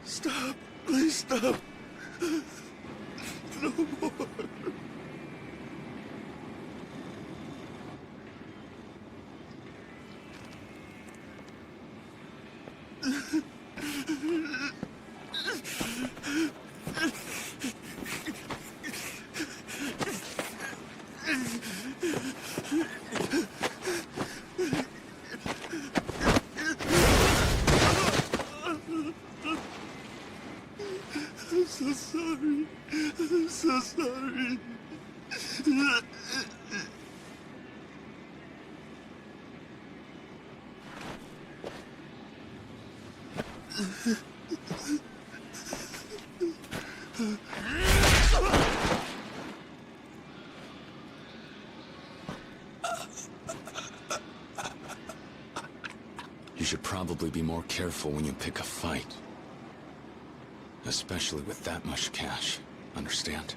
Stop. Please stop. No more. I'm so sorry. I'm so sorry. You should probably be more careful when you pick a fight. Especially with that much cash, understand?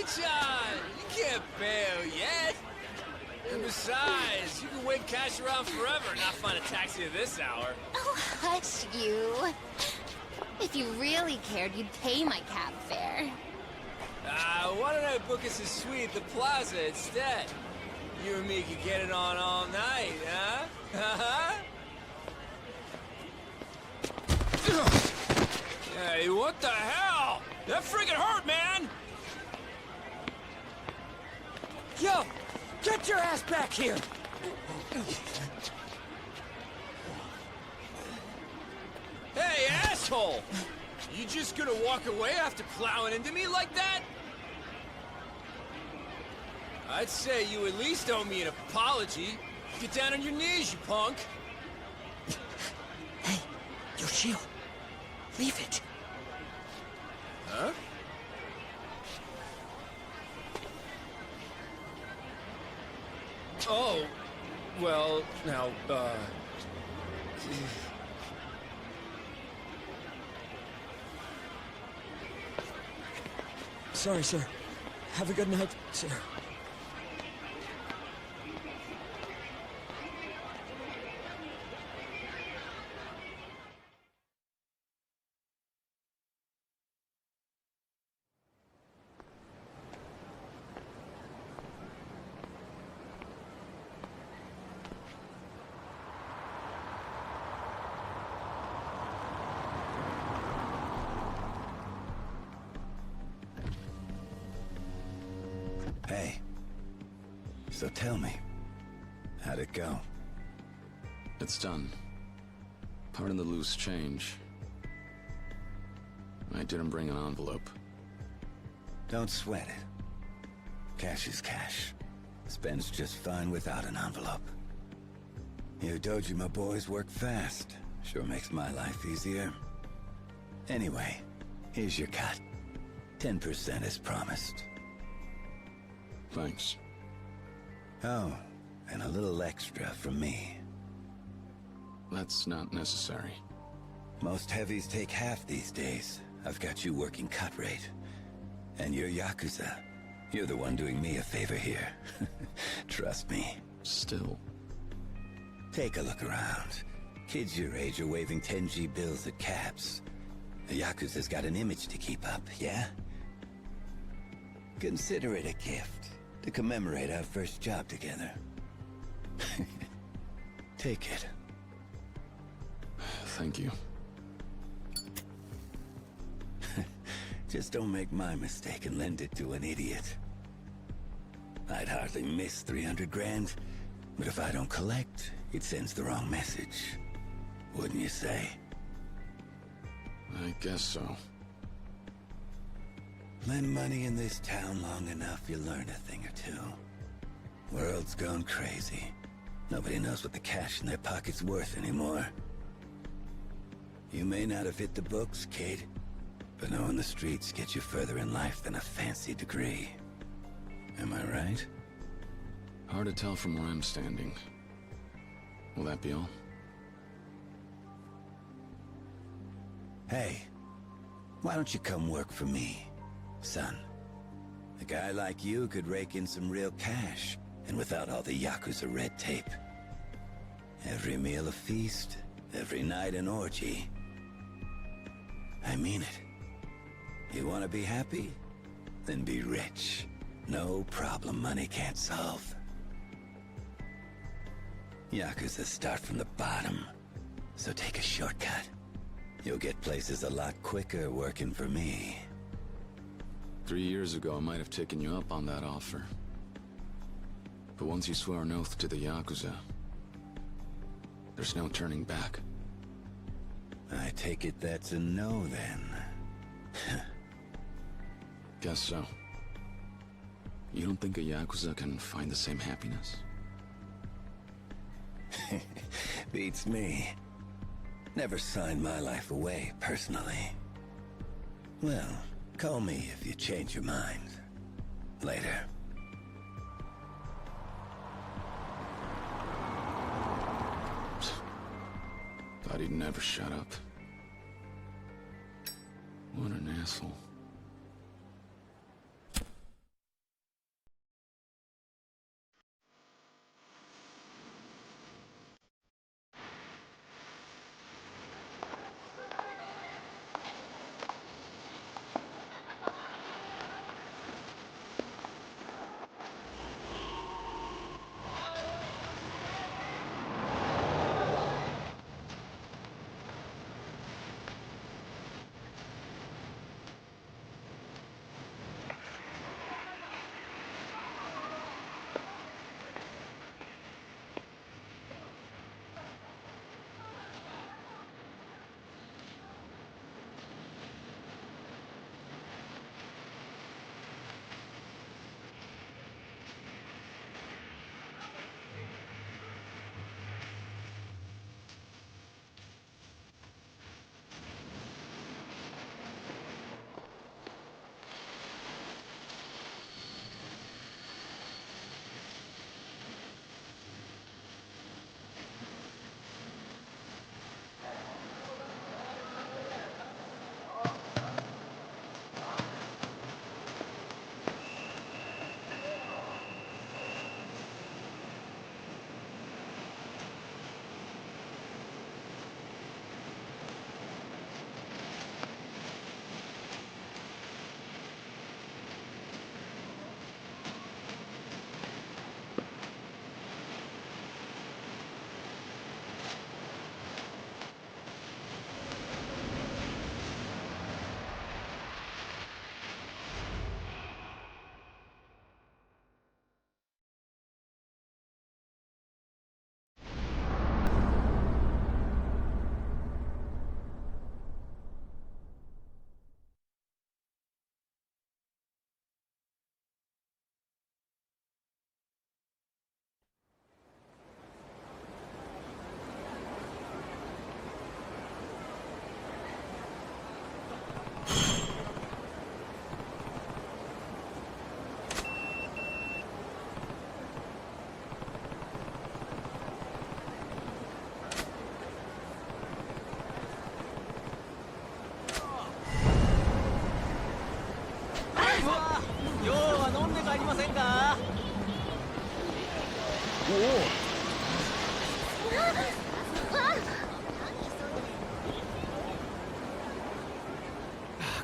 You can't bail yet. And besides, you can wait cash around forever and not find a taxi at this hour. Oh, hush you. If you really cared, you'd pay my cab fare. Why don't I book us a suite at the plaza instead? You and me could get it on all night, huh? Hey, what the hell? That freaking hurt, man! Yo! Get your ass back here! Hey, asshole! You just gonna walk away after plowing into me like that? I'd say you at least owe me an apology. Get down on your knees, you punk! Hey, Yoshio. Leave it. Huh? Oh, well, now, Sorry, sir. Have a good night, sir. Hey. So tell me, how'd it go? It's done. Pardon the loose change. I didn't bring an envelope. Don't sweat it. Cash is cash. Spends just fine without an envelope. You Dojima boys work fast. Sure makes my life easier. Anyway, here's your cut. 10% as promised. Thanks. Oh, and a little extra from me. That's not necessary. Most heavies take half these days. I've got you working cut rate. And you're Yakuza. You're the one doing me a favor here. Trust me. Still. Take a look around. Kids your age are waving 10G bills at cabs. The Yakuza's got an image to keep up, yeah? Consider it a gift to commemorate our first job together. Take it. Thank you. Just don't make my mistake and lend it to an idiot. I'd hardly miss 300 grand, but if I don't collect, it sends the wrong message. Wouldn't you say? I guess so. Lend money in this town long enough, you learn a thing or two. World's gone crazy. Nobody knows what the cash in their pocket's worth anymore. You may not have hit the books, kid, but knowing the streets gets you further in life than a fancy degree. Am I right? Hard to tell from where I'm standing. Will that be all? Hey, why don't you come work for me, son? A guy like you could rake in some real cash, and without all the Yakuza red tape. Every meal a feast, every night an orgy. I mean it. You want to be happy? Then be rich. No problem money can't solve. Yakuza start from the bottom, so take a shortcut. You'll get places a lot quicker working for me. 3 years ago, I might have taken you up on that offer. But once you swore an oath to the Yakuza, there's no turning back. I take it that's a no, then. Guess so. You don't think a Yakuza can find the same happiness? Beats me. Never signed my life away, personally. Well, call me if you change your mind. Later. Thought he'd never shut up. What an asshole.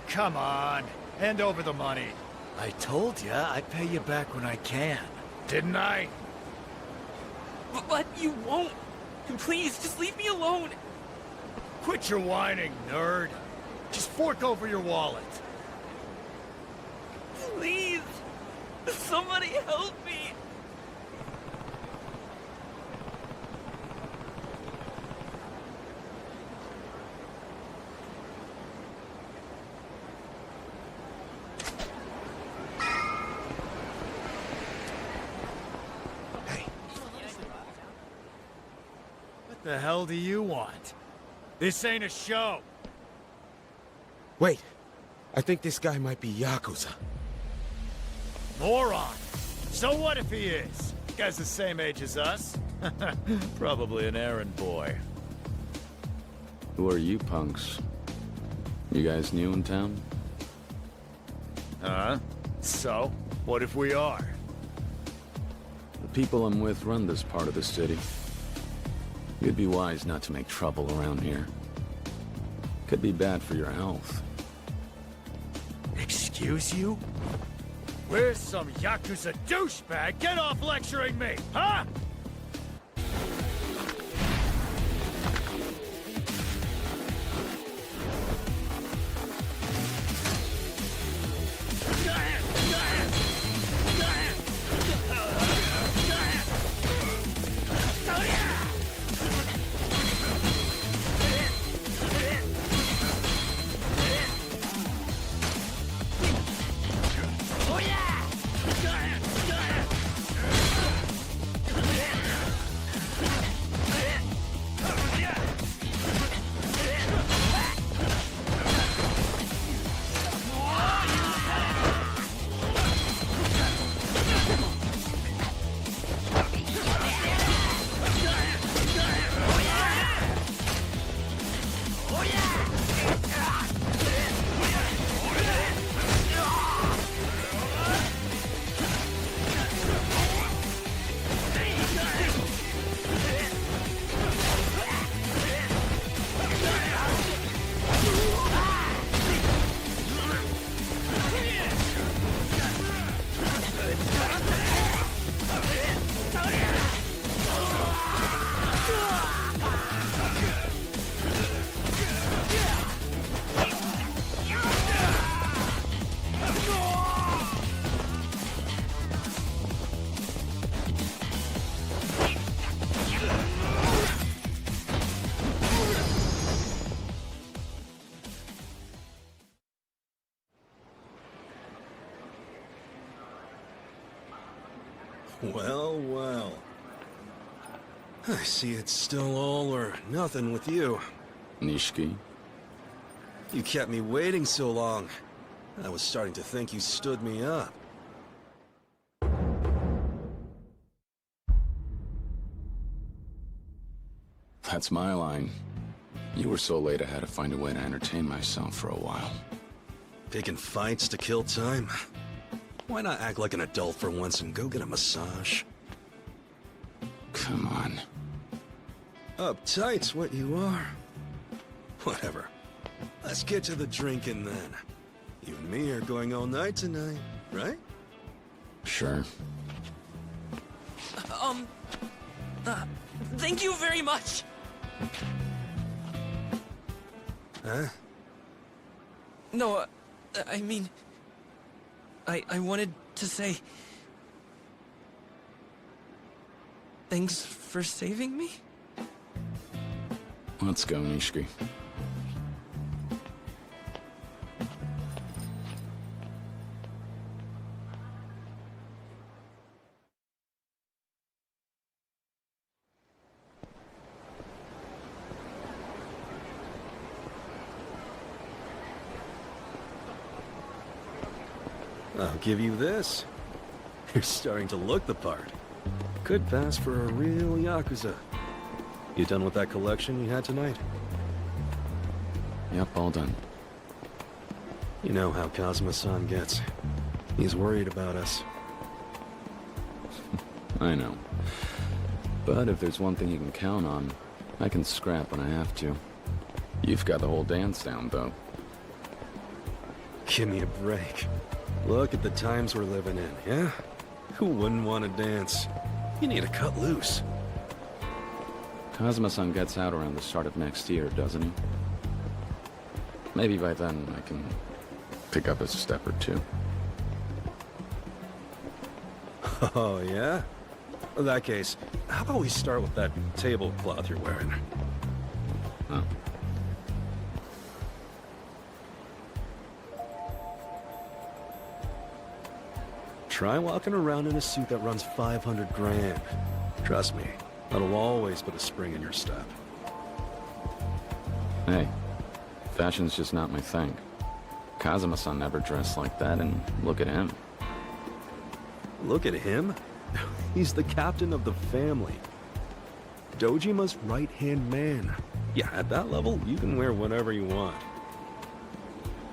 Come on, hand over the money. I told ya I'd pay you back when I can. Didn't I? But you won't. Please, just leave me alone. Quit your whining, nerd. Just fork over your wallet. Please. Somebody help me. The hell do you want? This ain't a show. Wait, I think this guy might be Yakuza. Moron! So what if he is? Guy's the same age as us. Probably an errand boy. Who are you punks? You guys new in town? Huh? So, what if we are? The people I'm with run this part of the city. You'd be wise not to make trouble around here. Could be bad for your health. Excuse you? Where's some Yakuza douchebag? Get off lecturing me, huh? Well, well. I see it's still all or nothing with you. Nishiki? You kept me waiting so long. I was starting to think you stood me up. That's my line. You were so late I had to find a way to entertain myself for a while. Picking fights to kill time? Why not act like an adult for once and go get a massage? Come on. Uptight's what you are. Whatever. Let's get to the drinking then. You and me are going all night tonight, right? Sure. Thank you very much. Huh? No, I mean... I wanted to say... Thanks for saving me? Let's go, Nishiki. I'll give you this. You're starting to look the part. Could pass for a real Yakuza. You done with that collection you had tonight? Yep, all done. You know how Kazuma-san gets. He's worried about us. I know. But if there's one thing you can count on, I can scrap when I have to. You've got the whole dance down, though. Give me a break. Look at the times we're living in, yeah? Who wouldn't want to dance? You need to cut loose. Kazuma-san gets out around the start of next year, doesn't he? Maybe by then I can pick up a step or two. Oh, yeah? In that case, how about we start with that tablecloth you're wearing? Oh. Try walking around in a suit that runs 500 grand. Trust me, That'll always put a spring in your step. Hey, fashion's just not my thing. Kazuma-san never dressed like that, and look at him. Look at him? He's the captain of the family. Dojima's right-hand man. Yeah, at that level, you can wear whatever you want.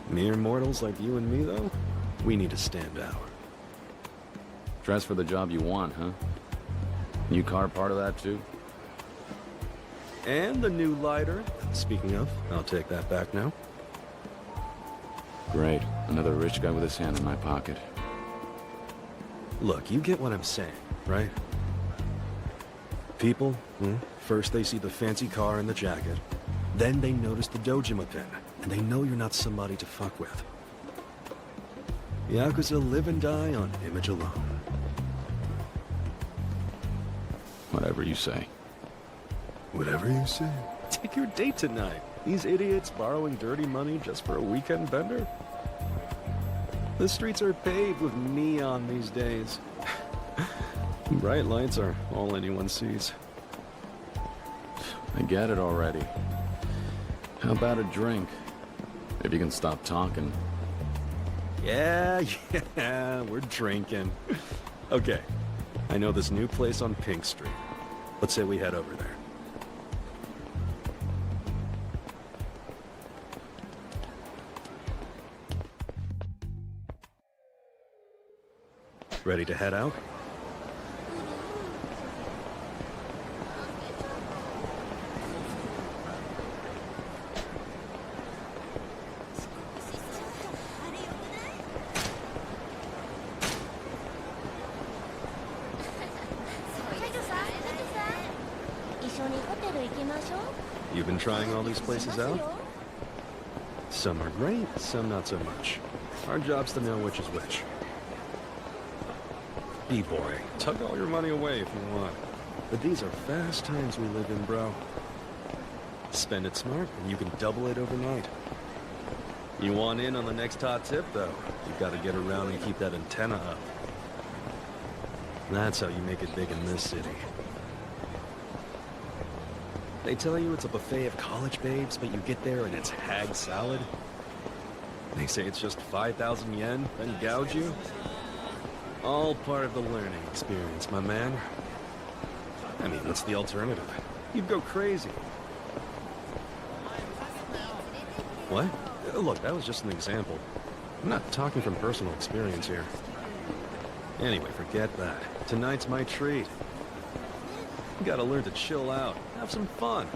Mere mortals like you and me, though, we need to stand out. Dress for the job you want, huh? New car part of that, too? And the new lighter. Speaking of, I'll take that back now. Great. Another rich guy with his hand in my pocket. Look, you get what I'm saying, right? People, first they see the fancy car and the jacket. Then they notice the Dojima pin, and they know you're not somebody to fuck with. Yakuza live and die on image alone. Whatever you say. Whatever you say. Take your date tonight. These idiots borrowing dirty money just for a weekend bender? The streets are paved with neon these days. Bright lights are all anyone sees. I get it already. How about a drink? If you can stop talking. Yeah, we're drinking. Okay, I know this new place on Pink Street. Let's say we head over there. Ready to head out? You've been trying all these places out? Some are great, some not so much. Our job's to know which is which. B-boy, tug all your money away if you want. But these are fast times we live in, bro. Spend it smart, and you can double it overnight. You want in on the next hot tip, though? You've got to get around and keep that antenna up. That's how you make it big in this city. They tell you it's a buffet of college babes, but you get there and it's hag salad. They say it's just 5,000 yen, then gouge you. All part of the learning experience, my man. I mean, what's the alternative? You'd go crazy. What? Look, that was just an example. I'm not talking from personal experience here. Anyway, forget that. Tonight's my treat. You gotta learn to chill out, have some fun.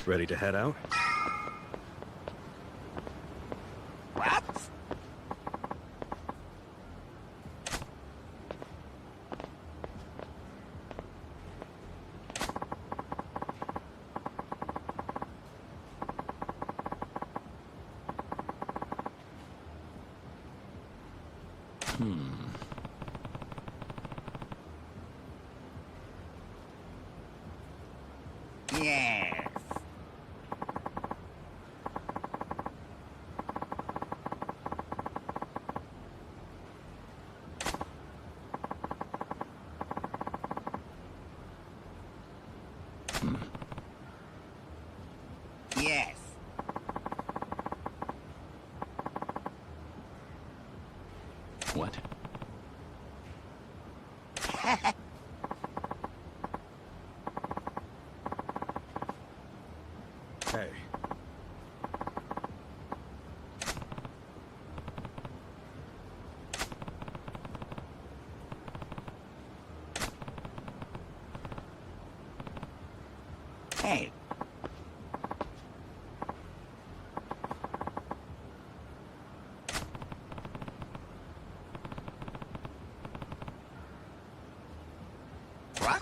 Ready to head out? What? Yes. Yes. What? Hey. Hey. What?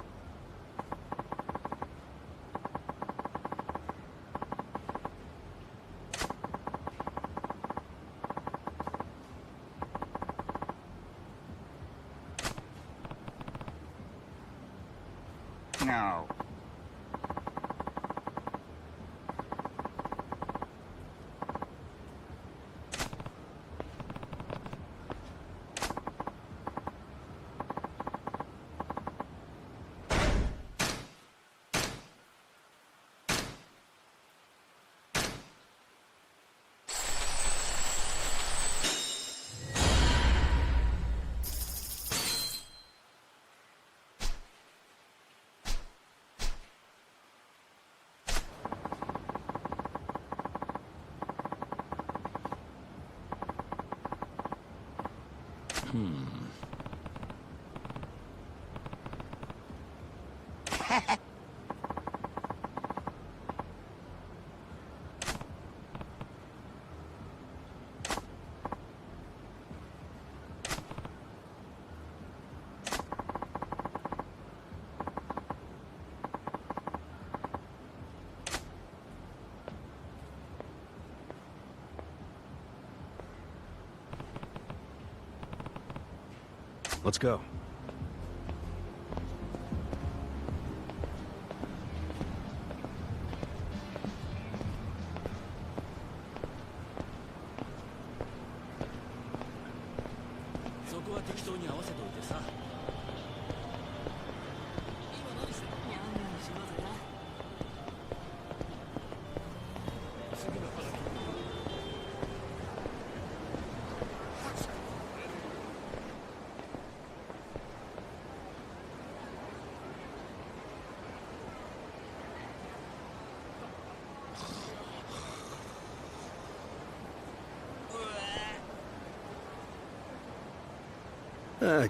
No. Let's go.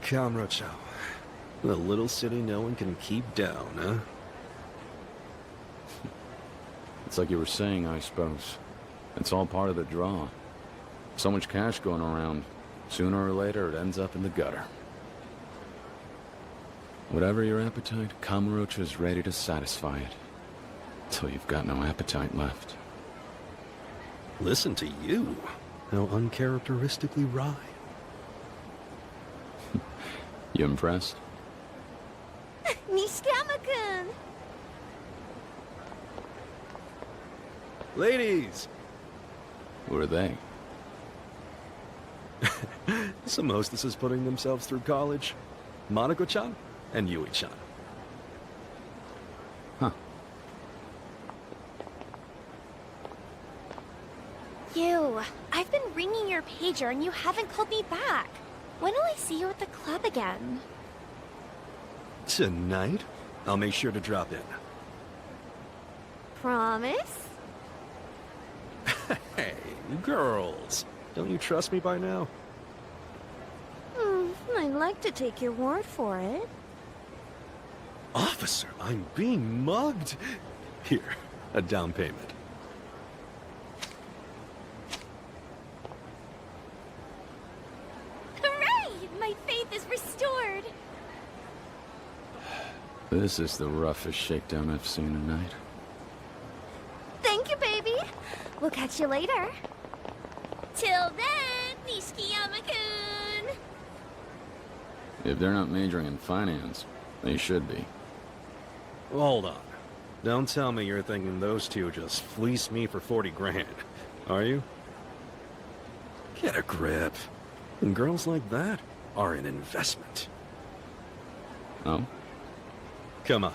Camaraderie. The little city no one can keep down, huh? It's like you were saying, I suppose. It's all part of the draw. So much cash going around. Sooner or later, it ends up in the gutter. Whatever your appetite, camaraderie is ready to satisfy it. Till you've got no appetite left. Listen to you. How uncharacteristically wry. You impressed? Nishikama-kun! Ladies! Who are they? Some hostesses putting themselves through college. Monoko-chan and Yui-chan. Huh. You, I've been ringing your pager and you haven't called me back. When will I see you at the club again? Tonight? I'll make sure to drop in. Promise? Hey, girls. Don't you trust me by now? I'd like to take your word for it. Officer, I'm being mugged. Here, a down payment. Hooray! My faith is restored! This is the roughest shakedown I've seen tonight. Thank you, baby! We'll catch you later. Till then, Nishikiyama-kun! If they're not majoring in finance, they should be. Hold on. Don't tell me you're thinking those two just fleeced me for 40 grand, are you? Get a grip. And girls like that are an investment. Oh? Come on.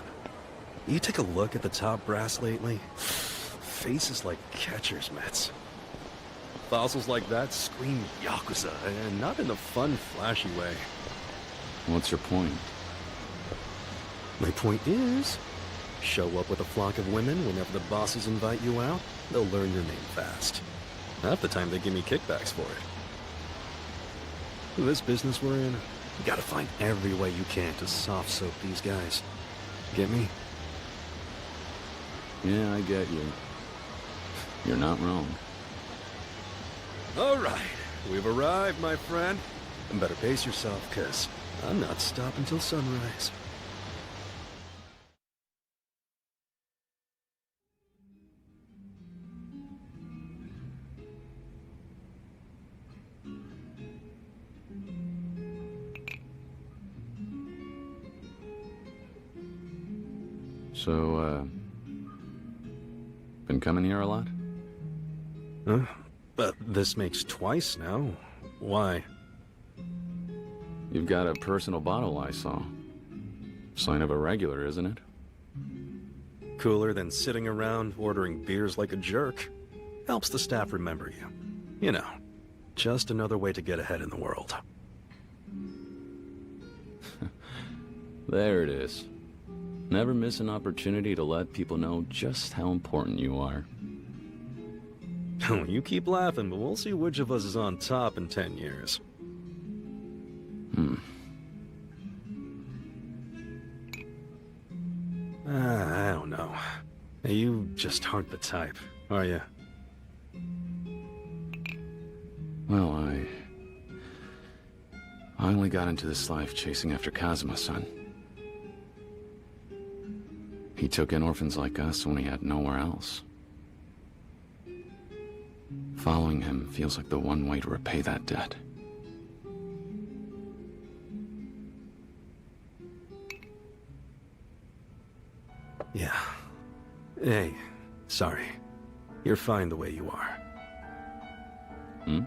You take a look at the top brass lately? Faces like catcher's mitts. Fossils like that scream Yakuza, and not in a fun, flashy way. What's your point? My point is, show up with a flock of women whenever the bosses invite you out, they'll learn your name fast. Half the time they give me kickbacks for it. This business we're in, you gotta find every way you can to soft soap these guys. Get me? Yeah, I get you. You're not wrong. All right, we've arrived, my friend. And better pace yourself, cause I'm not stopping till sunrise. So, been coming here a lot? Huh? But this makes twice now. Why? You've got a personal bottle I saw. Sign of a regular, isn't it? Cooler than sitting around ordering beers like a jerk. Helps the staff remember you. You know, just another way to get ahead in the world. There it is. Never miss an opportunity to let people know just how important you are. You keep laughing, but we'll see which of us is on top in 10 years. I don't know. You just aren't the type, are you? Well, I only got into this life chasing after Kazuma-san. He took in orphans like us when he had nowhere else. Following him feels like the one way to repay that debt. Yeah. Hey, sorry. You're fine the way you are. Hmm?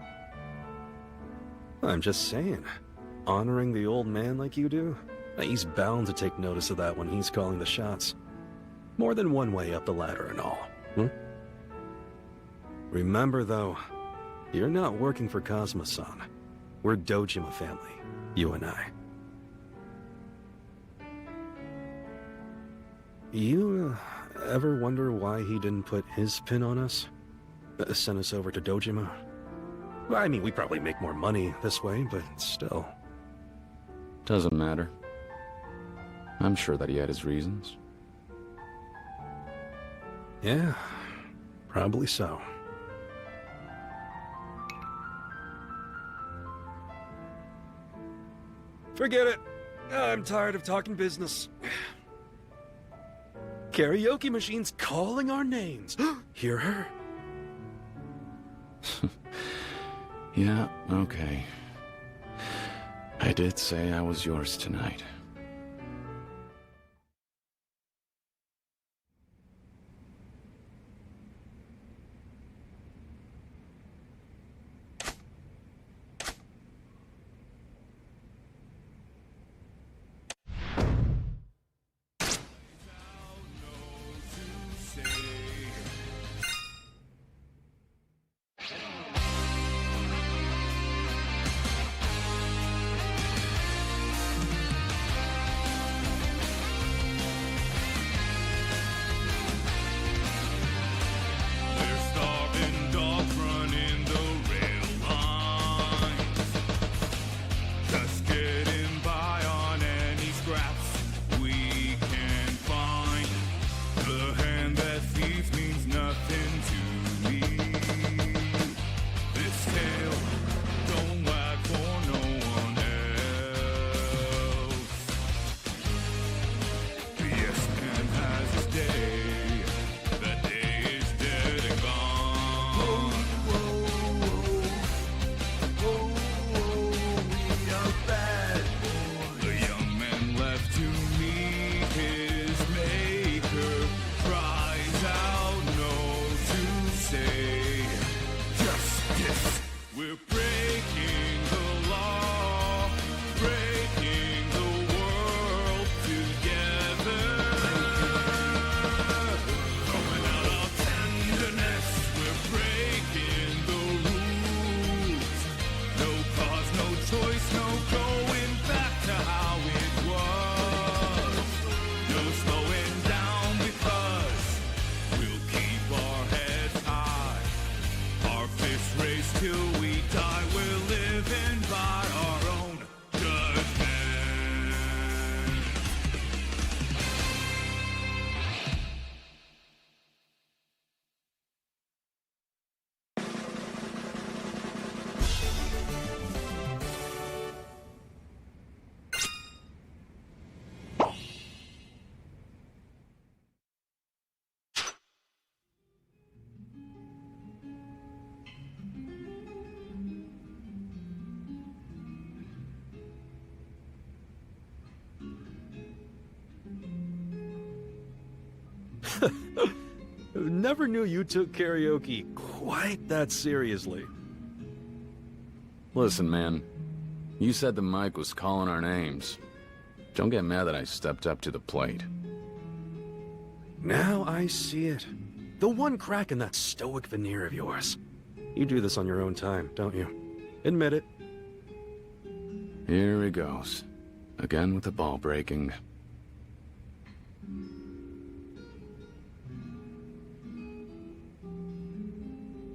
I'm just saying. Honoring the old man like you do? He's bound to take notice of that when he's calling the shots. More than one way up the ladder and all. Remember, though, you're not working for Kazuma-san. We're Dojima family, you and I. You ever wonder why he didn't put his pin on us? Send us over to Dojima? I mean, we probably make more money this way, but still. Doesn't matter. I'm sure that he had his reasons. Yeah, probably so. Forget it. I'm tired of talking business. Karaoke machine's calling our names. Hear her? Yeah, okay. I did say I was yours tonight. we're breaking the law, breaking the world together. Throwing out our tenderness, we're breaking the rules. No cause, no choice, no going back to how it was. No slowing down because we'll keep our heads high. Our fists raised till we die. We're living by our own judgment. Never knew you took karaoke quite that seriously. Listen, man. You said the mic was calling our names. Don't get mad that I stepped up to the plate. Now I see it. The one crack in that stoic veneer of yours. You do this on your own time, don't you? Admit it. Here he goes. Again with the ball breaking.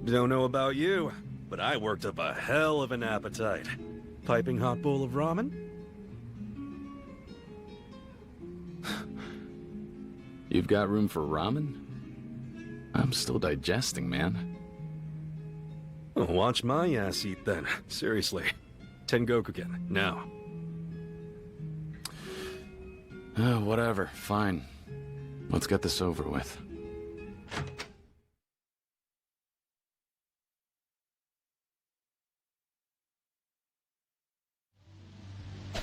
Don't know about you, but I worked up a hell of an appetite. Piping hot bowl of ramen? You've got room for ramen? I'm still digesting, man. Oh, watch my ass eat then. Seriously. Tengokuken, now. Whatever, fine. Let's get this over with.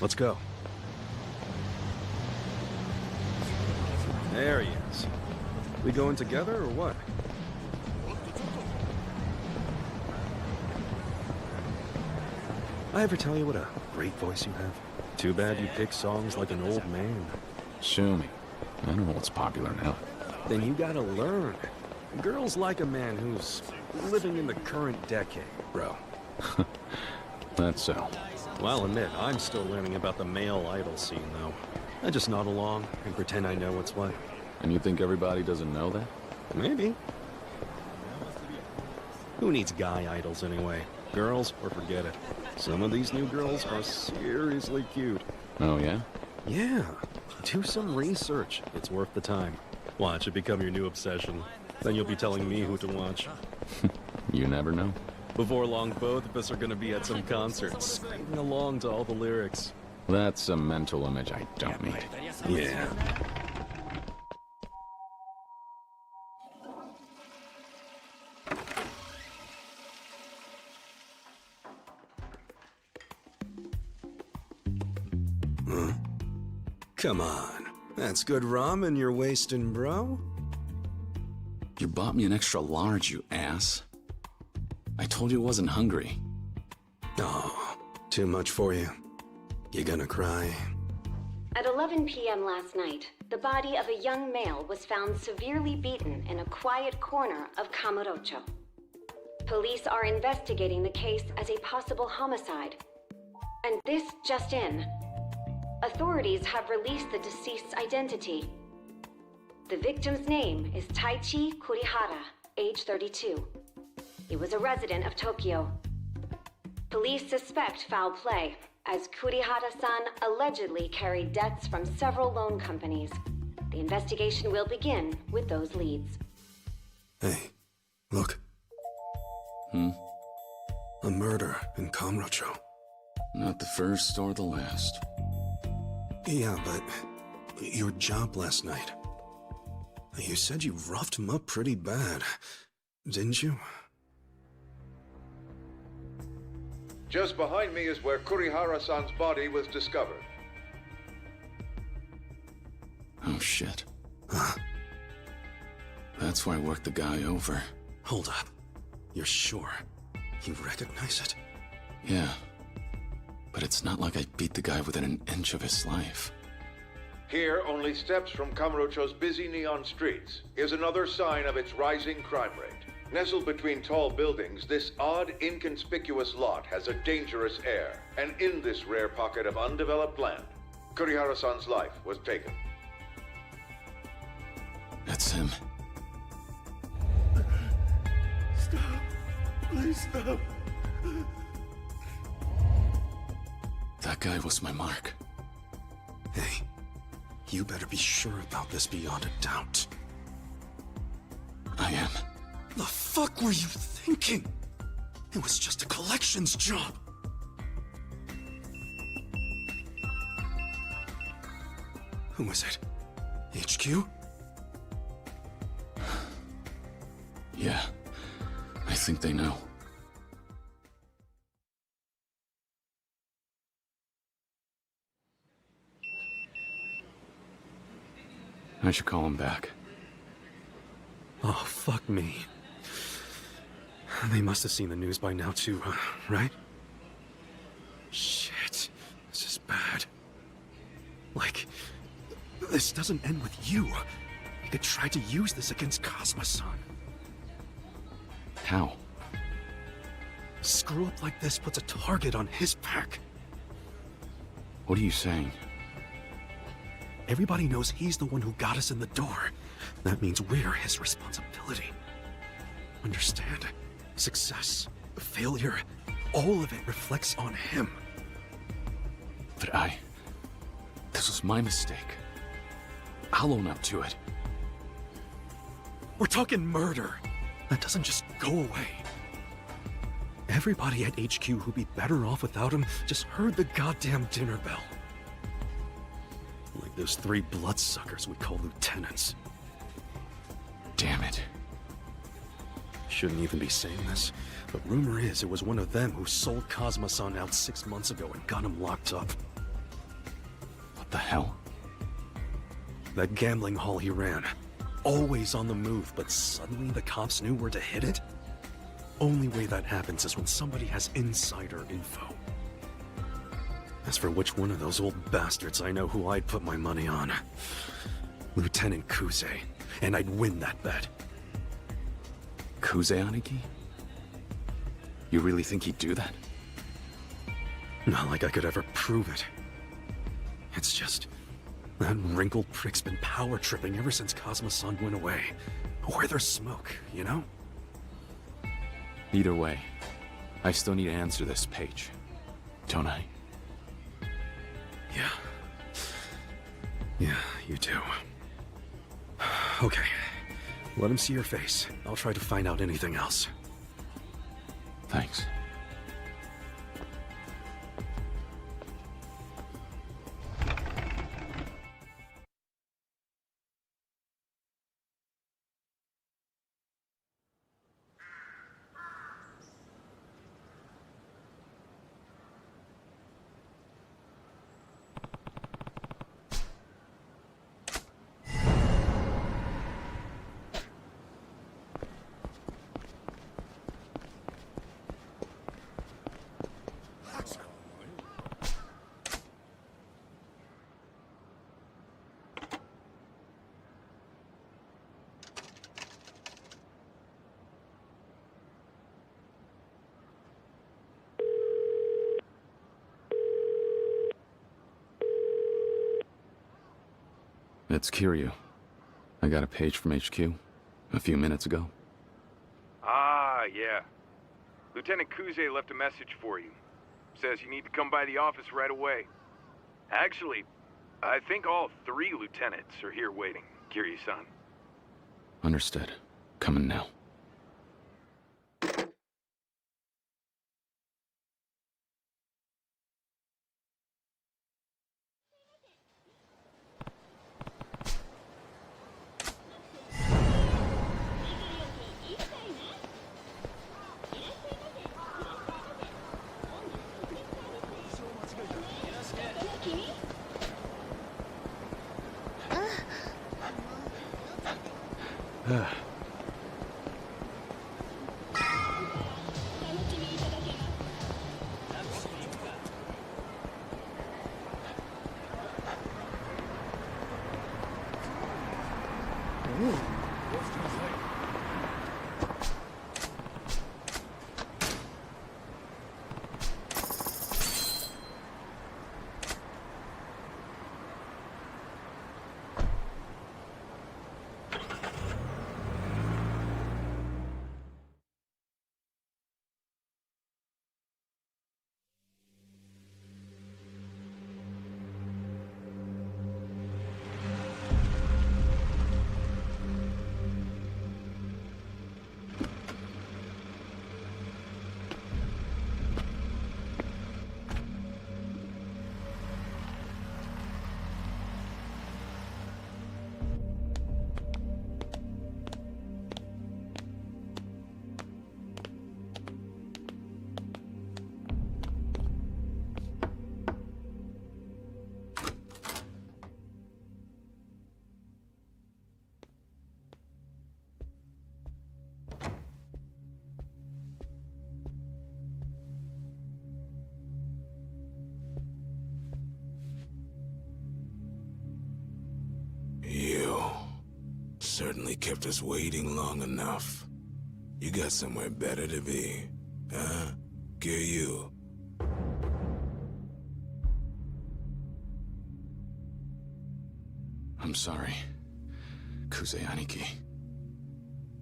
Let's go. There he is. We going together or what? I ever tell you what a great voice you have? Too bad you pick songs like an old man. Show me. I don't know what's popular now. Then you gotta learn. Girls like a man who's living in the current decade, bro. That's so. Well, I'll admit, I'm still learning about the male idol scene, though. I just nod along and pretend I know what's what. And you think everybody doesn't know that? Maybe. Who needs guy idols anyway? Girls, or forget it. Some of these new girls are seriously cute. Oh, yeah? Yeah. Do some research. It's worth the time. Watch it become your new obsession. Then you'll be telling me who to watch. You never know. Before long, both of us are gonna be at some concerts, singing along to all the lyrics. That's a mental image I don't need. Yeah. Huh? Come on. That's good ramen you're wasting, bro. You bought me an extra large, you ass. I told you I wasn't hungry. Oh, too much for you. You gonna cry? At 11 p.m. last night, the body of a young male was found severely beaten in a quiet corner of Kamurocho. Police are investigating the case as a possible homicide. And this just in. Authorities have released the deceased's identity. The victim's name is Taichi Kurihara, age 32. He was a resident of Tokyo. Police suspect foul play, as Kurihara-san allegedly carried debts from several loan companies. The investigation will begin with those leads. Hey, look. A murder in Kamurocho. Not the first or the last. Yeah, but your job last night. You said you roughed him up pretty bad, didn't you? Just behind me is where Kurihara-san's body was discovered. Oh, shit. Huh? That's why I worked the guy over. Hold up. You're sure? You recognize it? Yeah. But it's not like I beat the guy within an inch of his life. Here, only steps from Kamurocho's busy neon streets, is another sign of its rising crime rate. Nestled between tall buildings, this odd, inconspicuous lot has a dangerous air. And in this rare pocket of undeveloped land, Kurihara-san's life was taken. That's him. Stop. Please stop. That guy was my mark. Hey, you better be sure about this beyond a doubt. I am. The fuck were you thinking? It was just a collections job. Who was it? HQ? Yeah, I think they know. I should call him back. Oh, fuck me. They must have seen the news by now too, right? Shit, this is bad. Like, this doesn't end with you. You could try to use this against Kazuma-san. How? Screw up like this puts a target on his back. What are you saying? Everybody knows he's the one who got us in the door. That means we're his responsibility. Understand? Success, failure, all of it reflects on him. But this was my mistake. I'll own up to it. We're talking murder. That doesn't just go away. Everybody at HQ who'd be better off without him just heard the goddamn dinner bell. Like those 3 bloodsuckers we call lieutenants. Damn it. Shouldn't even be saying this, but rumor is it was one of them who sold Kazuma-san out 6 months ago and got him locked up. What the hell? That gambling hall he ran. Always on the move, but suddenly the cops knew where to hit it? Only way that happens is when somebody has insider info. As for which one of those old bastards, I know who I'd put my money on. Lieutenant Kuze, and I'd win that bet. Kuze Aniki? You really think he'd do that? Not like I could ever prove it. It's just... that wrinkled prick's been power tripping ever since Kazuma-san went away. Where there's smoke, you know? Either way, I still need to answer this page. Don't I? Yeah. Yeah, you do. Okay. Let him see your face. I'll try to find out anything else. Thanks. It's Kiryu. I got a page from HQ a few minutes ago. Ah, yeah. Lieutenant Kuze left a message for you. Says you need to come by the office right away. Actually, I think all 3 lieutenants are here waiting, Kiryu-san. Understood. Coming now. certainly kept us waiting long enough. You got somewhere better to be, huh? Kiryu. I'm sorry, Kuze Aniki.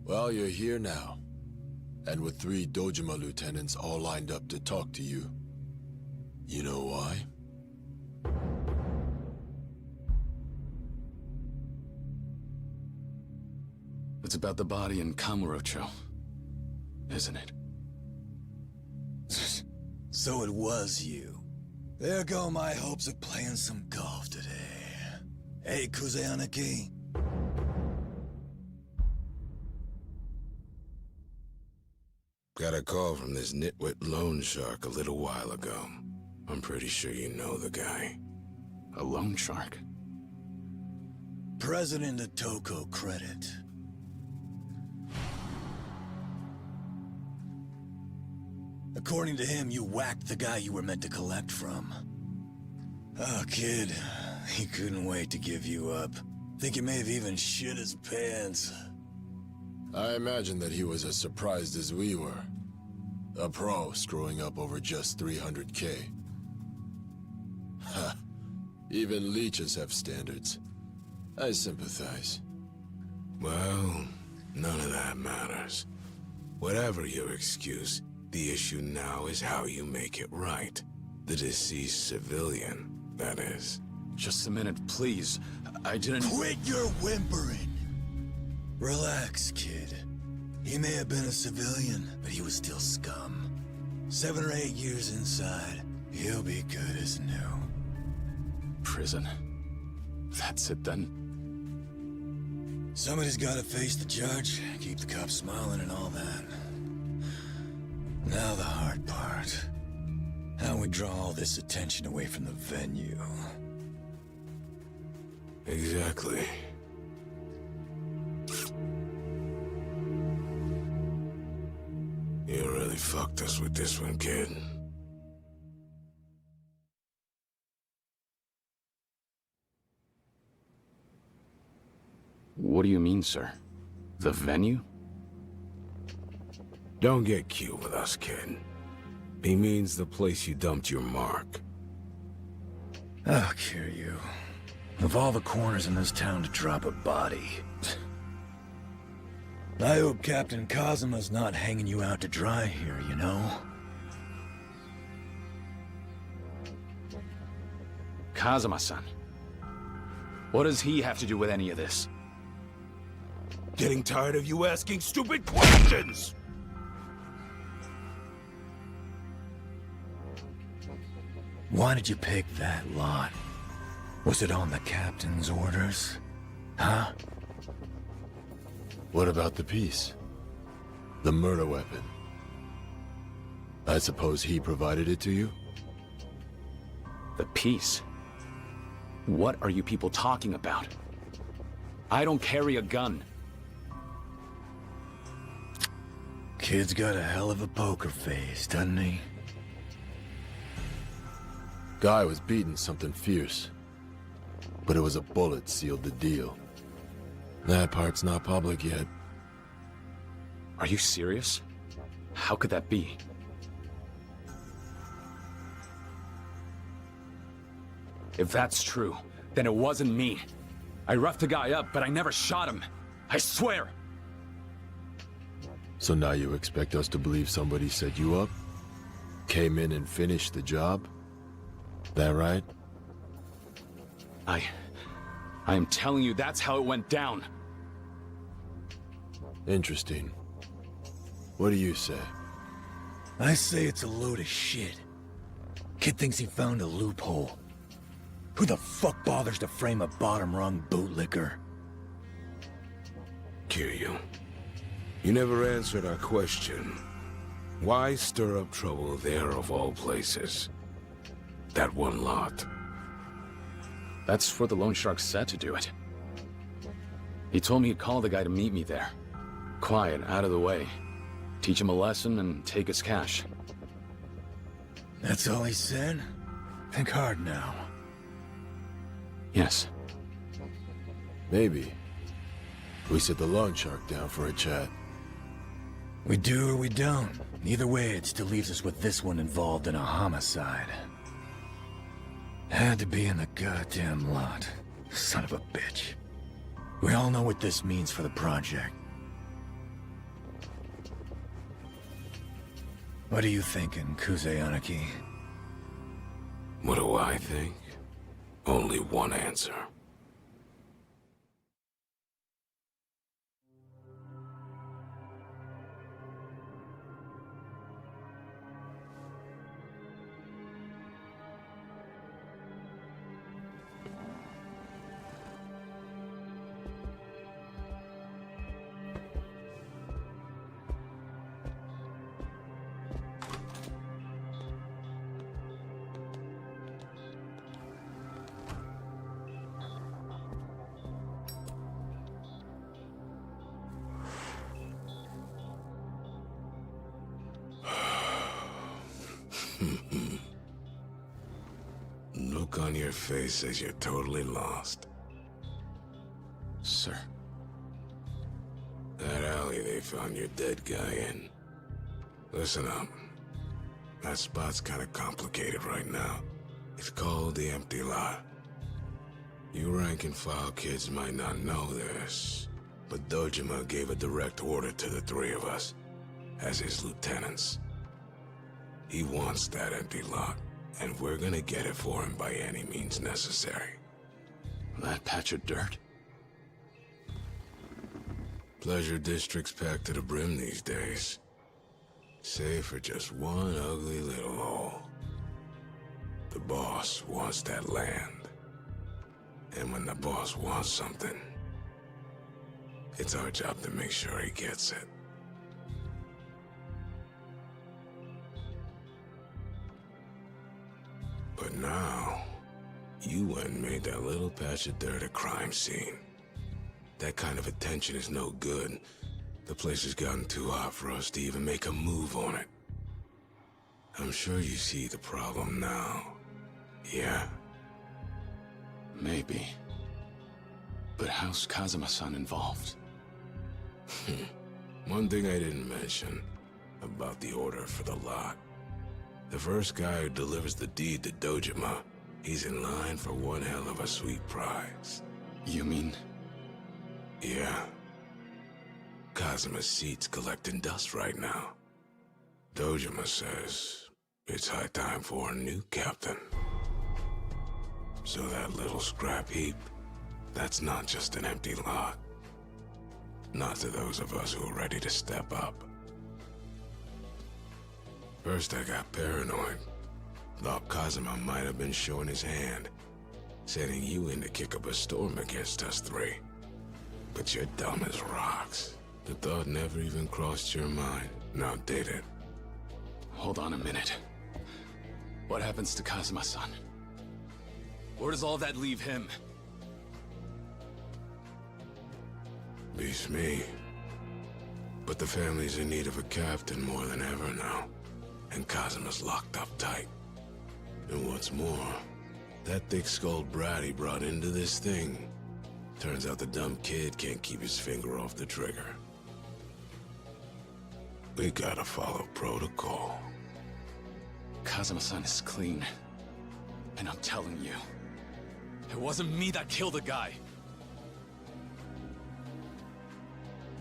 Well, you're here now. And with 3 Dojima lieutenants all lined up to talk to you. You know why? It's about the body in Kamurocho, isn't it? So it was you. There go my hopes of playing some golf today. Hey, Kuzeanaki. Got a call from this nitwit loan shark a little while ago. I'm pretty sure you know the guy. A loan shark? President of Toko Credit. According to him, you whacked the guy you were meant to collect from. Oh, kid. He couldn't wait to give you up. Think he may have even shit his pants. I imagine that he was as surprised as we were. A pro screwing up over just 300K. Ha. Even leeches have standards. I sympathize. Well, none of that matters. Whatever your excuse, the issue now is how you make it right. The deceased civilian, that is. Just a minute, please. I didn't— Quit your whimpering! Relax, kid. He may have been a civilian, but he was still scum. 7 or 8 years inside, he'll be good as new. Prison. That's it then? Somebody's gotta face the judge, keep the cops smiling and all that. Now the hard part. How we draw all this attention away from the venue. Exactly. You really fucked us with this one, kid. What do you mean, sir? The venue? Don't get cute with us, kid. He means the place you dumped your mark. Oh, Kiryu. Of all the corners in this town to drop a body. I hope Captain Kazuma's not hanging you out to dry here, you know? Kazuma-san. What does he have to do with any of this? Getting tired of you asking stupid questions! Why did you pick that lot? Was it on the captain's orders? Huh? What about the piece? The murder weapon? I suppose he provided it to you? The piece? What are you people talking about? I don't carry a gun. Kid's got a hell of a poker face, doesn't he? Guy was beating something fierce. But it was a bullet sealed the deal. That part's not public yet. Are you serious? How could that be? If that's true, then it wasn't me. I roughed the guy up, but I never shot him. I swear! So now you expect us to believe somebody set you up? Came in and finished the job? That right? I am telling you that's how it went down. Interesting. What do you say? I say it's a load of shit. Kid thinks he found a loophole. Who the fuck bothers to frame a bottom-rung bootlicker? Kiryu, you never answered our question. Why stir up trouble there of all places? That one lot. That's for the loan shark said to do it. He told me he'd call the guy to meet me there. Quiet, out of the way. Teach him a lesson and take his cash. That's all he said? Think hard now. Yes. Maybe. We sit the lawn shark down for a chat. We do or we don't. Either way, it still leaves us with this one involved in a homicide. Had to be in the goddamn lot. Son of a bitch. We all know what this means for the project. What are you thinking, Kuze-Anaki? What do I think? Only one answer. Look on your face says you're totally lost. Sir. That alley they found your dead guy in. Listen up. That spot's kinda complicated right now. It's called the Empty Lot. You rank-and-file kids might not know this, but Dojima gave a direct order to the three of us, as his lieutenants. He wants that empty lot, and we're gonna get it for him by any means necessary. That patch of dirt? Pleasure district's packed to the brim these days. Save for just one ugly little hole. The boss wants that land. And when the boss wants something, it's our job to make sure he gets it. But now, you went and made that little patch of dirt a crime scene. That kind of attention is no good. The place has gotten too hot for us to even make a move on it. I'm sure you see the problem now. Yeah? Maybe. But how's Kazuma-san involved? One thing I didn't mention about the order for the lot. The first guy who delivers the deed to Dojima, he's in line for one hell of a sweet prize. You mean? Yeah. Kazuma's seat's collecting dust right now. Dojima says it's high time for a new captain. So that little scrap heap, that's not just an empty lot. Not to those of us who are ready to step up. First I got paranoid. Thought Kazuma might have been showing his hand, sending you in to kick up a storm against us three. But you're dumb as rocks. The thought never even crossed your mind, now did it? Hold on a minute. What happens to Kazuma-san? Where does all that leave him? Beats me. But the family's in need of a captain more than ever now. And Kazuma's locked up tight. And what's more, that thick-skulled brat he brought into this thing, turns out the dumb kid can't keep his finger off the trigger. We gotta follow protocol. Kazuma-san is clean. And I'm telling you, it wasn't me that killed the guy.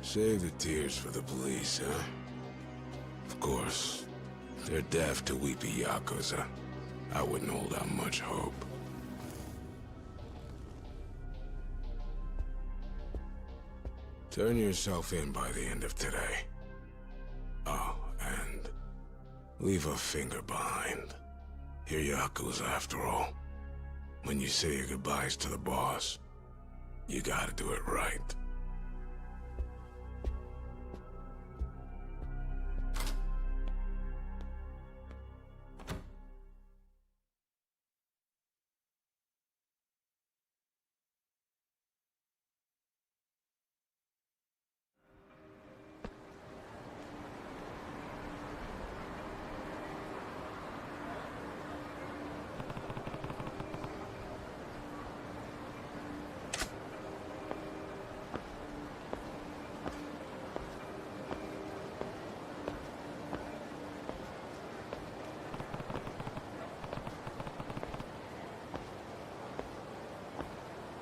Save the tears for the police, huh? Of course, they're deaf to weepy Yakuza. I wouldn't hold out much hope. Turn yourself in by the end of today. Oh, and leave a finger behind. You're Yakuza after all. When you say your goodbyes to the boss, you gotta do it right.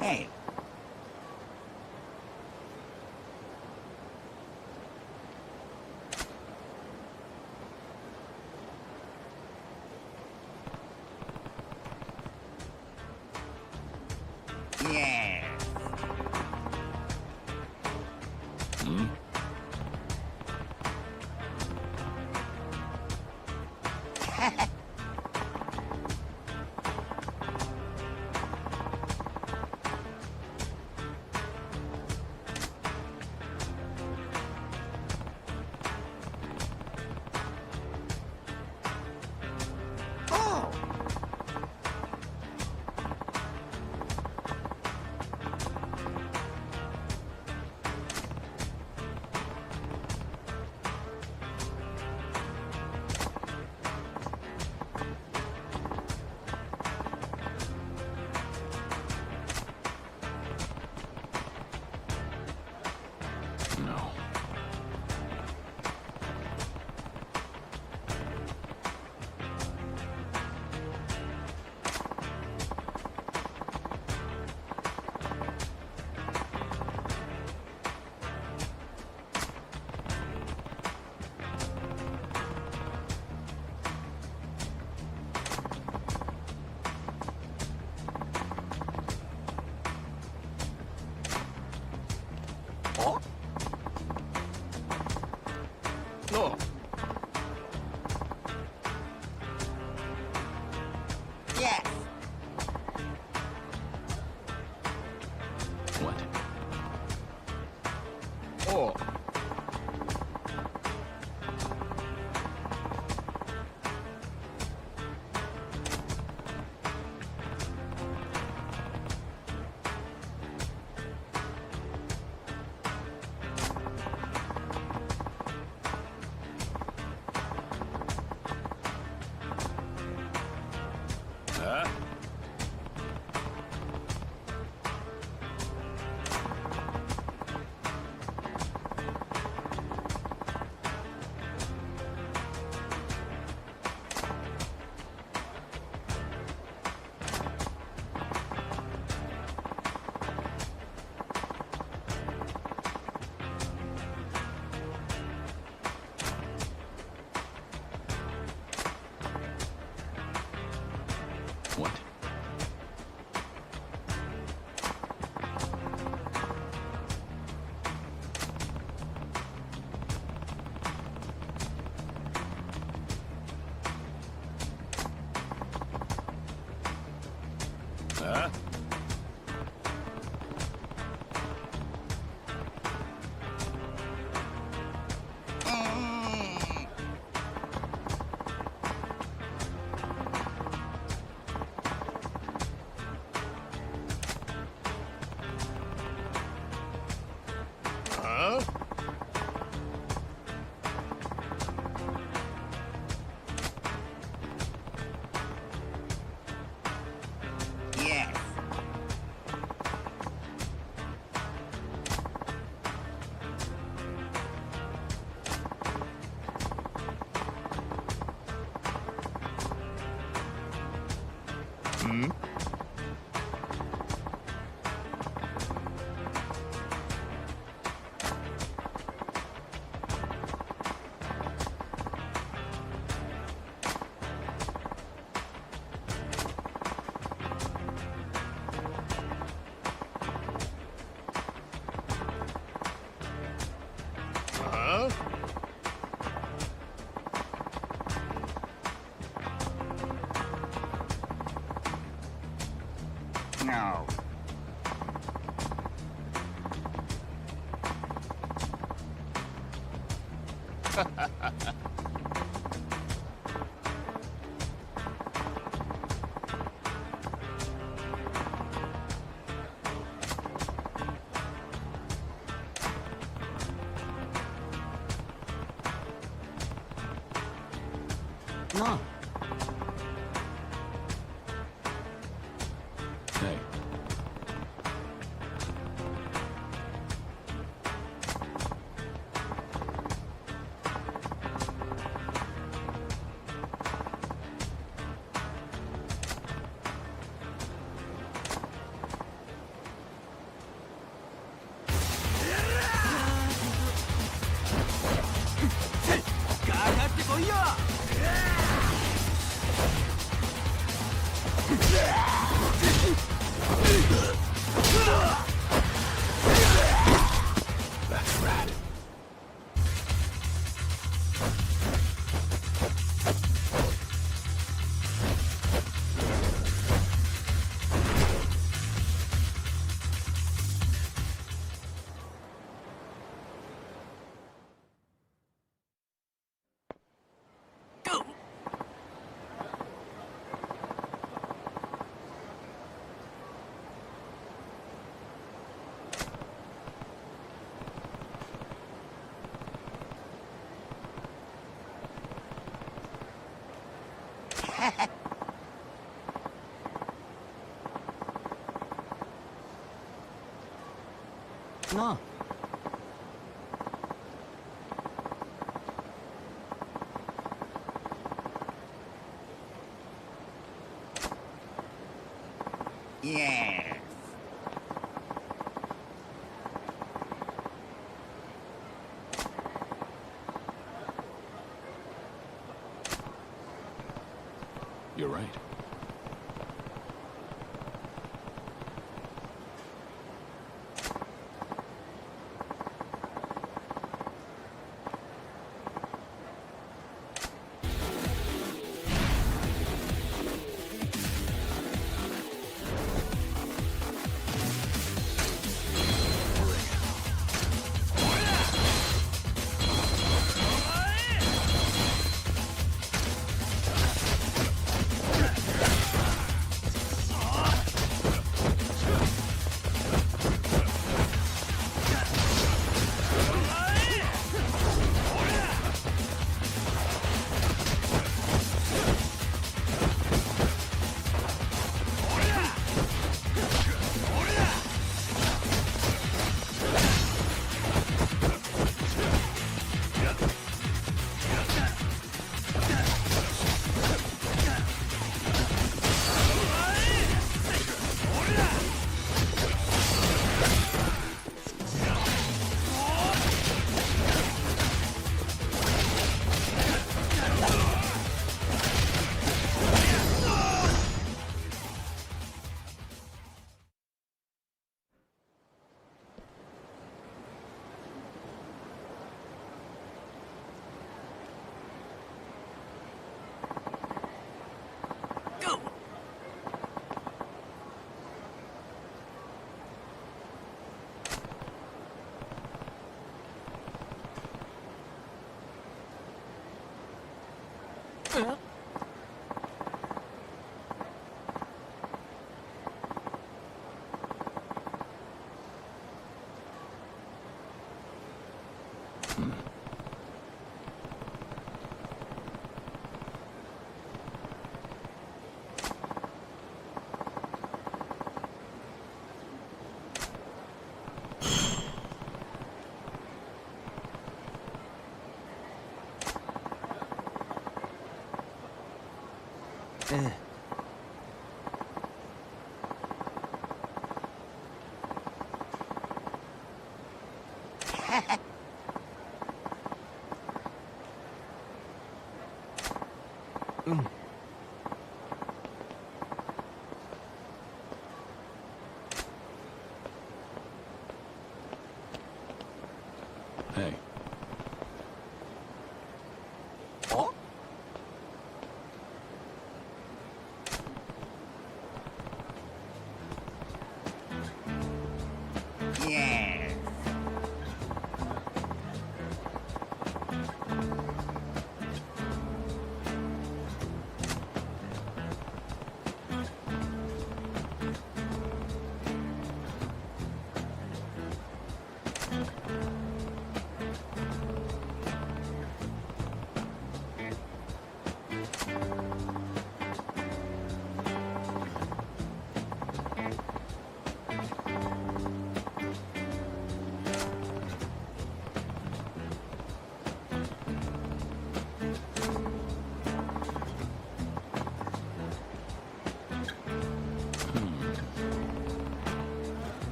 Hey. Yeah. Hmm? Oh. No. Oh. No. Yes. What? Oh. Huh? What? Huh? Huh? Yes. Hmm? Huh? No. No. Hey. That's rad. No. Yes. You're right. Hey. Oh? Yes.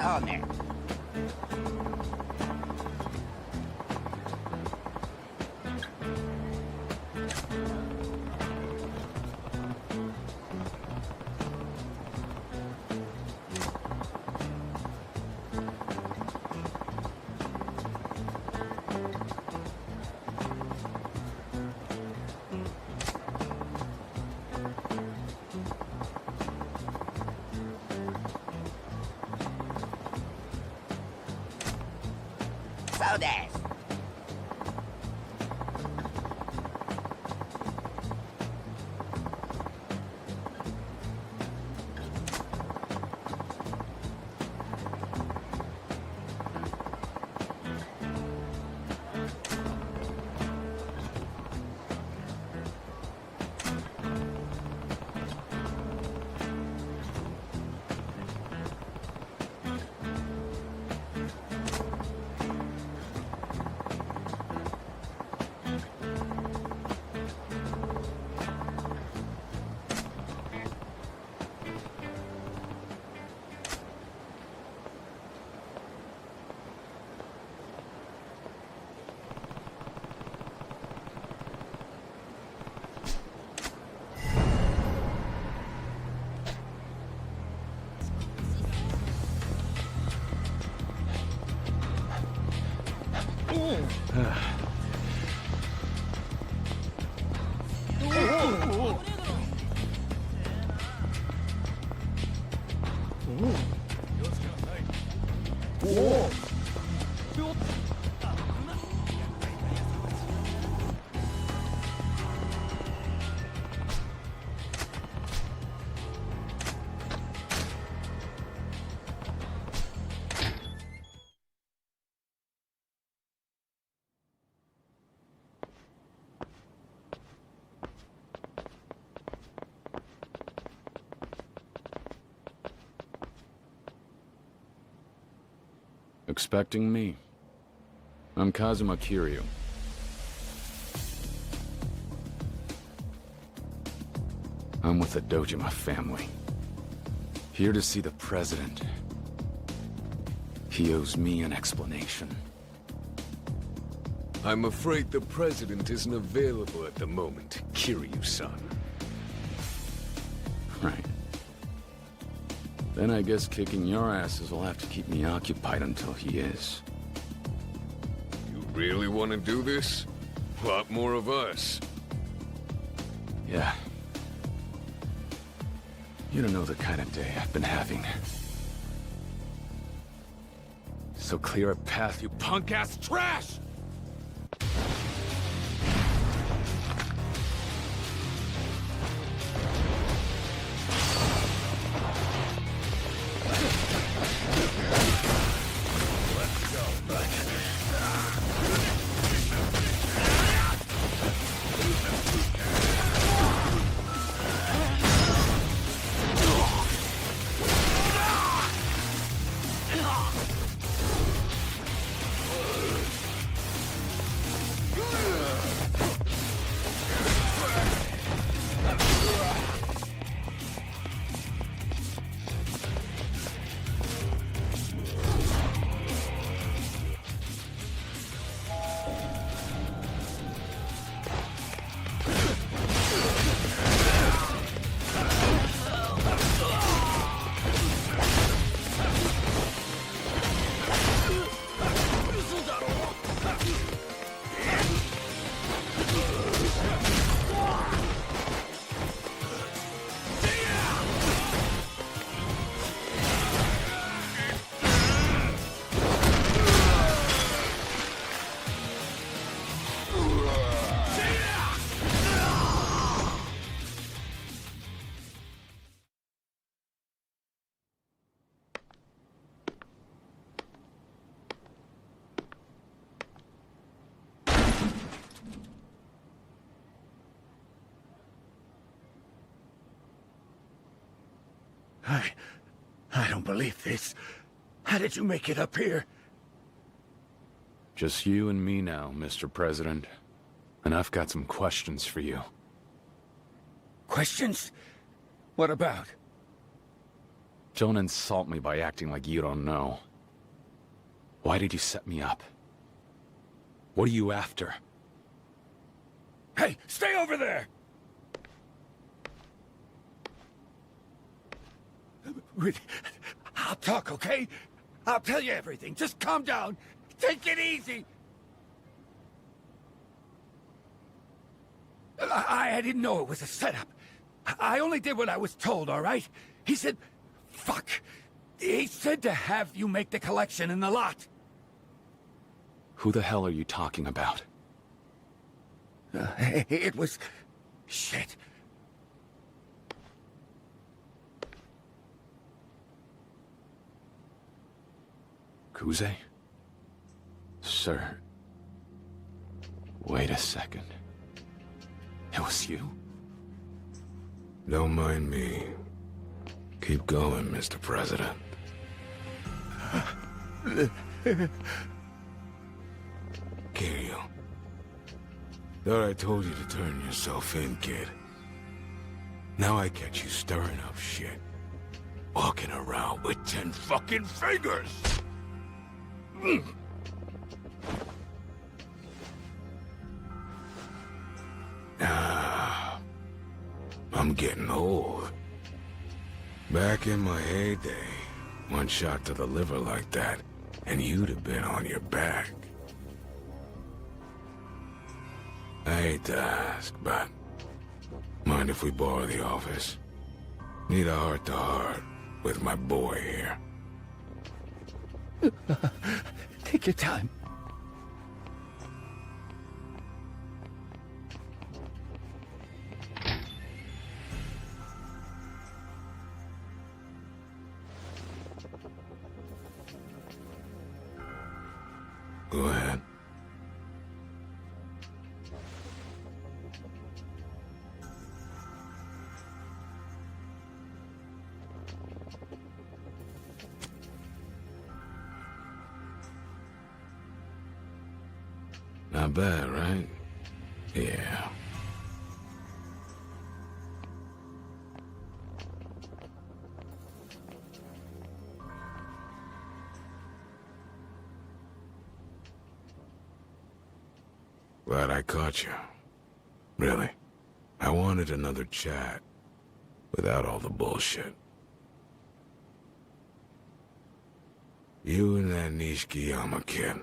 on it. Sodas! Expecting me? I'm Kazuma Kiryu. I'm with the Dojima family. Here to see the president. He owes me an explanation. I'm afraid the president isn't available at the moment, Kiryu-san. Right. Then I guess kicking your asses will have to keep me occupied until he is. You really want to do this? A lot more of us. Yeah. You don't know the kind of day I've been having. So clear a path, you punk-ass trash! I don't believe this. How did you make it up here? Just you and me now, Mr. President. And I've got some questions for you. Questions? What about? Don't insult me by acting like you don't know. Why did you set me up? What are you after? Hey, stay over there! I'll talk, okay? I'll tell you everything. Just calm down. Take it easy. I didn't know it was a setup. I only did what I was told, all right? He said... Fuck. He said to have you make the collection in the lot. Who the hell are you talking about? It was... Shit. Kuze? Sir... Wait a second. It was you? Don't mind me. Keep going, Mr. President. Kiryu. Thought I told you to turn yourself in, kid. Now I catch you stirring up shit. Walking around with 10 fucking fingers! Ah, I'm getting old. Back in my heyday, one shot to the liver like that, and you'd have been on your back. I hate to ask, but mind if we borrow the office? Need a heart-to-heart with my boy here. Take your time. Go ahead. Not bad, right? Yeah. Glad I caught you. Really. I wanted another chat. Without all the bullshit. You and that Nishikiyama kid.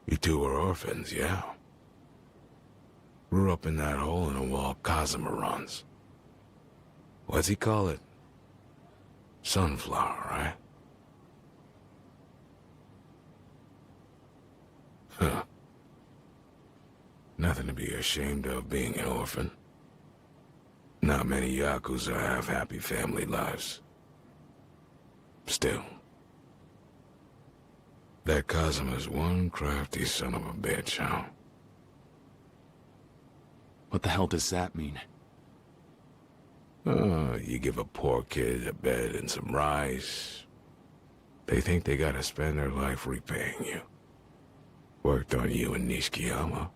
You two were orphans, yeah? Grew up in that hole-in-the-wall Kazuma runs. What's he call it? Sunflower, right? Huh. Nothing to be ashamed of being an orphan. Not many Yakuza have happy family lives. Still. That Kazuma's one crafty son of a bitch, huh? What the hell does that mean? Oh, you give a poor kid a bed and some rice. They think they gotta spend their life repaying you. Worked on you and Nishikiyama.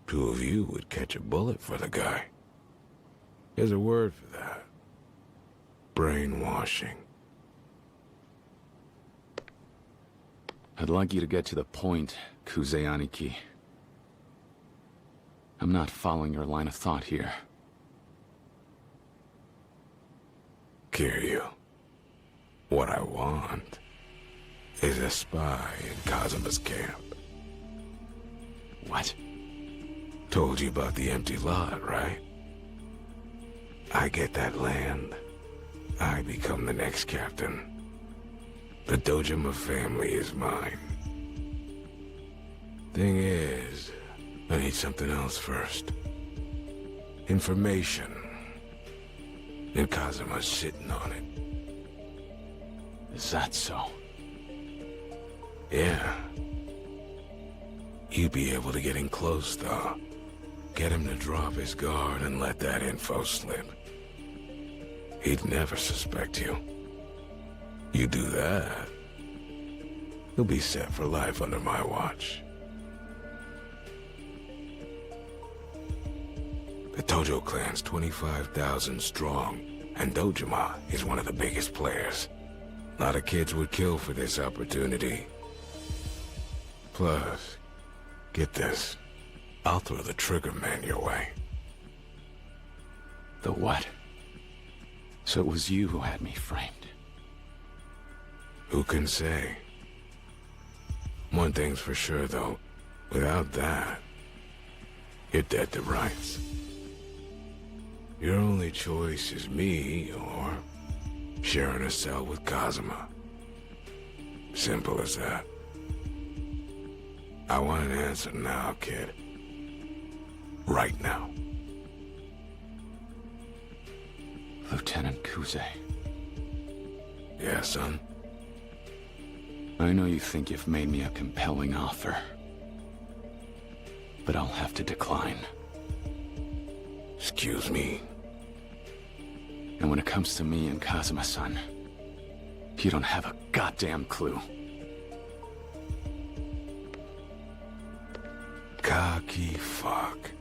Two of you would catch a bullet for the guy. There's a word for that. Brainwashing. I'd like you to get to the point, Kuze Aniki. I'm not following your line of thought here. Kiryu, what I want is a spy in Kazuma's camp. What? Told you about the empty lot, right? I get that land. I become the next captain. The Dojima family is mine. Thing is, I need something else first. Information. And Kazuma's sitting on it. Is that so? Yeah. You'd be able to get in close, though. Get him to drop his guard and let that info slip. He'd never suspect you. You do that, he'll be set for life under my watch. The Tojo clan's 25,000 strong, And Dojima is one of the biggest players. A lot of kids would kill for this opportunity. Plus, get this. I'll throw the trigger man your way. The what? So it was you who had me framed. Who can say? One thing's for sure, though. Without that, you're dead to rights. Your only choice is me or sharing a cell with Kazuma. Simple as that. I want an answer now, kid. Right now. Lieutenant Kuze. Yeah, son? I know you think you've made me a compelling offer. But I'll have to decline. Excuse me? And when it comes to me and Kazuma-san, you don't have a goddamn clue. Cocky fuck.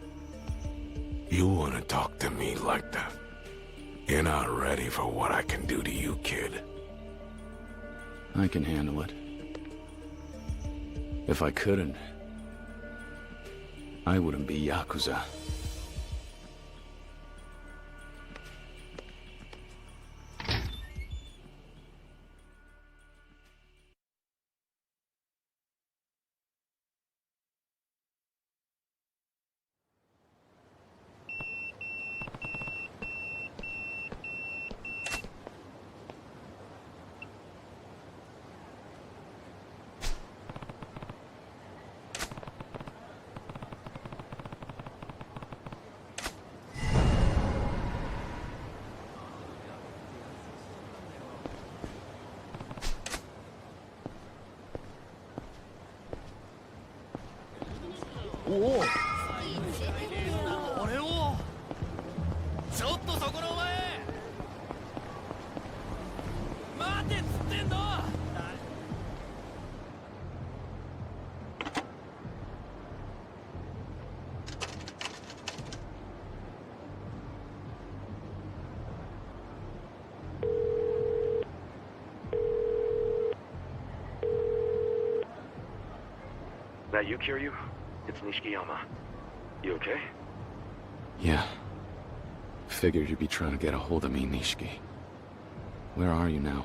You wanna talk to me like that? You're not ready for what I can do to you, kid. I can handle it. If I couldn't, I wouldn't be Yakuza. That you, Kiryu? It's Nishikiyama. You okay? Yeah. Figured you'd be trying to get a hold of me, Nishiki. Where are you now?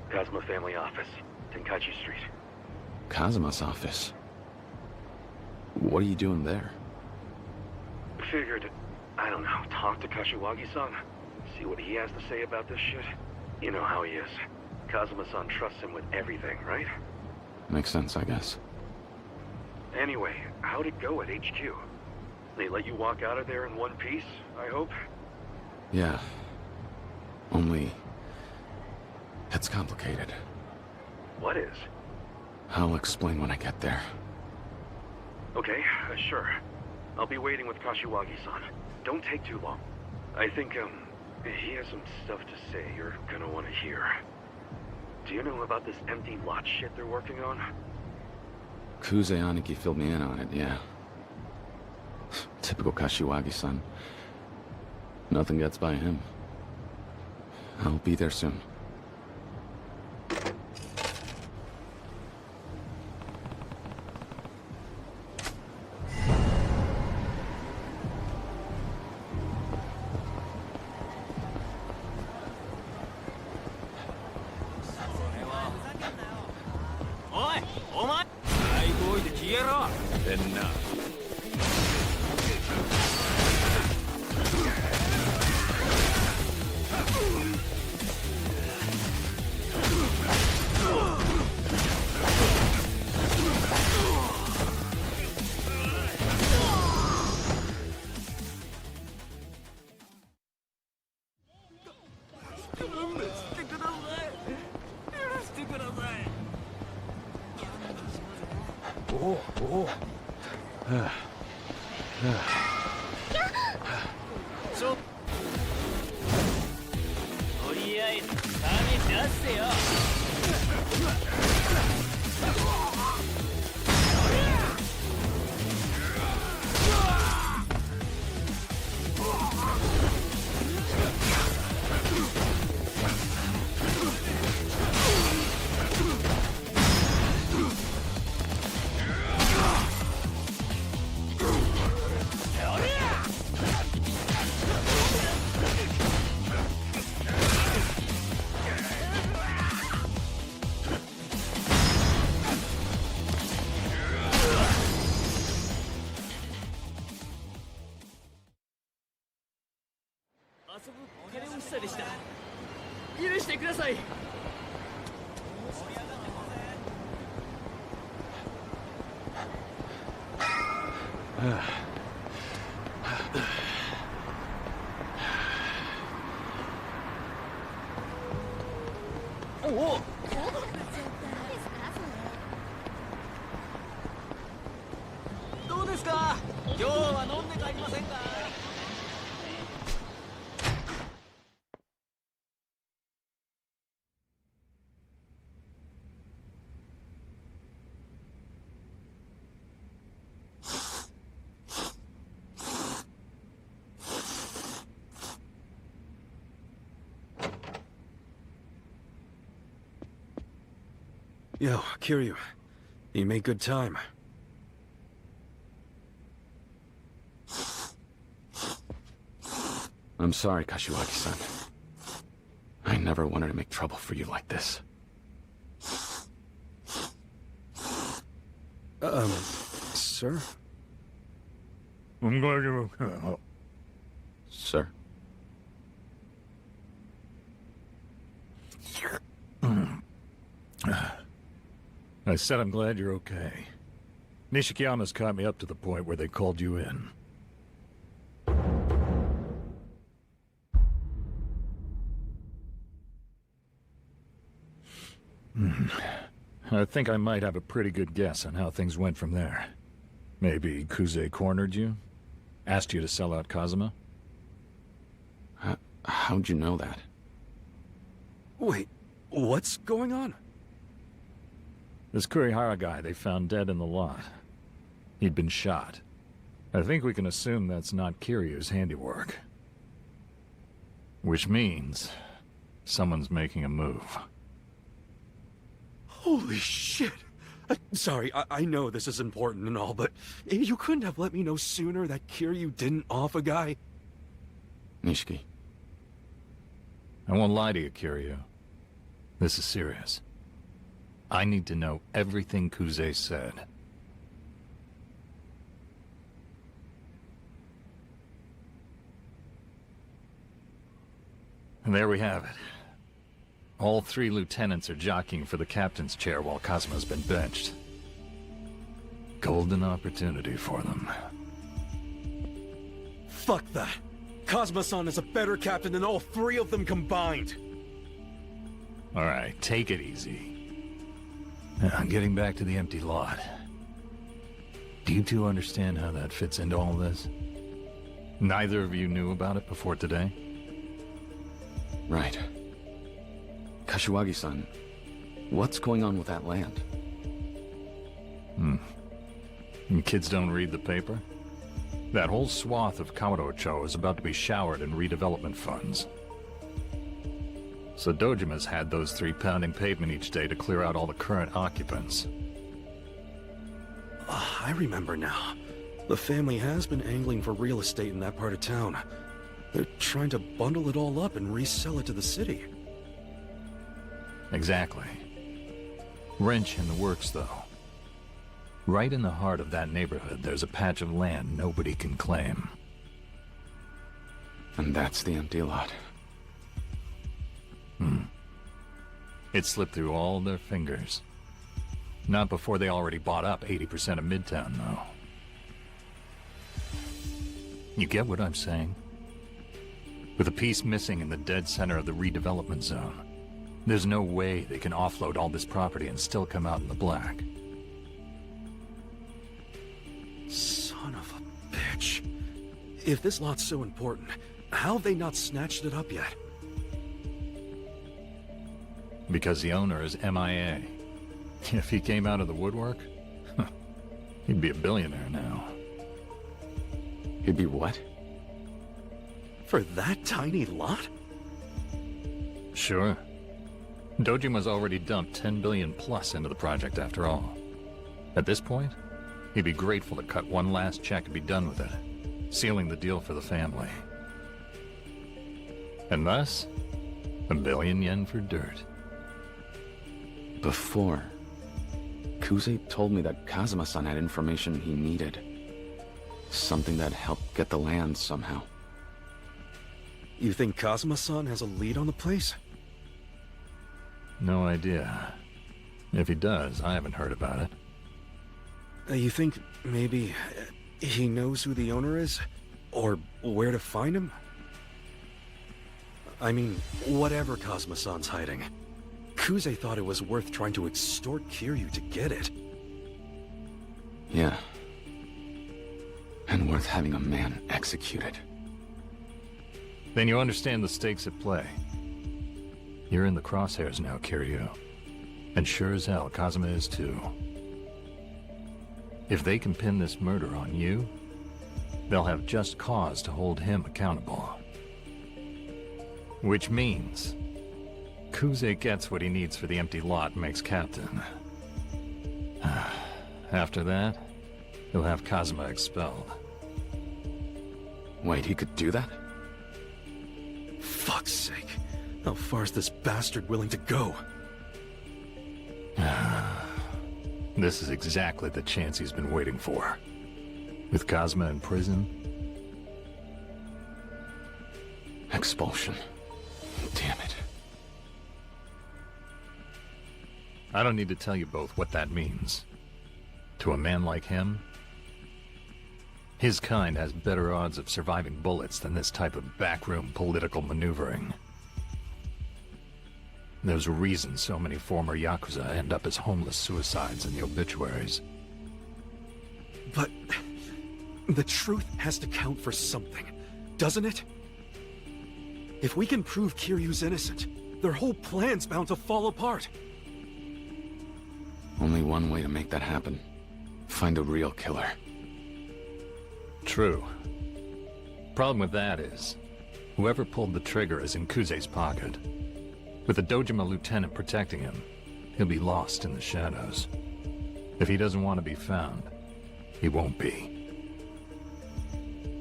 Kazuma family office, Tenkaichi Street. Kazuma's office? What are you doing there? Figured, I don't know, talk to Kashiwagi-san? See what he has to say about this shit? You know how he is. Kazuma-san trusts him with everything, right? Makes sense, I guess. Anyway, how'd it go at HQ? They let you walk out of there in one piece, I hope? Yeah. Only... it's complicated. What is? I'll explain when I get there. Okay, sure. I'll be waiting with Kashiwagi-san. Don't take too long. I think, he has some stuff to say you're gonna want to hear. Do you know about this empty lot shit they're working on? Kuze Aniki filled me in on it, yeah. Typical Kashiwagi-san. Nothing gets by him. I'll be there soon. ぶ金欲しさでした。許してください。おお。どうですか？今日は飲んで帰りませんか？Yo, Kiryu. You made good time. I'm sorry, Kashiwagi-san. I never wanted to make trouble for you like this. Sir? I'm glad you're okay. Sir? I said I'm glad you're okay. Nishikiyama's caught me up to the point where they called you in. I think I might have a pretty good guess on how things went from there. Maybe Kuze cornered you? Asked you to sell out Kazuma? How'd you know that? Wait, what's going on? This Kurihara guy they found dead in the lot. He'd been shot. I think we can assume that's not Kiryu's handiwork. Which means someone's making a move. Holy shit! Sorry, I know this is important and all, but you couldn't have let me know sooner that Kiryu didn't off a guy? Nishiki. I won't lie to you, Kiryu. This is serious. I need to know everything Kuze said. And there we have it. All three lieutenants are jockeying for the captain's chair while Kazuma's been benched. Golden opportunity for them. Fuck that! Kazuma-san is a better captain than all three of them combined! Alright, take it easy. Now, getting back to the empty lot. Do you two understand how that fits into all this? Neither of you knew about it before today? Right. Kashiwagi-san, what's going on with that land? You kids don't read the paper? That whole swath of Kamurocho is about to be showered in redevelopment funds. So Dojima's had those three pounding pavement each day to clear out all the current occupants. I remember now. The family has been angling for real estate in that part of town. They're trying to bundle it all up and resell it to the city. Exactly. Wrench in the works, though. Right in the heart of that neighborhood, there's a patch of land nobody can claim. And that's the empty lot. It slipped through all their fingers. Not before they already bought up 80% of Midtown, though. You get what I'm saying? With a piece missing in the dead center of the redevelopment zone, there's no way they can offload all this property and still come out in the black. Son of a bitch. If this lot's so important, how have they not snatched it up yet? Because the owner is MIA. If he came out of the woodwork, he'd be a billionaire now. He'd be what? For that tiny lot? Sure. Dojima's already dumped 10 billion plus into the project after all. At this point, he'd be grateful to cut one last check and be done with it, sealing the deal for the family. And thus, 1 billion yen for dirt. Before, Kuze told me that Kazuma-san had information he needed. Something that helped get the land somehow. You think Kazuma-san has a lead on the place? No idea. If he does, I haven't heard about it. You think maybe he knows who the owner is? Or where to find him? I mean, whatever Kazuma-san's hiding, Kuze thought it was worth trying to extort Kiryu to get it. Yeah. And worth having a man executed. Then you understand the stakes at play. You're in the crosshairs now, Kiryu. And sure as hell, Kazuma is too. If they can pin this murder on you, they'll have just cause to hold him accountable. Which means, Kuze gets what he needs for the empty lot and makes captain. After that, he'll have Kazuma expelled. Wait, he could do that? Fuck's sake. How far is this bastard willing to go? This is exactly the chance he's been waiting for. With Kazuma in prison. Expulsion. Damn it. I don't need to tell you both what that means. To a man like him, his kind has better odds of surviving bullets than this type of backroom political maneuvering. There's a reason so many former Yakuza end up as homeless suicides in the obituaries. But the truth has to count for something, doesn't it? If we can prove Kiryu's innocent, their whole plan's bound to fall apart. Only one way to make that happen. Find a real killer. True. Problem with that is, whoever pulled the trigger is in Kuze's pocket. With the Dojima lieutenant protecting him, he'll be lost in the shadows. If he doesn't want to be found, he won't be.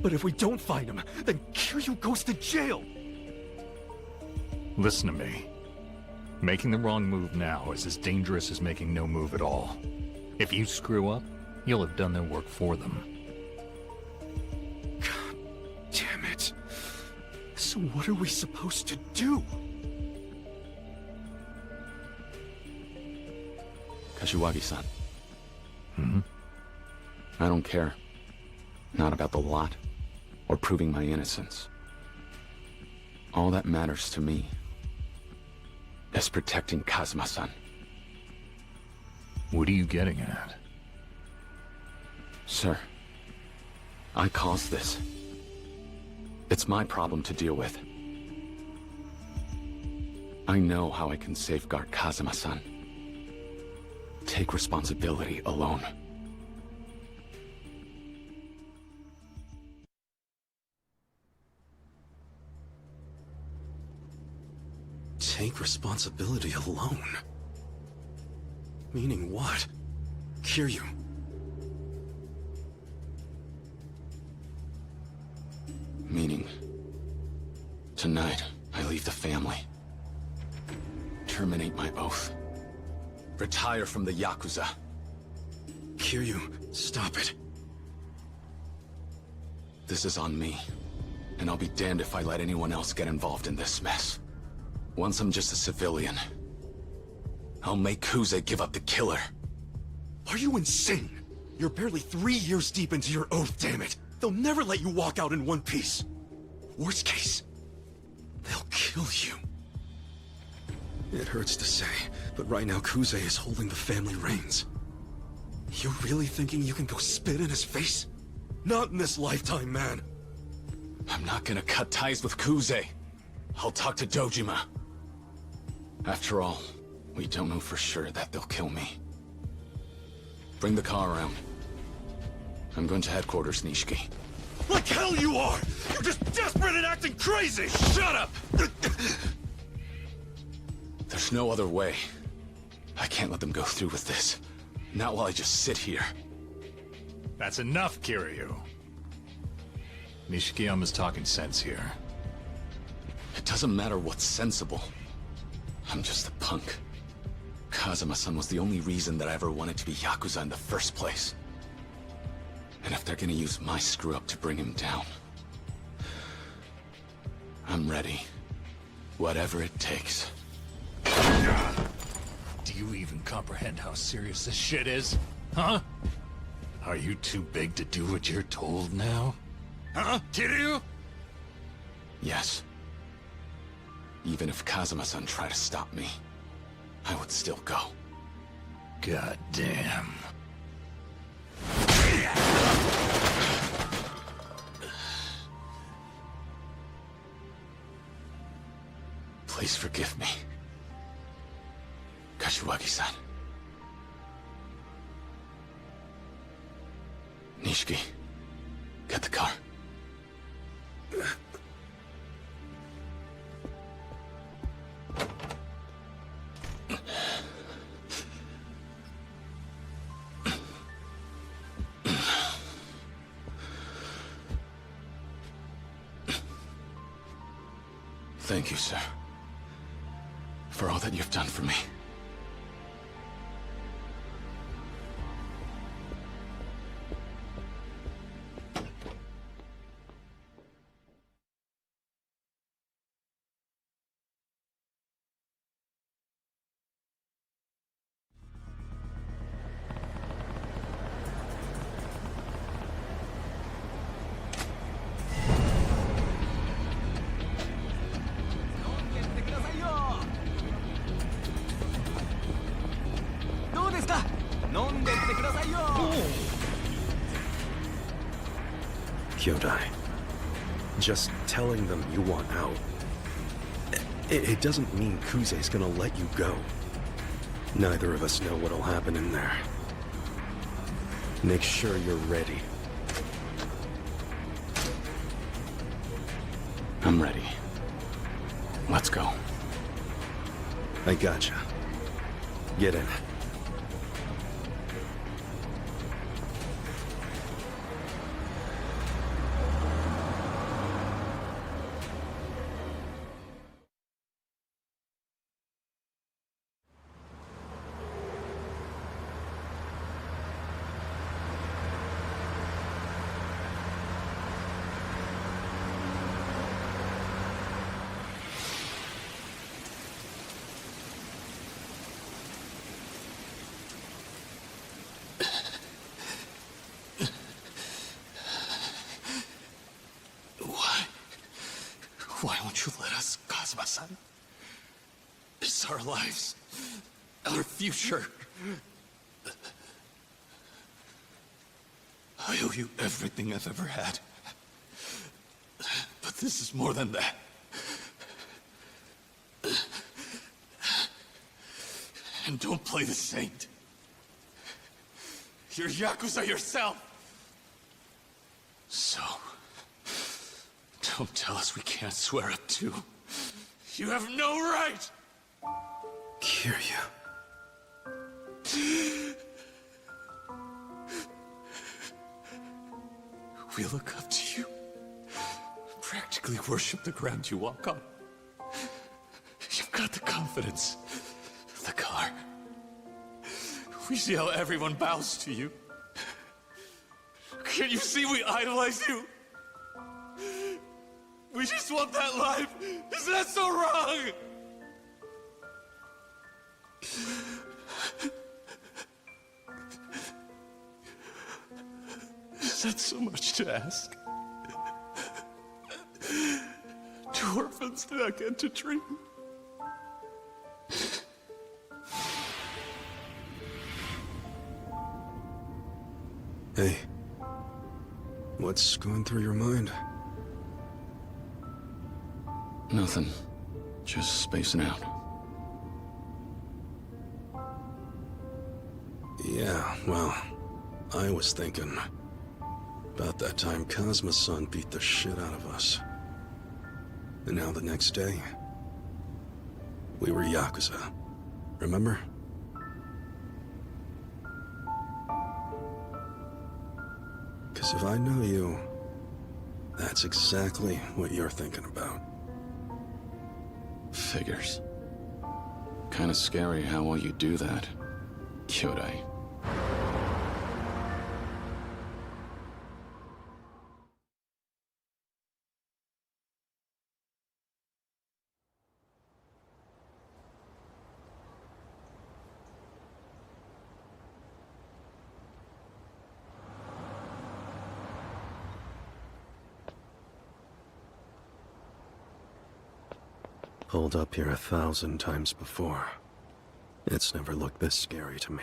But if we don't find him, then Kiryu goes to jail! Listen to me. Making the wrong move now is as dangerous as making no move at all. If you screw up, you'll have done their work for them. God damn it. So what are we supposed to do? Kashiwagi-san. Hmm? I don't care. Not about the lot, or proving my innocence. All that matters to me is protecting Kazuma-san. What are you getting at? Sir, I caused this. It's my problem to deal with. I know how I can safeguard Kazuma-san. Take responsibility alone. Take responsibility alone? Meaning what? Kiryu. Meaning, tonight, I leave the family. Terminate my oath. Retire from the Yakuza. Kiryu, stop it. This is on me. And I'll be damned if I let anyone else get involved in this mess. Once I'm just a civilian, I'll make Kuze give up the killer. Are you insane? You're barely 3 years deep into your oath, damn it! They'll never let you walk out in one piece. Worst case, they'll kill you. It hurts to say, but right now Kuze is holding the family reins. You're really thinking you can go spit in his face? Not in this lifetime, man. I'm not gonna cut ties with Kuze. I'll talk to Dojima. After all, we don't know for sure that they'll kill me. Bring the car around. I'm going to headquarters, Nishiki. Like hell you are! You're just desperate and acting crazy! Shut up! There's no other way. I can't let them go through with this. Not while I just sit here. That's enough, Kiryu. Nishikiyama's talking sense here. It doesn't matter what's sensible. I'm just a punk. Kazuma-san was the only reason that I ever wanted to be Yakuza in the first place. And if they're gonna use my screw-up to bring him down, I'm ready. Whatever it takes. Do you even comprehend how serious this shit is? Huh? Are you too big to do what you're told now? Huh, Kiryu? Yes. Even if Kazuma-san tried to stop me, I would still go. God damn. Please forgive me. Kashiwagi-san. Nishiki, get the car. Thank you, sir, for all that you've done for me. Kyodai, just telling them you want out, it doesn't mean Kuze's gonna let you go. Neither of us know what'll happen in there. Make sure you're ready. I'm ready. Let's go. I gotcha. Get in. Why won't you let us, Kazuma-san? It's our lives, our future. I owe you everything I've ever had. But this is more than that. And don't play the saint. You're Yakuza yourself. So, don't tell us we can't swear up to. You have no right! Kiryu. We look up to you. Practically worship the ground you walk on. You've got the confidence, the car. We see how everyone bows to you. Can't you see we idolize you? We just want that life. Is that so wrong? Is that so much to ask? Two orphans do not get to dream. Hey, what's going through your mind? Nothing. Just spacing out. Yeah, well, I was thinking about that time Kazuma-san beat the shit out of us. And now the next day, we were Yakuza. Remember? Because if I know you, that's exactly what you're thinking about. Figures. Kinda scary how well you do that, Kyodai. Pulled up here 1,000 times before. It's never looked this scary to me.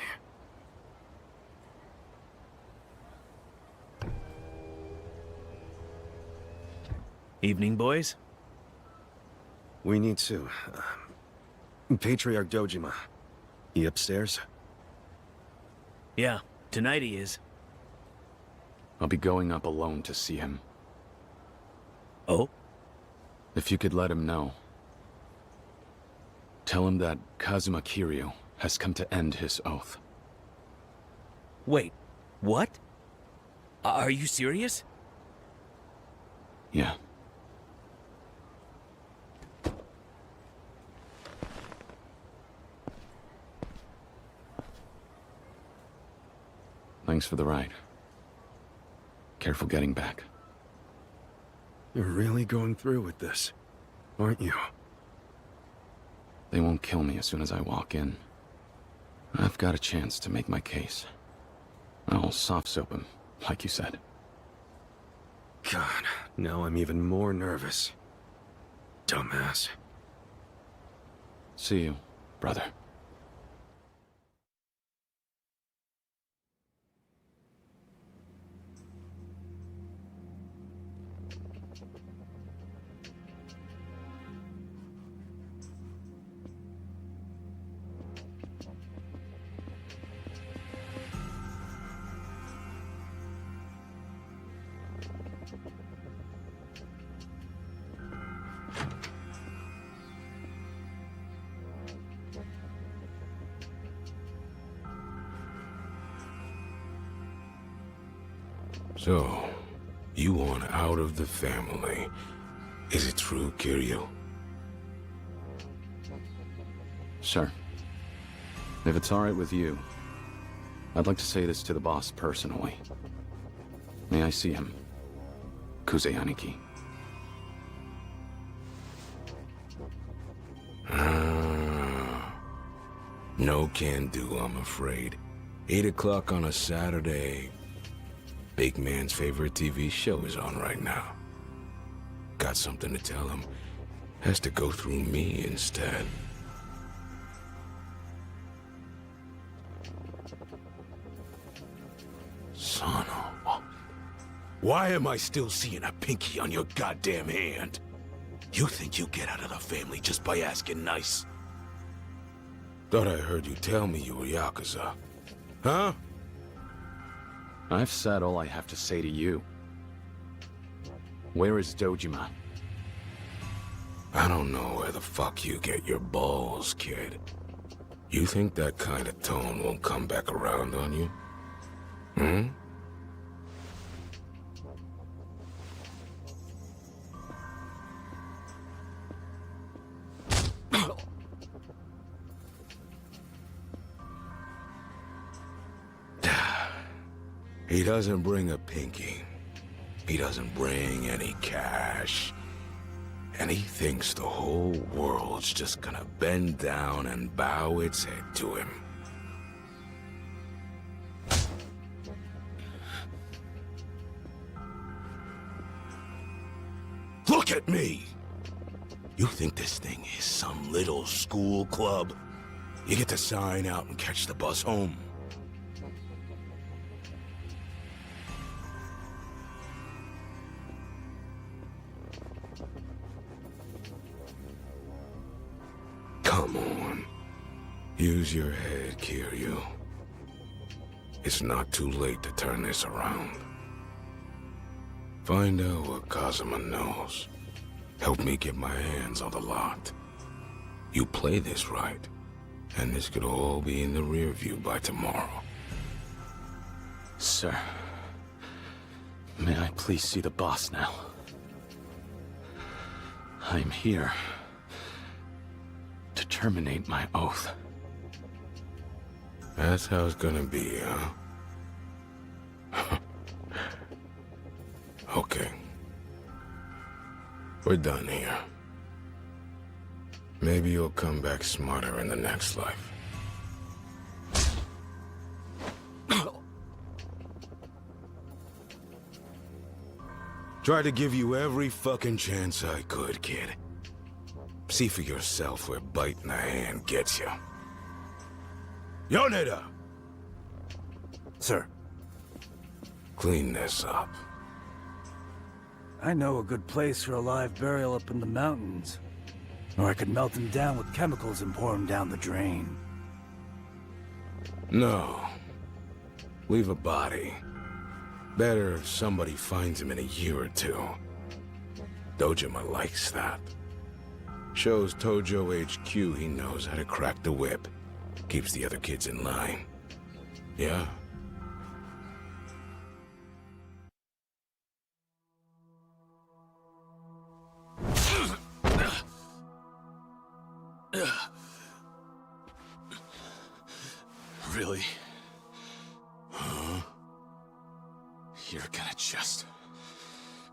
Evening, boys. We need to. Patriarch Dojima. He upstairs? Yeah, tonight he is. I'll be going up alone to see him. Oh? If you could let him know. Tell him that Kazuma Kiryu has come to end his oath. Wait, what? Are you serious? Yeah. Thanks for the ride. Careful getting back. You're really going through with this, aren't you? They won't kill me as soon as I walk in. I've got a chance to make my case. I'll soft-soap him, like you said. God, now I'm even more nervous. Dumbass. See you, brother. So, you want out of the family. Is it true, Kiryu? Sure. If it's alright with you, I'd like to say this to the boss personally. May I see him? Kuze Aniki. No can do, I'm afraid. 8 o'clock on a Saturday. Big man's favorite TV show is on right now. Got something to tell him. Has to go through me instead. Son of... Why am I still seeing a pinky on your goddamn hand? You think you get out of the family just by asking nice? Thought I heard you tell me you were Yakuza. Huh? I've said all I have to say to you. Where is Dojima? I don't know where the fuck you get your balls, kid. You think that kind of tone won't come back around on you? Hmm? He doesn't bring a pinky. He doesn't bring any cash. And he thinks the whole world's just gonna bend down and bow its head to him. Look at me! You think this thing is some little school club? You get to sign out and catch the bus home. Come on. Use your head, Kiryu. It's not too late to turn this around. Find out what Kazuma knows. Help me get my hands on the lot. You play this right, and this could all be in the rear view by tomorrow. Sir, may I please see the boss now? I'm here to terminate my oath. That's how it's gonna be, huh? Okay. We're done here. Maybe you'll come back smarter in the next life. Tried to give you every fucking chance I could, kid. See for yourself where biting the hand gets you. Yoneda! Sir. Clean this up. I know a good place for a live burial up in the mountains. Or I could melt him down with chemicals and pour him down the drain. No. Leave a body. Better if somebody finds him in a year or two. Dojima likes that. Shows Tojo HQ he knows how to crack the whip. Keeps the other kids in line. Yeah? Really? Huh? You're gonna just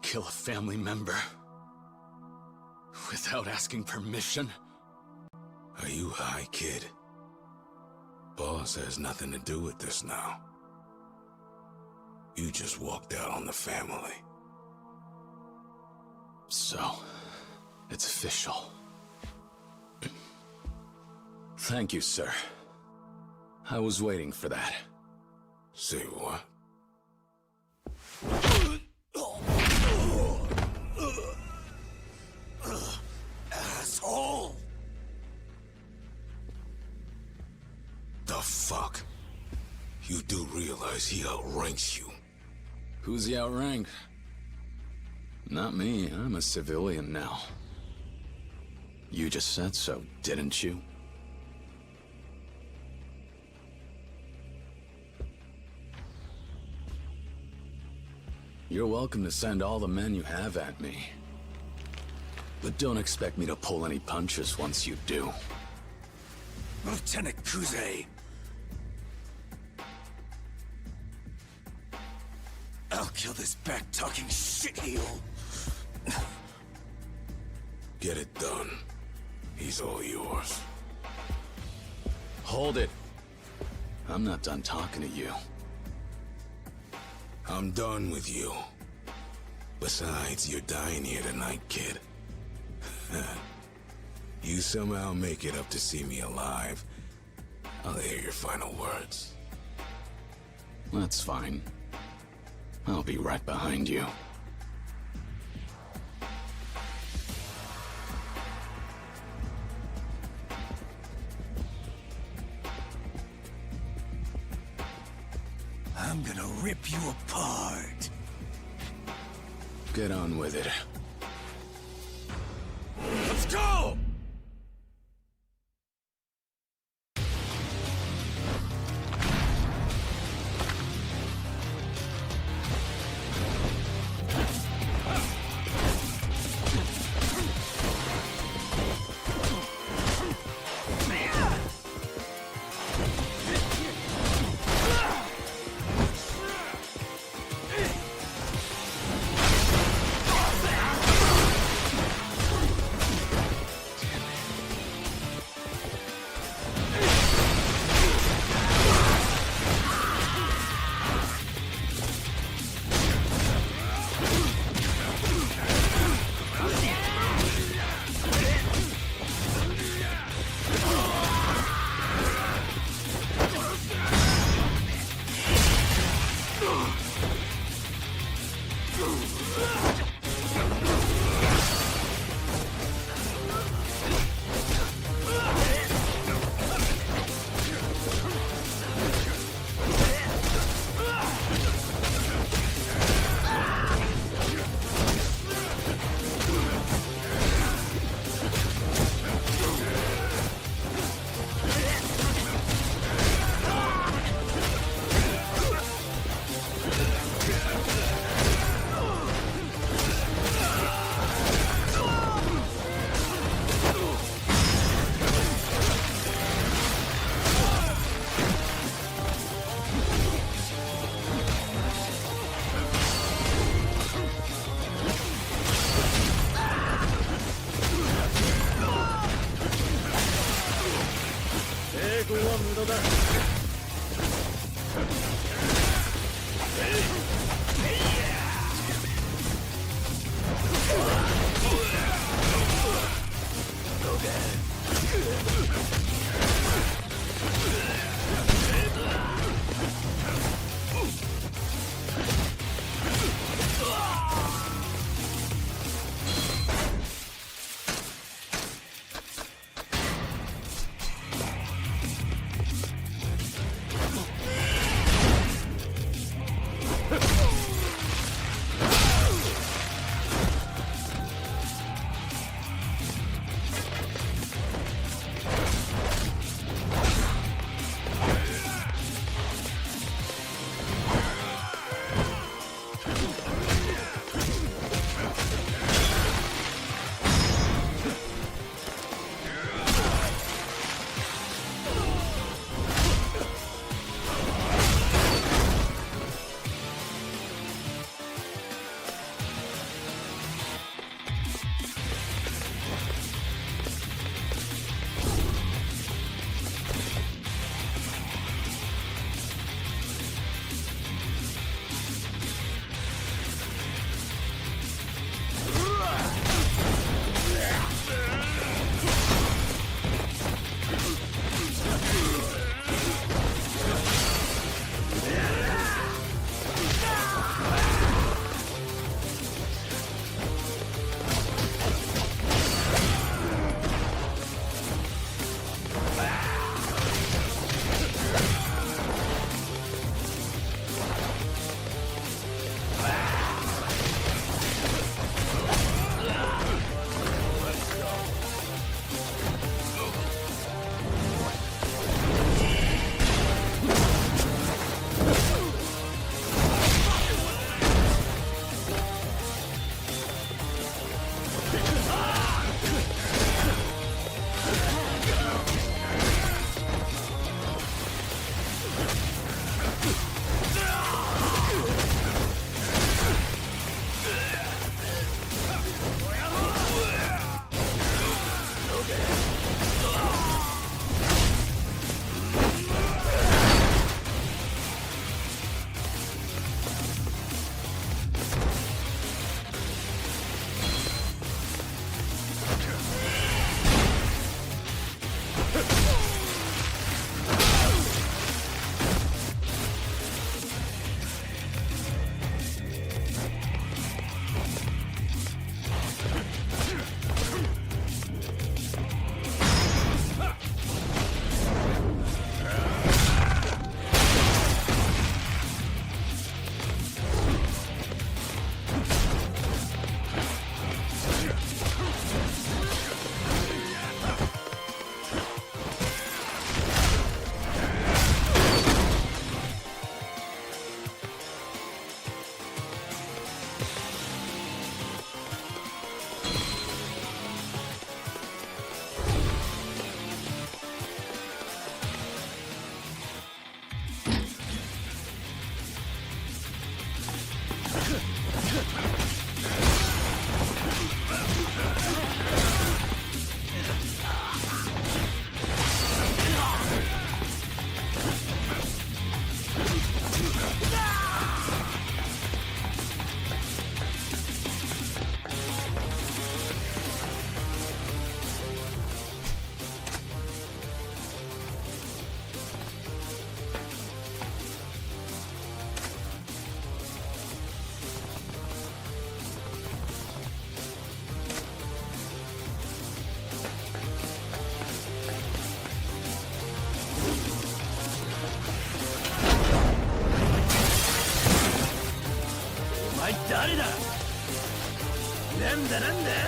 kill a family member without asking permission? Are you high, kid? Boss has nothing to do with this now. You just walked out on the family. So, it's official. Thank you, sir. I was waiting for that. Say what? Asshole! The fuck? You do realize he outranks you? Who's he outranked? Not me, I'm a civilian now. You just said so, didn't you? You're welcome to send all the men you have at me. But don't expect me to pull any punches once you do. Lieutenant Kuze! I'll kill this back-talking shitheel! Get it done. He's all yours. Hold it. I'm not done talking to you. I'm done with you. Besides, you're dying here tonight, kid. You somehow make it up to see me alive. I'll hear your final words. That's fine. I'll be right behind you. I'm gonna rip you apart. Get on with it. Let's go! なんだ。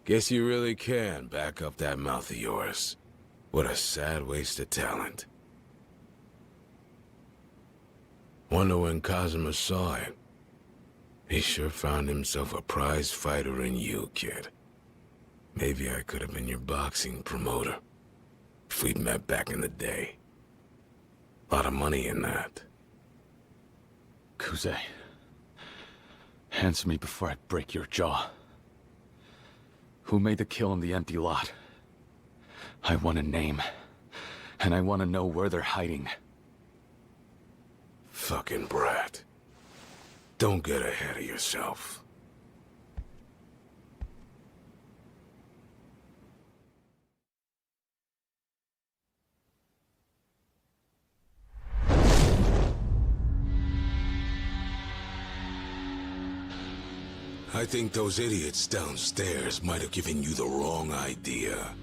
Guess you really can back up that mouth of yours. What a sad waste of talent. Wonder when Kazuma saw it. He sure found himself a prize fighter in you, kid. Maybe I could have been your boxing promoter. If we'd met back in the day. A lot of money in that. Kuze, answer me before I break your jaw. Who made the kill in the empty lot? I want a name, and I want to know where they're hiding. Fucking brat. Don't get ahead of yourself. I think those idiots downstairs might have given you the wrong idea.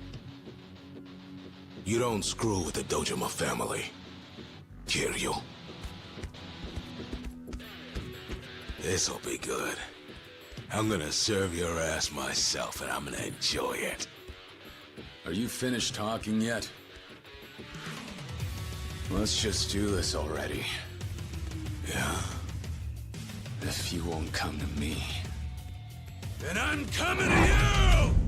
You don't screw with the Dojima family. Kiryu. This'll be good. I'm gonna serve your ass myself, and I'm gonna enjoy it. Are you finished talking yet? Let's just do this already. Yeah? If you won't come to me... then I'm coming to you!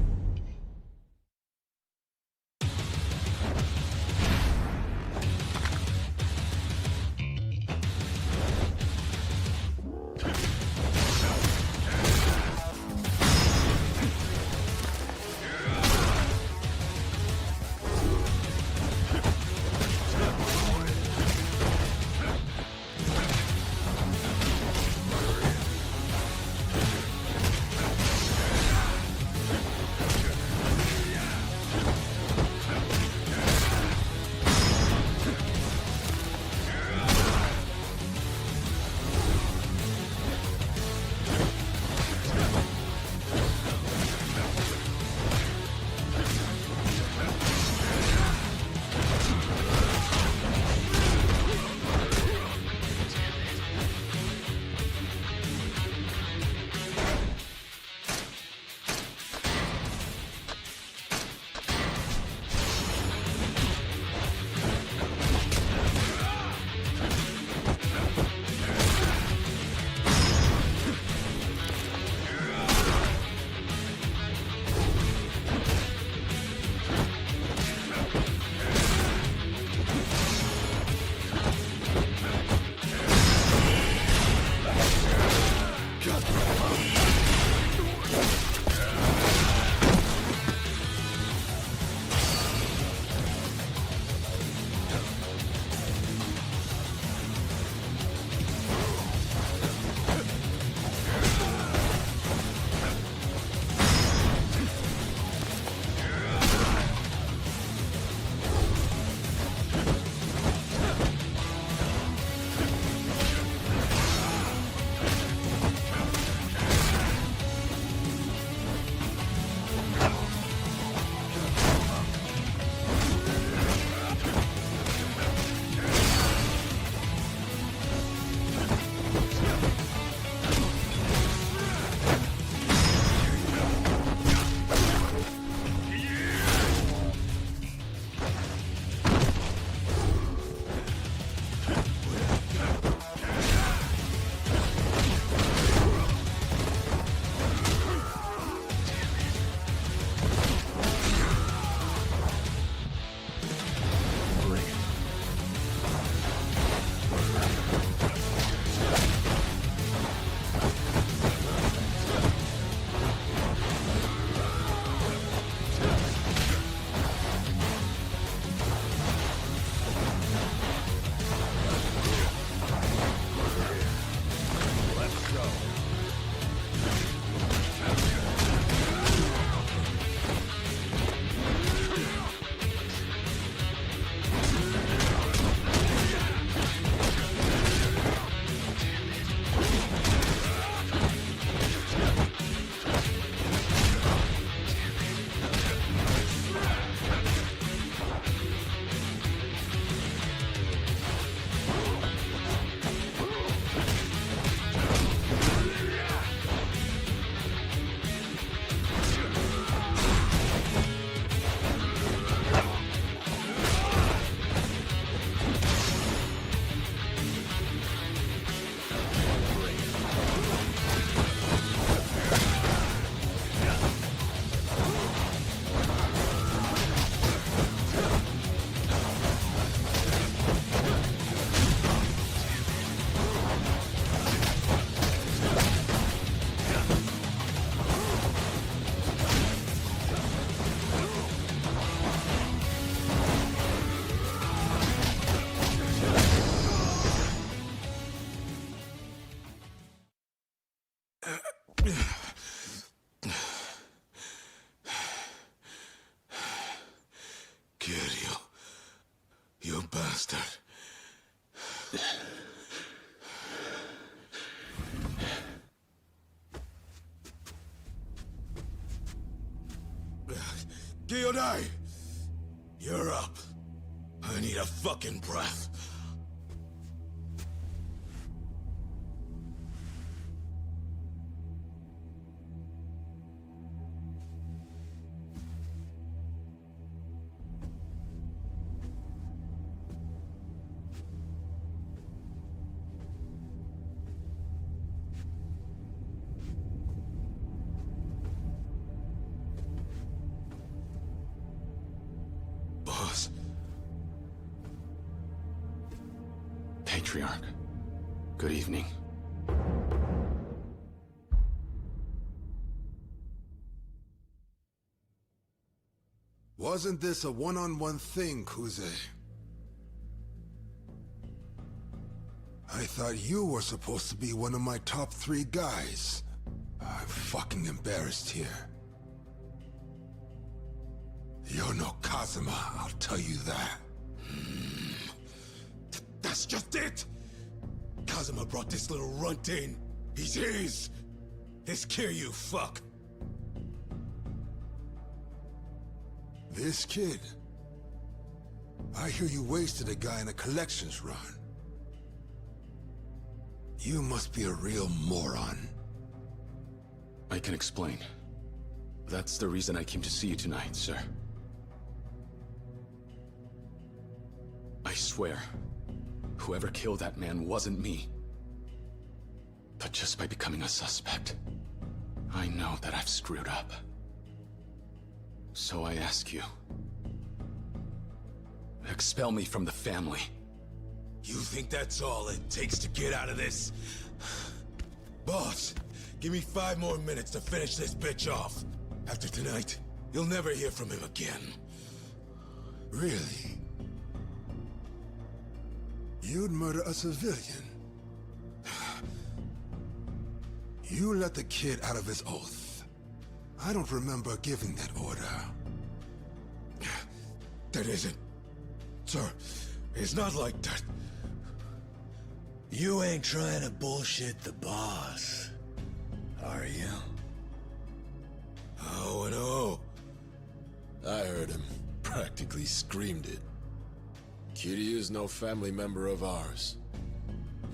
bastard. Gilded! You're up. I need a fucking breath. Boss. Patriarch. Good evening. Wasn't this a one-on-one thing, Kuze? I thought you were supposed to be one of my top 3 guys. I'm fucking embarrassed here. You're no Kazuma, I'll tell you that. That's just it! Kazuma brought this little runt in. He's his! His Kiryu, fuck! This kid? I hear you wasted a guy in a collections run. You must be a real moron. I can explain. That's the reason I came to see you tonight, sir. I swear, whoever killed that man wasn't me. But just by becoming a suspect, I know that I've screwed up. So I ask you, expel me from the family. You think that's all it takes to get out of this? Boss, give me 5 more minutes to finish this bitch off. After tonight, you'll never hear from him again. Really? You'd murder a civilian? You let the kid out of his oath. I don't remember giving that order. That isn't... Sir, it's not like that. You ain't trying to bullshit the boss, are you? Oh, no. I heard him. Practically screamed it. Kiryu's no family member of ours.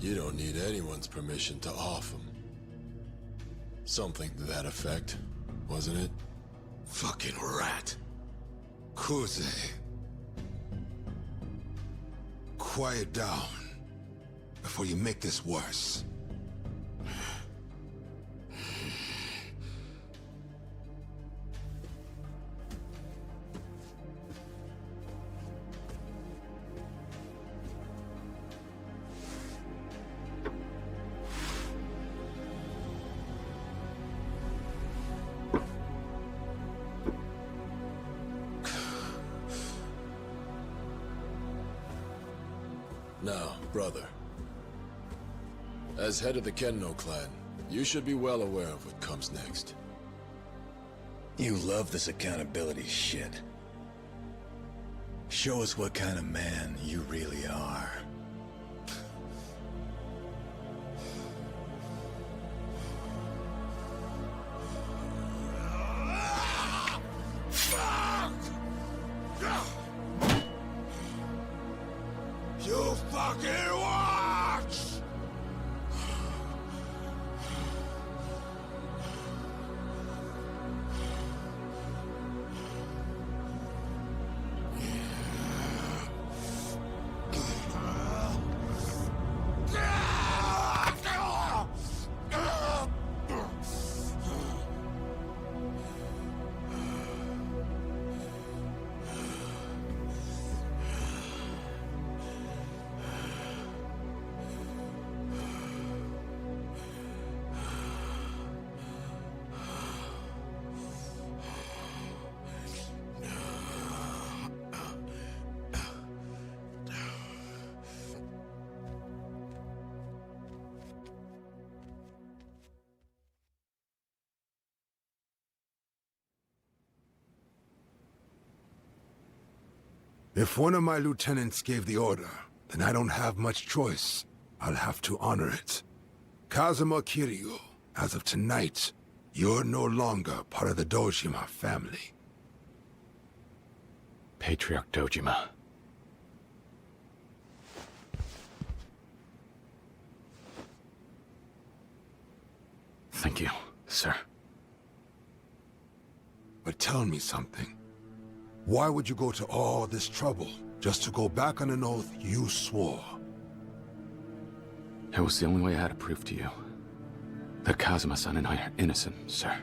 You don't need anyone's permission to off him. Something to that effect, wasn't it? Fucking rat. Kuze. Quiet down before you make this worse. Now, brother. As head of the Kenno clan, you should be well aware of what comes next. You love this accountability shit. Show us what kind of man you really are. You fucking watch! If one of my lieutenants gave the order, then I don't have much choice. I'll have to honor it. Kazuma Kiryu, as of tonight, you're no longer part of the Dojima family. Patriarch Dojima. Thank you, sir. But tell me something. Why would you go to all this trouble just to go back on an oath you swore? It was the only way I had to prove to you that Kazuma-san and I are innocent, sir.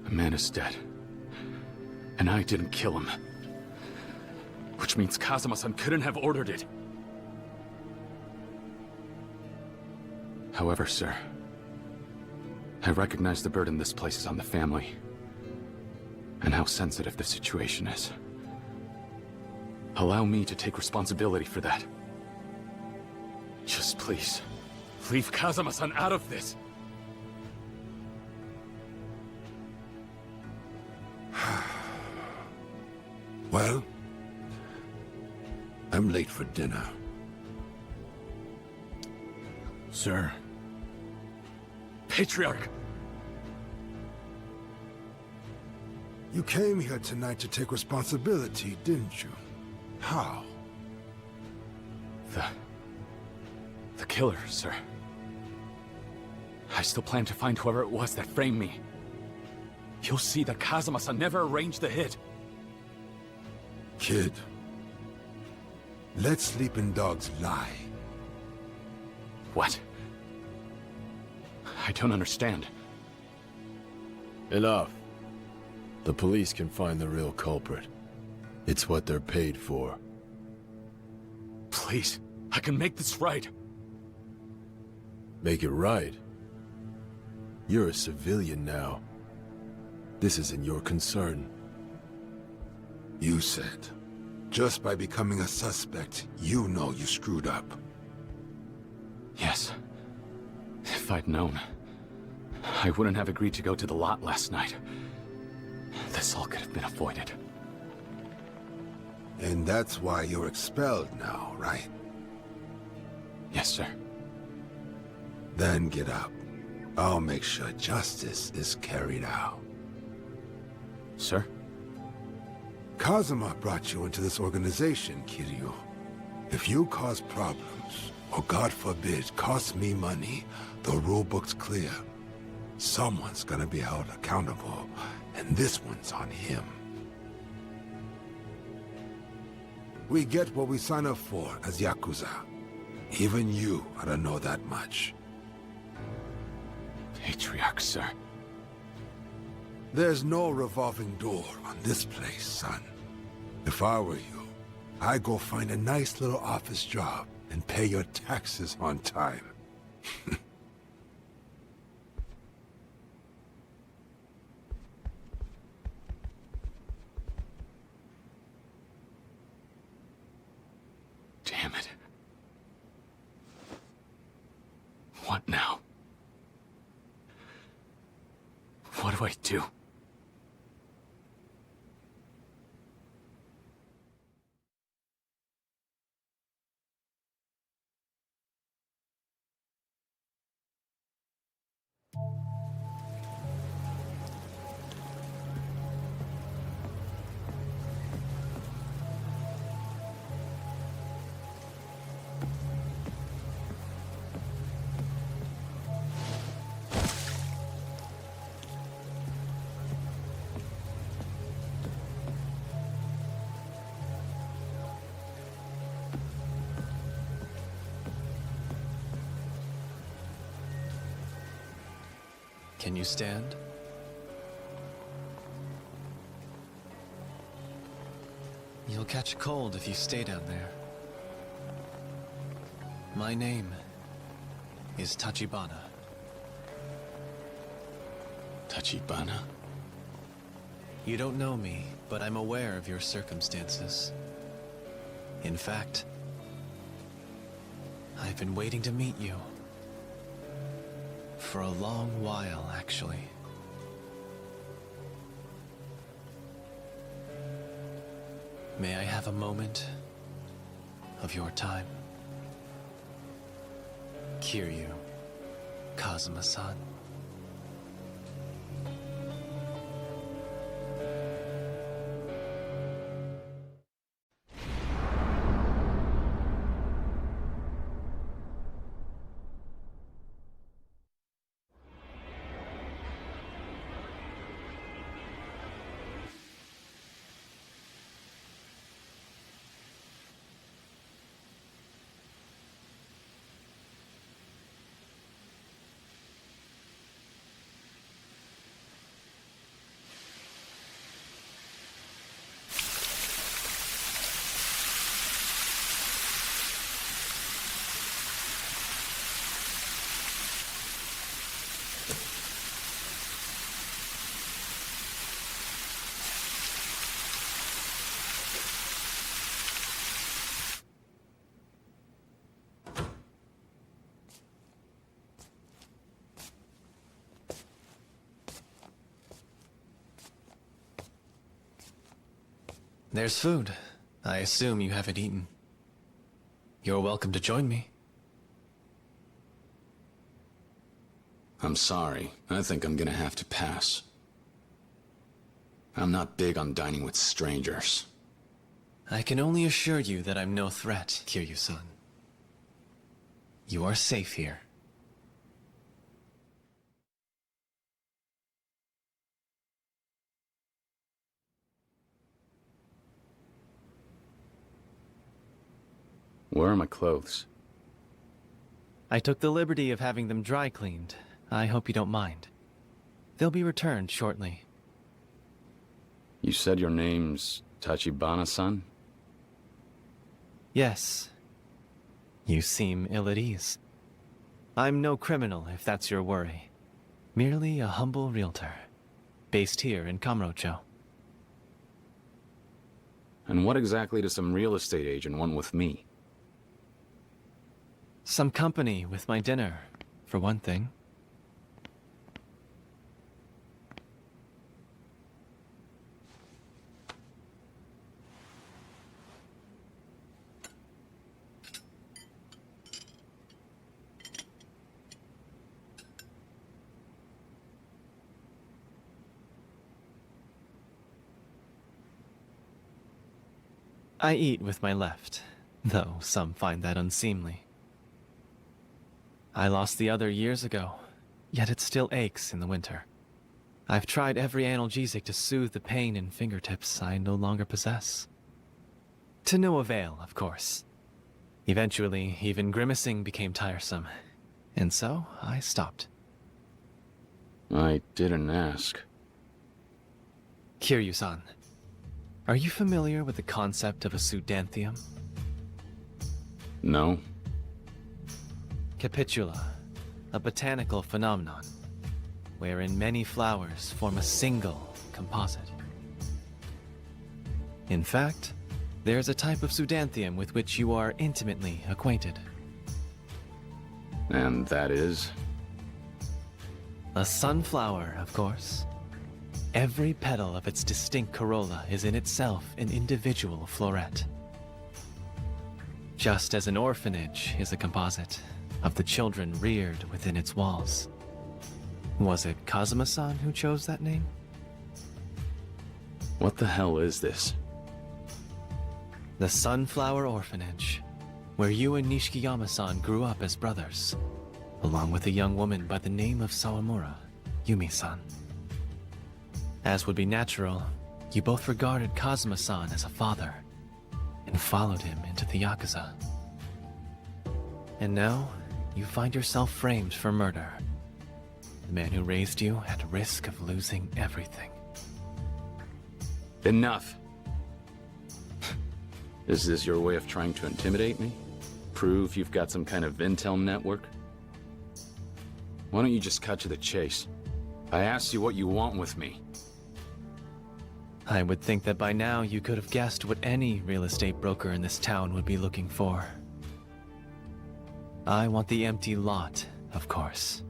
The man is dead, and I didn't kill him. Which means Kazuma-san couldn't have ordered it. However, sir, I recognize the burden this places on the family, and how sensitive the situation is. Allow me to take responsibility for that. Just please, leave Kazuma-san out of this. Well, I'm late for dinner. Sir. Patriarch! You came here tonight to take responsibility, didn't you? How? The killer, sir. I still plan to find whoever it was that framed me. You'll see that Kazuma-san never arranged the hit. Kid, let sleeping dogs lie. What? I don't understand. Enough. The police can find the real culprit. It's what they're paid for. Please, I can make this right. Make it right? You're a civilian now. This isn't your concern. You said, just by becoming a suspect, you know you screwed up. Yes. If I'd known, I wouldn't have agreed to go to the lot last night. This all could have been avoided. And that's why you're expelled now, right? Yes, sir. Then get up. I'll make sure justice is carried out. Sir? Kazuma brought you into this organization, Kiryu. If you cause problems, or God forbid, cost me money, the rulebook's clear. Someone's gonna be held accountable, and this one's on him. We get what we sign up for as Yakuza. Even you ought to know that much. Patriarch, sir. There's no revolving door on this place, son. If I were you, I'd go find a nice little office job and pay your taxes on time. Damn it. What now? What do I do? Can you stand? You'll catch a cold if you stay down there. My name is Tachibana. Tachibana? You don't know me, but I'm aware of your circumstances. In fact, I've been waiting to meet you. For a long while, actually. May I have a moment of your time? Kiryu, Kazuma-san. There's food. I assume you haven't eaten. You're welcome to join me. I'm sorry. I think I'm gonna have to pass. I'm not big on dining with strangers. I can only assure you that I'm no threat, Kiryu-san. You are safe here. Where are my clothes? I took the liberty of having them dry cleaned. I hope you don't mind. They'll be returned shortly. You said your name's Tachibana-san? Yes. You seem ill at ease. I'm no criminal, if that's your worry. Merely a humble realtor, based here in Kamurocho. And what exactly does some real estate agent want with me? Some company with my dinner, for one thing. I eat with my left, though some find that unseemly. I lost the other years ago, yet it still aches in the winter. I've tried every analgesic to soothe the pain in fingertips I no longer possess. To no avail, of course. Eventually, even grimacing became tiresome, and so I stopped. I didn't ask. Kiryu-san, are you familiar with the concept of a pseudanthium? No. Capitula, a botanical phenomenon, wherein many flowers form a single composite. In fact, there's a type of pseudanthium with which you are intimately acquainted. And that is? A sunflower, of course. Every petal of its distinct corolla is in itself an individual floret. Just as an orphanage is a composite of the children reared within its walls. Was it Kazuma-san who chose that name? What the hell is this? The Sunflower Orphanage, where you and Nishikiyama-san grew up as brothers, along with a young woman by the name of Sawamura, Yumi-san. As would be natural, you both regarded Kazuma-san as a father, and followed him into the Yakuza. And now, you find yourself framed for murder. The man who raised you at risk of losing everything. Enough! Is this your way of trying to intimidate me? Prove you've got some kind of intel network? Why don't you just cut to the chase? I asked you what you want with me. I would think that by now you could have guessed what any real estate broker in this town would be looking for. I want the empty lot, of course.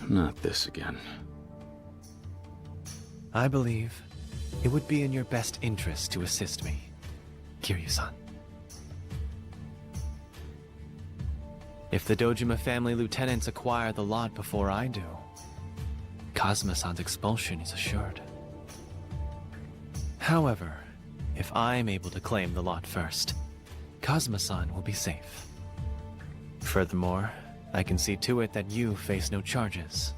Not this again. I believe It would be in your best interest to assist me, Kiryu-san. If the Dojima family lieutenants acquire the lot before I do, Kazuma-san's expulsion is assured. However, if I'm able to claim the lot first, Kazuma-san will be safe. Furthermore, I can see to it that you face no charges.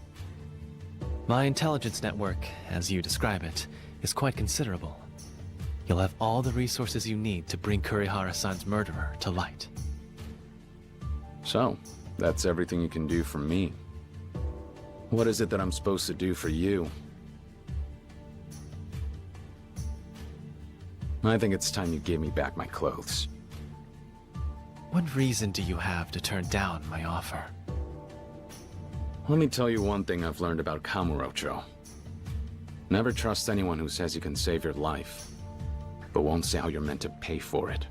My intelligence network, as you describe it, is quite considerable. You'll have all the resources you need to bring Kurihara-san's murderer to light. So, that's everything you can do for me. What is it that I'm supposed to do for you? I think it's time you gave me back my clothes. What reason do you have to turn down my offer? Let me tell you one thing I've learned about Kamurocho. Never trust anyone who says you can save your life, but won't say how you're meant to pay for it.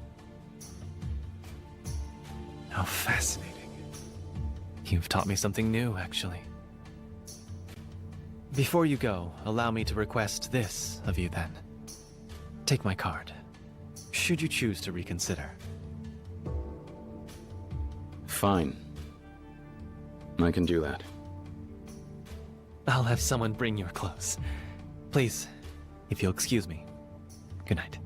How fascinating. You've taught me something new, actually. Before you go, allow me to request this of you then. Take my card, should you choose to reconsider. Fine. I can do that. I'll have someone bring your clothes. Please, if you'll excuse me. Good night.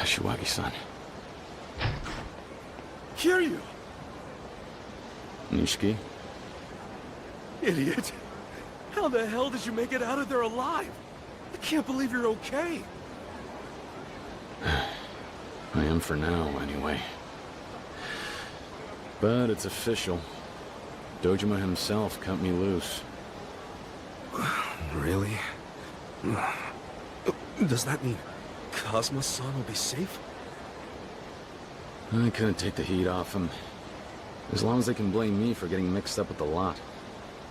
Kashiwagi-san. Kiryu! Nishiki? Idiot! How the hell did you make it out of there alive? I can't believe you're okay. I am for now, anyway. But it's official. Dojima himself cut me loose. Really? Does that mean Kazuma-san will be safe? I couldn't take the heat off him. As long as they can blame me for getting mixed up with the lot,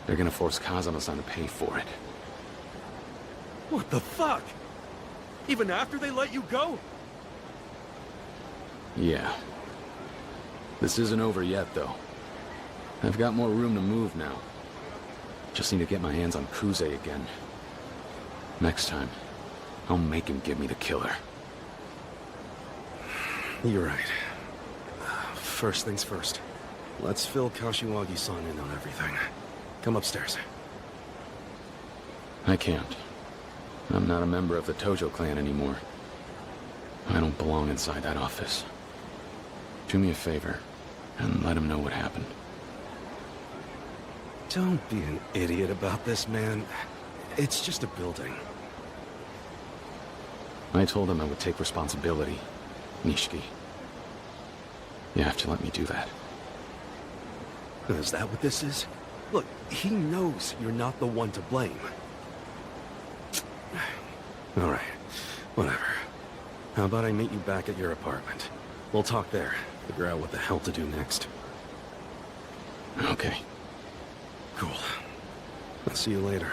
they're gonna force Kazuma-san to pay for it. What the fuck? Even after they let you go? Yeah. This isn't over yet, though. I've got more room to move now. Just need to get my hands on Kuze again. Next time, I'll make him give me the killer. You're right. First things first. Let's fill Kashiwagi-san in on everything. Come upstairs. I can't. I'm not a member of the Tojo clan anymore. I don't belong inside that office. Do me a favor, and let him know what happened. Don't be an idiot about this, man. It's just a building. I told him I would take responsibility, Nishiki. You have to let me do that. Is that what this is? Look, he knows you're not the one to blame. All right, whatever. How about I meet you back at your apartment? We'll talk there, figure out what the hell to do next. Okay. Cool. I'll see you later.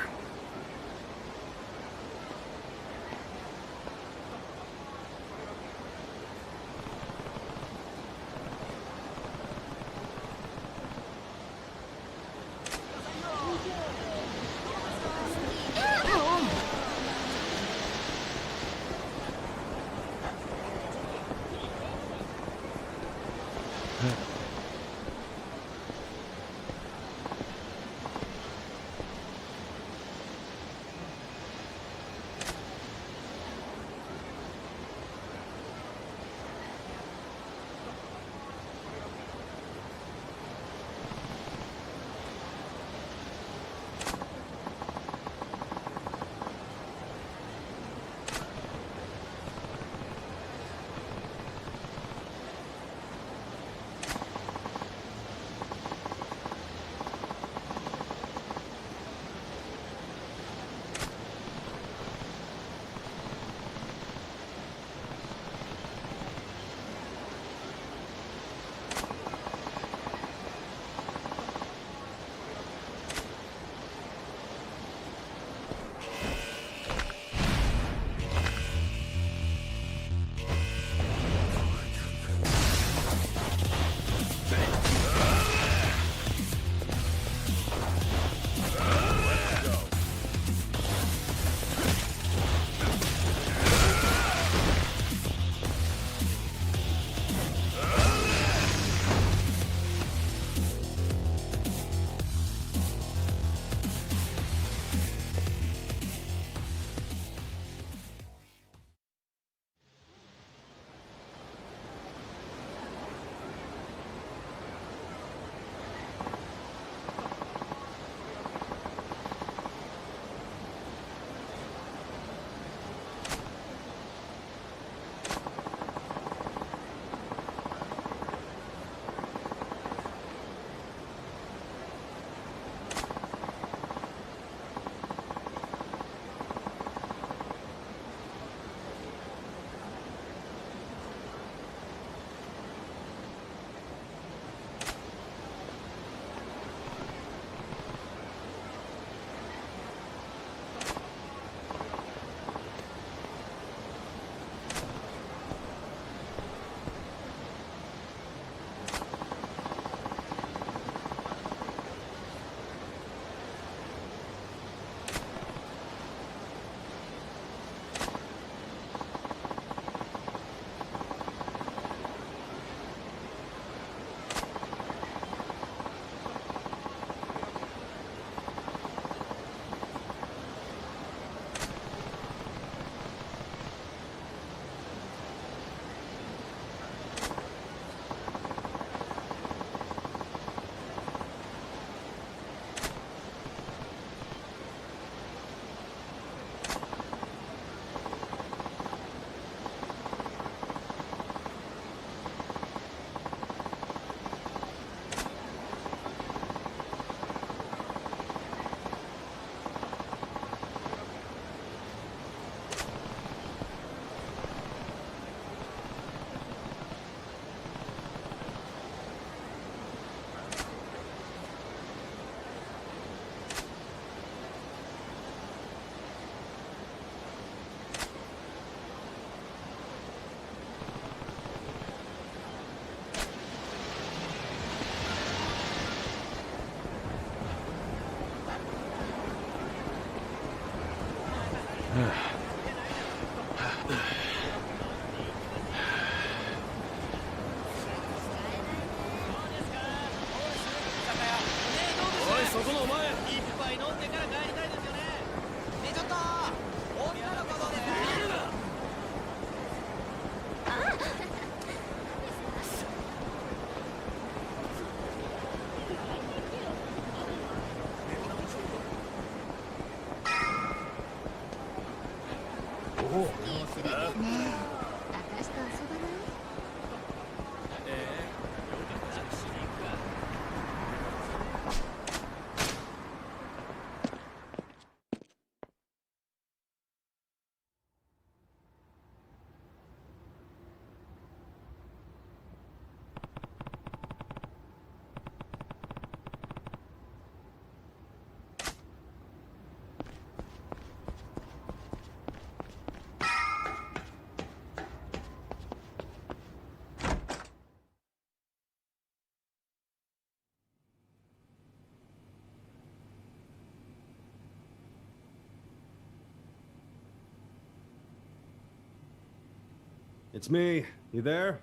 It's me. You there?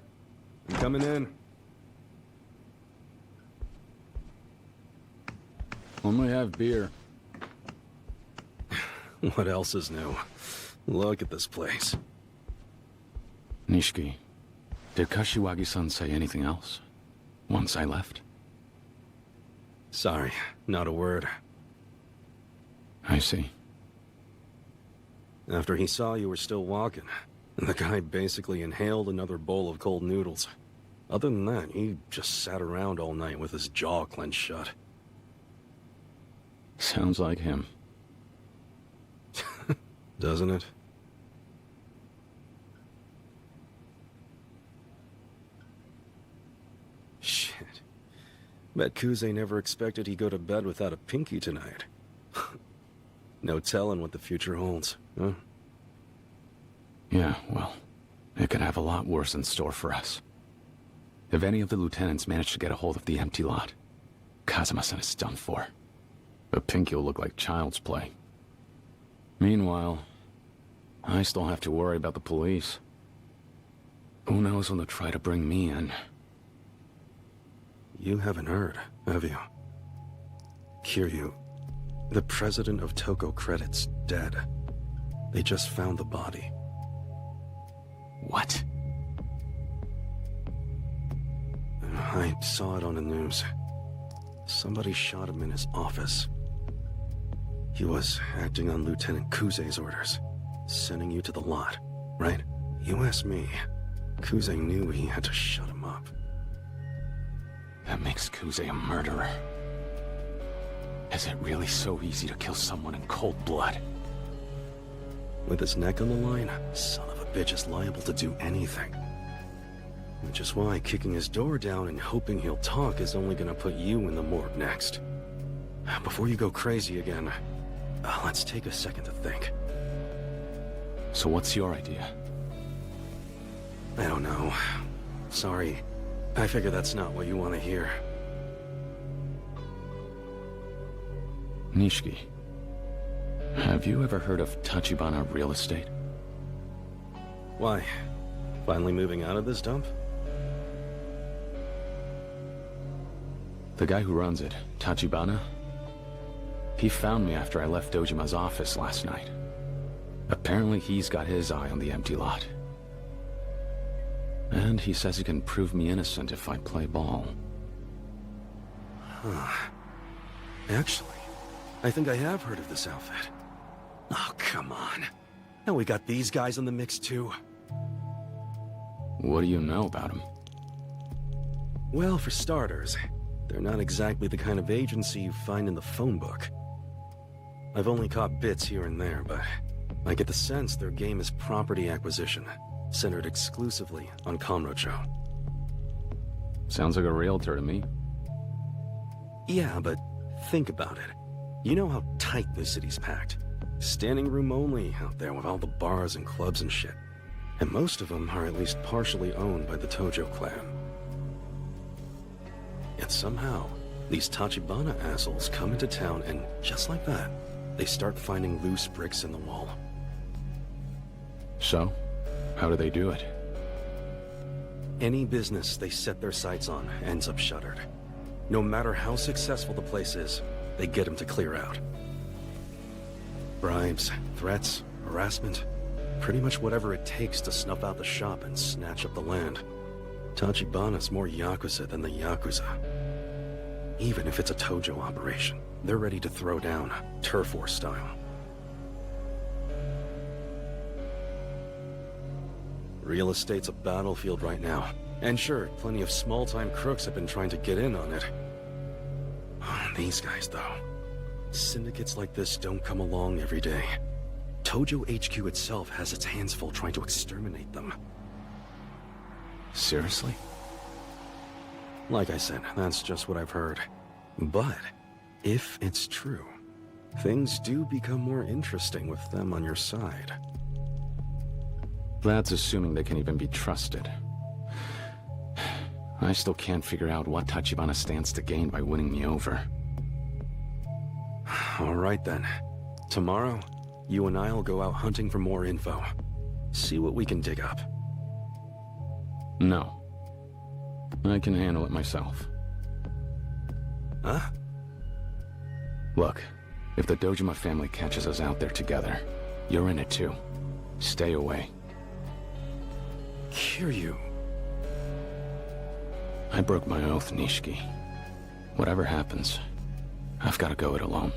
I'm coming in. Only have beer. What else is new? Look at this place. Nishiki, did Kashiwagi-san say anything else? Once I left? Sorry, not a word. I see. After he saw you were still walking, the guy basically inhaled another bowl of cold noodles. Other than that, he just sat around all night with his jaw clenched shut. Sounds like him. Doesn't it? Shit. Bet Kuze never expected he'd go to bed without a pinky tonight. No telling what the future holds, huh? Yeah, well, it could have a lot worse in store for us. If any of the lieutenants manage to get a hold of the empty lot, Kazuma-san is done for. The pinky will look like child's play. Meanwhile, I still have to worry about the police. Who knows when they'll try to bring me in? You haven't heard, have you? Kiryu, the president of Toko Credit's dead. They just found the body. What? I saw it on the news. Somebody shot him in his office. He was acting on Lieutenant Kuze's orders, sending you to the lot, right? You asked me. Kuze knew he had to shut him up. That makes Kuze a murderer. Is it really so easy to kill someone in cold blood? With his neck on the line, son of a bitch is liable to do anything. Which is why kicking his door down and hoping he'll talk is only gonna put you in the morgue next. Before you go crazy again, let's take a second to think. So what's your idea? I don't know. Sorry. I figure that's not what you want to hear. Nishiki, have you ever heard of Tachibana Real Estate? Why? Finally moving out of this dump? The guy who runs it, Tachibana, he found me after I left Dojima's office last night. Apparently he's got his eye on the empty lot. And he says he can prove me innocent if I play ball. Huh. Actually, I think I have heard of this outfit. Oh, come on. Now we got these guys in the mix too. What do you know about him? Well, for starters, they're not exactly the kind of agency you find in the phone book. I've only caught bits here and there, but I get the sense their game is property acquisition, centered exclusively on Kamurocho. Sounds like a realtor to me. Yeah, but think about it. You know how tight this city's packed. Standing room only out there with all the bars and clubs and shit. And most of them are at least partially owned by the Tojo clan. Yet somehow, these Tachibana assholes come into town and, just like that, they start finding loose bricks in the wall. So, how do they do it? Any business they set their sights on ends up shuttered. No matter how successful the place is, they get them to clear out. Bribes, threats, harassment, pretty much whatever it takes to snuff out the shop and snatch up the land. Tachibana's more Yakuza than the Yakuza. Even if it's a Tojo operation, they're ready to throw down, turf war style. Real estate's a battlefield right now. And sure, plenty of small-time crooks have been trying to get in on it. These guys, though. Syndicates like this don't come along every day. Tojo HQ itself has its hands full trying to exterminate them. Seriously? Like I said, that's just what I've heard. But, if it's true, things do become more interesting with them on your side. That's assuming they can even be trusted. I still can't figure out what Tachibana stands to gain by winning me over. All right then. Tomorrow, you and I'll go out hunting for more info. See what we can dig up. No. I can handle it myself. Huh? Look, if the Dojima family catches us out there together, you're in it too. Stay away. Kiryu. I broke my oath, Nishiki. Whatever happens, I've got to go it alone.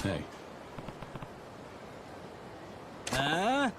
Hey. Huh?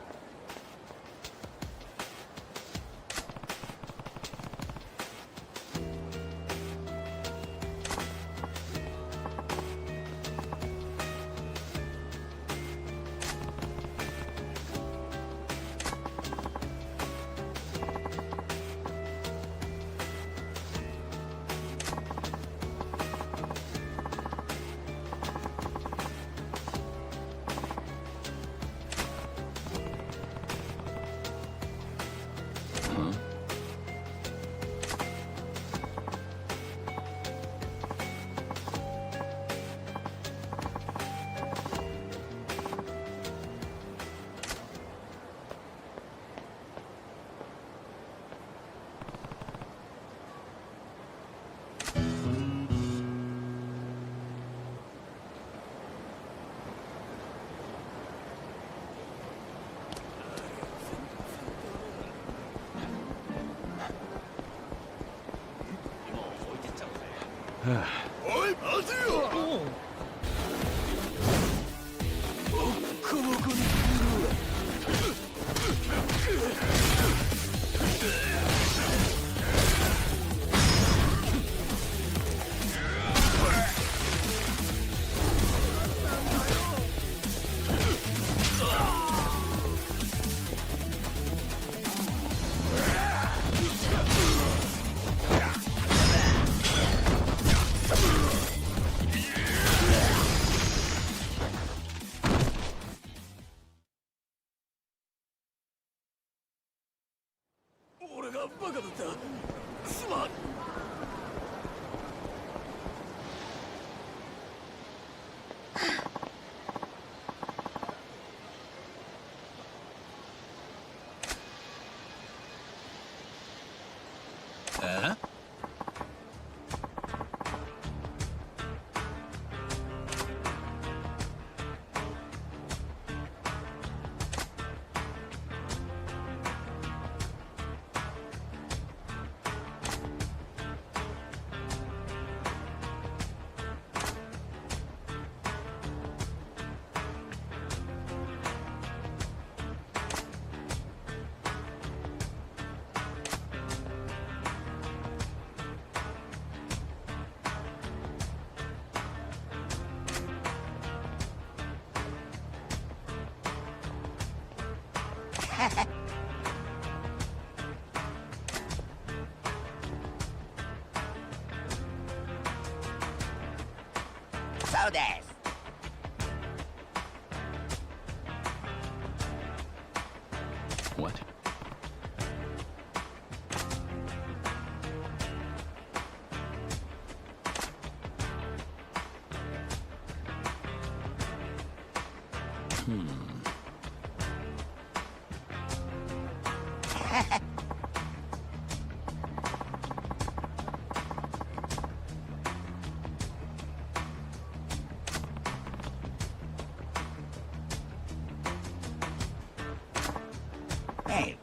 So des. What? Hey.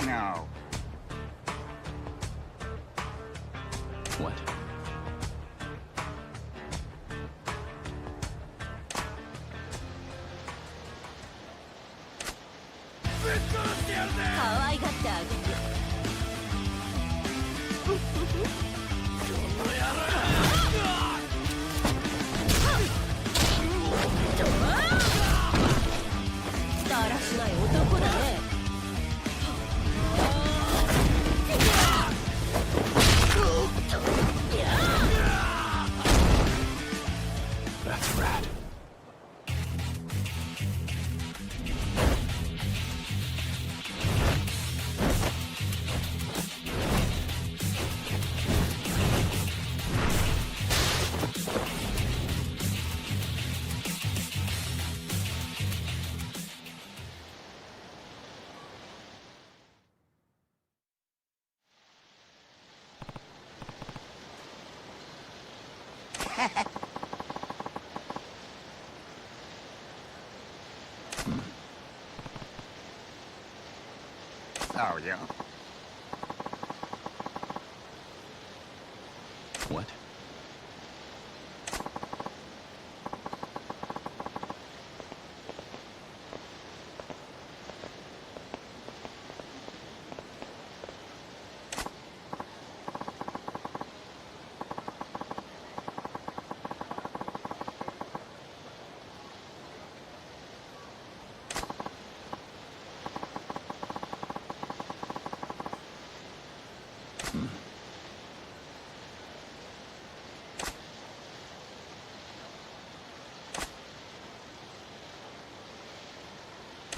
No. What? That's rad. So you. What?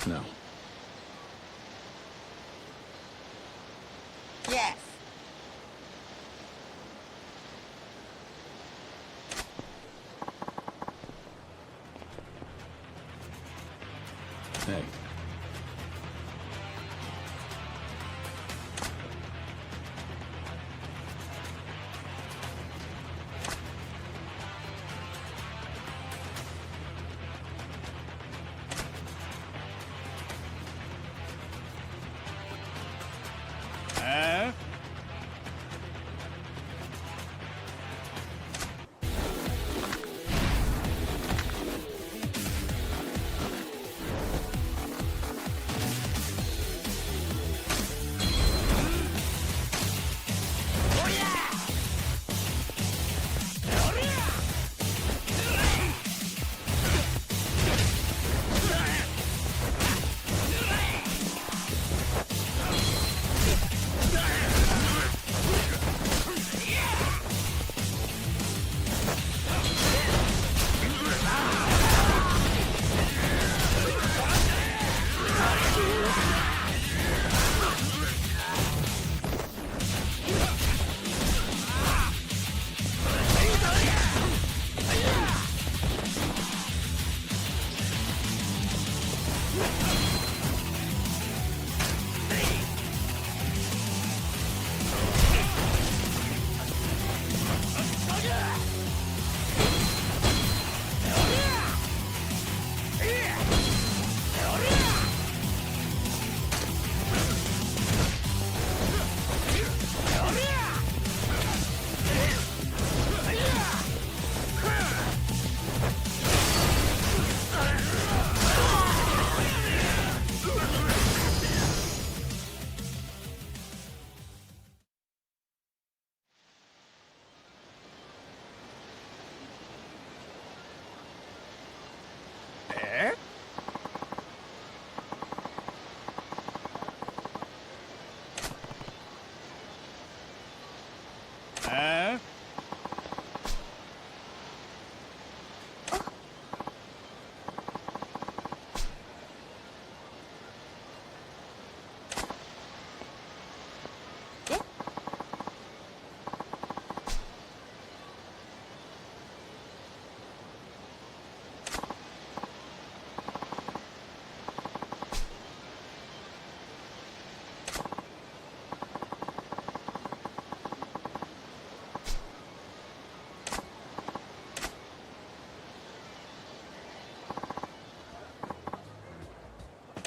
No. Yes. Hey.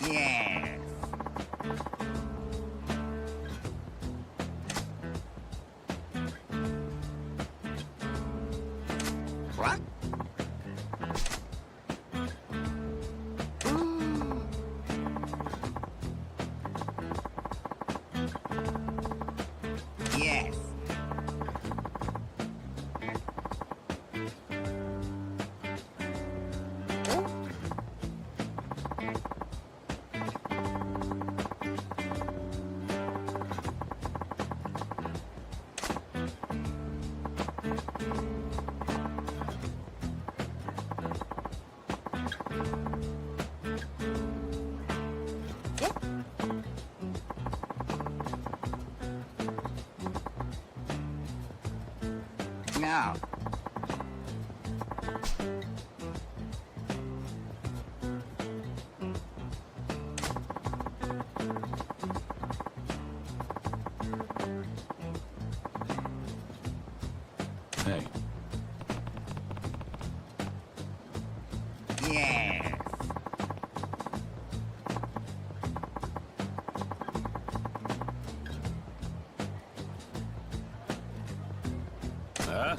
Yes. What? Yes. No. Hey. Yes. Huh?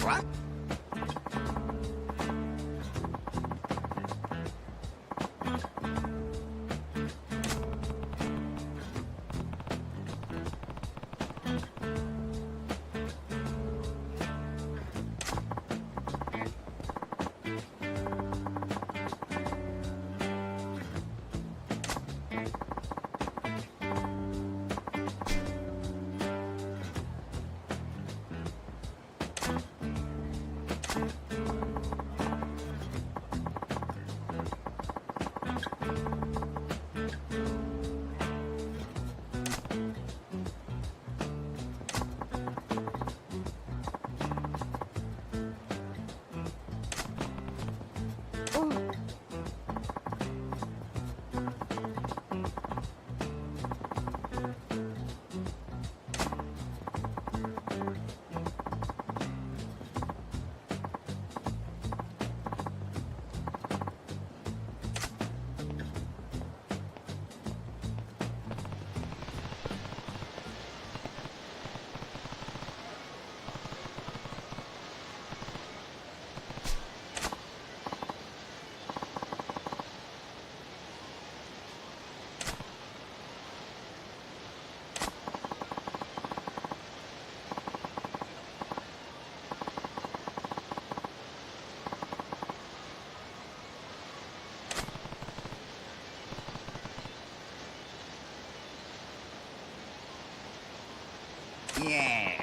What? Yes.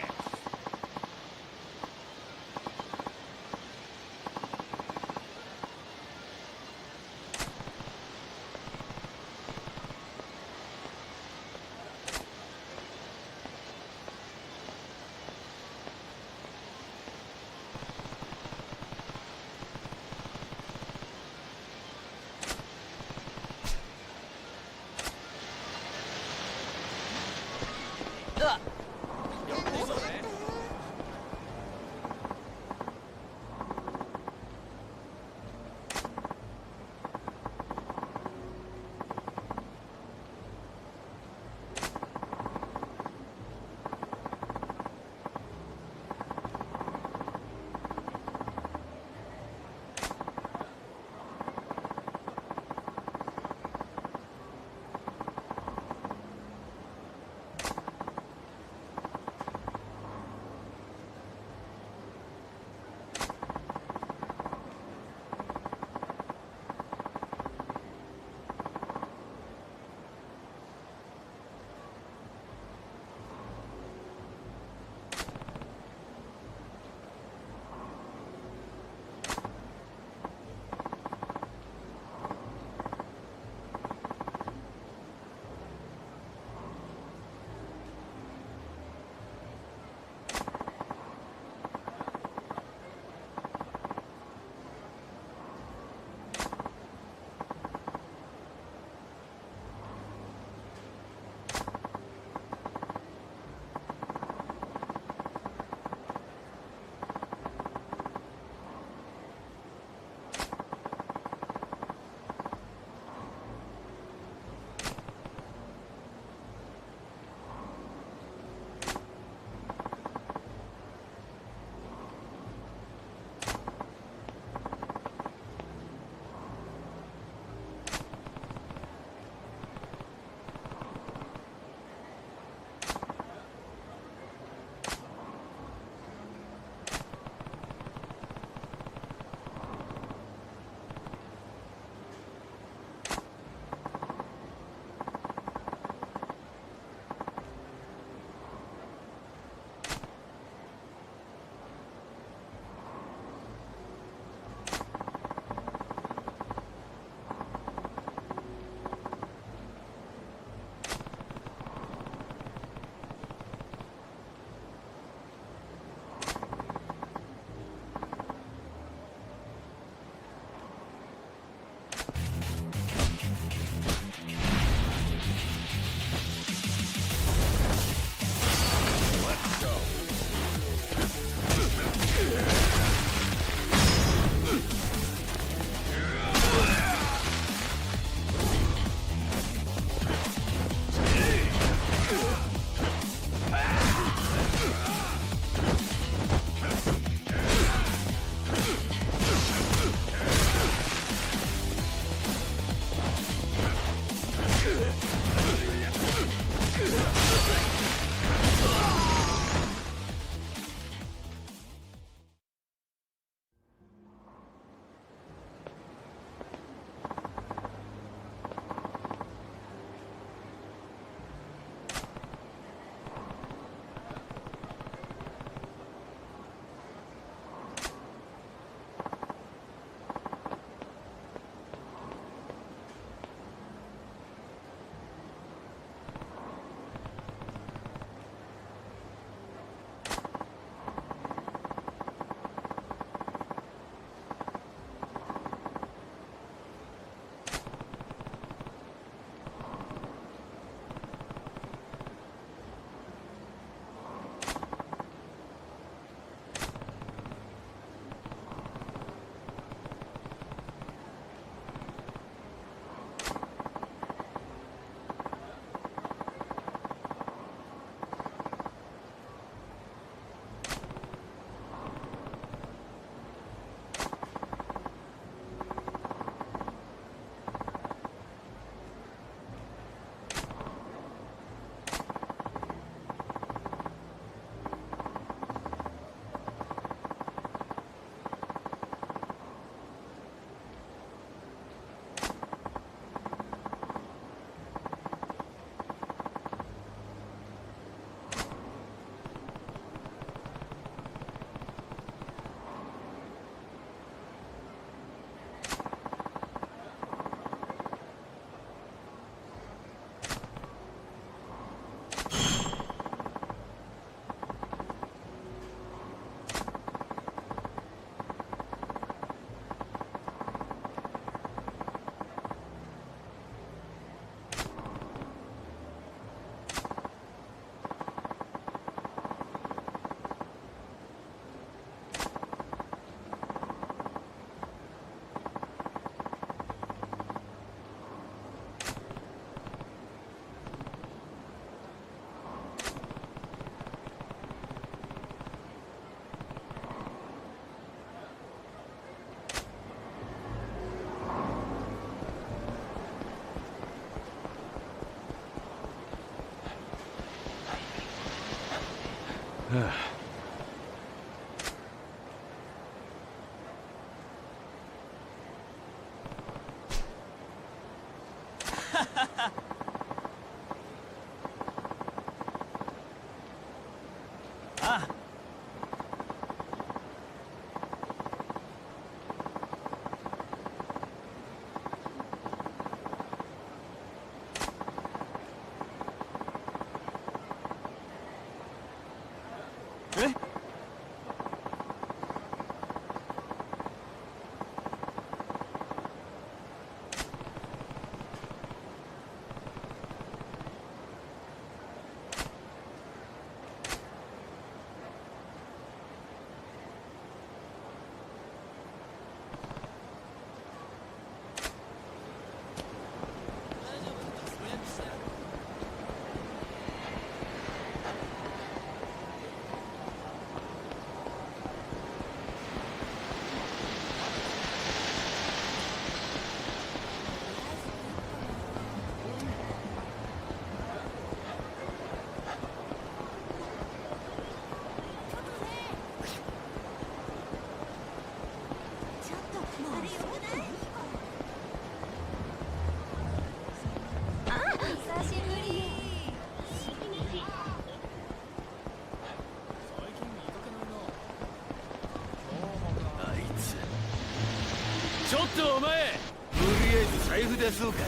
ちょっとお前、とりあえず財布出そうか。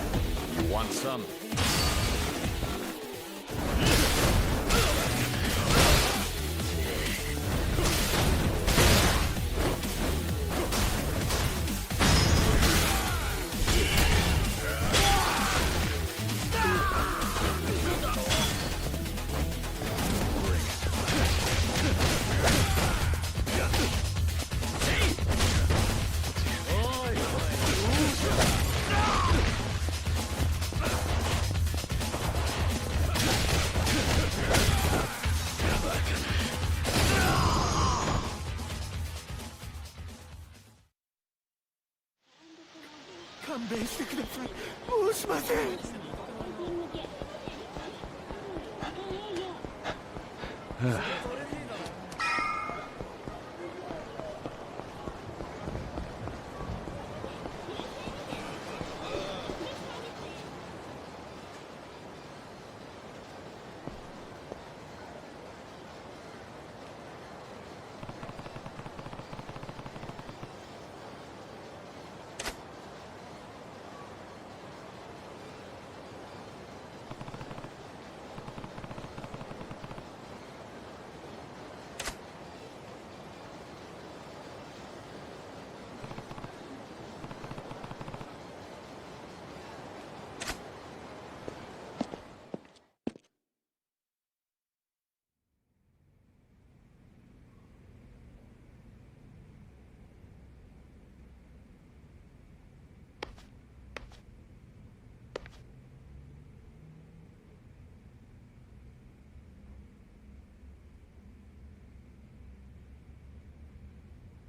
You want some?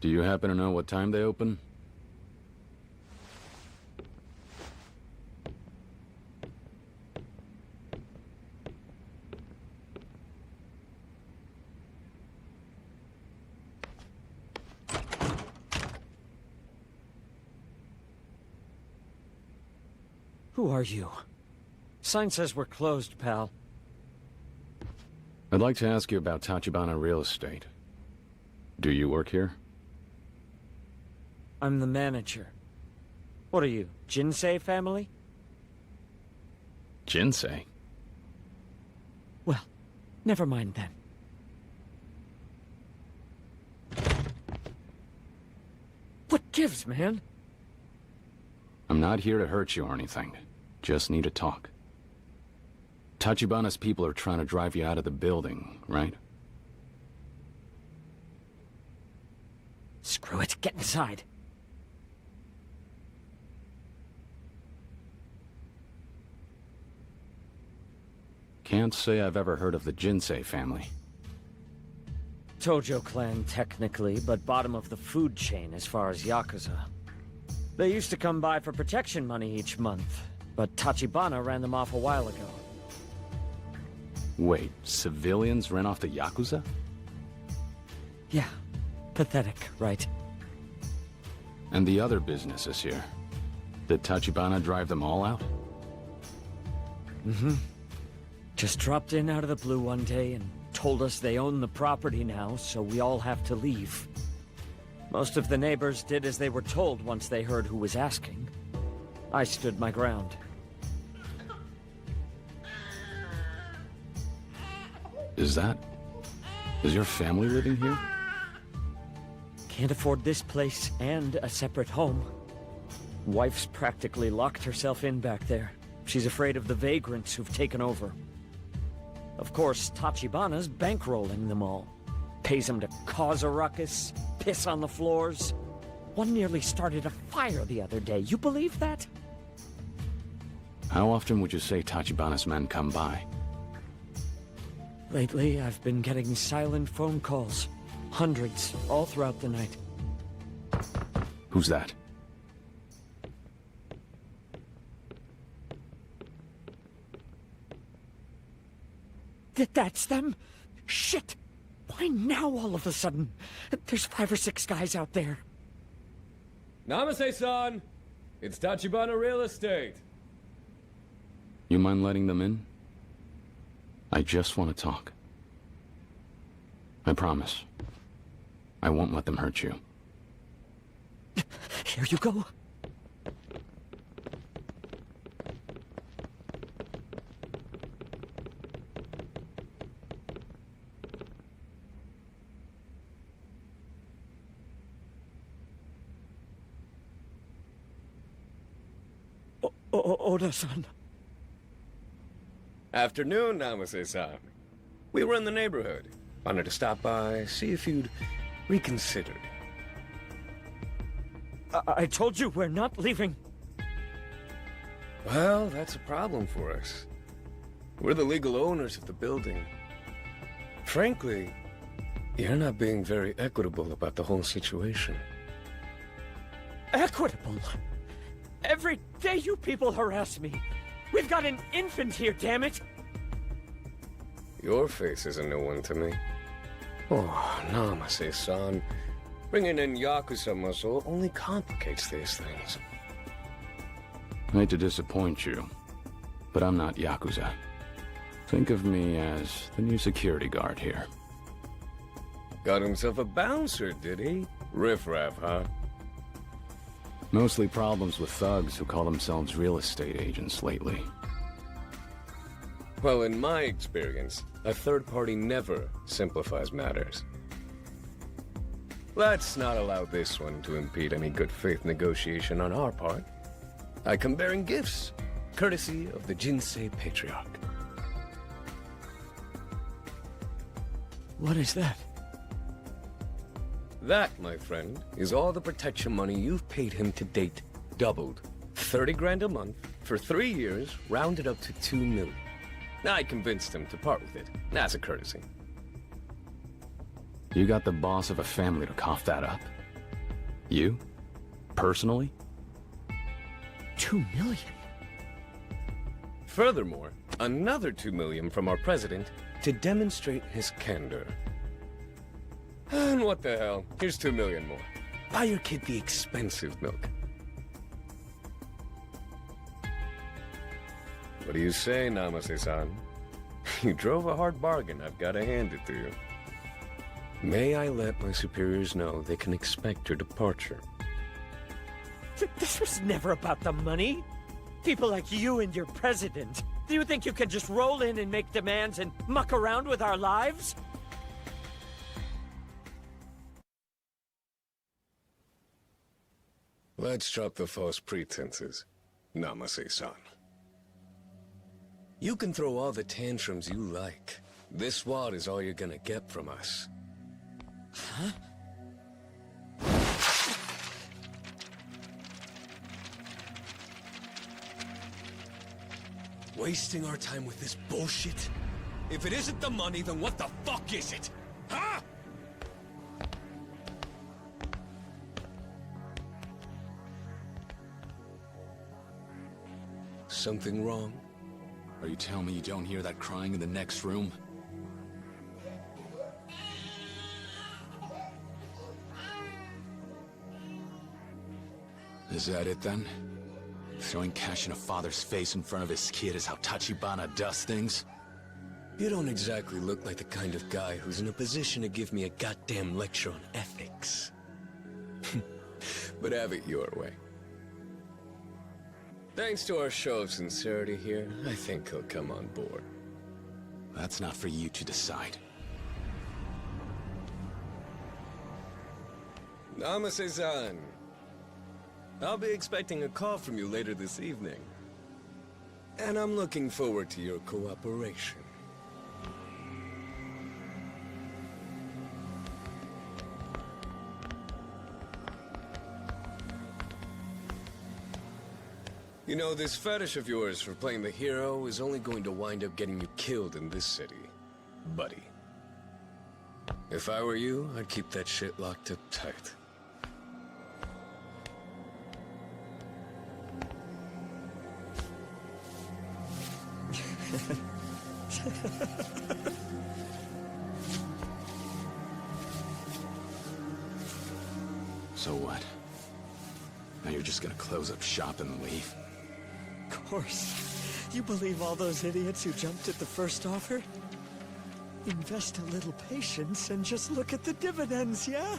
Do you happen to know what time they open? Who are you? Sign says we're closed, pal. I'd like to ask you about Tachibana Real Estate. Do you work here? I'm the manager. What are you, Jinsei family? Jinsei? Well, never mind then. What gives, man? I'm not here to hurt you or anything. Just need to talk. Tachibana's people are trying to drive you out of the building, right? Screw it, get inside. Can't say I've ever heard of the Jinsei family. Tojo clan, technically, but bottom of the food chain as far as Yakuza. They used to come by for protection money each month, but Tachibana ran them off a while ago. Wait, civilians ran off the Yakuza? Yeah, pathetic, right? And the other businesses here. Did Tachibana drive them all out? Mm-hmm. Just dropped in out of the blue one day and told us they own the property now, so we all have to leave. Most of the neighbors did as they were told once they heard who was asking. I stood my ground. Is your family living here? Can't afford this place and a separate home. Wife's practically locked herself in back there. She's afraid of the vagrants who've taken over. Of course, Tachibana's bankrolling them all. Pays them to cause a ruckus, piss on the floors. One nearly started a fire the other day. You believe that? How often would you say Tachibana's men come by? Lately, I've been getting silent phone calls. Hundreds, all throughout the night. Who's that? That's them? Shit! Why now all of a sudden? There's 5 or 6 guys out there. Namaste-san! It's Tachibana Real Estate. You mind letting them in? I just want to talk. I promise. I won't let them hurt you. Here you go. Oda-san. Afternoon, Namaste-san. We were in the neighborhood. Wanted to stop by, see if you'd reconsidered. I told you we're not leaving. Well, that's a problem for us. We're the legal owners of the building. Frankly, you're not being very equitable about the whole situation. Equitable? Every day you people harass me. We've got an infant here, damn it! Your face is a new one to me. Oh, Namaste-san. Bringing in Yakuza muscle only complicates these things. I hate to disappoint you, but I'm not Yakuza. Think of me as the new security guard here. Got himself a bouncer, did he? Riff-raff, huh? Mostly problems with thugs who call themselves real estate agents lately. Well, in my experience, a third party never simplifies matters. Let's not allow this one to impede any good faith negotiation on our part. I come bearing gifts, courtesy of the Jinsei Patriarch. What is that? That, my friend, is all the protection money you've paid him to date, doubled. 30 grand a month, for 3 years, rounded up to 2 million. I convinced him to part with it, as a courtesy. You got the boss of a family to cough that up? You? Personally? 2 million? Furthermore, another 2 million from our president to demonstrate his candor. And what the hell? Here's 2 million more. Buy your kid the expensive milk. What do you say, Namaste-san? You drove a hard bargain, I've got to hand it to you. May I let my superiors know they can expect your departure? This was never about the money. People like you and your president. Do you think you can just roll in and make demands and muck around with our lives? Let's drop the false pretenses, Namaste-san. You can throw all the tantrums you like. This wad is all you're gonna get from us. Huh? Wasting our time with this bullshit? If it isn't the money, then what the fuck is it? Huh? Something wrong? Are you telling me you don't hear that crying in the next room? Is that it then? Throwing cash in a father's face in front of his kid is how Tachibana does things? You don't exactly look like the kind of guy who's in a position to give me a goddamn lecture on ethics. But have it your way. Thanks to our show of sincerity here, I think he'll come on board. That's not for you to decide. Namaste-san. I'll be expecting a call from you later this evening. And I'm looking forward to your cooperation. You know, this fetish of yours for playing the hero is only going to wind up getting you killed in this city, buddy. If I were you, I'd keep that shit locked up tight. So what? Now you're just gonna close up shop and leave? Of course. You believe all those idiots who jumped at the first offer? Invest a little patience and just look at the dividends, yeah?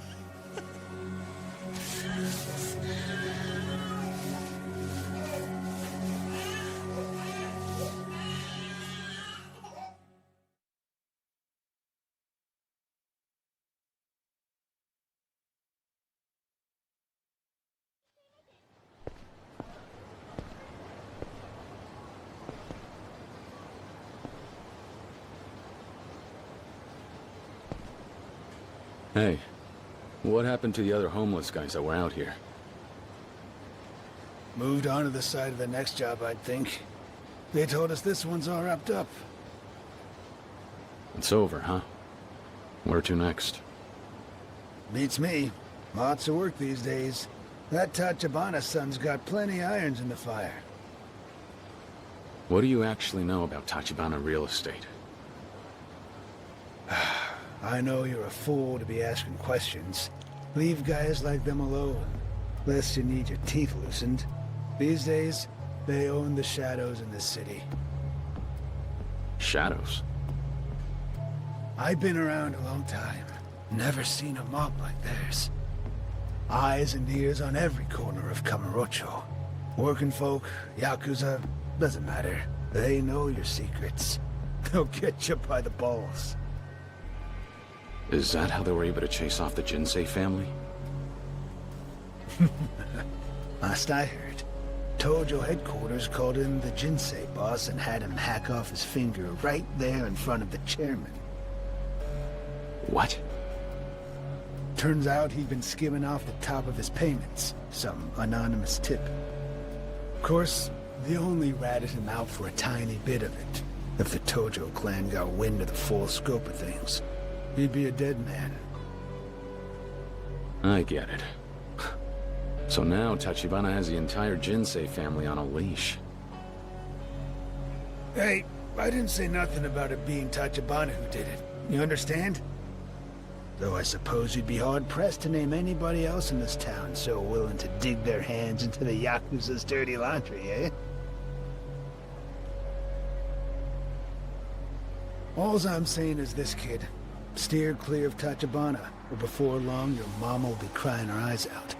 Hey, what happened to the other homeless guys that were out here? Moved on to the side of the next job, I'd think. They told us this one's all wrapped up. It's over, huh? Where to next? Beats me. Lots of work these days. That Tachibana son's got plenty irons in the fire. What do you actually know about Tachibana real estate? I know you're a fool to be asking questions. Leave guys like them alone, lest you need your teeth loosened. These days, they own the shadows in the city. Shadows? I've been around a long time. Never seen a mob like theirs. Eyes and ears on every corner of Kamurocho. Working folk, Yakuza, doesn't matter. They know your secrets. They'll get you by the balls. Is that how they were able to chase off the Jinsei family? Last I heard, Tojo headquarters called in the Jinsei boss and had him hack off his finger right there in front of the chairman. What? Turns out he'd been skimming off the top of his payments, some anonymous tip. Of course, they only ratted him out for a tiny bit of it. If the Tojo clan got wind of the full scope of things, he'd be a dead man. I get it. So now Tachibana has the entire Jinsei family on a leash. Hey, I didn't say nothing about it being Tachibana who did it. You understand? Though I suppose you'd be hard-pressed to name anybody else in this town so willing to dig their hands into the Yakuza's dirty laundry, eh? All I'm saying is this, kid. Steer clear of Tachibana, or before long your mama will be crying her eyes out.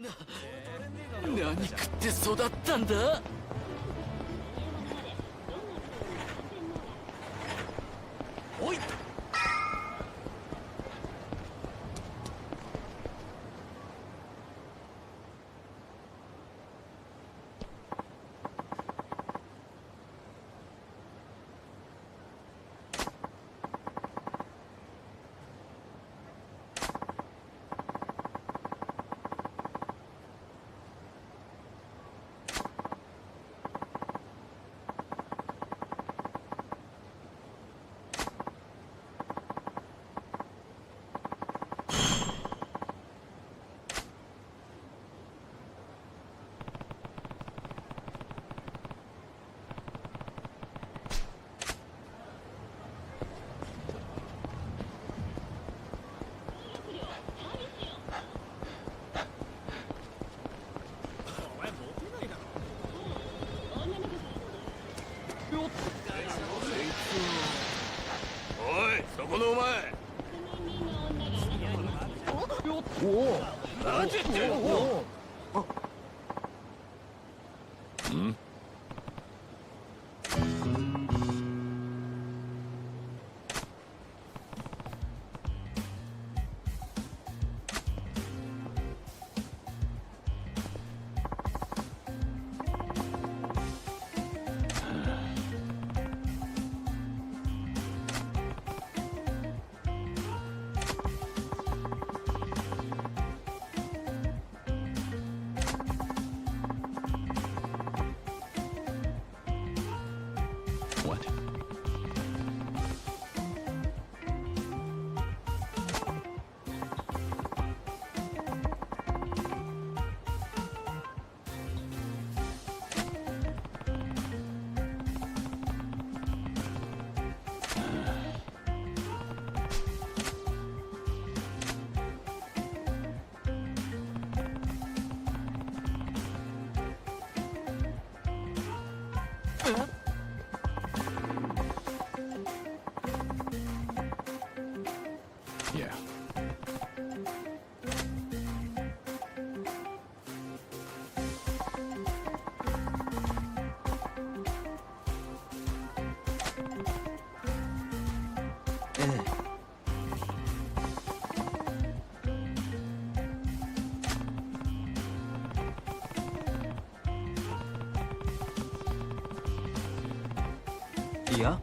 何食って育ったんだ。おい。おい、そこのお前。何言ってんの。ん？What? Yeah. Yeah?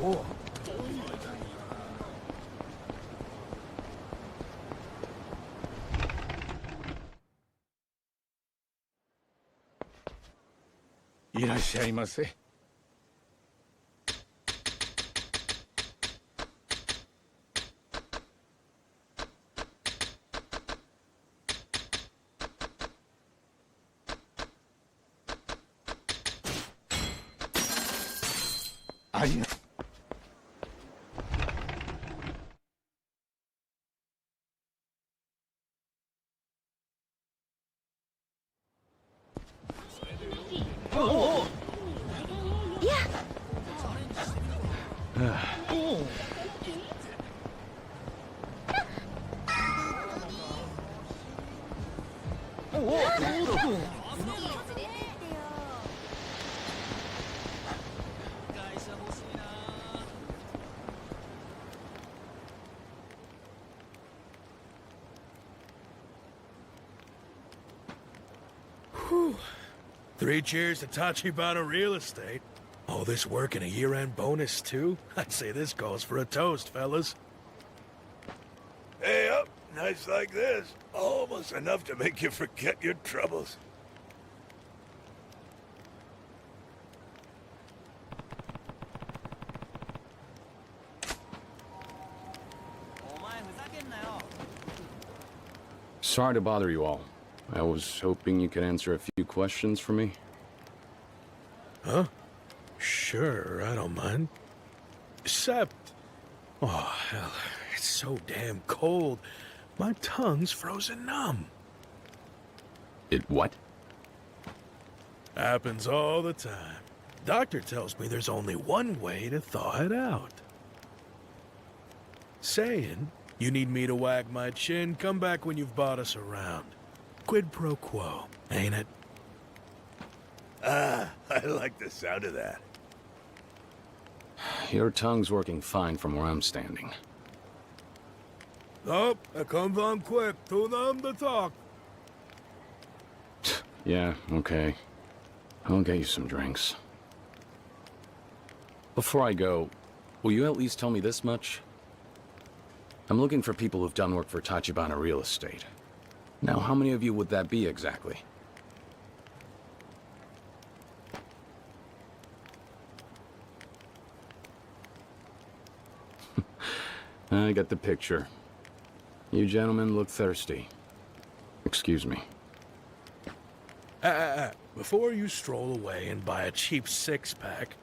Oh. いらっしゃいませ。ありがとう。Whew. 3 cheers to Tachibana Real Estate. All this work and a year-end bonus, too? I'd say this calls for a toast, fellas. Hey up, nights like this, almost enough to make you forget your troubles. Sorry to bother you all. I was hoping you could answer a few questions for me. Huh? Sure, I don't mind. Except... Oh, hell, it's so damn cold. My tongue's frozen numb. It what? Happens all the time. Doctor tells me there's only one way to thaw it out. Saying, you need me to wag my chin, come back when you've bought us around. Quid pro quo, ain't it? Ah, I like the sound of that. Your tongue's working fine from where I'm standing. Oh, it comes on quick. Too numb to talk. Yeah, okay. I'll get you some drinks. Before I go, will you at least tell me this much? I'm looking for people who've done work for Tachibana Real Estate. Now, how many of you would that be exactly? I get the picture. You gentlemen look thirsty. Excuse me. Before you stroll away and buy a cheap 6-pack,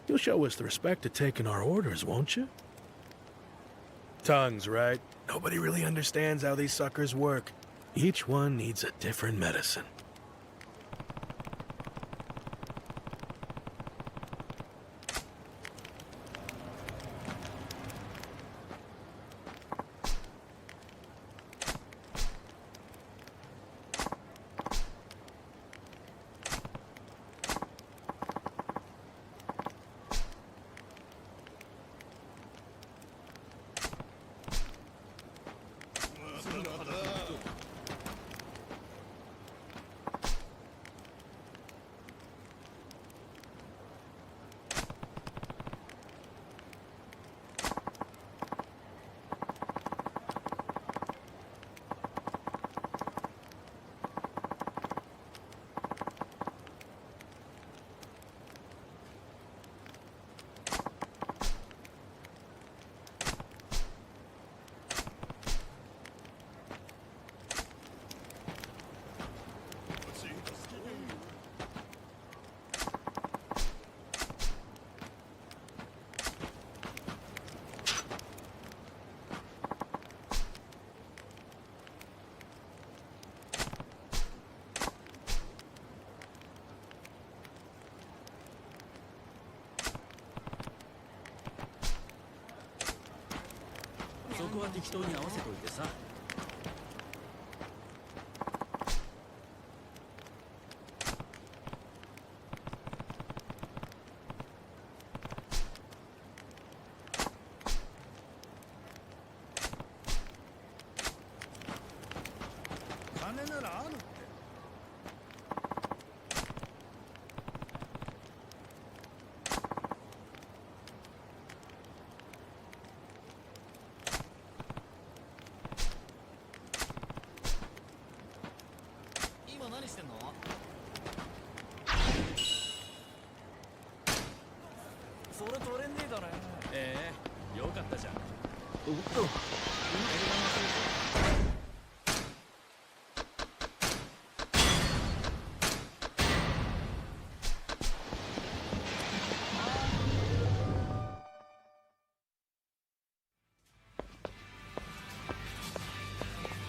you'll show us the respect of taking our orders, won't you? Tongues, right? Nobody really understands how these suckers work. Each one needs a different medicine.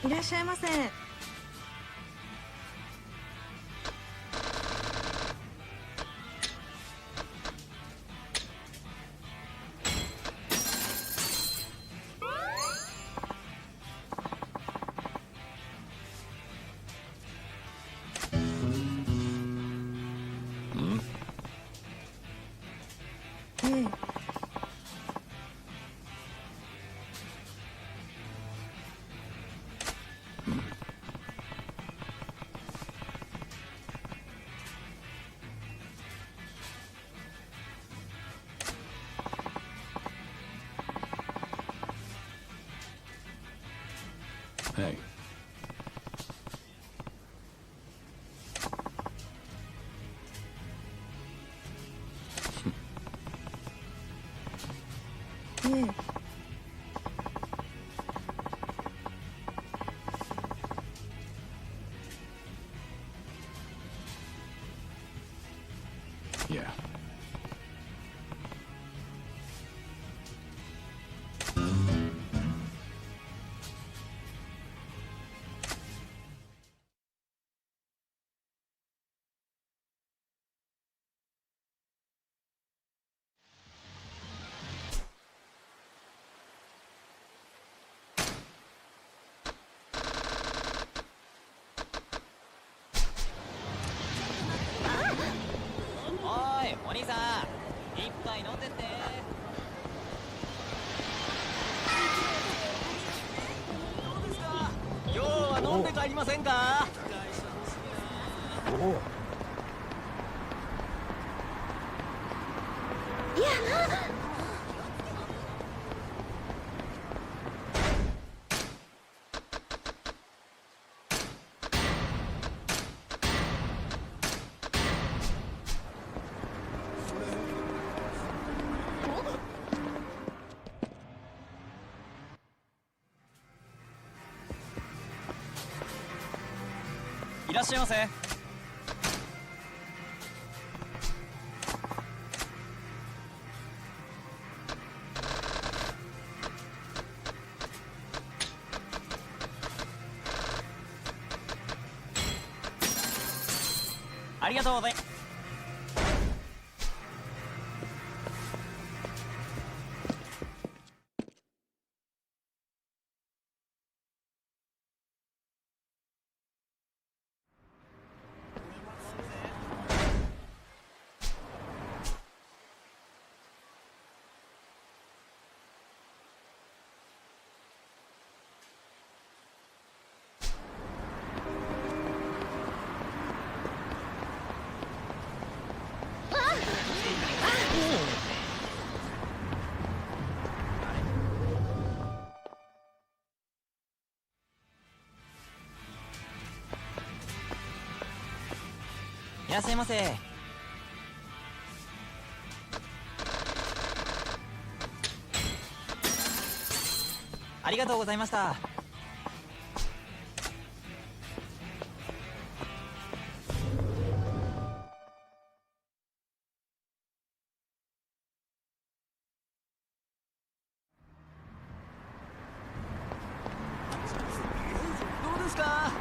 いらっしゃいませ。え。Yeah.いらっしゃいませ。ありがとうございます。いらっしゃいませ。ありがとうございました。どうですか？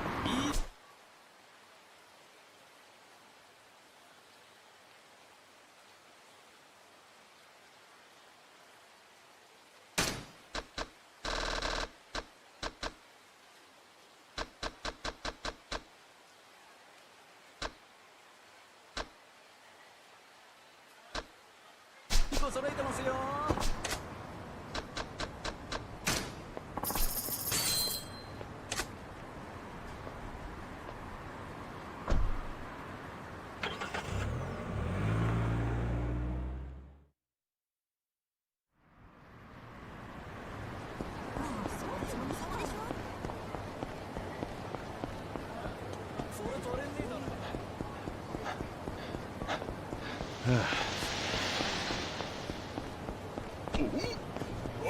揃えてますよ。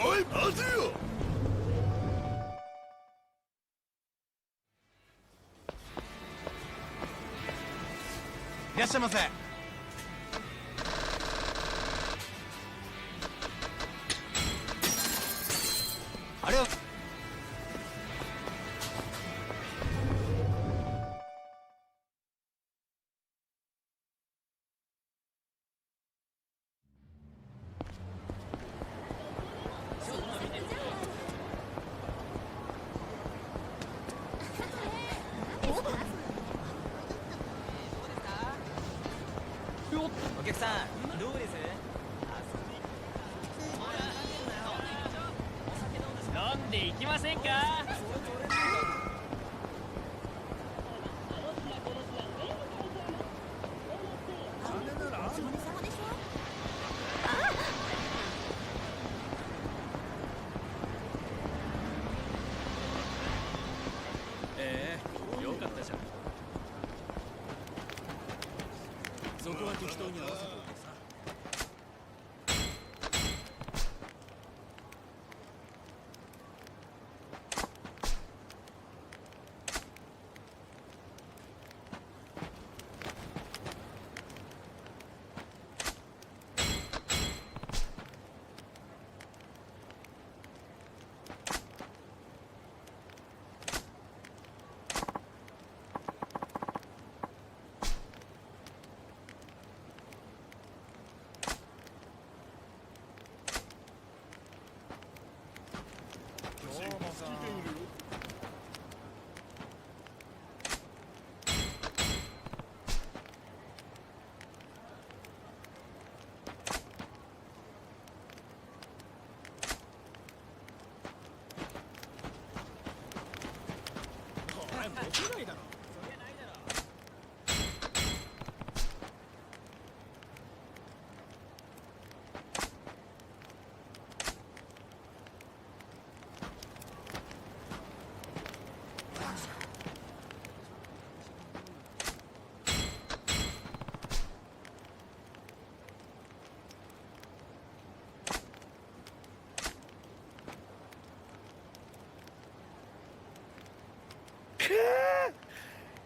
おい、待てよ。いらっしゃいませ。あれはお客さん、どうです？飲んでいきませんか？よかったじゃん。そこは適当に合わせておいてさ。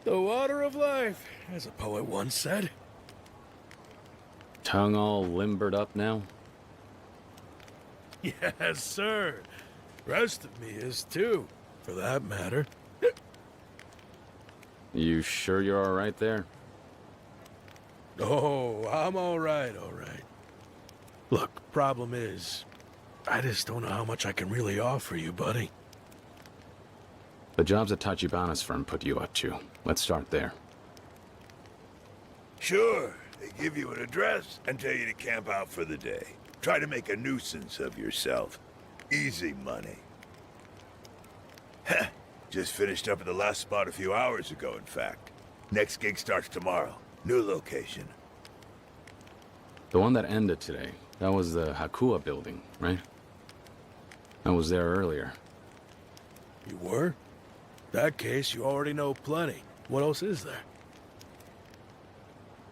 The water of life, as a poet once said. Tongue all limbered up now? Yes, sir. Rest of me is too, for that matter. You sure you're alright there? Oh, I'm all right. Look, problem is, I just don't know how much I can really offer you, buddy. The jobs that Tachibana's firm put you up to. Let's start there. Sure. They give you an address and tell you to camp out for the day. Try to make a nuisance of yourself. Easy money. Heh. Just finished up at the last spot a few hours ago, in fact. Next gig starts tomorrow. New location. The one that ended today, that was the Hakua building, right? I was there earlier. You were? That case, you already know plenty. What else is there?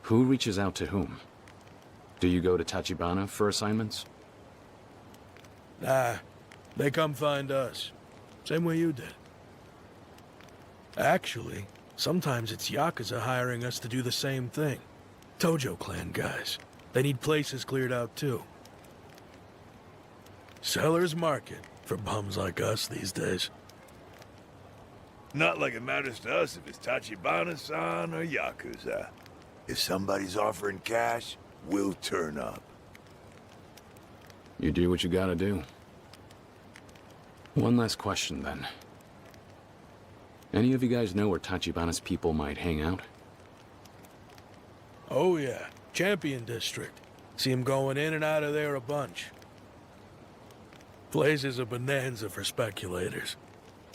Who reaches out to whom? Do you go to Tachibana for assignments? Nah, they come find us. Same way you did. Actually, sometimes it's Yakuza hiring us to do the same thing. Tojo clan guys. They need places cleared out too. Seller's market for bums like us these days. Not like it matters to us if it's Tachibana-san or Yakuza. If somebody's offering cash, we'll turn up. You do what you gotta do. One last question, then. Any of you guys know where Tachibana's people might hang out? Oh yeah, Champion District. See them going in and out of there a bunch. Place is a bonanza for speculators.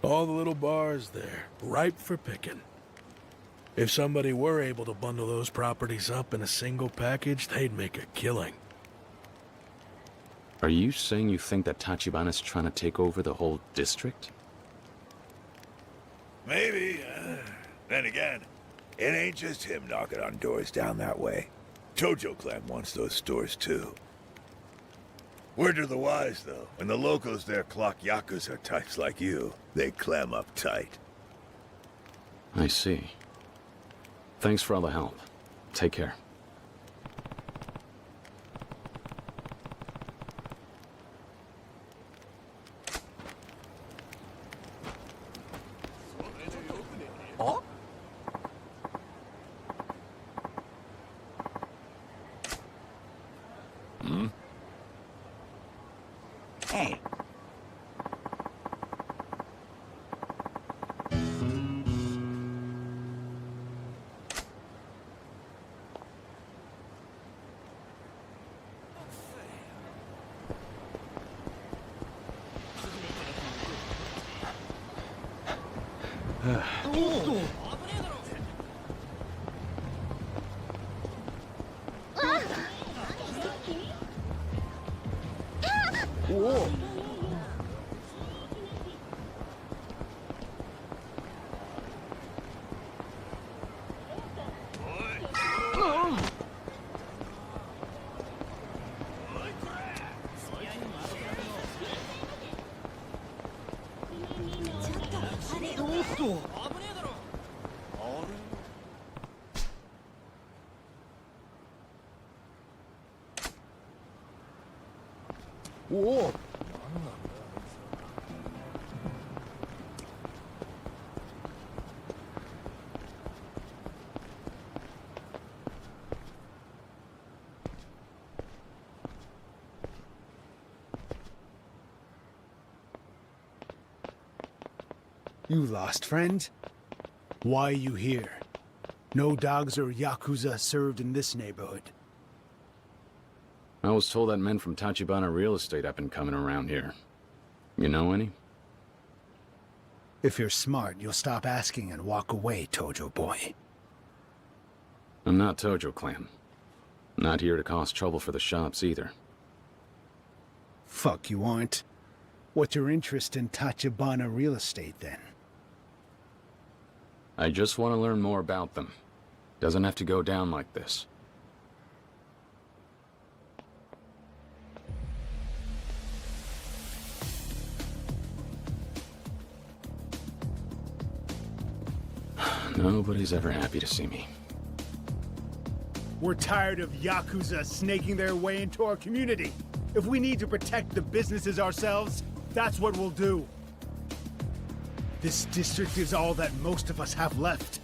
All the little bars there, ripe for picking. If somebody were able to bundle those properties up in a single package, they'd make a killing. Are you saying you think that Tachibana's trying to take over the whole district? Maybe. Then again, it ain't just him knocking on doors down that way. Tojo clan wants those stores too. Word to the wise, though. When the locals there clock Yakuza types like you, they clam up tight. I see. Thanks for all the help. Take care. Hey. Whoa. Whoa. You lost, friend? Why are you here? No dogs or Yakuza served in this neighborhood. I was told that men from Tachibana Real Estate have been coming around here. You know any? If you're smart, you'll stop asking and walk away, Tojo boy. I'm not Tojo clan. Not here to cause trouble for the shops either. Fuck you aren't. What's your interest in Tachibana Real Estate, then? I just want to learn more about them. Doesn't have to go down like this. Nobody's ever happy to see me. We're tired of Yakuza snaking their way into our community. If we need to protect the businesses ourselves, that's what we'll do. This district is all that most of us have left.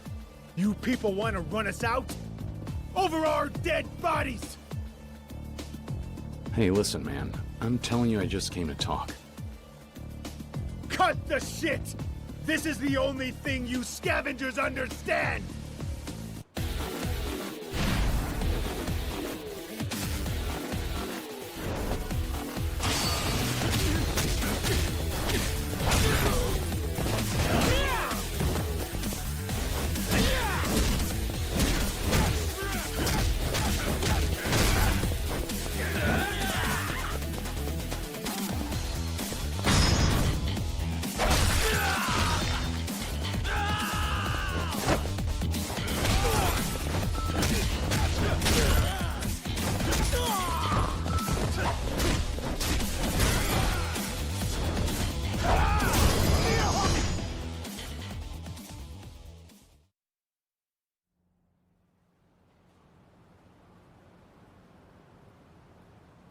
You people want to run us out? Over our dead bodies! Hey, listen, man. I'm telling you I just came to talk. Cut the shit! This is the only thing you scavengers understand!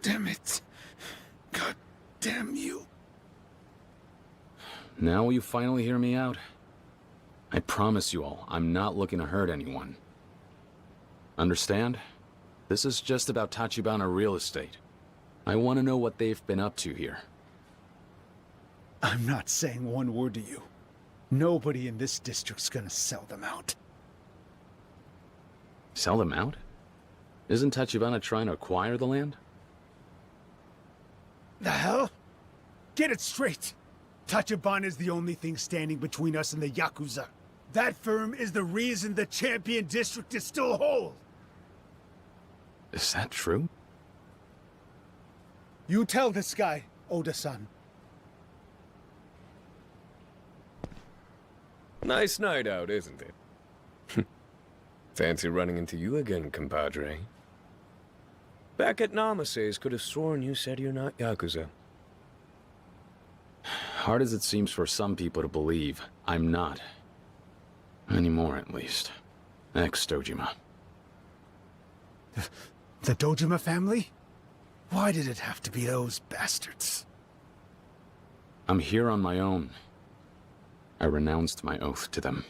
Damn it. God damn you. Now will you finally hear me out? I promise you all, I'm not looking to hurt anyone. Understand? This is just about Tachibana real estate. I want to know what they've been up to here. I'm not saying one word to you. Nobody in this district's gonna sell them out. Sell them out? Isn't Tachibana trying to acquire the land? The hell? Get it straight! Tachibana is the only thing standing between us and the Yakuza. That firm is the reason the Champion District is still whole! Is that true? You tell this guy, Oda-san. Nice night out, isn't it? Fancy running into you again, compadre. Back at Namase's, could have sworn you said you're not Yakuza. Hard as it seems for some people to believe, I'm not. Anymore, at least. Ex-Dojima. The Dojima family? Why did it have to be those bastards? I'm here on my own. I renounced my oath to them.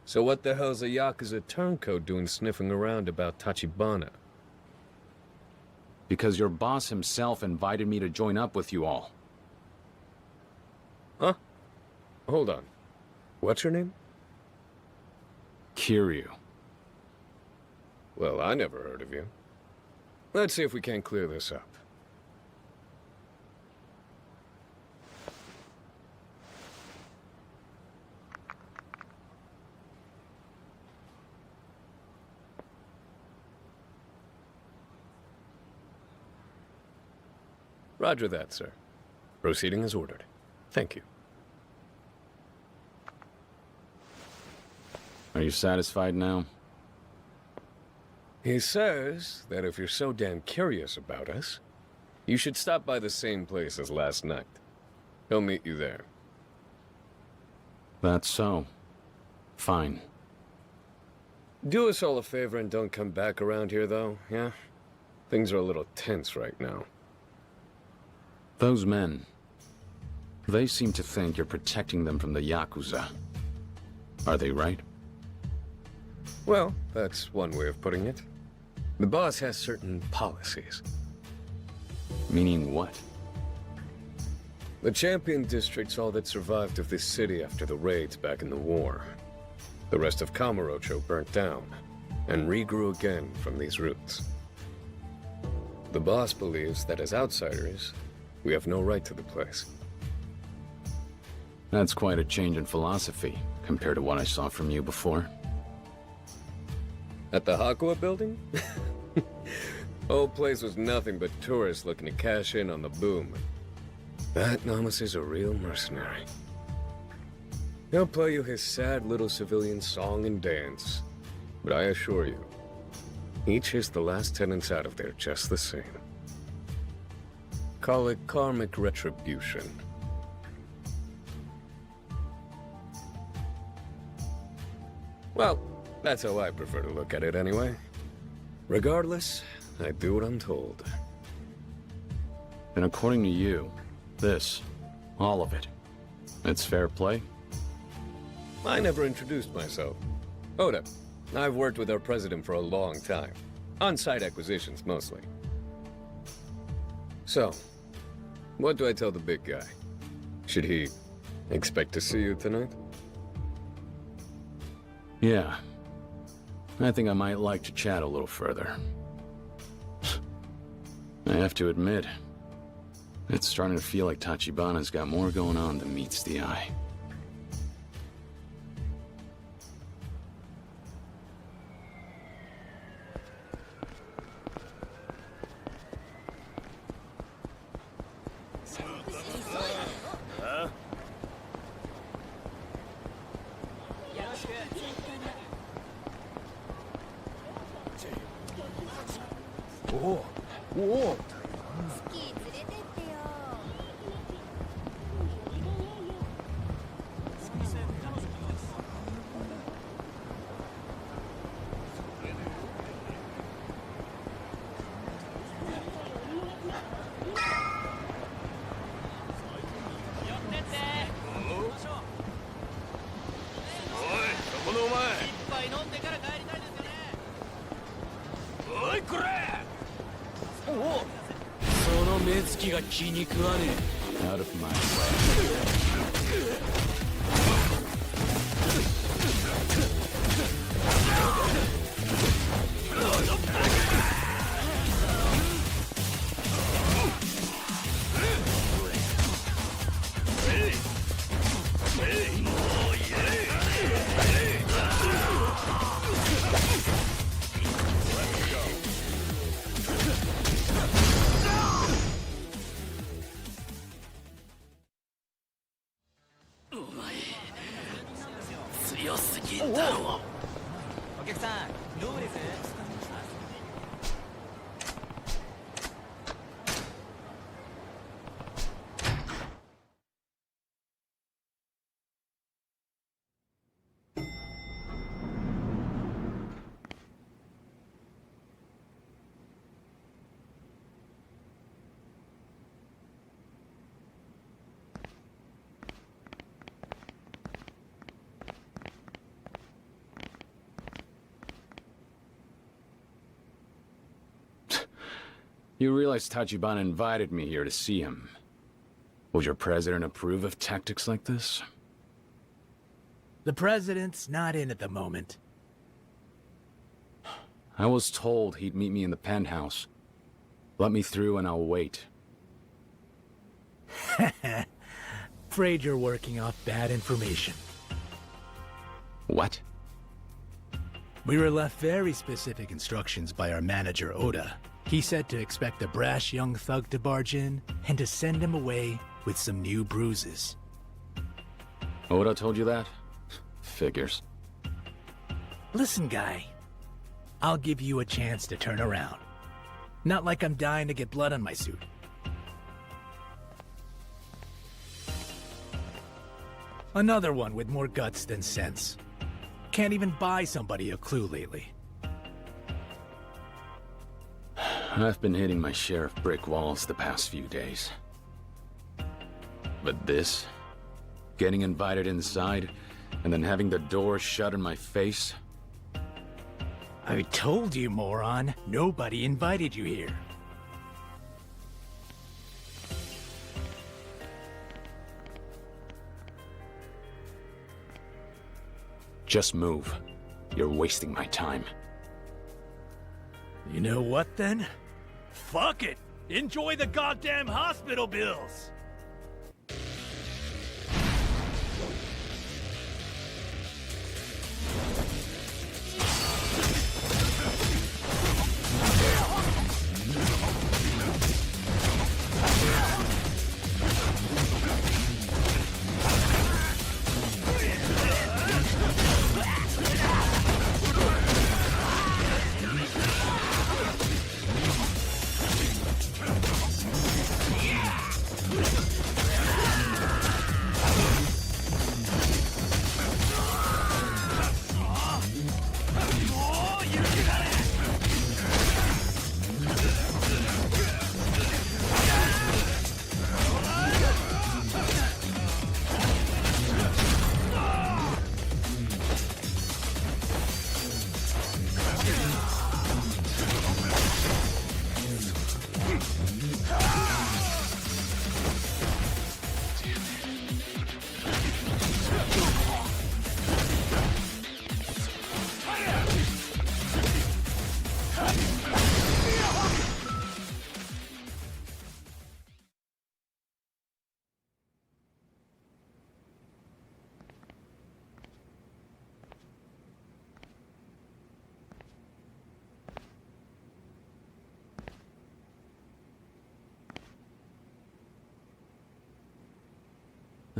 So what the hell's a Yakuza turncoat doing sniffing around about Tachibana? Because your boss himself invited me to join up with you all. Huh? Hold on. What's your name? Kiryu. Well, I never heard of you. Let's see if we can't clear this up. Roger that, sir. Proceeding as ordered. Thank you. Are you satisfied now? He says that if you're so damn curious about us, you should stop by the same place as last night. He'll meet you there. That's so. Fine. Do us all a favor and don't come back around here, though, yeah? Things are a little tense right now. Those men, they seem to think you're protecting them from the Yakuza. Are they right? Well, that's one way of putting it. The boss has certain policies. Meaning what? The Champion District's all that survived of this city after the raids back in the war. The rest of Kamurocho burnt down, and regrew again from these roots. The boss believes that as outsiders, we have no right to the place. That's quite a change in philosophy, compared to what I saw from you before. At the Hakua building? Old place was nothing but tourists looking to cash in on the boom. That Namas is a real mercenary. He'll play you his sad little civilian song and dance. But I assure you, he chased the last tenants out of there just the same. Call it karmic retribution. Well, that's how I prefer to look at it anyway. Regardless, I do what I'm told. And according to you, this, all of it, it's fair play? I never introduced myself. Oda, I've worked with our president for a long time. On-site acquisitions, mostly. So, what do I tell the big guy? Should he expect to see you tonight? Yeah. I think I might like to chat a little further. I have to admit, it's starting to feel like Tachibana's got more going on than meets the eye. Out of my way. You realize Tachibana invited me here to see him. Would your president approve of tactics like this? The president's not in at the moment. I was told he'd meet me in the penthouse. Let me through and I'll wait. Afraid you're working off bad information. What? We were left very specific instructions by our manager, Oda. He said to expect a brash young thug to barge in, and to send him away with some new bruises. Oda told you that? Figures. Listen, guy. I'll give you a chance to turn around. Not like I'm dying to get blood on my suit. Another one with more guts than sense. Can't even buy somebody a clue lately. I've been hitting my share of brick walls the past few days. But this? Getting invited inside, and then having the door shut in my face? I told you, moron. Nobody invited you here. Just move. You're wasting my time. You know what, then? Fuck it! Enjoy the goddamn hospital bills!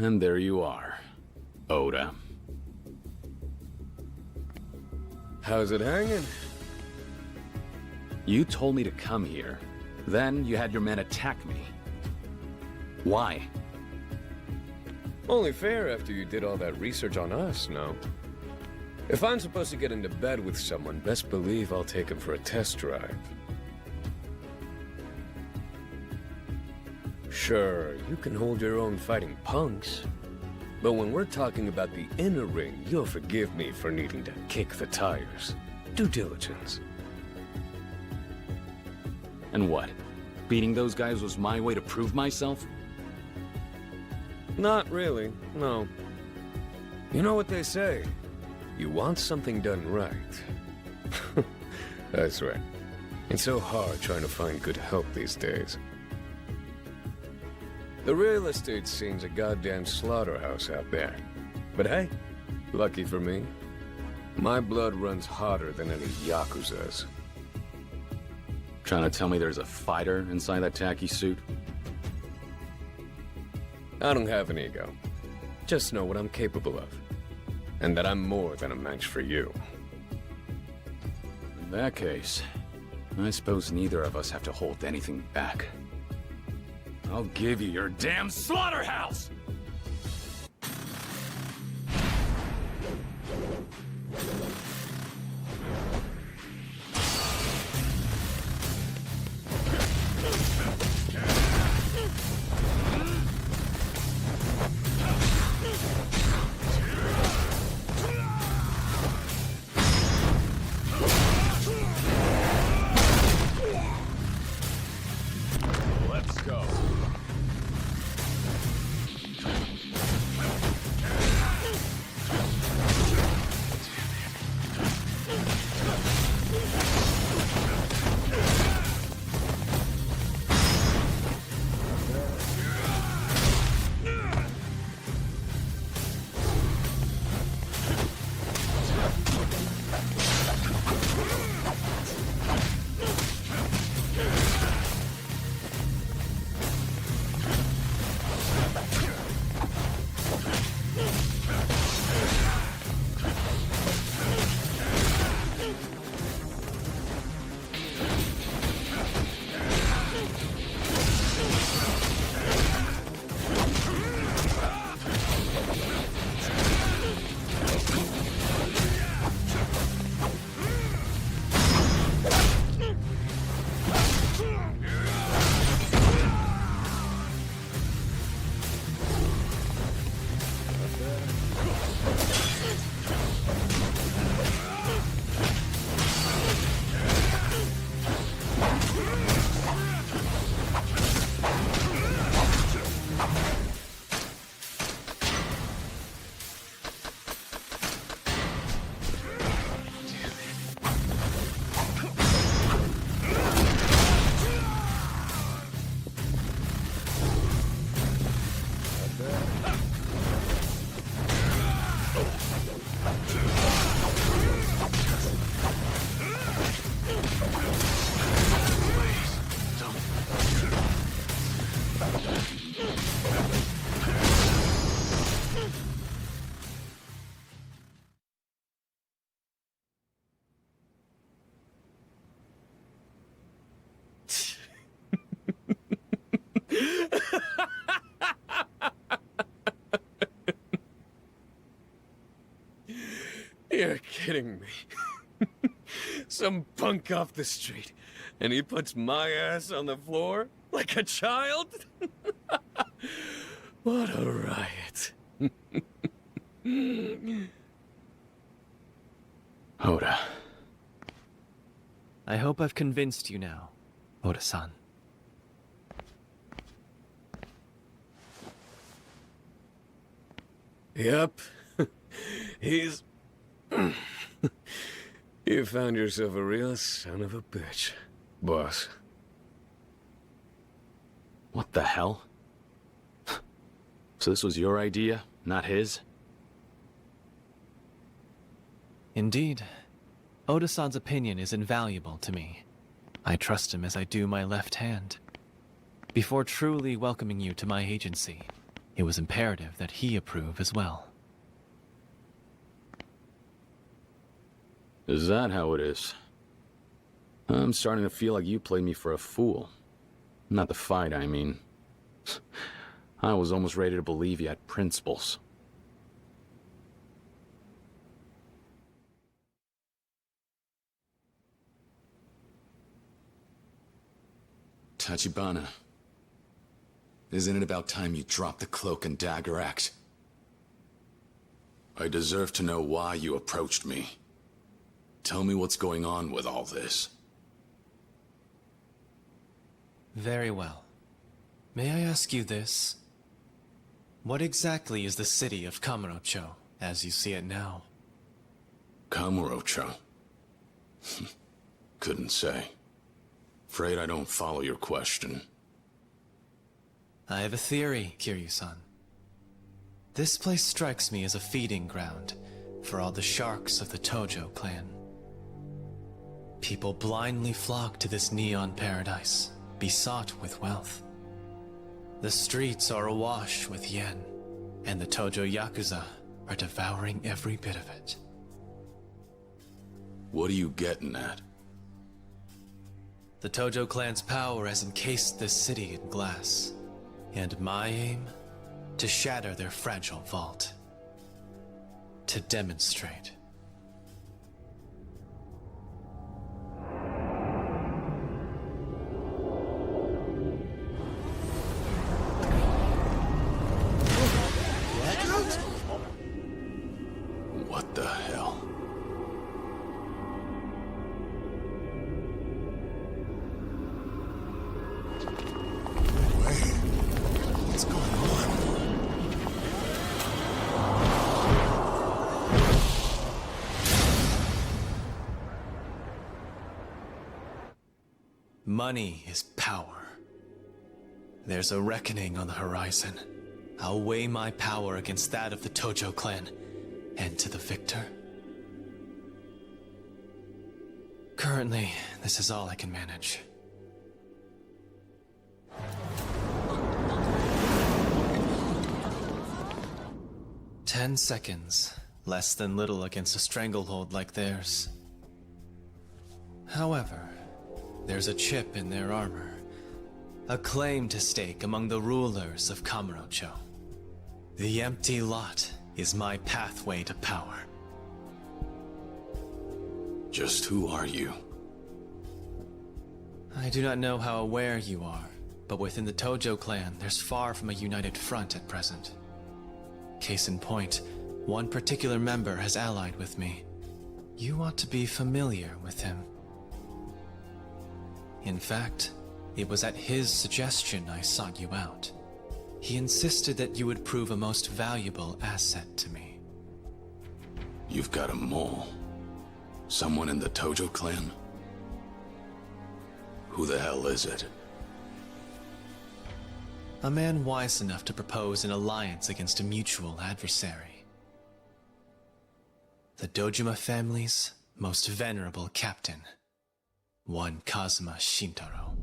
And there you are, Oda. How's it hanging? You told me to come here. Then you had your men attack me. Why? Only fair after you did all that research on us, no? If I'm supposed to get into bed with someone, best believe I'll take him for a test drive. Sure, you can hold your own fighting punks. But when we're talking about the inner ring, you'll forgive me for needing to kick the tires. Due diligence. And what? Beating those guys was my way to prove myself? Not really, no. You know what they say? You want something done right. That's right. It's so hard trying to find good help these days. The real estate scene's a goddamn slaughterhouse out there. But hey, lucky for me, my blood runs hotter than any Yakuza's. Trying to tell me there's a fighter inside that tacky suit? I don't have an ego. Just know what I'm capable of. And that I'm more than a match for you. In that case, I suppose neither of us have to hold anything back. I'll give you your damn slaughterhouse! Let's go. You're kidding me. Some punk off the street, and he puts my ass on the floor like a child? What a riot. Oda. I hope I've convinced you now, Oda-san. Yep. He's... You found yourself a real son of a bitch, boss. What the hell? So this was your idea, not his? Indeed. Oda-san's opinion is invaluable to me. I trust him as I do my left hand. Before truly welcoming you to my agency, It was imperative that he approve as well. Is that how it is? I'm starting to feel like you played me for a fool. Not the fight, I mean. I was almost ready to believe you had principles. Tachibana, isn't it about time you dropped the cloak and dagger act? I deserve to know why you approached me. Tell me what's going on with all this. Very well. May I ask you this? What exactly is the city of Kamurocho, as you see it now? Kamurocho? Couldn't say. Afraid I don't follow your question. I have a theory, Kiryu-san. This place strikes me as a feeding ground for all the sharks of the Tojo clan. People blindly flock to this neon paradise, besought with wealth. The streets are awash with yen, and the Tojo Yakuza are devouring every bit of it. What are you getting at? The Tojo clan's power has encased this city in glass, and my aim? To shatter their fragile vault. To demonstrate. What the hell? What's going on? Money is power. There's a reckoning on the horizon. I'll weigh my power against that of the Tojo clan, and to the victor. Currently, this is all I can manage. "10 seconds. Less than little against a stranglehold like theirs. However, there's a chip in their armor. A claim to stake among the rulers of Kamurocho. The empty lot is my pathway to power." Just who are you? I do not know how aware you are, but within the Tojo clan, there's far from a united front at present. Case in point, one particular member has allied with me. You ought to be familiar with him. In fact, it was at his suggestion I sought you out. He insisted that you would prove a most valuable asset to me. You've got a mole. Someone in the Tojo clan? Who the hell is it? A man wise enough to propose an alliance against a mutual adversary. The Dojima family's most venerable captain, one Kazuma Shintaro.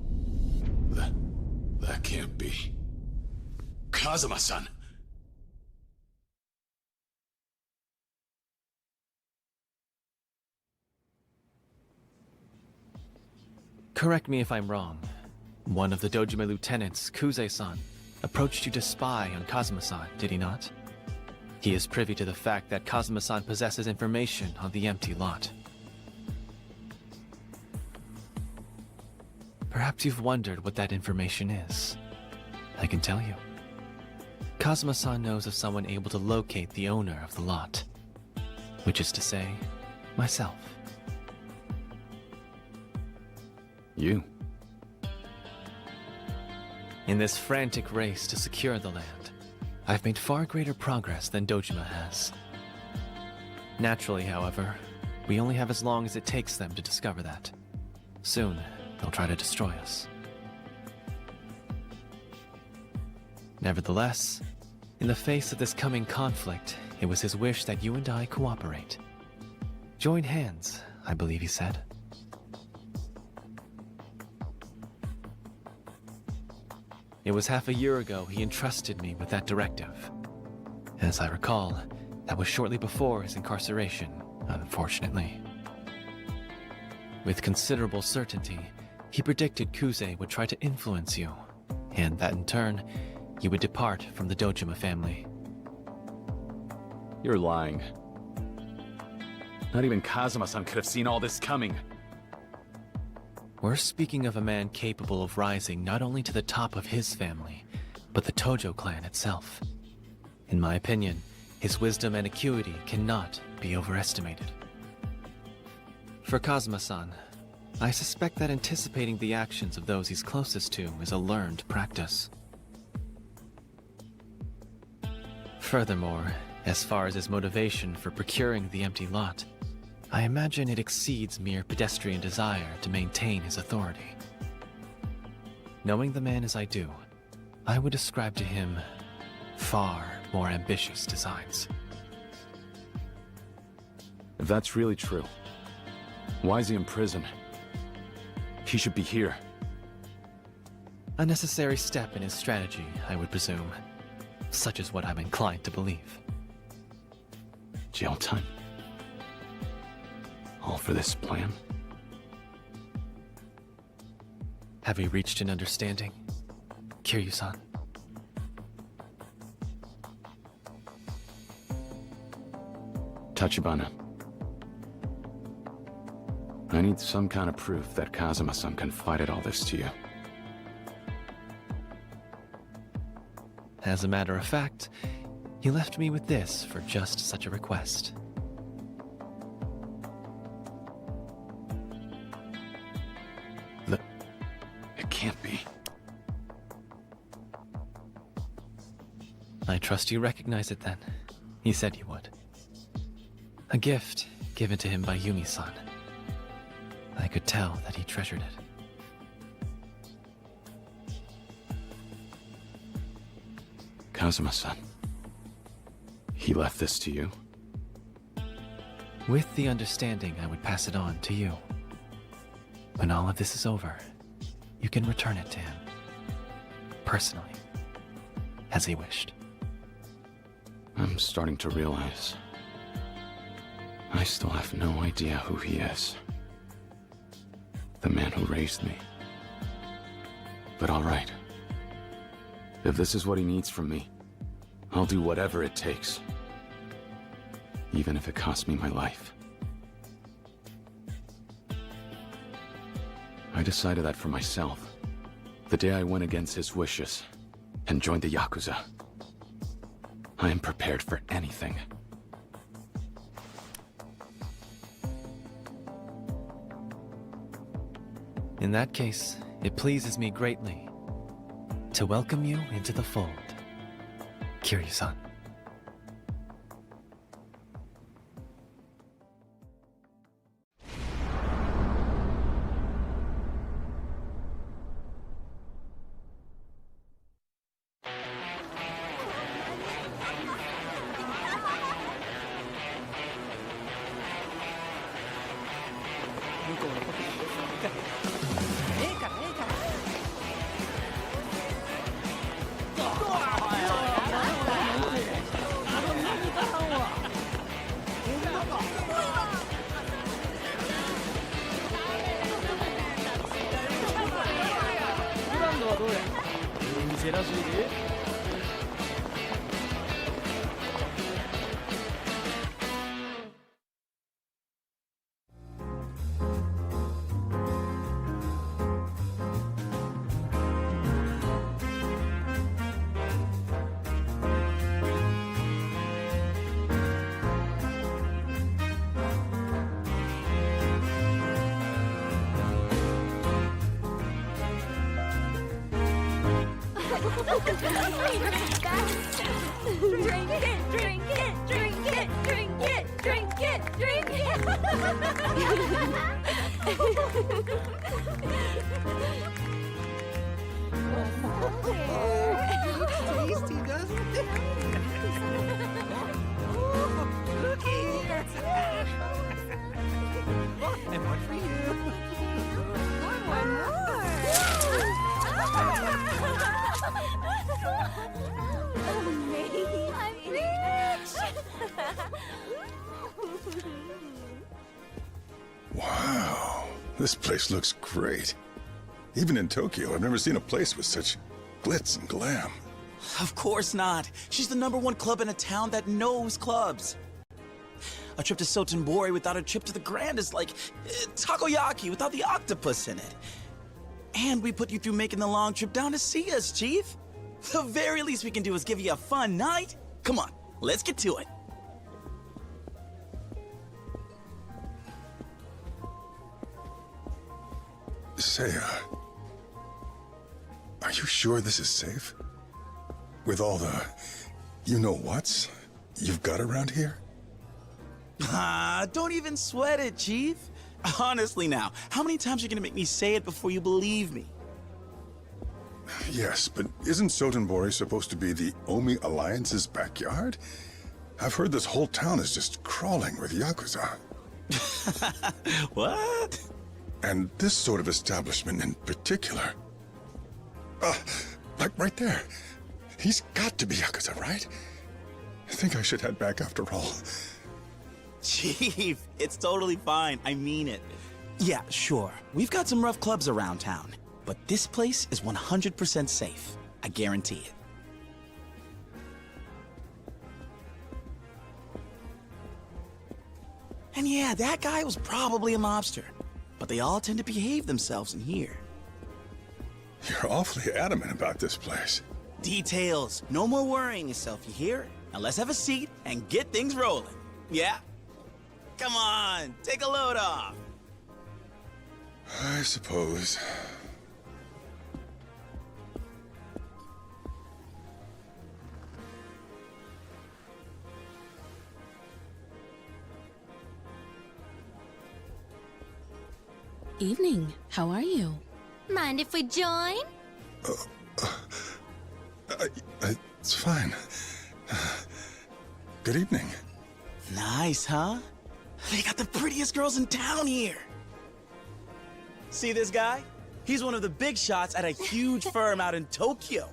That can't be. Kazuma-san! Correct me if I'm wrong. One of the Dojima lieutenants, Kuze-san, approached you to spy on Kazuma-san, did he not? He is privy to the fact that Kazuma-san possesses information on the empty lot. Perhaps you've wondered what that information is. I can tell you. Kazuma-san knows of someone able to locate the owner of the lot. Which is to say, myself. You? In this frantic race to secure the land, I've made far greater progress than Dojima has. Naturally, however, we only have as long as it takes them to discover that. Soon, they'll try to destroy us. Nevertheless, in the face of this coming conflict, it was his wish that you and I cooperate. Join hands, I believe he said. It was half a year ago he entrusted me with that directive. As I recall, that was shortly before his incarceration, unfortunately. With considerable certainty, he predicted Kuze would try to influence you, and that in turn, you would depart from the Dojima family. You're lying. Not even Kazuma-san could have seen all this coming. We're speaking of a man capable of rising not only to the top of his family, but the Tojo clan itself. In my opinion, his wisdom and acuity cannot be overestimated. For Kazuma-san, I suspect that anticipating the actions of those he's closest to is a learned practice. Furthermore, as far as his motivation for procuring the empty lot, I imagine it exceeds mere pedestrian desire to maintain his authority. Knowing the man as I do, I would ascribe to him far more ambitious designs. If that's really true, why is he in prison? He should be here. A necessary step in his strategy, I would presume. Such is what I'm inclined to believe. Jail time? All for this plan? Have we reached an understanding, Kiryu-san? Tachibana. I need some kind of proof that Kazuma-san confided all this to you. As a matter of fact, he left me with this for just such a request. It can't be. I trust you recognize it then. He said you would. A gift given to him by Yumi-san. I could tell that he treasured it. Kazuma-san. He left this to you? With the understanding I would pass it on to you. When all of this is over, you can return it to him. Personally. As he wished. I'm starting to realize I still have no idea who he is. The man who raised me. But all right. If this is what he needs from me, I'll do whatever it takes. Even if it costs me my life. I decided that for myself, the day I went against his wishes and joined the Yakuza. I am prepared for anything. In that case, it pleases me greatly to welcome you into the fold, Kiryu-san. Tasty, doesn't it? Look here. And one for you. One more. Wow, this place looks great. Even in Tokyo, I've never seen a place with such glitz and glam. Of course not. She's the #1 club in a town that knows clubs. A trip to Sotenbori without a trip to the Grand is like takoyaki without the octopus in it. And we put you through making the long trip down to see us, Chief. The very least we can do is give you a fun night. Come on, let's get to it. Say, are you sure this is safe? With all the you-know-whats you've got around here? Ah, don't even sweat it, Chief. Honestly now, how many times are you gonna make me say it before you believe me? Yes, but isn't Sotenbori supposed to be the Omi Alliance's backyard? I've heard this whole town is just crawling with Yakuza. What? And this sort of establishment in particular. Like right there. He's got to be Yakuza, right? I think I should head back after all. Chief, it's totally fine. I mean it. Yeah, sure. We've got some rough clubs around town, but this place is 100% safe. I guarantee it. And yeah, that guy was probably a mobster, but they all tend to behave themselves in here. You're awfully adamant about this place. Details. No more worrying yourself, you hear? Now let's have a seat and get things rolling. Yeah? Come on, take a load off. I suppose. Evening. How are you? Mind if we join? It's fine. Good evening. Nice, huh? They got the prettiest girls in town here. See this guy? He's one of the big shots at a huge firm out in Tokyo.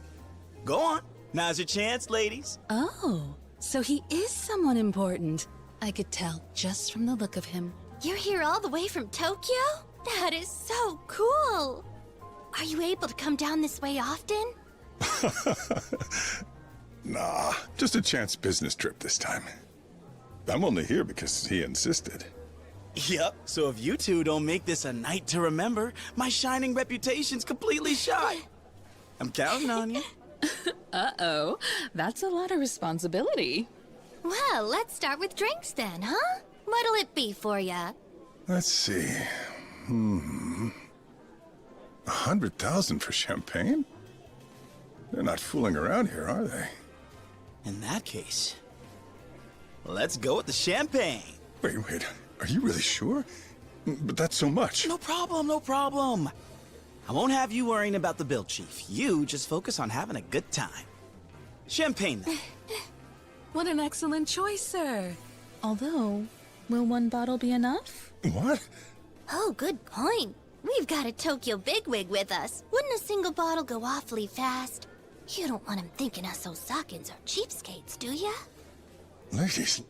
Go on. Now's your chance, ladies. Oh, so he is someone important. I could tell just from the look of him. You're here all the way from Tokyo? That is so cool. Are you able to come down this way often? Nah, just a chance business trip this time. I'm only here because he insisted. Yep, so if you two don't make this a night to remember, my shining reputation's completely shot. I'm counting on you. Uh-oh, that's a lot of responsibility. Well, let's start with drinks then, huh? What'll it be for ya? Let's see. 100,000 for champagne? They're not fooling around here, are they? In that case, let's go with the champagne. Wait, are you really sure? But that's so much. No problem, no problem. I won't have you worrying about the bill, Chief. You just focus on having a good time. Champagne, then. What an excellent choice, sir. Although, will one bottle be enough? What? Oh, good point. We've got a Tokyo bigwig with us. Wouldn't a single bottle go awfully fast? You don't want him thinking us Osakans are cheapskates, do ya? Ladies.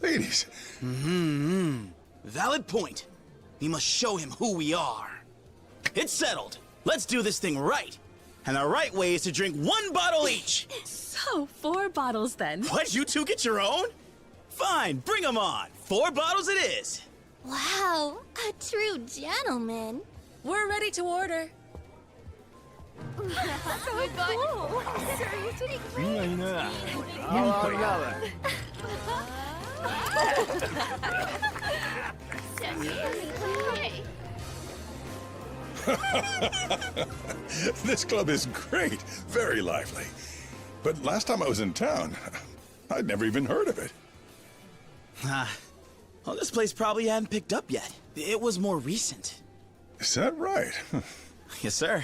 Valid point. We must show him who we are. It's settled. Let's do this thing right. And the right way is to drink 1 bottle each. So, 4 bottles then. What, you two get your own? Fine, bring them on. 4 bottles it is. Wow, a true gentleman. We're ready to order. So cool. Sir, you did it great. This club is great. Very lively. But last time I was in town, I'd never even heard of it. Well, this place probably hadn't picked up yet. It was more recent. Is that right? Yes, sir.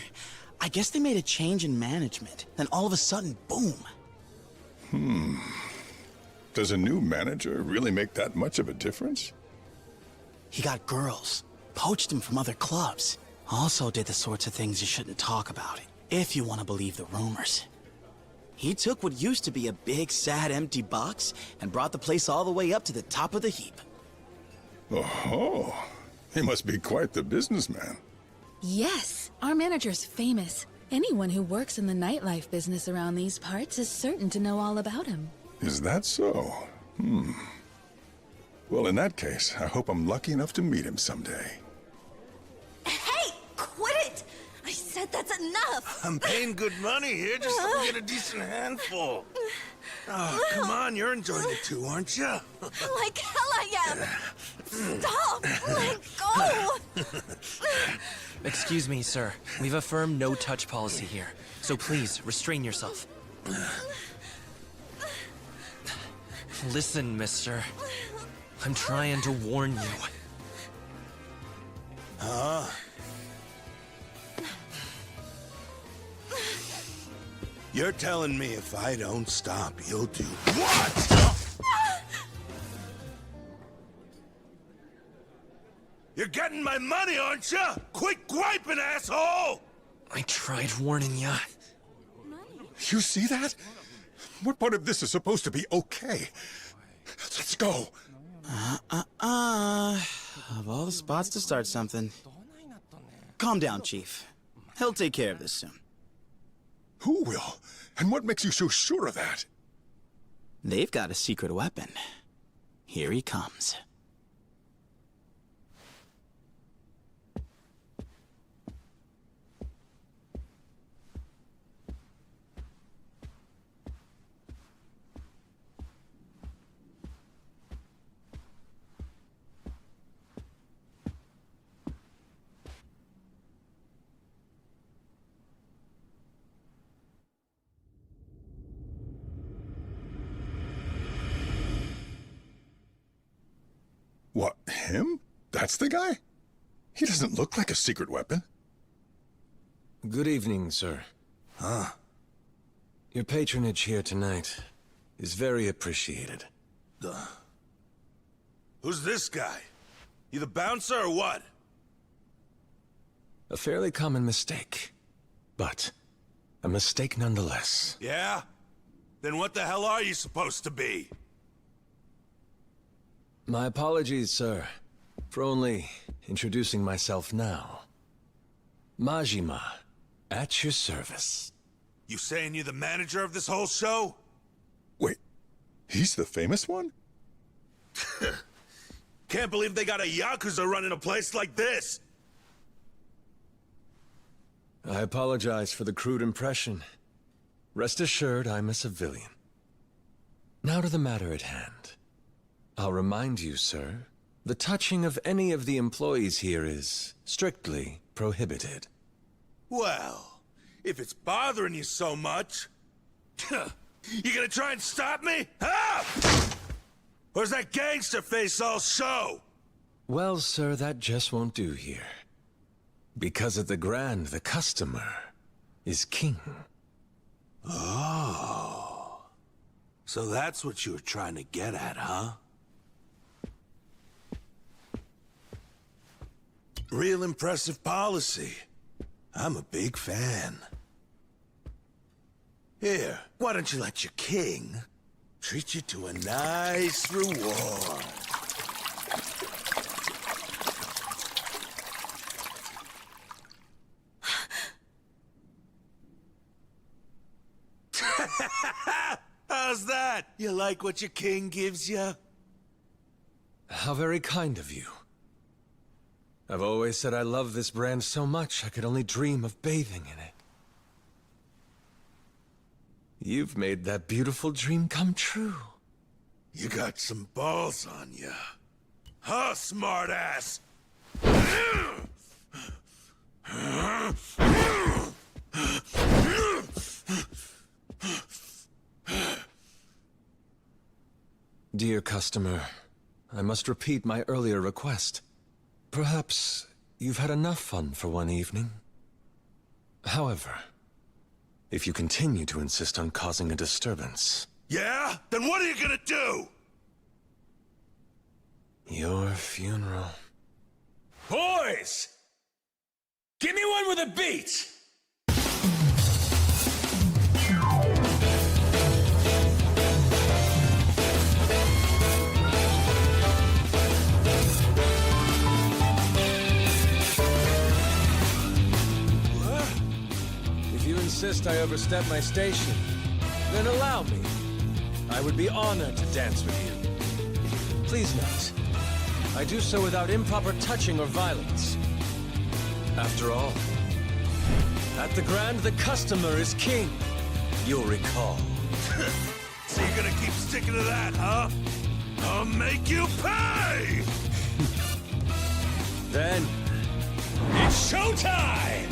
I guess they made a change in management. Then all of a sudden, boom. Does a new manager really make that much of a difference? He got girls, poached them from other clubs. Also did the sorts of things you shouldn't talk about, if you want to believe the rumors. He took what used to be a big, sad, empty box and brought the place all the way up to the top of the heap. Oh, he must be quite the businessman. Yes, our manager's famous. Anyone who works in the nightlife business around these parts is certain to know all about him. Is that so? Well, in that case, I hope I'm lucky enough to meet him someday. Hey, quit it! I said that's enough! I'm paying good money here just to get a decent handful. Oh, come on, you're enjoying it too, aren't you? Like hell I am! Stop! Let go! Excuse me, sir. We've a firm no-touch policy here, so please, restrain yourself. Listen, mister. I'm trying to warn you. Huh? You're telling me if I don't stop, you'll do what? You're getting my money, aren't you? Quit griping, asshole! I tried warning ya. You see that? What part of this is supposed to be okay? Let's go. Of all the spots to start something. Calm down, Chief. He'll take care of this soon. Who will? And what makes you so sure of that? They've got a secret weapon. Here he comes. What, him? That's the guy? He doesn't look like a secret weapon. Good evening, sir. Huh? Your patronage here tonight is very appreciated. Who's this guy? You the bouncer or what? A fairly common mistake, but a mistake nonetheless. Yeah? Then what the hell are you supposed to be? My apologies, sir, for only introducing myself now. Majima, at your service. You saying you're the manager of this whole show? Wait, he's the famous one? Can't believe they got a Yakuza running a place like this! I apologize for the crude impression. Rest assured, I'm a civilian. Now to the matter at hand. I'll remind you, sir, the touching of any of the employees here is strictly prohibited. Well, if it's bothering you so much, you gonna try and stop me? Huh? Or is that gangster face all show? Well, sir, that just won't do here. Because at the Grand, the customer is king. Oh. So that's what you were trying to get at, huh? Real impressive policy. I'm a big fan. Here, why don't you let your king treat you to a nice reward? How's that? You like what your king gives you? How very kind of you. I've always said I love this brand so much I could only dream of bathing in it. You've made that beautiful dream come true. You got some balls on you. Huh, smartass? Dear customer, I must repeat my earlier request. Perhaps you've had enough fun for one evening. However, if you continue to insist on causing a disturbance... Yeah? Then what are you gonna do? Your funeral. Boys! Give me one with a beat! insist I overstep my station, then allow me. I would be honored to dance with you. Please note, I do so without improper touching or violence. After all, at the Grand, the customer is king. You'll recall. So you're gonna keep sticking to that, huh? I'll make you pay! Then, it's showtime!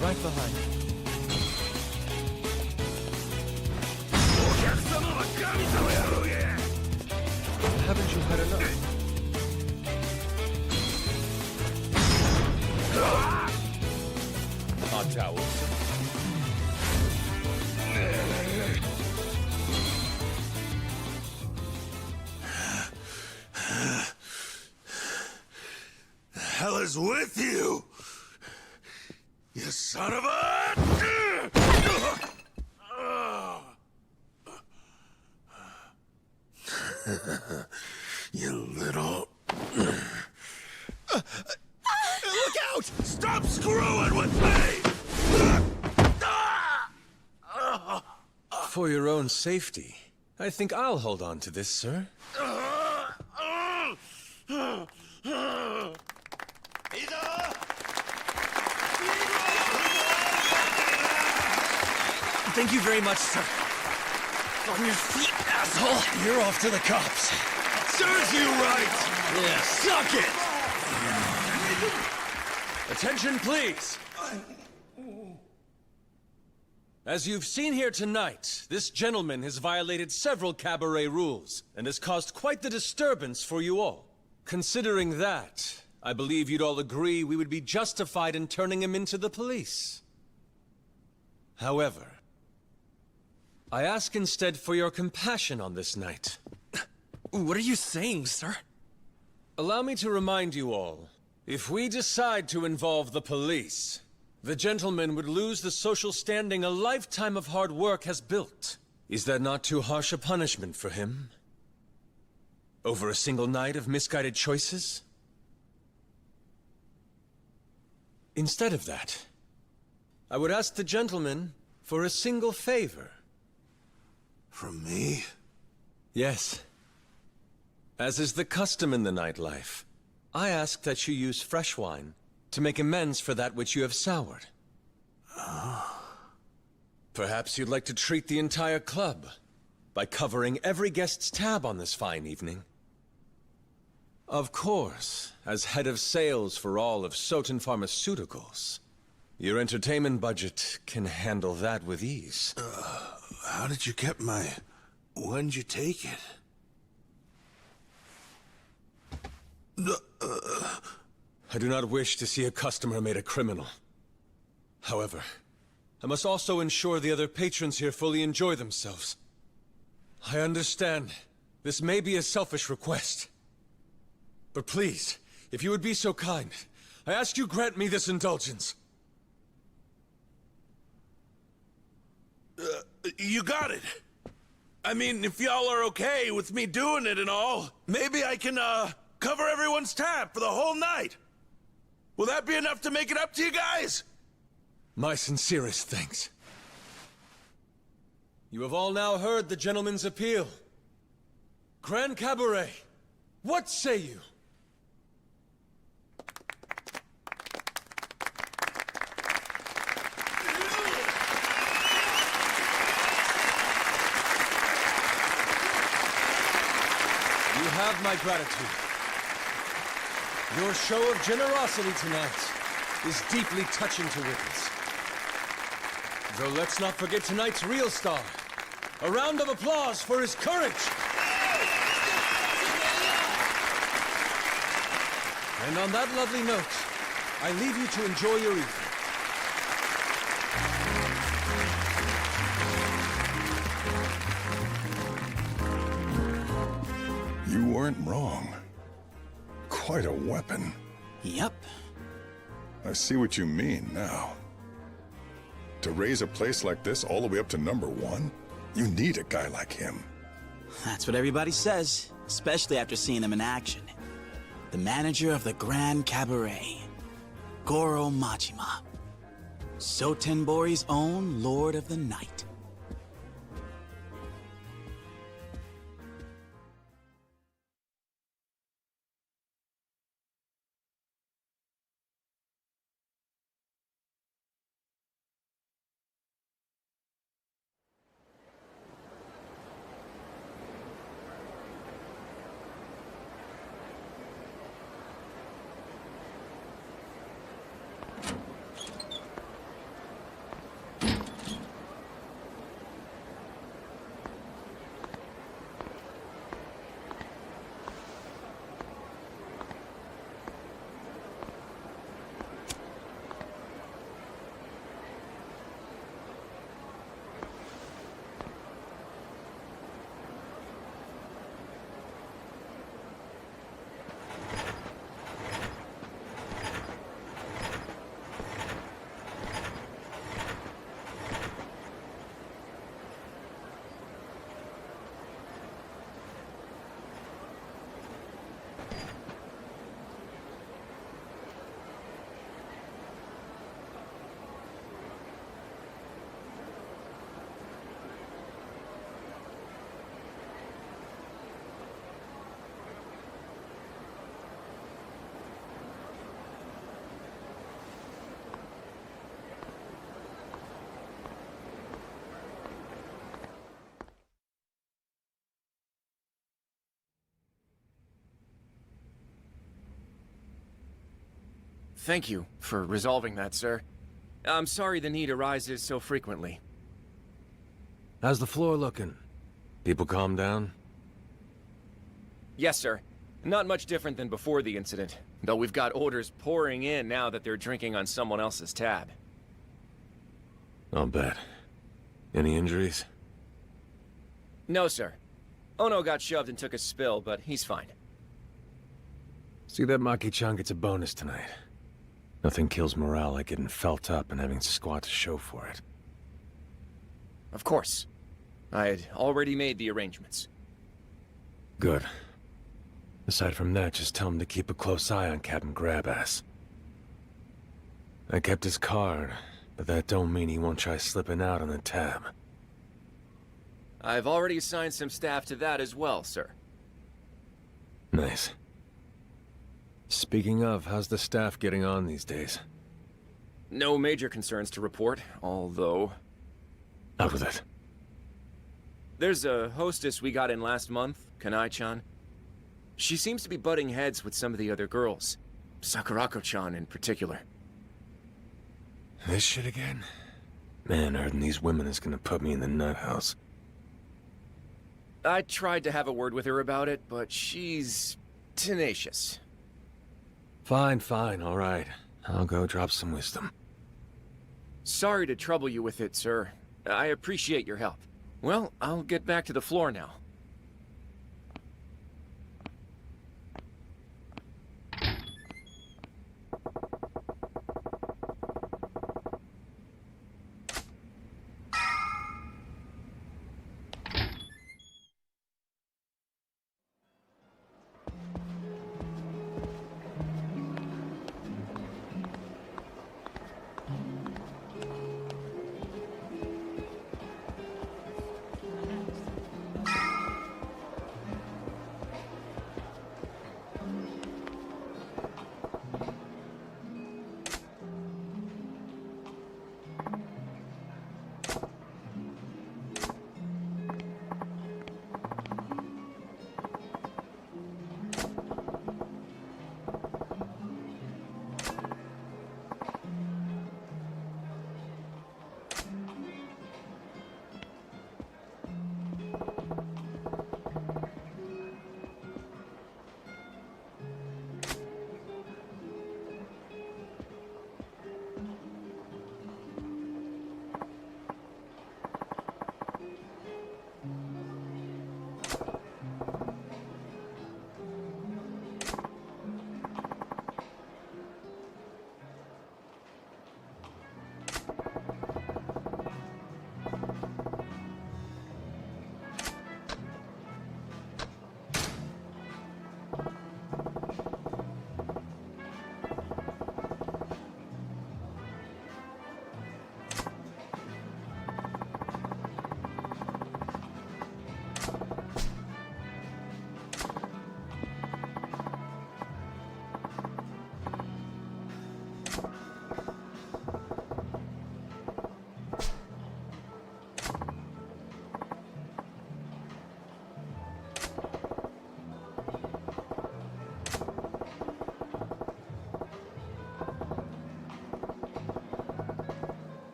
Right behind. Haven't you had enough? Hot towels. The hell is with you? You son of a... You little... Look out! Stop screwing with me! For your own safety, I think I'll hold on to this, sir. Thank you very much, sir. On your feet, asshole. You're off to the cops. Serves you right! Yeah, suck it! Attention, please. As you've seen here tonight, this gentleman has violated several cabaret rules and has caused quite the disturbance for you all. Considering that, I believe you'd all agree we would be justified in turning him into the police. However, I ask instead for your compassion on this night. What are you saying, sir? Allow me to remind you all, if we decide to involve the police, the gentleman would lose the social standing a lifetime of hard work has built. Is that not too harsh a punishment for him? Over a single night of misguided choices? Instead of that, I would ask the gentleman for a single favor. From me? Yes. As is the custom in the nightlife, I ask that you use fresh wine to make amends for that which you have soured. Perhaps you'd like to treat the entire club by covering every guest's tab on this fine evening. Of course, as head of sales for all of Soten Pharmaceuticals, your entertainment budget can handle that with ease. How did you get my... When'd you take it? I do not wish to see a customer made a criminal. However, I must also ensure the other patrons here fully enjoy themselves. I understand this may be a selfish request. But please, if you would be so kind, I ask you grant me this indulgence. You got it. I mean, if y'all are okay with me doing it and all, maybe I can, cover everyone's tab for the whole night. Will that be enough to make it up to you guys? My sincerest thanks. You have all now heard the gentleman's appeal. Grand Cabaret, what say you? You have my gratitude. Your show of generosity tonight is deeply touching to witness. Though let's not forget tonight's real star. A round of applause for his courage! And on that lovely note, I leave you to enjoy your evening. You weren't wrong. Quite a weapon. Yep. I see what you mean now. To raise a place like this all the way up to #1, you need a guy like him. That's what everybody says, especially after seeing him in action. The manager of the Grand Cabaret, Goro Majima. Sotenbori's own Lord of the Night. Thank you for resolving that, sir. I'm sorry the need arises so frequently. How's the floor looking? People calm down? Yes, sir. Not much different than before the incident, though we've got orders pouring in now that they're drinking on someone else's tab. I'll bet. Any injuries? No, sir. Ono got shoved and took a spill, but he's fine. See that Maki-chan gets a bonus tonight. Nothing kills morale like getting felt up and having squad to show for it. Of course. I had already made the arrangements. Good. Aside from that, just tell him to keep a close eye on Captain Grabass. I kept his card, but that don't mean he won't try slipping out on the tab. I've already assigned some staff to that as well, sir. Nice. Speaking of, how's the staff getting on these days? No major concerns to report, although... Out with it. There's a hostess we got in last month, Kanai-chan. She seems to be butting heads with some of the other girls. Sakurako-chan in particular. This shit again? Man, hurting these women is gonna put me in the nut house. I tried to have a word with her about it, but she's... tenacious. Fine, all right. I'll go drop some wisdom. Sorry to trouble you with it, sir. I appreciate your help. Well, I'll get back to the floor now.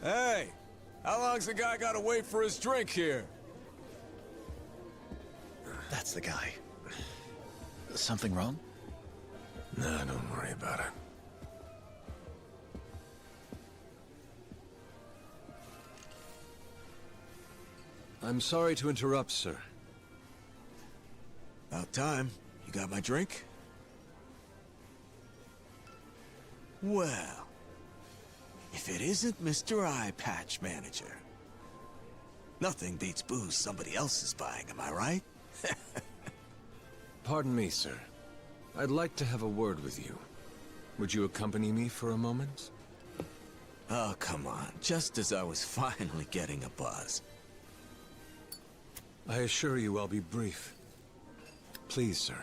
Hey! How long's the guy gotta wait for his drink here? That's the guy. Something wrong? Nah, don't worry about it. I'm sorry to interrupt, sir. About time. You got my drink? Well, if it isn't Mr. Eye Patch Manager. Nothing beats booze somebody else is buying, am I right? Pardon me, sir. I'd like to have a word with you. Would you accompany me for a moment? Oh, come on. Just as I was finally getting a buzz. I assure you I'll be brief. Please, sir.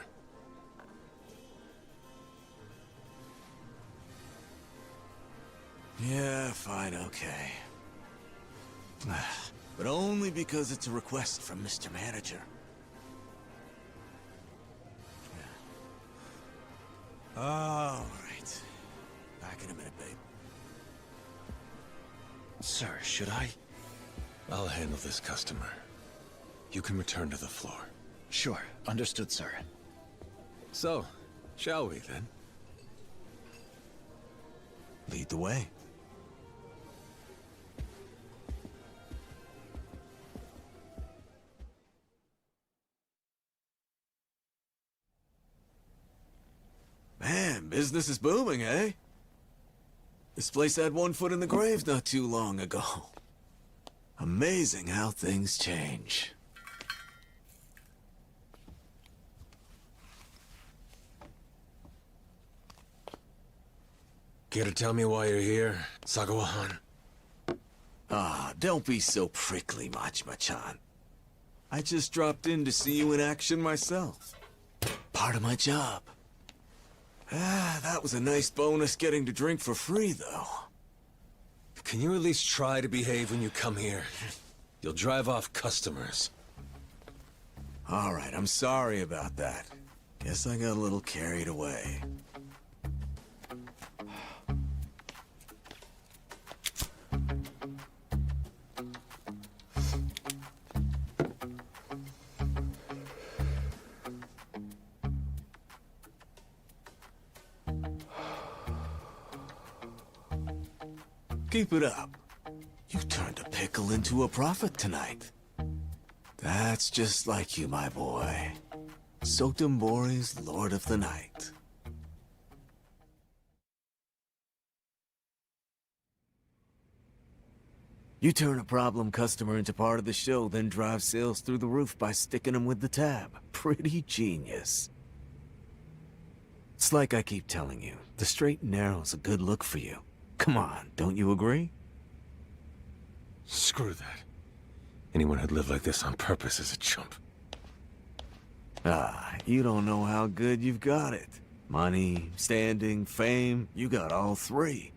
Yeah, fine, okay. But only because it's a request from Mr. Manager. All right. Back in a minute, babe. Sir, should I? I'll handle this customer. You can return to the floor. Sure. Understood, sir. So, shall we then? Lead the way. Man, business is booming, eh? This place had one foot in the grave not too long ago. Amazing how things change. Care to tell me why you're here, Sagawa-han? Ah, don't be so prickly, Machima-chan. I just dropped in to see you in action myself. Part of my job. Ah, that was a nice bonus getting to drink for free, though. Can you at least try to behave when you come here? You'll drive off customers. All right, I'm sorry about that. Guess I got a little carried away. Keep it up. You turned a pickle into a profit tonight. That's just like you, my boy. Sotenbori's Lord of the Night. You turn a problem customer into part of the show, then drive sales through the roof by sticking them with the tab. Pretty genius. It's like I keep telling you, the straight and narrow's a good look for you. Come on, don't you agree? Screw that. Anyone who'd live like this on purpose is a chump. Ah, you don't know how good you've got it. Money, standing, fame, you got all three.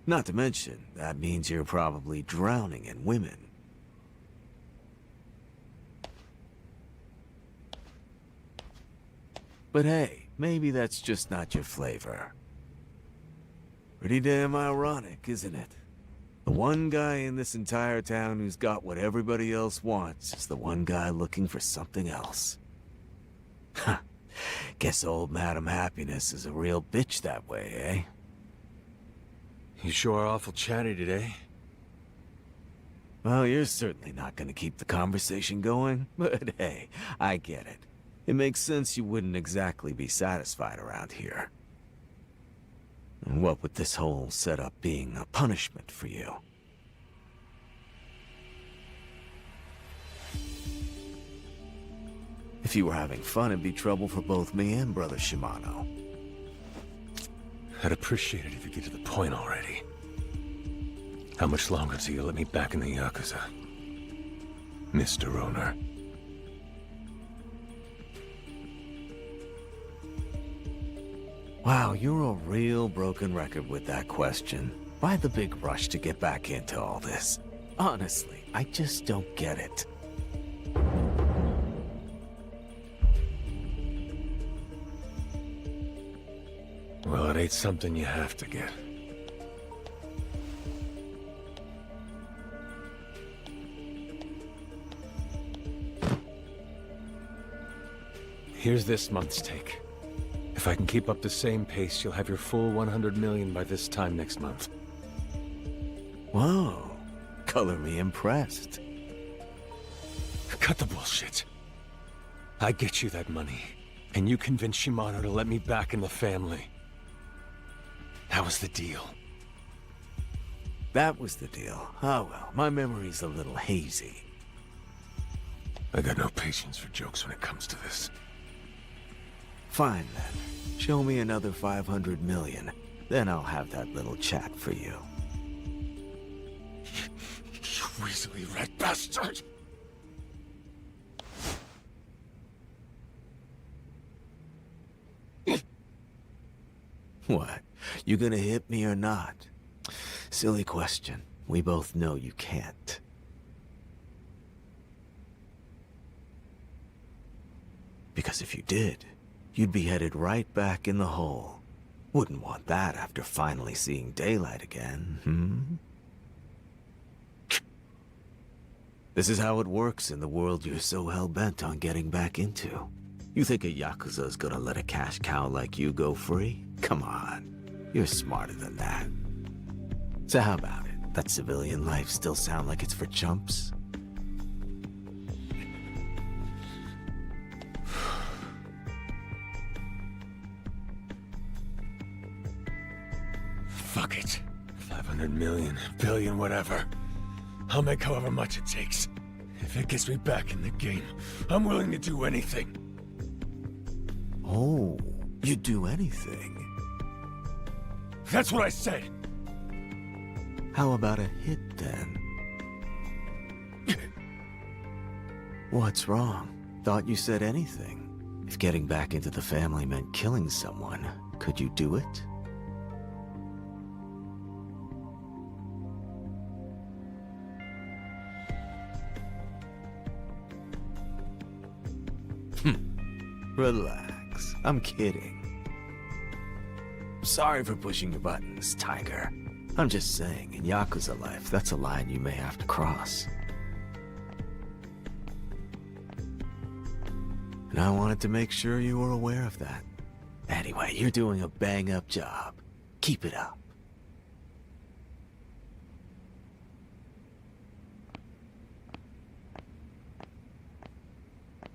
Not to mention, that means you're probably drowning in women. But hey, maybe that's just not your flavor. Pretty damn ironic, isn't it? The one guy in this entire town who's got what everybody else wants is the one guy looking for something else. Huh. Guess old Madam Happiness is a real bitch that way, eh? You sure are awful chatty today. Well, you're certainly not gonna keep the conversation going, but hey, I get it. It makes sense you wouldn't exactly be satisfied around here. And what with this whole setup being a punishment for you? If you were having fun, it'd be trouble for both me and Brother Shimano. I'd appreciate it if you get to the point already. How much longer till you let me back in the Yakuza, Mr. Owner? Wow, you're a real broken record with that question. Why the big rush to get back into all this? Honestly, I just don't get it. Well, it ain't something you have to get. Here's this month's take. If I can keep up the same pace, you'll have your full 100 million by this time next month. Whoa. Color me impressed. Cut the bullshit. I get you that money, and you convince Shimano to let me back in the family. That was the deal. That was the deal. Oh well, my memory's a little hazy. I got no patience for jokes when it comes to this. Fine then. Show me another 500 million. Then I'll have that little chat for you. You weaselly red bastard! What? You gonna hit me or not? Silly question. We both know you can't. Because if you did, you'd be headed right back in the hole. Wouldn't want that after finally seeing daylight again, This is how it works in the world you're so hell-bent on getting back into. You think a Yakuza's gonna let a cash cow like you go free? Come on. You're smarter than that. So how about it? That civilian life still sound like it's for chumps? Fuck it. 500 million, billion, whatever. I'll make however much it takes. If it gets me back in the game, I'm willing to do anything. Oh, you'd do anything? That's what I said! How about a hit, then? What's wrong? Thought you said anything. If getting back into the family meant killing someone, could you do it? Relax. I'm kidding. Sorry for pushing your buttons, Tiger. I'm just saying, in Yakuza life, that's a line you may have to cross. And I wanted to make sure you were aware of that. Anyway, you're doing a bang-up job. Keep it up.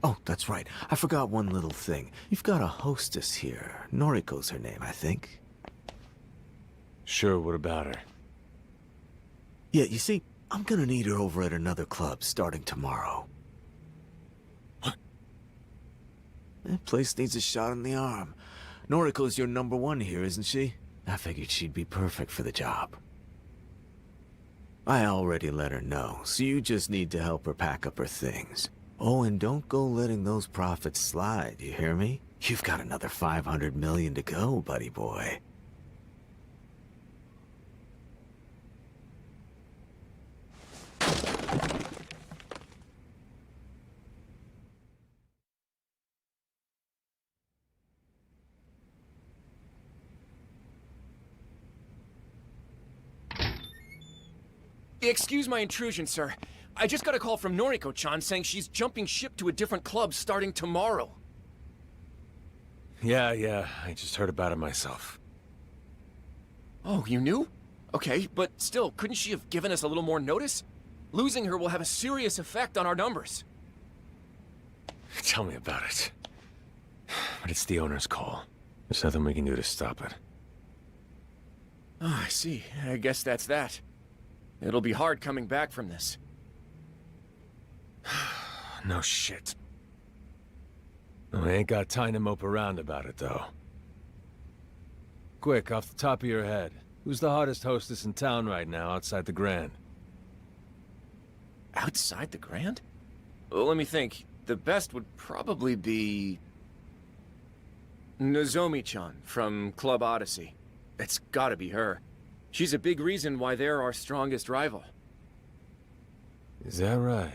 Oh, that's right. I forgot one little thing. You've got a hostess here. Noriko's her name, I think. Sure, what about her? Yeah, you see, I'm gonna need her over at another club starting tomorrow. What? That place needs a shot in the arm. Noriko's your #1 here, isn't she? I figured she'd be perfect for the job. I already let her know, so you just need to help her pack up her things. Oh, and don't go letting those profits slide, you hear me? You've got another 500 million to go, buddy boy. Excuse my intrusion, sir. I just got a call from Noriko-chan saying she's jumping ship to a different club starting tomorrow. Yeah, I just heard about it myself. Oh, you knew? Okay, but still, couldn't she have given us a little more notice? Losing her will have a serious effect on our numbers. Tell me about it. But it's the owner's call. There's nothing we can do to stop it. Oh, I see. I guess that's that. It'll be hard coming back from this. No shit. I ain't got time to mope around about it, though. Quick, off the top of your head, who's the hottest hostess in town right now outside the Grand? Outside the Grand? Well, let me think. The best would probably be... Nozomi-chan from Club Odyssey. It's gotta be her. She's a big reason why they're our strongest rival. Is that right?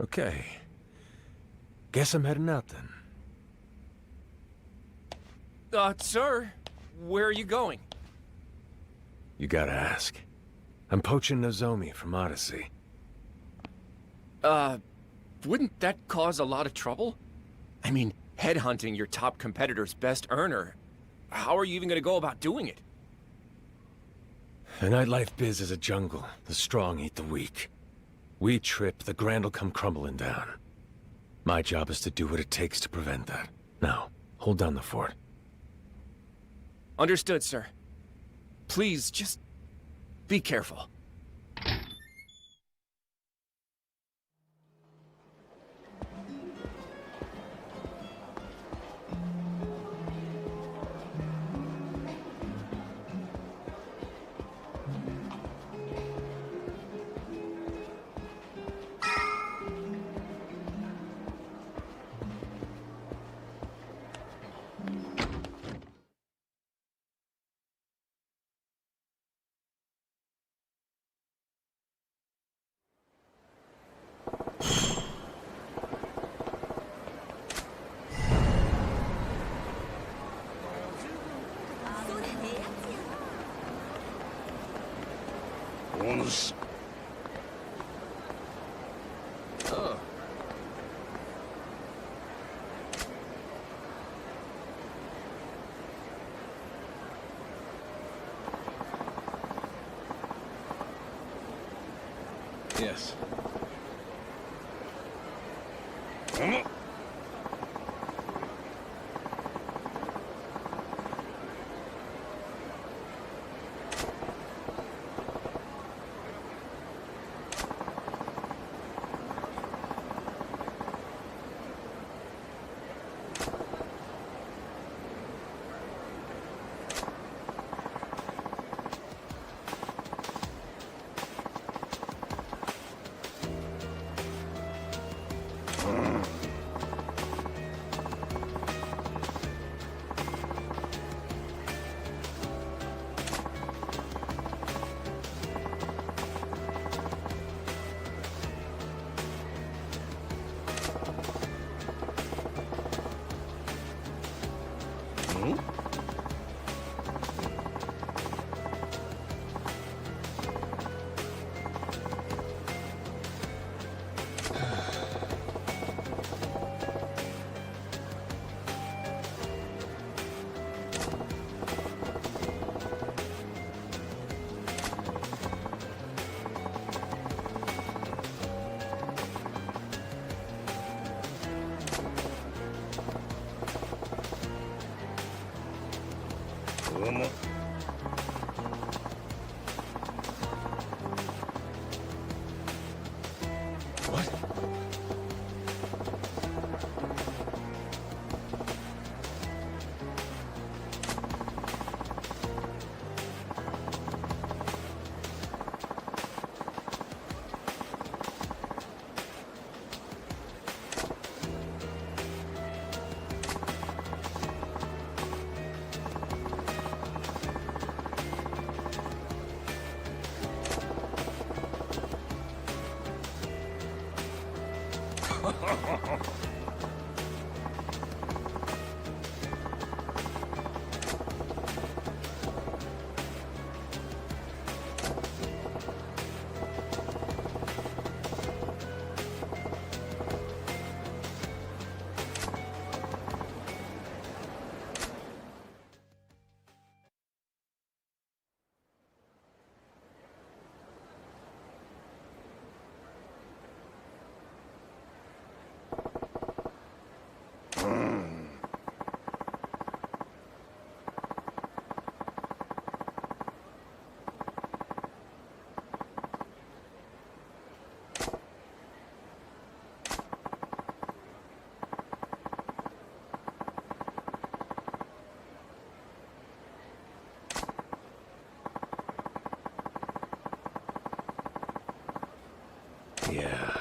Okay. Guess I'm heading out then. Sir, where are you going? You gotta ask. I'm poaching Nozomi from Odyssey. Wouldn't that cause a lot of trouble? I mean, headhunting your top competitor's best earner. How are you even gonna go about doing it? The nightlife biz is a jungle. The strong eat the weak. We trip, the grand will come crumbling down. My job is to do what it takes to prevent that. Now, hold down the fort. Understood, sir. Please, just be careful. Oh. Yes. Yeah.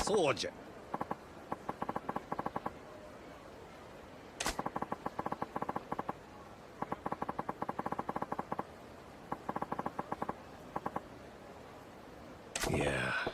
そうじゃ。Yeah.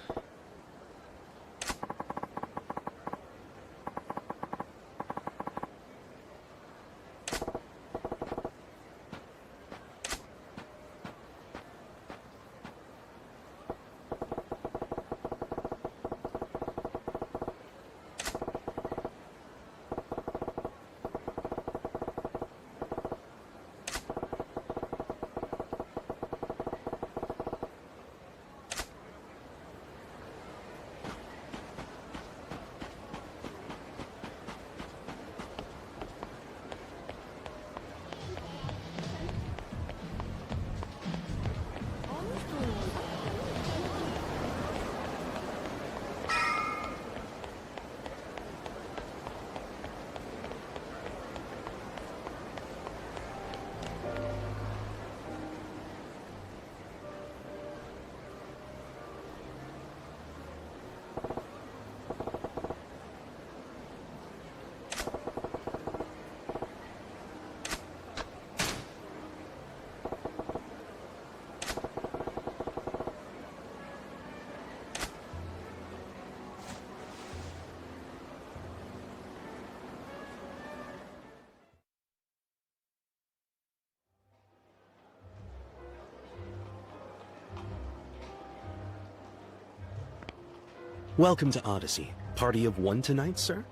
Welcome to Odyssey. Party of one tonight, sir?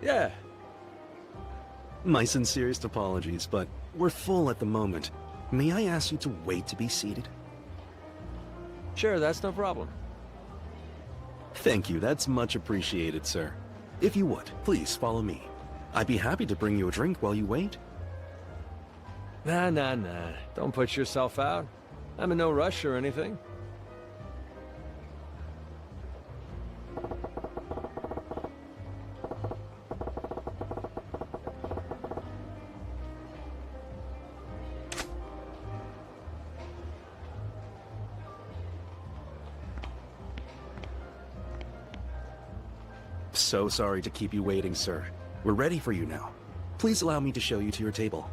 Yeah. My sincerest apologies, but we're full at the moment. May I ask you to wait to be seated? Sure, that's no problem. Thank you, that's much appreciated, sir. If you would, please follow me. I'd be happy to bring you a drink while you wait. Nah. Don't put yourself out. I'm in no rush or anything. So sorry to keep you waiting, sir. We're ready for you now. Please allow me to show you to your table.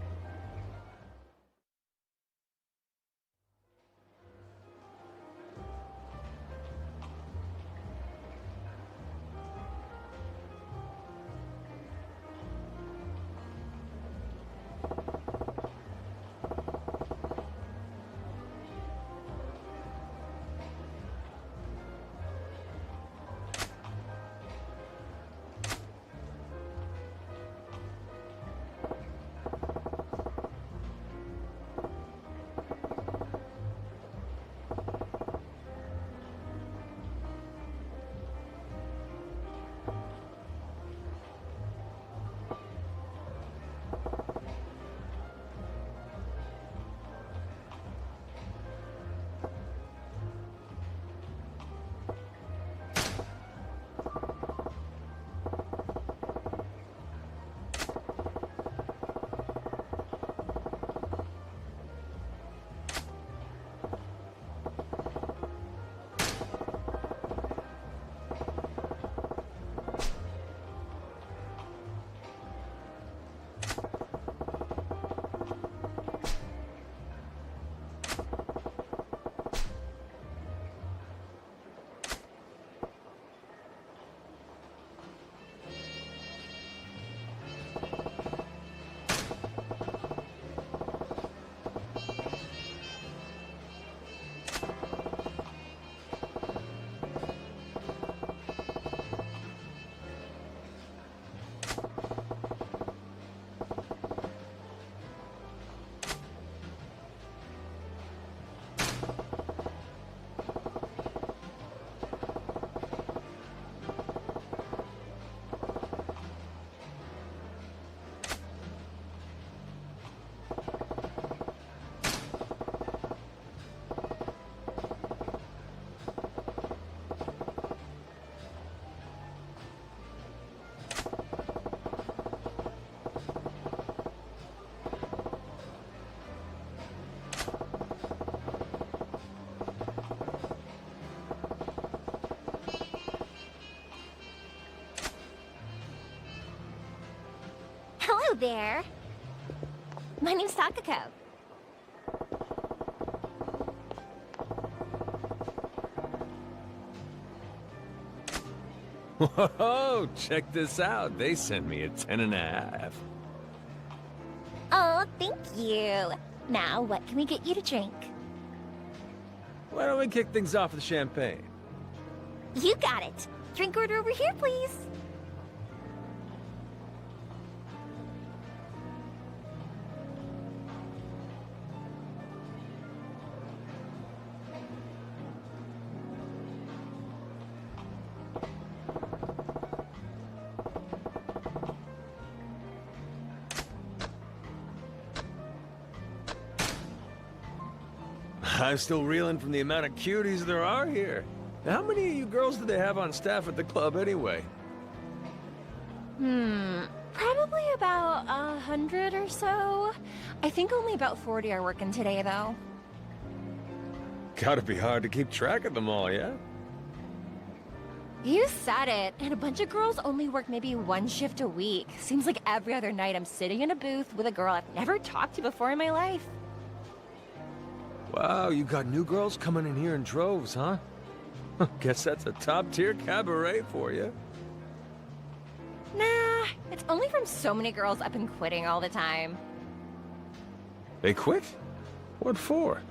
there. My name's Takako. Whoa, check this out. They sent me a 10.5. Oh, thank you. Now, what can we get you to drink? Why don't we kick things off with champagne? You got it. Drink order over here, please. I'm still reeling from the amount of cuties there are here. How many of you girls do they have on staff at the club anyway? Probably about 100 or so. I think only about 40 are working today, though. Gotta be hard to keep track of them all, yeah? You said it. And a bunch of girls only work maybe one shift a week. Seems like every other night I'm sitting in a booth with a girl I've never talked to before in my life. Wow, you got new girls coming in here in droves, huh? Guess that's a top-tier cabaret for you. Nah, it's only from so many girls up and quitting all the time. They quit? What for?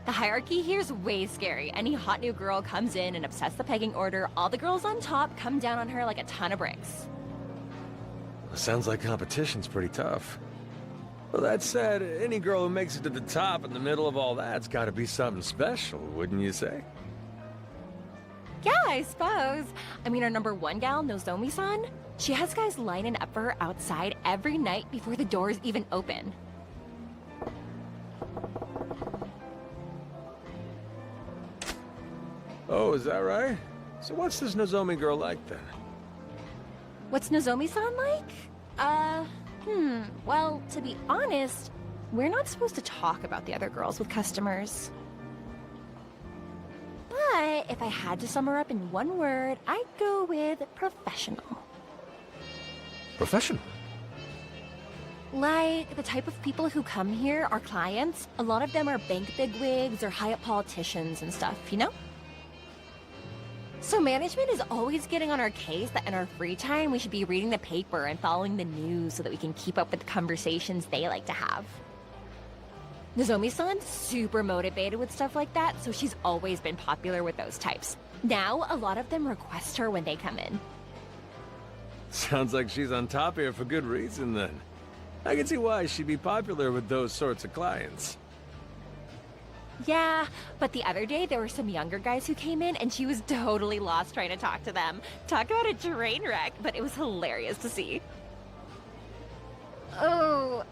The hierarchy here's way scary. Any hot new girl comes in and upsets the pegging order, all the girls on top come down on her like a ton of bricks. Sounds like competition's pretty tough. Well, that said, any girl who makes it to the top in the middle of all that's gotta be something special, wouldn't you say? Yeah, I suppose. I mean, our #1 gal, Nozomi-san, she has guys lining up for her outside every night before the doors even open. Oh, is that right? So what's this Nozomi girl like, then? What's Nozomi-san like? Well, to be honest, we're not supposed to talk about the other girls with customers. But if I had to sum her up in one word, I'd go with professional. Professional? Like, the type of people who come here are clients. A lot of them are bank bigwigs or high-up politicians and stuff, you know? So management is always getting on our case that in our free time we should be reading the paper and following the news so that we can keep up with the conversations they like to have. Nozomi-san's super motivated with stuff like that, so she's always been popular with those types. Now, a lot of them request her when they come in. Sounds like she's on top here for good reason, then. I can see why she'd be popular with those sorts of clients. Yeah, but the other day there were some younger guys who came in and she was totally lost trying to talk to them. Talk about a train wreck, but it was hilarious to see. Oh,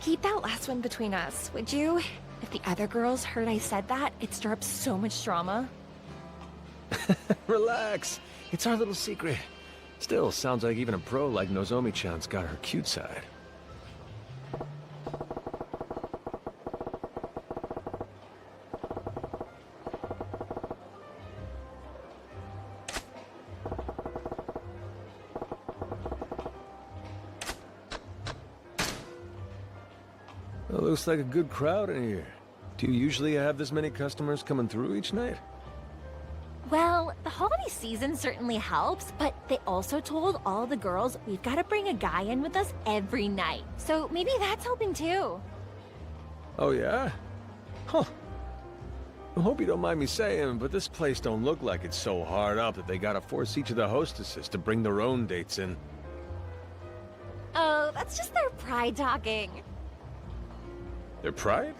keep that last one between us, would you? If the other girls heard I said that, it'd stir up so much drama. Relax. It's our little secret. Still, sounds like even a pro like Nozomi-chan's got her cute side. Well, looks like a good crowd in here. Do you usually have this many customers coming through each night? Well, the holiday season certainly helps, but they also told all the girls we've got to bring a guy in with us every night. So maybe that's helping too. Oh, yeah? Huh. I hope you don't mind me saying, but this place don't look like it's so hard up that they gotta force each of the hostesses to bring their own dates in. Oh, that's just their pride talking. Their pride?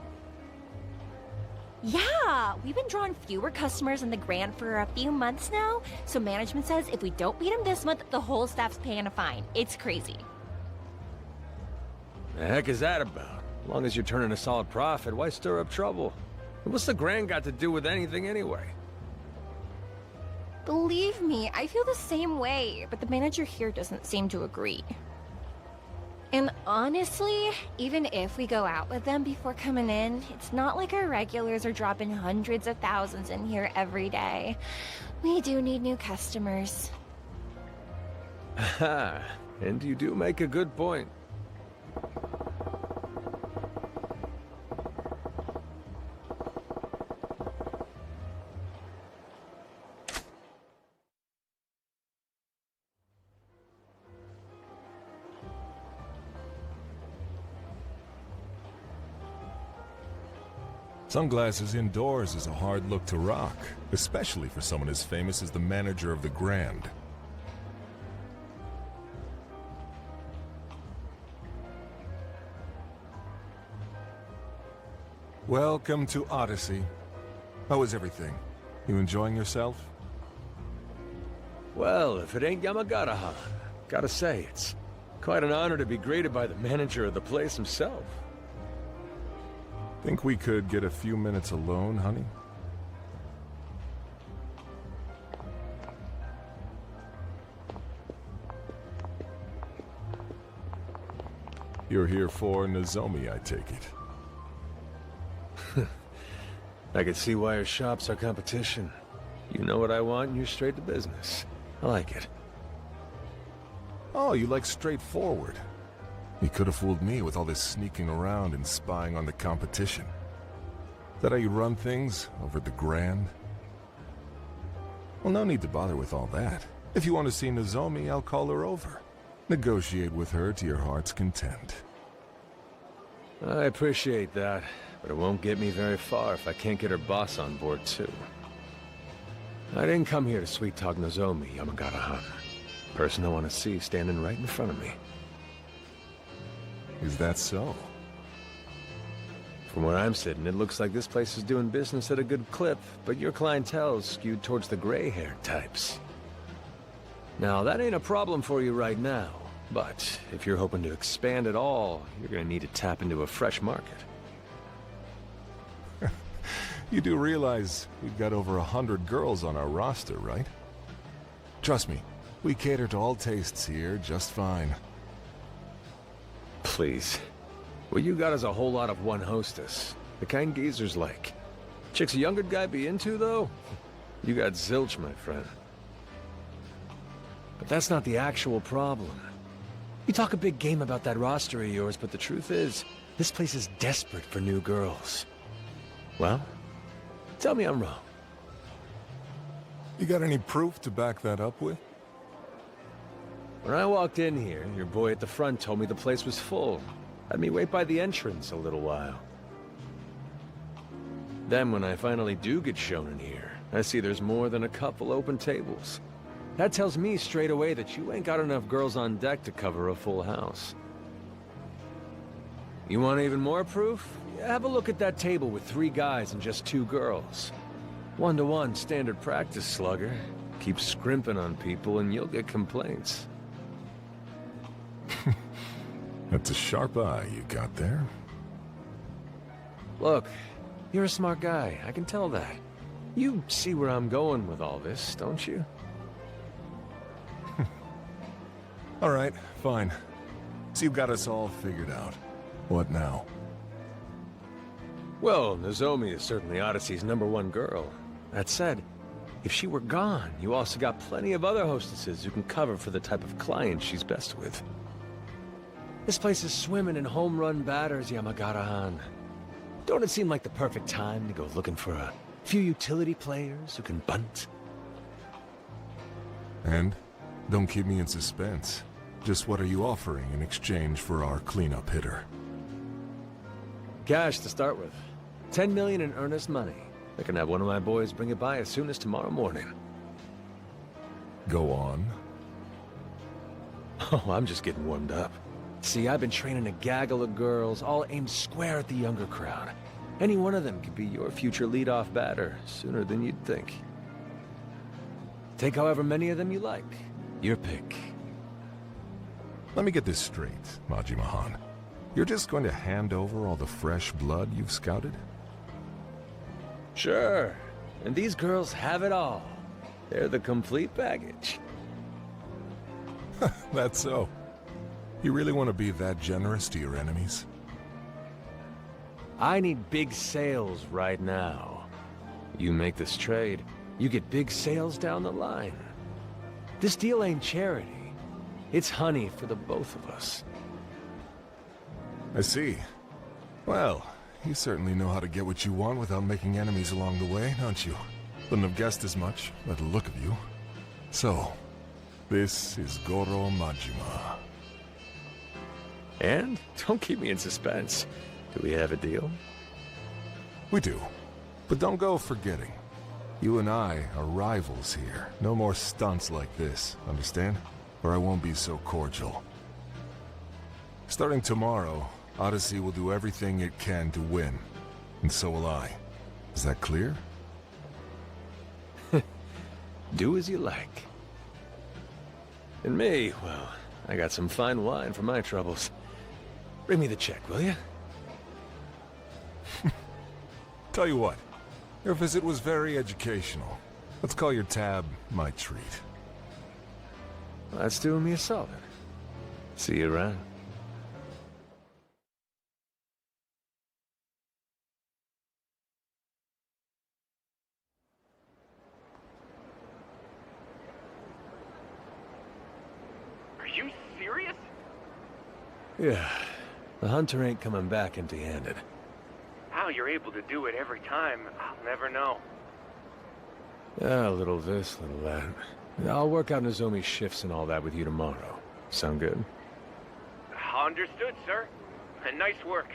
Yeah, we've been drawing fewer customers in the Grand for a few months now, so management says if we don't beat them this month, the whole staff's paying a fine. It's crazy. The heck is that about? As long as you're turning a solid profit, why stir up trouble? And what's the Grand got to do with anything anyway? Believe me, I feel the same way, but the manager here doesn't seem to agree. And honestly, even if we go out with them before coming in, it's not like our regulars are dropping hundreds of thousands in here every day. We do need new customers. Aha. and you do make a good point. Sunglasses indoors is a hard look to rock, especially for someone as famous as the manager of the Grand. Welcome to Odyssey. How is everything? You enjoying yourself? Well, if it ain't Yamagata-han, gotta say, it's quite an honor to be greeted by the manager of the place himself. Think we could get a few minutes alone, honey? You're here for Nozomi, I take it. I could see why your shop's our competition. You know what I want, and you're straight to business. I like it. Oh, you like straightforward. You could have fooled me with all this sneaking around and spying on the competition. Is that how you run things over at the Grand? Well, no need to bother with all that. If you want to see Nozomi, I'll call her over. Negotiate with her to your heart's content. I appreciate that, but it won't get me very far if I can't get her boss on board, too. I didn't come here to sweet-talk Nozomi, Yamagata-han. Person I want to see standing right in front of me. Is that so? From where I'm sitting, it looks like this place is doing business at a good clip, but your clientele's skewed towards the gray-haired types. Now, that ain't a problem for you right now, but if you're hoping to expand at all, you're gonna need to tap into a fresh market. You do realize we've got over 100 girls on our roster, right? Trust me, we cater to all tastes here just fine. Please. What you got is a whole lot of one hostess. The kind geezers like. Chicks a younger guy be into, though? You got zilch, my friend. But that's not the actual problem. You talk a big game about that roster of yours, but the truth is, this place is desperate for new girls. Well, tell me I'm wrong. You got any proof to back that up with? When I walked in here, your boy at the front told me the place was full. Had me wait by the entrance a little while. Then when I finally do get shown in here, I see there's more than a couple open tables. That tells me straight away that you ain't got enough girls on deck to cover a full house. You want even more proof? Yeah, have a look at that table with 3 guys and just 2 girls. 1-to-1 standard practice, slugger. Keep scrimping on people and you'll get complaints. That's a sharp eye you got there. Look, you're a smart guy, I can tell that. You see where I'm going with all this, don't you? All right, fine. So you've got us all figured out. What now? Well, Nozomi is certainly Odyssey's #1 girl. That said, if she were gone, you also got plenty of other hostesses who can cover for the type of client she's best with. This place is swimming in home-run batters, Yamagata-han. Don't it seem like the perfect time to go looking for a few utility players who can bunt? And? Don't keep me in suspense. Just what are you offering in exchange for our cleanup hitter? Cash to start with. 10 million in earnest money. I can have one of my boys bring it by as soon as tomorrow morning. Go on. Oh, I'm just getting warmed up. See, I've been training a gaggle of girls, all aimed square at the younger crowd. Any one of them could be your future lead-off batter, sooner than you'd think. Take however many of them you like. Your pick. Let me get this straight, Majima-han. You're just going to hand over all the fresh blood you've scouted? Sure. And these girls have it all. They're the complete package. That's so. You really want to be that generous to your enemies? I need big sales right now. You make this trade, you get big sales down the line. This deal ain't charity. It's honey for the both of us. I see. Well, you certainly know how to get what you want without making enemies along the way, don't you? Wouldn't have guessed as much by the look of you. So, this is Goro Majima. And don't keep me in suspense. Do we have a deal? We do. But don't go forgetting. You and I are rivals here. No more stunts like this, understand? Or I won't be so cordial. Starting tomorrow, Odyssey will do everything it can to win. And so will I. Is that clear? Do as you like. And me, well, I got some fine wine for my troubles. Bring me the check, will you? Tell you what, your visit was very educational. Let's call your tab my treat. Well, that's doing me a solid. See you around. Are you serious? Yeah, the hunter ain't coming back empty-handed. How you're able to do it every time, I'll never know. Yeah, a little this, a little that. I'll work out Nozomi's shifts and all that with you tomorrow. Sound good? Understood, sir. And nice work.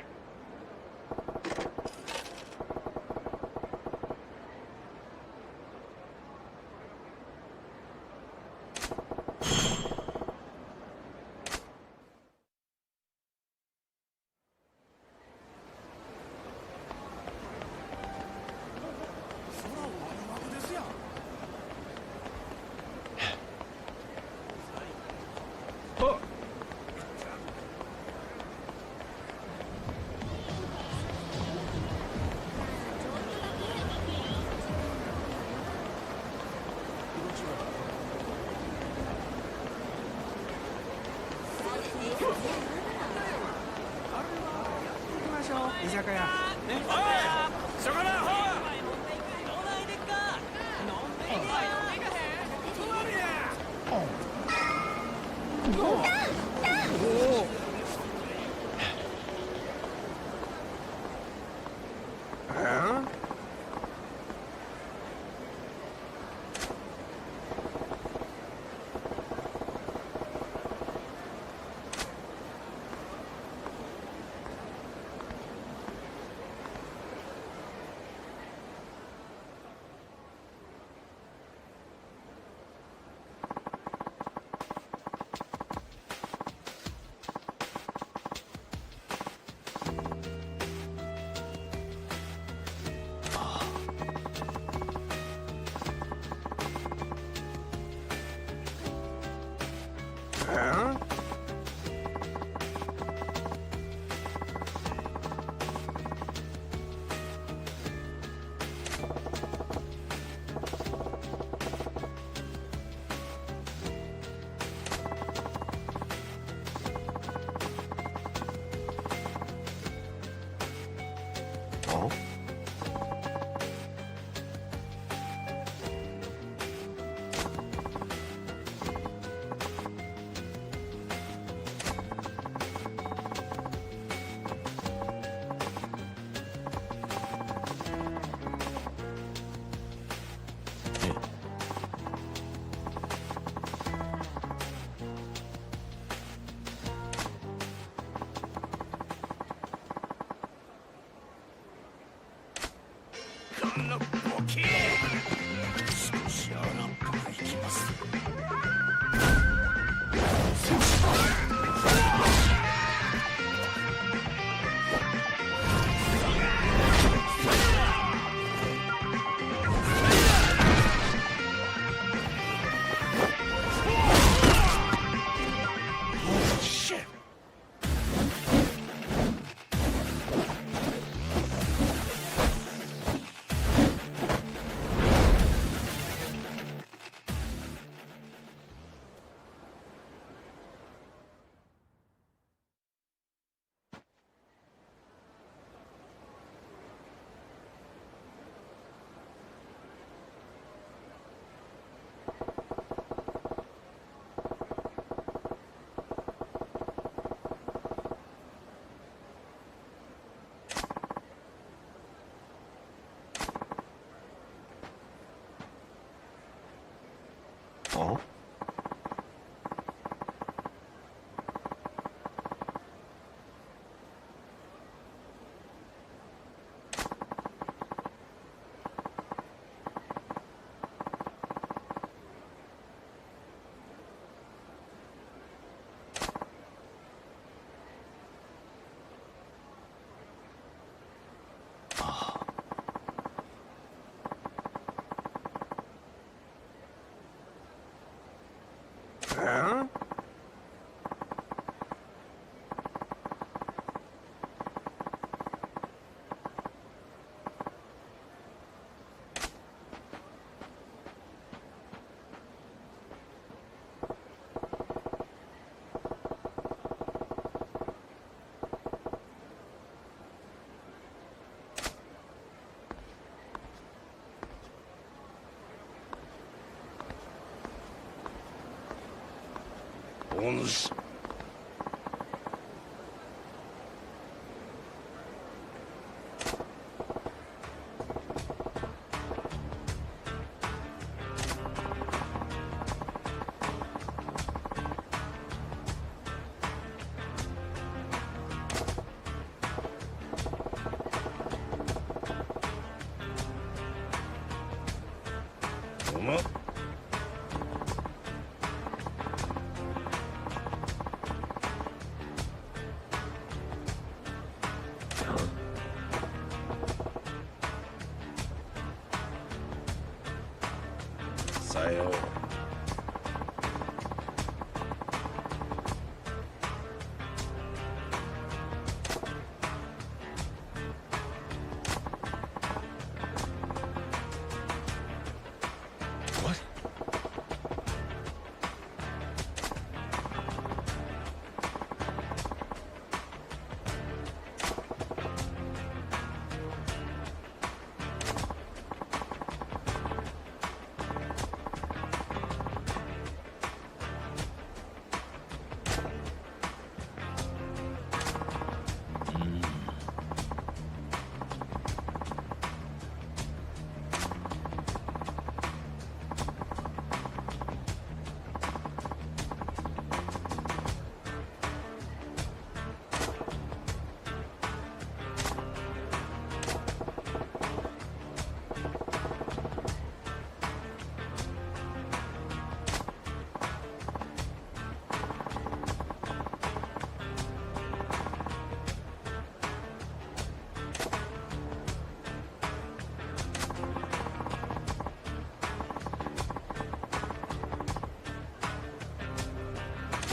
bonus.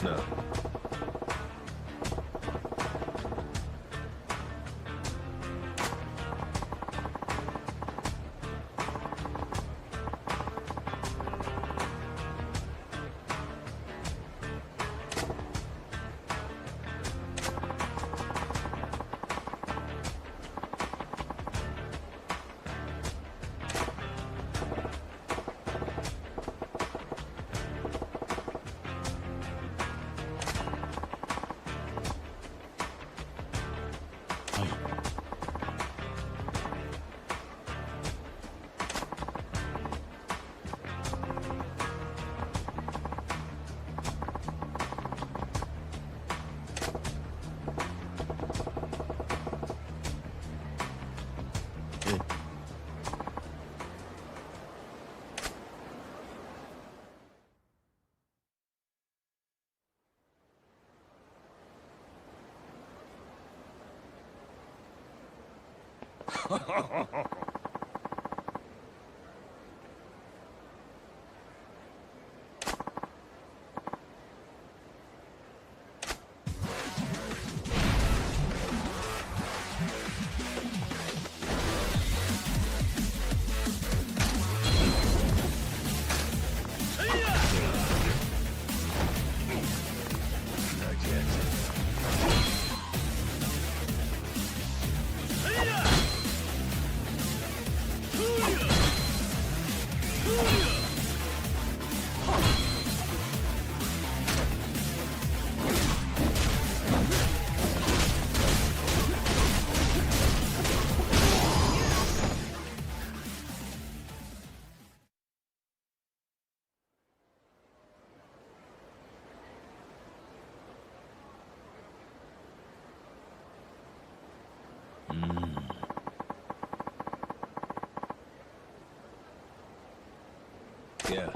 No. Yeah.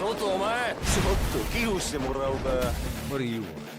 What do you want?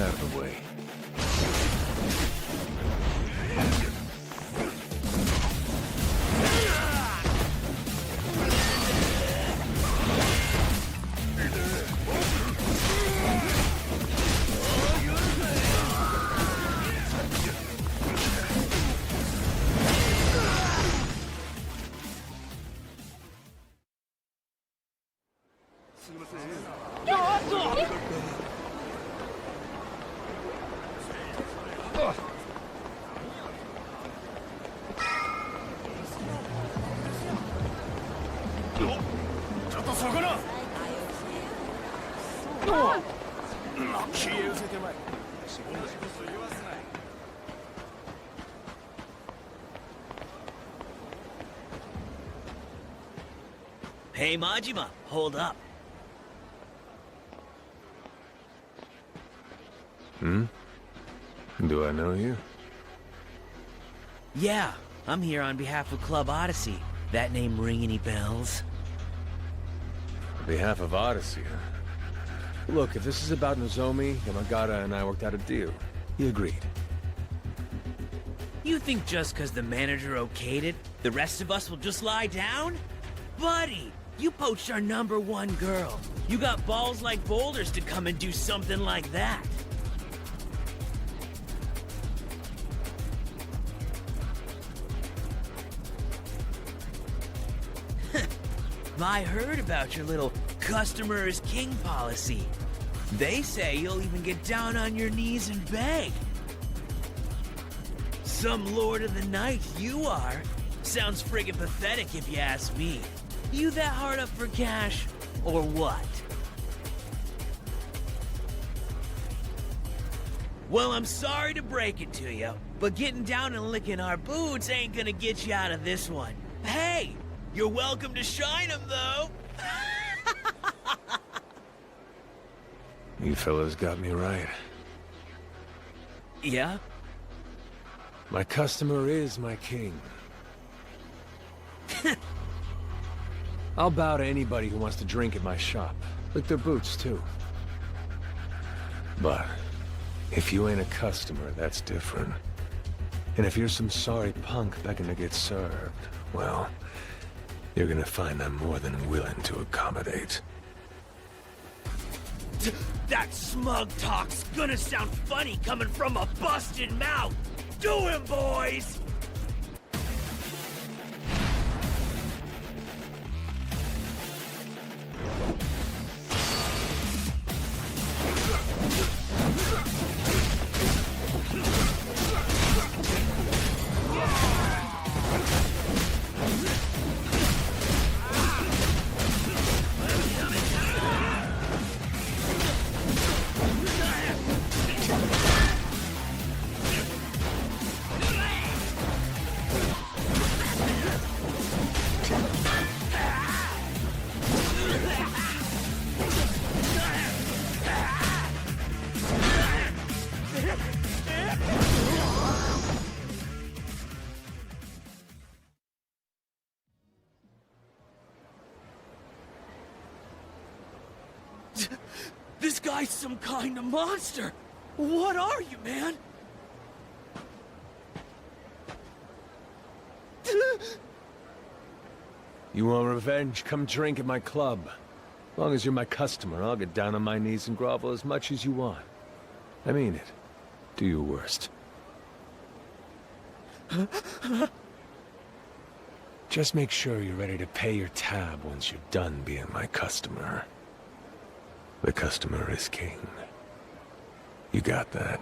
Out of the way. Hey, Majima, hold up. Hmm? Do I know you? Yeah, I'm here on behalf of Club Odyssey. That name ring any bells? On behalf of Odyssey, huh? Look, if this is about Nozomi, Yamagata and I worked out a deal. He agreed. You think just 'cause the manager okayed it, the rest of us will just lie down? Buddy, you poached our #1 girl. You got balls like boulders to come and do something like that. I heard about your little customer is king policy. They say you'll even get down on your knees and beg. Some lord of the night you are. Sounds friggin' pathetic if you ask me. You that hard up for cash, or what? Well, I'm sorry to break it to you, but getting down and licking our boots ain't gonna get you out of this one. Hey, you're welcome to shine 'em, though. You fellas got me right. Yeah? My customer is my king. I'll bow to anybody who wants to drink at my shop. Lick their boots, too. But if you ain't a customer, that's different. And if you're some sorry punk begging to get served, well, you're gonna find I'm more than willing to accommodate. That smug talk's gonna sound funny coming from a busted mouth. Do him, boys! This guy's some kind of monster! What are you, man? You want revenge? Come drink at my club. As long as you're my customer, I'll get down on my knees and grovel as much as you want. I mean it. Do your worst. Just make sure you're ready to pay your tab once you're done being my customer. The customer is king. You got that?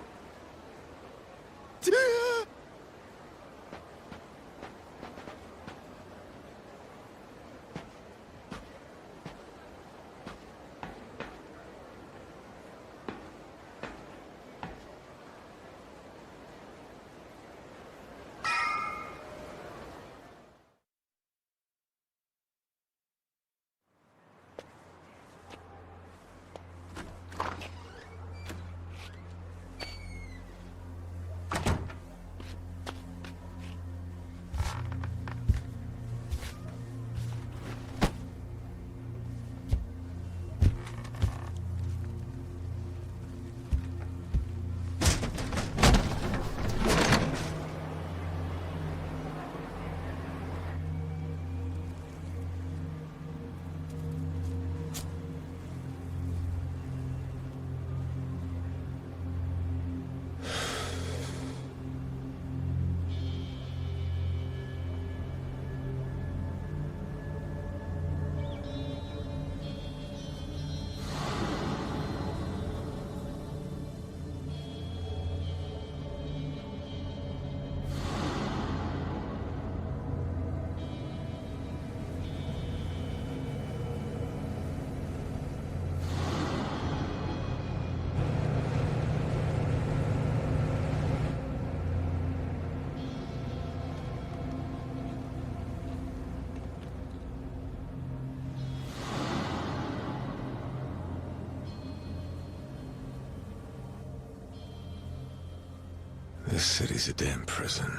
This city's a damn prison.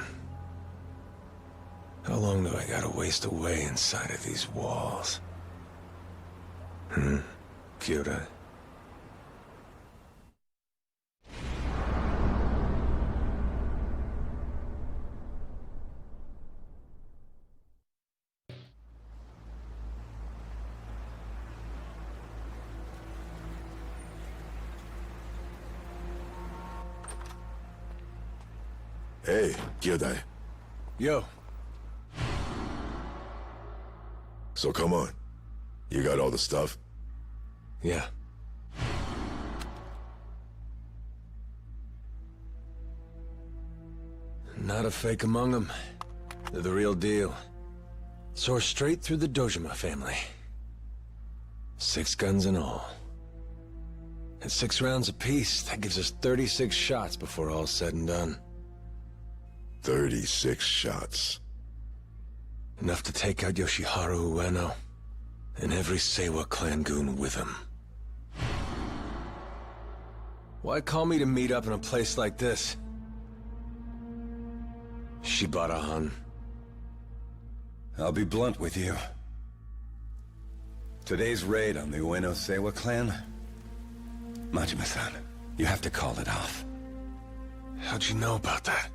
How long do I gotta waste away inside of these walls? Kyodai? Hey, Gilded. Yo. So come on. You got all the stuff? Yeah. Not a fake among them. They're the real deal. Soar straight through the Dojima family. 6 guns in all. At 6 rounds apiece, that gives us 36 shots before all's said and done. 36 shots. Enough to take out Yoshiharu Ueno, and every Seiwa clan goon with him. Why call me to meet up in a place like this? Shibata-han. I'll be blunt with you. Today's raid on the Ueno Seiwa clan... Majima-san, you have to call it off. How'd you know about that?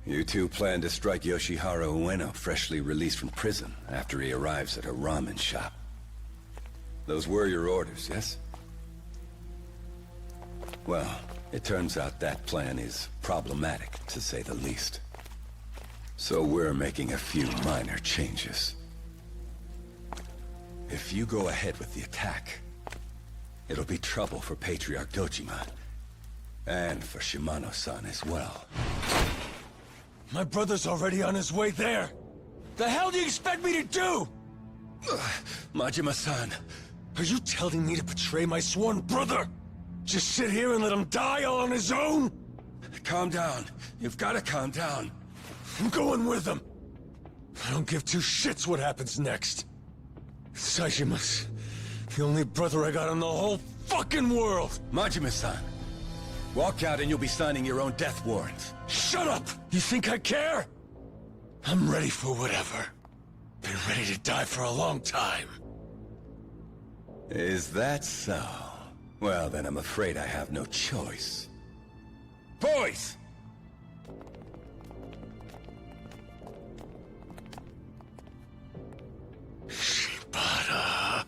You two plan to strike Yoshiharu Ueno, freshly released from prison, after he arrives at a ramen shop. Those were your orders, yes? Well, it turns out that plan is problematic, to say the least. So we're making a few minor changes. If you go ahead with the attack, it'll be trouble for Patriarch Dojima, and for Shimano-san as well. My brother's already on his way there! The hell do you expect me to do? Majima-san, are you telling me to betray my sworn brother? Just sit here and let him die all on his own? Calm down. You've got to calm down. I'm going with him. I don't give 2 shits what happens next. Sajima's the only brother I got in the whole fucking world! Majima-san, walk out and you'll be signing your own death warrants. Shut up! You think I care? I'm ready for whatever. Been ready to die for a long time. Is that so? Well, then I'm afraid I have no choice. Boys! Shibata...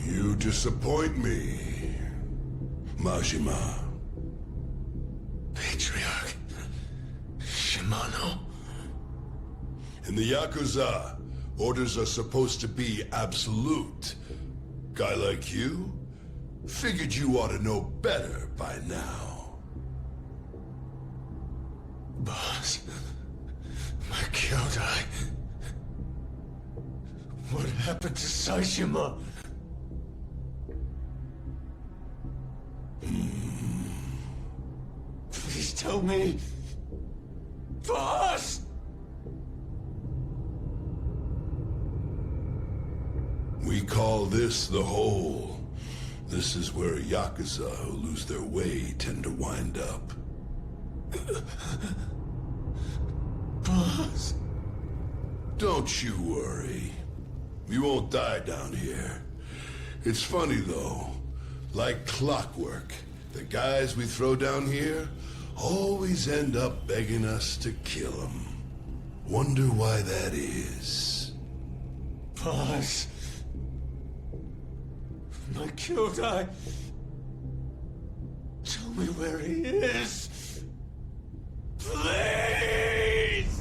You disappoint me, Majima. Patriarch... Shimano... In the Yakuza, orders are supposed to be absolute. Guy like you? Figured you ought to know better by now. Boss... My Kyodai... What happened to Saishima? Please tell me... Boss! We call this the Hole. This is where Yakuza who lose their way tend to wind up. Boss... Don't you worry. You won't die down here. It's funny though. Like clockwork, the guys we throw down here always end up begging us to kill them. Wonder why that is. Boss... My Kyodai... Tell me where he is! Please!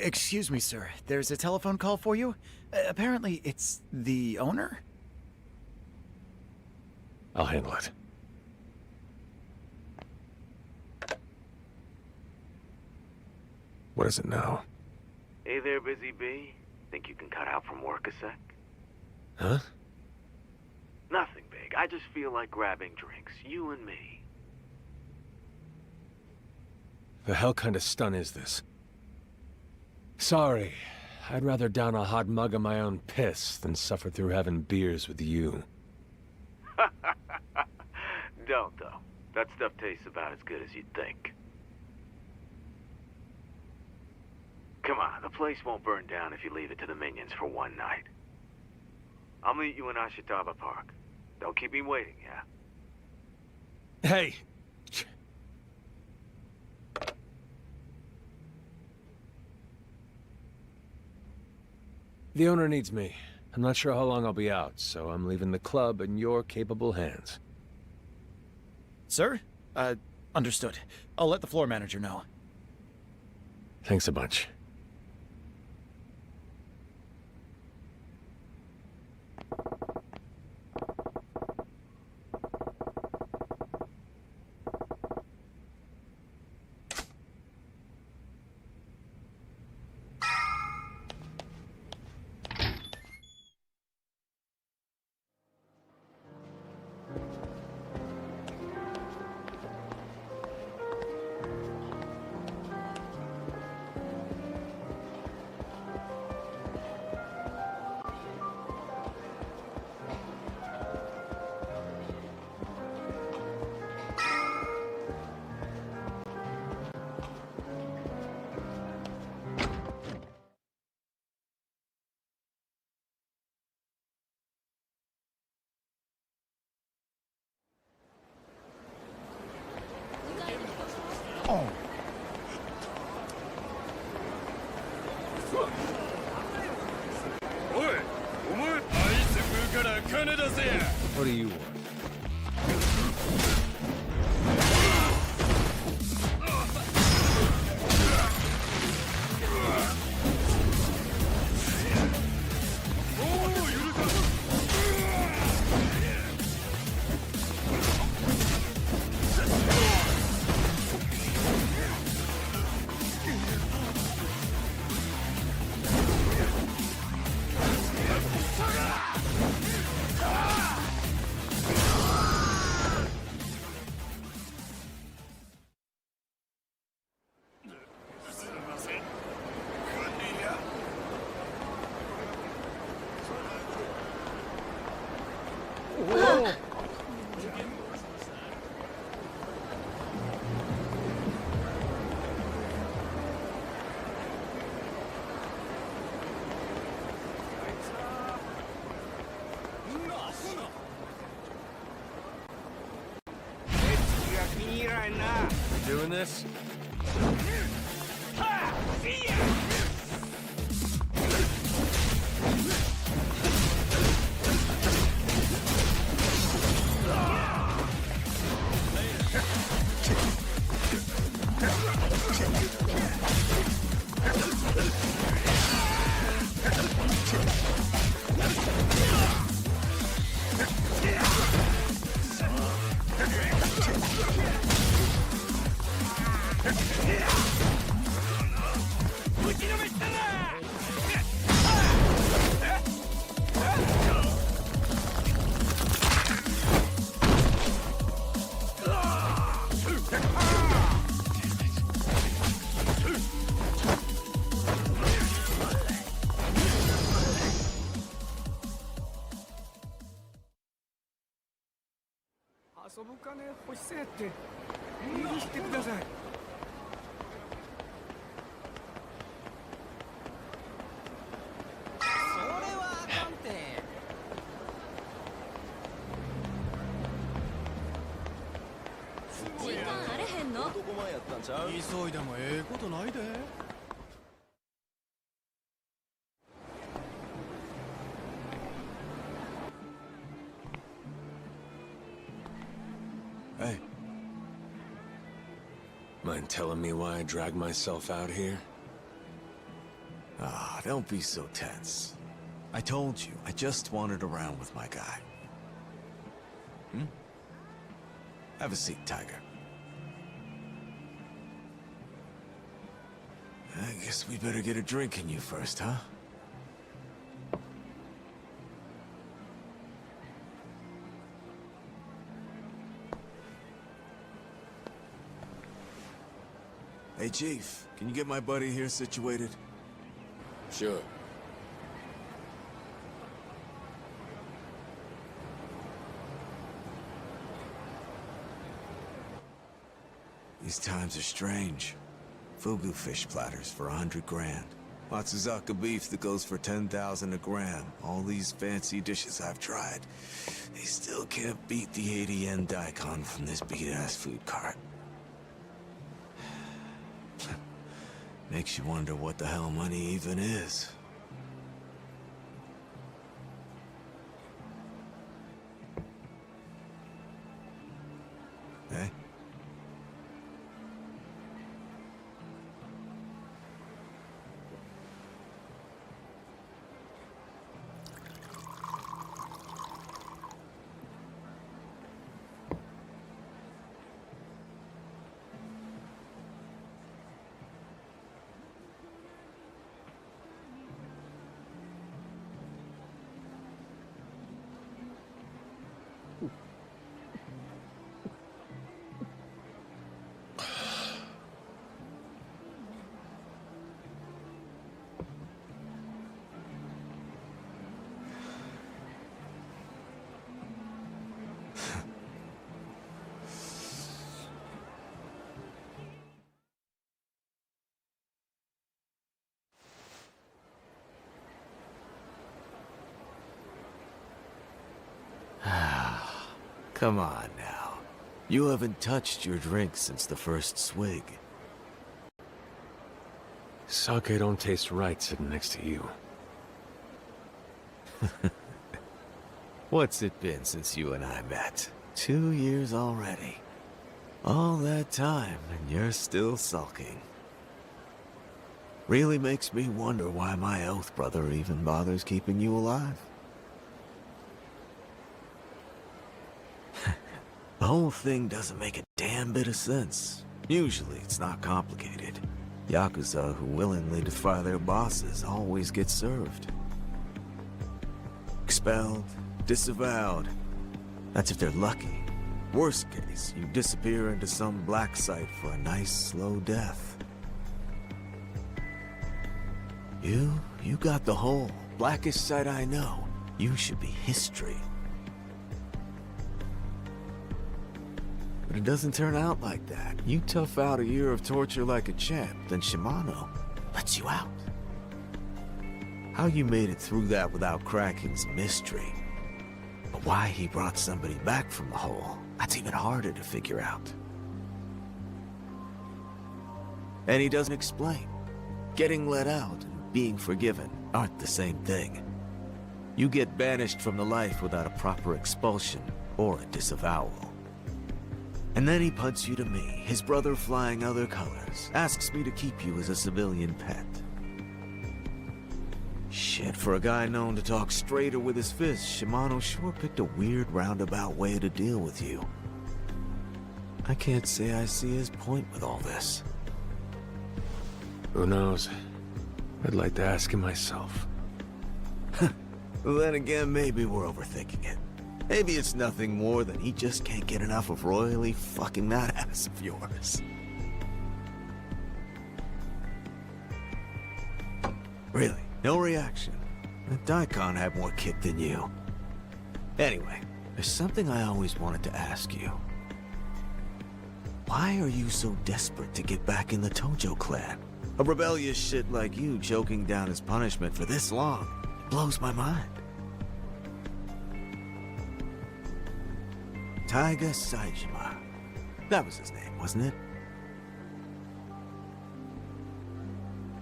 Excuse me, sir. There's a telephone call for you? Apparently, it's the owner? I'll handle it. What is it now? Hey there, Busy Bee. Think you can cut out from work a sec? Huh? Nothing big. I just feel like grabbing drinks. You and me. The hell kind of stun is this? Sorry. I'd rather down a hot mug of my own piss than suffer through having beers with you. Don't, though. That stuff tastes about as good as you'd think. Come on, the place won't burn down if you leave it to the minions for one night. I'll meet you in Ashitaba Park. Don't keep me waiting, yeah? Hey! The owner needs me. I'm not sure how long I'll be out, so I'm leaving the club in your capable hands. Sir? Understood. I'll let the floor manager know. Thanks a bunch. What do you want? Doing this? 遊ぶ金欲しせって。許してください。それはあかんて。時間あれへんの？男前やったんちゃう？急いでもええことないで。Hey. Mind telling me why I dragged myself out here? Ah, don't be so tense. I told you, I just wandered around with my guy. Have a seat, Tiger. I guess we better get a drink in you first, huh? Hey, Chief, can you get my buddy here situated? Sure. These times are strange. Fugu fish platters for 100 grand. Matsuzaka beef that goes for 10,000 a gram. All these fancy dishes I've tried. They still can't beat the 80 yen daikon from this beat-ass food cart. Makes you wonder what the hell money even is. Eh? Come on now. You haven't touched your drink since the first swig. Sake don't taste right sitting next to you. What's it been since you and I met? 2 years already. All that time, and you're still sulking. Really makes me wonder why my oath brother even bothers keeping you alive. The whole thing doesn't make a damn bit of sense. Usually, it's not complicated. Yakuza who willingly defy their bosses always get served. Expelled, disavowed. That's if they're lucky. Worst case, you disappear into some black site for a nice, slow death. You got the whole blackest site I know. You should be history. But it doesn't turn out like that. You tough out a year of torture like a champ, then Shimano lets you out. How you made it through that without cracking's mystery. But why he brought somebody back from the hole, that's even harder to figure out. And he doesn't explain. Getting let out and being forgiven aren't the same thing. You get banished from the life without a proper expulsion or a disavowal. And then he punts you to me, his brother flying other colors, asks me to keep you as a civilian pet. Shit, for a guy known to talk straighter with his fists, Shimano sure picked a weird roundabout way to deal with you. I can't say I see his point with all this. Who knows? I'd like to ask him myself. Well, then again, maybe we're overthinking it. Maybe it's nothing more than he just can't get enough of royally fucking that ass of yours. Really? No reaction? The Daikon had more kick than you. Anyway, There's something I always wanted to ask you. Why are you so desperate to get back in the Tojo clan? A rebellious shit like you choking down his punishment for this long blows my mind. Taiga Saijima. That was his name, wasn't it?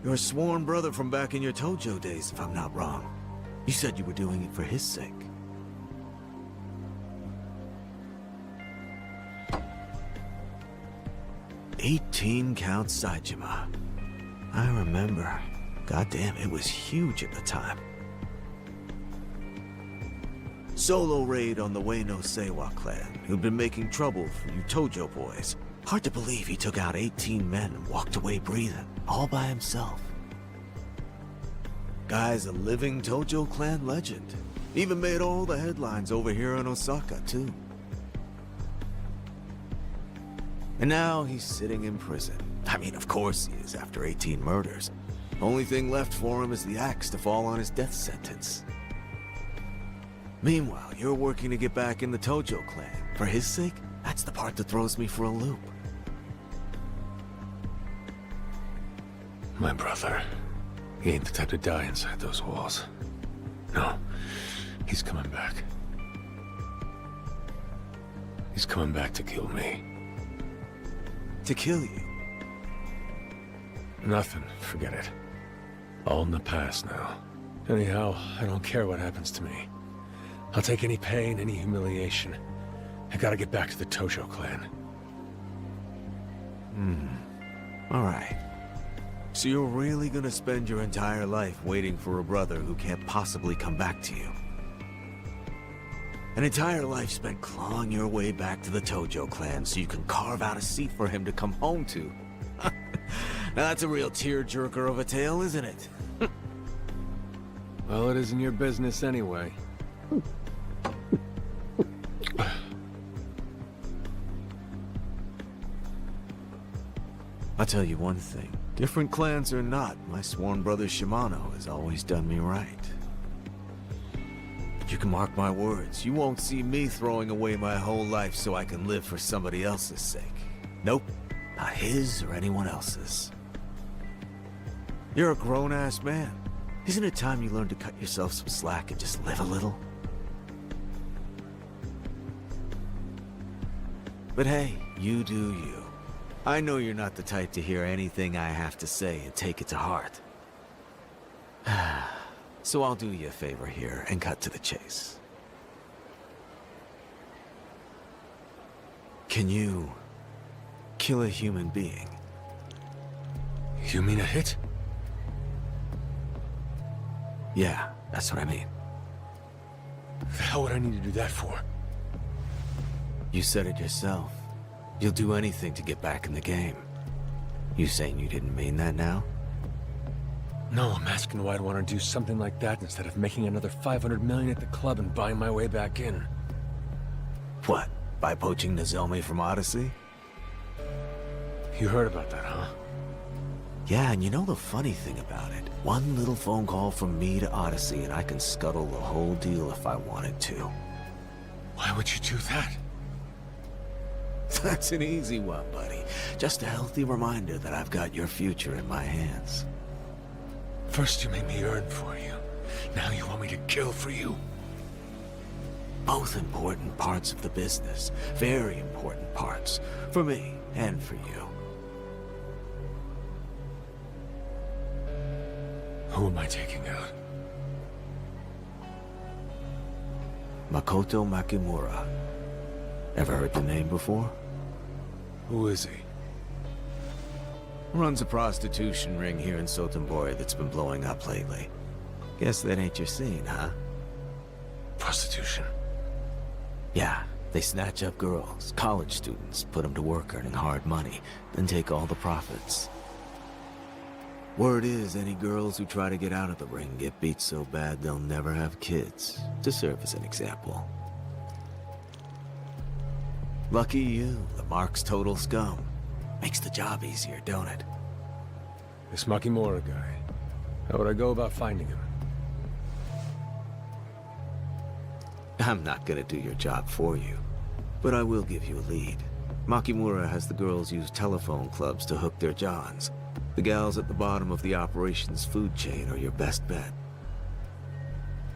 Your sworn brother from back in your Tojo days, if I'm not wrong. You said you were doing it for his sake. "18-count Saijima. I remember. Goddamn, it was huge at the time. Solo raid on the Ueno Seiwa clan, who'd been making trouble for you Tojo boys. Hard to believe he took out 18 men and walked away breathing, all by himself. Guy's a living Tojo clan legend. Even made all the headlines over here in Osaka, too. And now he's sitting in prison. I mean, of course he is, after 18 murders. Only thing left for him is the axe to fall on his death sentence. Meanwhile, you're working to get back in the Tojo clan. For his sake, that's the part that throws me for a loop. My brother. He ain't the type to die inside those walls. No, he's coming back. He's coming back to kill me. To kill you? Nothing, forget it. All in the past now. Anyhow, I don't care what happens to me. I'll take any pain, any humiliation. I gotta get back to the Tojo clan. Alright. So you're really gonna spend your entire life waiting for a brother who can't possibly come back to you? An entire life spent clawing your way back to the Tojo clan so you can carve out a seat for him to come home to. Now that's a real tearjerker of a tale, isn't it? Well, it isn't your business anyway. I'll tell you one thing. Different clans or not, my sworn brother Shimano has always done me right. You can mark my words, you won't see me throwing away my whole life so I can live for somebody else's sake. Nope, not his or anyone else's. You're a grown-ass man. Isn't it time you learned to cut yourself some slack and just live a little? But hey, you do you. I know you're not the type to hear anything I have to say and take it to heart. So I'll do you a favor here and cut to the chase. Can you kill a human being? You mean a hit? Yeah, that's what I mean. The hell would I need to do that for? You said it yourself. You'll do anything to get back in the game. You saying you didn't mean that now? No, I'm asking why I'd want to do something like that instead of making another 500 million at the club and buying my way back in. What? By poaching Nozomi from Odyssey? You heard about that, huh? Yeah, and you know the funny thing about it? One little phone call from me to Odyssey and I can scuttle the whole deal if I wanted to. Why would you do that? That's an easy one, buddy. Just a healthy reminder that I've got your future in my hands. First you made me earn for you. Now you want me to kill for you? Both important parts of the business. Very important parts. For me and for you. Who am I taking out? Makoto Makimura. Ever heard the name before? Who is he? Runs a prostitution ring here in Sotenbori that's been blowing up lately. Guess that ain't your scene, huh? Prostitution? Yeah, they snatch up girls, college students, put them to work earning hard money, then take all the profits. Word is any girls who try to get out of the ring get beat so bad they'll never have kids, to serve as an example. Lucky you, the mark's total scum. Makes the job easier, don't it? This Makimura guy. How would I go about finding him? I'm not gonna do your job for you, but I will give you a lead. Makimura has the girls use telephone clubs to hook their johns. The gals at the bottom of the operations food chain are your best bet.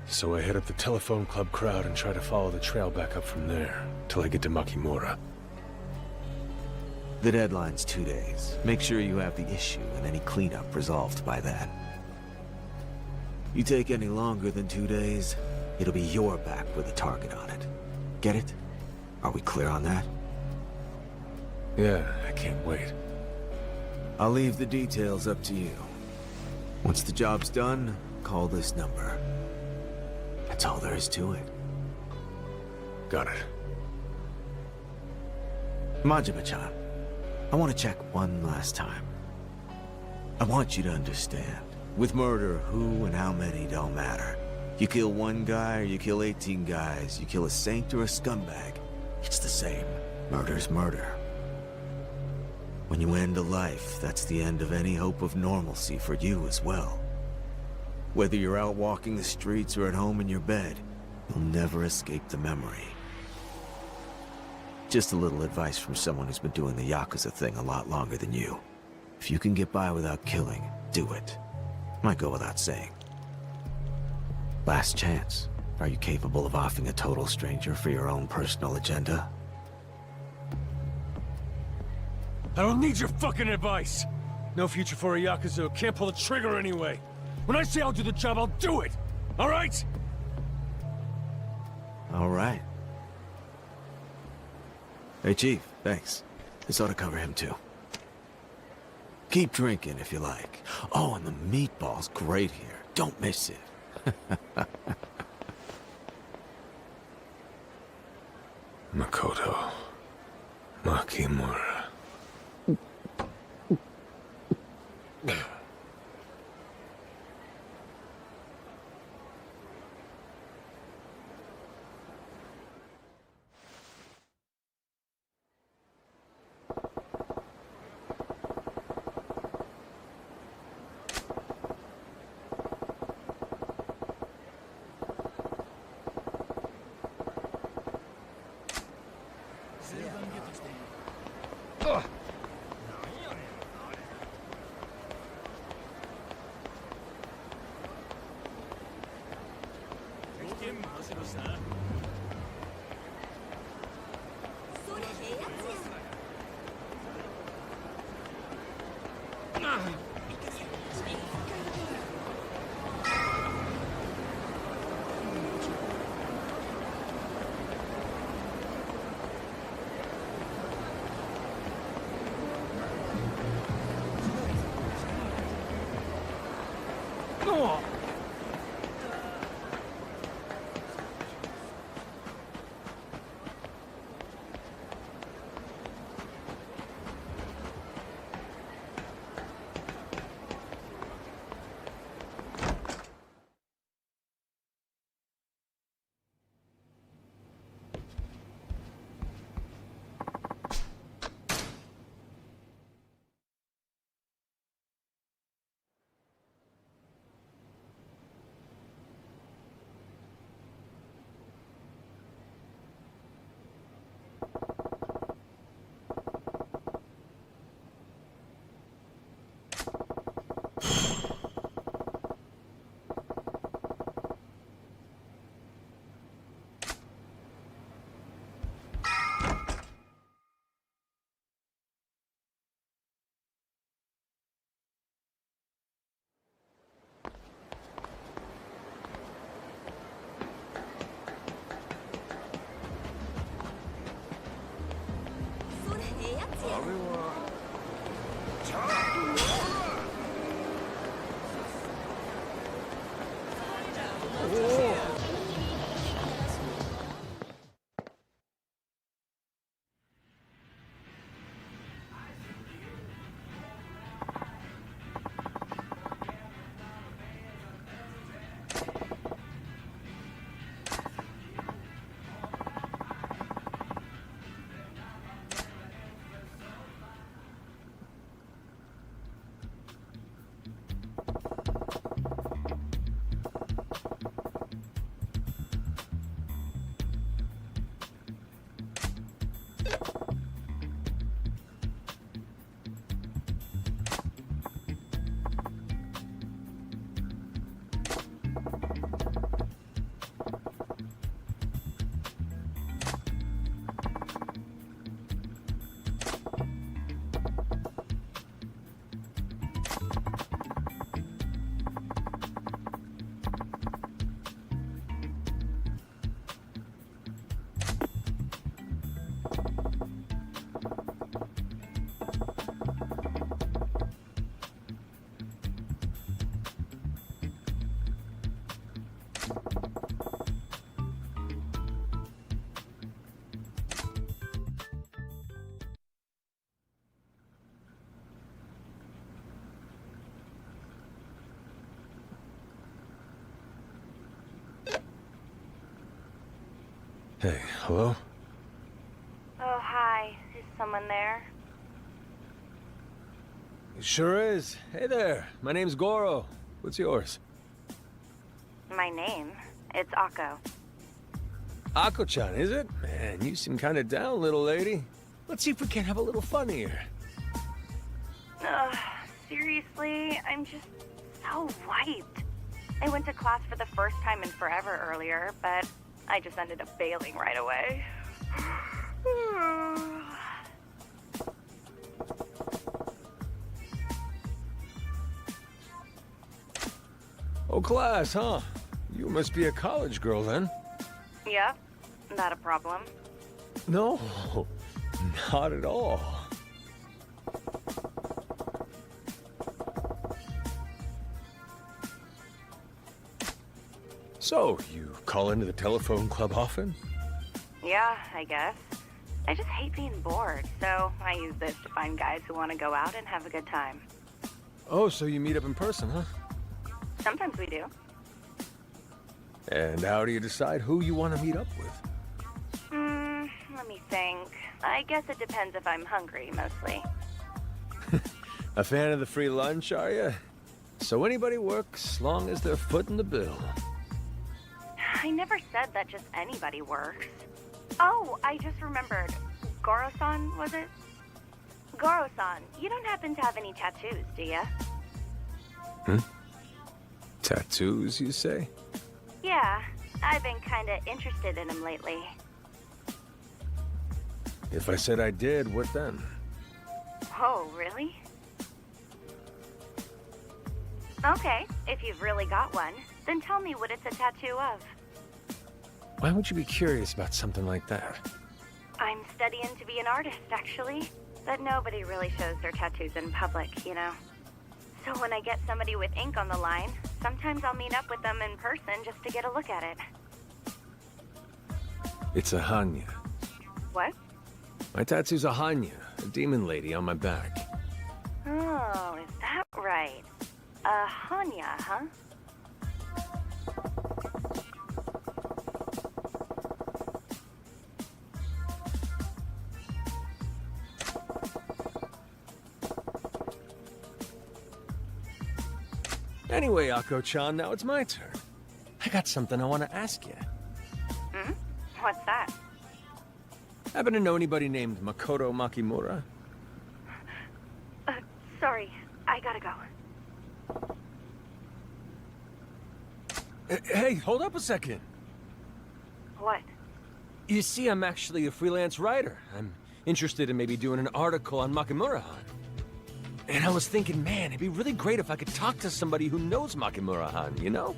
So I hit up the telephone club crowd and try to follow the trail back up from there, till I get to Makimura. The deadline's 2 days. Make sure you have the issue and any cleanup resolved by then. You take any longer than 2 days, it'll be your back with a target on it. Get it? Are we clear on that? Yeah, I can't wait. I'll leave the details up to you. Once the job's done, call this number. That's all there is to it. Got it. Majima-chan, I want to check one last time. I want you to understand. With murder, who and how many don't matter. You kill one guy or you kill 18 guys, you kill a saint or a scumbag, it's the same. Murder's murder. When you end a life, that's the end of any hope of normalcy for you as well. Whether you're out walking the streets or at home in your bed, you'll never escape the memory. Just a little advice from someone who's been doing the Yakuza thing a lot longer than you. If you can get by without killing, do it. Might go without saying. Last chance. Are you capable of offing a total stranger for your own personal agenda? I don't need your fucking advice! No future for a Yakuza who can't pull the trigger anyway. When I say I'll do the job, I'll do it! Alright? Alright. Hey, Chief, thanks. This ought to cover him, too. Keep drinking if you like. Oh, and the meatball's great here. Don't miss it. Makoto. Makimura. Hey, hello? Oh, hi. Is someone there? It sure is. Hey there, my name's Goro. What's yours? My name? It's Akko. Akko-chan, is it? Man, you seem kinda down, little lady. Let's see if we can't have a little fun here. Seriously, I'm just so wiped. I went to class for the first time in forever earlier, but I just ended up bailing right away. Oh, class, huh? You must be a college girl, then? Yep, not a problem. No, not at all. So, you call into the telephone club often? Yeah, I guess. I just hate being bored, so I use this to find guys who want to go out and have a good time. Oh, so you meet up in person, huh? Sometimes we do. And how do you decide who you want to meet up with? Let me think. I guess it depends if I'm hungry, mostly. A fan of the free lunch, are you? So anybody works, long as they're footing the bill. I never said that just anybody works. Oh, I just remembered. Goro-san, was it? Goro-san, you don't happen to have any tattoos, do ya? Tattoos, you say? Yeah, I've been kinda interested in them lately. If I said I did, what then? Oh, really? Okay, if you've really got one, then tell me what it's a tattoo of. Why would you be curious about something like that? I'm studying to be an artist, actually. But nobody really shows their tattoos in public, you know? So when I get somebody with ink on the line, sometimes I'll meet up with them in person just to get a look at it. It's a Hanya. What? My tattoo's a Hanya, a demon lady on my back. Oh, is that right? A Hanya, huh? Anyway, Akko-chan, now it's my turn. I got something I want to ask you. What's that? Happen to know anybody named Makoto Makimura? Sorry, I gotta go. Hey, hold up a second. What? You see, I'm actually a freelance writer. I'm interested in maybe doing an article on Makimura-han. And I was thinking, man, it'd be really great if I could talk to somebody who knows Makimura-han, you know?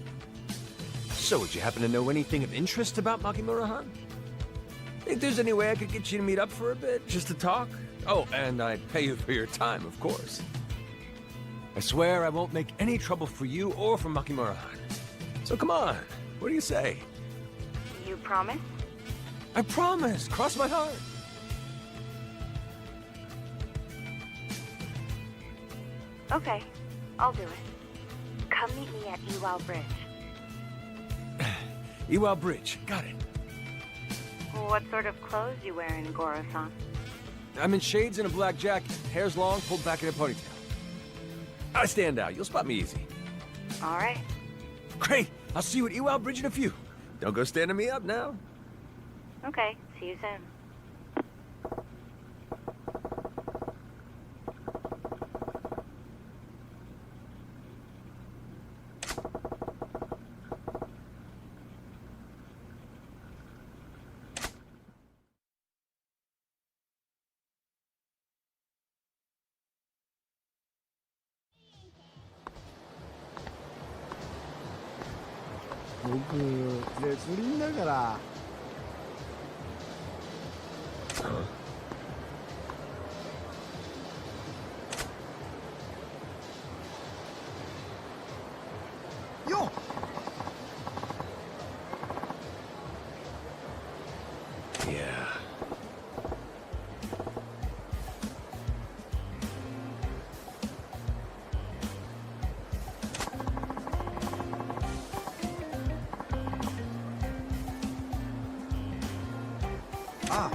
So, would you happen to know anything of interest about Makimura-han? Think there's any way I could get you to meet up for a bit, just to talk? Oh, and I'd pay you for your time, of course. I swear I won't make any trouble for you or for Makimura-han. So come on, what do you say? You promise? I promise, cross my heart. Okay, I'll do it. Come meet me at Iwao Bridge. Iwao Bridge, got it. What sort of clothes you wearing, Goro-san? I'm in shades and a black jacket. Hair's long, pulled back in a ponytail. I stand out. You'll spot me easy. All right. Great. I'll see you at Iwao Bridge in a few. Don't go standing me up now. Okay, see you soon. Yo! Yeah. Ah.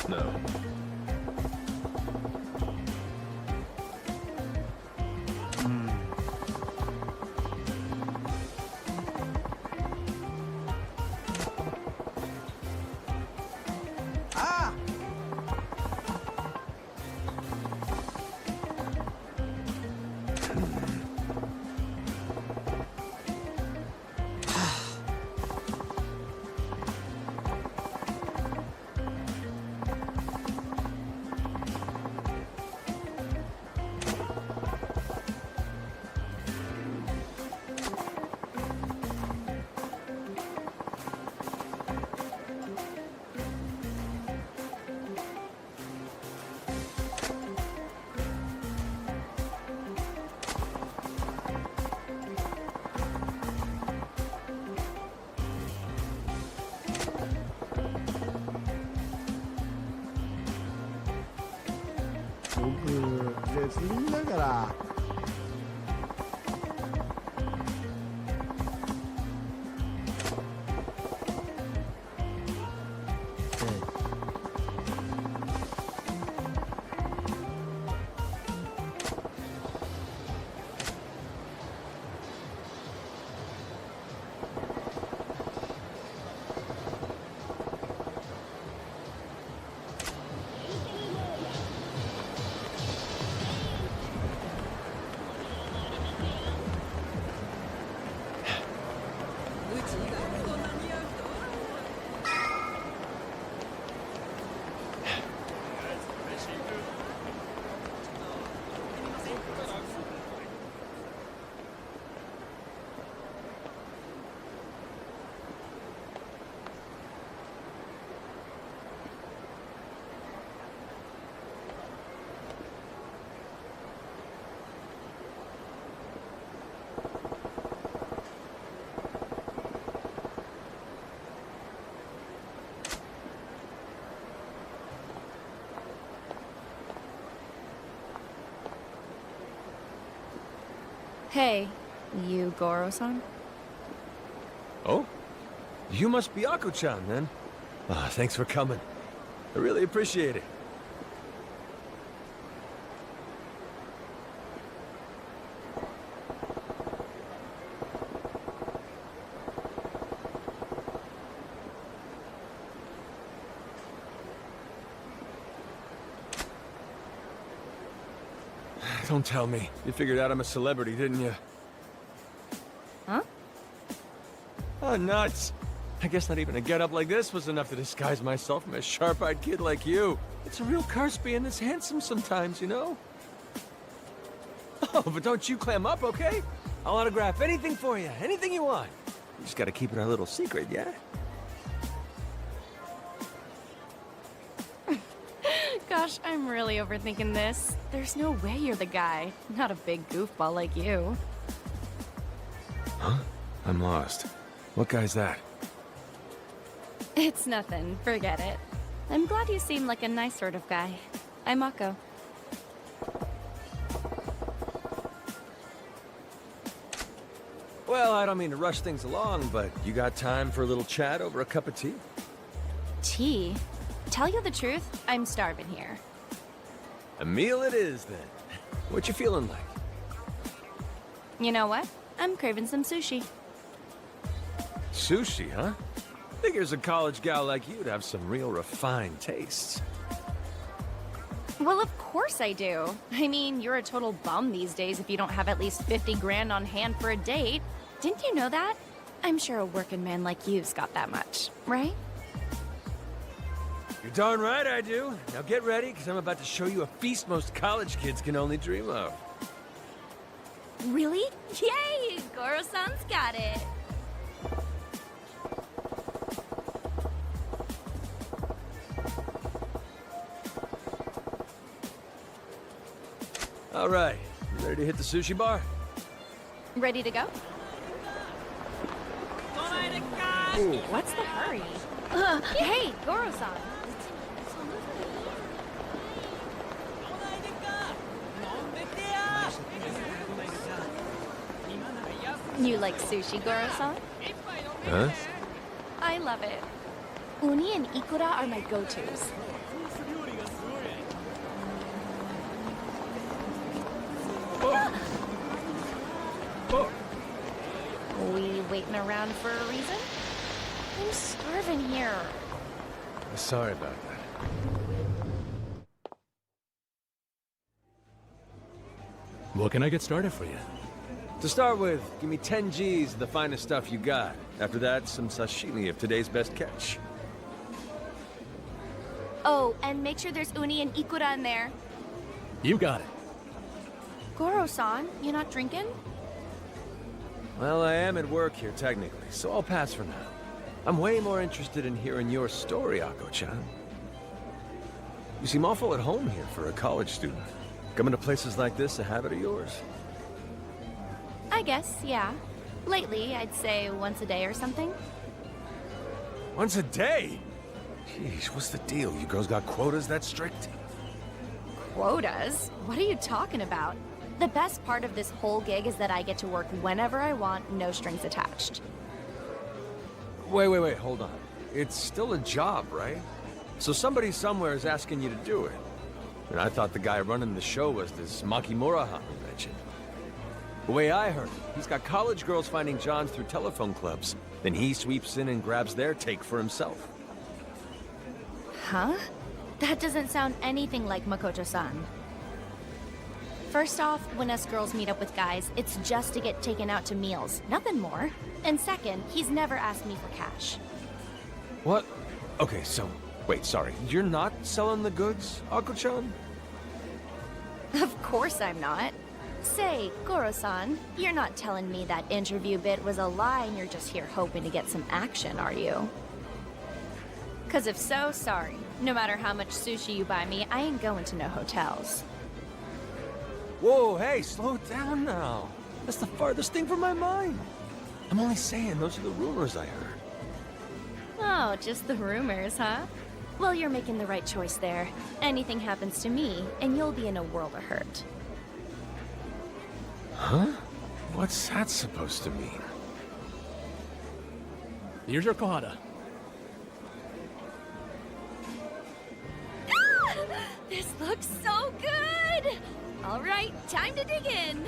No. Ah! 레슬링 나가라. Hey, you Goro-san? Oh? You must be Ako-chan, then. Thanks for coming. I really appreciate it. Don't tell me. You figured out I'm a celebrity, didn't you? Huh? Oh, nuts. I guess not even a getup like this was enough to disguise myself from a sharp-eyed kid like you. It's a real curse being this handsome sometimes, you know? Oh, but don't you clam up, okay? I'll autograph anything for you, anything you want. You just gotta keep it our little secret, yeah? Gosh, I'm really overthinking this. There's no way you're the guy. Not a big goofball like you. Huh? I'm lost. What guy's that? It's nothing. Forget it. I'm glad you seem like a nice sort of guy. I'm Mako. Well, I don't mean to rush things along, but you got time for a little chat over a cup of tea? Tea? Tell you the truth, I'm starving here. A meal it is, then. What you feeling like? You know what? I'm craving some sushi. Sushi, huh? Figures a college gal like you to have some real refined tastes. Well, of course I do. I mean, you're a total bum these days if you don't have at least 50 grand on hand for a date. Didn't you know that? I'm sure a working man like you's got that much, right? You're darn right I do. Now get ready, because I'm about to show you a feast most college kids can only dream of. Really? Yay! Goro-san's got it. All right, you ready to hit the sushi bar? Ready to go? Ooh. What's the hurry? Hey, Goro-san. You like sushi, Goro-san? Huh? I love it. Uni and ikura are my go-tos. We waiting around for a reason? I'm starving here. Sorry about that. What can I get started for you? To start with, give me 10 G's of the finest stuff you got. After that, some sashimi of today's best catch. Oh, and make sure there's uni and ikura in there. You got it. Goro-san, you not drinking? Well, I am at work here, technically, so I'll pass for now. I'm way more interested in hearing your story, Ako-chan. You seem awful at home here for a college student. Coming to places like this a habit of yours? I guess, yeah. Lately, I'd say once a day or something. Once a day? Jeez, what's the deal? You girls got quotas that strict? Quotas? What are you talking about? The best part of this whole gig is that I get to work whenever I want, no strings attached. Wait, hold on. It's still a job, right? So somebody somewhere is asking you to do it. And I thought the guy running the show was this Makimura you mentioned. The way I heard it, he's got college girls finding Johns through telephone clubs. Then he sweeps in and grabs their take for himself. Huh? That doesn't sound anything like Makoto-san. First off, when us girls meet up with guys, it's just to get taken out to meals, nothing more. And second, he's never asked me for cash. What? Okay, so, wait, sorry. You're not selling the goods, Ako-chan? Of course I'm not. Say, Goro-san, you're not telling me that interview bit was a lie and you're just here hoping to get some action, are you? 'Cause if so, sorry. No matter how much sushi you buy me, I ain't going to no hotels. Whoa, hey, slow down now. That's the farthest thing from my mind. I'm only saying those are the rumors I heard. Oh, just the rumors, huh? Well, you're making the right choice there. Anything happens to me, and you'll be in a world of hurt. Huh? What's that supposed to mean? Here's your kohada. This looks so good! All right, time to dig in.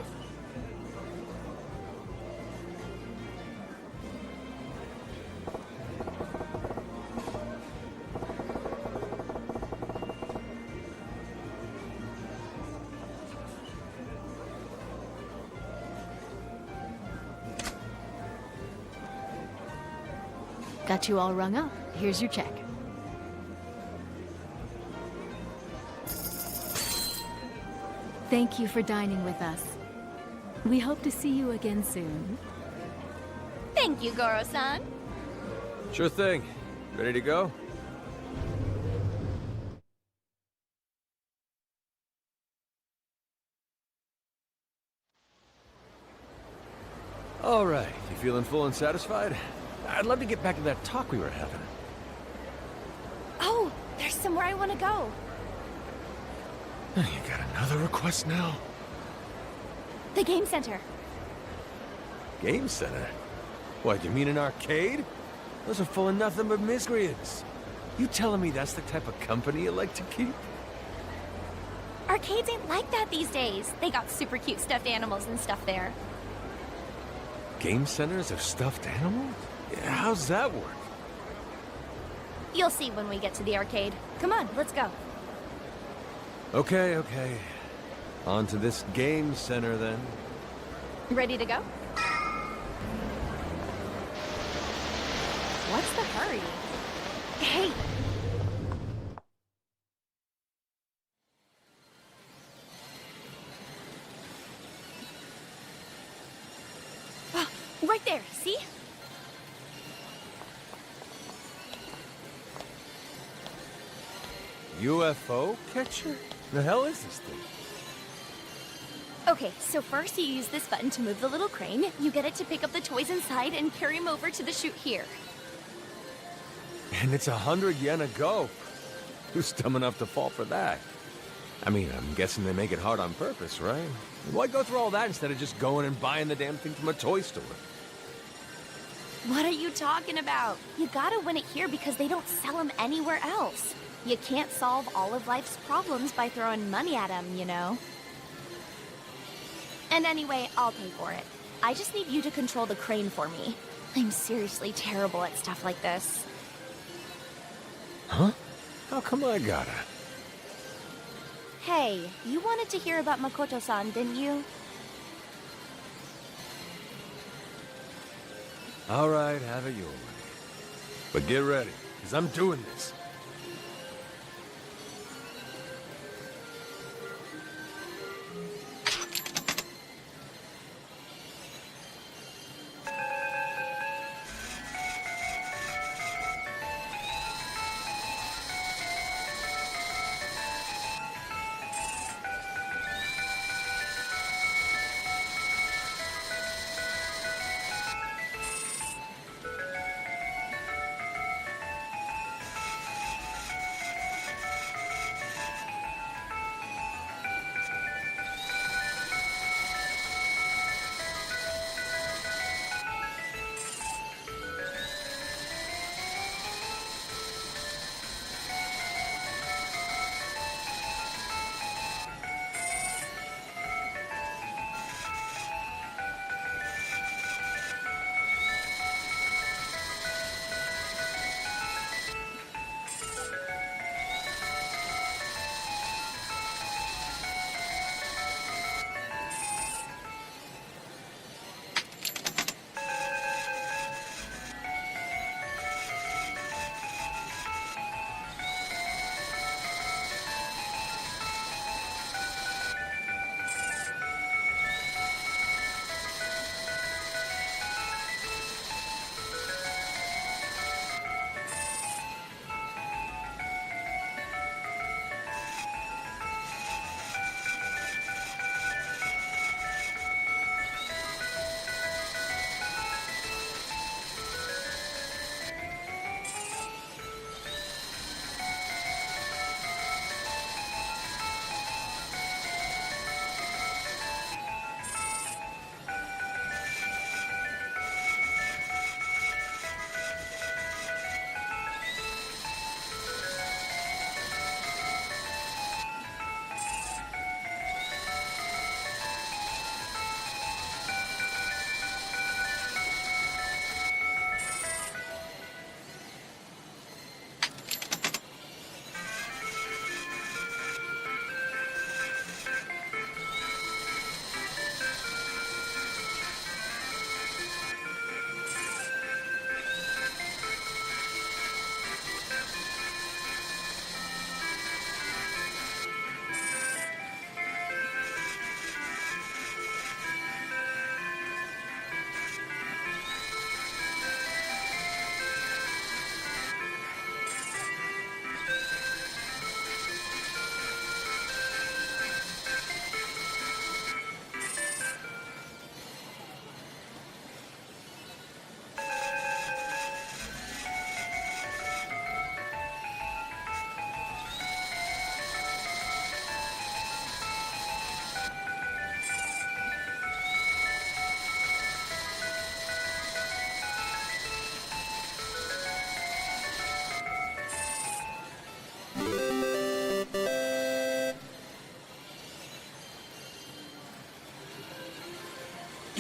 Got you all rung up. Here's your check. Thank you for dining with us. We hope to see you again soon. Thank you, Goro-san. Sure thing. Ready to go? All right, you feeling full and satisfied? I'd love to get back to that talk we were having. Oh, there's somewhere I want to go. You got another request now? The game center. Game center? What, you mean an arcade? Those are full of nothing but miscreants. You telling me that's the type of company you like to keep? Arcades ain't like that these days. They got super cute stuffed animals and stuff there. Game centers have stuffed animals? Yeah, how's that work? You'll see when we get to the arcade. Come on, let's go. Okay. On to this game center then. Ready to go? What's the hurry? Hey! Right there, see? UFO catcher? The hell is this thing? Okay, so first you use this button to move the little crane. You get it to pick up the toys inside and carry them over to the chute here. And it's 100 yen a go. Who's dumb enough to fall for that? I mean, I'm guessing they make it hard on purpose, right? Why go through all that instead of just going and buying the damn thing from a toy store? What are you talking about? You gotta win it here because they don't sell them anywhere else. You can't solve all of life's problems by throwing money at them, you know? And anyway, I'll pay for it. I just need you to control the crane for me. I'm seriously terrible at stuff like this. Huh? How come I gotta? Hey, you wanted to hear about Makoto-san, didn't you? All right, have it your way. But get ready, because I'm doing this.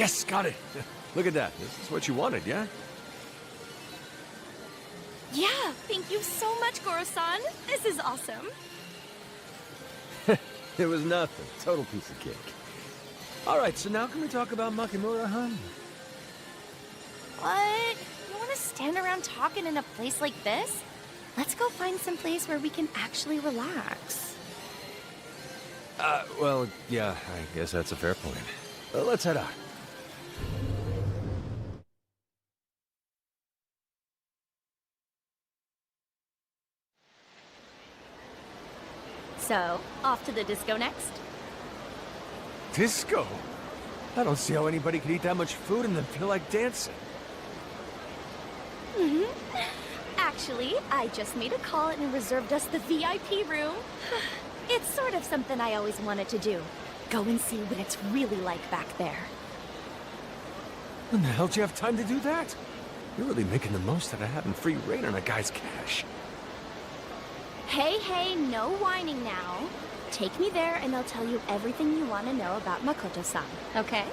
Yes, got it. Look at that. This is what you wanted, yeah? Yeah, thank you so much, Goro-san. This is awesome. It was nothing. Total piece of cake. All right, so now can we talk about Makimura, huh? What? You want to stand around talking in a place like this? Let's go find some place where we can actually relax. Well, yeah, I guess that's a fair point. Let's head out. So, off to the disco next? Disco? I don't see how anybody could eat that much food and then feel like dancing. Actually, I just made a call and reserved us the VIP room. It's sort of something I always wanted to do. Go and see what it's really like back there. When the hell do you have time to do that? You're really making the most out of having free reign on a guy's cash. Hey, no whining now. Take me there and I'll tell you everything you want to know about Makoto-san, okay?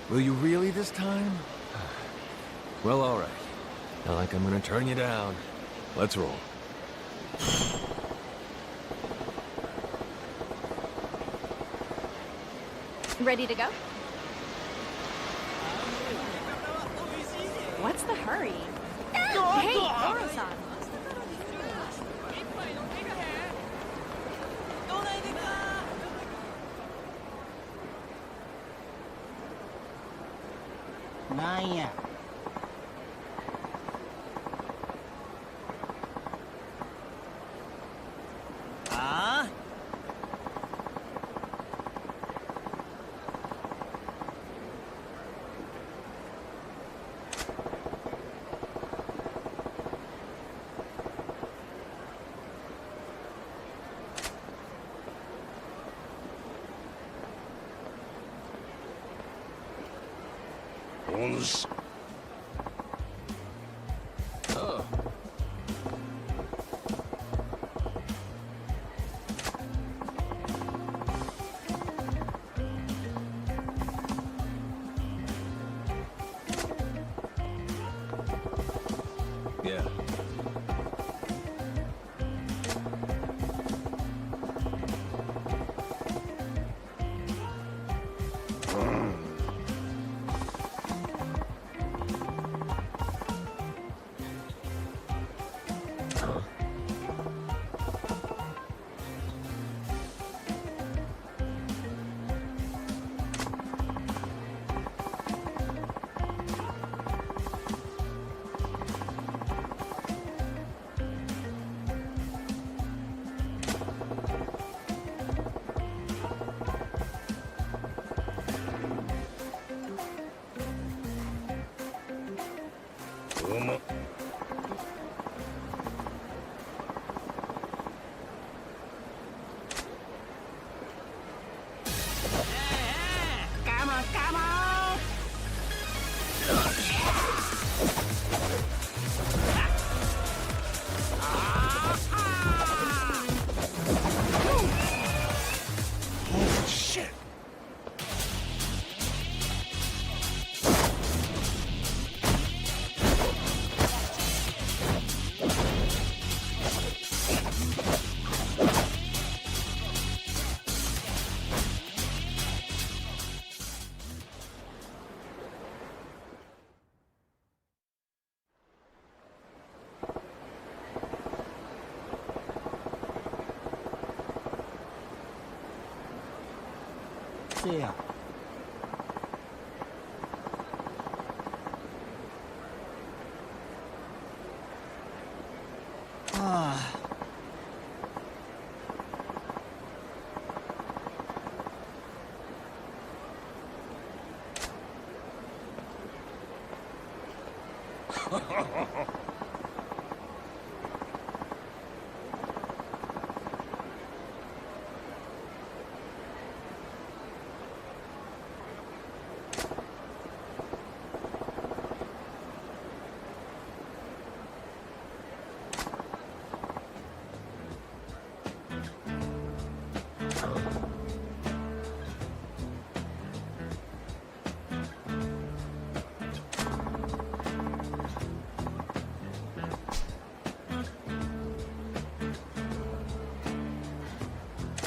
Will you really this time? Well, all right. Not like I'm gonna turn you down. Let's roll. Ready to go? What's the hurry? Hey, Goro-san! Naya. Ah? Oh. Yeah. Come on! Holy shit! Yeah. Ah.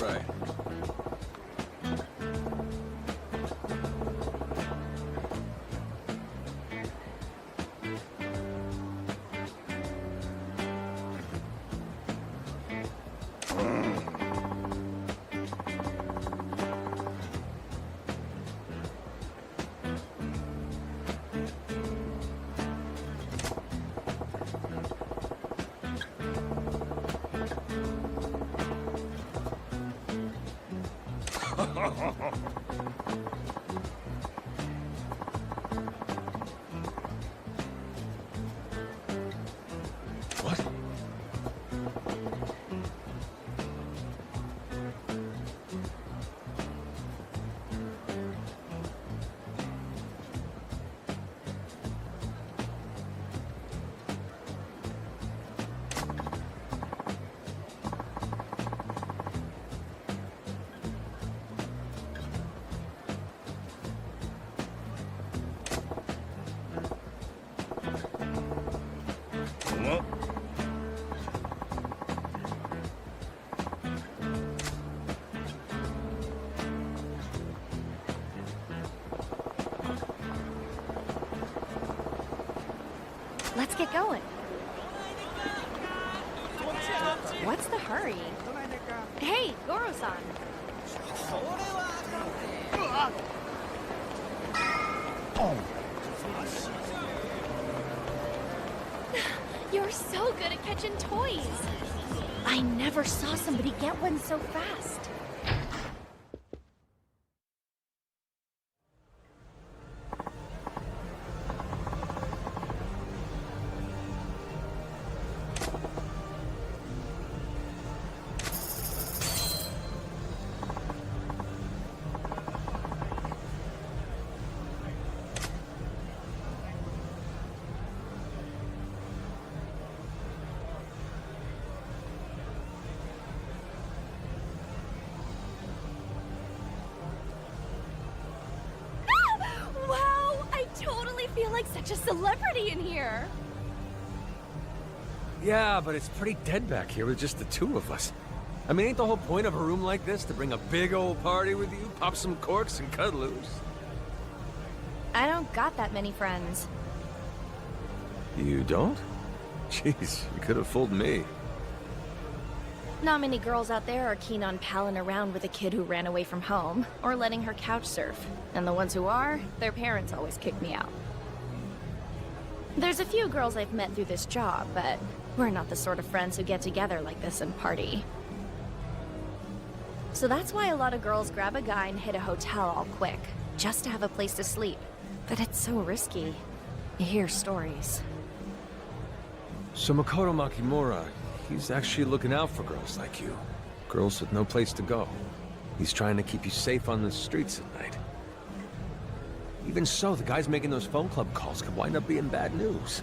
Right. What? Let's get going. What's the hurry? Hey, Goro-san. You're so good at catching toys. I never saw somebody get one so fast. Such a celebrity in here. Yeah, but it's pretty dead back here with just the two of us. I mean, ain't the whole point of a room like this to bring a big old party with you, pop some corks, and cut loose? I don't got that many friends. You don't? Jeez, you could have fooled me. Not many girls out there are keen on palling around with a kid who ran away from home, or letting her couch surf. And the ones who are, their parents always kick me out. There's a few girls I've met through this job, but we're not the sort of friends who get together like this and party. So that's why a lot of girls grab a guy and hit a hotel all quick, just to have a place to sleep. But it's so risky. You hear stories. So Makoto Makimura, he's actually looking out for girls like you. Girls with no place to go. He's trying to keep you safe on the streets at night. Even so, the guys making those phone club calls could wind up being bad news.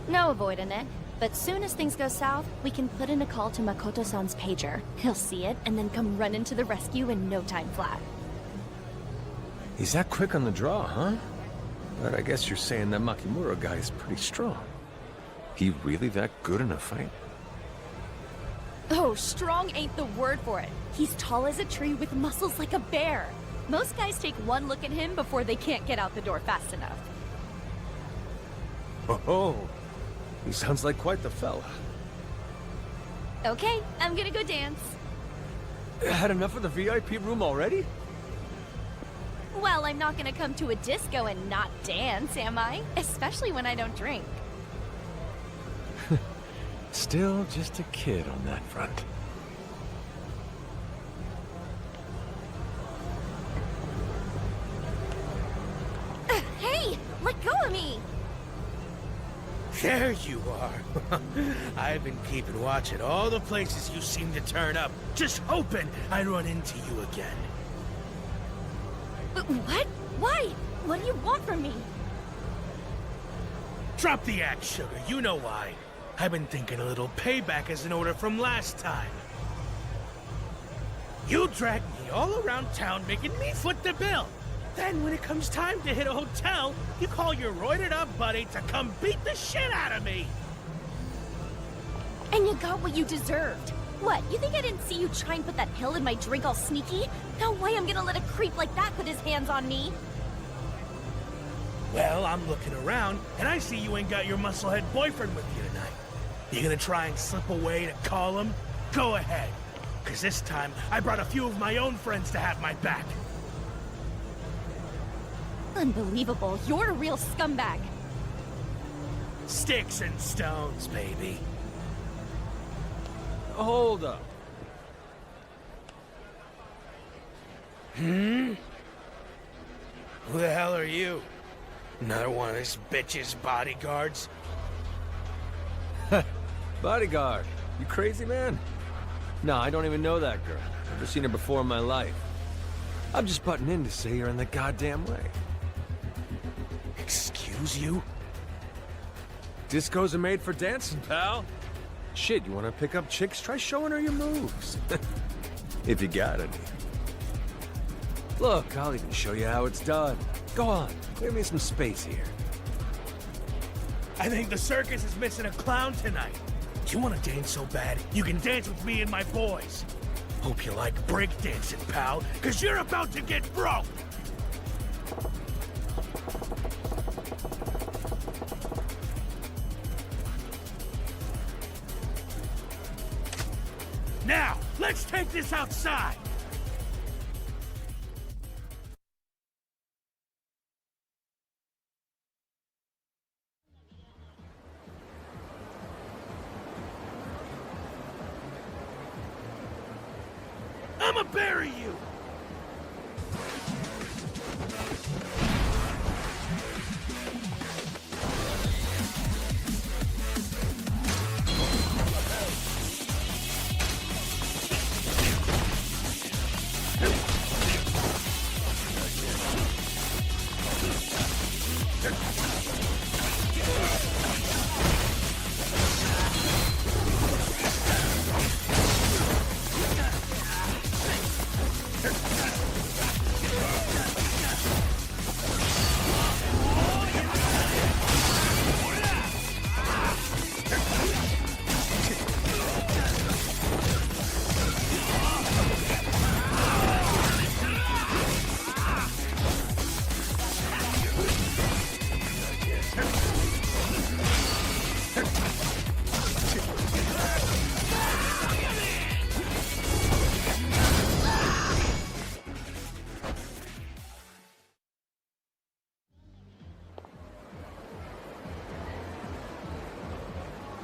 No avoiding it. But soon as things go south, we can put in a call to Makoto-san's pager. He'll see it and then come running to the rescue in no time flat. He's that quick on the draw, huh? But I guess you're saying that Makimura guy is pretty strong. He really that good in a fight? Oh, strong ain't the word for it. He's tall as a tree with muscles like a bear. Most guys take one look at him before they can't get out the door fast enough. Oh, he sounds like quite the fella. Okay, I'm gonna go dance. Had enough of the VIP room already? Well, I'm not gonna come to a disco and not dance, am I? Especially when I don't drink. Still just a kid on that front. Hey! Let go of me! There you are. I've been keeping watch at all the places you seem to turn up, just hoping I'd run into you again. What? Why? What do you want from me? Drop the act, sugar. You know why. I've been thinking a little payback is in order from last time. You dragged me all around town making me foot the bill. Then when it comes time to hit a hotel, you call your roided up buddy to come beat the shit out of me. And you got what you deserved. What, you think I didn't see you try and put that pill in my drink all sneaky? No way I'm gonna let a creep like that put his hands on me. Well, I'm looking around, and I see you ain't got your musclehead boyfriend with you tonight. You gonna try and slip away to call him? Go ahead. Cause this time, I brought a few of my own friends to have my back. Unbelievable, you're a real scumbag. Sticks and stones, baby. Hold up. Who the hell are you? Another one of this bitch's bodyguards? Bodyguard. You crazy, man? No, I don't even know that girl. Never seen her before in my life. I'm just butting in to say you're in the goddamn way. Excuse you? Discos are made for dancing, pal. Shit, you wanna pick up chicks? Try showing her your moves. If you got any. Look, I'll even show you how it's done. Go on, clear me some space here. I think the circus is missing a clown tonight. Do you want to dance so bad, you can dance with me and my boys. Hope you like breakdancing, pal, because you're about to get broke. Now, let's take this outside. I'ma bury you!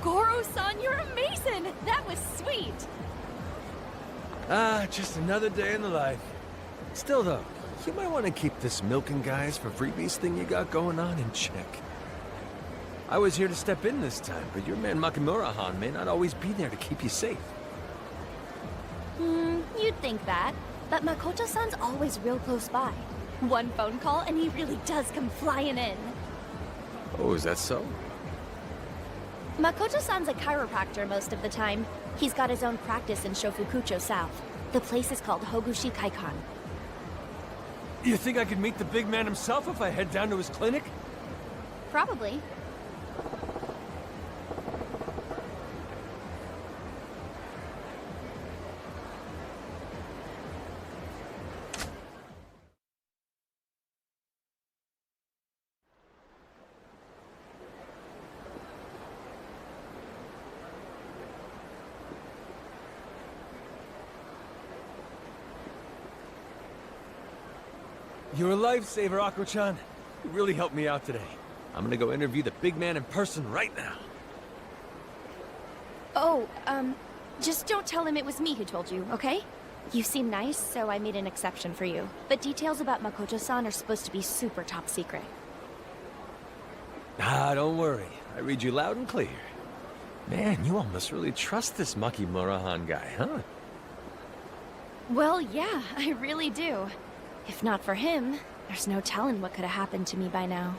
Goro-san, you're amazing! That was sweet! Ah, just another day in the life. Still though, you might want to keep this milking guys for freebies thing you got going on in check. I was here to step in this time, but your man Makimura-han may not always be there to keep you safe. You'd think that. But Makoto-san's always real close by. One phone call and he really does come flying in. Oh, is that so? Makoto-san's a chiropractor most of the time. He's got his own practice in Shofukucho South. The place is called Hogushi Kaikan. You think I could meet the big man himself if I head down to his clinic? Probably. You're a lifesaver, Akko-chan. You really helped me out today. I'm gonna go interview the big man in person right now. Oh, just don't tell him it was me who told you, okay? You seem nice, so I made an exception for you. But details about Makoto-san are supposed to be super top secret. Ah, don't worry. I read you loud and clear. Man, you almost really trust this Makimura-han guy, huh? Well, yeah, I really do. If not for him, there's no telling what could have happened to me by now.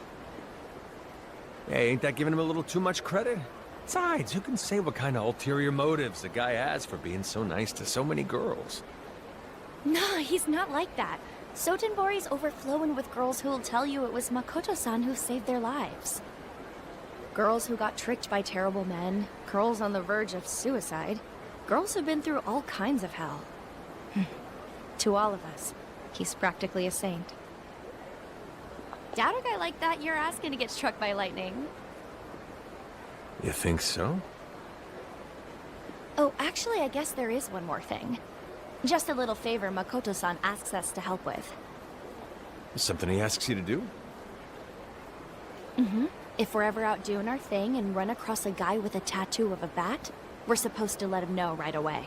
Hey, ain't that giving him a little too much credit? Besides, who can say what kind of ulterior motives the guy has for being so nice to so many girls? Nah, he's not like that. Sotenbori's overflowing with girls who'll tell you it was Makoto-san who saved their lives. Girls who got tricked by terrible men, girls on the verge of suicide. Girls have been through all kinds of hell. To all of us, he's practically a saint. Doubt a guy like that, you're asking to get struck by lightning. You think so? Oh, actually, I guess there is one more thing. Just a little favor Makoto-san asks us to help with. Something he asks you to do? Mm-hmm. If we're ever out doing our thing and run across a guy with a tattoo of a bat, we're supposed to let him know right away.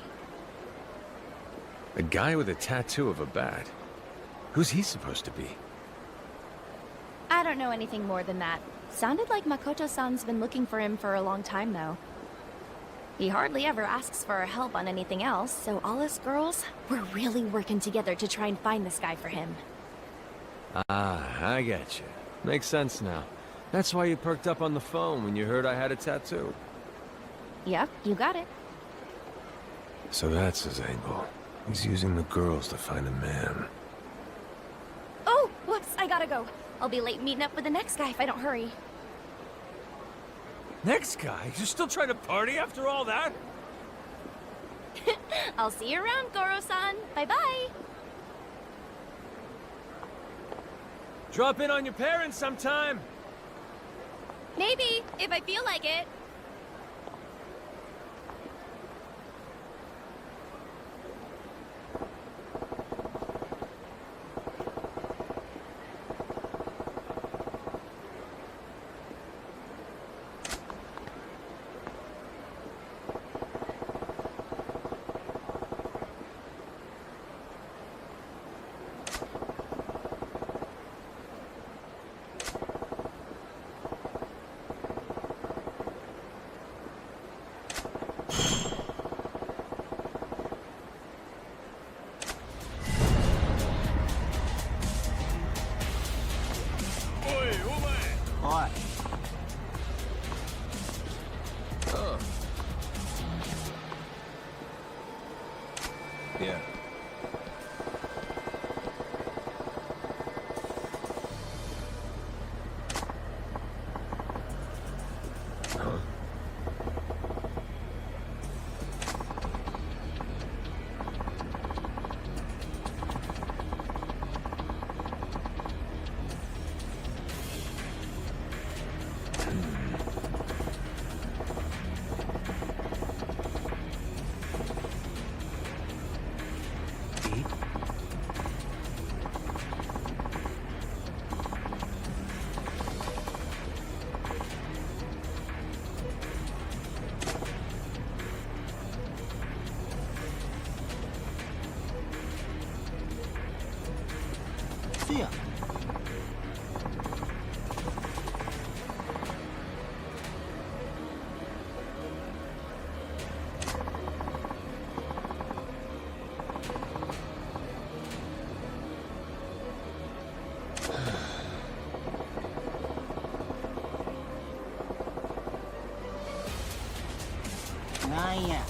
A guy with a tattoo of a bat? Who's he supposed to be? I don't know anything more than that. Sounded like Makoto-san's been looking for him for a long time, though. He hardly ever asks for our help on anything else, so all us girls, we're really working together to try and find this guy for him. Ah, I get you. Makes sense now. That's why you perked up on the phone when you heard I had a tattoo. Yep, you got it. So that's his angle. He's using the girls to find a man. Oh, whoops, I gotta go. I'll be late meeting up with the next guy if I don't hurry. Next guy? You're still trying to party after all that? I'll see you around, Goro-san. Bye-bye. Drop in on your parents sometime. Maybe, if I feel like it. Yeah. See ya. Not yet.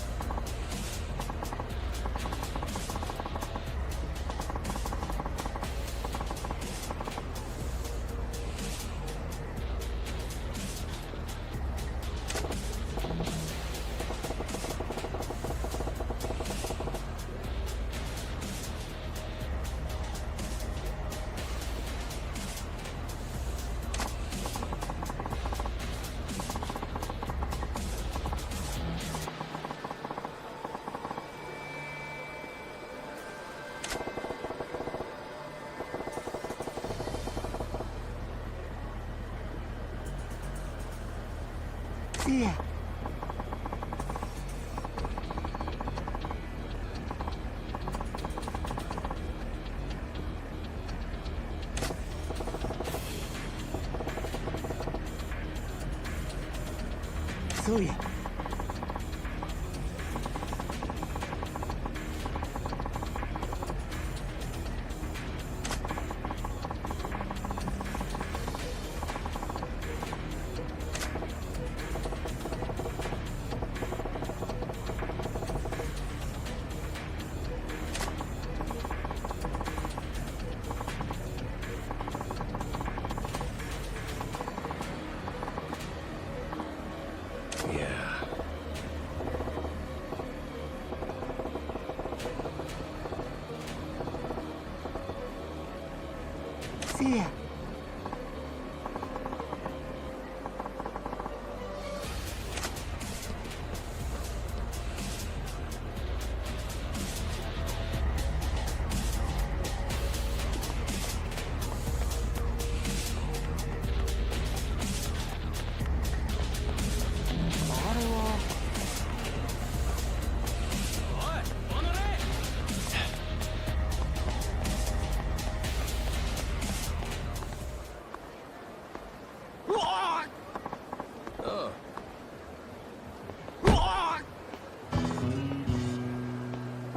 Yeah. So yeah. Yeah. See ya.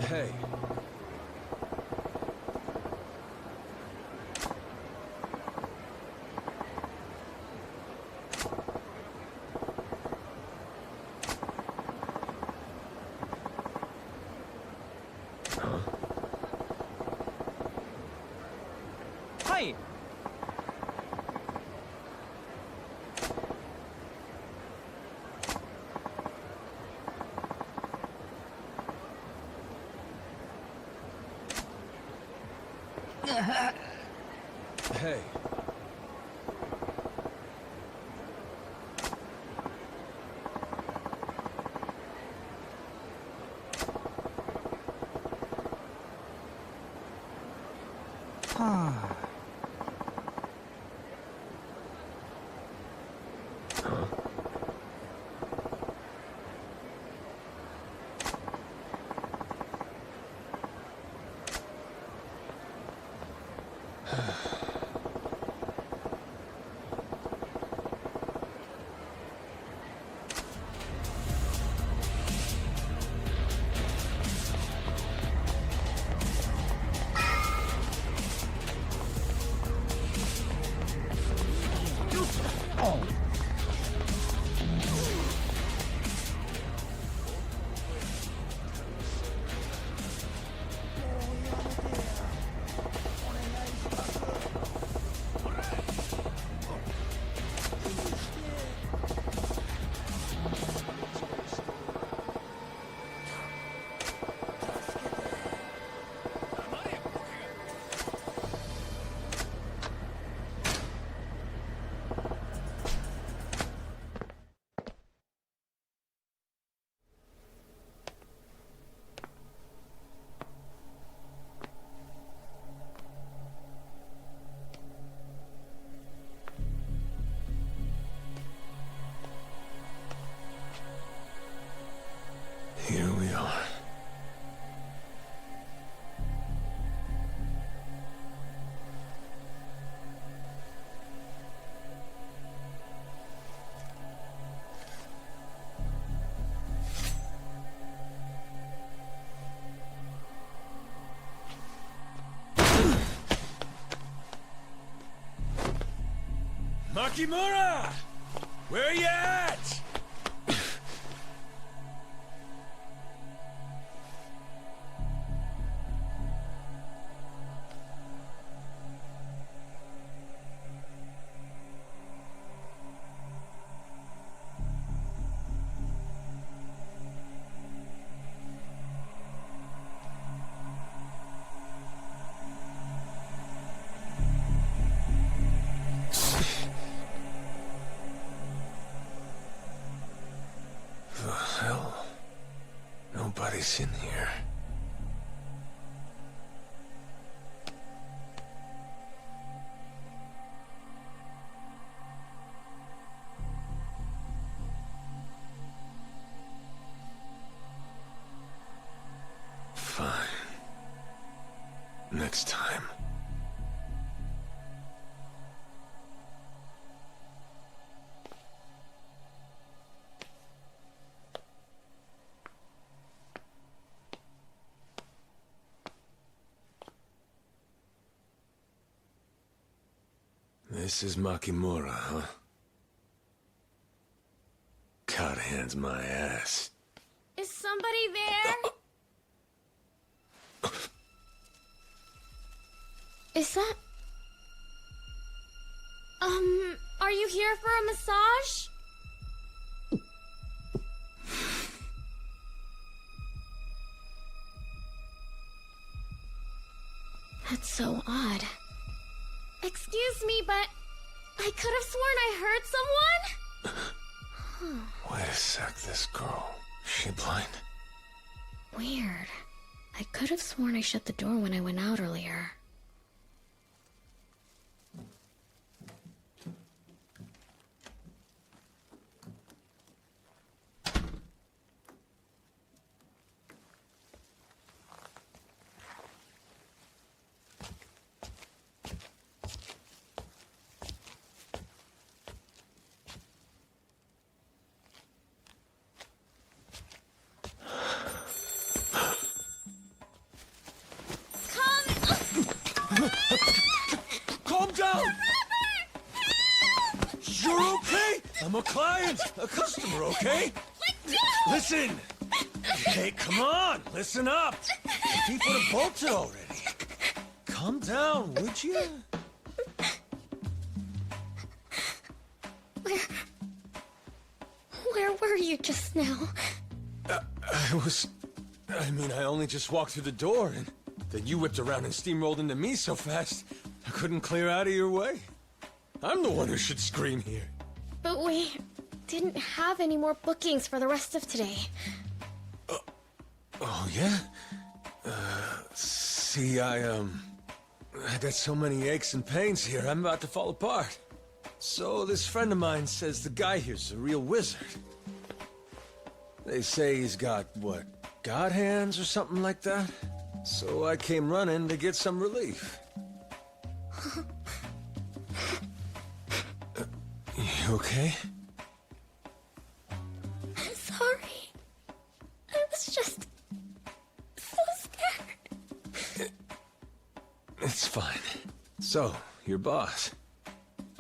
Hey. Hi. Hey. Here we are. Makimura! Where are you at? Nobody's in here. Fine. Next time. This is Makimura, huh? God hands my ass. Is somebody there? Is that... are you here for a massage? That's so odd. Excuse me, but I could have sworn I heard someone. Wait a sec, this girl. Is she blind? Weird. I could have sworn I shut the door when I went out earlier. Calm down! You're okay? I'm a client, a customer, okay? Listen! Hey, come on, listen up! The people have bolted already. Calm down, would you? Where were you just now? I only just walked through the door, and then you whipped around and steamrolled into me so fast, I couldn't clear out of your way. I'm the one who should scream here. But we didn't have any more bookings for the rest of today. Oh, yeah? See, I got so many aches and pains here, I'm about to fall apart. So this friend of mine says the guy here's a real wizard. They say he's got, what, god hands or something like that? So I came running to get some relief. You okay? I'm sorry. I was just so scared. It's fine. So, your boss,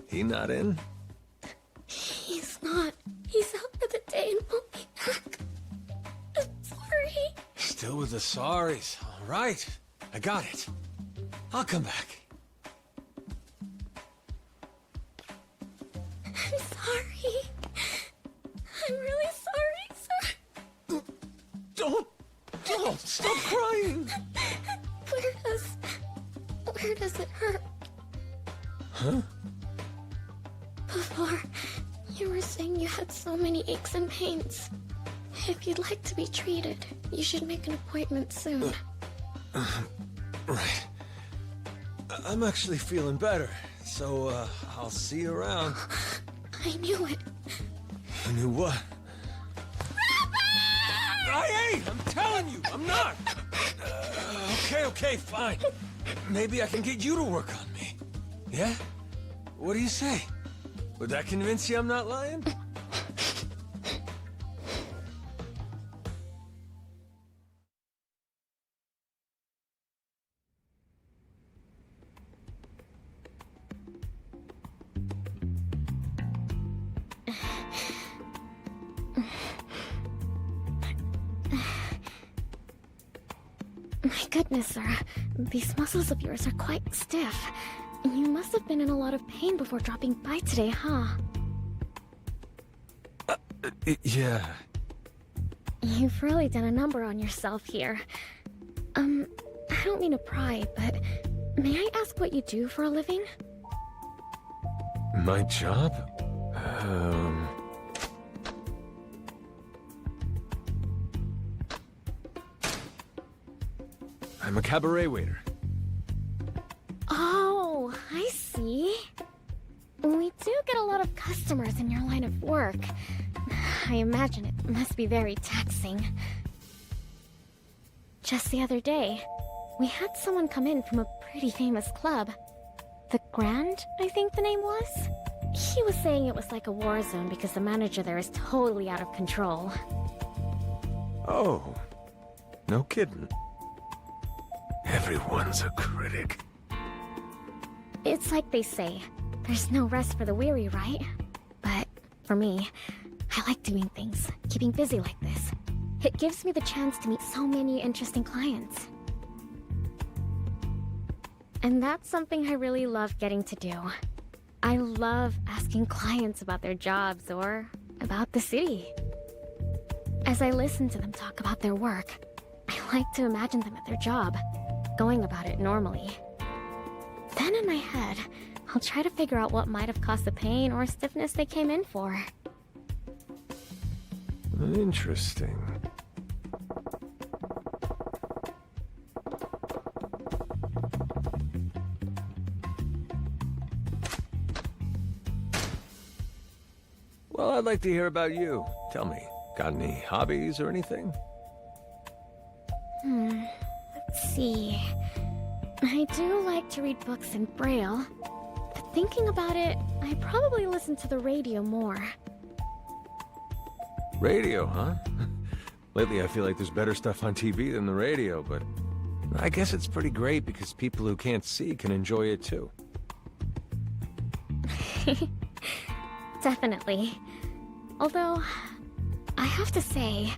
he not in? He's not. He's out for the day and won't be back. I'm sorry. Still with the sorries. All right. I got it. I'll come back. I'm sorry. I'm really sorry, sir. Don't stop crying. Where does it hurt? Huh? Before, you were saying you had so many aches and pains. If you'd like to be treated, you should make an appointment soon. Right. I'm actually feeling better, so I'll see you around. I knew it. You knew what? I ain't! I'm telling you, I'm not! Okay, fine. Maybe I can get you to work on me. Yeah? What do you say? Would that convince you I'm not lying? My goodness, sir. These muscles of yours are quite stiff. You must have been in a lot of pain before dropping by today, huh? Yeah. You've really done a number on yourself here. I don't mean to pry, but may I ask what you do for a living? My job? I'm a cabaret waiter. Oh, I see. We do get a lot of customers in your line of work. I imagine it must be very taxing. Just the other day, we had someone come in from a pretty famous club. The Grand, I think the name was? He was saying it was like a war zone because the manager there is totally out of control. Oh, no kidding. Everyone's a critic. It's like they say, there's no rest for the weary, right? But for me, I like doing things, keeping busy like this. It gives me the chance to meet so many interesting clients. And that's something I really love getting to do. I love asking clients about their jobs or about the city. As I listen to them talk about their work, I like to imagine them at their job, going about it normally. Then in my head, I'll try to figure out what might have caused the pain or stiffness they came in for. Interesting. Well, I'd like to hear about you. Tell me, got any hobbies or anything? Let's see. I do like to read books in Braille, but thinking about it, I probably listen to the radio more. Radio, huh? Lately I feel like there's better stuff on TV than the radio, but I guess it's pretty great because people who can't see can enjoy it too. Definitely. Although, I have to say,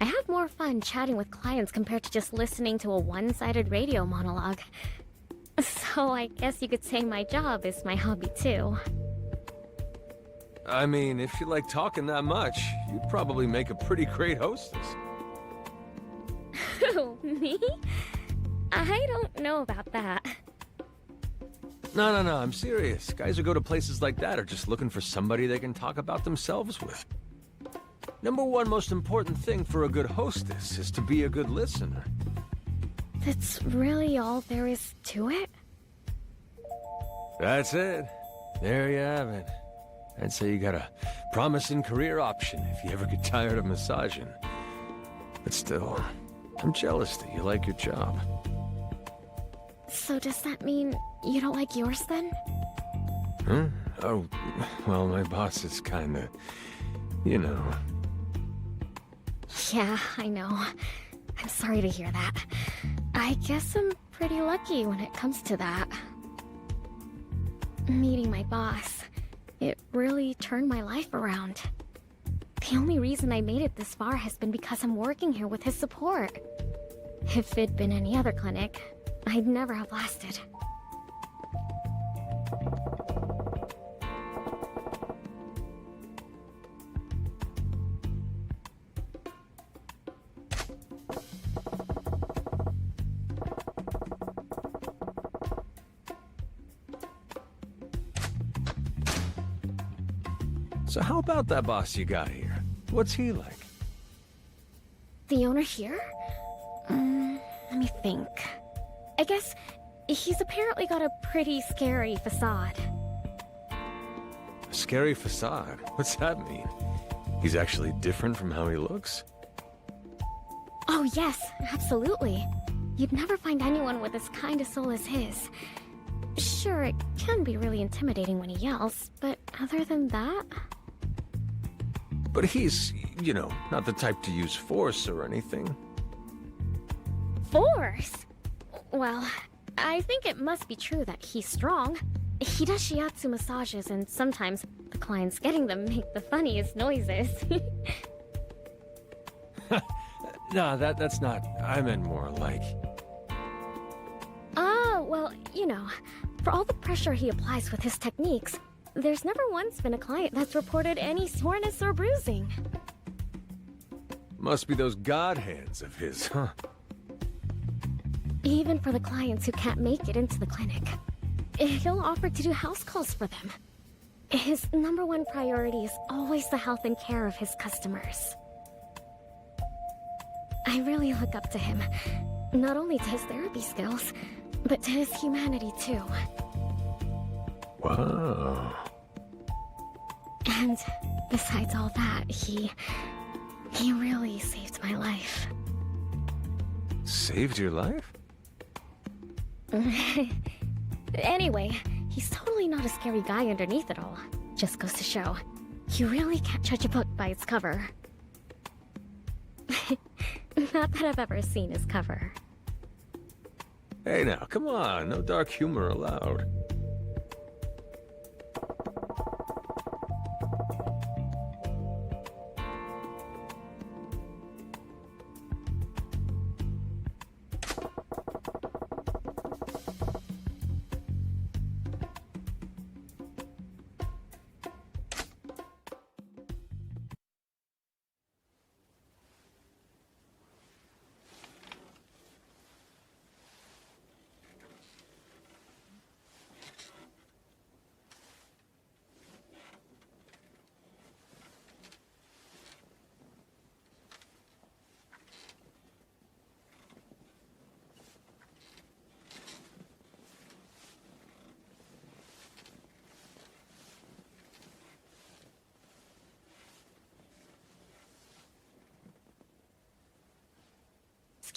I have more fun chatting with clients compared to just listening to a one-sided radio monologue. So I guess you could say my job is my hobby too. I mean, if you like talking that much, you'd probably make a pretty great hostess. Who, me? I don't know about that. No, I'm serious. Guys who go to places like that are just looking for somebody they can talk about themselves with. Number one most important thing for a good hostess is to be a good listener. That's really all there is to it? That's it. There you have it. I'd say you got a promising career option if you ever get tired of massaging. But still, I'm jealous that you like your job. So does that mean you don't like yours then? Huh? Oh, well, my boss is kinda... you know... Yeah, I know. I'm sorry to hear that. I guess I'm pretty lucky when it comes to that. Meeting my boss, it really turned my life around. The only reason I made it this far has been because I'm working here with his support. If it'd been any other clinic, I'd never have lasted. So how about that boss you got here? What's he like? The owner here? Let me think. I guess he's apparently got a pretty scary facade. A scary facade? What's that mean? He's actually different from how he looks? Oh yes, absolutely. You'd never find anyone with as kind a soul as his. Sure, it can be really intimidating when he yells, but other than that... But he's, you know, not the type to use force or anything. Force? Well, I think it must be true that he's strong. He does shiatsu massages, and sometimes the clients getting them make the funniest noises. No, that's not... I meant more like... Ah, well, you know, for all the pressure he applies with his techniques, there's never once been a client that's reported any soreness or bruising. Must be those god hands of his, huh? Even for the clients who can't make it into the clinic, he'll offer to do house calls for them. His number one priority is always the health and care of his customers. I really look up to him, not only to his therapy skills, but to his humanity too. Wow. And besides all that, he really saved my life. Saved your life? Anyway, he's totally not a scary guy underneath it all. Just goes to show, you really can't judge a book by its cover. Not that I've ever seen his cover. Hey now, come on, no dark humor allowed.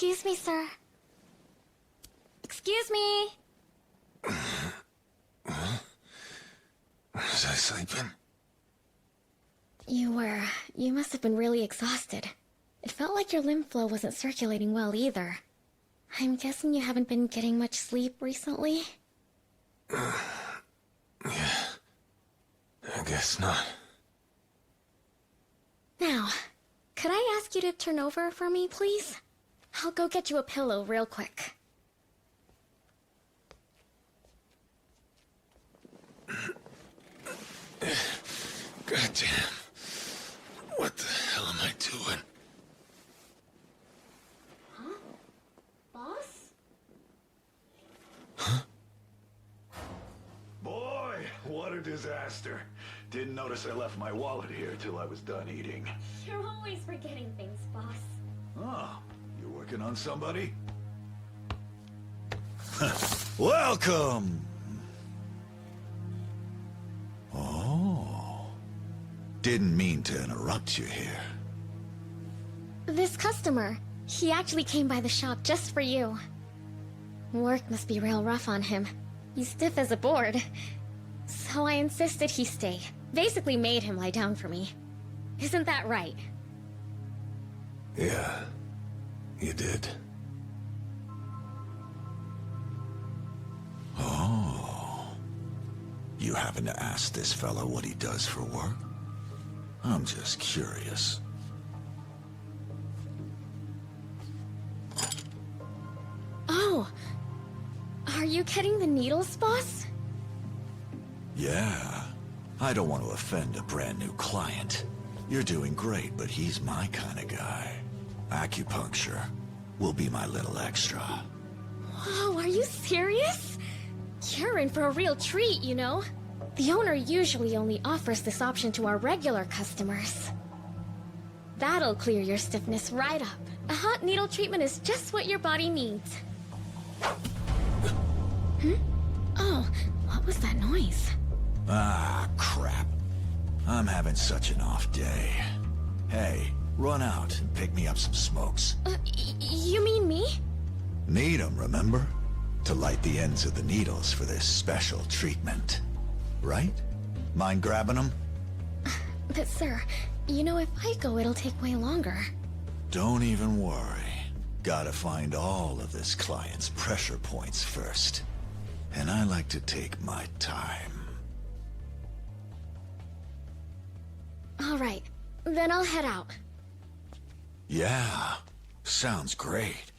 Excuse me, sir. Excuse me. Was I sleeping? You must have been really exhausted. It felt like your lymph flow wasn't circulating well either. I'm guessing you haven't been getting much sleep recently? Yeah. I guess not. Now, could I ask you to turn over for me, please? I'll go get you a pillow real quick. Goddamn. What the hell am I doing? Huh? Boss? Huh? Boy, what a disaster. Didn't notice I left my wallet here till I was done eating. You're always forgetting things, boss. Oh, you working on somebody? Welcome! Oh. Didn't mean to interrupt you here. This customer, he actually came by the shop just for you. Work must be real rough on him. He's stiff as a board. So I insisted he stay. Basically made him lie down for me. Isn't that right? Yeah, you did. Oh. You happen to ask this fellow what he does for work? I'm just curious. Oh. Are you getting the needles, boss? Yeah. I don't want to offend a brand new client. You're doing great, but he's my kind of guy. Acupuncture will be my little extra. Oh, are you serious? You're in for a real treat, you know? The owner usually only offers this option to our regular customers. That'll clear your stiffness right up. A hot needle treatment is just what your body needs. Hmm? Oh, what was that noise? Ah, crap. I'm having such an off day. Hey, run out and pick me up some smokes. You mean me? Need 'em, remember? To light the ends of the needles for this special treatment. Right? Mind grabbing them? But sir, you know if I go it'll take way longer. Don't even worry. Gotta find all of this client's pressure points first. And I like to take my time. Alright, then I'll head out. Yeah, sounds great.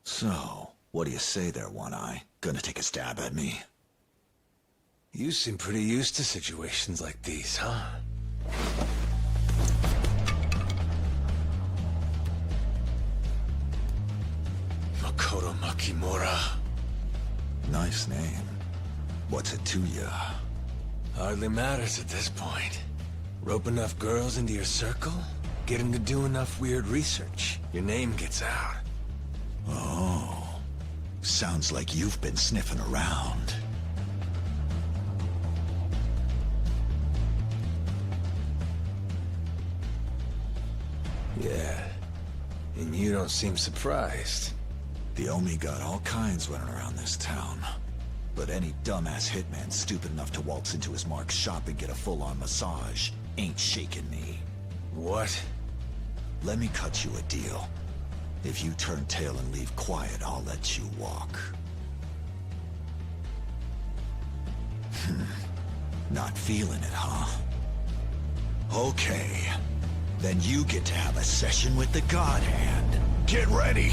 So, what do you say there, One Eye? Gonna take a stab at me? You seem pretty used to situations like these, huh? Makoto Makimura. Nice name. What's it to ya? Hardly matters at this point. Rope enough girls into your circle, get them to do enough weird research, your name gets out. Oh. Sounds like you've been sniffing around. Yeah. And you don't seem surprised. The Omi got all kinds running around this town. But any dumbass hitman stupid enough to waltz into his mark's shop and get a full-on massage ain't shaking me. What? Let me cut you a deal. If you turn tail and leave quiet, I'll let you walk. Not feeling it, huh? Okay. Then you get to have a session with the God Hand. Get ready!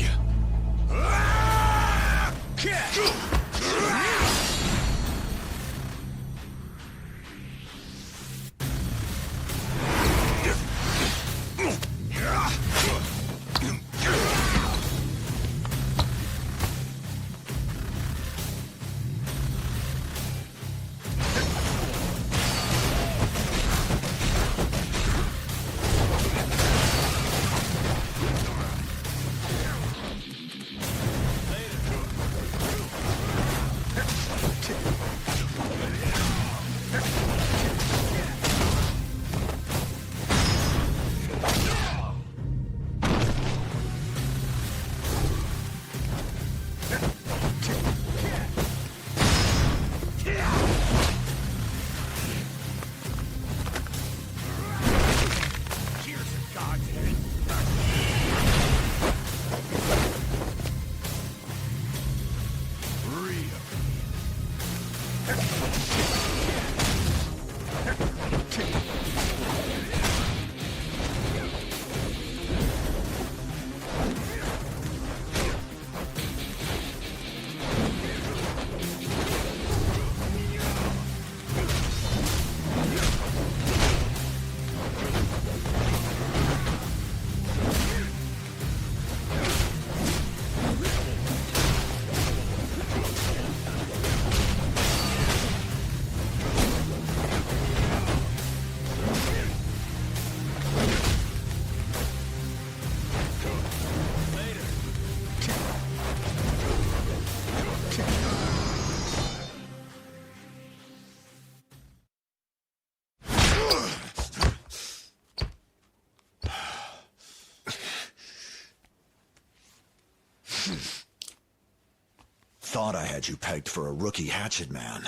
thought I had you pegged for a rookie hatchet man,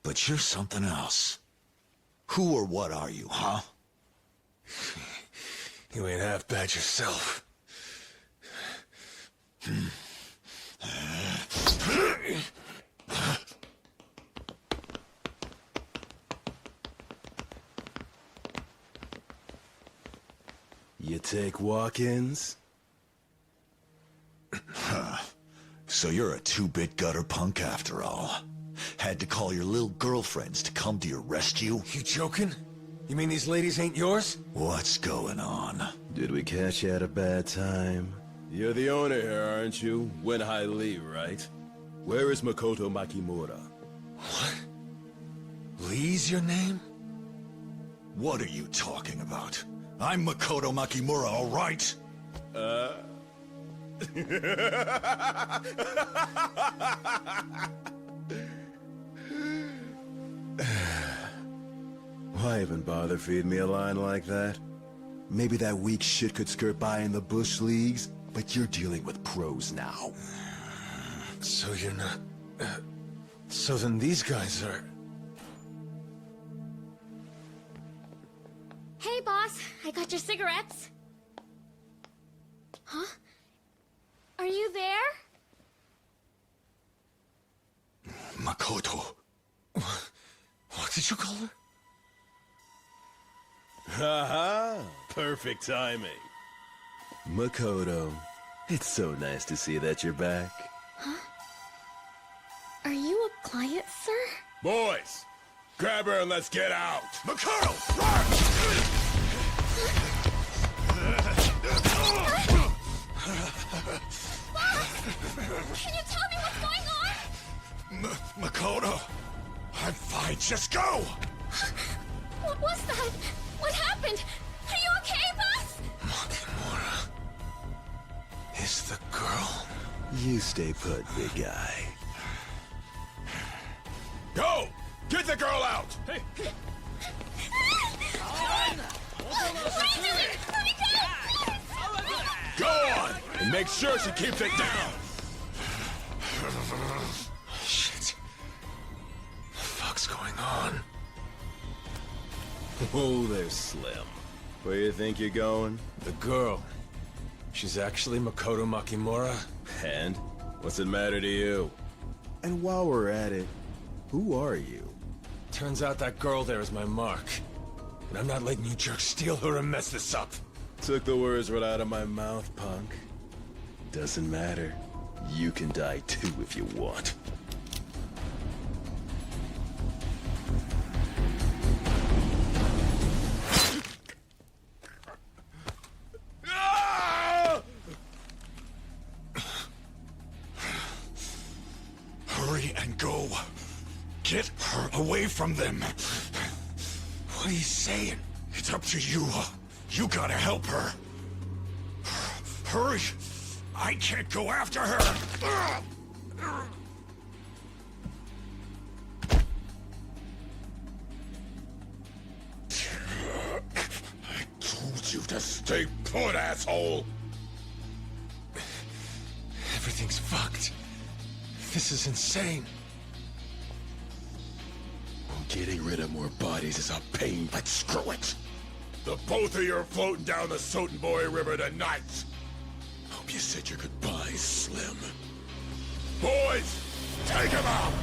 but you're something else. Who or what are you, huh? You ain't half bad yourself. You take walk-ins? So you're a two-bit gutter punk after all. Had to call your little girlfriends to come to your rescue? You joking? You mean these ladies ain't yours? What's going on? Did we catch you at a bad time? You're the owner here, aren't you? Wenhai Lee, right? Where is Makoto Makimura? What? Lee's your name? What are you talking about? I'm Makoto Makimura, all right? Why even bother feeding me a line like that? Maybe that weak shit could skirt by in the bush leagues, but you're dealing with pros now. So you're not... so then these guys are... Hey, boss. I got your cigarettes. Huh? Are you there? Makoto. What did you call her? Haha! Perfect timing. Makoto, it's so nice to see that you're back. Huh? Are you a client, sir? Boys, grab her and let's get out. Makoto! Can you tell me what's going on? Makoto! I'm fine, just go! What was that? What happened? Are you okay, boss? Makimura is the girl. You stay put, big guy. Go! Get the girl out! Hey! Go on! And make sure she keeps it down! Shit. The fuck's going on? Whoa there, Slim. Where you think you're going? The girl. She's actually Makoto Makimura. And? What's it matter to you? And while we're at it, who are you? Turns out that girl there is my mark. And I'm not letting you jerks steal her and mess this up. Took the words right out of my mouth, punk. Doesn't matter. You can die too if you want. Hurry and go. Get her away from them. What are you saying? It's up to you. You gotta help her. Hurry! I can't go after her! I told you to stay put, asshole! Everything's fucked. This is insane. Getting rid of more bodies is a pain, but screw it! The both of you are floating down the Sotenboy River tonight! Hope you said your goodbyes, Slim. Boys, take him out!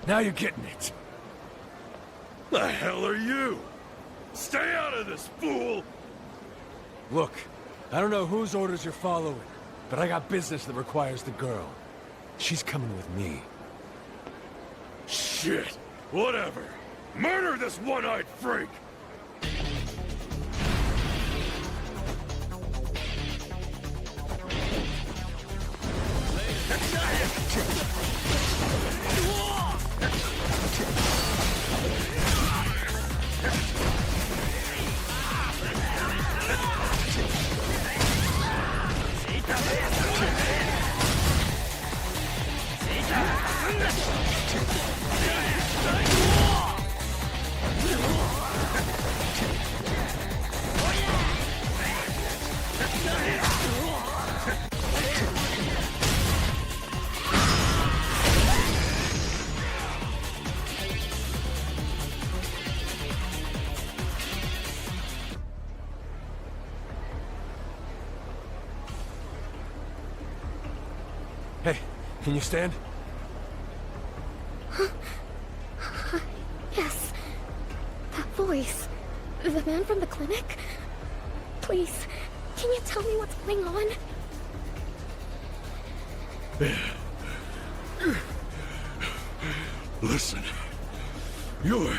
Now you're getting it. The hell are you? Stay out of this, fool! Look, I don't know whose orders you're following, but I got business that requires the girl. She's coming with me. Shit! Whatever. Murder this one-eyed freak! Hey, can you stand? Yes. That voice. The man from the clinic? Please, can you tell me what's going on? Listen, you're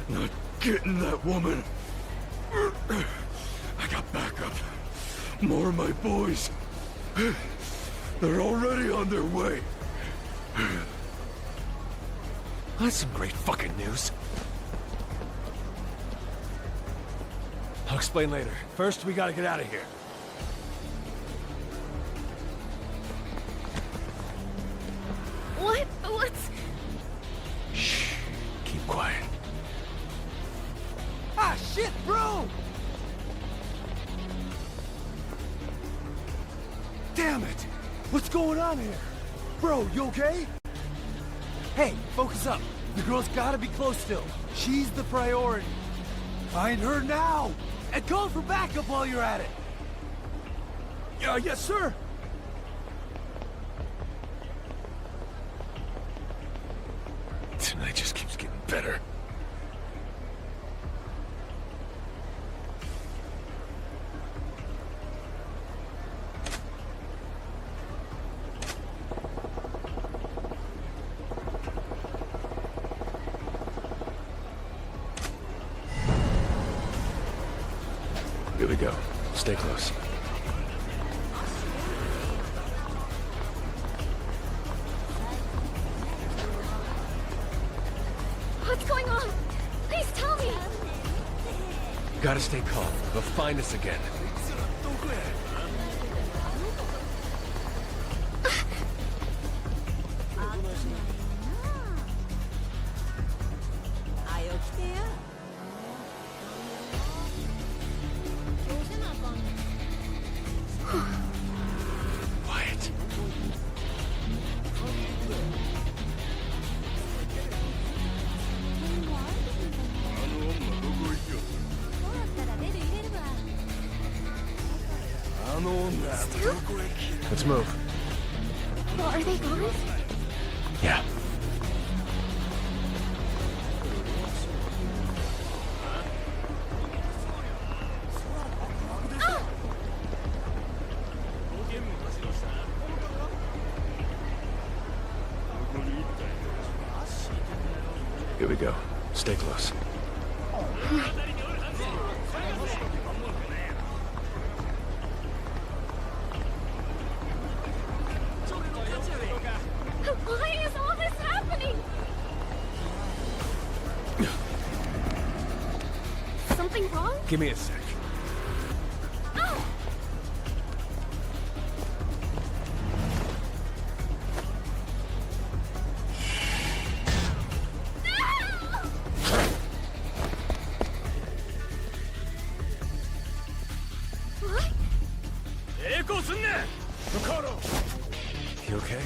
not getting that woman. I got backup. More of my boys. They're already on their way. That's some great fucking news. I'll explain later. First, we gotta get out of here. What's... Shh. Keep quiet. Ah, shit, bro! Damn it! What's going on here? Bro, you okay? Hey, focus up. The girl's gotta be close still. She's the priority. Find her now! And call for backup while you're at it! Yes, sir! Tonight just keeps getting better. Here we go. Stay close. What's going on? Please tell me! Gotta stay calm. They'll find us again. Quiet. Let's move. Well, are they gone? Yeah. Here we go. Stay close. Why is all this happening? Something wrong? Give me a sec. Oh! You okay?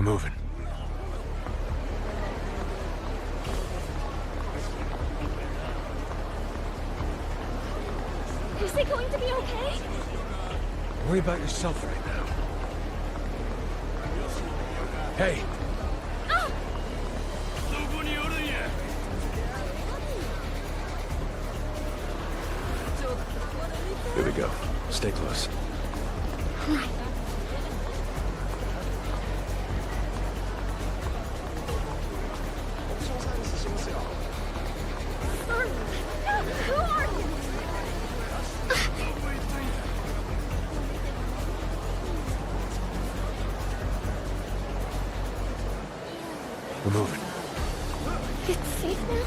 moving. Is it going to be okay? Worry about yourself right now. Hey! Ah! Here we go. Stay close. Right. Who are you? We're moving. It's safe now?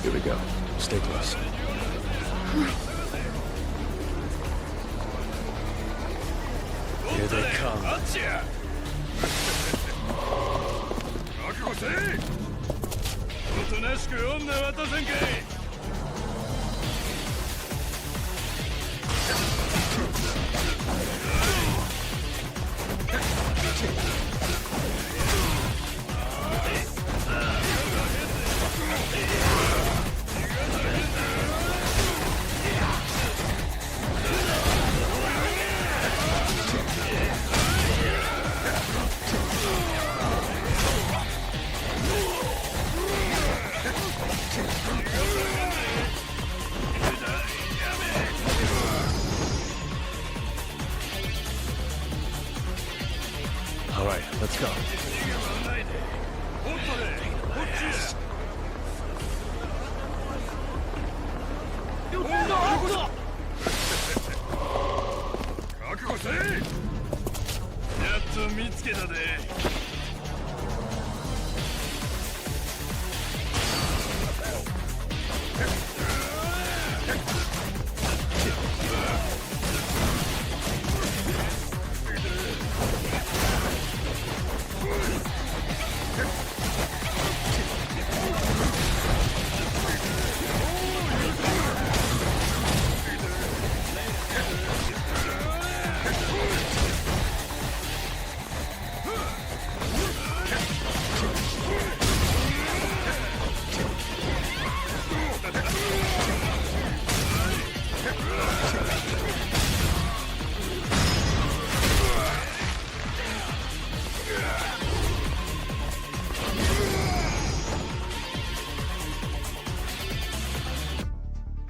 Here we go. Stay close. Here they come. All right, let's go.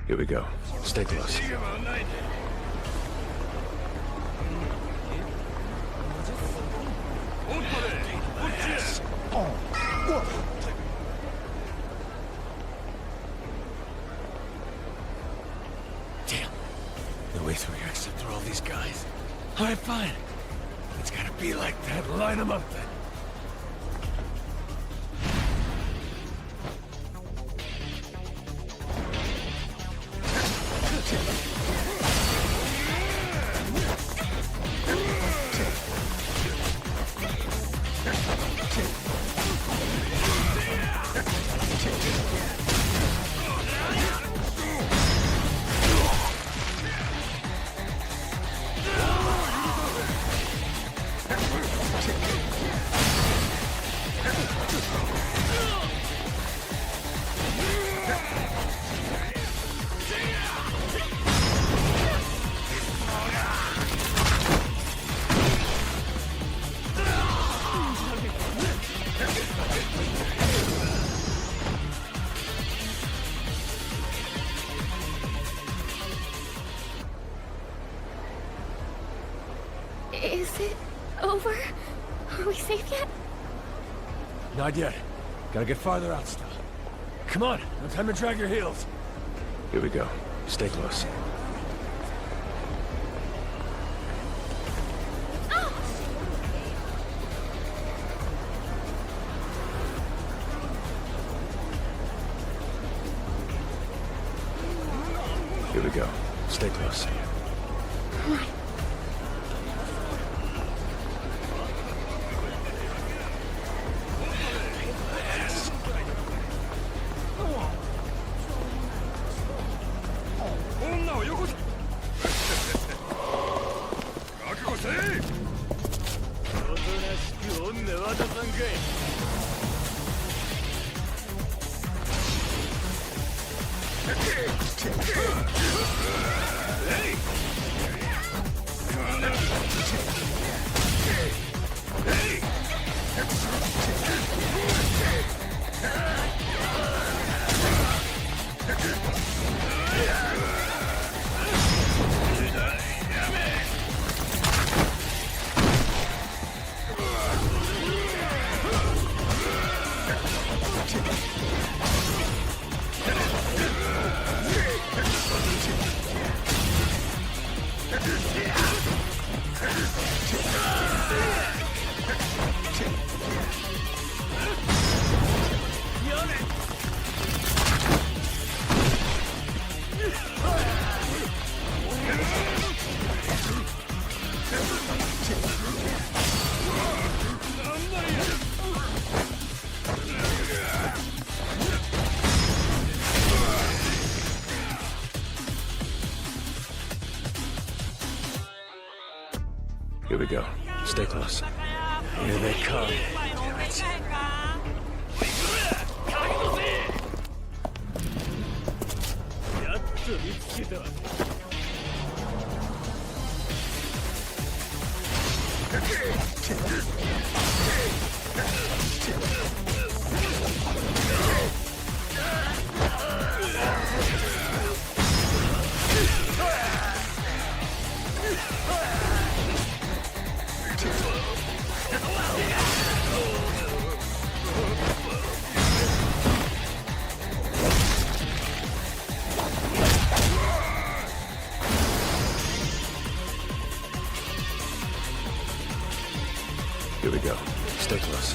Here we go. Stay close. Damn. No way through here except through all these guys. All right, fine. It's gotta be like that. Line them up then. Is it over? Are we safe yet? Not yet. Gotta get farther out still. Come on, no time to drag your heels. Here we go. Stay close. Here we go. Stay close. Let us engage. Here we go. Stay close. Here they come. Damn it. Here we go. Stay close.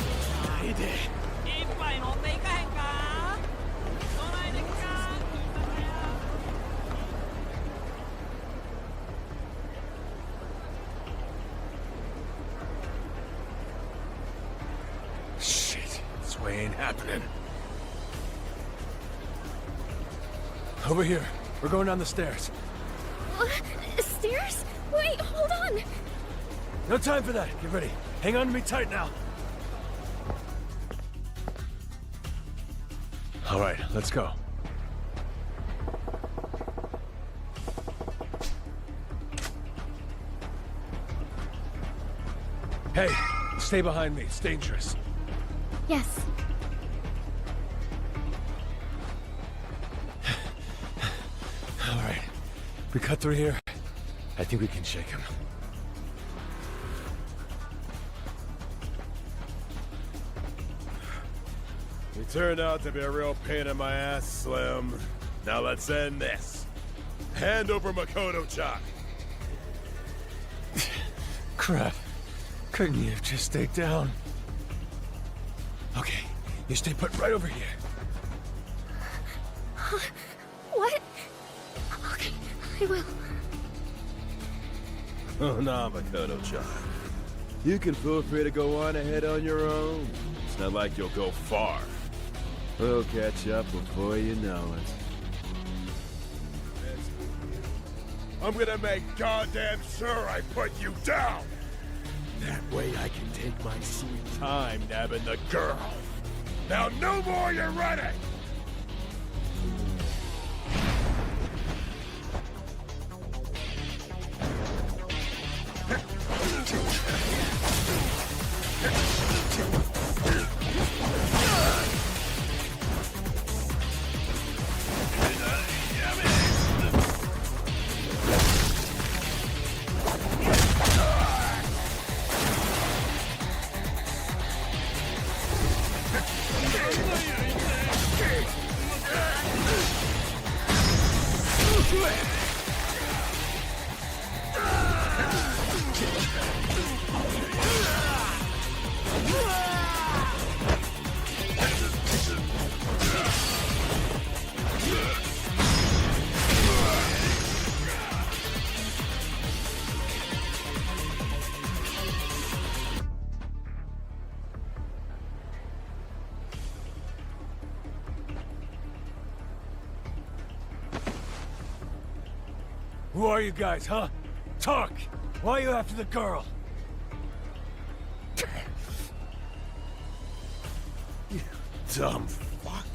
Shit, this way ain't happening. Over here. We're going down the stairs. Stairs? Wait, hold on. No time for that. Get ready. Hang on to me tight now. All right, let's go. Hey, stay behind me. It's dangerous. Yes. All right. We cut through here. I think we can shake him. You turned out to be a real pain in my ass, Slim. Now let's end this. Hand over Makoto-chan. Crap. Couldn't you have just stayed down? Okay, you stay put right over here. What? Okay, I will. Oh, nah, Makoto-chan. You can feel free to go on ahead on your own. It's not like you'll go far. We'll catch up before you know it. I'm gonna make goddamn sure I put you down! That way I can take my sweet time nabbing the girl. Now no more you're running! Who are you guys, huh? Talk! Why are you after the girl? dumb fuck.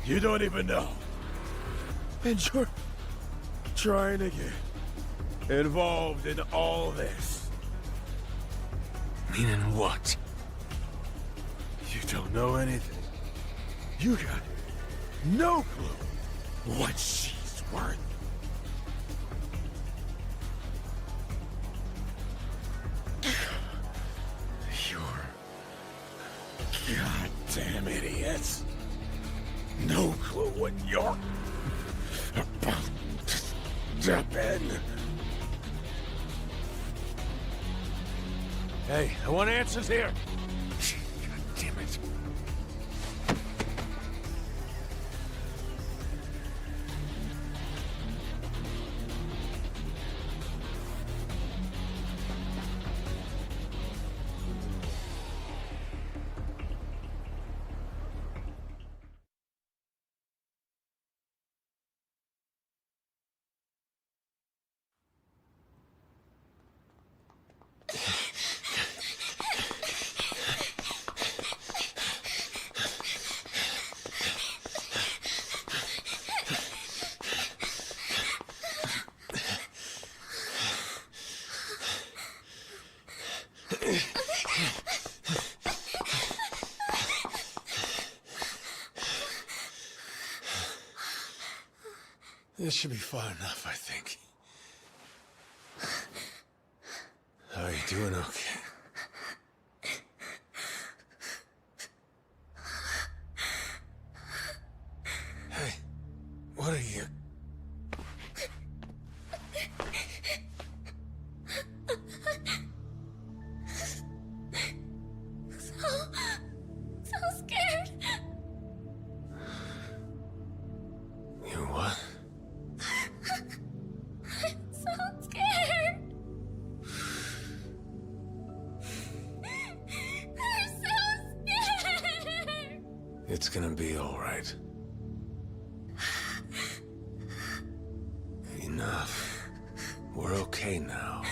You don't even know. And you're trying to get involved in all this. Meaning what? You don't know anything. You got no clue what she's worth. You're goddamn idiots. No clue what you're about to step in. Hey, I want answers here. God damn it. This should be far enough, I think. Are you doing okay? Hey, what are you... So scared. You what? I'm so scared. I'm so scared. It's gonna be all right. Enough. We're okay now.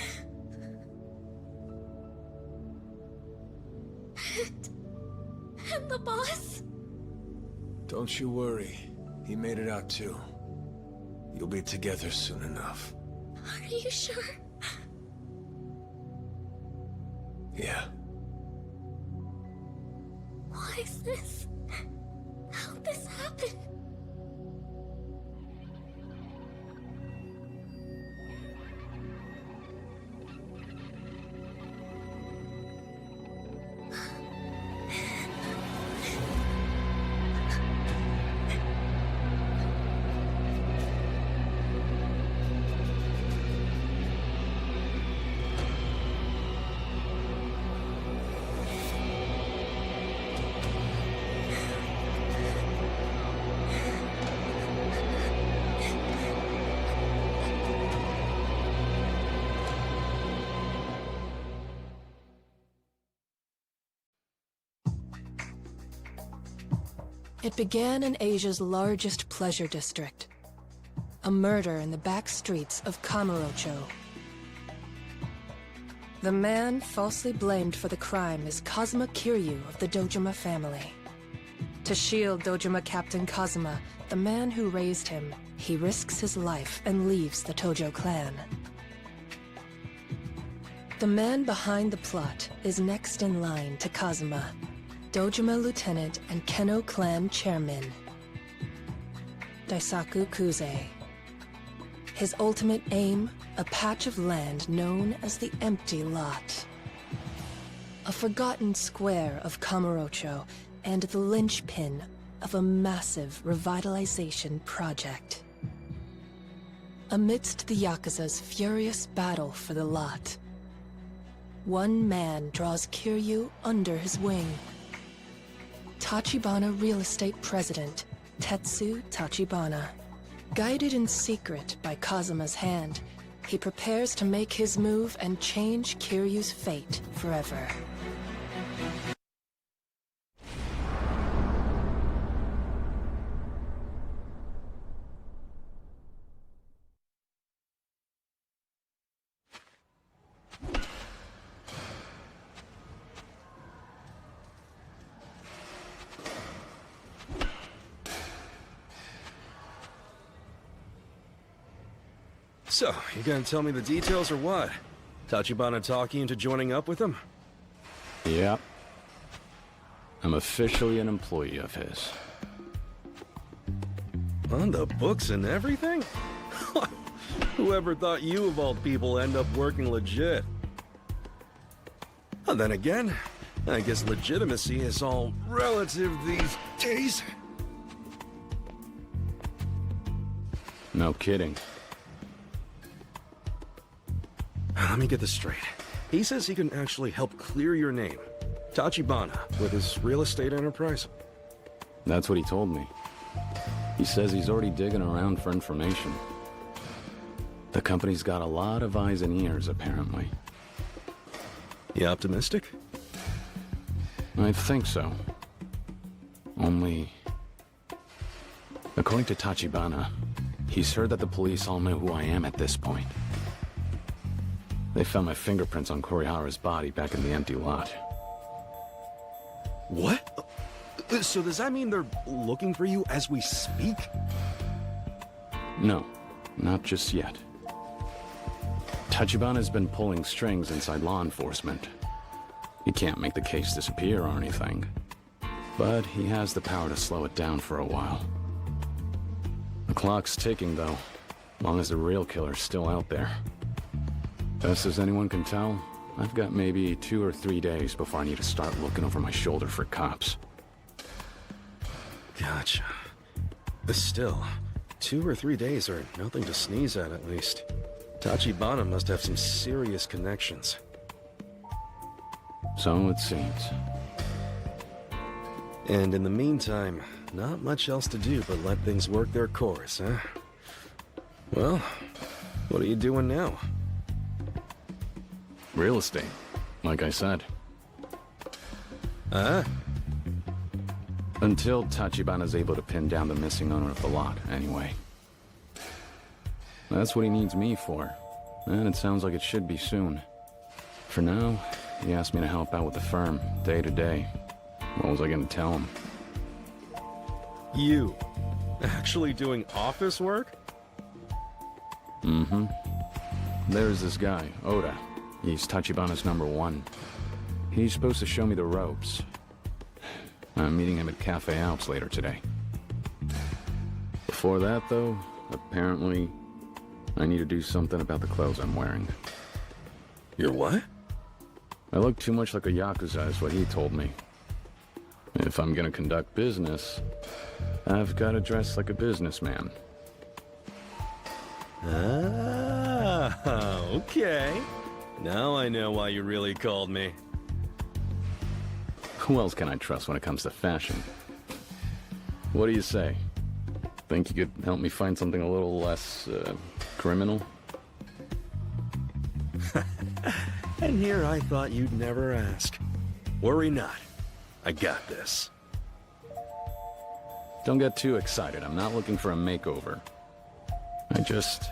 And the boss? Don't you worry. He made it out too. You'll be together soon enough. Are you sure? Yeah. Why is this? How'd this happen? It began in Asia's largest pleasure district. A murder in the back streets of Kamurocho. The man falsely blamed for the crime is Kazuma Kiryu of the Dojima family. To shield Dojima Captain Kazuma, the man who raised him, he risks his life and leaves the Tojo clan. The man behind the plot is next in line to Kazuma, Dojima Lieutenant and Keno Clan Chairman, Daisaku Kuze. His ultimate aim, a patch of land known as the Empty Lot. A forgotten square of Kamurocho and the linchpin of a massive revitalization project. Amidst the Yakuza's furious battle for the lot, one man draws Kiryu under his wing. Tachibana Real Estate President, Tetsu Tachibana. Guided in secret by Kazuma's hand, he prepares to make his move and change Kiryu's fate forever. So, you gonna tell me the details or what? Tachibana talk you into joining up with him? Yep. I'm officially an employee of his. On the books and everything? Whoever thought you of all people end up working legit? And then again, I guess legitimacy is all relative these days. No kidding. Let me get this straight. He says he can actually help clear your name. Tachibana, with his real estate enterprise. That's what he told me. He says he's already digging around for information. The company's got a lot of eyes and ears, apparently. You optimistic? I think so. Only... according to Tachibana, he's heard that the police all know who I am at this point. They found my fingerprints on Korihara's body back in the empty lot. What? So does that mean they're looking for you as we speak? No, not just yet. Tachibana's been pulling strings inside law enforcement. He can't make the case disappear or anything, but he has the power to slow it down for a while. The clock's ticking, though, long as the real killer's still out there. Best as anyone can tell, I've got maybe 2 or 3 days before I need to start looking over my shoulder for cops. Gotcha. But still, 2 or 3 days are nothing to sneeze at least. Tachibana must have some serious connections. So it seems. And in the meantime, not much else to do but let things work their course, huh? Well, what are you doing now? Real estate, like I said. Until Tachibana's able to pin down the missing owner of the lot, anyway. That's what he needs me for, and it sounds like it should be soon. For now, he asked me to help out with the firm, day to day. What was I gonna tell him? You? Actually doing office work? Mm-hmm. There's this guy, Oda. He's Tachibana's #1. He's supposed to show me the ropes. I'm meeting him at Cafe Alps later today. Before that, though, apparently, I need to do something about the clothes I'm wearing. You're what? I look too much like a Yakuza, is what he told me. If I'm gonna conduct business, I've gotta dress like a businessman. Ah, okay. Now I know why you really called me. Who else can I trust when it comes to fashion? What do you say? Think you could help me find something a little less, criminal? And here I thought you'd never ask. Worry not. I got this. Don't get too excited. I'm not looking for a makeover. I just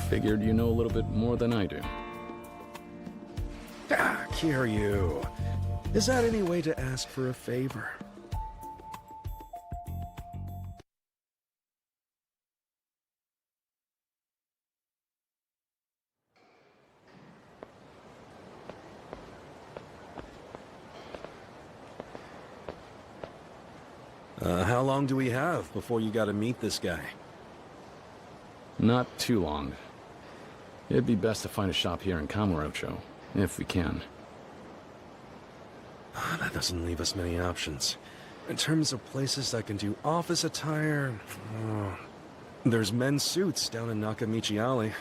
figured you know a little bit more than I do. Ah, Kiryu. Is that any way to ask for a favor? How long do we have before you gotta meet this guy? Not too long. It'd be best to find a shop here in Kamurocho, if we can. That doesn't leave us many options. In terms of places that can do office attire, there's men's suits down in Nakamichi Alley.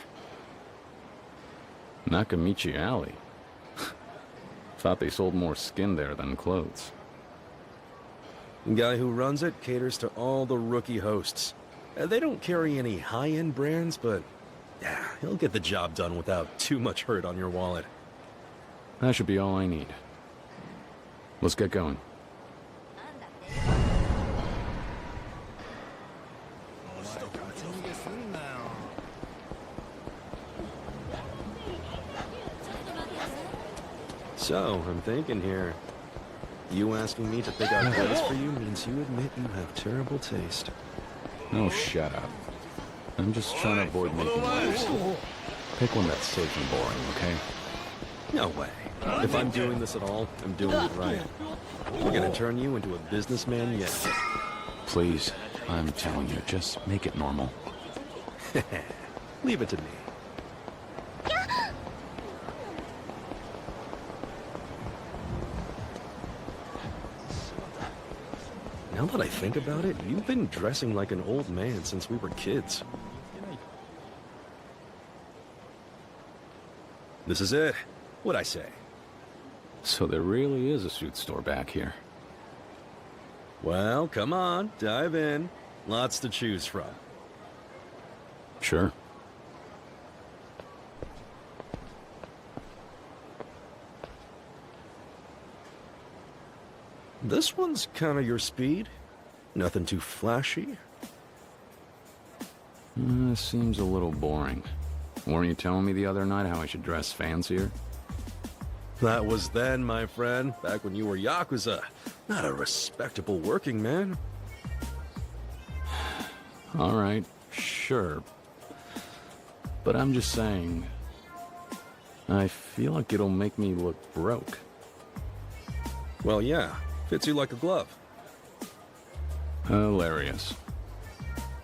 Nakamichi Alley? Thought they sold more skin there than clothes. The guy who runs it caters to all the rookie hosts. They don't carry any high-end brands, but yeah, he'll get the job done without too much hurt on your wallet. That should be all I need. Let's get going. So, I'm thinking here. You asking me to pick out clothes for you means you admit you have terrible taste. Oh, shut up. I'm just trying to avoid making waves. Pick one that's safe and boring, okay? No way. If I'm doing this at all, I'm doing it right. We're gonna turn you into a businessman yet. Please, I'm telling you, just make it normal. Leave it to me. Now that I think about it, you've been dressing like an old man since we were kids. This is it. What'd I say? So there really is a suit store back here. Well, come on, dive in. Lots to choose from. Sure. This one's kind of your speed. Nothing too flashy. Seems a little boring. Weren't you telling me the other night how I should dress fancier? That was then, my friend, back when you were Yakuza. Not a respectable working man. All right, sure. But I'm just saying, I feel like it'll make me look broke. Well, yeah. Fits you like a glove. Hilarious.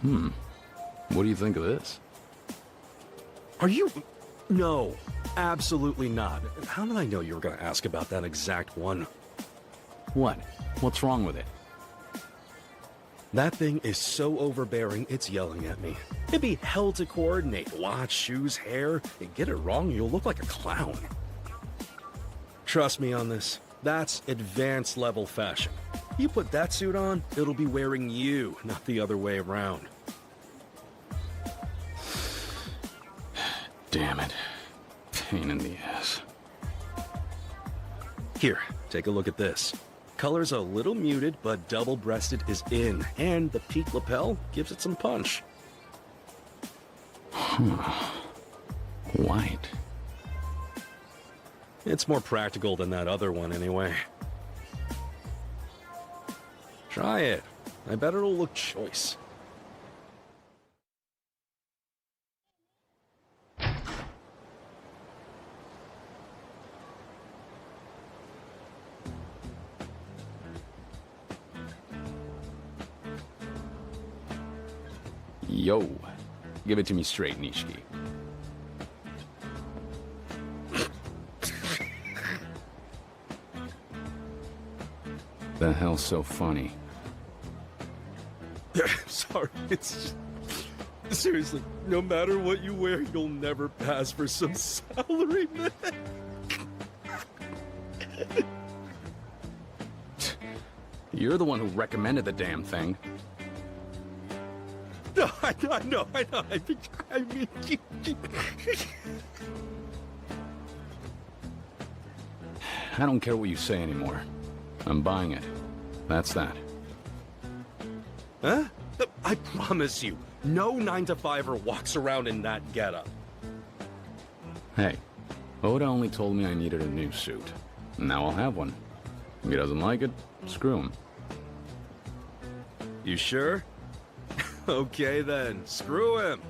What do you think of this? Are you... No, absolutely not. How did I know you were going to ask about that exact one? What? What's wrong with it? That thing is so overbearing, it's yelling at me. It'd be hell to coordinate. Watch, shoes, hair. You get it wrong, you'll look like a clown. Trust me on this. That's advanced level fashion. You put that suit on, it'll be wearing you, not the other way around. Damn it. Pain in the ass. Here, take a look at this. Color's a little muted, but double-breasted is in, and the peak lapel gives it some punch. White. It's more practical than that other one, anyway. Try it. I bet it'll look choice. Yo. Give it to me straight, Nishiki. The hell's so funny? Sorry, it's just... Seriously, no matter what you wear, you'll never pass for some salaryman. You're the one who recommended the damn thing. No, I know. I mean... I don't care what you say anymore. I'm buying it. That's that. Huh? I promise you, no 9-to-5er walks around in that getup. Hey, Oda only told me I needed a new suit. Now I'll have one. If he doesn't like it, screw him. You sure? Okay then, screw him.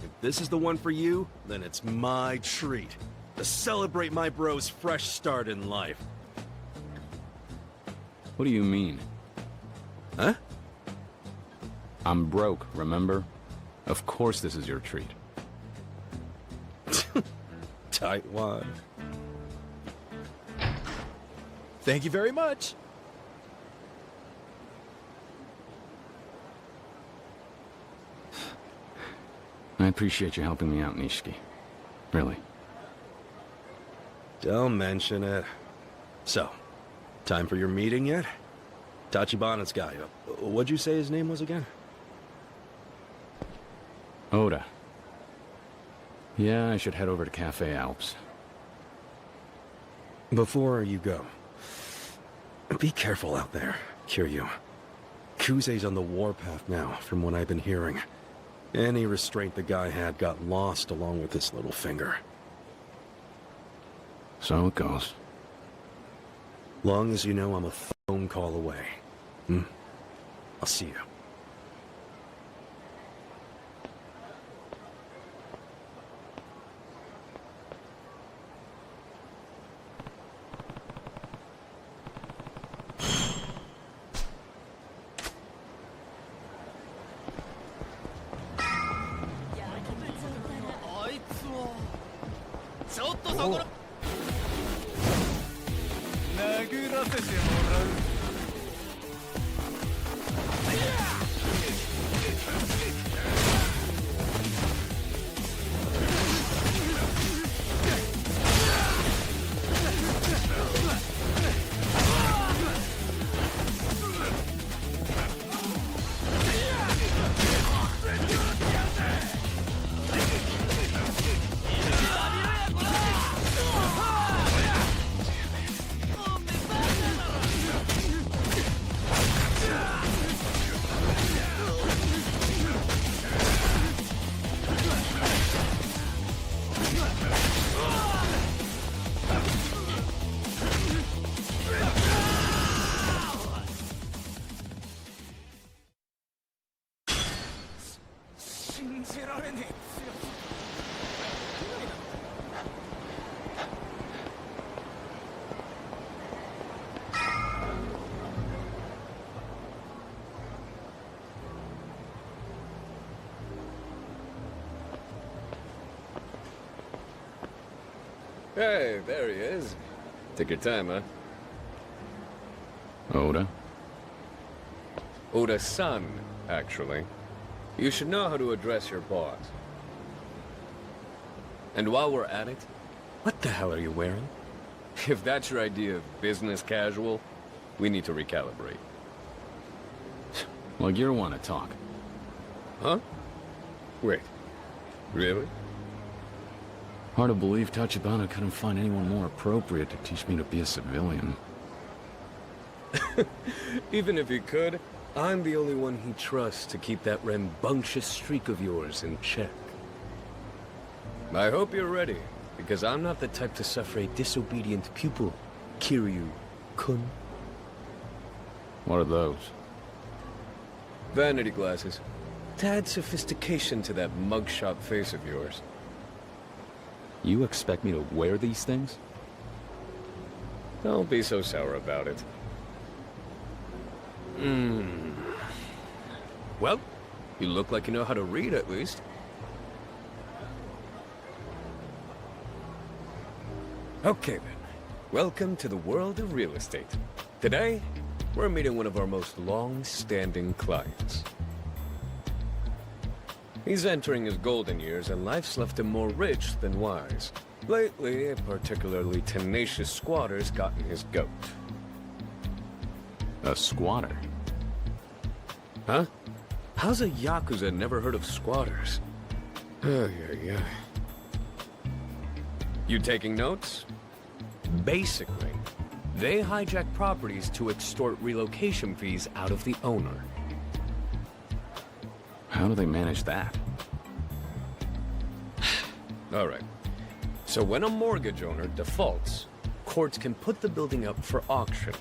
If this is the one for you, then it's my treat. To celebrate my bro's fresh start in life. What do you mean? Huh? I'm broke, remember? Of course this is your treat. Tightwad. Thank you very much. I appreciate you helping me out, Nishiki. Really. Don't mention it. So, time for your meeting yet? Tachibana's guy. What'd you say his name was again? Oda. Yeah, I should head over to Cafe Alps. Before you go, be careful out there, Kiryu. Kuze's on the warpath now, from what I've been hearing. Any restraint the guy had got lost along with his little finger. So it goes. Long as you know I'm a phone call away. I'll see you. 殴らせてもらう。Hey, there he is. Take your time, huh? Oda? Oda-san, actually. You should know how to address your boss. And while we're at it, what the hell are you wearing? If that's your idea of business casual, we need to recalibrate. Well, you want to talk. Huh? Wait. Really? Hard to believe Tachibana couldn't find anyone more appropriate to teach me to be a civilian. Even if he could, I'm the only one he trusts to keep that rambunctious streak of yours in check. I hope you're ready, because I'm not the type to suffer a disobedient pupil, Kiryu-kun. What are those? Vanity glasses. To add sophistication to that mugshot face of yours. You expect me to wear these things? Don't be so sour about it. Well, you look like you know how to read at least. Okay then. Welcome to the world of real estate. Today, we're meeting one of our most long-standing clients. He's entering his golden years, and life's left him more rich than wise. Lately, a particularly tenacious squatter's gotten his goat. A squatter? Huh? How's a Yakuza never heard of squatters? Yeah. You taking notes? Basically, they hijack properties to extort relocation fees out of the owner. How do they manage that? All right. So when a mortgage owner defaults, courts can put the building up for auction.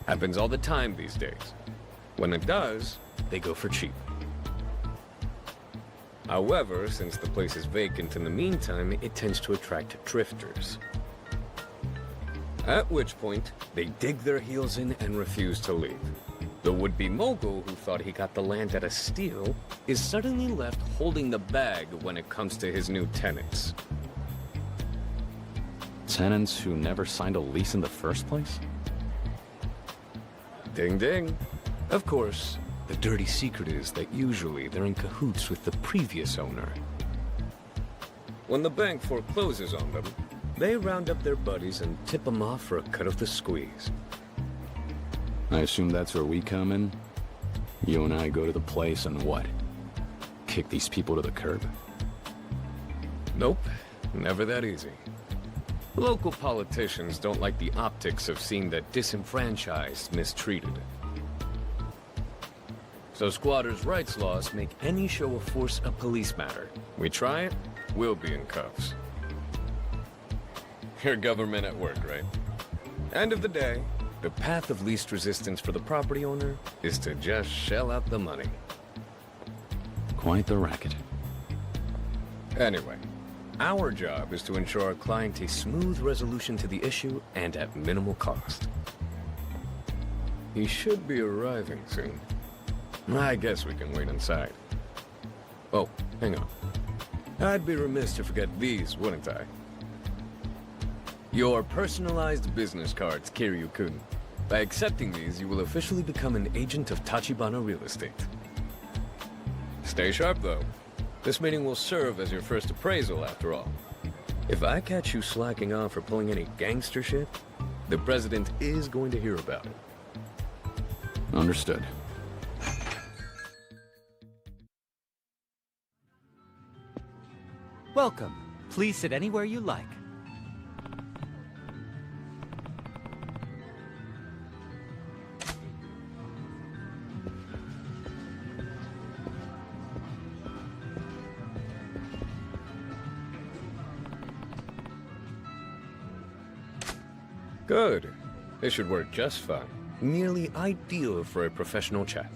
Happens all the time these days. When it does, they go for cheap. However, since the place is vacant in the meantime, it tends to attract drifters. At which point, they dig their heels in and refuse to leave. The would-be mogul who thought he got the land at a steal is suddenly left holding the bag when it comes to his new tenants. Tenants who never signed a lease in the first place? Ding ding. Of course, the dirty secret is that usually they're in cahoots with the previous owner. When the bank forecloses on them, they round up their buddies and tip them off for a cut of the squeeze. I assume that's where we come in? You and I go to the place and what? Kick these people to the curb? Nope, never that easy. Local politicians don't like the optics of seeing the disenfranchised mistreated. So squatters' rights laws make any show of force a police matter. We try it, we'll be in cuffs. Your government at work, right? End of the day, the path of least resistance for the property owner is to just shell out the money. Quite the racket. Anyway, our job is to ensure our client a smooth resolution to the issue and at minimal cost. He should be arriving soon. I guess we can wait inside. Oh, hang on. I'd be remiss to forget these, wouldn't I? Your personalized business cards, Kiryu-kun. By accepting these, you will officially become an agent of Tachibana Real Estate. Stay sharp, though. This meeting will serve as your first appraisal, after all. If I catch you slacking off or pulling any gangster shit, the president is going to hear about it. Understood. Welcome. Please sit anywhere you like. Good. This should work just fine. Nearly ideal for a professional chat.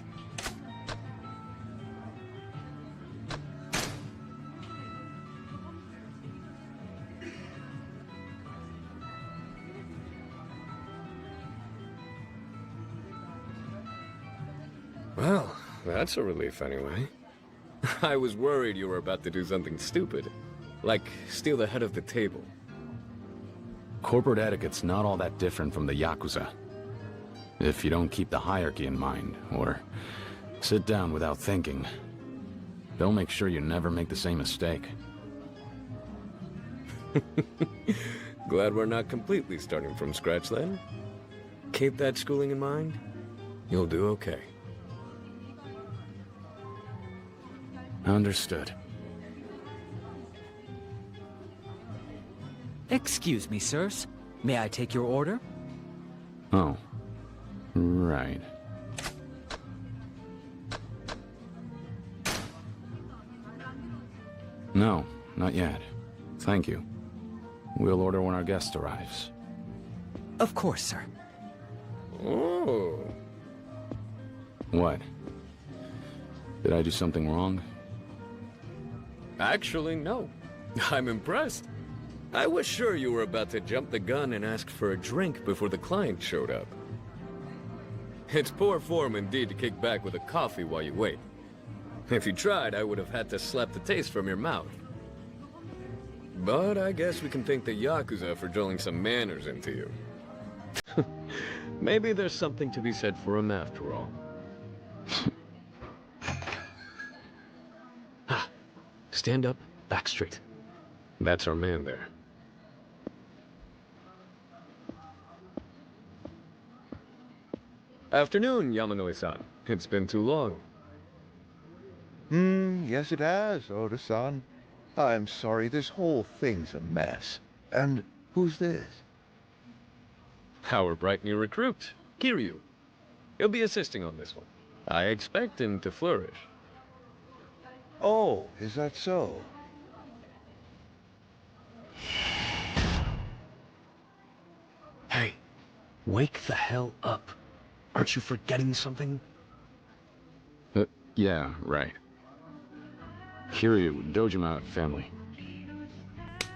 Well, that's a relief anyway. I was worried you were about to do something stupid, like steal the head of the table. Corporate etiquette's not all that different from the Yakuza. If you don't keep the hierarchy in mind, or sit down without thinking, they'll make sure you never make the same mistake. Glad we're not completely starting from scratch then. Keep that schooling in mind. You'll do okay. Understood. Excuse me, sirs. May I take your order? Oh. Right. No, not yet. Thank you. We'll order when our guest arrives. Of course, sir. Oh. What? Did I do something wrong? Actually, no. I'm impressed. I was sure you were about to jump the gun and ask for a drink before the client showed up. It's poor form indeed to kick back with a coffee while you wait. If you tried, I would have had to slap the taste from your mouth. But I guess we can thank the Yakuza for drilling some manners into you. Maybe there's something to be said for him after all. Stand up, back straight. That's our man there. Afternoon, Yamanoi-san. It's been too long. Yes it has, Oda-san. I'm sorry, this whole thing's a mess. And who's this? Our bright new recruit, Kiryu. He'll be assisting on this one. I expect him to flourish. Oh, is that so? Hey, wake the hell up. Aren't you forgetting something? Yeah, right. Kiryu, Dojima family.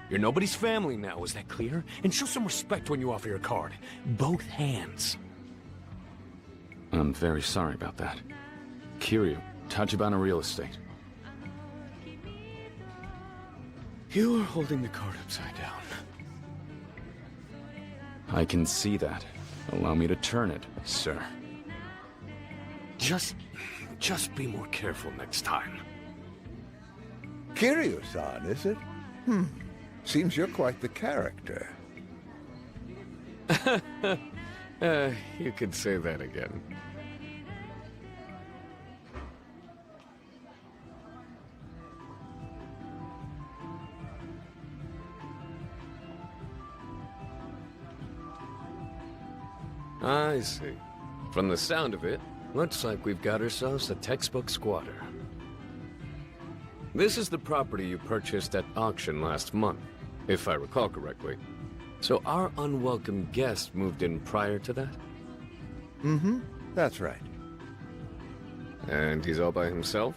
You're nobody's family now, is that clear? And show some respect when you offer your card. Both hands. I'm very sorry about that. Kiryu, Tachibana Real Estate. You are holding the card upside down. I can see that. Allow me to turn it, sir. Just be more careful next time. Kiryu-san, is it? Seems you're quite the character. You could say that again. I see. From the sound of it, looks like we've got ourselves a textbook squatter. This is the property you purchased at auction last month, if I recall correctly. So our unwelcome guest moved in prior to that? That's right. And he's all by himself?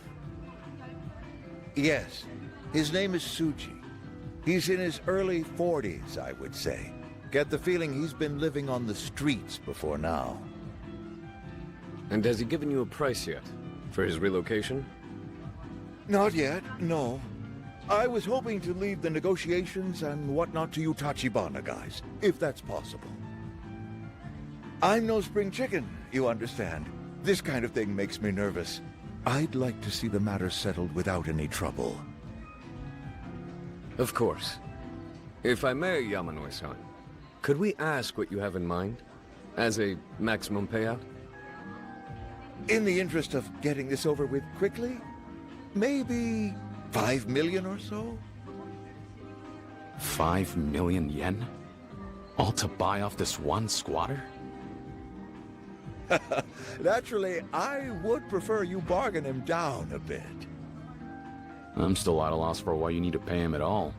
Yes. His name is Suji. He's in his early 40s, I would say. Get the feeling he's been living on the streets before now. And has he given you a price yet? For his relocation? Not yet, no. I was hoping to leave the negotiations and whatnot to you Tachibana guys, if that's possible. I'm no spring chicken, you understand. This kind of thing makes me nervous. I'd like to see the matter settled without any trouble. Of course. If I may, Yamanoi-san, could we ask what you have in mind? As a maximum payout? In the interest of getting this over with quickly, maybe 5 million or so? 5 million yen? All to buy off this one squatter? Naturally, I would prefer you bargain him down a bit. I'm still at a loss for why you need to pay him at all.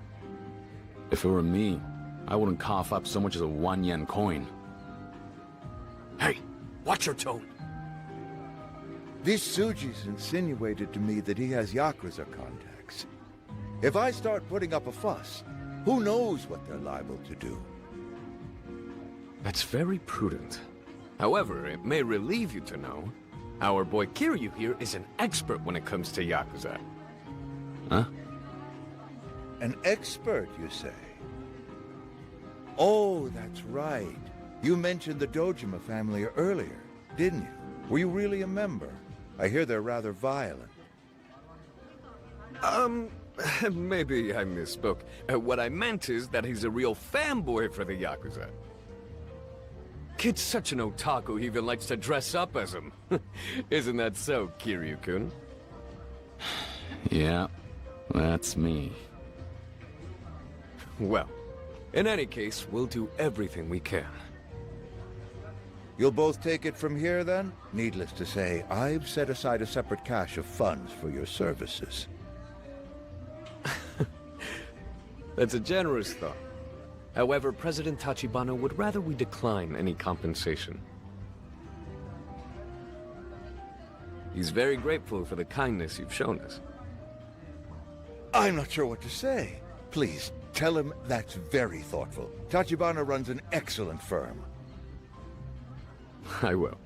If it were me, I wouldn't cough up so much as a 1 yen coin. Hey, watch your tone. This Tsuji's insinuated to me that he has Yakuza contacts. If I start putting up a fuss, who knows what they're liable to do? That's very prudent. However, it may relieve you to know, our boy Kiryu here is an expert when it comes to Yakuza. Huh? An expert, you say? Oh, that's right. You mentioned the Dojima family earlier, didn't you? Were you really a member? I hear they're rather violent. Maybe I misspoke. What I meant is that he's a real fanboy for the Yakuza. Kid's such an otaku, he even likes to dress up as him. Isn't that so, Kiryu-kun? Yeah, that's me. Well, in any case, we'll do everything we can. You'll both take it from here, then? Needless to say, I've set aside a separate cache of funds for your services. That's a generous thought. However, President Tachibana would rather we decline any compensation. He's very grateful for the kindness you've shown us. I'm not sure what to say. Please, tell him that's very thoughtful. Tachibana runs an excellent firm. I will.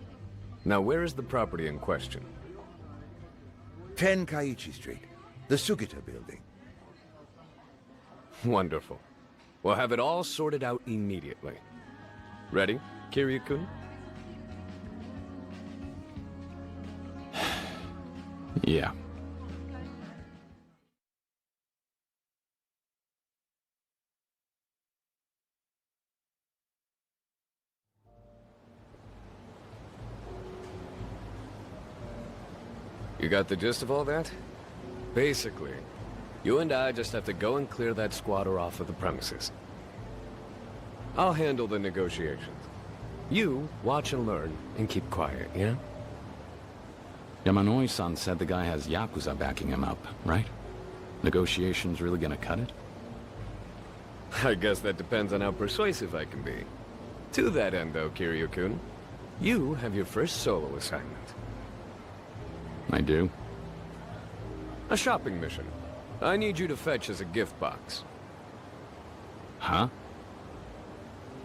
Now, where is the property in question? 10 Kaiichi Street, the Sugita building. Wonderful. We'll have it all sorted out immediately. Ready, Kiryu-kun? Yeah. You got the gist of all that? Basically, you and I just have to go and clear that squatter off of the premises. I'll handle the negotiations. You watch and learn and keep quiet, yeah? Yamanoi-san said the guy has Yakuza backing him up, right? Negotiations really gonna cut it? I guess that depends on how persuasive I can be. To that end, though, Kiryu-kun, you have your first solo assignment. I do? A shopping mission. I need you to fetch as a gift box. Huh?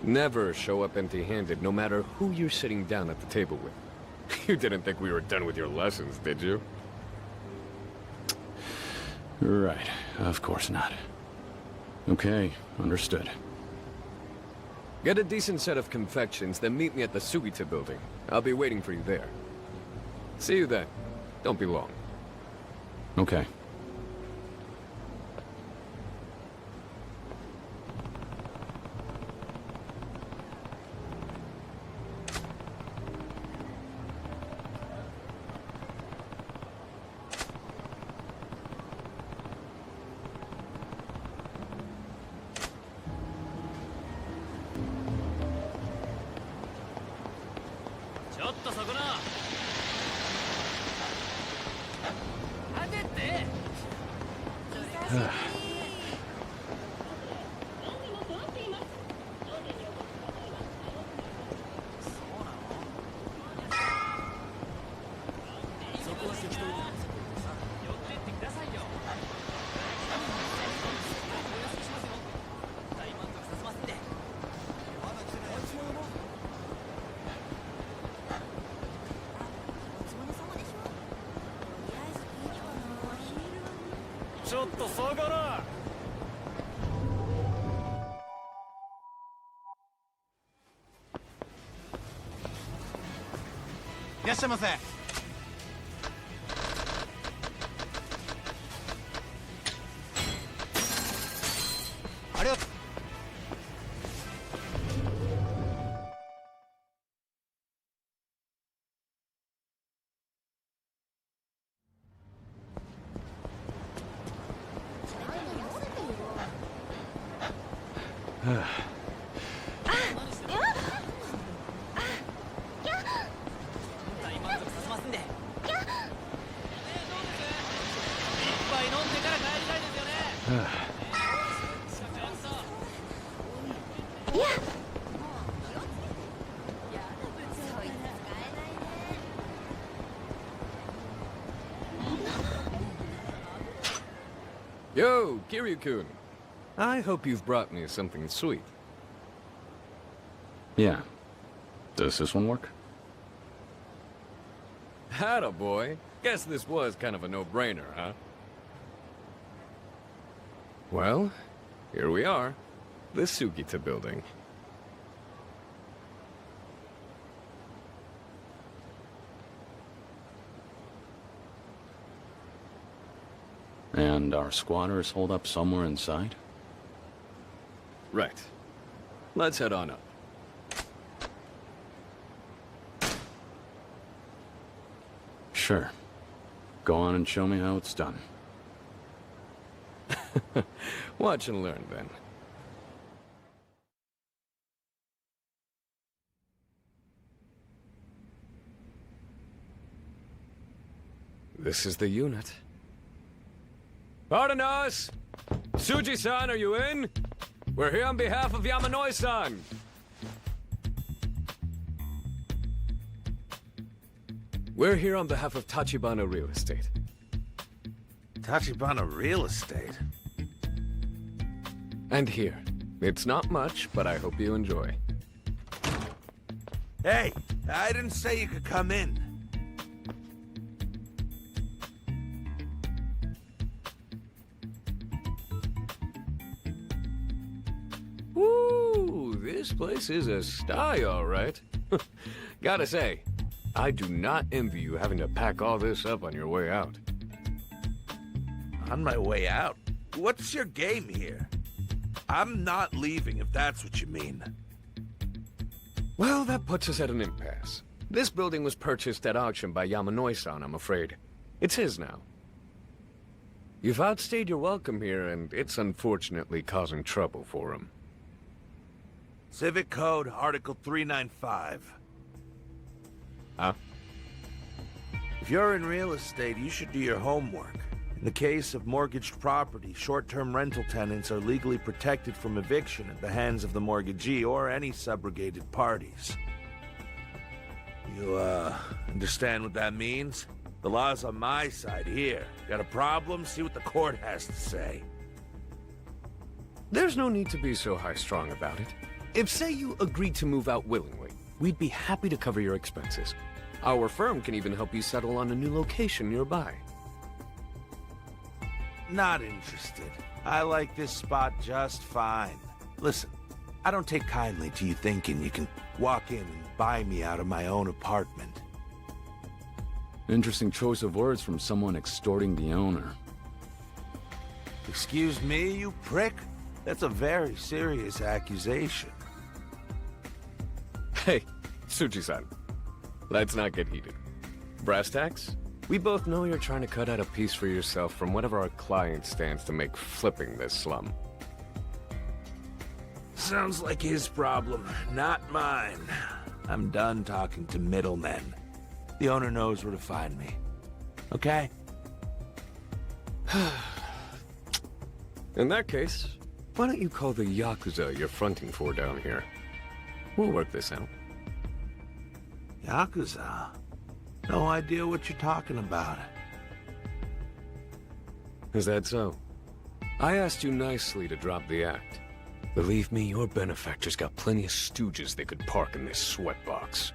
Never show up empty-handed, no matter who you're sitting down at the table with. You didn't think we were done with your lessons, did you? Right. Of course not. Okay, understood. Get a decent set of confections, then meet me at the Sugita building. I'll be waiting for you there. See you then. Don't be long. Okay. ちょっと下がら。いらっしゃいませ。ありがとう。Yo, Kiryu-kun. I hope you've brought me something sweet. Yeah. Does this one work? Attaboy. Guess this was kind of a no-brainer, huh? Well, here we are. The Sugita building. And our squatters hold up somewhere inside? Right. Let's head on up. Sure. Go on and show me how it's done. Watch and learn, then. This is the unit. Pardon us! Suji-san, are you in? We're here on behalf of Yamanoi-san. We're here on behalf of Tachibana Real Estate. Tachibana Real Estate? And here. It's not much, but I hope you enjoy. Hey, I didn't say you could come in. Woo! This place is a sty, all right. Gotta say, I do not envy you having to pack all this up on your way out. On my way out? What's your game here? I'm not leaving, if that's what you mean. Well, that puts us at an impasse. This building was purchased at auction by Yamanoi-san, I'm afraid. It's his now. You've outstayed your welcome here, and it's unfortunately causing trouble for him. Civic Code, Article 395. Huh? If you're in real estate, you should do your homework. In the case of mortgaged property, short-term rental tenants are legally protected from eviction at the hands of the mortgagee or any subrogated parties. You, understand what that means? The law's on my side here. Got a problem? See what the court has to say. There's no need to be so high-strung about it. If, say, you agreed to move out willingly, we'd be happy to cover your expenses. Our firm can even help you settle on a new location nearby. Not interested. I like this spot just fine. Listen, I don't take kindly to you thinking you can walk in and buy me out of my own apartment. Interesting choice of words from someone extorting the owner. Excuse me, you prick? That's a very serious accusation. Hey, Tsuji-san. Let's not get heated. Brass tacks? We both know you're trying to cut out a piece for yourself from whatever our client stands to make flipping this slum. Sounds like his problem, not mine. I'm done talking to middlemen. The owner knows where to find me. Okay? In that case, why don't you call the Yakuza you're fronting for down here? We'll work this out. Yakuza? No idea what you're talking about. Is that so? I asked you nicely to drop the act. Believe me, your benefactor's got plenty of stooges they could park in this sweatbox.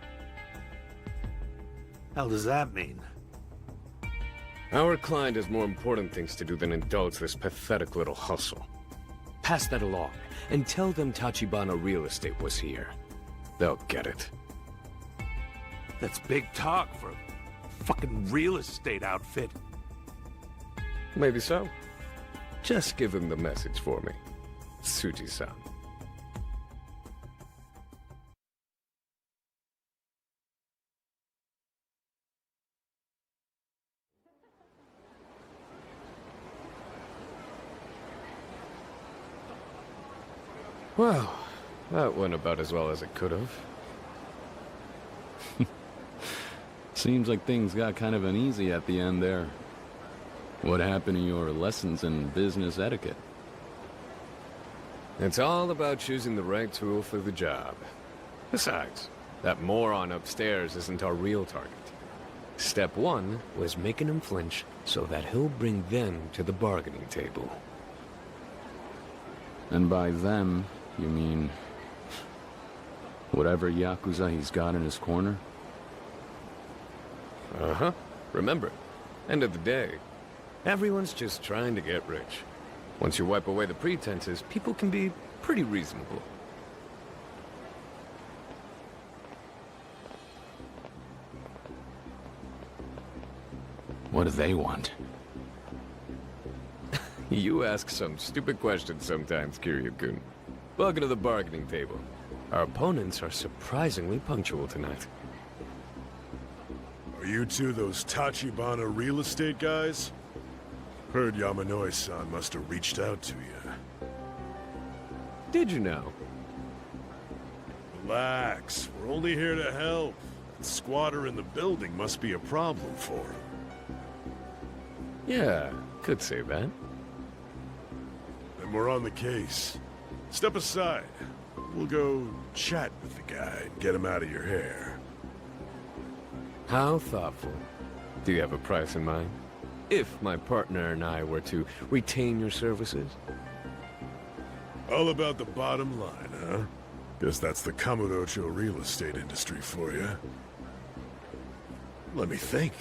Hell does that mean? Our client has more important things to do than indulge this pathetic little hustle. Pass that along, and tell them Tachibana Real Estate was here. They'll get it. That's big talk for a fucking real estate outfit. Maybe so. Just give him the message for me, Tsuji-san. Well, that went about as well as it could have. Seems like things got kind of uneasy at the end there. What happened to your lessons in business etiquette? It's all about choosing the right tool for the job. Besides, that moron upstairs isn't our real target. Step one was making him flinch so that he'll bring them to the bargaining table. And by them, you mean whatever Yakuza he's got in his corner? Uh-huh. Remember, end of the day, everyone's just trying to get rich. Once you wipe away the pretenses, people can be pretty reasonable. What do they want? You ask some stupid questions sometimes, Kiryu-kun. Welcome to the bargaining table. Our opponents are surprisingly punctual tonight. Are you two those Tachibana real estate guys? Heard Yamanoi-san must have reached out to you. Did you know? Relax, we're only here to help. The squatter in the building must be a problem for him. Yeah, could say that. Then we're on the case. Step aside. We'll go chat with the guy and get him out of your hair. How thoughtful. Do you have a price in mind? If my partner and I were to retain your services? All about the bottom line, huh? Guess that's the Kamurocho real estate industry for you. Let me think.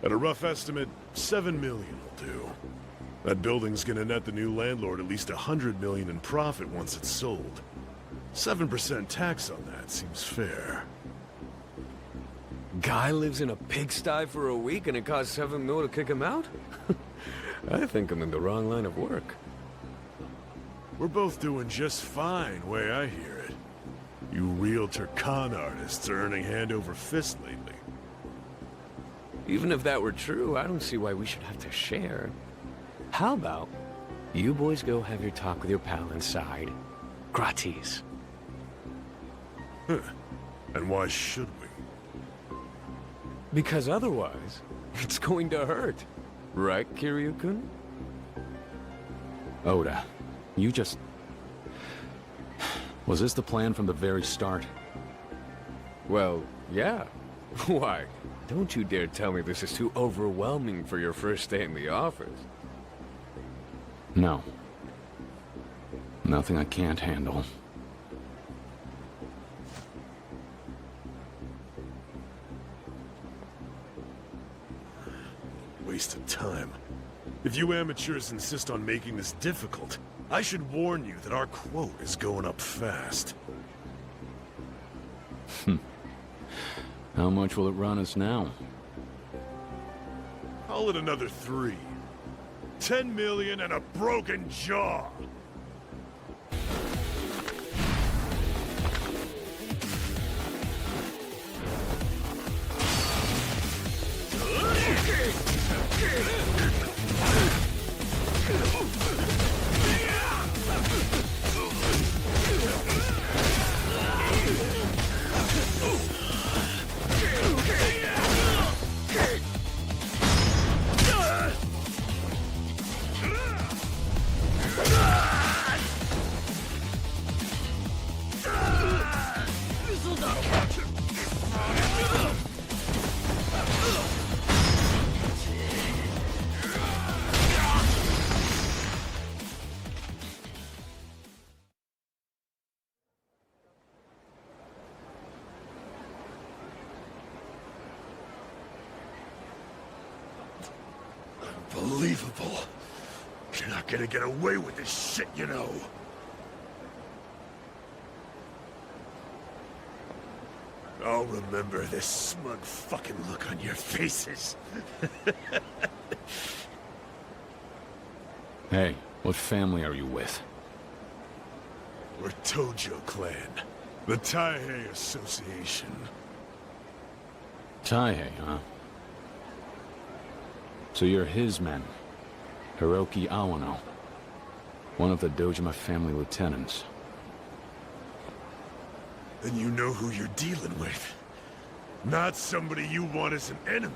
At a rough estimate, 7 million will do. That building's gonna net the new landlord at least 100 million in profit once it's sold. 7% tax on that seems fair. Guy lives in a pigsty for a week and it costs 7 mil to kick him out? I think I'm in the wrong line of work. We're both doing just fine, way I hear it. You realtor con artists are earning hand over fist lately. Even if that were true, I don't see why we should have to share. How about you boys go have your talk with your pal inside? Gratis. Huh. And why should we? Because otherwise, it's going to hurt. Right, Kiryu-kun? Oda, you just... Was this the plan from the very start? Well, yeah. Why? Don't you dare tell me this is too overwhelming for your first day in the office. No. Nothing I can't handle. Waste of time. If you amateurs insist on making this difficult, I should warn you that our quote is going up fast. How much will it run us now? Call it another 3. 10 million and a broken jaw! Unbelievable. You're not gonna get away with this shit, you know. I'll remember this smug fucking look on your faces. Hey, what family are you with? We're Tojo Clan, the Taihei Association. Taihei, huh? So you're his men. Hiroki Awano. One of the Dojima family lieutenants. Then you know who you're dealing with. Not somebody you want as an enemy.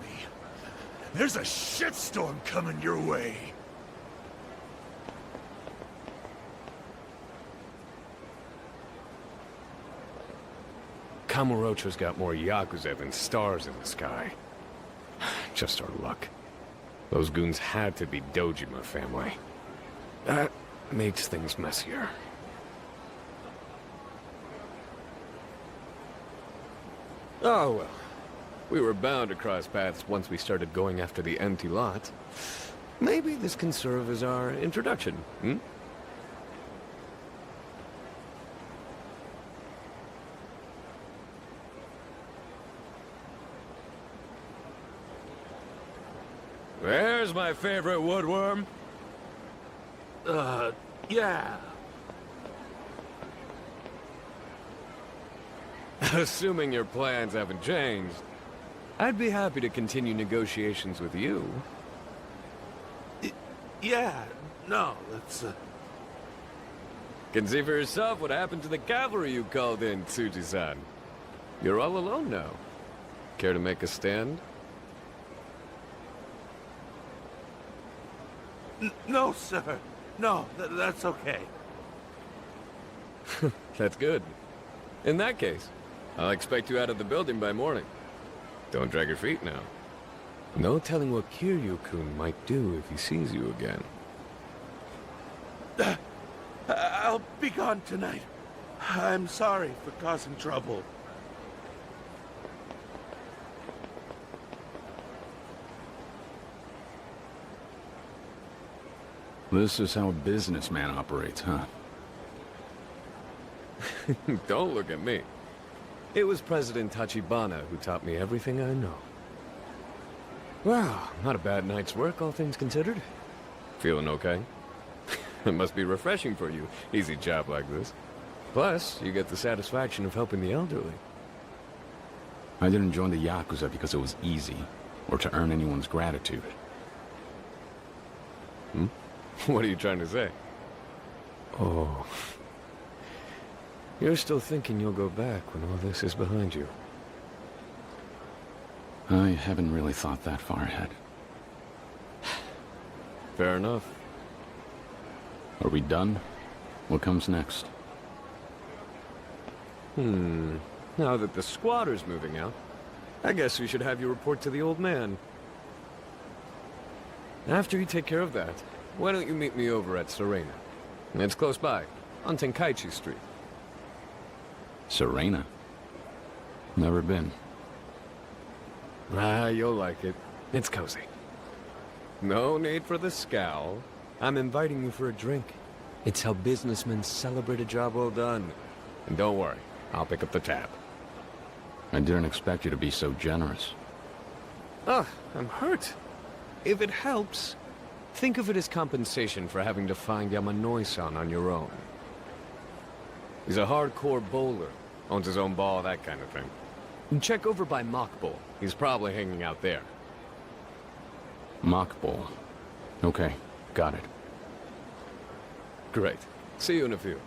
There's a shitstorm coming your way. Kamurocho's got more Yakuza than stars in the sky. Just our luck. Those goons had to be Dojima family. That makes things messier. Oh well. We were bound to cross paths once we started going after the empty lot. Maybe this can serve as our introduction, hmm? There's my favorite woodworm. Yeah. Assuming your plans haven't changed, I'd be happy to continue negotiations with you. Yeah, no, that's, Can see for yourself what happened to the cavalry you called in, Tsuji-san. You're all alone now. Care to make a stand? No, sir. No, that's okay. That's good. In that case, I'll expect you out of the building by morning. Don't drag your feet now. No telling what Kiryu-kun might do if he sees you again. I'll be gone tonight. I'm sorry for causing trouble. This is how a businessman operates, huh? Don't look at me. It was President Tachibana who taught me everything I know. Well, not a bad night's work, all things considered. Feeling okay? It must be refreshing for you, easy job like this. Plus, you get the satisfaction of helping the elderly. I didn't join the Yakuza because it was easy, or to earn anyone's gratitude. Hmm? What are you trying to say? Oh. You're still thinking you'll go back when all this is behind you. I haven't really thought that far ahead. Fair enough. Are we done? What comes next? Now that the squatter's moving out, I guess we should have you report to the old man. After you take care of that, why don't you meet me over at Serena? It's close by, on Tenkaichi Street. Serena? Never been. Ah, you'll like it. It's cozy. No need for the scowl. I'm inviting you for a drink. It's how businessmen celebrate a job well done. And don't worry, I'll pick up the tab. I didn't expect you to be so generous. Ah, I'm hurt. If it helps, think of it as compensation for having to find Yamanoi-san on your own. He's a hardcore bowler, owns his own ball, that kind of thing. And check over by Mock Bowl. He's probably hanging out there. Mock Bowl. Okay, got it. Great. See you in a few.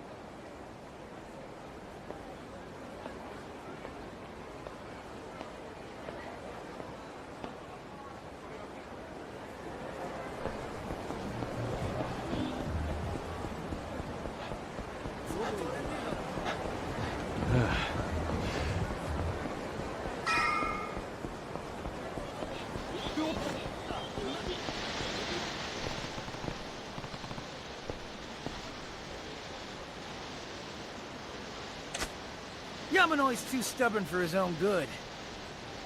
Yamanoi's too stubborn for his own good.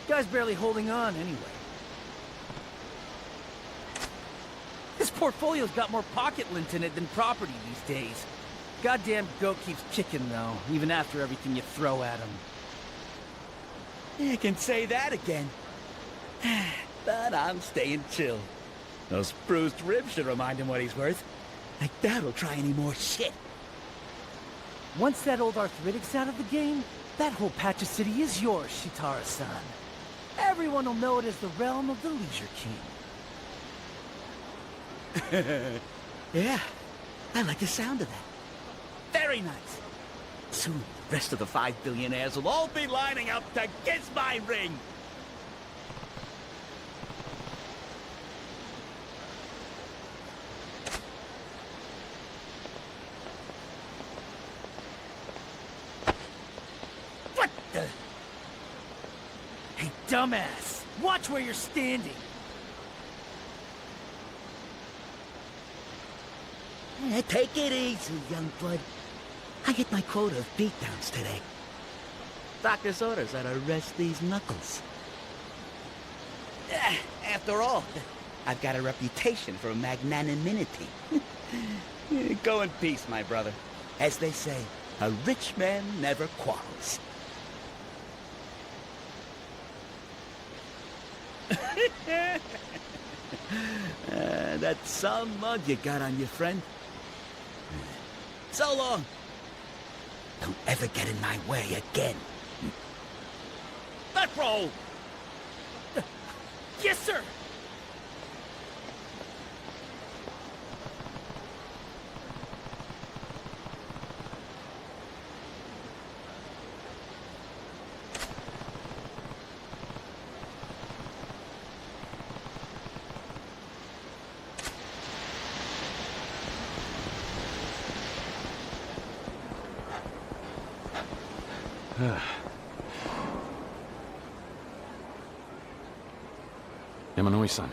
Guy's barely holding on anyway. His portfolio's got more pocket lint in it than property these days. Goddamn goat keeps kicking, though, even after everything you throw at him. You can say that again. But I'm staying chill. Those bruised ribs should remind him what he's worth. I doubt he'll try any more shit. Once that old arthritic's out of the game, that whole patch of city is yours, Shitara-san. Everyone will know it as the realm of the Leisure King. Yeah, I like the sound of that. Very nice. Soon, the rest of the 5 billionaires will all be lining up to kiss my ring. What the? Hey, dumbass! Watch where you're standing! Take it easy, young blood. I hit my quota of beatdowns today. Doctor's orders are to rest these knuckles. After all, I've got a reputation for magnanimity. Go in peace, my brother. As they say, a rich man never quarrels. That's some mug you got on your friend. So long. Don't ever get in my way again. Let's roll! Yes, sir! Yamanoi-san.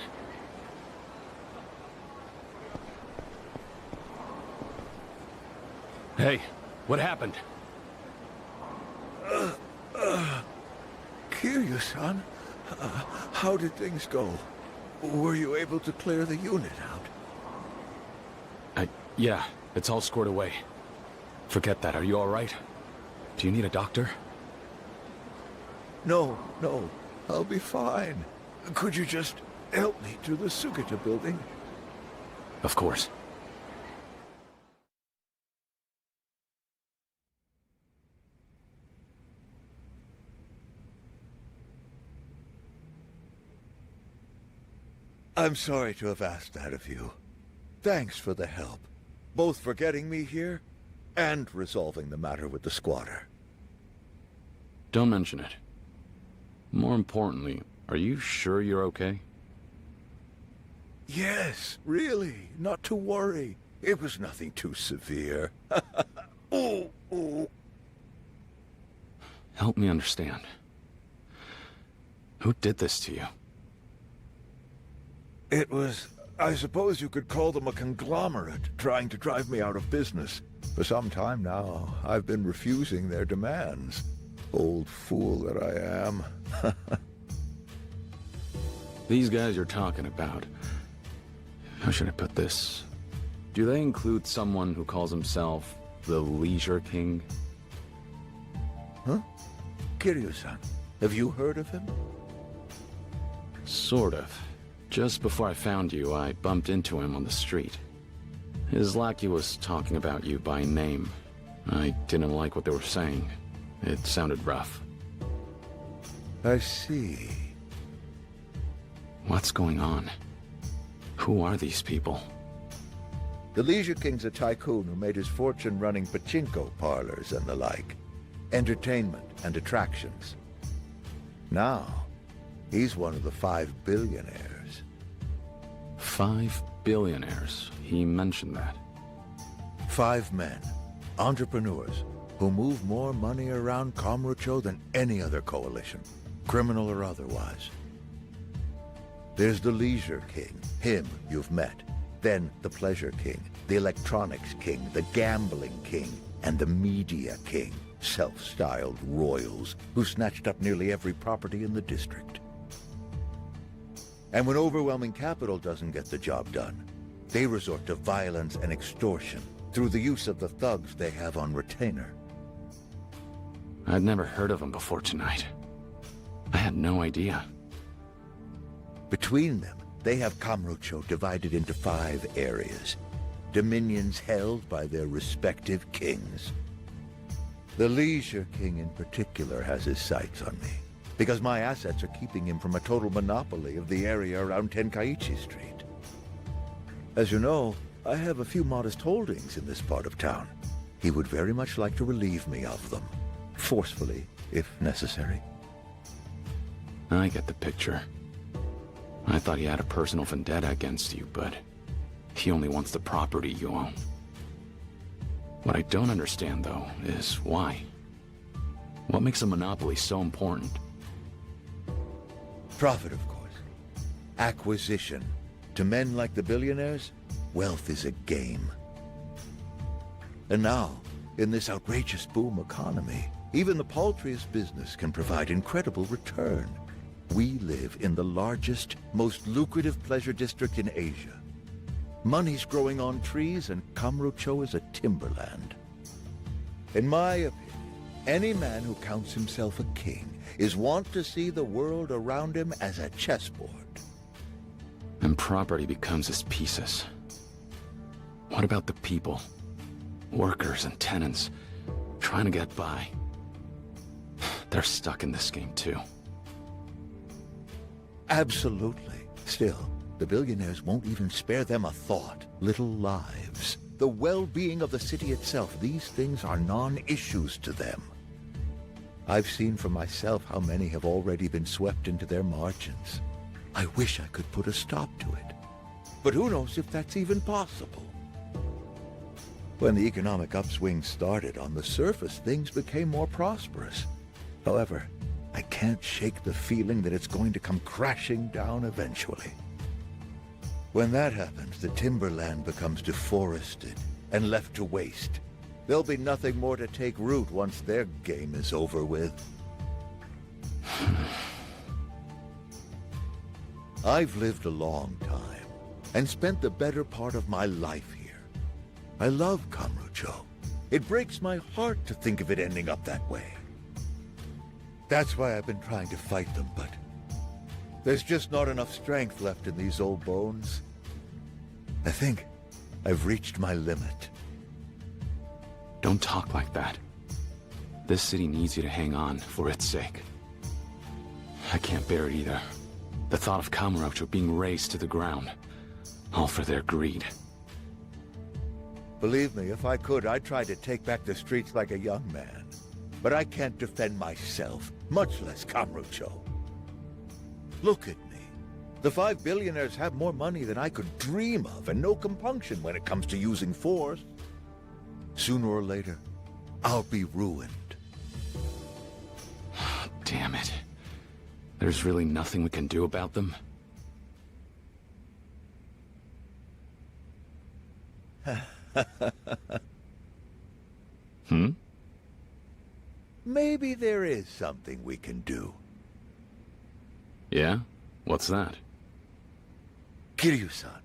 Hey, what happened? Kiryu-san, how did things go? Were you able to clear the unit out? Yeah, it's all squared away. Forget that, are you alright? Do you need a doctor? No, I'll be fine. Could you just help me to the Sugita building? Of course. I'm sorry to have asked that of you. Thanks for the help. Both for getting me here and resolving the matter with the squatter. Don't mention it. More importantly, are you sure you're okay? Yes, really. Not to worry. It was nothing too severe. Ooh. Help me understand. Who did this to you? It was, I suppose you could call them a conglomerate, trying to drive me out of business. For some time now, I've been refusing their demands. Old fool that I am. These guys you're talking about, how should I put this? Do they include someone who calls himself the Leisure King? Huh? Kiryu-san, have you heard of him? Sort of. Just before I found you, I bumped into him on the street. His lackey was talking about you by name. I didn't like what they were saying. It sounded rough. I see. What's going on? Who are these people? The Leisure King's a tycoon who made his fortune running pachinko parlors and the like. Entertainment and attractions. Now, he's one of the 5 billionaires. 5 billionaires. He mentioned that. 5 men, entrepreneurs, who move more money around Kamurocho than any other coalition, criminal or otherwise. There's the Leisure King, him you've met. Then the Pleasure King, the Electronics King, the Gambling King, and the Media King, self-styled royals who snatched up nearly every property in the district. And when overwhelming capital doesn't get the job done, They resort to violence and extortion through the use of the thugs they have on retainer. I'd never heard of them before tonight. I had no idea. Between them, they have Kamurocho divided into 5 areas, dominions held by their respective kings. The Leisure King in particular has his sights on me, because my assets are keeping him from a total monopoly of the area around Tenkaichi Street. As you know, I have a few modest holdings in this part of town. He would very much like to relieve me of them, forcefully, if necessary. I get the picture. I thought he had a personal vendetta against you, but he only wants the property you own. What I don't understand, though, is why. What makes a monopoly so important? Profit, of course. Acquisition. To men like the billionaires, wealth is a game. And now, in this outrageous boom economy, even the paltriest business can provide incredible return. We live in the largest, most lucrative pleasure district in Asia. Money's growing on trees, and Kamurocho is a timberland. In my opinion, any man who counts himself a king is wont to see the world around him as a chessboard. And property becomes his pieces. What about the people? Workers and tenants, trying to get by. They're stuck in this game too. Absolutely. Still, the billionaires won't even spare them a thought. Little lives. The well-being of the city itself, these things are non-issues to them. I've seen for myself how many have already been swept into their margins. I wish I could put a stop to it. But who knows if that's even possible? When the economic upswing started, on the surface, things became more prosperous. However, I can't shake the feeling that it's going to come crashing down eventually. When that happens, the timberland becomes deforested and left to waste. There'll be nothing more to take root once their game is over with. I've lived a long time and spent the better part of my life here. I love Kamurocho. It breaks my heart to think of it ending up that way. That's why I've been trying to fight them, but there's just not enough strength left in these old bones. I think I've reached my limit. Don't talk like that. This city needs you to hang on for its sake. I can't bear it either. The thought of Kamurocho being razed to the ground, all for their greed. Believe me, if I could, I'd try to take back the streets like a young man. But I can't defend myself, much less Kamurocho. Look at me. The 5 billionaires have more money than I could dream of, and no compunction when it comes to using force. Sooner or later, I'll be ruined. Damn it. There's really nothing we can do about them? Maybe there is something we can do. Yeah? What's that? Kiryu-san,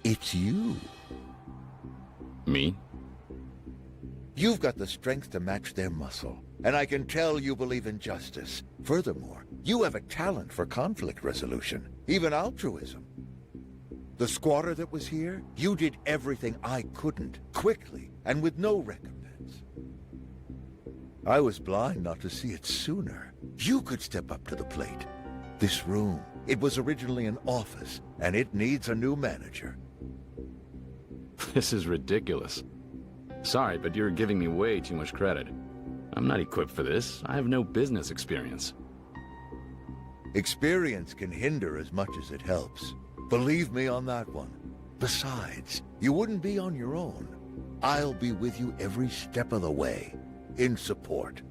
it's you. Me? You've got the strength to match their muscle, and I can tell you believe in justice. Furthermore, you have a talent for conflict resolution, even altruism. The squatter that was here, you did everything I couldn't, quickly, and with no recompense. I was blind not to see it sooner. You could step up to the plate. This room, it was originally an office, and it needs a new manager. This is ridiculous. Sorry, but you're giving me way too much credit. I'm not equipped for this. I have no business experience. Experience can hinder as much as it helps. Believe me on that one. Besides, you wouldn't be on your own. I'll be with you every step of the way, in support.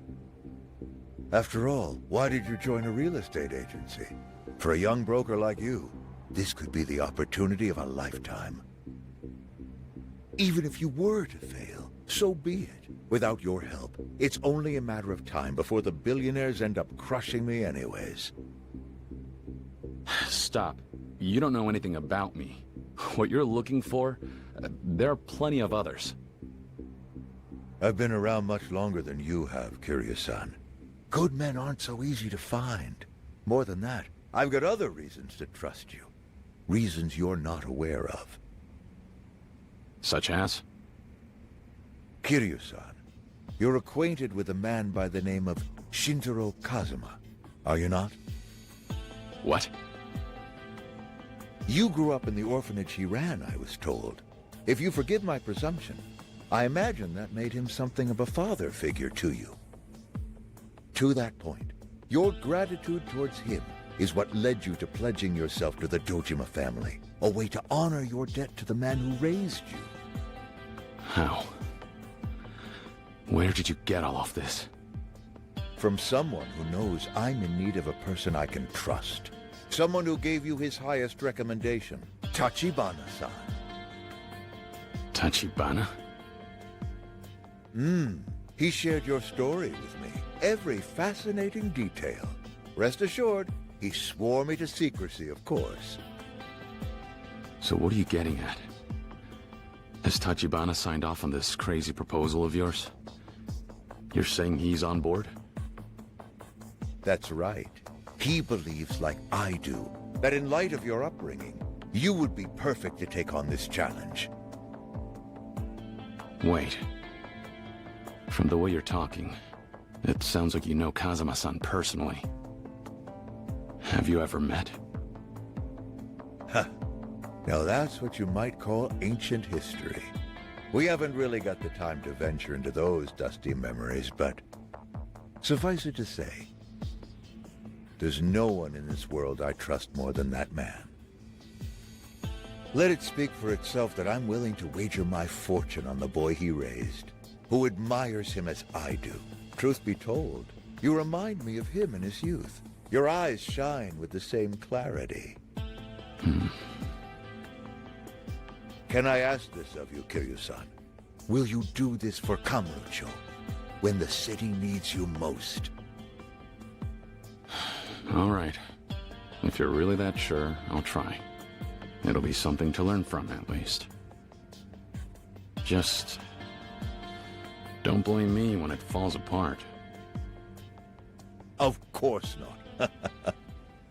After all, why did you join a real estate agency? For a young broker like you, this could be the opportunity of a lifetime. Even if you were to fail, so be it. Without your help, it's only a matter of time before the billionaires end up crushing me anyways. Stop. You don't know anything about me. What you're looking for, there are plenty of others. I've been around much longer than you have, Kiryu-san. Good men aren't so easy to find. More than that, I've got other reasons to trust you. Reasons you're not aware of. Such as? Kiryu-san, you're acquainted with a man by the name of Shintaro Kazuma, are you not? What? You grew up in the orphanage he ran, I was told. If you forgive my presumption, I imagine that made him something of a father figure to you. To that point, your gratitude towards him is what led you to pledging yourself to the Dojima family, a way to honor your debt to the man who raised you. How? Where did you get all of this? From someone who knows I'm in need of a person I can trust. Someone who gave you his highest recommendation, Tachibana-san. Tachibana? He shared your story with me. Every fascinating detail. Rest assured, he swore me to secrecy, of course. So what are you getting at? Has Tachibana signed off on this crazy proposal of yours? You're saying he's on board? That's right. He believes, like I do, that in light of your upbringing, you would be perfect to take on this challenge. Wait. From the way you're talking, it sounds like you know Kazuma-san personally. Have you ever met? Huh. Now that's what you might call ancient history. We haven't really got the time to venture into those dusty memories, but suffice it to say, there's no one in this world I trust more than that man. Let it speak for itself that I'm willing to wager my fortune on the boy he raised, who admires him as I do. Truth be told, you remind me of him in his youth. Your eyes shine with the same clarity. Can I ask this of you, Kiryu-san? Will you do this for Kamurocho, when the city needs you most? All right. If you're really that sure, I'll try. It'll be something to learn from, at least. Just don't blame me when it falls apart. Of course not.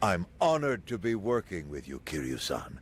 I'm honored to be working with you, Kiryu-san.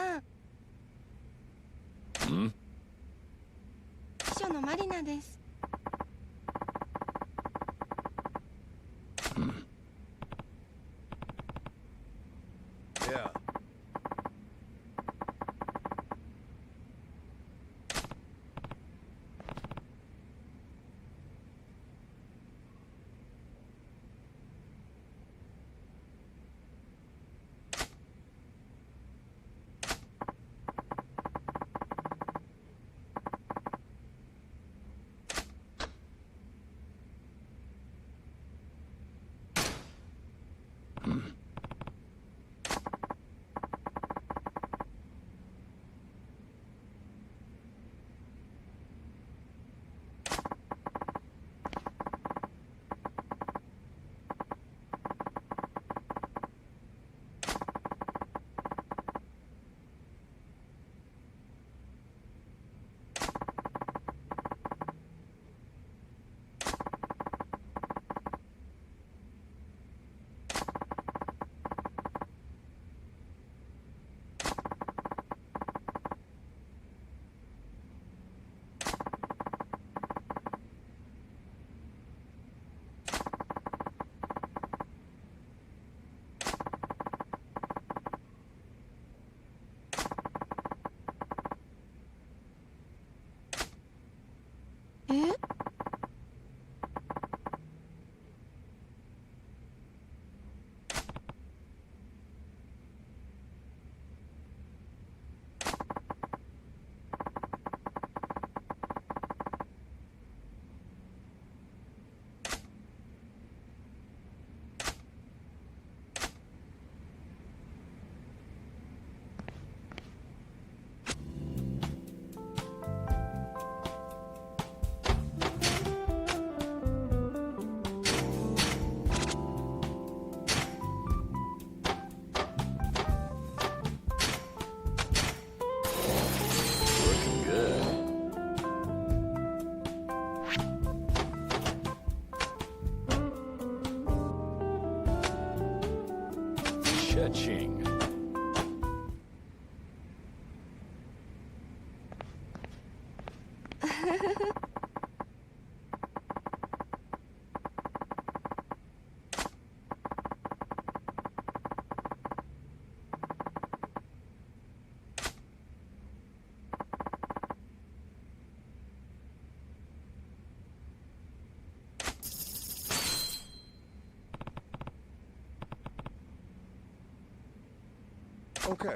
さん。Hmm? 秘書のマリナです。Yeah. Cha-ching. Okay.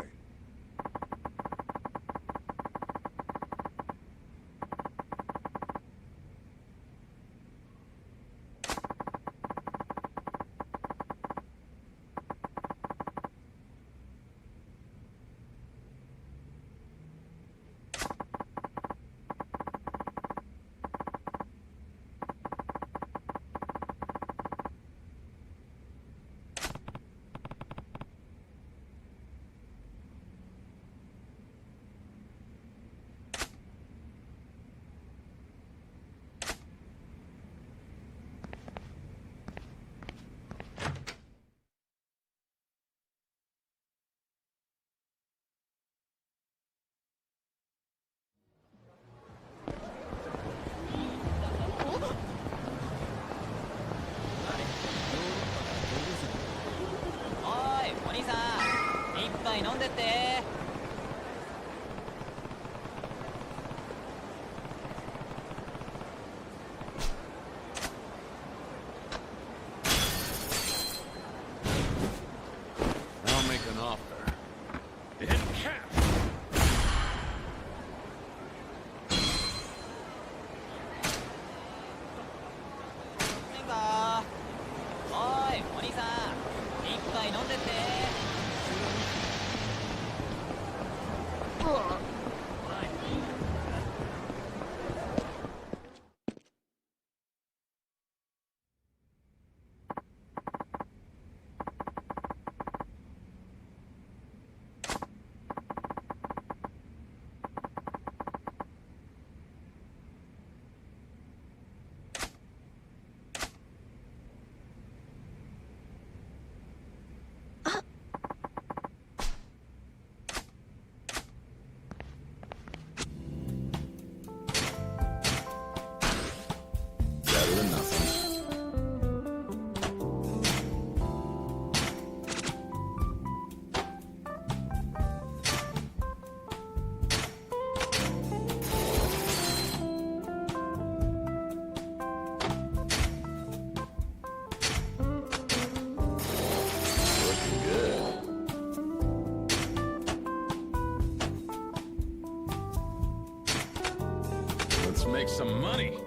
make some money.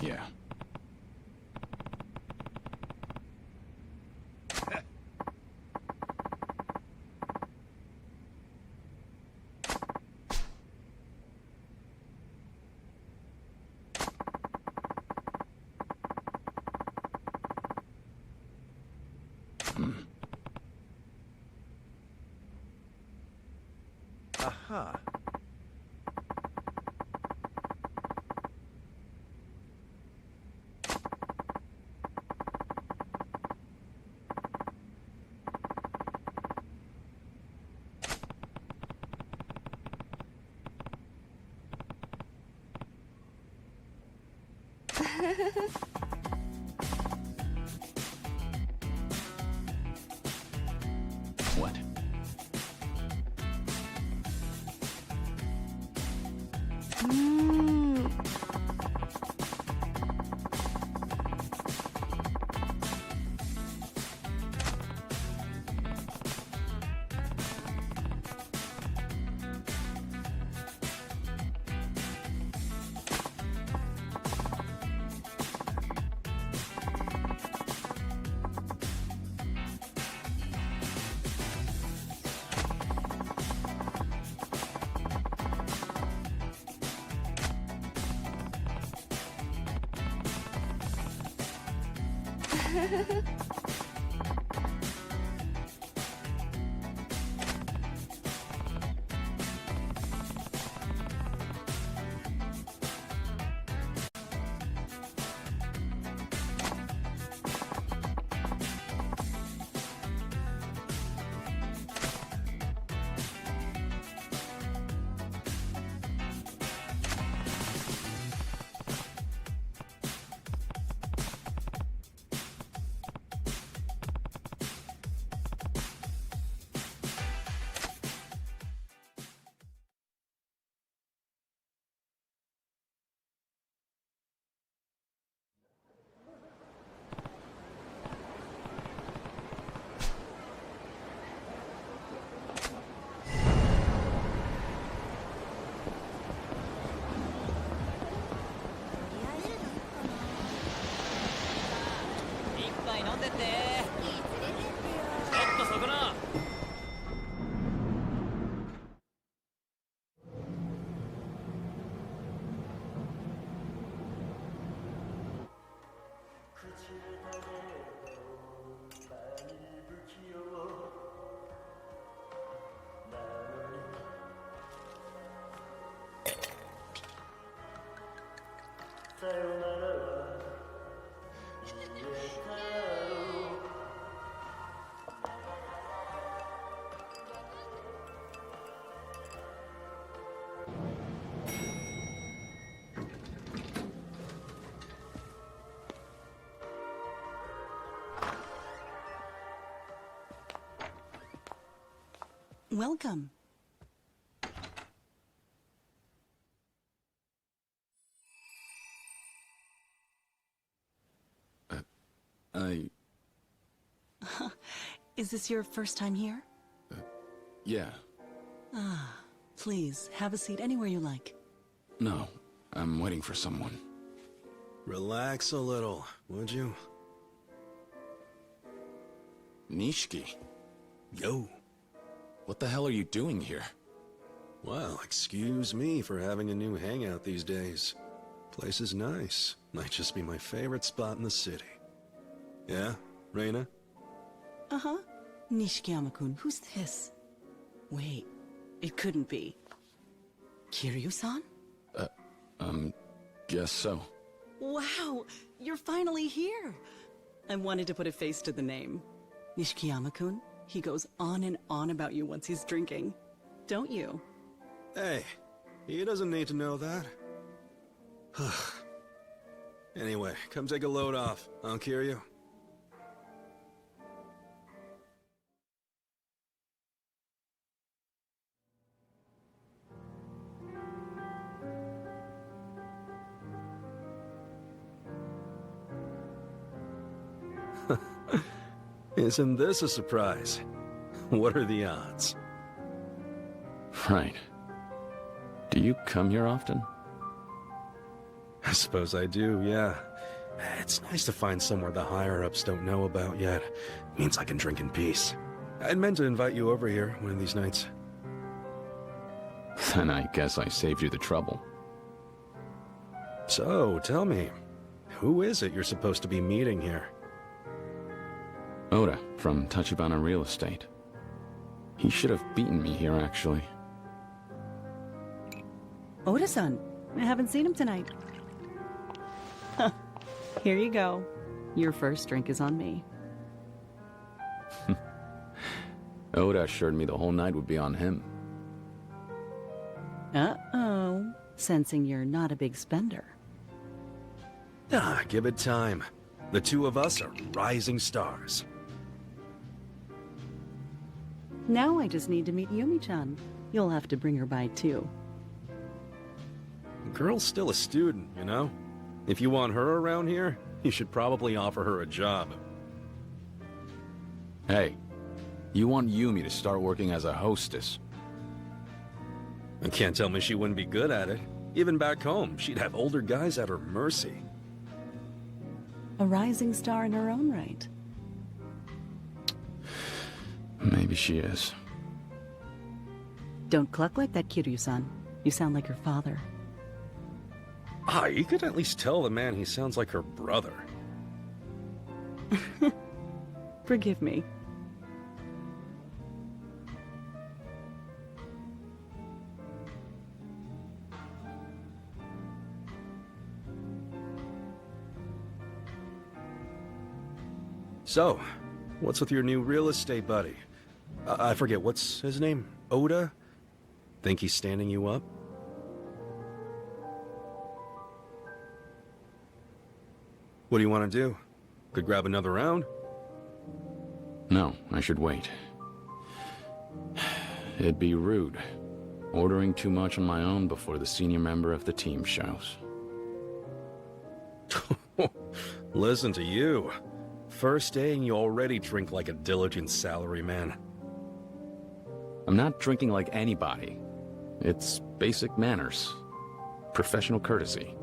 Yeah. Aha. What? Welcome. Is this your first time here? Yeah. Ah, please, have a seat anywhere you like. No, I'm waiting for someone. Relax a little, would you? Nishiki. Yo. What the hell are you doing here? Well, excuse me for having a new hangout these days. Place is nice. Might just be my favorite spot in the city. Yeah, Reina? Uh-huh. Nishikiyama-kun, who's this? Wait, it couldn't be. Kiryu-san? Guess so. Wow, you're finally here. I wanted to put a face to the name. Nishikiyama-kun, he goes on and on about you once he's drinking. Don't you? Hey, he doesn't need to know that. Anyway, come take a load off. I'll cure you. Isn't this a surprise? What are the odds? Right. Do you come here often? I suppose I do, yeah. It's nice to find somewhere the higher-ups don't know about yet. Means I can drink in peace. I'd meant to invite you over here one of these nights. Then I guess I saved you the trouble. So, tell me, who is it you're supposed to be meeting here? Oda, from Tachibana Real Estate. He should have beaten me here, actually. Oda-san, I haven't seen him tonight. Here you go. Your first drink is on me. Oda assured me the whole night would be on him. Uh-oh. Sensing you're not a big spender. Ah, give it time. The two of us are rising stars. Now I just need to meet Yumi-chan. You'll have to bring her by, too. The girl's still a student, you know? If you want her around here, you should probably offer her a job. Hey, you want Yumi to start working as a hostess? You can't tell me she wouldn't be good at it. Even back home, she'd have older guys at her mercy. A rising star in her own right. Maybe she is. Don't cluck like that, Kiryu-san. You sound like her father. Ah, you could at least tell the man he sounds like her brother. Forgive me. So, what's with your new real estate buddy? I forget, what's his name? Oda? Think he's standing you up? What do you want to do? Could grab another round? No, I should wait. It'd be rude, ordering too much on my own before the senior member of the team shows. Listen to you. First day and you already drink like a diligent salaryman. I'm not drinking like anybody. It's basic manners. Professional courtesy.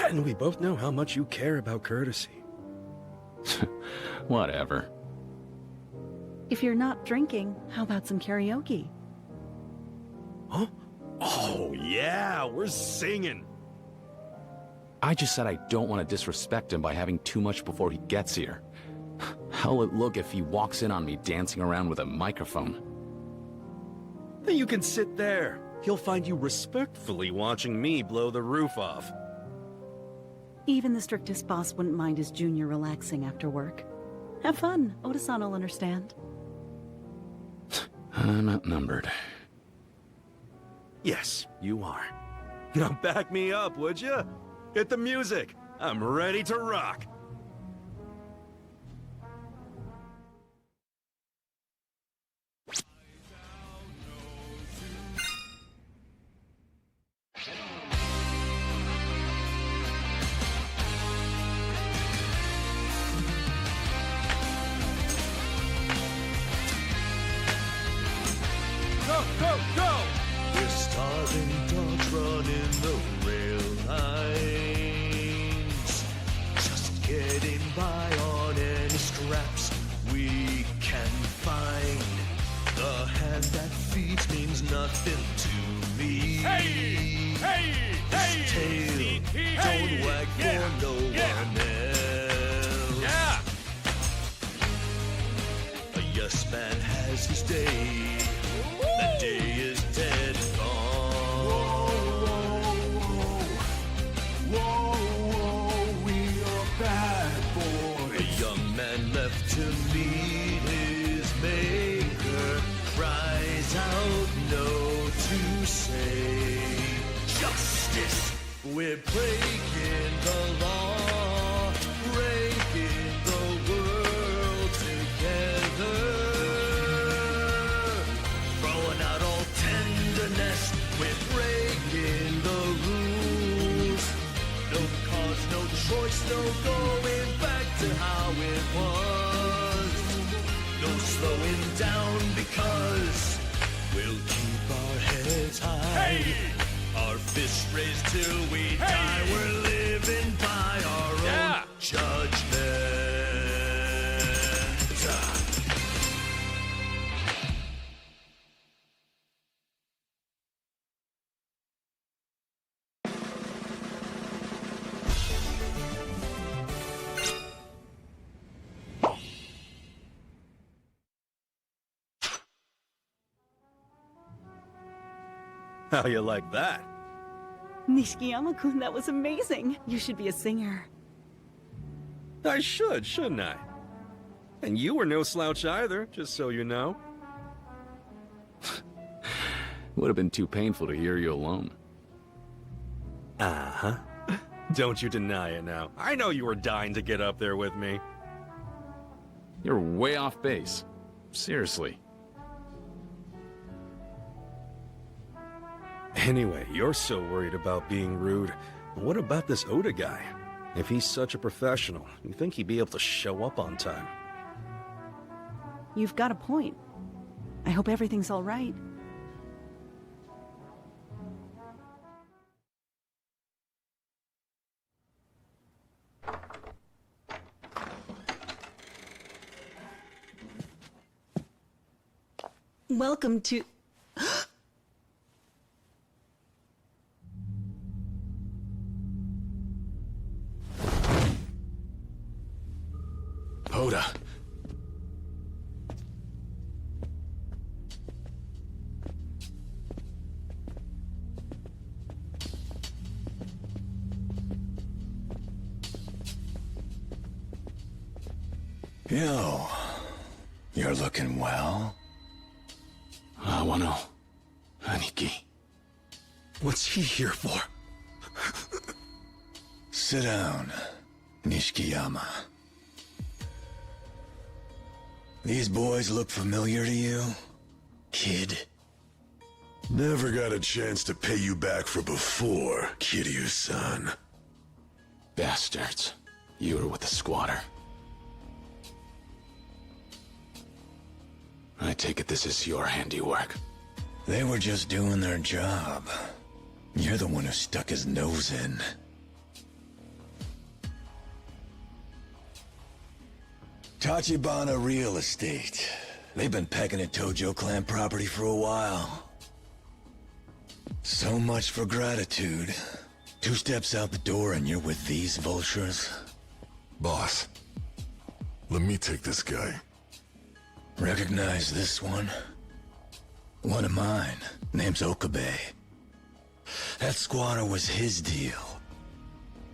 And we both know how much you care about courtesy. Whatever. If you're not drinking, how about some karaoke? Huh? Oh, yeah, we're singing. I just said I don't want to disrespect him by having too much before he gets here. How'll it look if he walks in on me dancing around with a microphone? Then you can sit there. He'll find you respectfully watching me blow the roof off. Even the strictest boss wouldn't mind his junior relaxing after work. Have fun. Oda-san will understand. I'm outnumbered. Yes, you are. Now back me up, would you? Hit the music. I'm ready to rock. Go, go, go! We're starving dogs running the rail lines, just getting by on any scraps we can find. The hand that feeds means nothing to me. Hey! Hey! This tail don't wag for no one else. Yeah! A yes man has his day. That day is dead and gone. Whoa, we are bad boys. A young man left to meet his maker cries out no to say. Justice! We're breaking the law, breaking the world together. Throwing out all tenderness, we're breaking the rules. No cause, no choice, no going back to how it was. no slowing down because we'll keep our heads high. Our fists raised till we die. We're living by our own judgment. How you like that? Nishikiyama-kun, that was amazing. You should be a singer. I should, shouldn't I? And you were no slouch either, just so you know. Would have been too painful to hear you alone. Uh-huh. Don't you deny it now. I know you were dying to get up there with me. You're way off base. Seriously. Anyway, you're so worried about being rude. What about this Oda guy? If he's such a professional, you think he'd be able to show up on time? You've got a point. I hope everything's all right. Welcome to... Oda. Yo, you're looking well. Wano. Aniki. What's he here for? Sit down, Nishikiyama. These boys look familiar to you, kid? Never got a chance to pay you back for before, Kiryu-san. Bastards. You were with the squatter. I take it this is your handiwork. They were just doing their job. You're the one who stuck his nose in. Tachibana Real Estate. They've been pecking at Tojo clan property for a while. So much for gratitude. 2 steps out the door and you're with these vultures? Boss, let me take this guy. Recognize this one? One of mine. Name's Okabe. That squatter was his deal.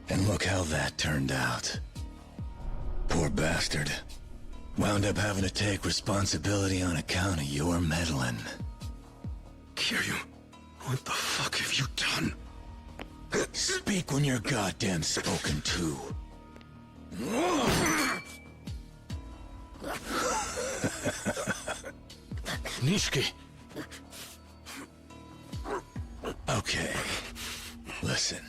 And look how that turned out. Poor bastard. Wound up having to take responsibility on account of your meddling. Kiryu, what the fuck have you done? Speak when you're goddamn spoken to. Nishiki! Okay. Listen.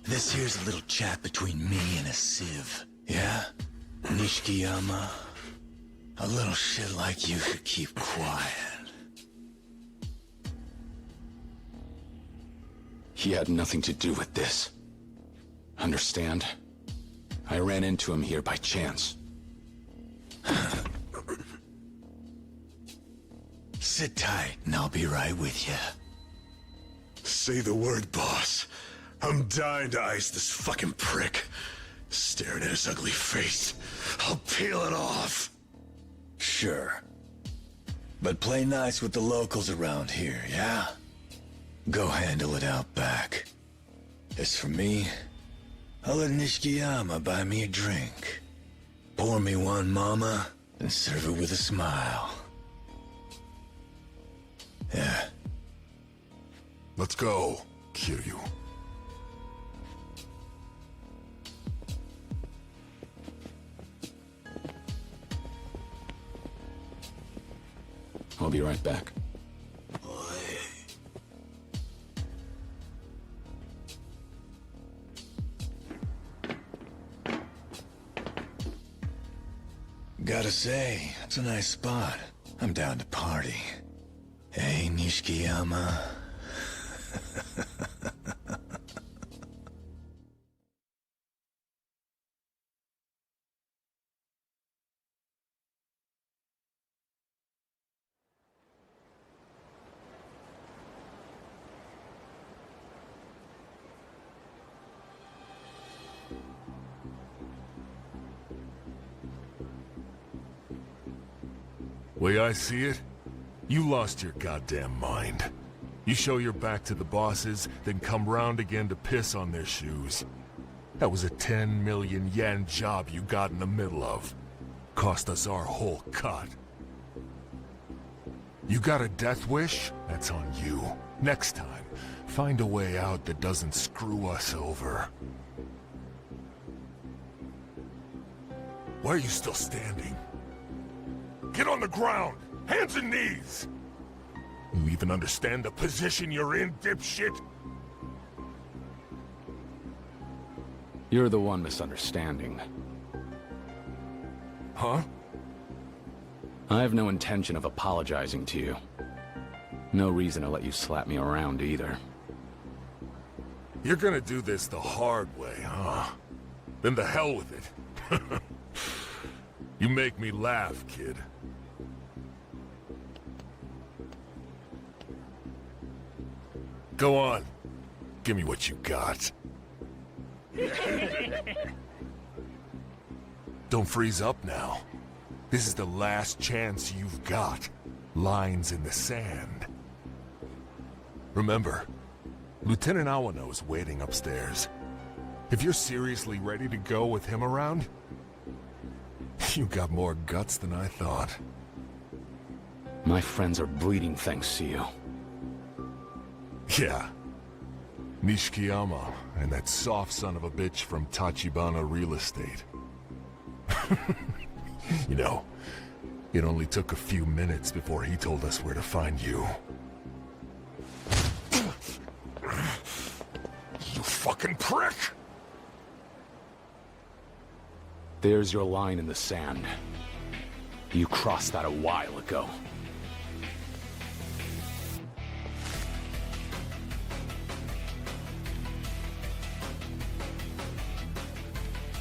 This here's a little chat between me and a sieve. Yeah? Nishikiyama? A little shit like you should keep quiet. He had nothing to do with this. Understand? I ran into him here by chance. Sit tight, and I'll be right with you. Say the word, boss. I'm dying to ice this fucking prick. Staring at his ugly face. I'll peel it off. Sure. But play nice with the locals around here, yeah? Go handle it out back. As for me, I'll let Nishikiyama buy me a drink. Pour me one, mama, and serve it with a smile. Yeah. Let's go, Kiryu. I'll be right back. Gotta say, it's a nice spot. I'm down to party. Hey, Nishikiyama. Way I see it, you lost your goddamn mind. You show your back to the bosses, then come round again to piss on their shoes. That was a 10 million yen job you got in the middle of. Cost us our whole cut. You got a death wish? That's on you. Next time, find a way out that doesn't screw us over. Why are you still standing? Get on the ground! Hands and knees! You even understand the position you're in, dipshit? You're the one misunderstanding. Huh? I have no intention of apologizing to you. No reason to let you slap me around either. You're gonna do this the hard way, huh? Then the hell with it. You make me laugh, kid. Go on. Give me what you got. Don't freeze up now. This is the last chance you've got. Lines in the sand. Remember, Lieutenant Awano is waiting upstairs. If you're seriously ready to go with him around, you got more guts than I thought. My friends are bleeding thanks to you. Yeah. Nishikiyama and that soft son of a bitch from Tachibana Real Estate. You know, it only took a few minutes before he told us where to find you. You fucking prick! There's your line in the sand. You crossed that a while ago.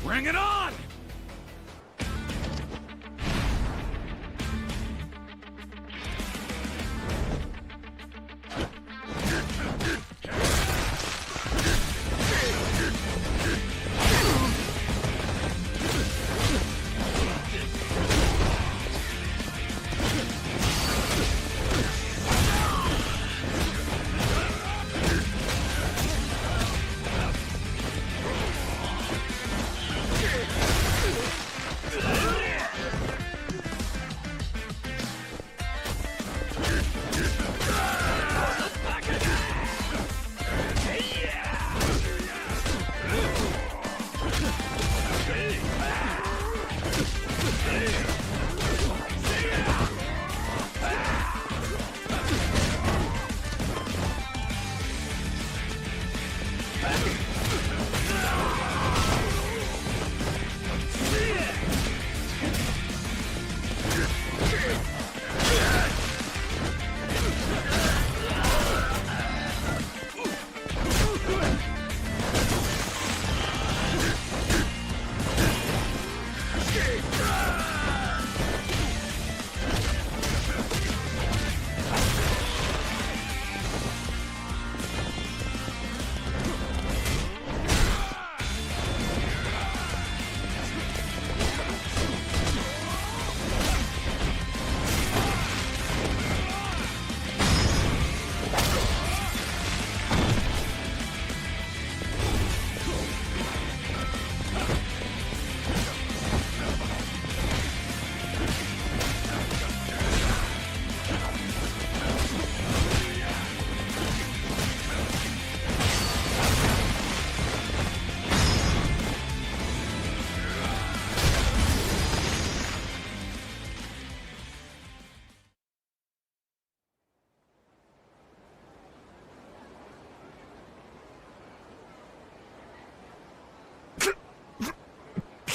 Bring it on!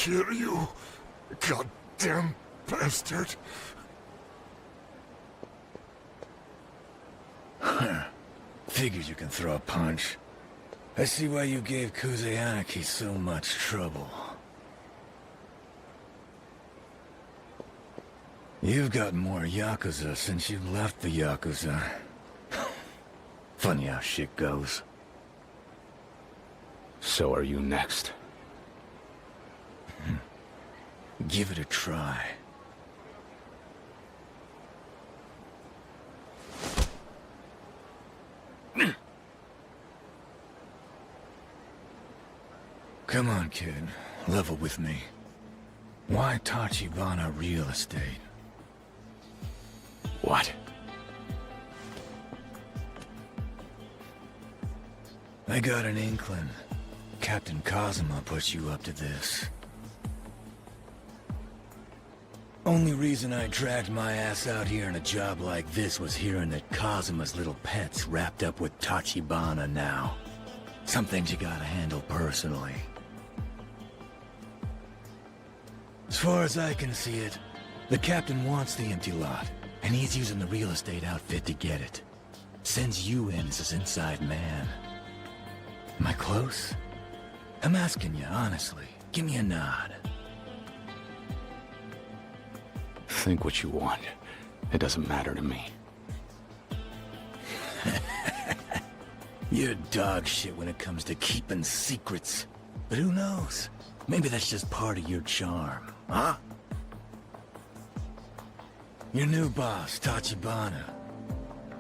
Kiryu, goddamn bastard! Figures you can throw a punch. I see why you gave Kuzeanaki so much trouble. You've got more Yakuza since you left the Yakuza. Funny how shit goes. So are you next? Give it a try. Come on, kid. Level with me. Why Tachibana real estate? What? I got an inkling. Captain Kazuma put you up to this. Only reason I dragged my ass out here in a job like this was hearing that Kazuma's little pet's wrapped up with Tachibana now. Some things you gotta handle personally. As far as I can see it, the captain wants the empty lot, and he's using the real estate outfit to get it. Sends you in as his inside man. Am I close? I'm asking you, honestly. Give me a nod. Think what you want. It doesn't matter to me. You're dog shit when it comes to keeping secrets. But who knows? Maybe that's just part of your charm, huh? Your new boss, Tachibana.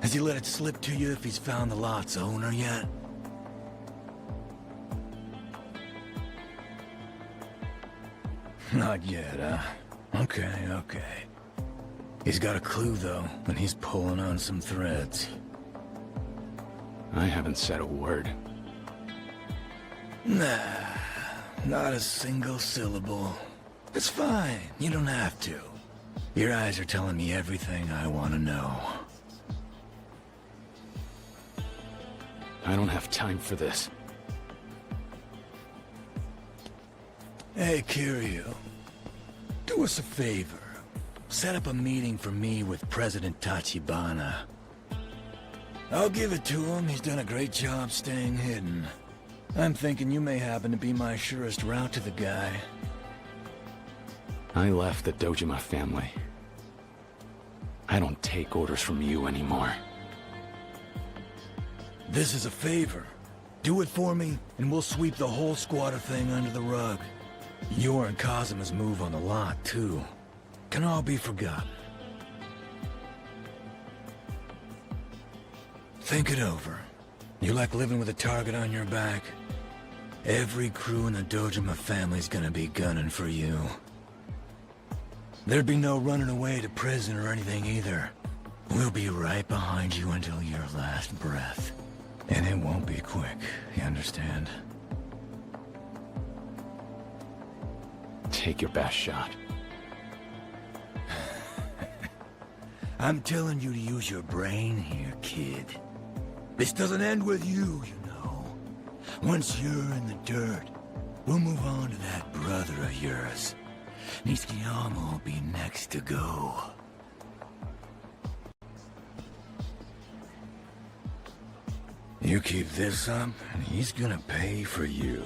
Has he let it slip to you if he's found the lot's owner yet? Not yet, huh? Okay. He's got a clue, though, and he's pulling on some threads. I haven't said a word. Nah, not a single syllable. It's fine, you don't have to. Your eyes are telling me everything I want to know. I don't have time for this. Hey, Kiryu. Do us a favor. Set up a meeting for me with President Tachibana. I'll give it to him. He's done a great job staying hidden. I'm thinking you may happen to be my surest route to the guy. I left the Dojima family. I don't take orders from you anymore. This is a favor. Do it for me, and we'll sweep the whole squatter thing under the rug. Your and Kazuma's move on the lot, too. Can all be forgotten. Think it over. You like living with a target on your back? Every crew in the Dojima family's gonna be gunning for you. There'd be no running away to prison or anything either. We'll be right behind you until your last breath. And it won't be quick, you understand? Take your best shot. I'm telling you to use your brain here, kid. This doesn't end with you, you know. Once you're in the dirt, we'll move on to that brother of yours. Nishikiyama will be next to go. You keep this up, and he's gonna pay for you.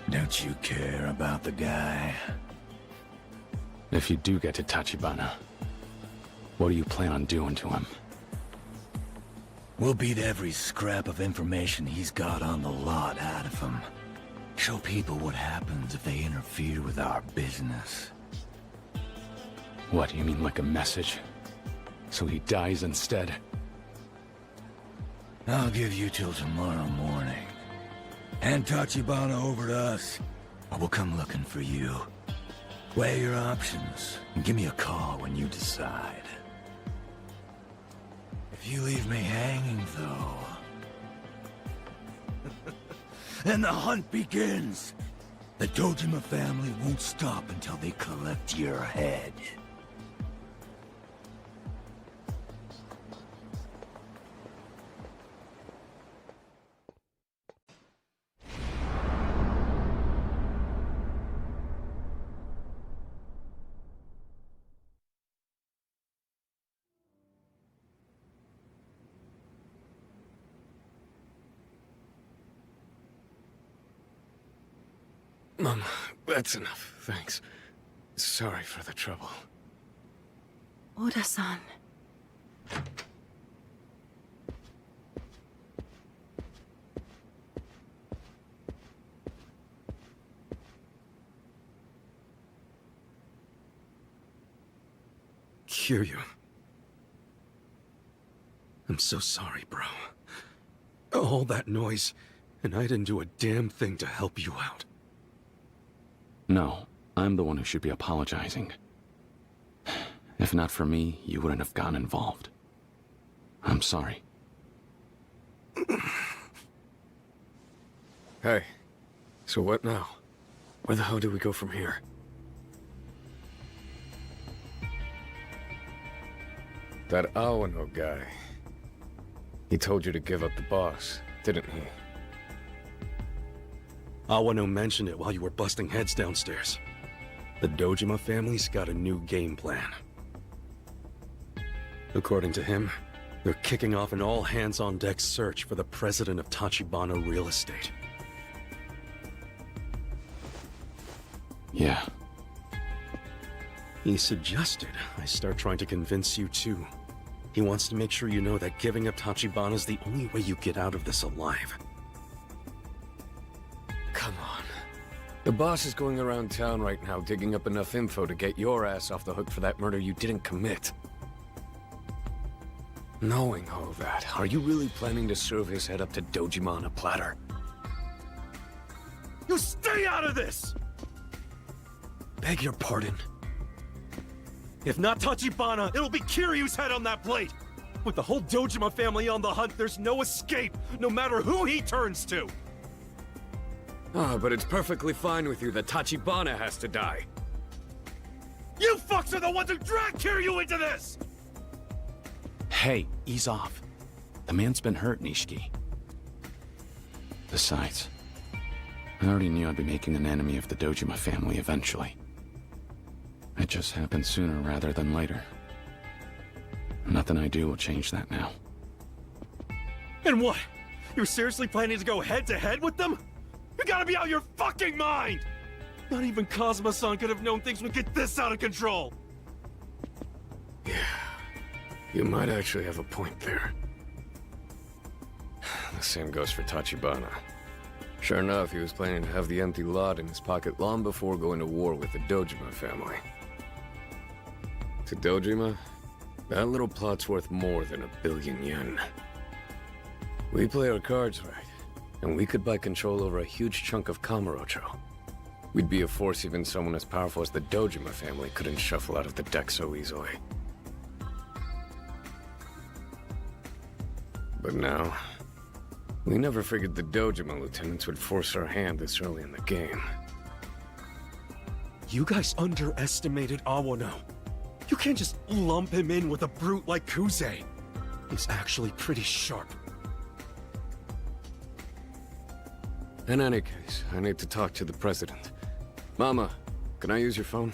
Don't you care about the guy? If you do get to Tachibana, what do you plan on doing to him? We'll beat every scrap of information he's got on the lot out of him. Show people what happens if they interfere with our business. What, you mean like a message? So he dies instead? I'll give you till tomorrow morning. Hand Tachibana over to us, or we'll come looking for you. Weigh your options, and give me a call when you decide. If you leave me hanging, though... and the hunt begins! The Dojima family won't stop until they collect your head. Mama, that's enough, thanks. Sorry for the trouble. Oda-san. Kiryu. I'm so sorry, bro. All that noise, and I didn't do a damn thing to help you out. No, I'm the one who should be apologizing. If not for me, you wouldn't have gotten involved. I'm sorry. Hey, so what now? Where the hell do we go from here? That Awano guy. He told you to give up the boss, didn't he? Awano mentioned it while you were busting heads downstairs. The Dojima family's got a new game plan. According to him, they're kicking off an all-hands-on-deck search for the president of Tachibana Real Estate. Yeah. He suggested I start trying to convince you too. He wants to make sure you know that giving up Tachibana's the only way you get out of this alive. Come on. The boss is going around town right now digging up enough info to get your ass off the hook for that murder you didn't commit. Knowing all that, are you really planning to serve his head up to Dojima on a platter? You stay out of this! Beg your pardon? If not Tachibana, it'll be Kiryu's head on that plate! With the whole Dojima family on the hunt, there's no escape, no matter who he turns to! Ah, but it's perfectly fine with you that Tachibana has to die. You fucks are the ones who dragged Kiryu into this! Hey, ease off. The man's been hurt, Nishiki. Besides, I already knew I'd be making an enemy of the Dojima family eventually. It just happened sooner rather than later. Nothing I do will change that now. And what? You're seriously planning to go head-to-head with them? You gotta be out of your fucking mind! Not even Kazuma-san could have known things would get this out of control! Yeah, you might actually have a point there. The same goes for Tachibana. Sure enough, he was planning to have the empty lot in his pocket long before going to war with the Dojima family. To Dojima, that little plot's worth more than 1 billion yen. We play our cards right, and we could buy control over a huge chunk of Kamurocho. We'd be a force even someone as powerful as the Dojima family couldn't shuffle out of the deck so easily. But now, we never figured the Dojima lieutenants would force our hand this early in the game. You guys underestimated Awano. You can't just lump him in with a brute like Kuze. He's actually pretty sharp. In any case, I need to talk to the president. Mama, can I use your phone?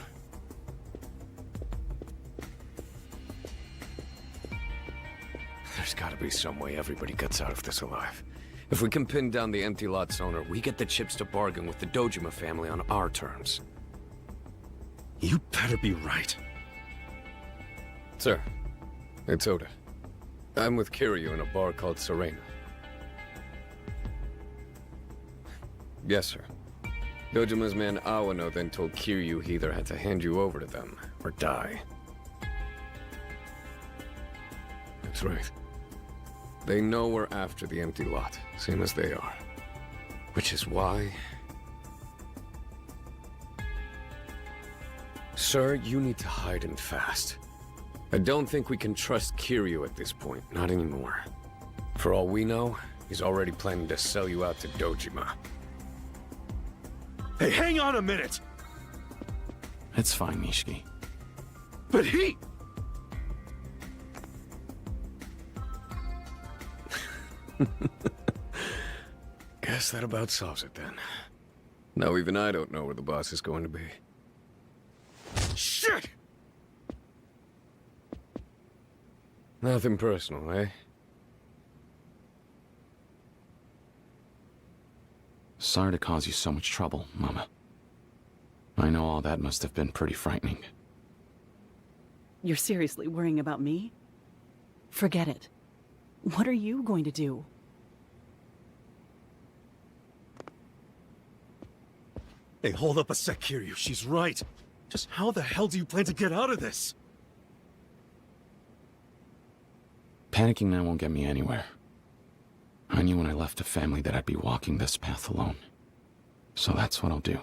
There's gotta be some way everybody gets out of this alive. If we can pin down the empty lot's owner, we get the chips to bargain with the Dojima family on our terms. You better be right. Sir, it's Oda. I'm with Kiryu in a bar called Serena. Yes, sir. Dojima's man Awano then told Kiryu he either had to hand you over to them or die. That's right. They know we're after the empty lot, same as they are. Which is why... Sir, you need to hide and fast. I don't think we can trust Kiryu at this point, not anymore. For all we know, he's already planning to sell you out to Dojima. Hey, hang on a minute! It's fine, Nishiki. But he... Guess that about solves it then. Now even I don't know where the boss is going to be. Shit! Nothing personal, eh? Sorry to cause you so much trouble, Mama. I know all that must have been pretty frightening. You're seriously worrying about me? Forget it. What are you going to do? Hey, hold up a sec, Kiryu. She's right. Just how the hell do you plan to get out of this? Panicking now won't get me anywhere. I knew when I left the family that I'd be walking this path alone. So that's what I'll do.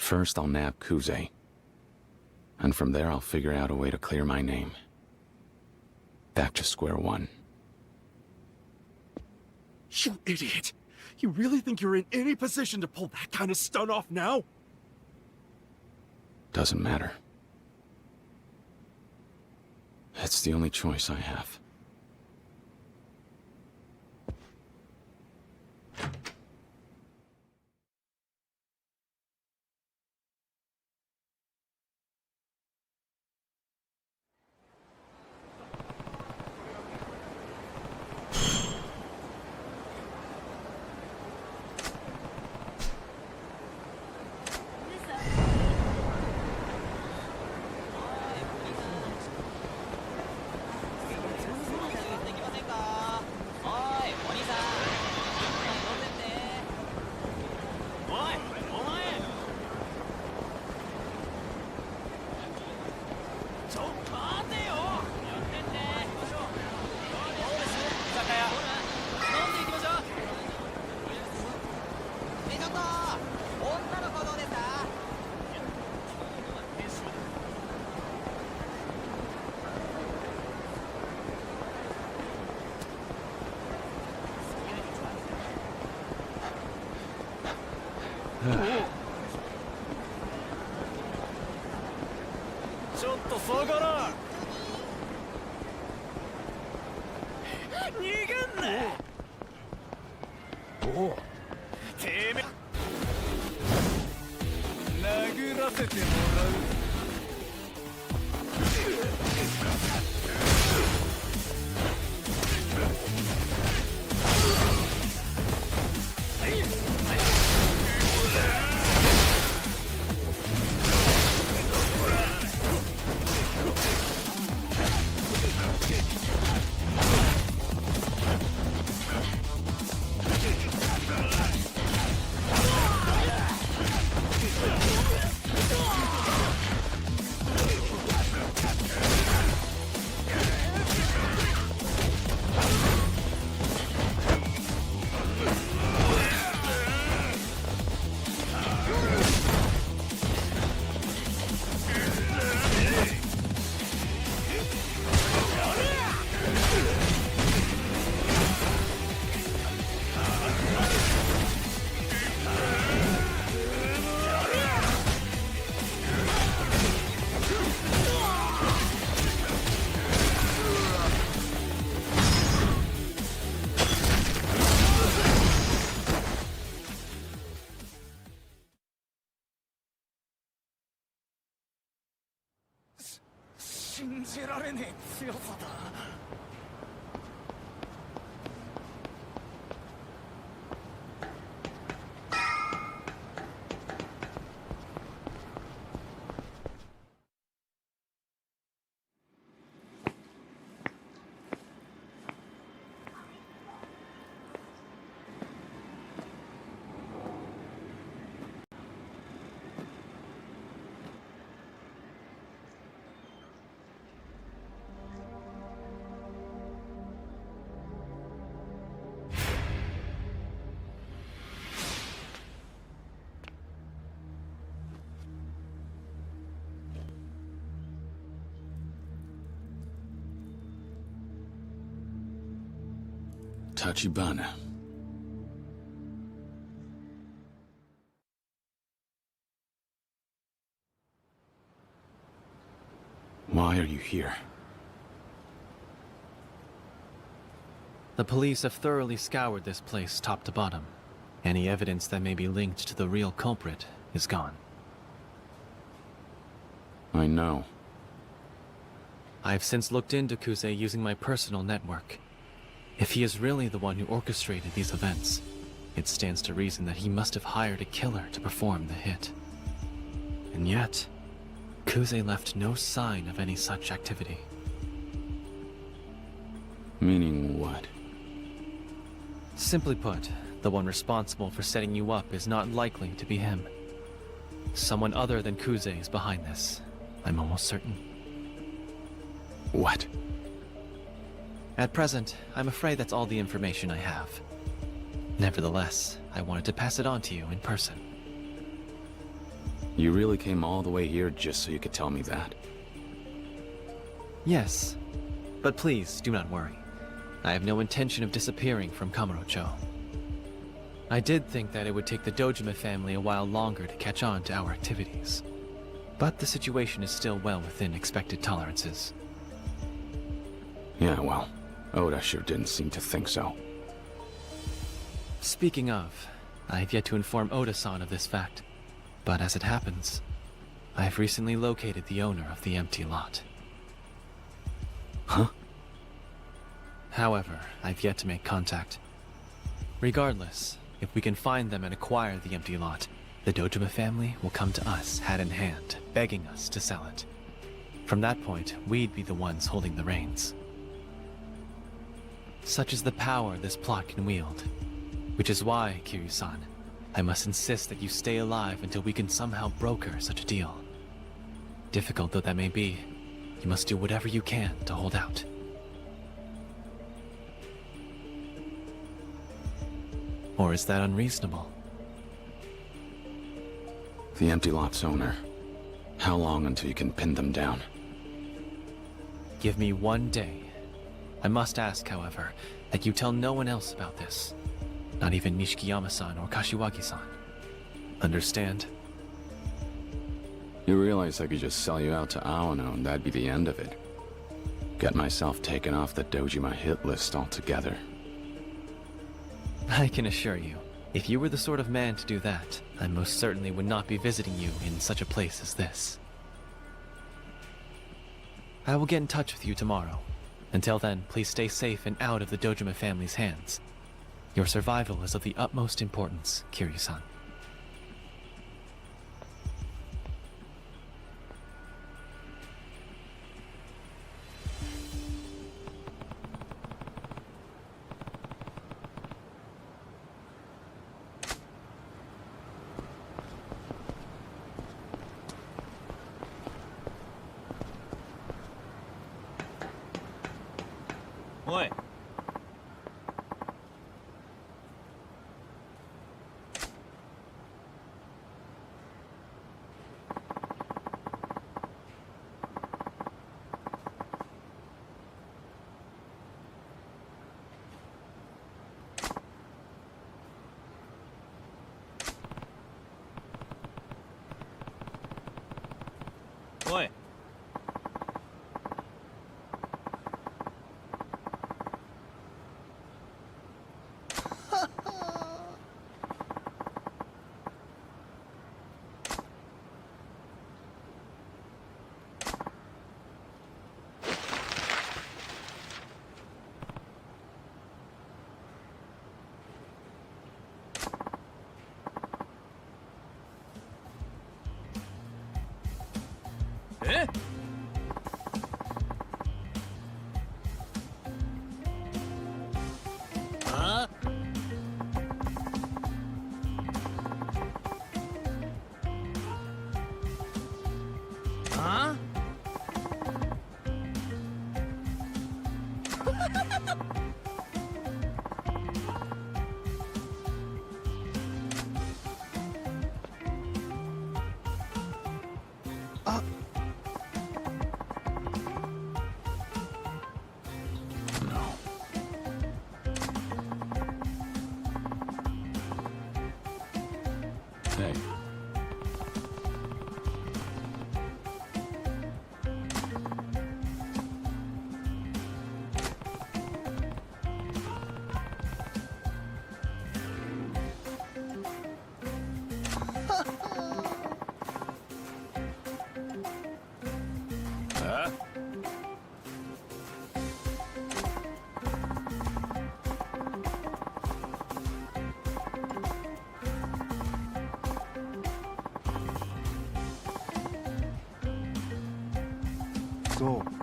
First, I'll nab Kuze. And from there, I'll figure out a way to clear my name. Back to square one. You idiot! You really think you're in any position to pull that kind of stunt off now? Doesn't matter. It's the only choice I have. Tachibana. Why are you here? The police have thoroughly scoured this place top to bottom. Any evidence that may be linked to the real culprit is gone. I know. I've since looked into Kuze using my personal network. If he is really the one who orchestrated these events, it stands to reason that he must have hired a killer to perform the hit. And yet, Kuze left no sign of any such activity. Meaning what? Simply put, the one responsible for setting you up is not likely to be him. Someone other than Kuze is behind this. I'm almost certain. What? At present, I'm afraid that's all the information I have. Nevertheless, I wanted to pass it on to you in person. You really came all the way here just so you could tell me that? Yes, but please do not worry. I have no intention of disappearing from Kamurocho. I did think that it would take the Dojima family a while longer to catch on to our activities. But the situation is still well within expected tolerances. Yeah, well, Oda sure didn't seem to think so. Speaking of, I have yet to inform Oda-san of this fact. But as it happens, I have recently located the owner of the empty lot. Huh? However, I've yet to make contact. Regardless, if we can find them and acquire the empty lot, the Dojima family will come to us hat in hand, begging us to sell it. From that point, we'd be the ones holding the reins. Such is the power this plot can wield. Which is why, Kiryu-san, I must insist that you stay alive until we can somehow broker such a deal. Difficult though that may be, you must do whatever you can to hold out. Or is that unreasonable? The empty lot's owner. How long until you can pin them down? Give me 1 day. I must ask, however, that you tell no one else about this. Not even Nishikiyama-san or Kashiwagi-san. Understand? You realize I could just sell you out to Aono and that'd be the end of it. Get myself taken off the Dojima hit list altogether. I can assure you, if you were the sort of man to do that, I most certainly would not be visiting you in such a place as this. I will get in touch with you tomorrow. Until then, please stay safe and out of the Dojima family's hands. Your survival is of the utmost importance, Kiryu-san. What? What? Eh? Huh? Huh? Hey. Huh? そう。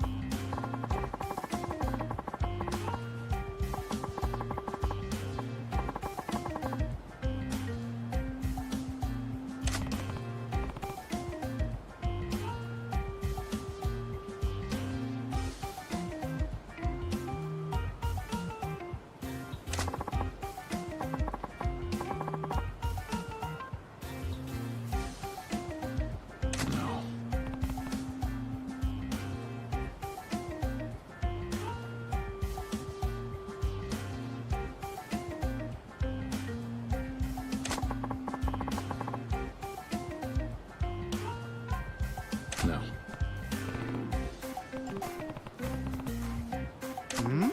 No. Hmm?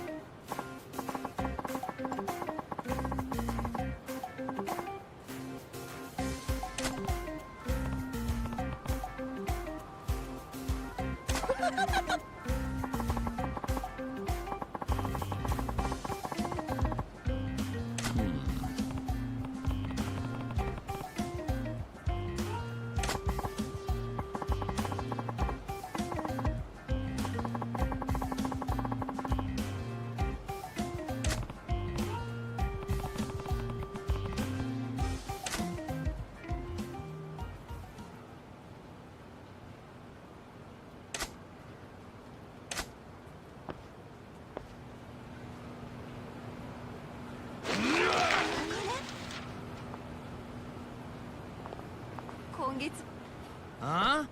Huh?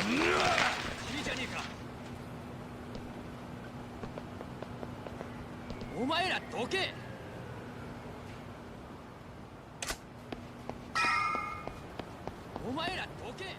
いいじゃねえか。お前らどけ。お前らどけ。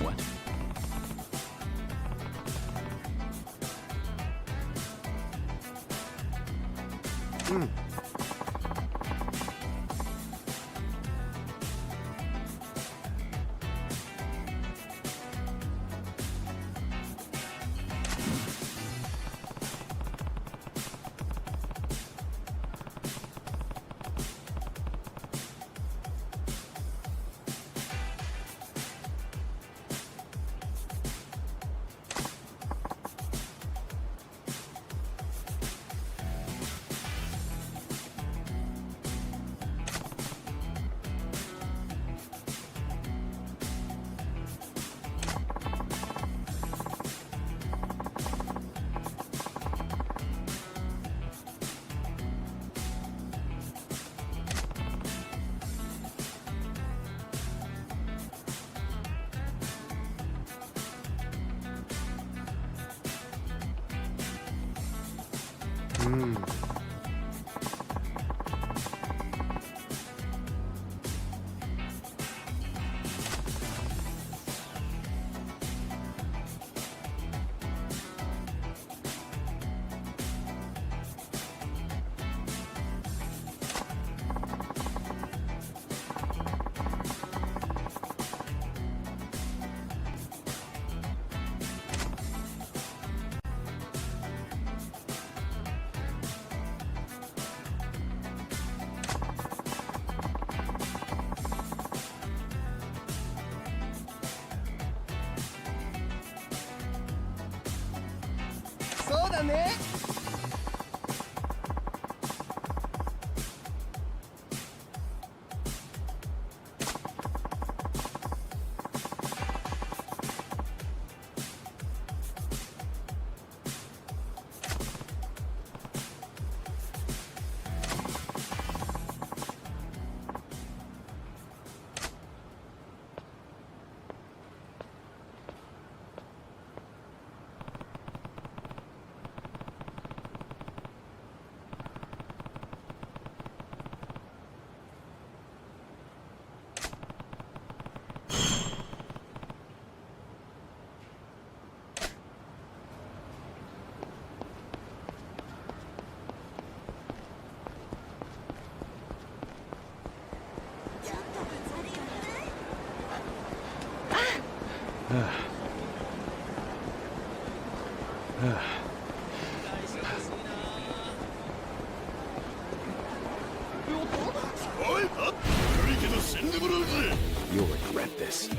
What? からね。You'll regret this.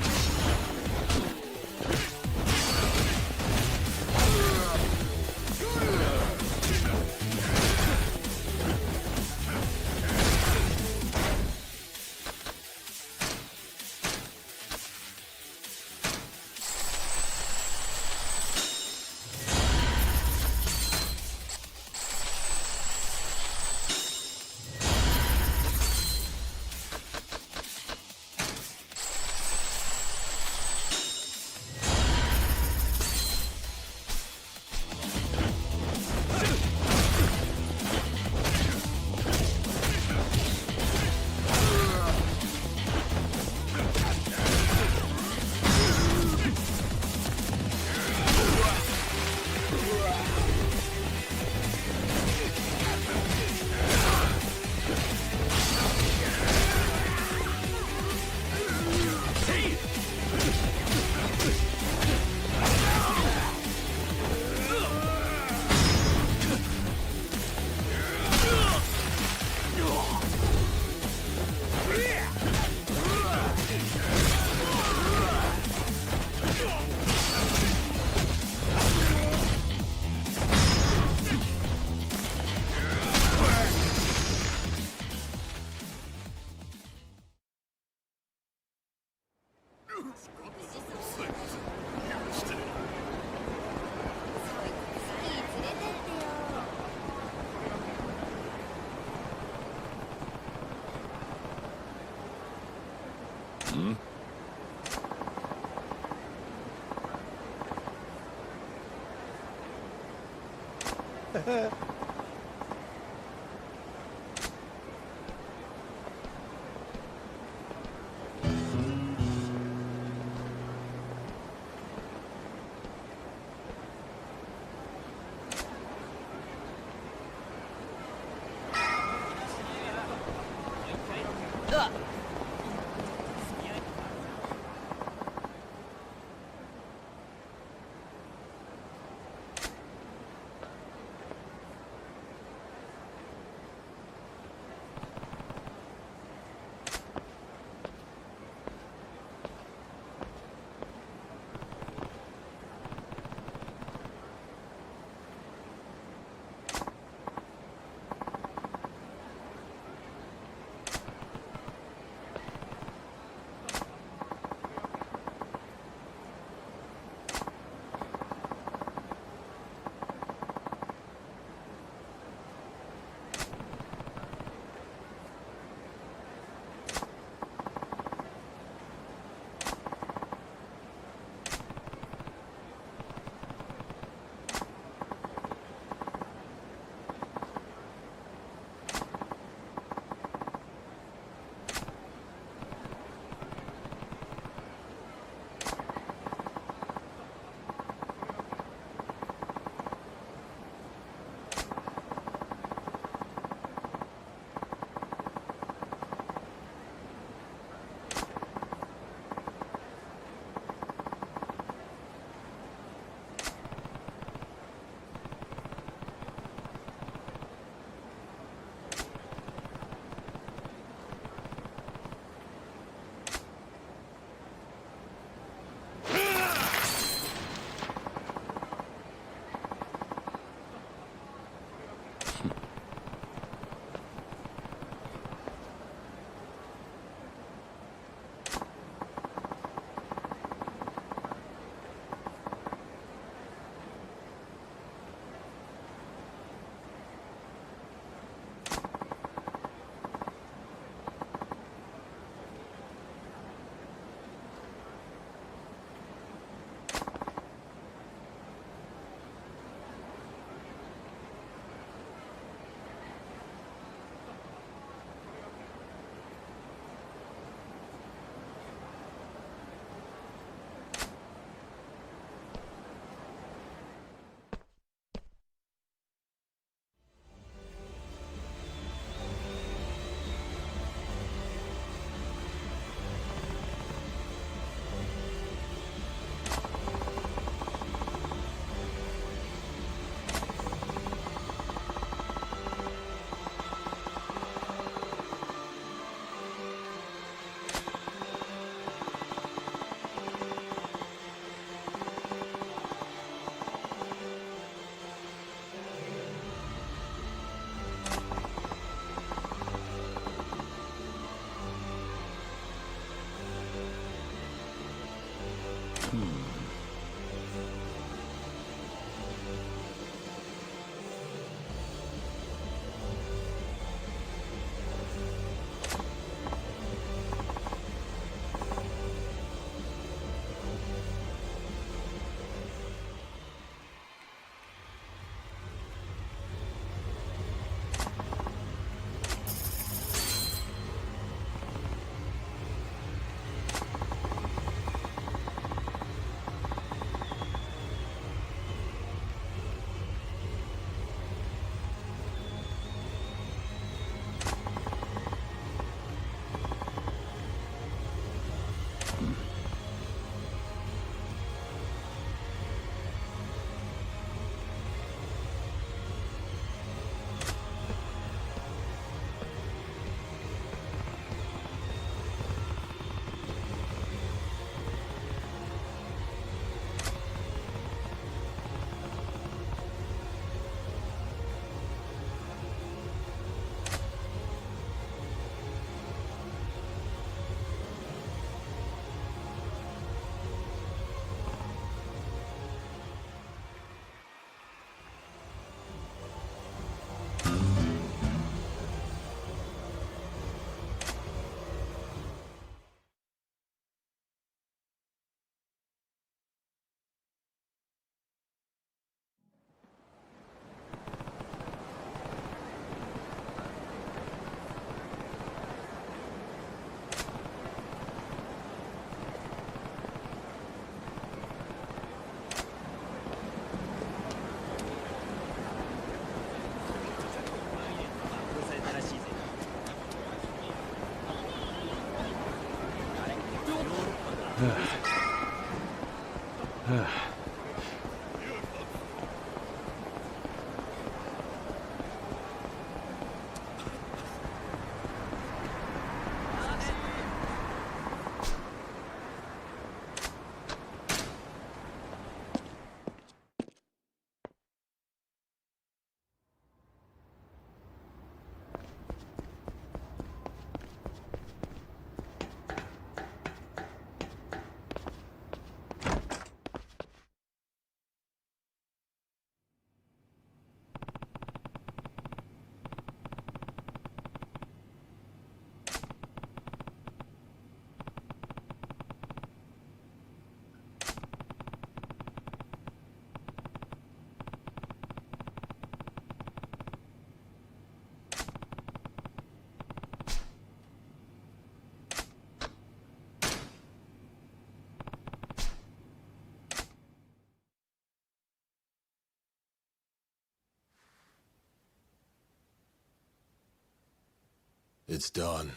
It's done.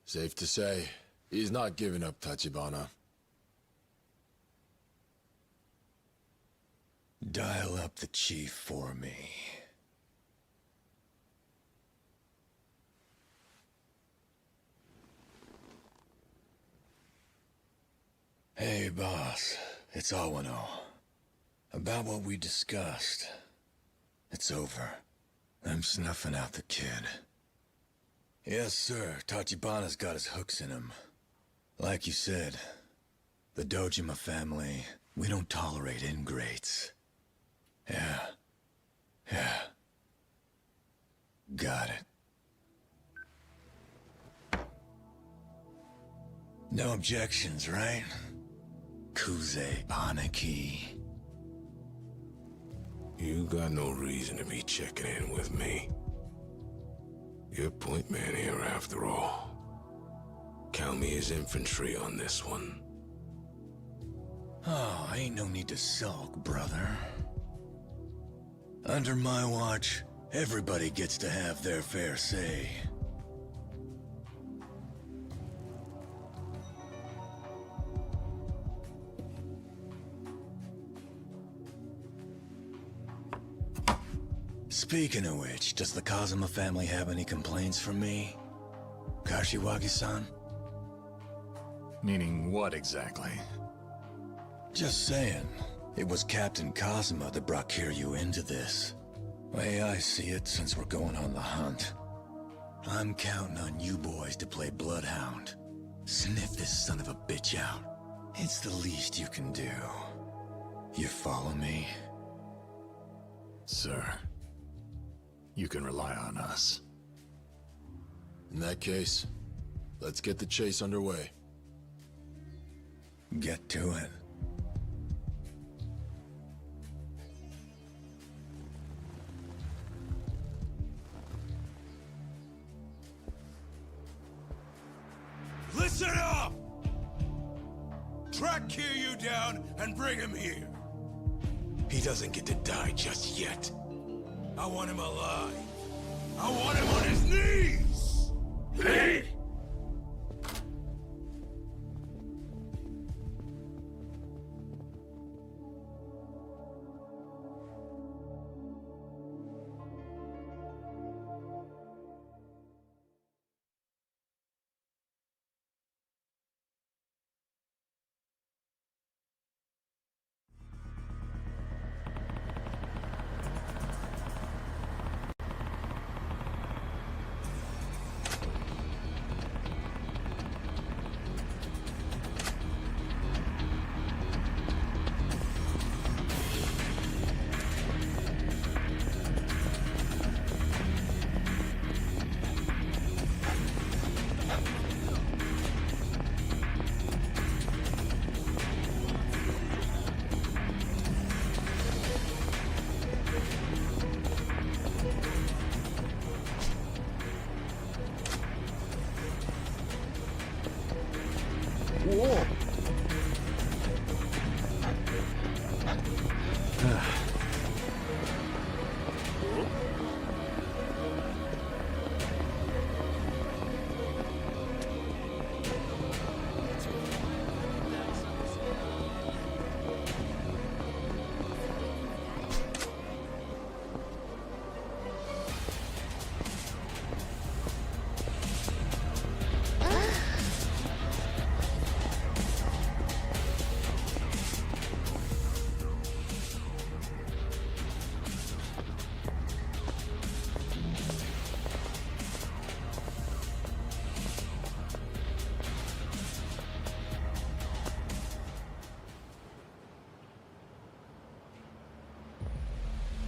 Safe to say, he's not giving up Tachibana. Dial up the chief for me. Hey, boss. It's Awano. About what we discussed. It's over. I'm snuffing out the kid. Yes, sir. Tachibana's got his hooks in him. Like you said, the Dojima family, we don't tolerate ingrates. Yeah. Got it. No objections, right? Kuze Aniki. You got no reason to be checking in with me. You're point man here after all. Count me as infantry on this one. Oh, ain't no need to sulk, brother. Under my watch, everybody gets to have their fair say. Speaking of which, does the Kazuma family have any complaints from me? Kashiwagi-san? Meaning what exactly? Just saying. It was Captain Kazuma that brought Kiryu into this. Way I see it, since we're going on the hunt, I'm counting on you boys to play Bloodhound. Sniff this son of a bitch out. It's the least you can do. You follow me? Sir, you can rely on us. In that case, let's get the chase underway. Get to it. Listen up! Track Kiryu down and bring him here. He doesn't get to die just yet. I want him alive. I want him on his knees! Hey! Whoa!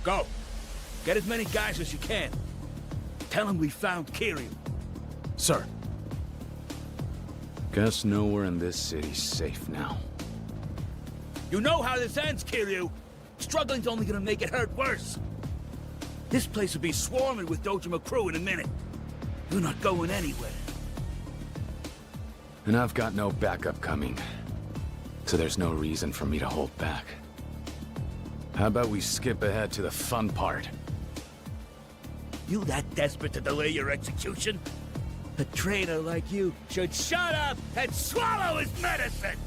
Go. Get as many guys as you can. Tell them we found Kiryu. Sir. Guess nowhere in this city's safe now. You know how this ends, Kiryu. Struggling's only gonna make it hurt worse. This place will be swarming with Dojima crew in a minute. You're not going anywhere. And I've got no backup coming. So there's no reason for me to hold back. How about we skip ahead to the fun part? You that desperate to delay your execution? A traitor like you should shut up and swallow his medicine!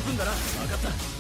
くんだな。分かった。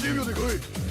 30秒で来い。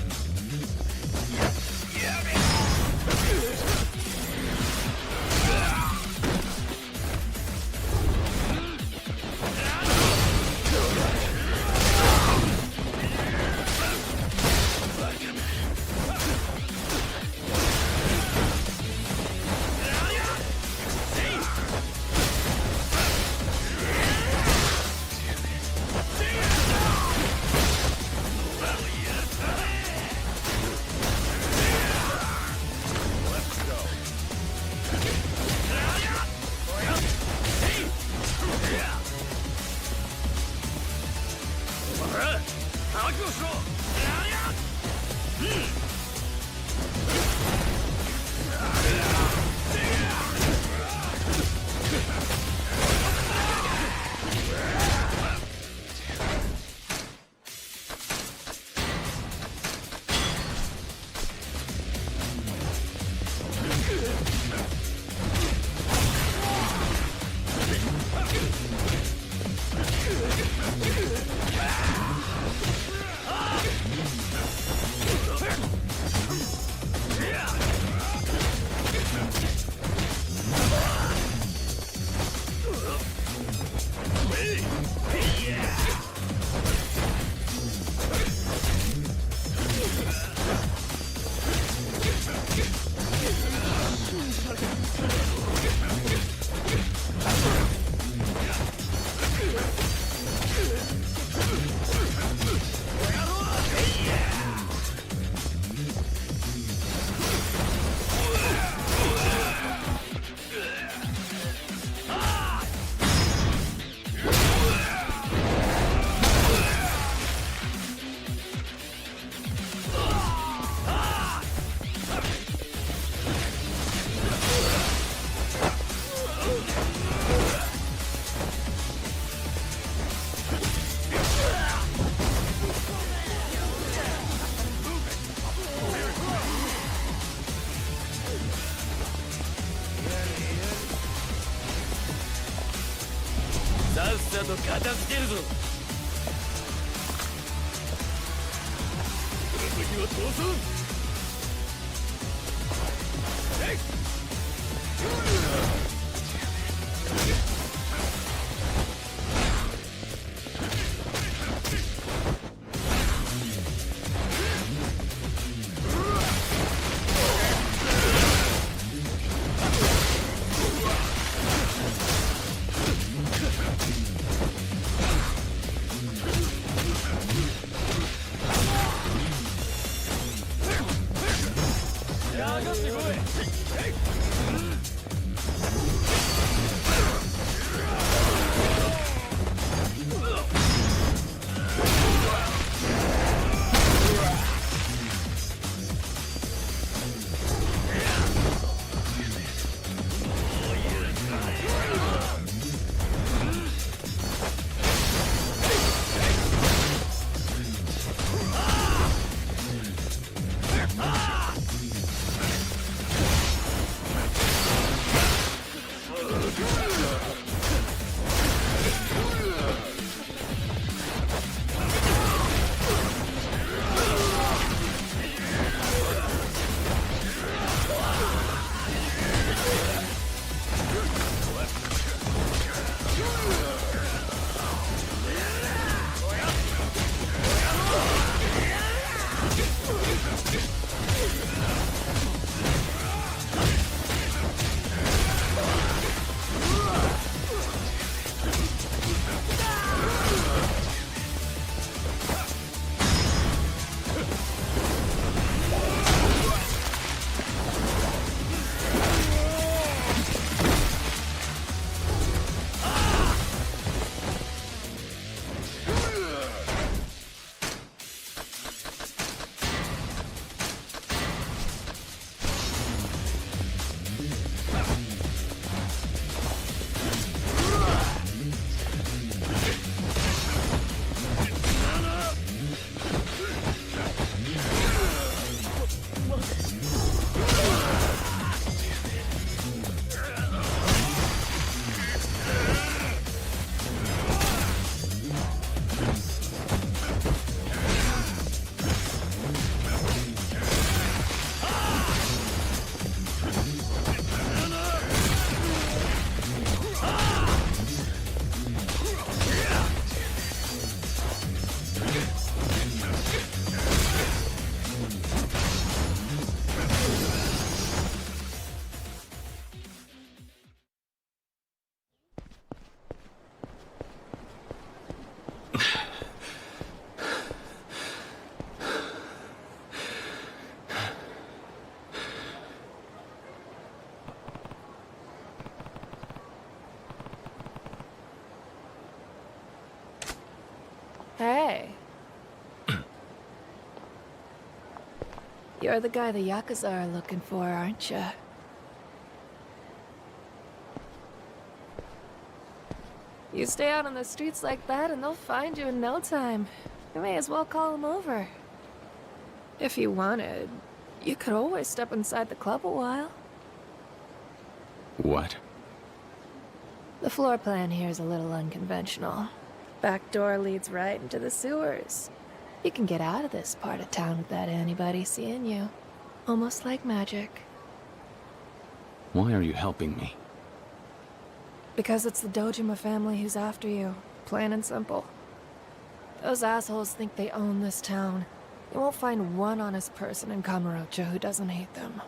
と片付けるぞ。次は逃走。Hey. You're the guy the Yakuza are looking for, aren't you? You stay out on the streets like that and they'll find you in no time. You may as well call them over. If you wanted, you could always step inside the club a while. What? The floor plan here is a little unconventional. Back door leads right into the sewers. You can get out of this part of town without anybody seeing you. Almost like magic. Why are you helping me? Because it's the Dojima family who's after you. Plain and simple. Those assholes think they own this town. You won't find one honest person in Kamurocho who doesn't hate them.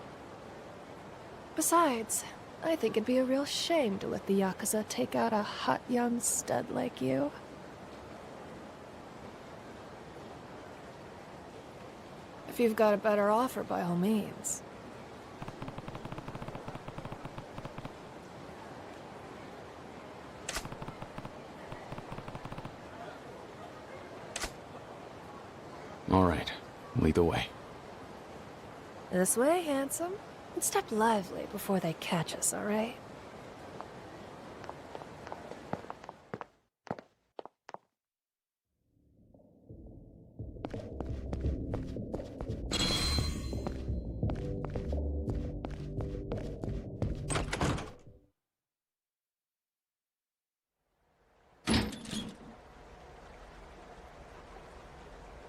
Besides, I think it'd be a real shame to let the Yakuza take out a hot young stud like you. If you've got a better offer, by all means. All right, lead the way. This way, handsome. And step lively before they catch us, all right?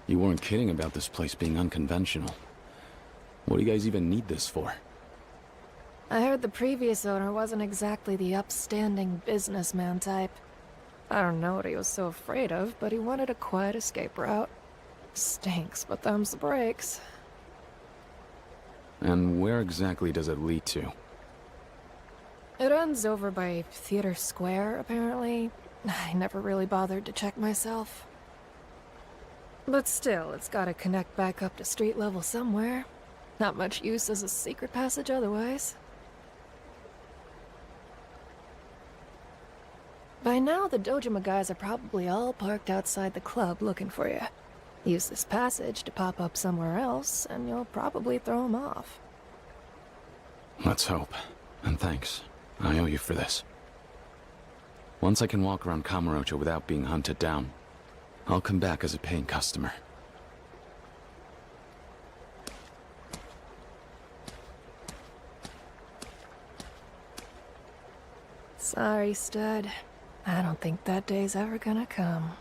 You weren't kidding about this place being unconventional. What do you guys even need this for? I heard the previous owner wasn't exactly the upstanding businessman type. I don't know what he was so afraid of, but he wanted a quiet escape route. Stinks, but thumbs the brakes. And where exactly does it lead to? It ends over by Theater Square, apparently. I never really bothered to check myself. But still, it's gotta connect back up to street level somewhere. Not much use as a secret passage otherwise. By now, the Dojima guys are probably all parked outside the club looking for you. Use this passage to pop up somewhere else, and you'll probably throw them off. Let's hope. And thanks. I owe you for this. Once I can walk around Kamurocho without being hunted down, I'll come back as a paying customer. Sorry, stud. I don't think that day's ever gonna come.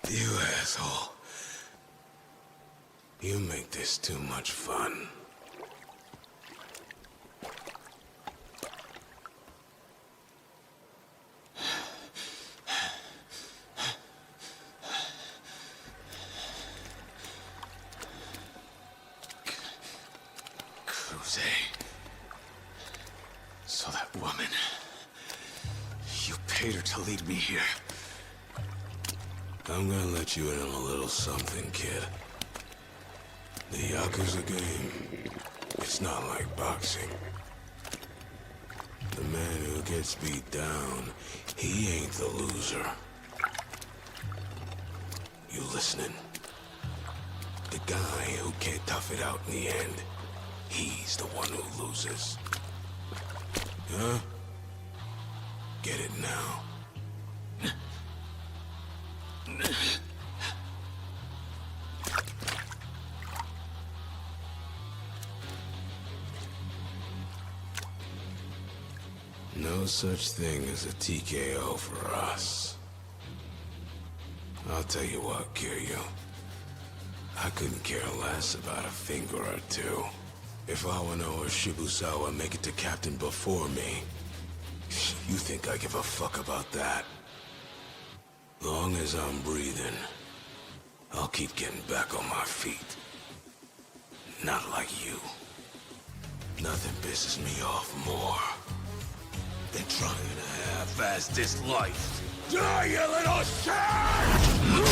You asshole. You make this too much fun. So that woman... You paid her to lead me here. I'm gonna let you in on a little something, kid. The Yakuza game, it's not like boxing. The man who gets beat down, he ain't the loser. You listening? The guy who can't tough it out in the end, he's the one who loses. Huh? Get it now. No such thing as a TKO for us. I'll tell you what, Kiryu. I couldn't care less about a finger or two. If Awano or Shibusawa make it to captain before me, you think I give a fuck about that? Long as I'm breathing, I'll keep getting back on my feet. Not like you. Nothing pisses me off more than trying to half-ass this life. Die, you little shit!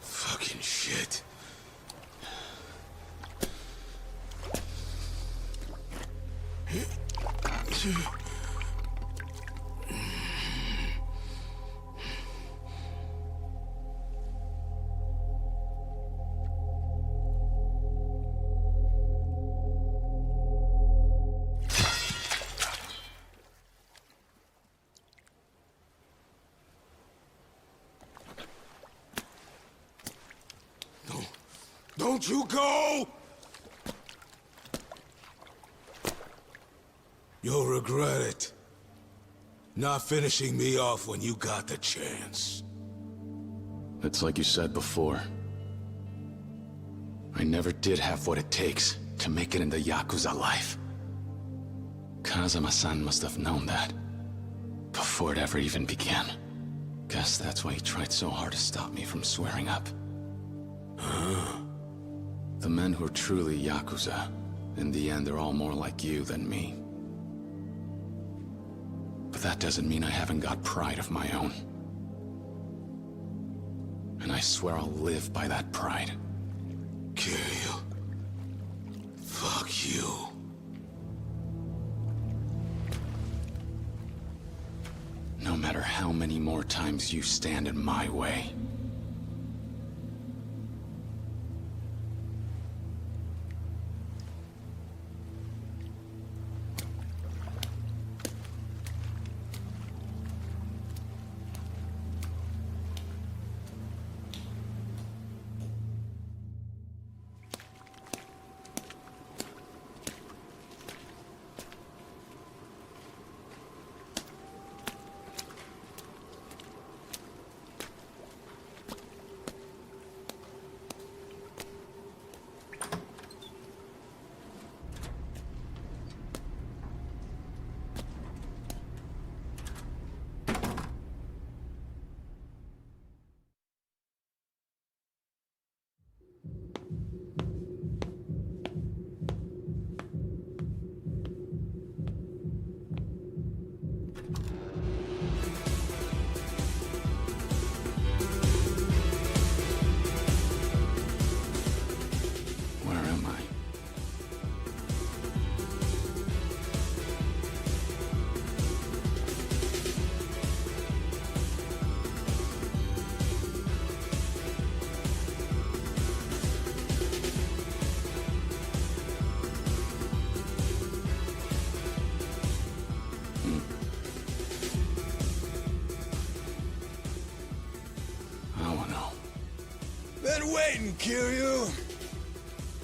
Fucking shit. Don't you go! You'll regret it. Not finishing me off when you got the chance. It's like you said before. I never did have what it takes to make it in the Yakuza life. Kazama-san must have known that before it ever even began. Guess that's why he tried so hard to stop me from swearing up. Huh? The men who are truly Yakuza, in the end they're all more like you than me. But that doesn't mean I haven't got pride of my own. And I swear I'll live by that pride. Kiryu. Fuck you. No matter how many more times you stand in my way. done waiting, Kiryu.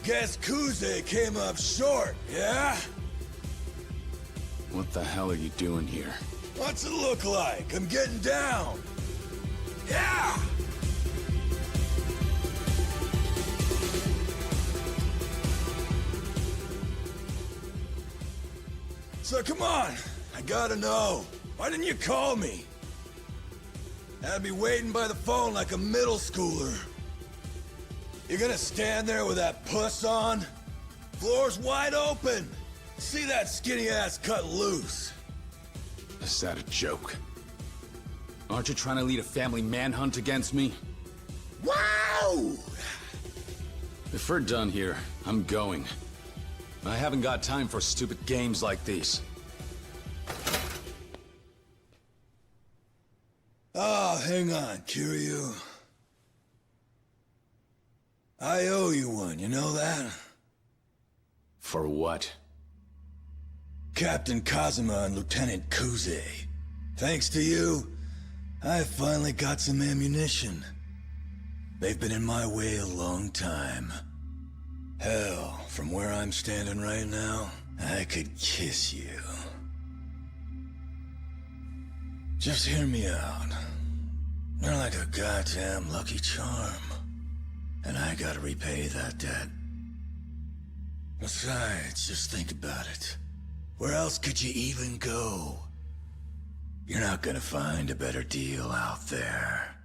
Guess Kuze came up short, yeah? What the hell are you doing here? What's it look like? I'm getting down. Yeah! So come on, I gotta know. Why didn't you call me? I'd be waiting by the phone like a middle schooler. You gonna stand there with that puss on? Floor's wide open. See that skinny ass cut loose. Is that a joke? Aren't you trying to lead a family manhunt against me? Wow! If we're done here, I'm going. I haven't got time for stupid games like these. Oh, hang on, Kiryu. I owe you one, you know that? For what? Captain Kazuma and Lieutenant Kuze. Thanks to you, I finally got some ammunition. They've been in my way a long time. Hell, from where I'm standing right now, I could kiss you. Just hear me out. You're like a goddamn lucky charm. And I gotta repay that debt. Besides, just think about it. Where else could you even go? You're not gonna find a better deal out there.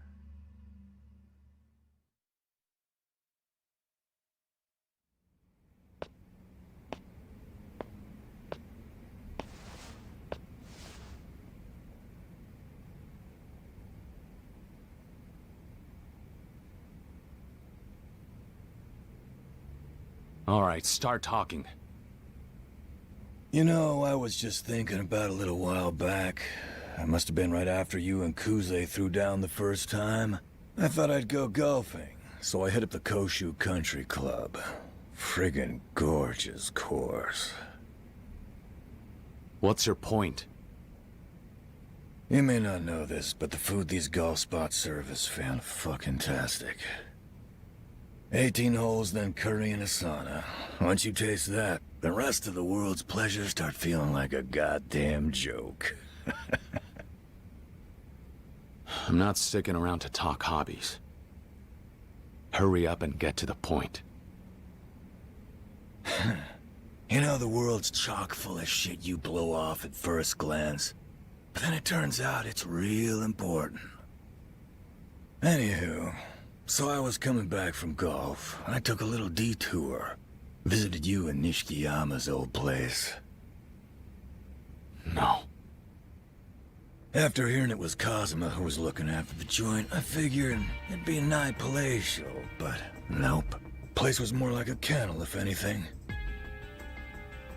All right, start talking. You know, I was just thinking about a little while back. It must have been right after you and Kuze threw down the first time. I thought I'd go golfing, so I hit up the Koshu Country Club. Friggin' gorgeous course. What's your point? You may not know this, but the food these golf spots serve is fan-fucking-tastic. 18 holes, then curry and a sauna. Once you taste that, the rest of the world's pleasures start feeling like a goddamn joke. I'm not sticking around to talk hobbies. Hurry up and get to the point. You know, the world's chock full of shit you blow off at first glance. But then it turns out it's real important. Anywho, so I was coming back from golf. I took a little detour. Visited you in Nishikiyama's old place. No. After hearing it was Kazuma who was looking after the joint, I figured it'd be nigh palatial, but nope. Place was more like a kennel, if anything.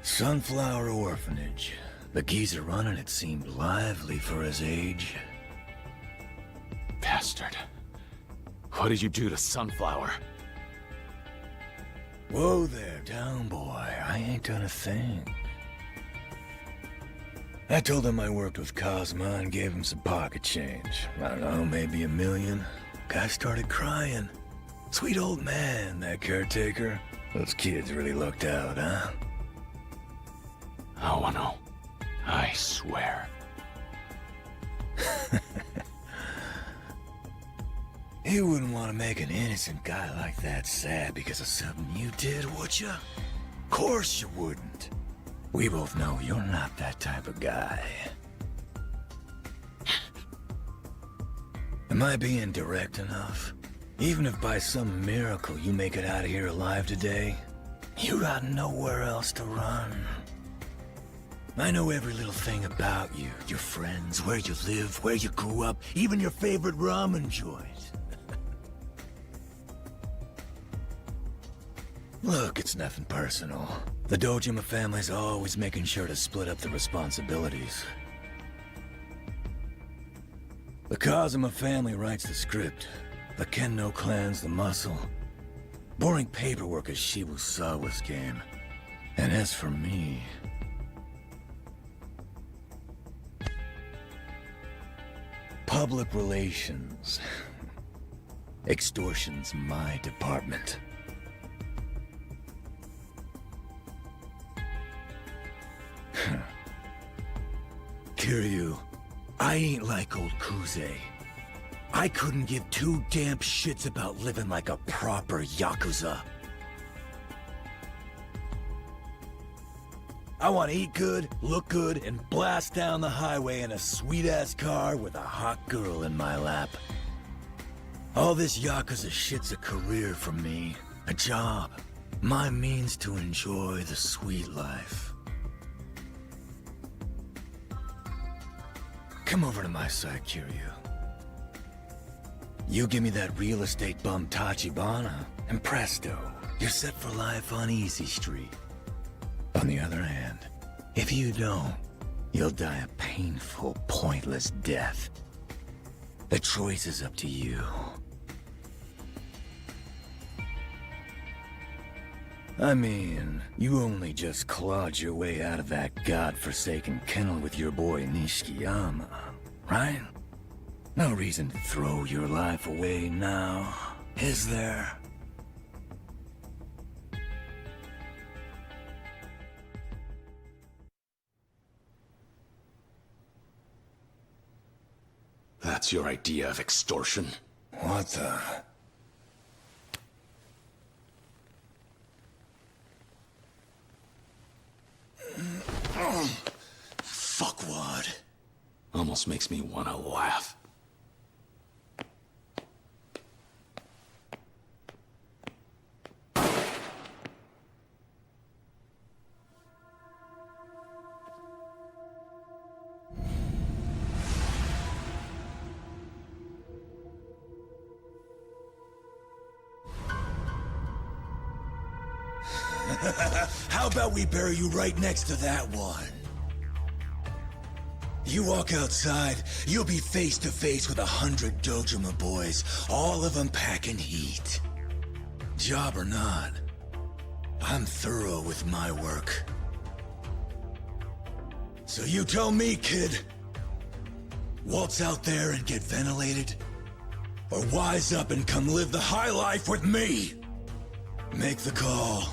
Sunflower Orphanage. The geezer running it seemed lively for his age. Bastard. What did you do to Sunflower? Whoa there, down boy. I ain't done a thing. I told him I worked with Kazuma and gave him some pocket change. I don't know, maybe $1 million. Guy started crying. Sweet old man, that caretaker. Those kids really looked out, huh? Oh, no. I swear. You wouldn't want to make an innocent guy like that sad because of something you did, would you? Of course you wouldn't. We both know you're not that type of guy. Am I being direct enough? Even if by some miracle you make it out of here alive today, you got nowhere else to run. I know every little thing about you, your friends, where you live, where you grew up, even your favorite ramen joint. Look, it's nothing personal. The Dojima family's always making sure to split up the responsibilities. The Kazuma family writes the script. The Kenno clan's the muscle. Boring paperwork is Shibusawa's game. And as for me... public relations. Extortion's my department. Kiryu, I ain't like old Kuze. I couldn't give two damn shits about living like a proper Yakuza. I want to eat good, look good, and blast down the highway in a sweet-ass car with a hot girl in my lap. All this Yakuza shit's a career for me, a job, my means to enjoy the sweet life. Come over to my side, Kiryu. You give me that real estate bum Tachibana, and presto, you're set for life on Easy Street. On the other hand, if you don't, you'll die a painful, pointless death. The choice is up to you. I mean, you only just clawed your way out of that godforsaken kennel with your boy Nishikiyama, right? No reason to throw your life away now, is there? That's your idea of extortion? What the... Fuckwad. Almost makes me want to laugh. How about we bury you right next to that one? You walk outside, you'll be face to face with 100 Dojima boys, all of them packing heat. Job or not, I'm thorough with my work. So you tell me, kid. Waltz out there and get ventilated? Or wise up and come live the high life with me? Make the call.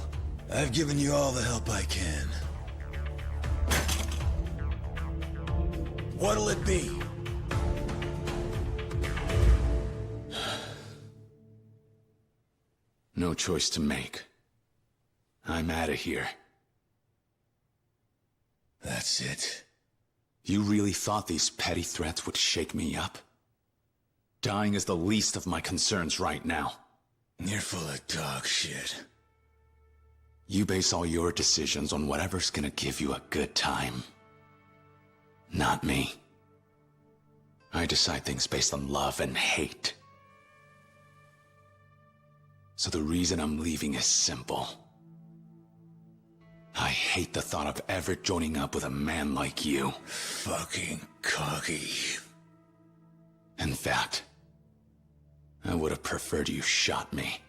I've given you all the help I can. What'll it be? No choice to make. I'm out of here. That's it? You really thought these petty threats would shake me up? Dying is the least of my concerns right now. You're full of dog shit. You base all your decisions on whatever's gonna give you a good time. Not me. I decide things based on love and hate. So the reason I'm leaving is simple. I hate the thought of ever joining up with a man like you. Fucking cocky. In fact, I would have preferred you shot me.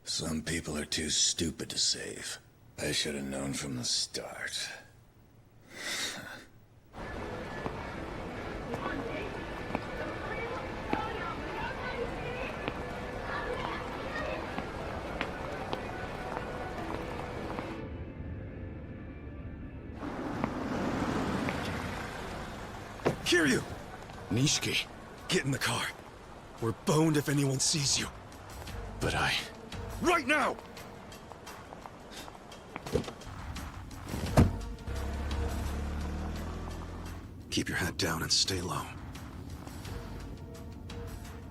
Some people are too stupid to save. I should have known from the start. Kiryu! Nishiki. Get in the car. We're boned if anyone sees you. But I... Right now! Keep your head down and stay low.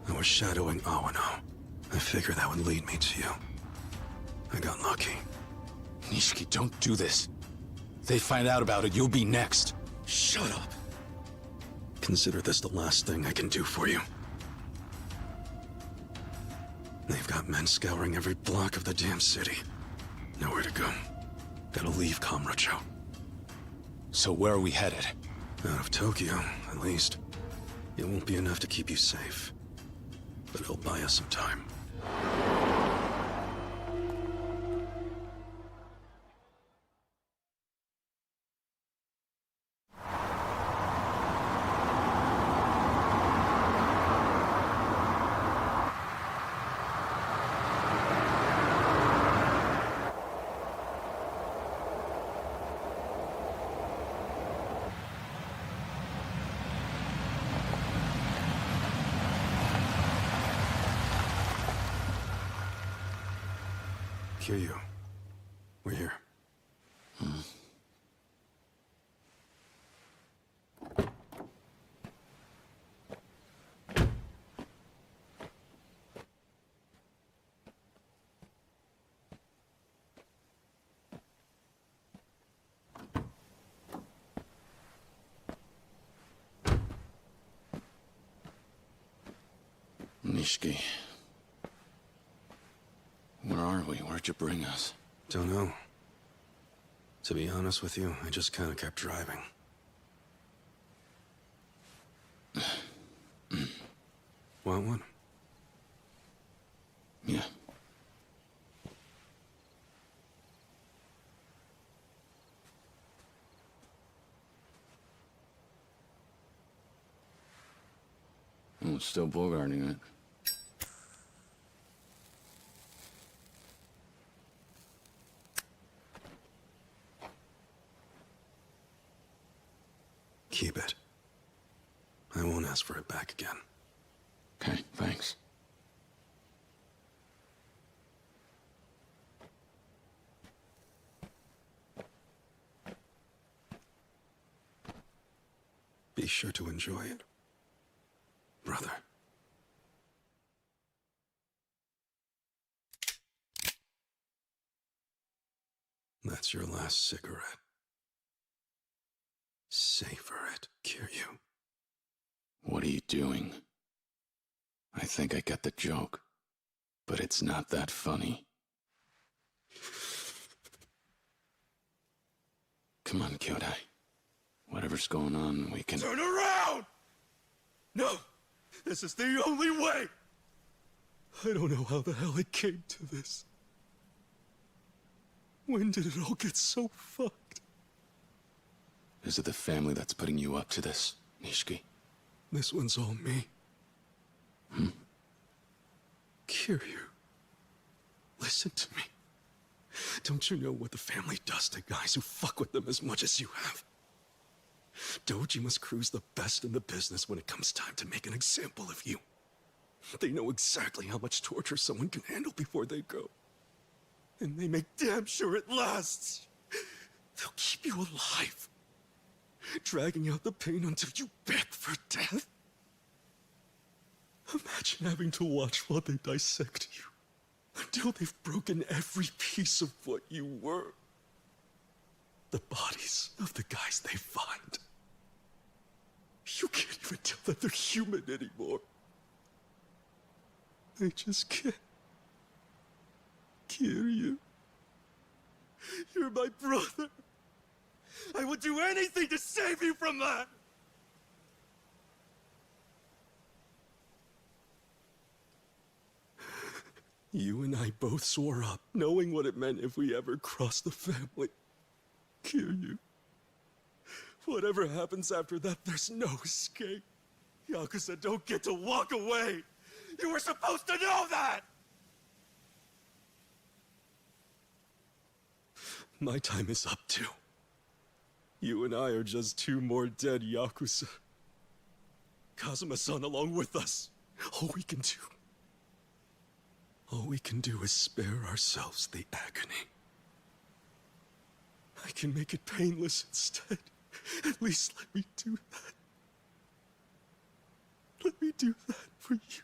I was shadowing Awano. I figured that would lead me to you. I got lucky. Nishiki, don't do this. They find out about it, you'll be next. Shut up. Consider this the last thing I can do for you. They've got men scouring every block of the damn city. Nowhere to go. Gotta leave Kamurocho. So where are we headed? Out of Tokyo, at least. It won't be enough to keep you safe. But it'll buy us some time. Kiryu, we're here. Nishiki. Where are we? Where'd you bring us? Don't know. To be honest with you, I just kind of kept driving. Want one? Yeah. Oh, still bogarting it. Keep it. I won't ask for it back again. Okay, thanks. Be sure to enjoy it, brother. That's your last cigarette. Savor it, Kiryu. What are you doing? I think I get the joke, but it's not that funny. Come on, Kyodai. Whatever's going on, we can... Turn around! No! This is the only way! I don't know how the hell it came to this. When did it all get so fucked? Is it the family that's putting you up to this, Nishiki? This one's all me. Kiryu, listen to me. Don't you know what the family does to guys who fuck with them as much as you have? Dojima's crew's the best in the business when it comes time to make an example of you. They know exactly how much torture someone can handle before they go. And they make damn sure it lasts. They'll keep you alive, dragging out the pain until you beg for death. Imagine having to watch while they dissect you, until they've broken every piece of what you were. The bodies of the guys they find. You can't even tell that they're human anymore. They just can't. Kiryu, you're my brother. I would do anything to save you from that! You and I both swore up, knowing what it meant if we ever crossed the family. Kiryu. Whatever happens after that, there's no escape. Yakuza don't get to walk away! You were supposed to know that! My time is up too. You and I are just two more dead Yakuza. Kazuma-san along with us. All we can do is spare ourselves the agony. I can make it painless instead. At least let me do that. Let me do that for you.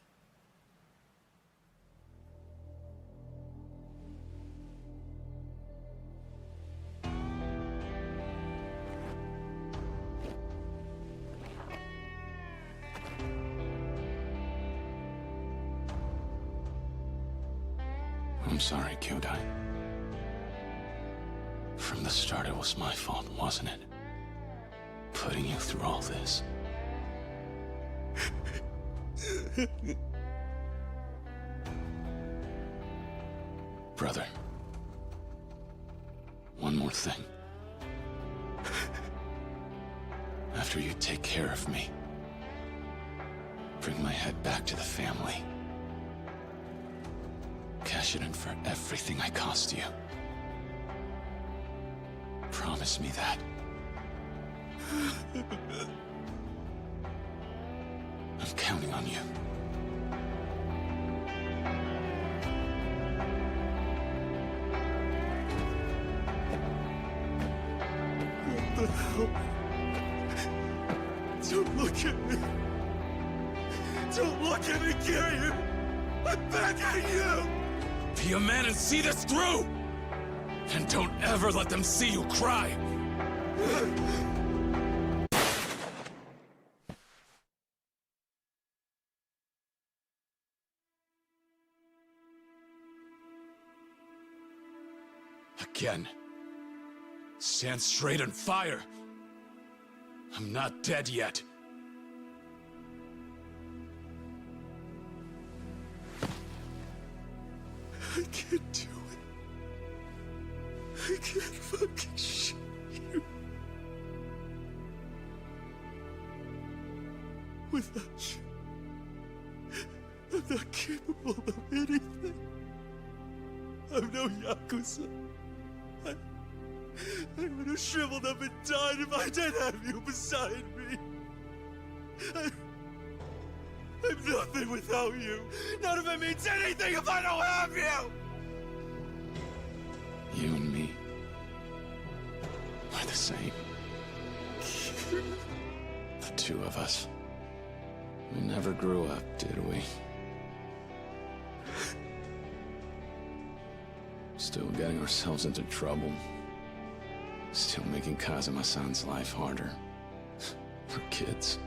I'm sorry, Kyodai. From the start, it was my fault, wasn't it? Putting you through all this. Brother. One more thing. After you take care of me, bring my head back to the family. Cash it in for everything I cost you. Promise me that. I'm counting on you. What the hell? Don't look at me. Don't look at me, Kiryu! I'm begging you! Be a man and see this through! And don't ever let them see you cry! Again. Stand straight and fire! I'm not dead yet. I can't do it. I can't fucking shoot you. Without you, I'm not capable of anything. I'm no Yakuza. I would have shriveled up and died if I didn't have you beside me. I'm nothing without you. None of it means anything if I don't have you! You and me are the same. The two of us. We never grew up, did we? Still getting ourselves into trouble. Still making Kazuma-san's life harder. We're kids.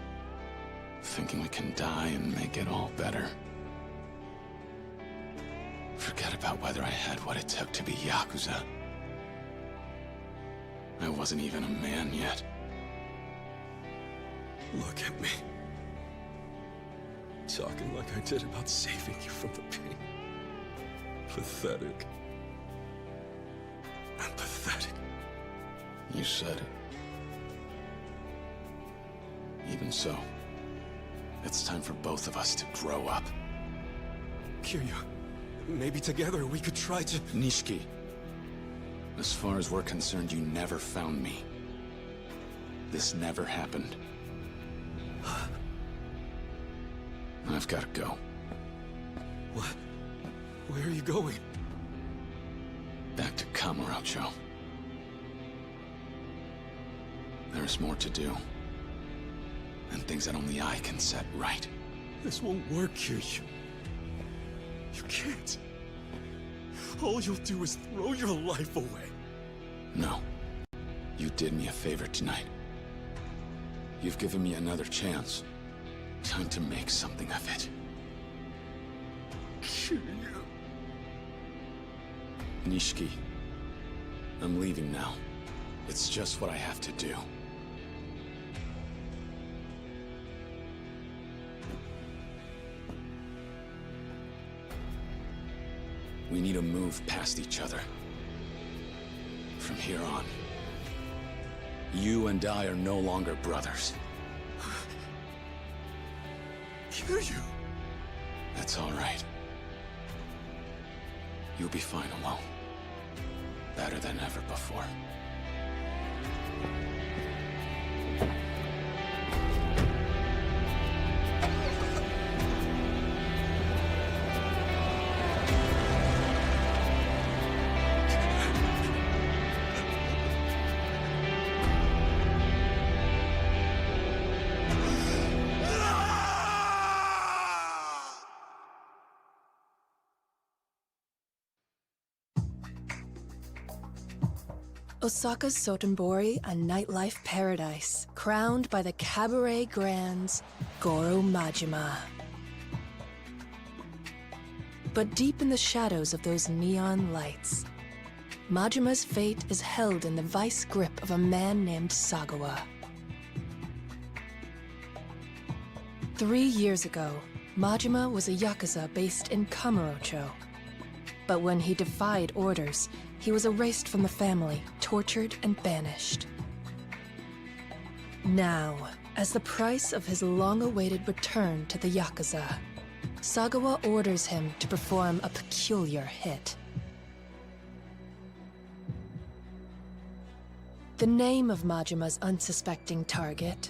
Thinking we can die and make it all better. Forget about whether I had what it took to be Yakuza. I wasn't even a man yet. Look at me. Talking like I did about saving you from the pain. Pathetic. I'm pathetic. You said it. Even so, it's time for both of us to grow up. Kiryu, maybe together we could try to... Nishiki, as far as we're concerned, you never found me. This never happened. I've got to go. What? Where are you going? Back to Kamurocho. There's more to do. And things that only I can set right. This won't work, Kiryu. You can't. All you'll do is throw your life away. No. You did me a favor tonight. You've given me another chance. Time to make something of it. Kiryu. Nishiki, I'm leaving now. It's just what I have to do. We need to move past each other. From here on, you and I are no longer brothers. Kiryu! That's all right. You'll be fine alone. Better than ever before. Osaka's Sotenbori, a nightlife paradise, crowned by the cabaret grands Goro Majima. But deep in the shadows of those neon lights, Majima's fate is held in the vice grip of a man named Sagawa. 3 years ago, Majima was a Yakuza based in Kamurocho. But when he defied orders, he was erased from the family, tortured and banished. Now, as the price of his long-awaited return to the Yakuza, Sagawa orders him to perform a peculiar hit. The name of Majima's unsuspecting target: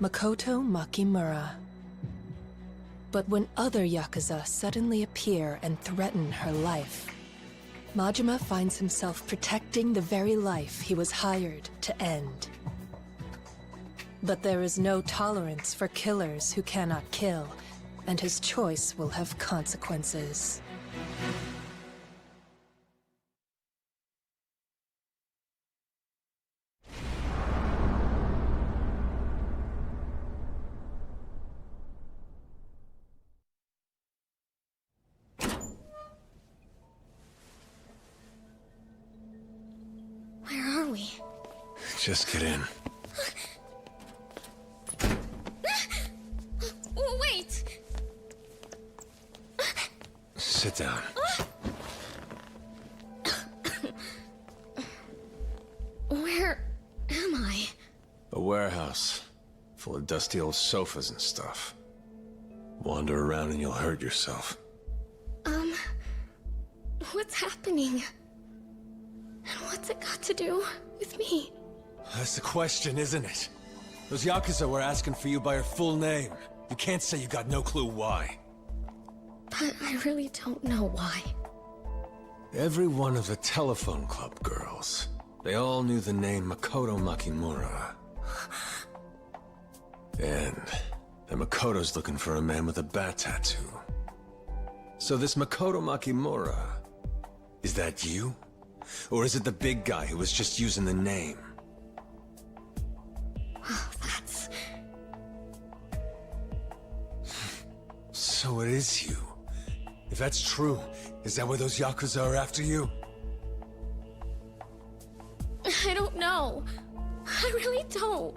Makoto Makimura. But when other Yakuza suddenly appear and threaten her life, Majima finds himself protecting the very life he was hired to end. But there is no tolerance for killers who cannot kill, and his choice will have consequences. Where are we? Just get in. Wait! Sit down. Where am I? A warehouse full of dusty old sofas and stuff. Wander around and you'll hurt yourself. What's happening? And what's it got to do with me? That's the question, isn't it? Those Yakuza were asking for you by your full name. You can't say you got no clue why. But I really don't know why. Every one of the telephone club girls, they all knew the name Makoto Makimura. And the Makoto's looking for a man with a bat tattoo. So this Makoto Makimura, is that you? Or is it the big guy who was just using the name? Well, that's... So it is you. If that's true, is that why those Yakuza are after you? I don't know. I really don't.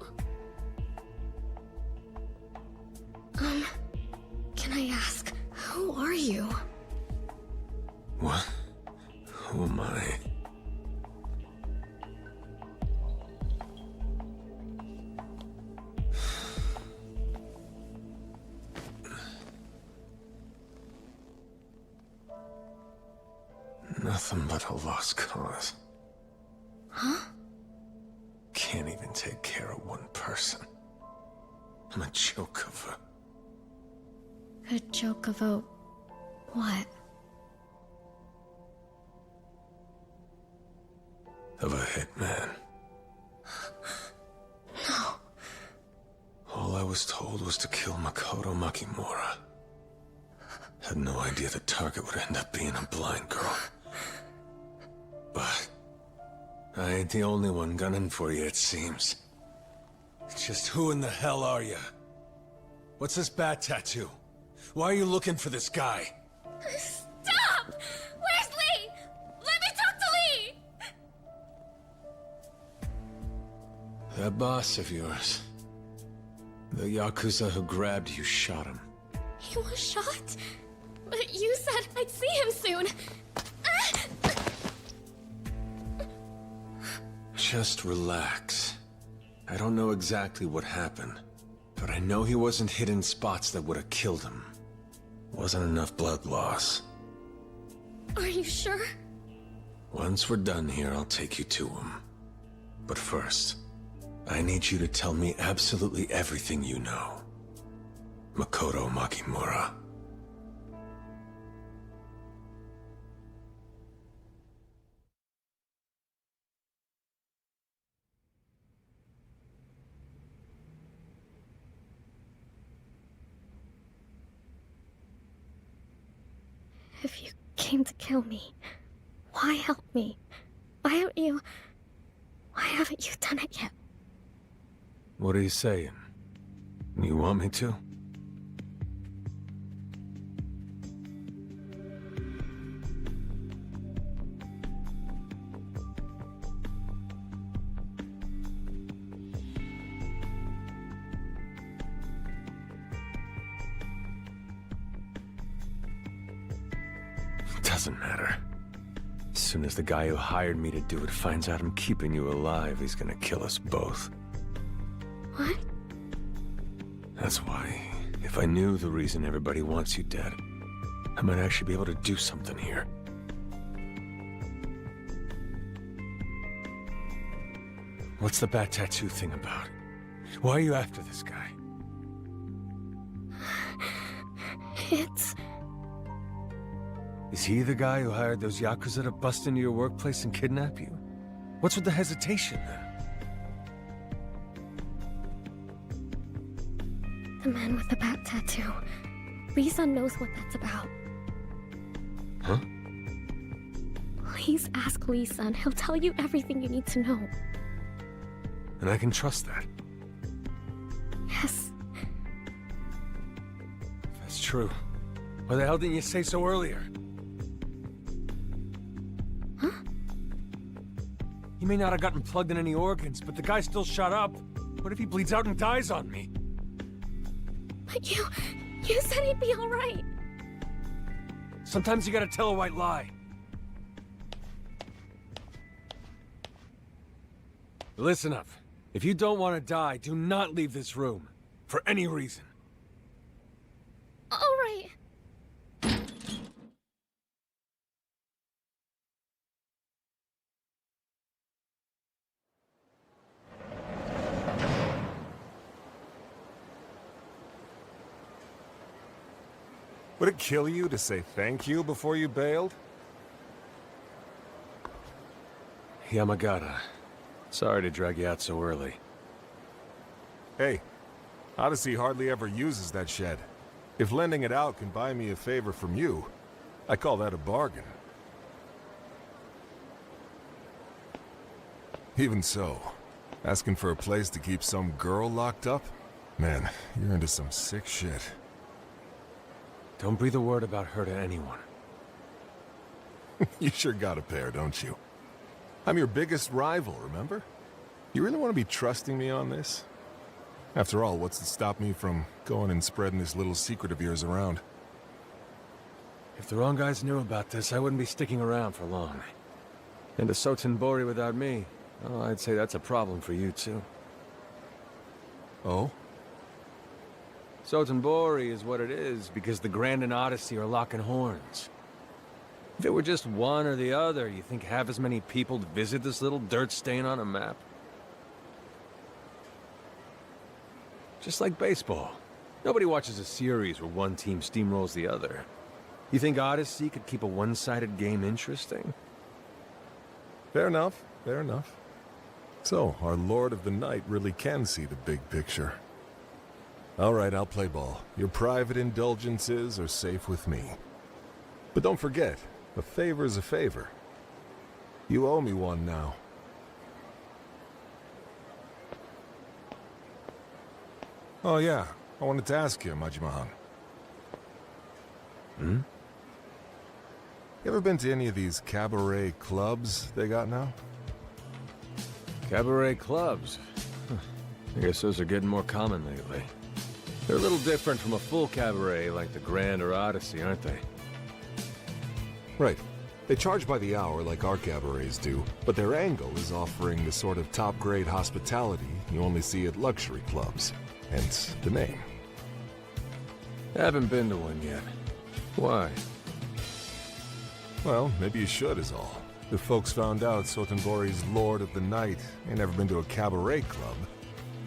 Can I ask, who are you? What? Who am I? Nothing but a lost cause. Huh? Can't even take care of one person. I'm a joke of A joke about what? a hitman. No. All I was told was to kill Makoto Makimura. Had no idea the target would end up being a blind girl. But I ain't the only one gunning for you, it seems. Just who in the hell are you? What's this bat tattoo? Why are you looking for this guy? Stop! Where's Lee? Let me talk to Lee! That boss of yours. The Yakuza who grabbed you shot him. He was shot? But you said I'd see him soon. Just relax. I don't know exactly what happened, but I know he wasn't hit in spots that would have killed him. Wasn't enough blood loss. Are you sure? Once we're done here, I'll take you to him. But first, I need you to tell me absolutely everything you know. Makoto Makimura. If you came to kill me, why help me? Why haven't you done it yet? What are you saying? You want me to? Doesn't matter. As soon as the guy who hired me to do it finds out I'm keeping you alive, he's gonna kill us both. What? That's why, if I knew the reason everybody wants you dead, I might actually be able to do something here. What's the bat tattoo thing about? Why are you after this guy? Is he the guy who hired those Yakuza to bust into your workplace and kidnap you? What's with the hesitation, then? The man with the bat tattoo. Lee-san knows what that's about. Huh? Please ask Lee-san. He'll tell you everything you need to know. And I can trust that. Yes. If that's true, why the hell didn't you say so earlier? Huh? He may not have gotten plugged in any organs, but the guy's still shot up. What if he bleeds out and dies on me? But you said he'd be all right. Sometimes you gotta tell a white lie. Listen up. If you don't want to die, do not leave this room. For any reason. All right. Would it kill you to say thank you before you bailed? Yamagata. Sorry to drag you out so early. Hey, Odyssey hardly ever uses that shed. If lending it out can buy me a favor from you, I call that a bargain. Even so, asking for a place to keep some girl locked up? Man, you're into some sick shit. Don't breathe a word about her to anyone. You sure got a pair, don't you? I'm your biggest rival, remember? You really want to be trusting me on this? After all, what's to stop me from going and spreading this little secret of yours around? If the wrong guys knew about this, I wouldn't be sticking around for long. And a Sotenbori without me, well, I'd say that's a problem for you, too. Oh? Sotenbori is what it is because the Grand and Odyssey are locking horns. If it were just one or the other, you think half as many people would visit this little dirt stain on a map? Just like baseball. Nobody watches a series where one team steamrolls the other. You think Odyssey could keep a one-sided game interesting? Fair enough, fair enough. So, our Lord of the Night really can see the big picture. All right, I'll play ball. Your private indulgences are safe with me. But don't forget, a favor's a favor. You owe me one now. Oh yeah, I wanted to ask you, Majima-han. Hmm? You ever been to any of these cabaret clubs they got now? Cabaret clubs? I guess those are getting more common lately. They're a little different from a full cabaret like the Grand or Odyssey, aren't they? Right. They charge by the hour like our cabarets do, but their angle is offering the sort of top-grade hospitality you only see at luxury clubs. Hence the name. I haven't been to one yet. Why? Well, maybe you should is all. If folks found out Sotenbori's Lord of the Night ain't never been to a cabaret club,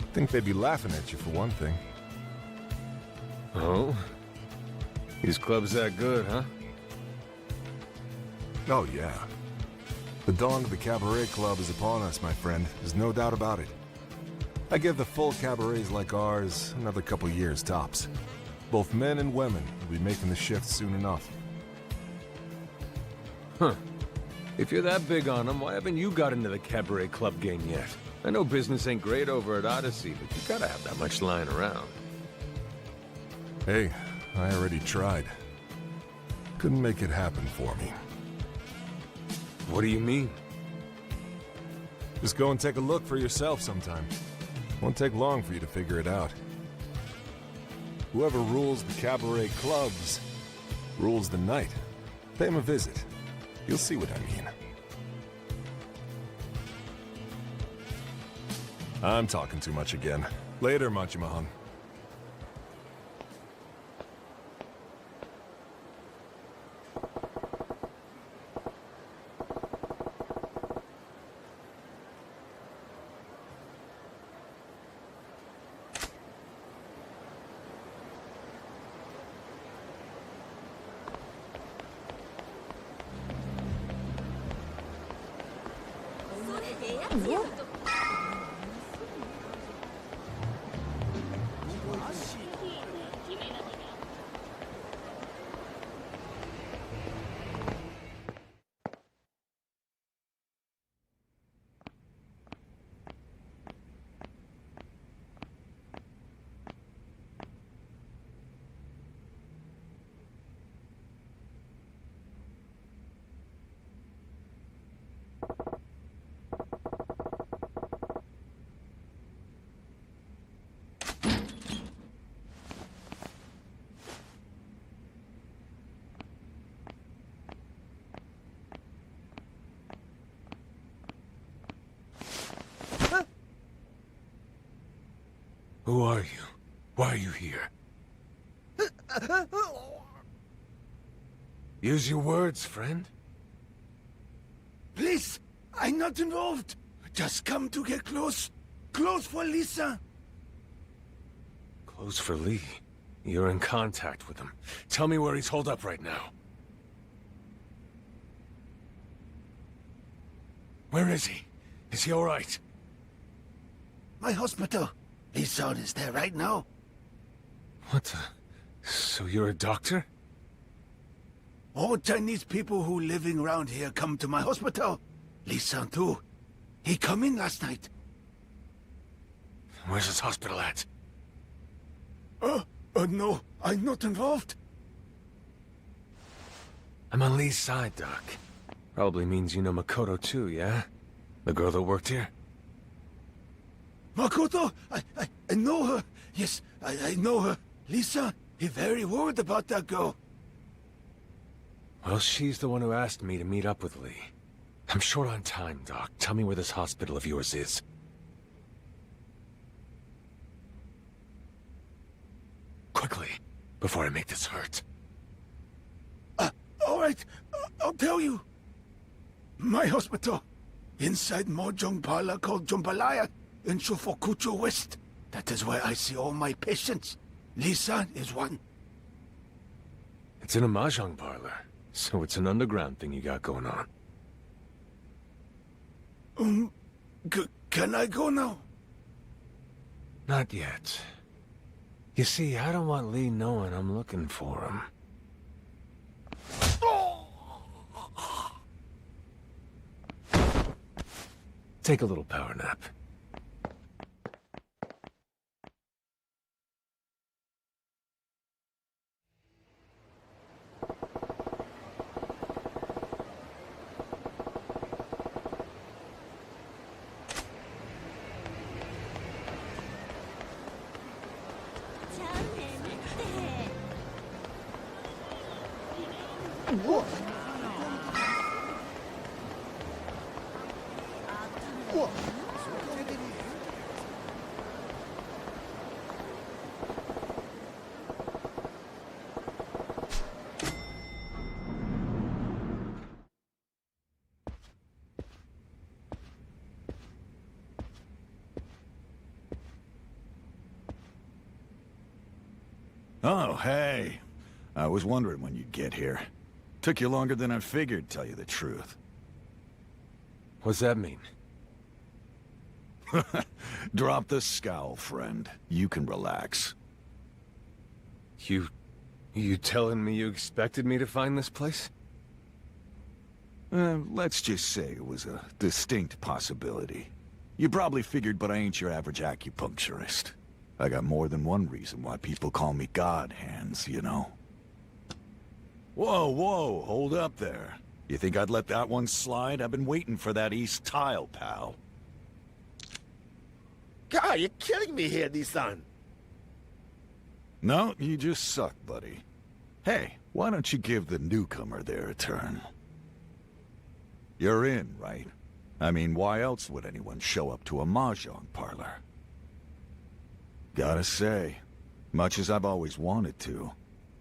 I think they'd be laughing at you for one thing. Oh? These clubs that good, huh? Oh, yeah. The dawn of the cabaret club is upon us, my friend. There's no doubt about it. I give the full cabarets like ours another couple years, tops. Both men and women will be making the shift soon enough. Huh. If you're that big on them, why haven't you got into the cabaret club game yet? I know business ain't great over at Odyssey, but you gotta have that much lying around. Hey, I already tried. Couldn't make it happen for me. What do you mean? Just go and take a look for yourself sometime. Won't take long for you to figure it out. Whoever rules the cabaret clubs rules the night. Pay him a visit. You'll see what I mean. I'm talking too much again. Later, Machimahan. Who are you? Why are you here? Use your words, friend. Please, I'm not involved. Just come to get close. Close for Lisa. Close for Lee. You're in contact with him. Tell me where he's holed up right now. Where is he? Is he all right? My hospital. Lisa is there right now. What the... So you're a doctor? All Chinese people who living around here come to my hospital. Lisa too. He come in last night. Where's his hospital at? No, I'm not involved. I'm on Lee's side, Doc. Probably means you know Makoto too, yeah? The girl that worked here? Makoto? I know her. Yes, I know her. Lisa, he very worried about that girl. Well, she's the one who asked me to meet up with Lee. I'm short on time, Doc. Tell me where this hospital of yours is. Quickly, before I make this hurt. All right, I'll tell you. My hospital. Inside Mahjong parlor called Jambalaya in Shofukucho West. That is where I see all my patients. Lisa is one. It's in a mahjong parlor, so it's an underground thing you got going on. Can I go now? Not yet. You see, I don't want Lee knowing I'm looking for him. Take a little power nap. Oh, hey. I was wondering when you'd get here. Took you longer than I figured, tell you the truth. What's that mean? Drop the scowl, friend. You can relax. You telling me you expected me to find this place? Let's just say it was a distinct possibility. You probably figured, but I ain't your average acupuncturist. I got more than one reason why people call me God Hands, you know? Whoa, whoa, hold up there. You think I'd let that one slide? I've been waiting for that east tile, pal. God, you're killing me here, Nissan. No, you just suck, buddy. Hey, why don't you give the newcomer there a turn? You're in, right? I mean, why else would anyone show up to a mahjong parlor? Gotta say, much as I've always wanted to,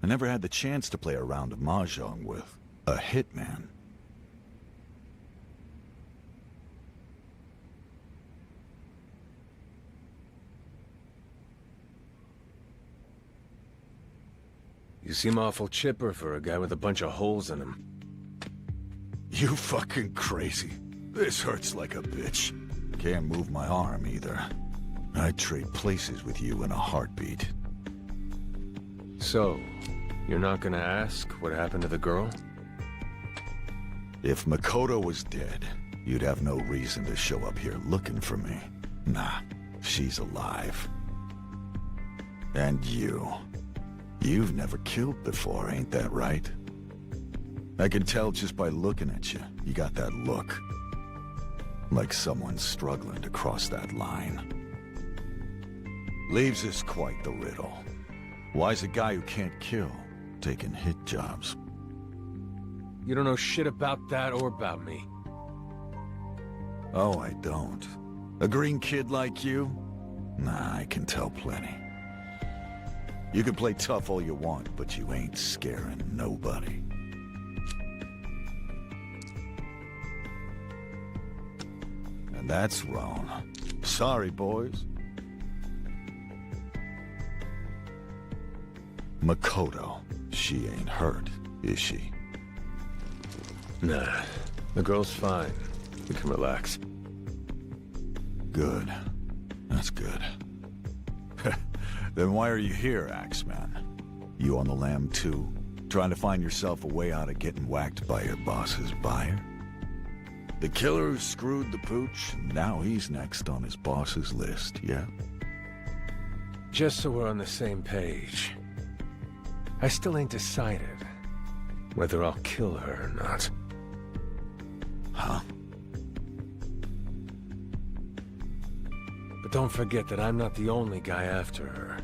I never had the chance to play a round of mahjong with a hitman. You seem awful chipper for a guy with a bunch of holes in him. You fucking crazy. This hurts like a bitch. Can't move my arm either. I'd trade places with you in a heartbeat. So, you're not gonna ask what happened to the girl? If Makoto was dead, you'd have no reason to show up here looking for me. Nah, she's alive. And you've never killed before, ain't that right? I can tell just by looking at you. You got that look. Like someone struggling to cross that line. Leaves us quite the riddle. Why's a guy who can't kill taking hit jobs? You don't know shit about that or about me. Oh, I don't. A green kid like you? Nah, I can tell plenty. You can play tough all you want, but you ain't scaring nobody. And that's wrong. Sorry, boys. Makoto, she ain't hurt, is she? Nah, the girl's fine. You can relax. Good. That's good. Then why are you here, Axeman? You on the lam too? Trying to find yourself a way out of getting whacked by your boss's buyer? The killer who screwed the pooch, and now he's next on his boss's list, yeah? Just so we're on the same page. I still ain't decided whether I'll kill her or not. Huh? But don't forget that I'm not the only guy after her.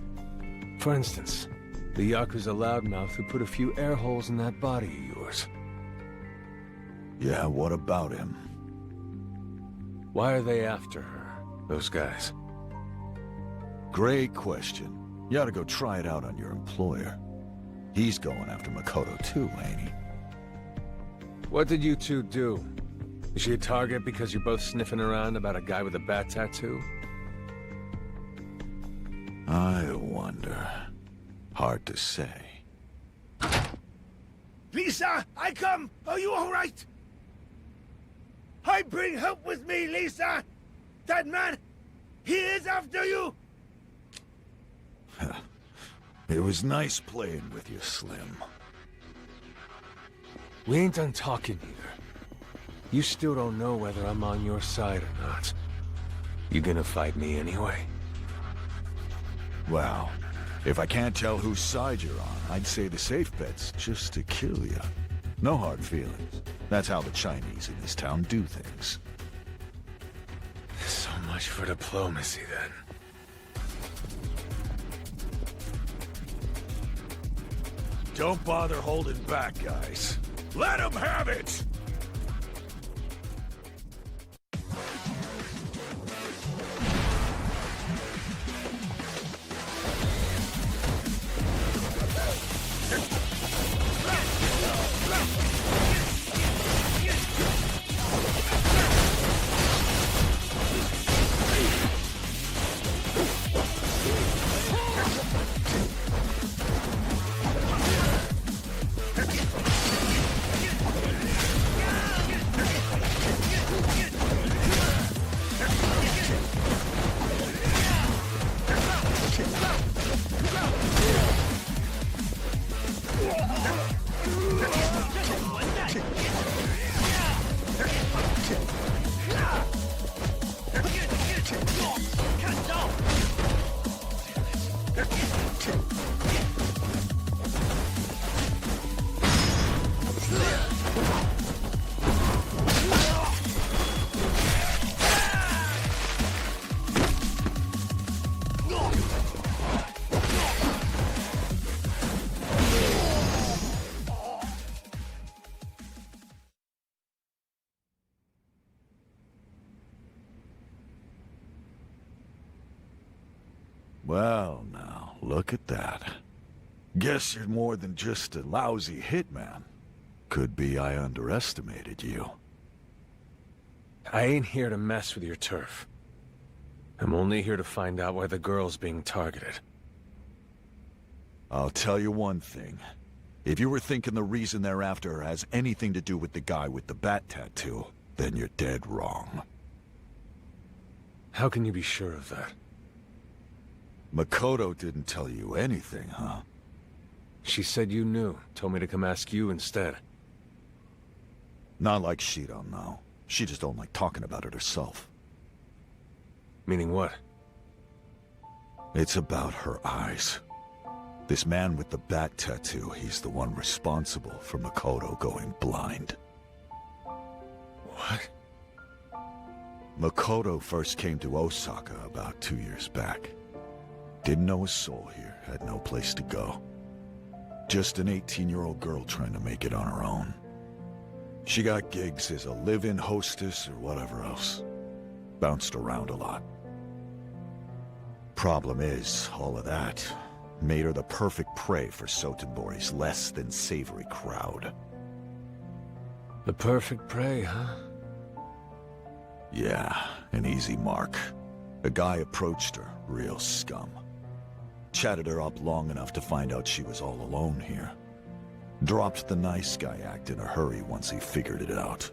For instance, the Yakuza loudmouth who put a few air holes in that body of yours. Yeah, what about him? Why are they after her, those guys? Great question. You ought to go try it out on your employer. He's going after Makoto too, ain't he? What did you two do? Is she a target because you're both sniffing around about a guy with a bat tattoo? I wonder. Hard to say. Lisa, I come! Are you alright? I bring help with me, Lisa! That man, he is after you! It was nice playing with you, Slim. We ain't done talking either. You still don't know whether I'm on your side or not. You gonna fight me anyway? Well, if I can't tell whose side you're on, I'd say the safe bet's just to kill you. No hard feelings. That's how the Chinese in this town do things. So much for diplomacy, then. Don't bother holding back, guys. Let them have it! Well, now, look at that. Guess you're more than just a lousy hitman. Could be I underestimated you. I ain't here to mess with your turf. I'm only here to find out why the girl's being targeted. I'll tell you one thing. If you were thinking the reason they're after her has anything to do with the guy with the bat tattoo, then you're dead wrong. How can you be sure of that? Makoto didn't tell you anything, huh? She said you knew. Told me to come ask you instead. Not like she don't know. She just don't like talking about it herself. Meaning what? It's about her eyes. This man with the bat tattoo, he's the one responsible for Makoto going blind. What? Makoto first came to Osaka about 2 years back. Didn't know a soul here, had no place to go. Just an 18-year-old girl trying to make it on her own. She got gigs as a live-in hostess or whatever else. Bounced around a lot. Problem is, all of that made her the perfect prey for Sotenbori's less than savory crowd. The perfect prey, huh? Yeah, an easy mark. A guy approached her, real scum. Chatted her up long enough to find out she was all alone here. Dropped the nice guy act in a hurry once he figured it out.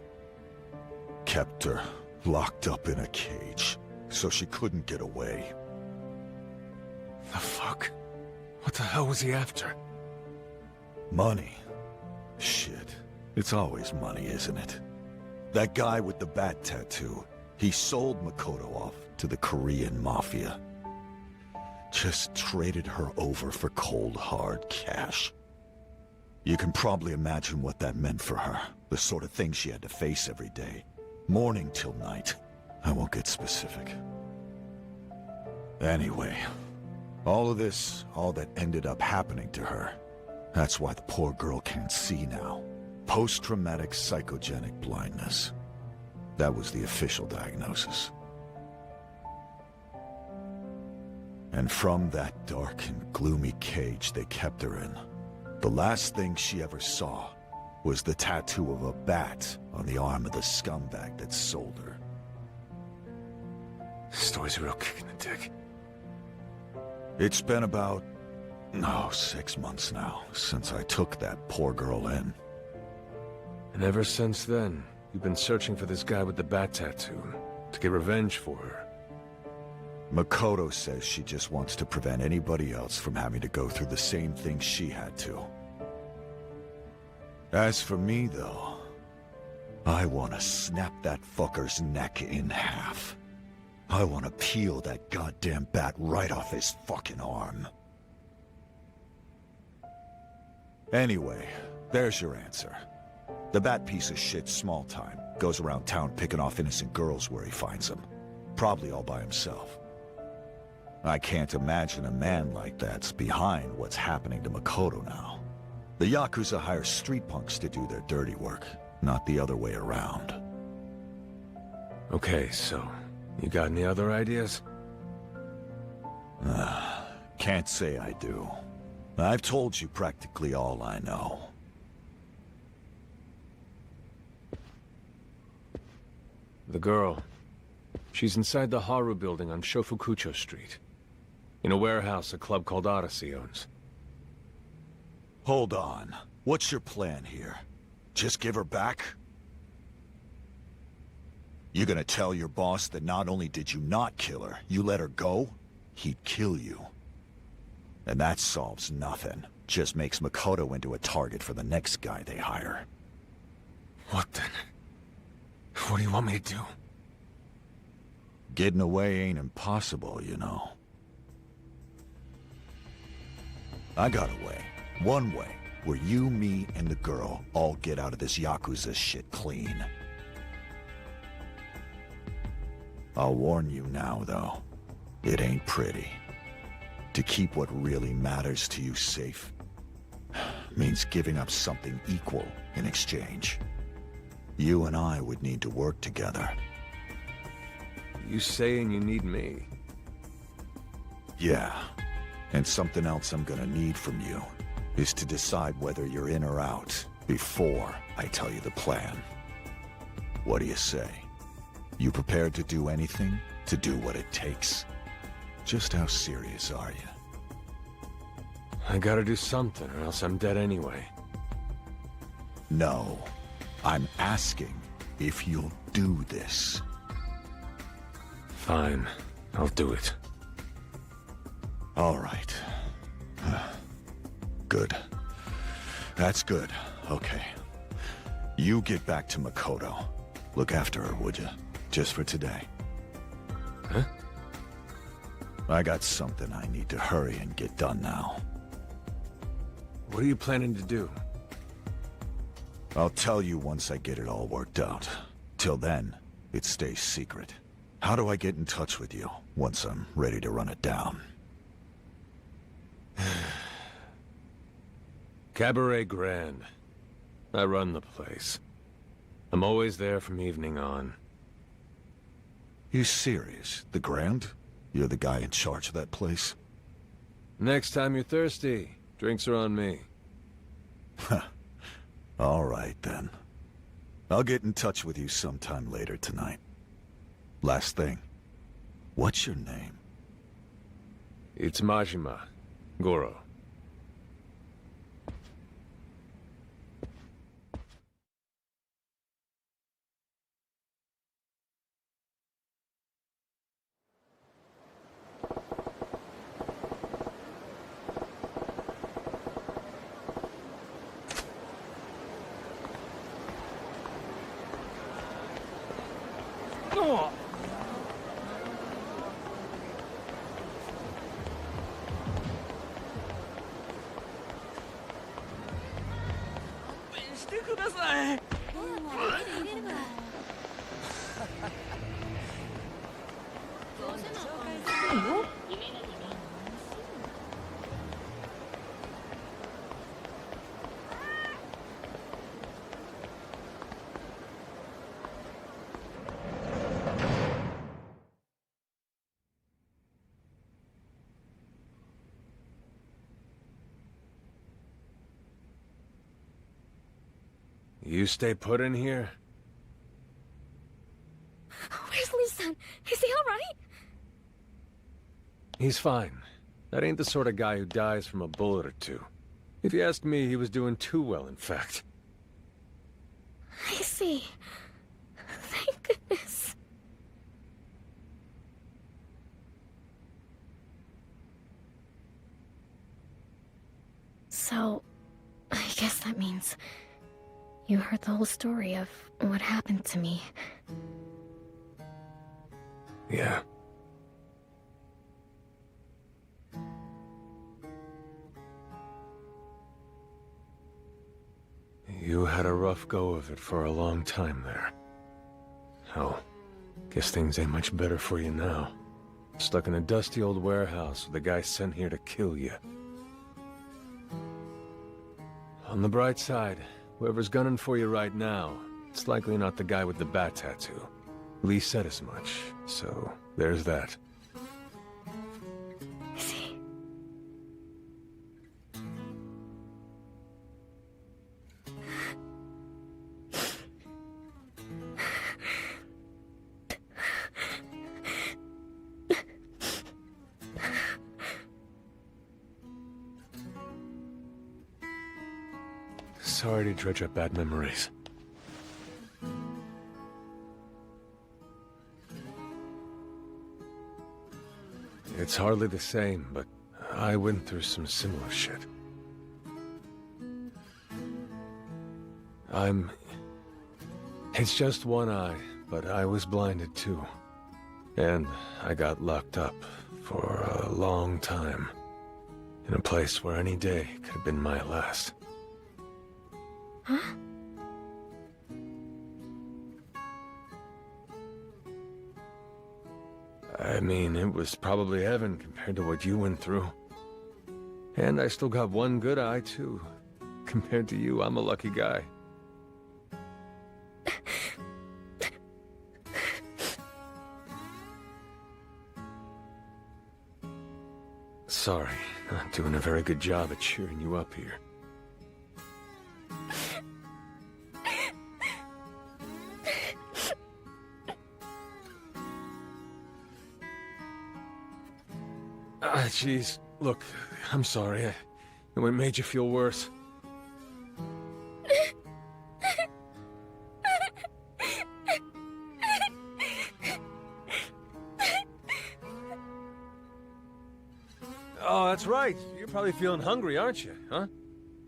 Kept her locked up in a cage, so she couldn't get away. The fuck? What the hell was he after? Money. Shit. It's always money, isn't it? That guy with the bat tattoo, he sold Makoto off to the Korean mafia. Just traded her over for cold, hard cash. You can probably imagine what that meant for her. The sort of thing she had to face every day. Morning till night. I won't get specific. Anyway, all of this, all that ended up happening to her, that's why the poor girl can't see now. Post-traumatic psychogenic blindness. That was the official diagnosis. And from that dark and gloomy cage they kept her in, the last thing she ever saw was the tattoo of a bat on the arm of the scumbag that sold her. This story's a real kick in the dick. It's been about, 6 months now, since I took that poor girl in. And ever since then, you've been searching for this guy with the bat tattoo, to get revenge for her. Makoto says she just wants to prevent anybody else from having to go through the same thing she had to. As for me, though, I want to snap that fucker's neck in half. I want to peel that goddamn bat right off his fucking arm. Anyway, there's your answer. The bat piece of shit's small time. Goes around town picking off innocent girls where he finds them. Probably all by himself. I can't imagine a man like that's behind what's happening to Makoto now. The Yakuza hire street punks to do their dirty work, not the other way around. Okay, so, you got any other ideas? Can't say I do. I've told you practically all I know. The girl. She's inside the Haru building on Shofukucho Street. In a warehouse a club called Odyssey owns. Hold on. What's your plan here? Just give her back? You gonna tell your boss that not only did you not kill her, you let her go? He'd kill you. And that solves nothing. Just makes Makoto into a target for the next guy they hire. What then? What do you want me to do? Getting away ain't impossible, you know. I got a way. One way. Where you, me, and the girl all get out of this Yakuza shit clean. I'll warn you now, though. It ain't pretty. To keep what really matters to you safe means giving up something equal in exchange. You and I would need to work together. You saying you need me? Yeah. And something else I'm gonna need from you is to decide whether you're in or out before I tell you the plan. What do you say? You prepared to do anything? To do what it takes? Just how serious are you? I gotta do something, or else I'm dead anyway. No. I'm asking if you'll do this. Fine. I'll do it. All right. Good. That's good. Okay. You get back to Makoto. Look after her, would you? Just for today. Huh? I got something I need to hurry and get done now. What are you planning to do? I'll tell you once I get it all worked out. Till then, it stays secret. How do I get in touch with you once I'm ready to run it down? Cabaret Grand. I run the place. I'm always there from evening on. You serious? The Grand? You're the guy in charge of that place? Next time you're thirsty, drinks are on me. All right, then. I'll get in touch with you sometime later tonight. Last thing. What's your name? It's Majima. Goro. You stay put in here? Where's Lee-san? Is he alright? He's fine. That ain't the sort of guy who dies from a bullet or two. If you ask me, he was doing too well, in fact. I see. Thank goodness. So, I guess that means you heard the whole story of what happened to me. Yeah. You had a rough go of it for a long time there. Hell, guess things ain't much better for you now. Stuck in a dusty old warehouse with a guy sent here to kill you. On the bright side, whoever's gunning for you right now, it's likely not the guy with the bat tattoo. Lee said as much, so there's that. I see. Sorry to dredge up bad memories. It's hardly the same, but I went through some similar shit. It's just one eye, but I was blinded too. And I got locked up for a long time. In a place where any day could have been my last. Huh? I mean, it was probably heaven compared to what you went through. And I still got one good eye, too. Compared to you, I'm a lucky guy. Sorry, not doing a very good job at cheering you up here. Jeez. Look, I'm sorry. It made you feel worse. Oh, that's right. You're probably feeling hungry, aren't you, huh?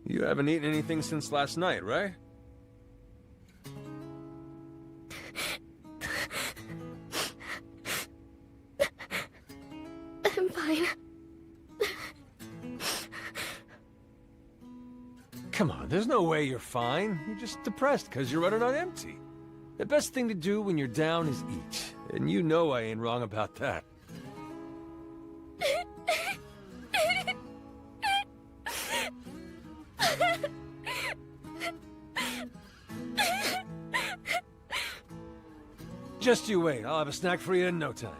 You haven't eaten anything since last night, right? I'm fine. Come on, there's no way you're fine. You're just depressed because you're running on empty. The best thing to do when you're down is eat. And you know I ain't wrong about that. Just you wait. I'll have a snack for you in no time.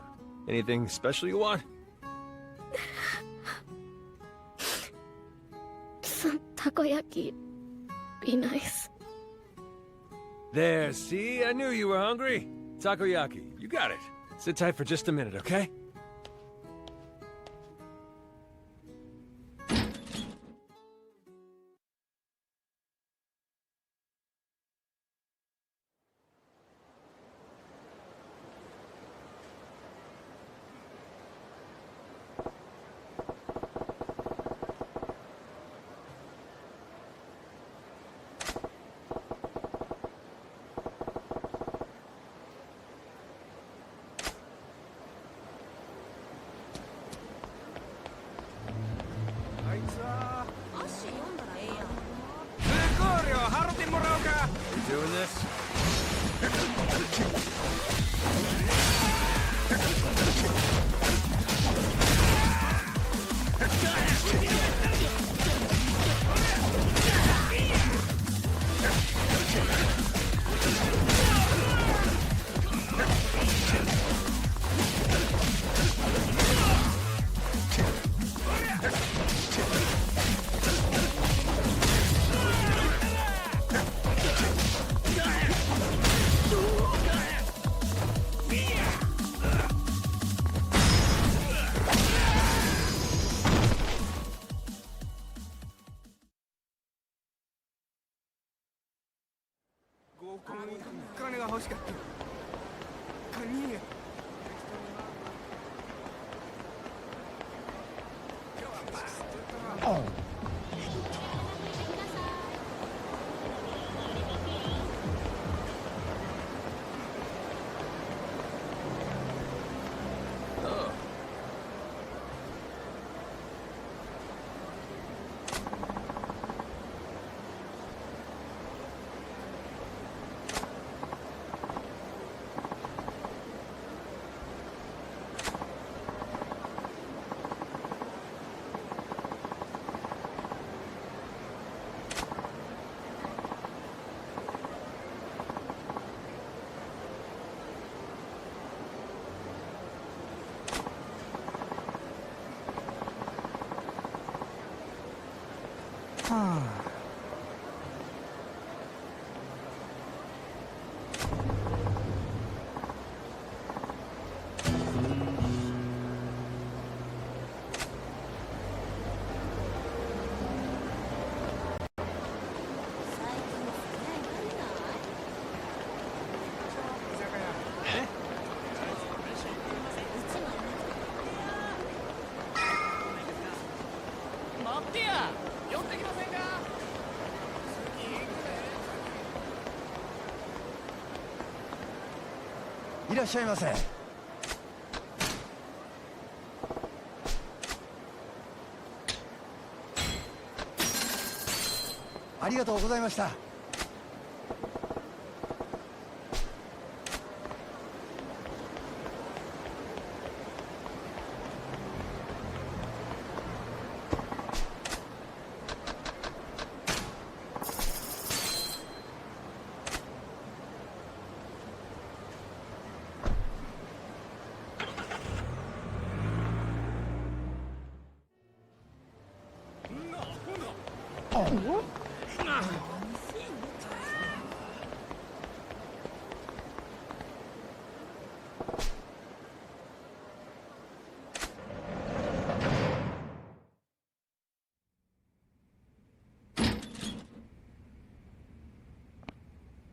Anything special you want? Some takoyaki. Be nice. There, see? I knew you were hungry. Takoyaki. You got it. Sit tight for just a minute, okay? You doing this?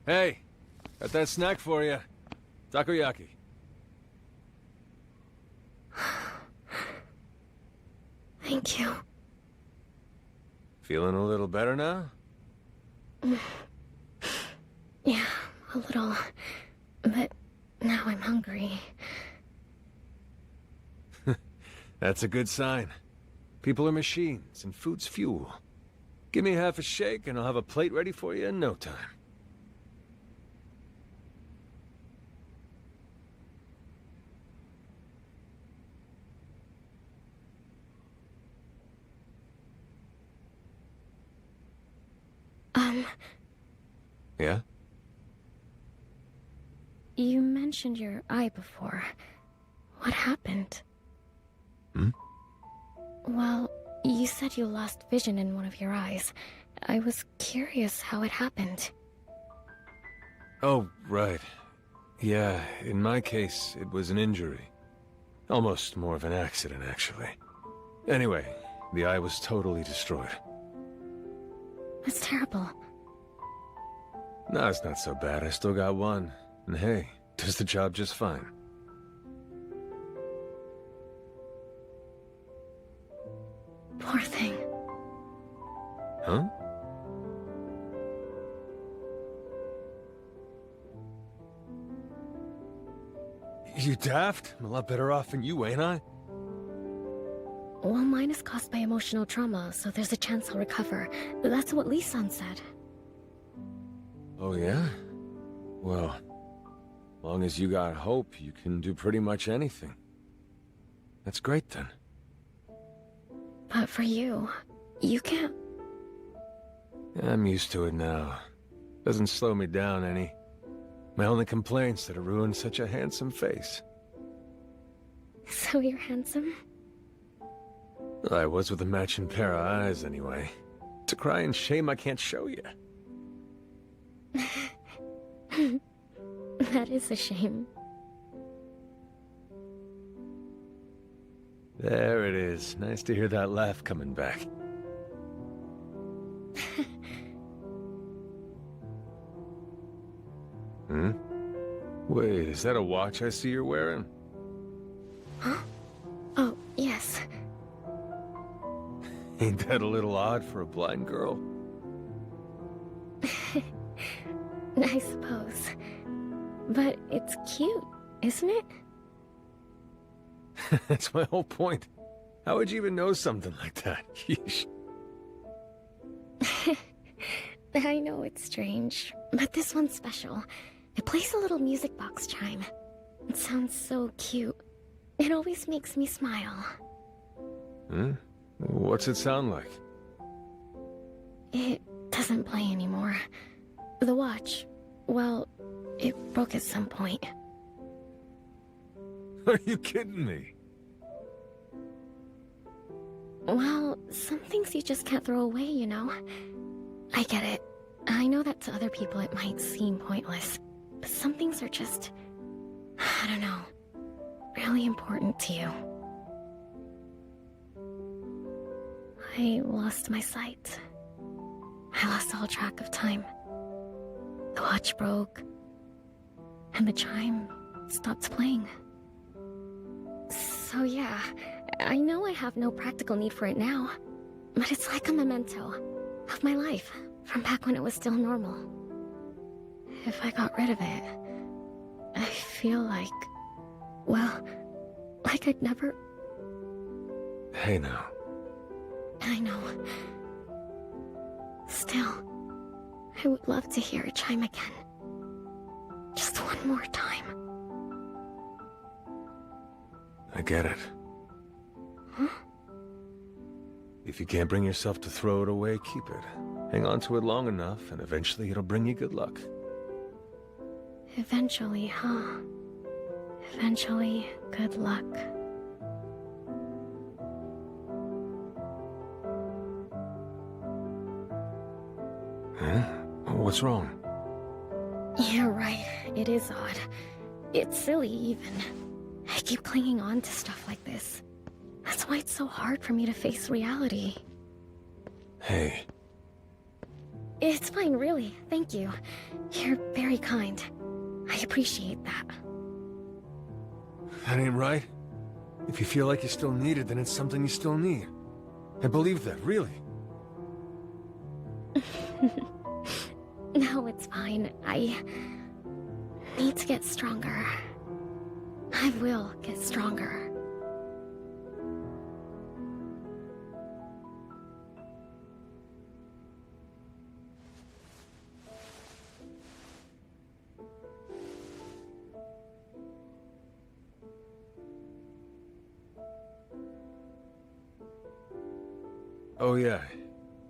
Hey, got that snack for you. Takoyaki. Thank you. Feeling a little better now? Yeah, a little. But now I'm hungry. That's a good sign. People are machines, and food's fuel. Give me half a shake, and I'll have a plate ready for you in no time. Yeah? You mentioned your eye before. What happened? Well, you said you lost vision in one of your eyes. I was curious how it happened. Oh, right. Yeah, in my case, it was an injury. Almost more of an accident, actually. Anyway, the eye was totally destroyed. That's terrible. No, it's not so bad. I still got one. And hey, does the job just fine. Poor thing. Huh? You daft? I'm a lot better off than you, ain't I? Well, mine is caused by emotional trauma, so there's a chance I'll recover. That's what Lee-san said. Oh, yeah? Well, long as you got hope, you can do pretty much anything. That's great, then. But for you, you can't... I'm used to it now. Doesn't slow me down any. My only complaint's that it ruined such a handsome face. So you're handsome? I was with a matching pair of eyes, anyway. It's a crying shame I can't show you. That is a shame. There it is. Nice to hear that laugh coming back. Wait, is that a watch I see you're wearing? Huh? Oh, yes. Ain't that a little odd for a blind girl? I suppose. But it's cute, isn't it? That's my whole point. How would you even know something like that? Yeesh. I know it's strange, but this one's special. It plays a little music box chime. It sounds so cute. It always makes me smile. What's it sound like? It doesn't play anymore. The watch, well, it broke at some point. Are you kidding me? Well, some things you just can't throw away, you know? I get it. I know that to other people it might seem pointless, but some things are just, I don't know, really important to you. I lost my sight. I lost all track of time. The watch broke, and the chime stopped playing. So yeah, I know I have no practical need for it now, but it's like a memento of my life from back when it was still normal. If I got rid of it, I feel like, well, like I'd never... Hey now. I know. Still, I would love to hear it chime again. Just one more time. I get it. Huh? If you can't bring yourself to throw it away, keep it. Hang on to it long enough, and eventually it'll bring you good luck. Eventually, huh? Eventually, good luck. What's wrong? You're right. It is odd. It's silly, even. I keep clinging on to stuff like this. That's why it's so hard for me to face reality. Hey. It's fine, really. Thank you. You're very kind. I appreciate that. That ain't right. If you feel like you still need it, then it's something you still need. I believe that, really. No, it's fine. I need to get stronger. I will get stronger. Oh yeah,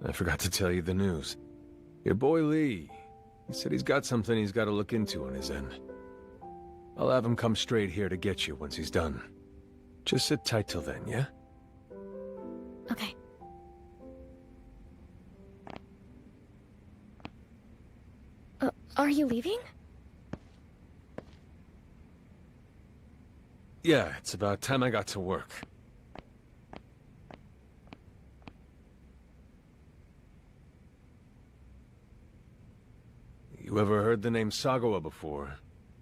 I forgot to tell you the news. Your boy Lee, he said he's got something he's got to look into on his end. I'll have him come straight here to get you once he's done. Just sit tight till then, yeah? Okay. Are you leaving? Yeah, it's about time I got to work. You ever heard the name Sagawa before?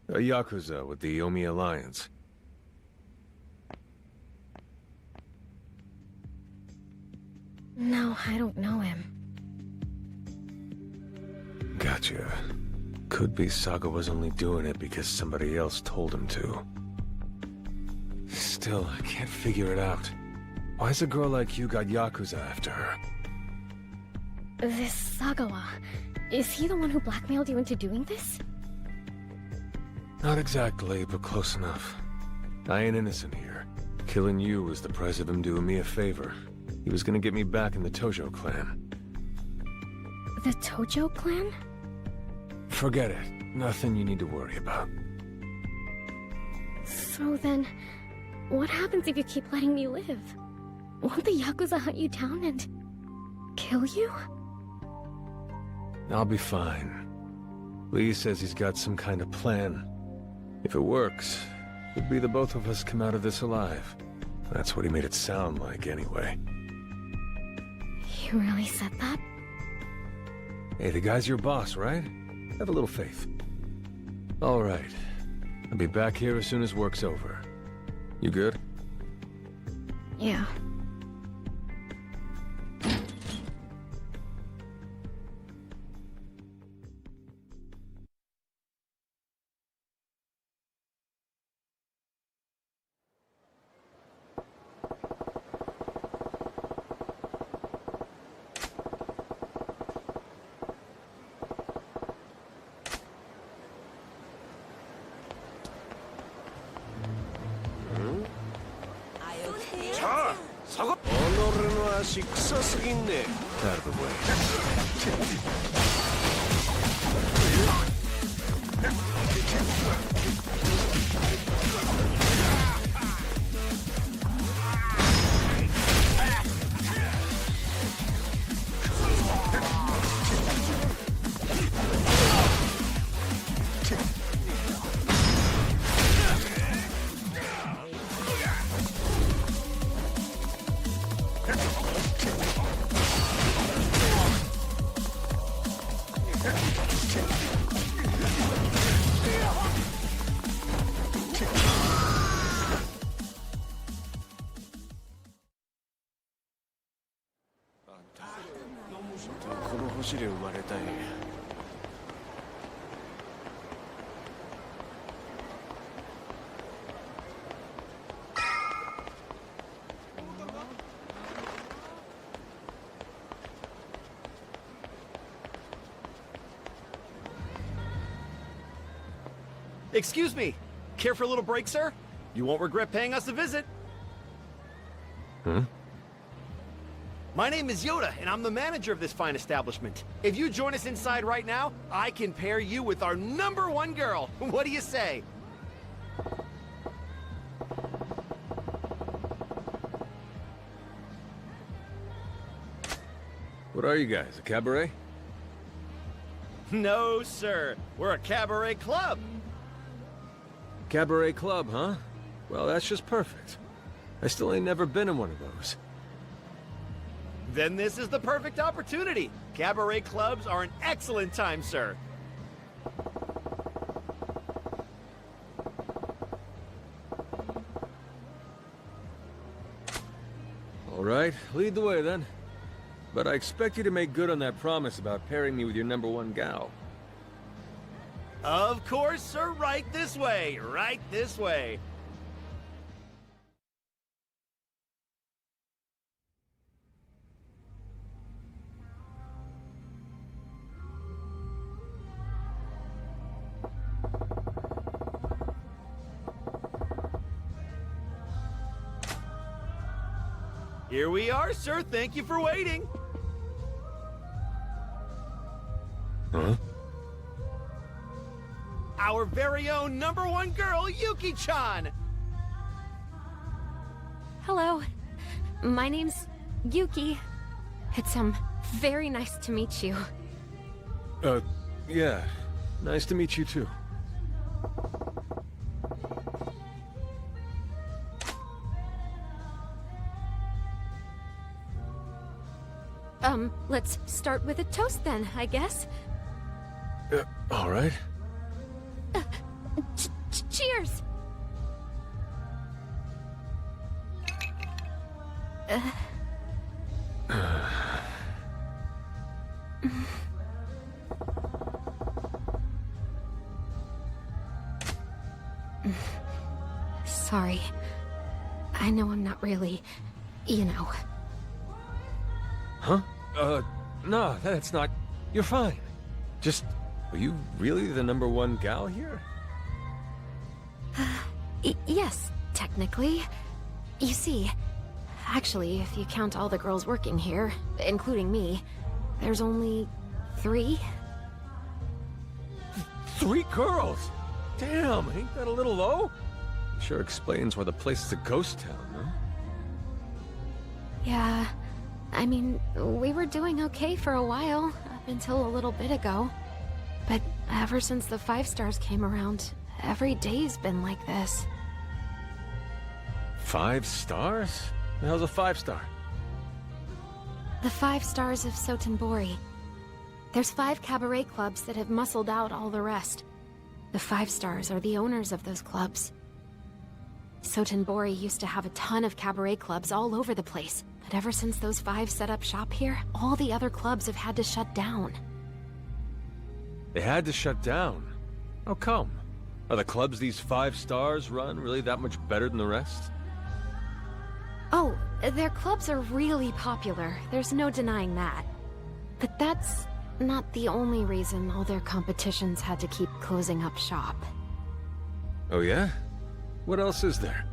A Yakuza with the Omi Alliance. No, I don't know him. Gotcha. Could be Sagawa's only doing it because somebody else told him to. Still, I can't figure it out. Why's a girl like you got Yakuza after her? This Sagawa, is he the one who blackmailed you into doing this? Not exactly, but close enough. I ain't innocent here. Killing you was the price of him doing me a favor. He was gonna get me back in the Tojo clan. The Tojo clan? Forget it. Nothing you need to worry about. So then, what happens if you keep letting me live? Won't the Yakuza hunt you down and kill you? I'll be fine. Lee says he's got some kind of plan. If it works, it'd be the both of us come out of this alive. That's what he made it sound like, anyway. You really said that? Hey, the guy's your boss, right? Have a little faith. All right. I'll be back here as soon as work's over. You good? Yeah. Out of the Excuse me. Care for a little break, sir? You won't regret paying us a visit. Hmm? My name is Yoda, and I'm the manager of this fine establishment. If you join us inside right now, I can pair you with our #1 girl. What do you say? What are you guys, a cabaret? No, sir. We're a cabaret club. Cabaret club, huh? Well, that's just perfect. I still ain't never been in one of those. Then this is the perfect opportunity. Cabaret clubs are an excellent time, sir. All right, lead the way then. But I expect you to make good on that promise about pairing me with your #1 gal. Of course, sir. Right this way. Right this way. Here we are, sir. Thank you for waiting. Huh? Our very own #1 girl, Yuki-chan! Hello. My name's Yuki. It's, very nice to meet you. Yeah. Nice to meet you too. Let's start with a toast then, I guess. All right. Cheers! Sorry. I know I'm not really, you know. Huh? No, that's not... You're fine. Just, are you really the #1 gal here? Yes, technically. You see, actually, if you count all the girls working here, including me, there's only 3. 3 girls? Damn, ain't that a little low? Sure explains why the place is a ghost town, huh? Yeah, I mean, we were doing okay for a while, up until a little bit ago. But ever since the 5 stars came around, every day's been like this. 5 stars? The hell's a 5-star? The 5 stars of Sotenbori. There's 5 cabaret clubs that have muscled out all the rest. The 5 stars are the owners of those clubs. Sotenbori used to have a ton of cabaret clubs all over the place, but ever since those 5 set up shop here, all the other clubs have had to shut down. They had to shut down? How come? Are the clubs these 5 stars run really that much better than the rest? Oh, their clubs are really popular. There's no denying that. But that's not the only reason all their competitions had to keep closing up shop. Oh yeah? What else is there?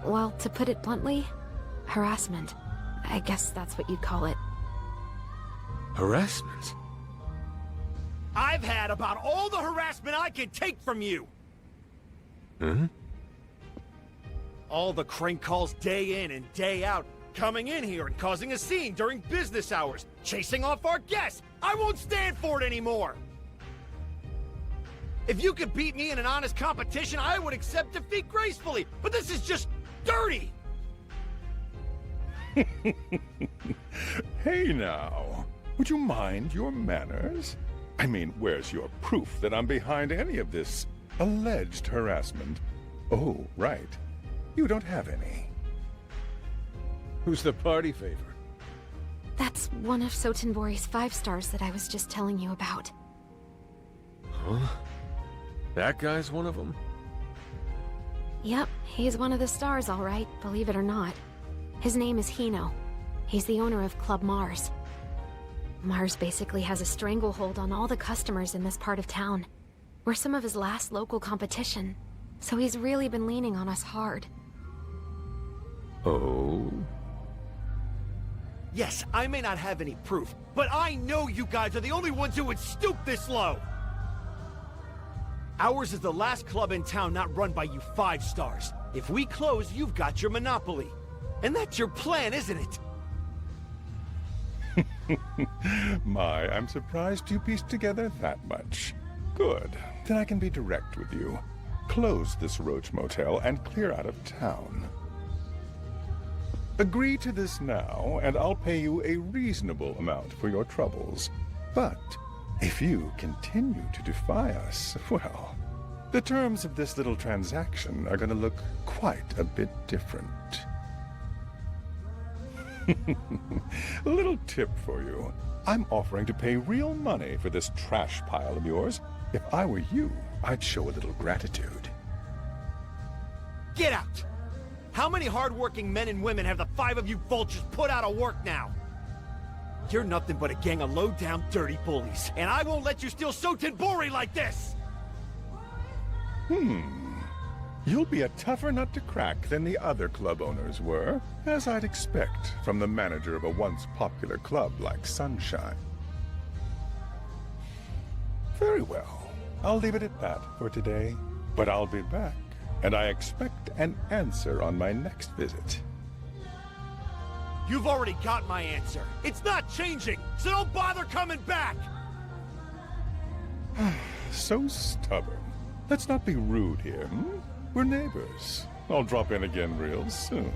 Well, to put it bluntly, harassment. I guess that's what you'd call it. Harassment? I've had about all the harassment I can take from you! Hmm? All the crank calls day in and day out, coming in here and causing a scene during business hours, chasing off our guests! I won't stand for it anymore! If you could beat me in an honest competition, I would accept defeat gracefully, but this is just dirty! Hey now, would you mind your manners? I mean, where's your proof that I'm behind any of this alleged harassment? Oh, right. You don't have any. Who's the party favor? That's one of Sotenbori's 5 stars that I was just telling you about. Huh? That guy's one of them? Yep, he's one of the stars, all right, believe it or not. His name is Hino. He's the owner of Club Mars. Mars basically has a stranglehold on all the customers in this part of town. We're some of his last local competition, so he's really been leaning on us hard. Oh? Yes, I may not have any proof, but I know you guys are the only ones who would stoop this low! Ours is the last club in town not run by you 5 stars. If we close, you've got your monopoly. And that's your plan, isn't it? My, I'm surprised you pieced together that much. Good. Then I can be direct with you. Close this Roach Motel and clear out of town. Agree to this now, and I'll pay you a reasonable amount for your troubles. But if you continue to defy us, well, the terms of this little transaction are going to look quite a bit different. A little tip for you. I'm offering to pay real money for this trash pile of yours. If I were you, I'd show a little gratitude. Get out! How many hardworking men and women have the 5 of you vultures put out of work now? You're nothing but a gang of low-down, dirty bullies, and I won't let you steal Sotenbori like this! You'll be a tougher nut to crack than the other club owners were, as I'd expect from the manager of a once popular club like Sunshine. Very well. I'll leave it at that for today, but I'll be back, and I expect an answer on my next visit. You've already got my answer. It's not changing, so don't bother coming back! So stubborn. Let's not be rude here, We're neighbors. I'll drop in again real soon.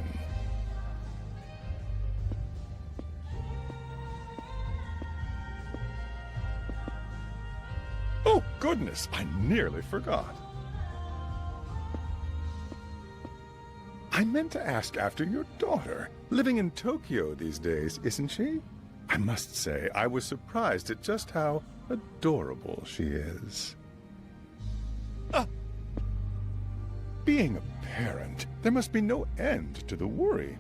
Oh, goodness, I nearly forgot. I meant to ask after your daughter. Living in Tokyo these days, isn't she? I must say, I was surprised at just how adorable she is. Being a parent, there must be no end to the worry,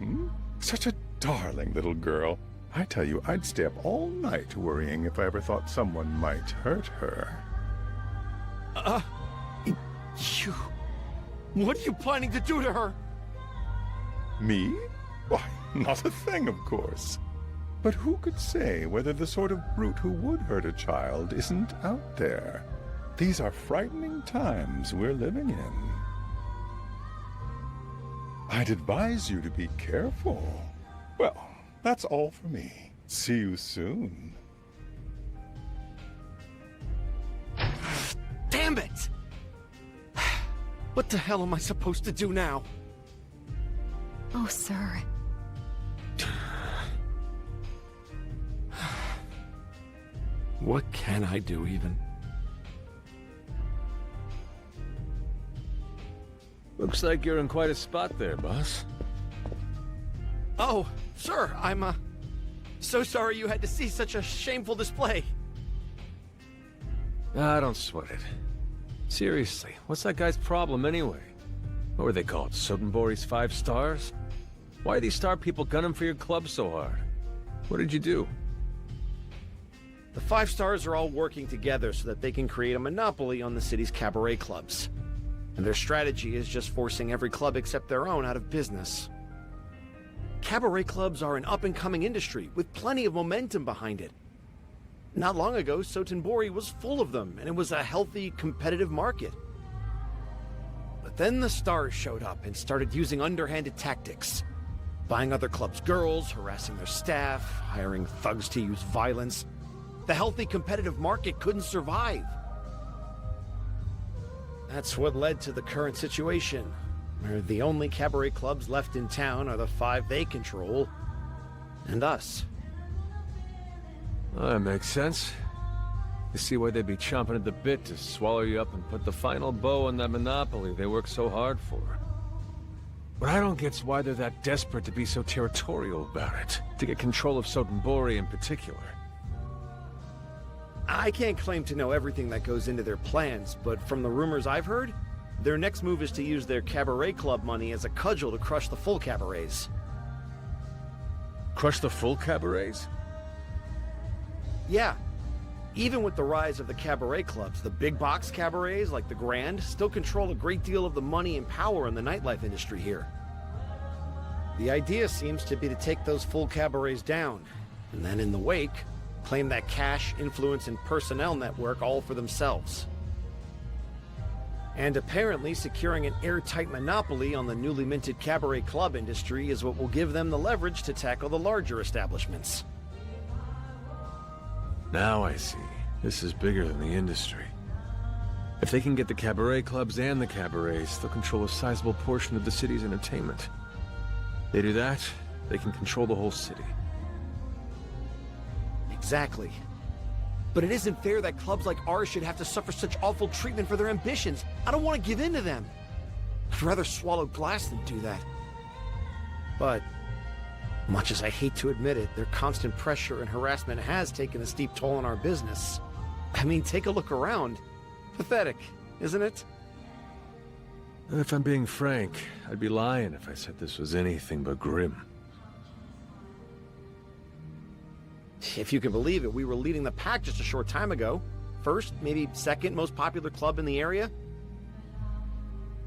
Such a darling little girl. I tell you, I'd stay up all night worrying if I ever thought someone might hurt her. You... What are you planning to do to her? Me? Why, not a thing, of course. But who could say whether the sort of brute who would hurt a child isn't out there? These are frightening times we're living in. I'd advise you to be careful. Well, that's all for me. See you soon. Damn it! What the hell am I supposed to do now? Oh, sir. What can I do, even? Looks like you're in quite a spot there, boss. Oh, sir, I'm, so sorry you had to see such a shameful display. Ah, don't sweat it. Seriously, what's that guy's problem anyway? What were they called? Sotenbori's 5 stars? Why are these star people gunning for your club so hard? What did you do? The 5 stars are all working together so that they can create a monopoly on the city's cabaret clubs. And their strategy is just forcing every club except their own out of business. Cabaret clubs are an up-and-coming industry with plenty of momentum behind it. Not long ago, Sotenbori was full of them, and it was a healthy, competitive market. But then the stars showed up and started using underhanded tactics. Buying other clubs' girls, harassing their staff, hiring thugs to use violence. The healthy, competitive market couldn't survive. That's what led to the current situation, where the only cabaret clubs left in town are the 5 they control, and us. Well, that makes sense. You see why they'd be chomping at the bit to swallow you up and put the final bow on that monopoly they work so hard for. What I don't get's why they're that desperate to be so territorial about it, to get control of Sotenbori in particular. I can't claim to know everything that goes into their plans, but from the rumors I've heard, their next move is to use their cabaret club money as a cudgel to crush the full cabarets. Crush the full cabarets? Yeah. Even with the rise of the cabaret clubs, the big box cabarets like the Grand still control a great deal of the money and power in the nightlife industry here. The idea seems to be to take those full cabarets down, and then in the wake, claim that cash, influence, and personnel network all for themselves. And apparently securing an airtight monopoly on the newly minted cabaret club industry is what will give them the leverage to tackle the larger establishments. Now I see. This is bigger than the industry. If they can get the cabaret clubs and the cabarets, they'll control a sizable portion of the city's entertainment. They do that, they can control the whole city. Exactly. But it isn't fair that clubs like ours should have to suffer such awful treatment for their ambitions. I don't want to give in to them. I'd rather swallow glass than do that. But, much as I hate to admit it, their constant pressure and harassment has taken a steep toll on our business. I mean, take a look around. Pathetic, isn't it? If I'm being frank, I'd be lying if I said this was anything but grim. If you can believe it, we were leading the pack just a short time ago. First, maybe second most popular club in the area.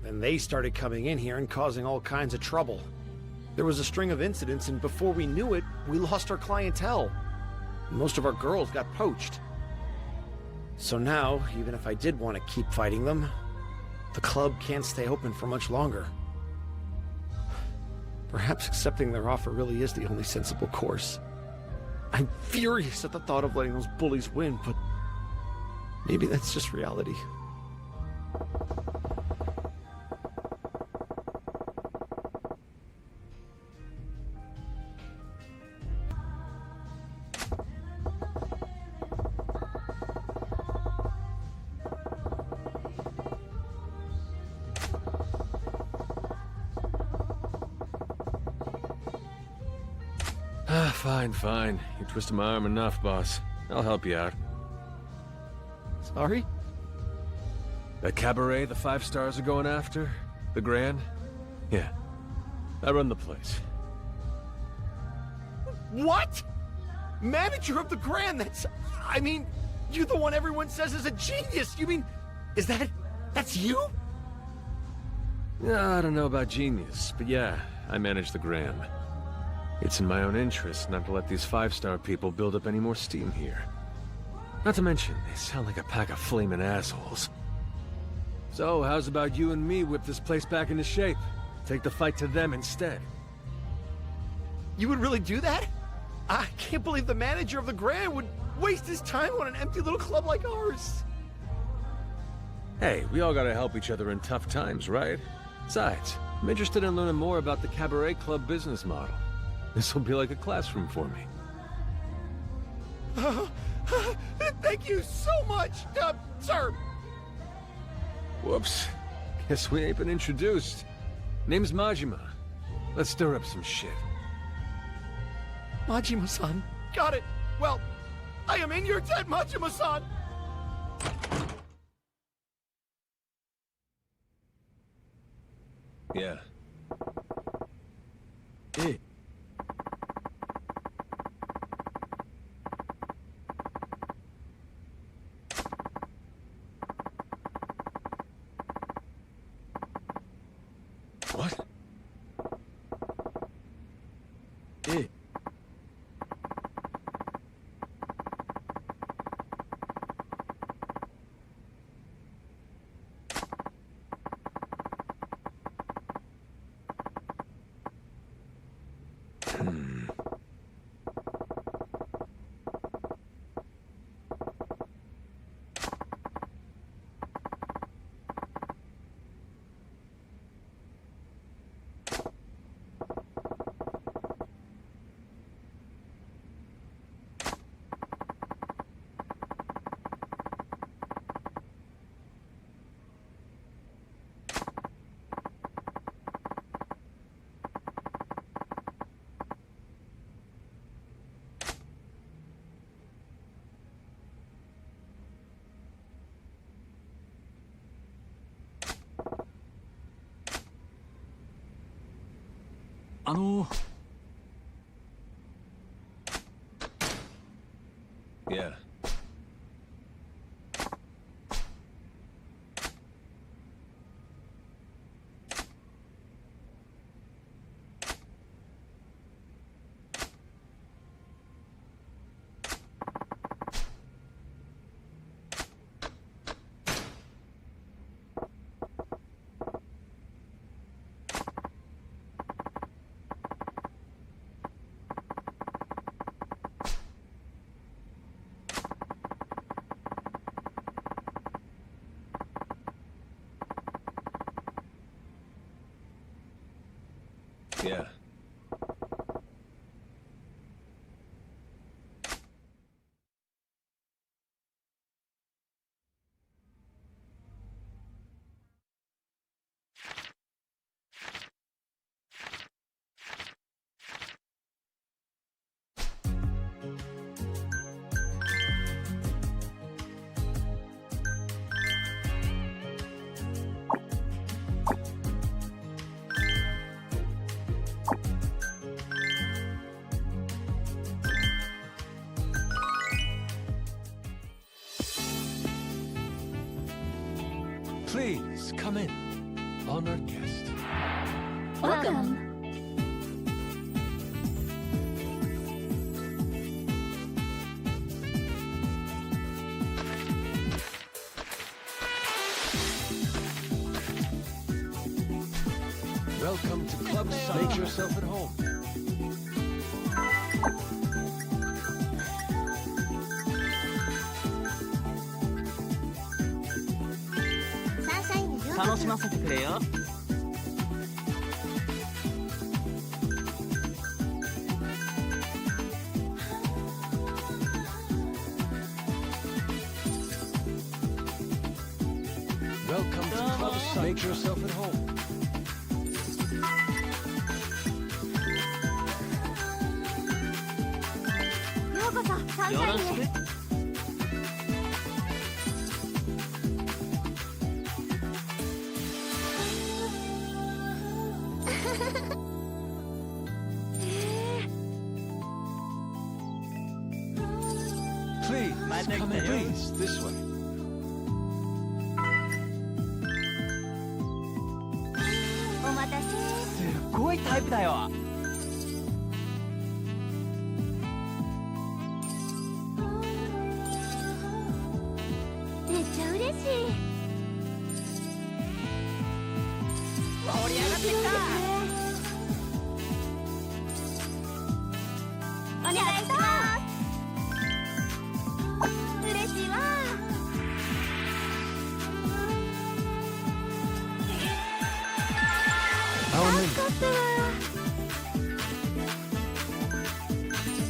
Then they started coming in here and causing all kinds of trouble. There was a string of incidents, and before we knew it, we lost our clientele. Most of our girls got poached. So now, even if I did want to keep fighting them, the club can't stay open for much longer. Perhaps accepting their offer really is the only sensible course. I'm furious at the thought of letting those bullies win, but maybe that's just reality. Fine. You twisted my arm enough, boss. I'll help you out. Sorry? That cabaret the 5 stars are going after? The Grand? Yeah. I run the place. What? Manager of the Grand? I mean, you're the one everyone says is a genius. You mean, that's you? I don't know about genius, but yeah, I manage the Grand. It's in my own interest not to let these 5-star people build up any more steam here. Not to mention, they sound like a pack of flaming assholes. So, how's about you and me whip this place back into shape? Take the fight to them instead. You would really do that? I can't believe the manager of the Grand would waste his time on an empty little club like ours. Hey, we all gotta help each other in tough times, right? Besides, I'm interested in learning more about the cabaret club business model. This will be like a classroom for me. Thank you so much, sir. Whoops. Guess we ain't been introduced. Name's Majima. Let's stir up some shit. Majima-san. Got it. Well, I am in your debt, Majima-san. Yeah. Hey. What? Hey. Yeah. Yeah. Please, come in. Honored guest. Welcome. Welcome to Club Side. Make yourself at home. Welcome to Club Side. Make yourself at home. Please, come in. Please, this way. お待たせ。すごいタイプだよ。めっちゃ嬉しい。盛り上がってきた。お願いします。嬉しいわ。助かったわ。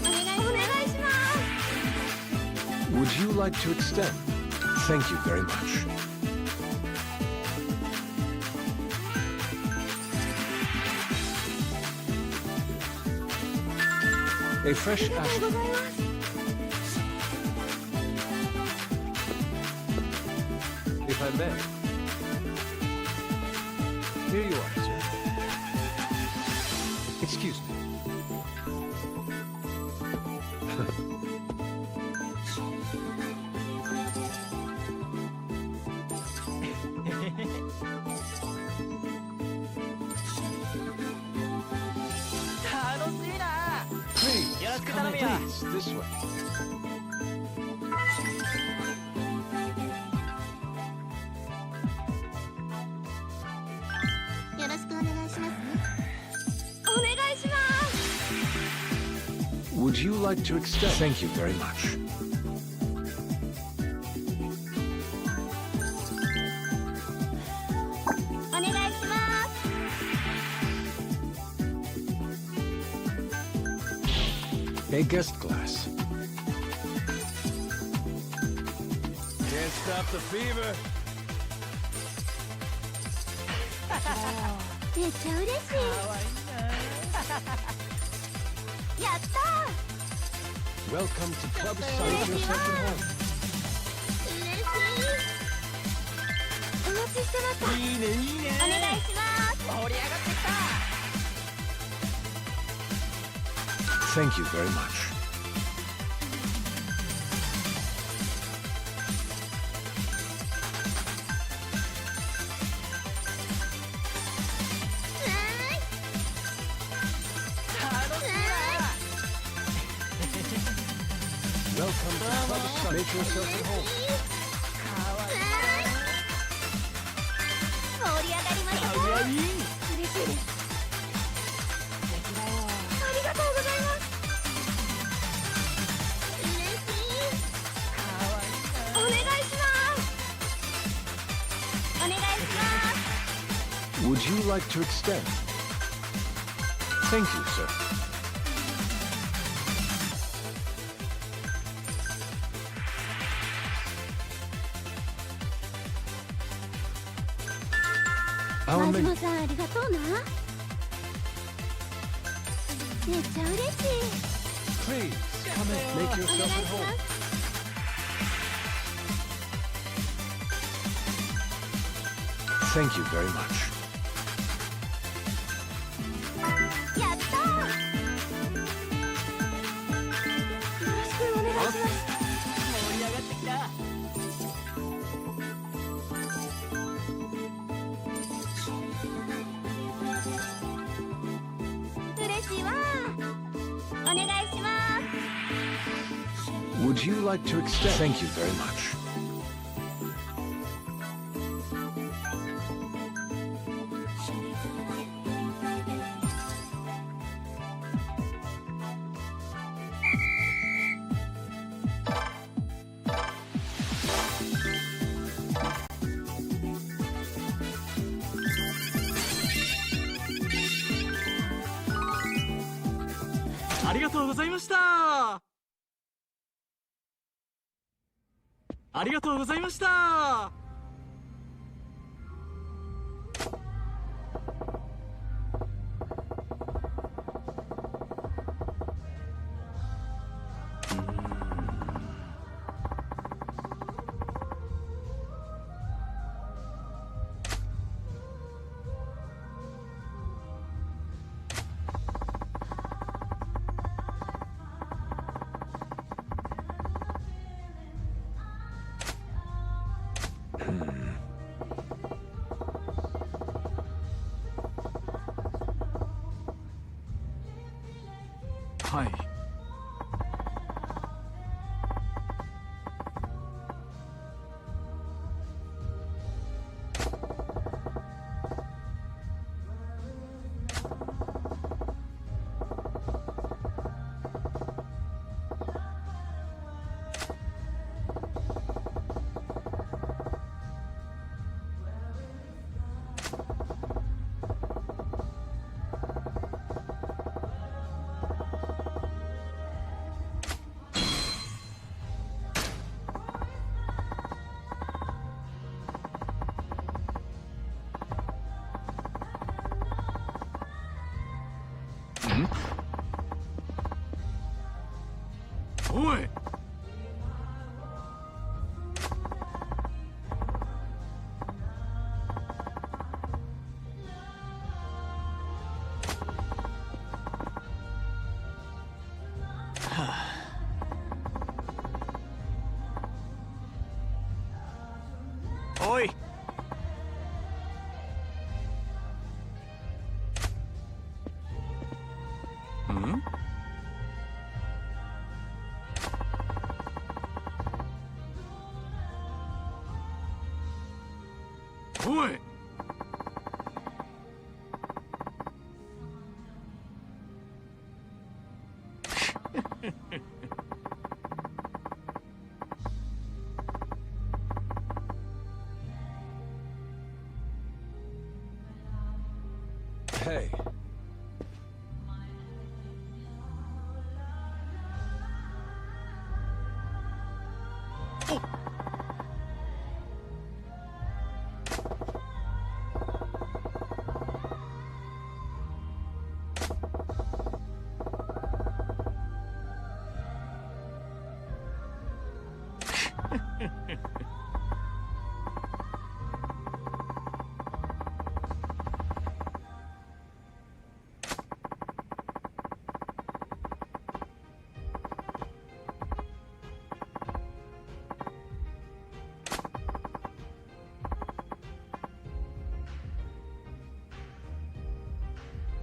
お願いします。 Would you like to extend? Thank you very much. A fresh ash. If I may. Here you are, sir. Excuse me. Please, come in, please, this way. Would you like to extend? Thank you very much. A guest glass. Can't stop the fever. めっちゃ嬉しい。やったー。 Welcome to Club Side. Yourself at home. 嬉しい。お待ちしてました。いいねいいね。お願いします。盛り上がってきた。 Thank you very much. Welcome to Club Side. Make yourself at home. 盛り上がりました。嬉しいです。ありがとうございます。嬉しい。お願いします。お願いします。 Would you like to extend? Thank you, sir. I'll マジ make... モさんありがとうな。めっちゃ嬉しい。 Please, come and make お願い yourself し at ま home. す。 Thank you very much. やったー。よろしくお願いします。盛り上がってきた。嬉しいわ。お願いします。 Would you like to extend? Thank you very much. Hi. Oi! Oi! Hmm? Oi! Hey.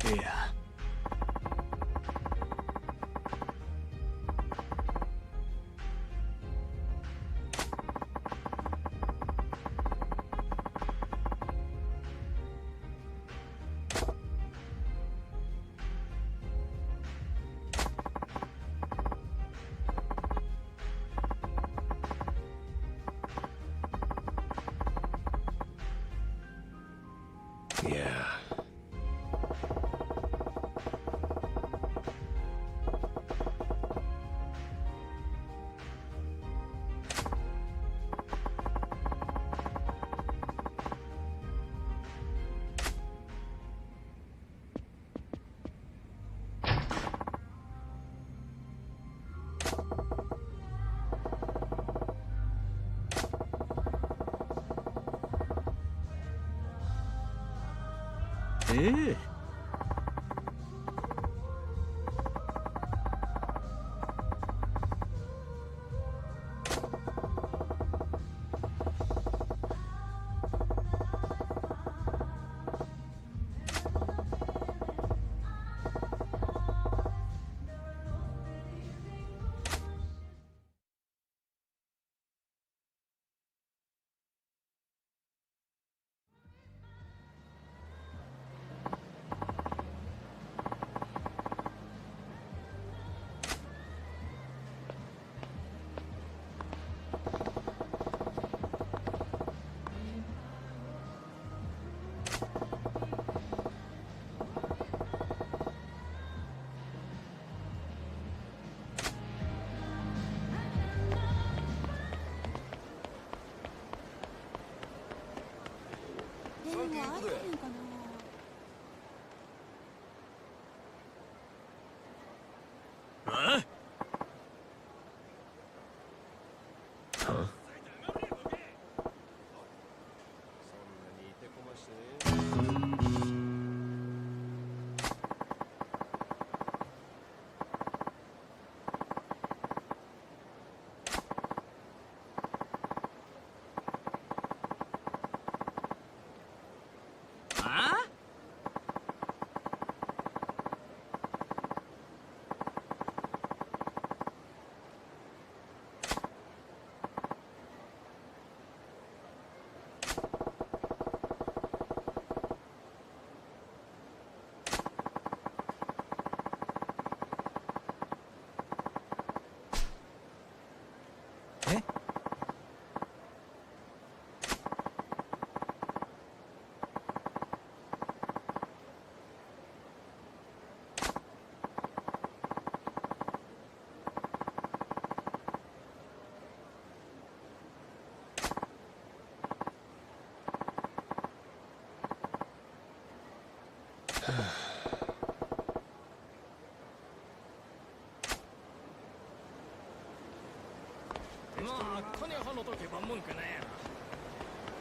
Yeah. Yeah. ね。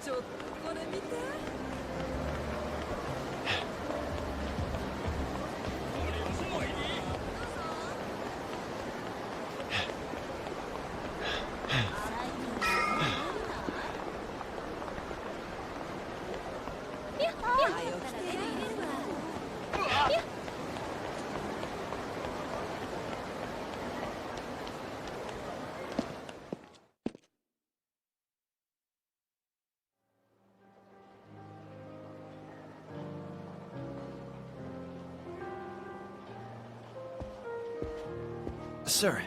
ちょっとこれ見て。Sir,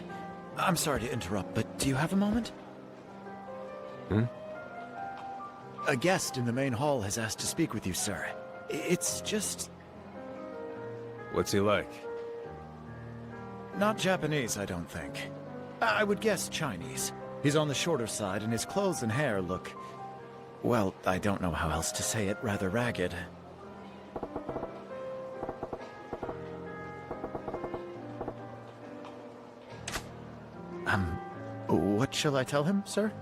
I'm sorry to interrupt, but do you have a moment? Hmm? A guest in the main hall has asked to speak with you, sir. It's just... What's he like? Not Japanese, I don't think. I would guess Chinese. He's on the shorter side, and his clothes and hair look... well, I don't know how else to say it, rather ragged. What shall I tell him, sir?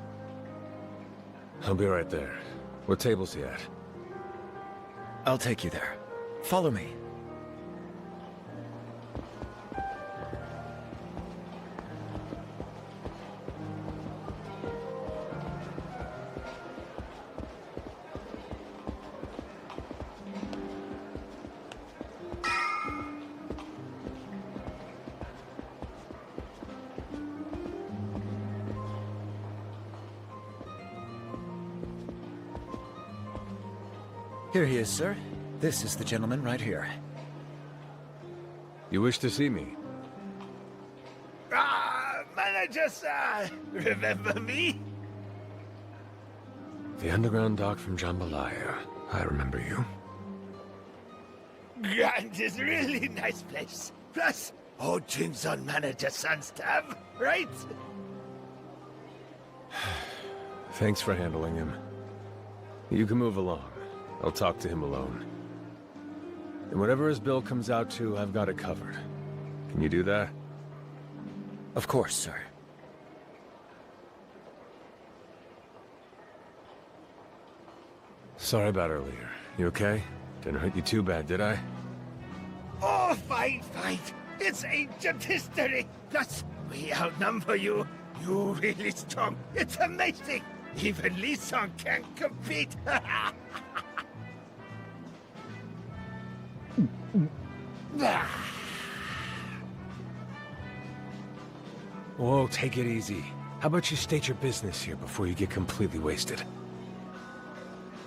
I'll be right there. What table's he at? I'll take you there. Follow me. Here he is, sir. This is the gentleman right here. You wish to see me? Manager-san! Remember me? The underground dock from Jambalaya. I remember you. Grand is really nice place. Plus, Ho-Jin's on Manager-san's tab, right? Thanks for handling him. You can move along. I'll talk to him alone. And whatever his bill comes out to, I've got it covered. Can you do that? Of course, sir. Sorry about earlier. You okay? Didn't hurt you too bad, did I? Oh, fine. It's ancient history. Plus, we outnumber you. You really strong. It's amazing. Even Lee Sung can't compete. Whoa, take it easy. How about you state your business here before you get completely wasted?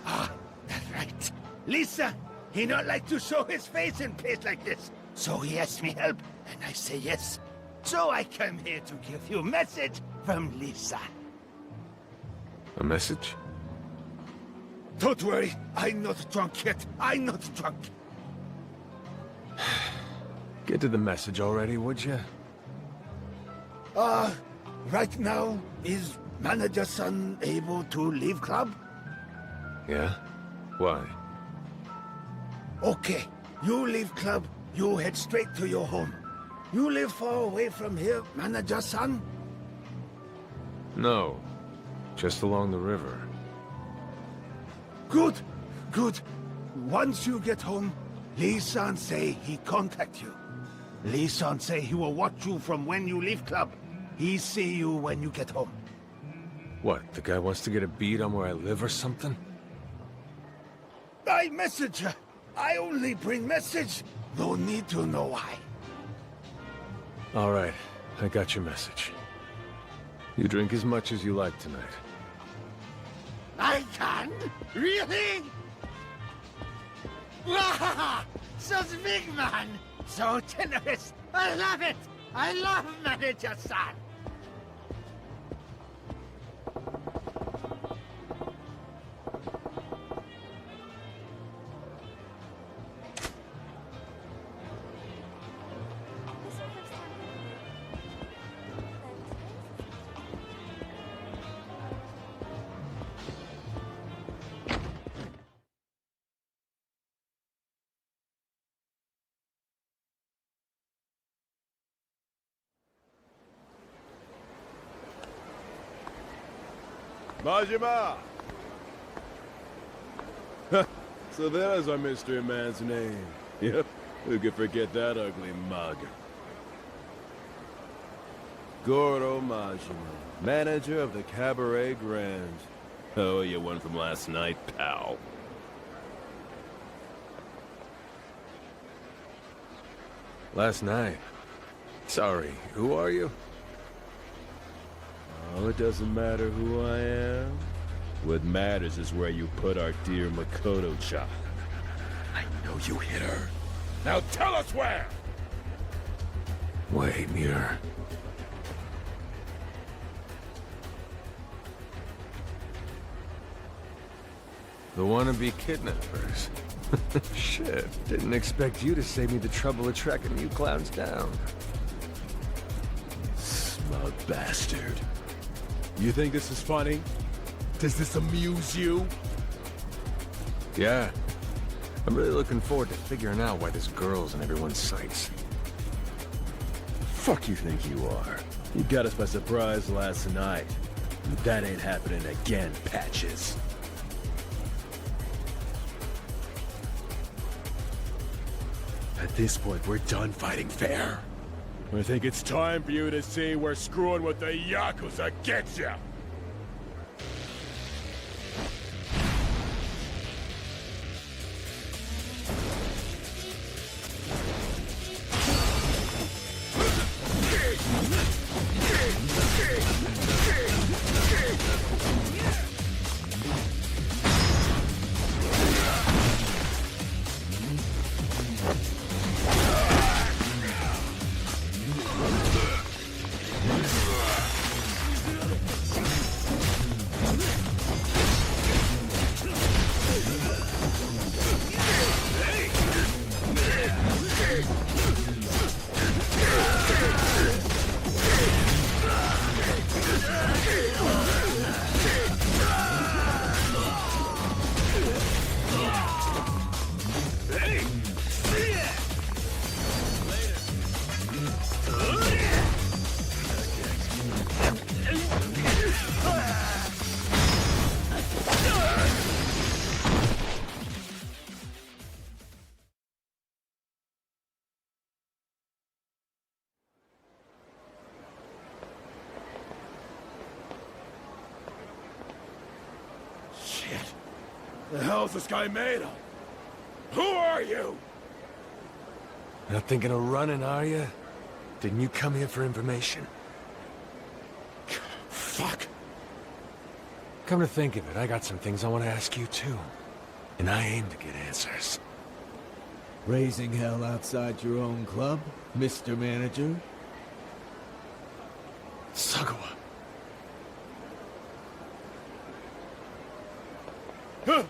Ah, that's right. Lisa, he not like to show his face in place like this. So he asked me help, and I say yes. So I come here to give you a message from Lisa. A message? Don't worry, I'm not drunk yet. I'm not drunk. Get to the message already, would you? Right now, is manager-son able to leave club? Yeah? Why? Okay, you leave club, you head straight to your home. You live far away from here, manager-son? No. Just along the river. Good. Once you get home, Lee-san say he contact you. Lee-san say he will watch you from when you leave club. He see you when you get home. What, the guy wants to get a beat on where I live or something? I message her. I only bring message. No need to know why. All right, I got your message. You drink as much as you like tonight. I can? Really? Wow! So big man! So generous! I love it! I love manager-san! Majima! So there's our mystery man's name. Yep, who could forget that ugly mug? Goro Majima, manager of the Cabaret Grand. Oh, you won from last night, pal. Last night? Sorry, who are you? Oh, it doesn't matter who I am. What matters is where you put our dear Makoto-chan. I know you hit her. Now tell us where! Wait, Muir. The wannabe kidnappers. Shit, didn't expect you to save me the trouble of tracking you clowns down. Smug bastard. You think this is funny? Does this amuse you? Yeah. I'm really looking forward to figuring out why this girl's in everyone's sights. Fuck you think you are? You got us by surprise last night. That ain't happening again, Patches. At this point, we're done fighting fair. I think it's time for you to see where screwing with the Yakuza gets you! Shit. The hell's this guy made of? Who are you? Not thinking of running, are you? Didn't you come here for information? Fuck. Come to think of it, I got some things I want to ask you too. And I aim to get answers. Raising hell outside your own club, Mr. Manager? Sagawa. Huh.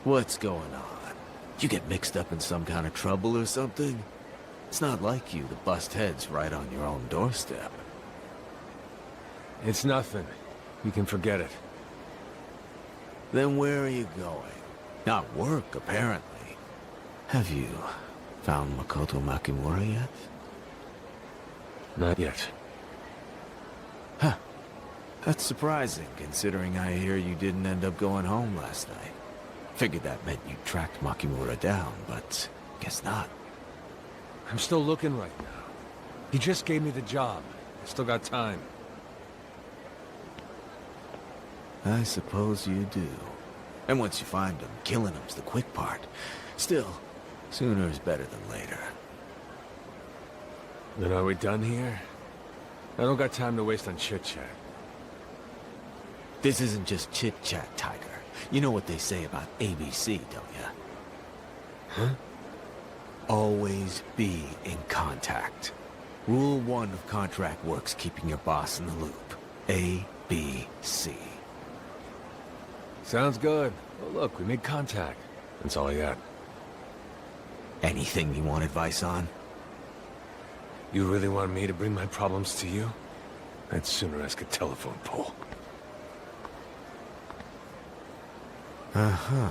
What's going on? You get mixed up in some kind of trouble or something? It's not like you to bust heads right on your own doorstep. It's nothing. You can forget it. Then where are you going? Not work, apparently. Have you found Makoto Makimura yet? Not yet. Huh. That's surprising, considering I hear you didn't end up going home last night. Figured that meant you tracked Makimura down, but guess not. I'm still looking right now. He just gave me the job. I still got time. I suppose you do. And once you find him, killing him's the quick part. Still, sooner is better than later. Then are we done here? I don't got time to waste on chit-chat. This isn't just chit-chat, Tiger. You know what they say about ABC, don't ya? Huh? Always be in contact. Rule 1 of contract work's keeping your boss in the loop. A, B, C. Sounds good. Well, look, we made contact. That's all I got. Anything you want advice on? You really want me to bring my problems to you? I'd sooner ask a telephone pole. Uh-huh.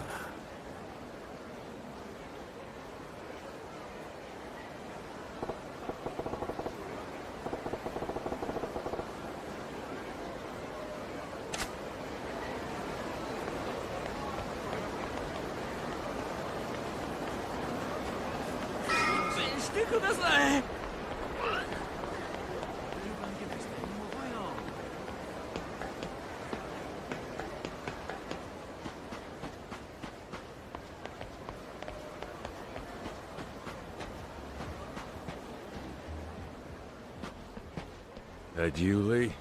That you, Lee?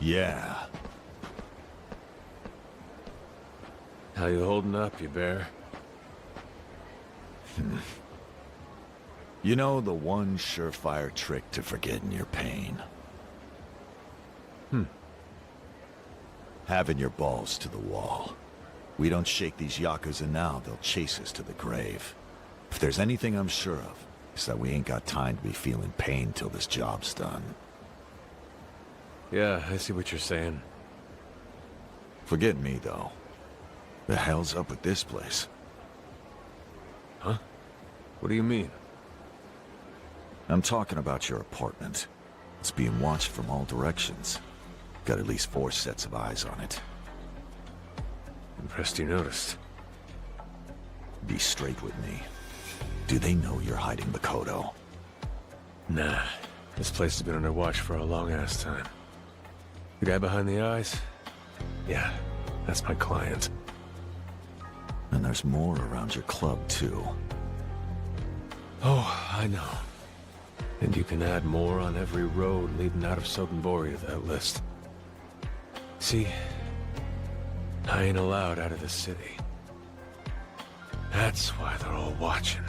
Yeah. How you holding up, you bear? You know the one surefire trick to forgetting your pain? Having your balls to the wall. We don't shake these Yakuza now, they'll chase us to the grave. If there's anything I'm sure of, it's that we ain't got time to be feeling pain till this job's done. Yeah, I see what you're saying. Forget me, though. The hell's up with this place? Huh? What do you mean? I'm talking about your apartment. It's being watched from all directions. Got at least 4 sets of eyes on it. Impressed you noticed. Be straight with me. Do they know you're hiding Makoto? Nah. This place has been under watch for a long-ass time. The guy behind the eyes? Yeah, that's my client. And there's more around your club, too. Oh, I know. And you can add more on every road leading out of Sotenbori to that list. See, I ain't allowed out of the city. That's why they're all watching.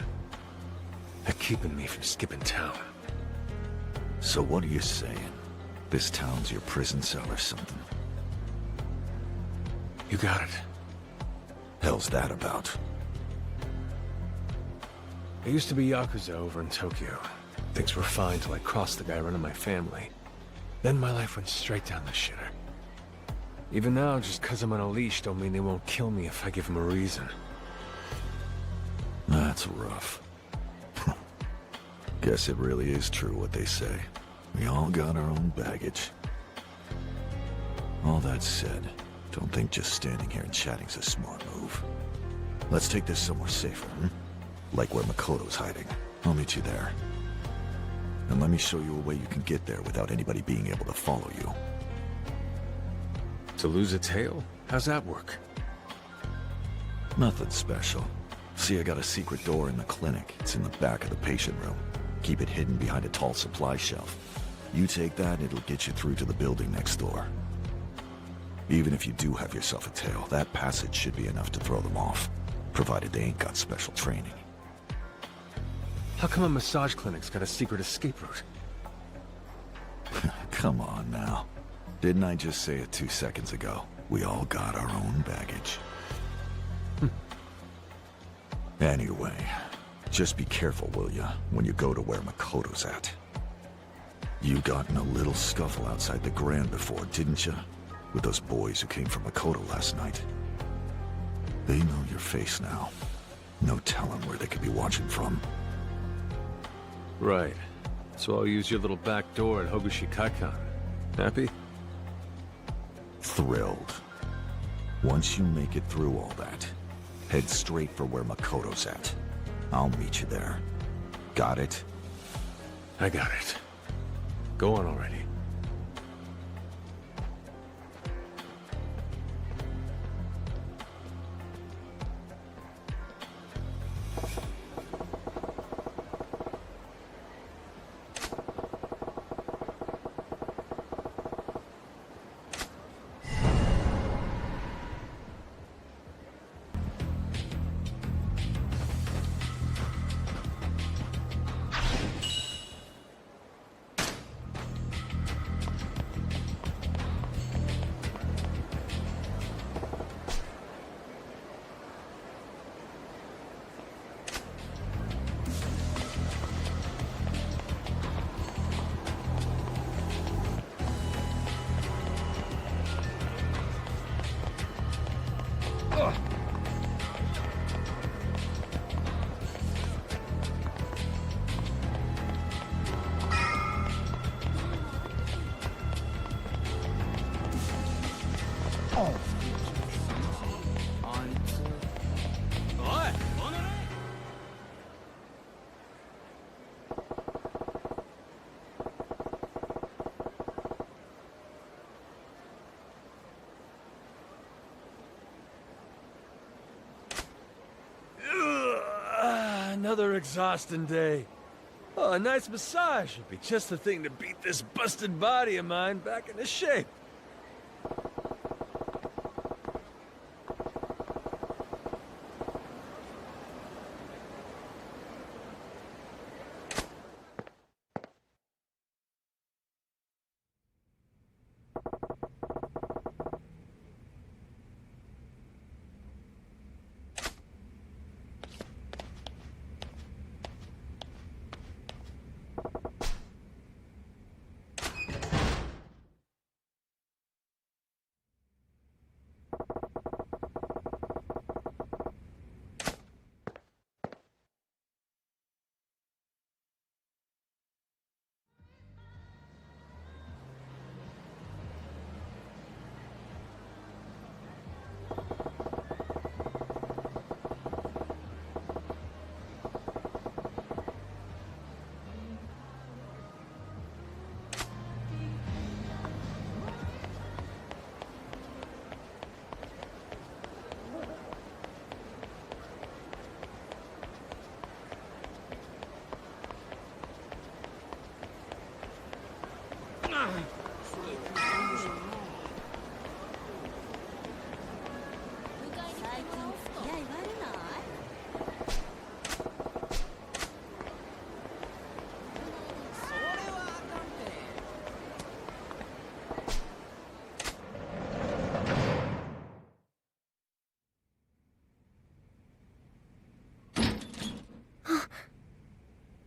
They're keeping me from skipping town. So what are you saying? This town's your prison cell or something? You got it. Hell's that about? I used to be Yakuza over in Tokyo. Things were fine till I crossed the guy running my family. Then my life went straight down the shitter. Even now, just 'cause I'm on a leash don't mean they won't kill me if I give them a reason. That's rough. Guess it really is true what they say. We all got our own baggage. All that said, don't think just standing here and chatting's a smart move. Let's take this somewhere safer, Like where Makoto's hiding. I'll meet you there. and let me show you a way you can get there without anybody being able to follow you. To lose a tail? How's that work? Nothing special. See, I got a secret door in the clinic. It's in the back of the patient room. Keep it hidden behind a tall supply shelf. You take that, and it'll get you through to the building next door. Even if you do have yourself a tail, that passage should be enough to throw them off, provided they ain't got special training. How come a massage clinic's got a secret escape route? Come on now. Didn't I just say it 2 seconds ago? We all got our own baggage. Anyway, just be careful, will ya, when you go to where Makoto's at. You got in a little scuffle outside the Grand before, didn't ya? With those boys who came from Makoto last night. They know your face now. No telling where they could be watching from. Right. So I'll use your little back door at Hobushikaikan. Happy? Thrilled. Once you make it through all that, head straight for where Makoto's at. I'll meet you there. Got it? I got it. Go on already. Another exhausting day. Oh, a nice massage would be just the thing to beat this busted body of mine back into shape.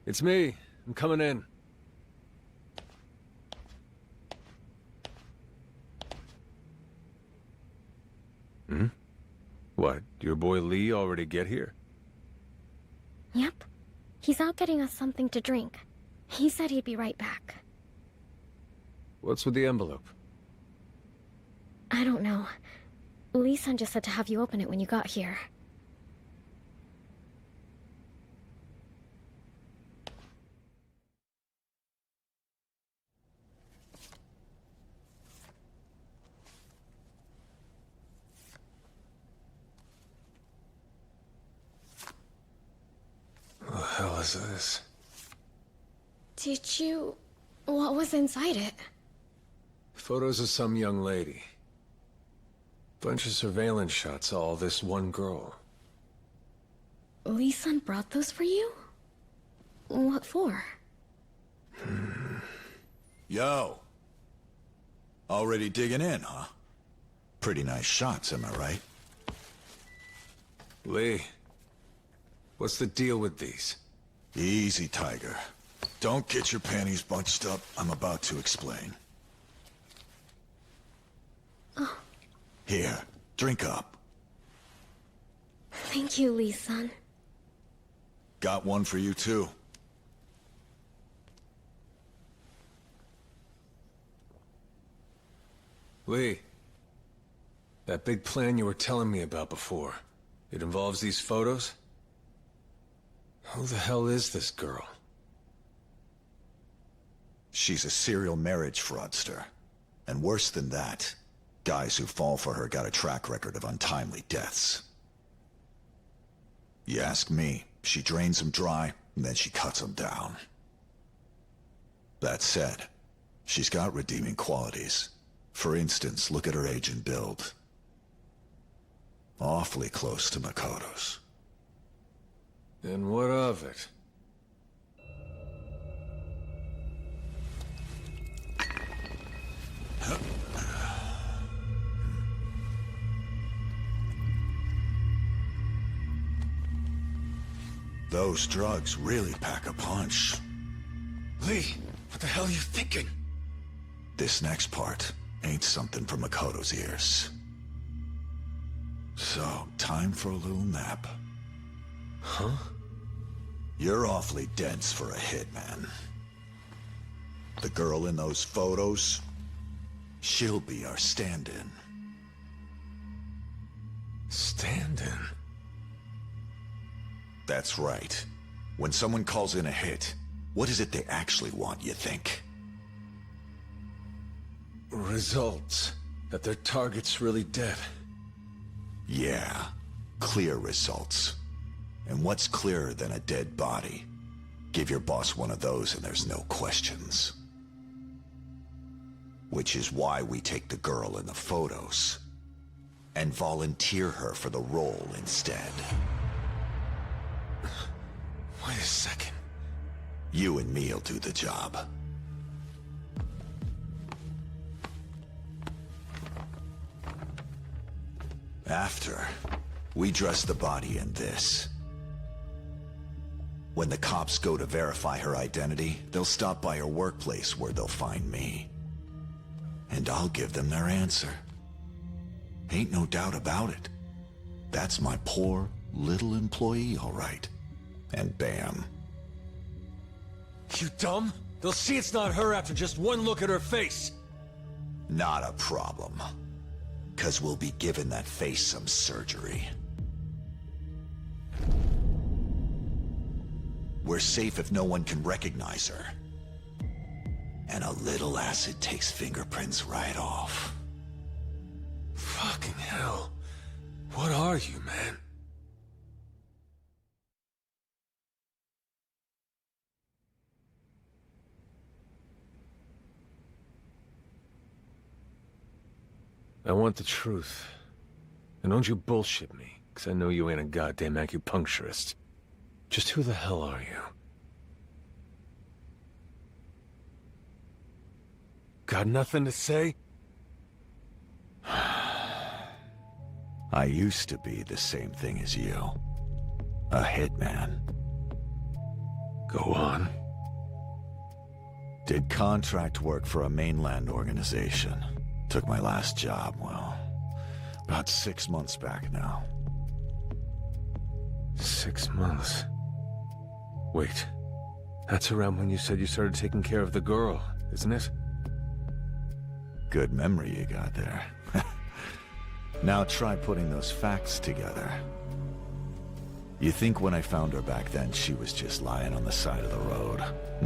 It's me. I'm coming in. Hmm? What, your boy Lee already get here? Yep. He's out getting us something to drink. He said he'd be right back. What's with the envelope? I don't know. Lee-san just said to have you open it when you got here. is this? Did you... What was inside it? Photos of some young lady. Bunch of surveillance shots of all this one girl. Lee-san brought those for you? What for? Yo. Already digging in, huh? Pretty nice shots, am I right? Lee, what's the deal with these? Easy, Tiger. Don't get your panties bunched up. I'm about to explain. Oh. Here, drink up. Thank you, Lee-san. Got one for you, too. Lee, that big plan you were telling me about before, it involves these photos? Who the hell is this girl? She's a serial marriage fraudster. And worse than that, guys who fall for her got a track record of untimely deaths. You ask me, she drains them dry, and then she cuts them down. That said, she's got redeeming qualities. For instance, look at her age and build. Awfully close to Makoto's. And what of it? Those drugs really pack a punch. Lee, what the hell are you thinking? This next part ain't something for Makoto's ears. So, time for a little nap. Huh? You're awfully dense for a hitman. The girl in those photos, she'll be our stand-in. Stand-in? That's right. When someone calls in a hit, what is it they actually want, you think? Results. That their target's really dead. Yeah. Clear results. And what's clearer than a dead body? Give your boss one of those and there's no questions. Which is why we take the girl in the photos and volunteer her for the role instead. Wait a second. You and me'll do the job. After, we dress the body in this. When the cops go to verify her identity, they'll stop by her workplace where they'll find me. And I'll give them their answer. Ain't no doubt about it. That's my poor, little employee, all right. And bam. You dumb? They'll see it's not her after just one look at her face. Not a problem. 'Cause we'll be giving that face some surgery. We're safe if no one can recognize her. And a little acid takes fingerprints right off. Fucking hell. What are you, man? I want the truth. And don't you bullshit me, because I know you ain't a goddamn acupuncturist. Just who the hell are you? Got nothing to say? I used to be the same thing as you. A hitman. Go on. Did contract work for a mainland organization. Took my last job, well, about 6 months back now. 6 months? Wait, that's around when you said you started taking care of the girl, isn't it? Good memory you got there. Now try putting those facts together. You think when I found her back then she was just lying on the side of the road?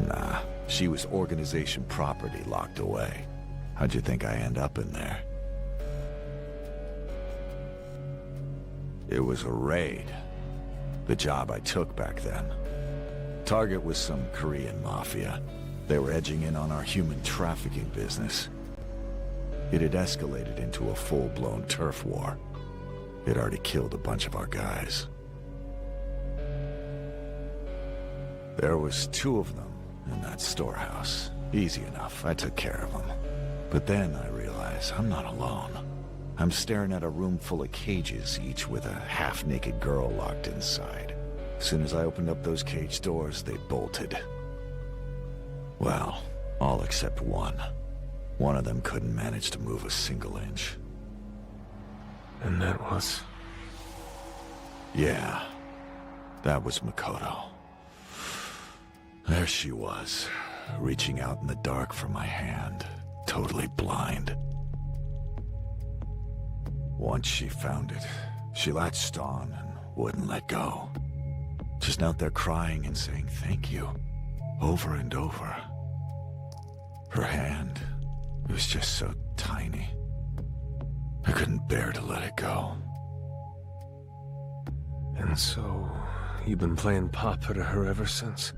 Nah, she was organization property locked away. How'd you think I end up in there? It was a raid. The job I took back then. Target was some Korean mafia. They were edging in on our human trafficking business. It had escalated into a full-blown turf war. It already killed a bunch of our guys. There was 2 of them in that storehouse. Easy enough, I took care of them. But then I realized I'm not alone. I'm staring at a room full of cages, each with a half-naked girl locked inside. As soon as I opened up those cage doors, they bolted. Well, all except one. One of them couldn't manage to move a single inch. And that was? Yeah, that was Makoto. There she was, reaching out in the dark for my hand, totally blind. Once she found it, she latched on and wouldn't let go. Just out there crying and saying thank you, over and over. Her hand, it was just so tiny. I couldn't bear to let it go. And so, you've been playing papa to her ever since?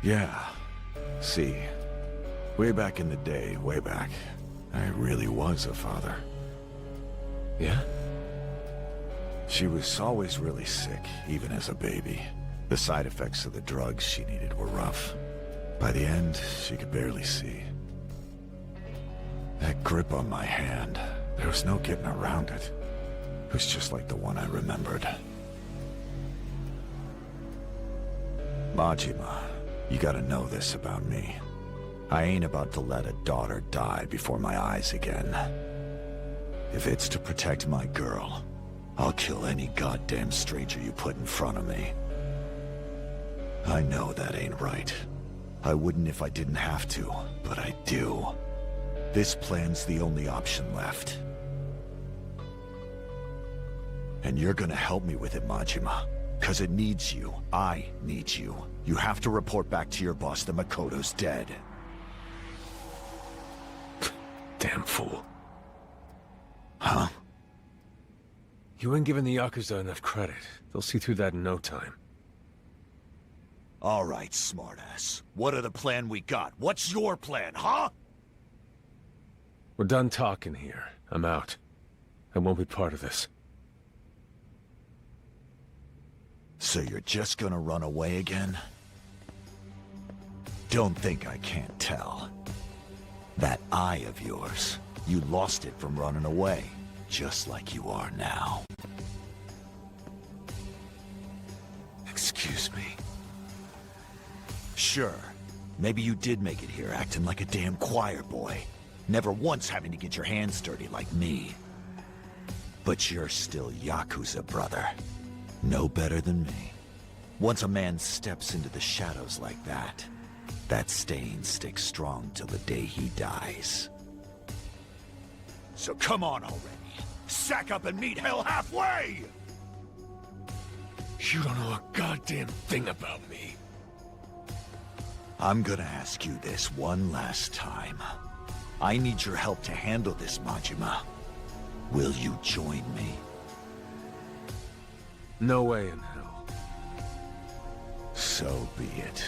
Yeah. See, way back in the day, way back, I really was a father. Yeah? She was always really sick, even as a baby. The side effects of the drugs she needed were rough. By the end, she could barely see. That grip on my hand, there was no getting around it. It was just like the one I remembered. Majima, you gotta know this about me. I ain't about to let a daughter die before my eyes again. If it's to protect my girl, I'll kill any goddamn stranger you put in front of me. I know that ain't right. I wouldn't if I didn't have to, but I do. This plan's the only option left. And you're gonna help me with it, Majima. 'Cause it needs you. I need you. You have to report back to your boss that Makoto's dead. Damn fool. Huh? You ain't giving the Yakuza enough credit. They'll see through that in no time. All right, smartass. What are the plan we got? What's your plan, huh? We're done talking here. I'm out. I won't be part of this. So you're just gonna run away again? Don't think I can't tell. That eye of yours, you lost it from running away, just like you are now. Excuse me? Sure, maybe you did make it here acting like a damn choir boy. Never once having to get your hands dirty like me. But you're still Yakuza, brother. No better than me. Once a man steps into the shadows like that, that stain sticks strong till the day he dies. So come on already. Sack up and meet hell halfway! You don't know a goddamn thing about me. I'm gonna ask you this one last time. I need your help to handle this, Majima. Will you join me? No way in hell. So be it.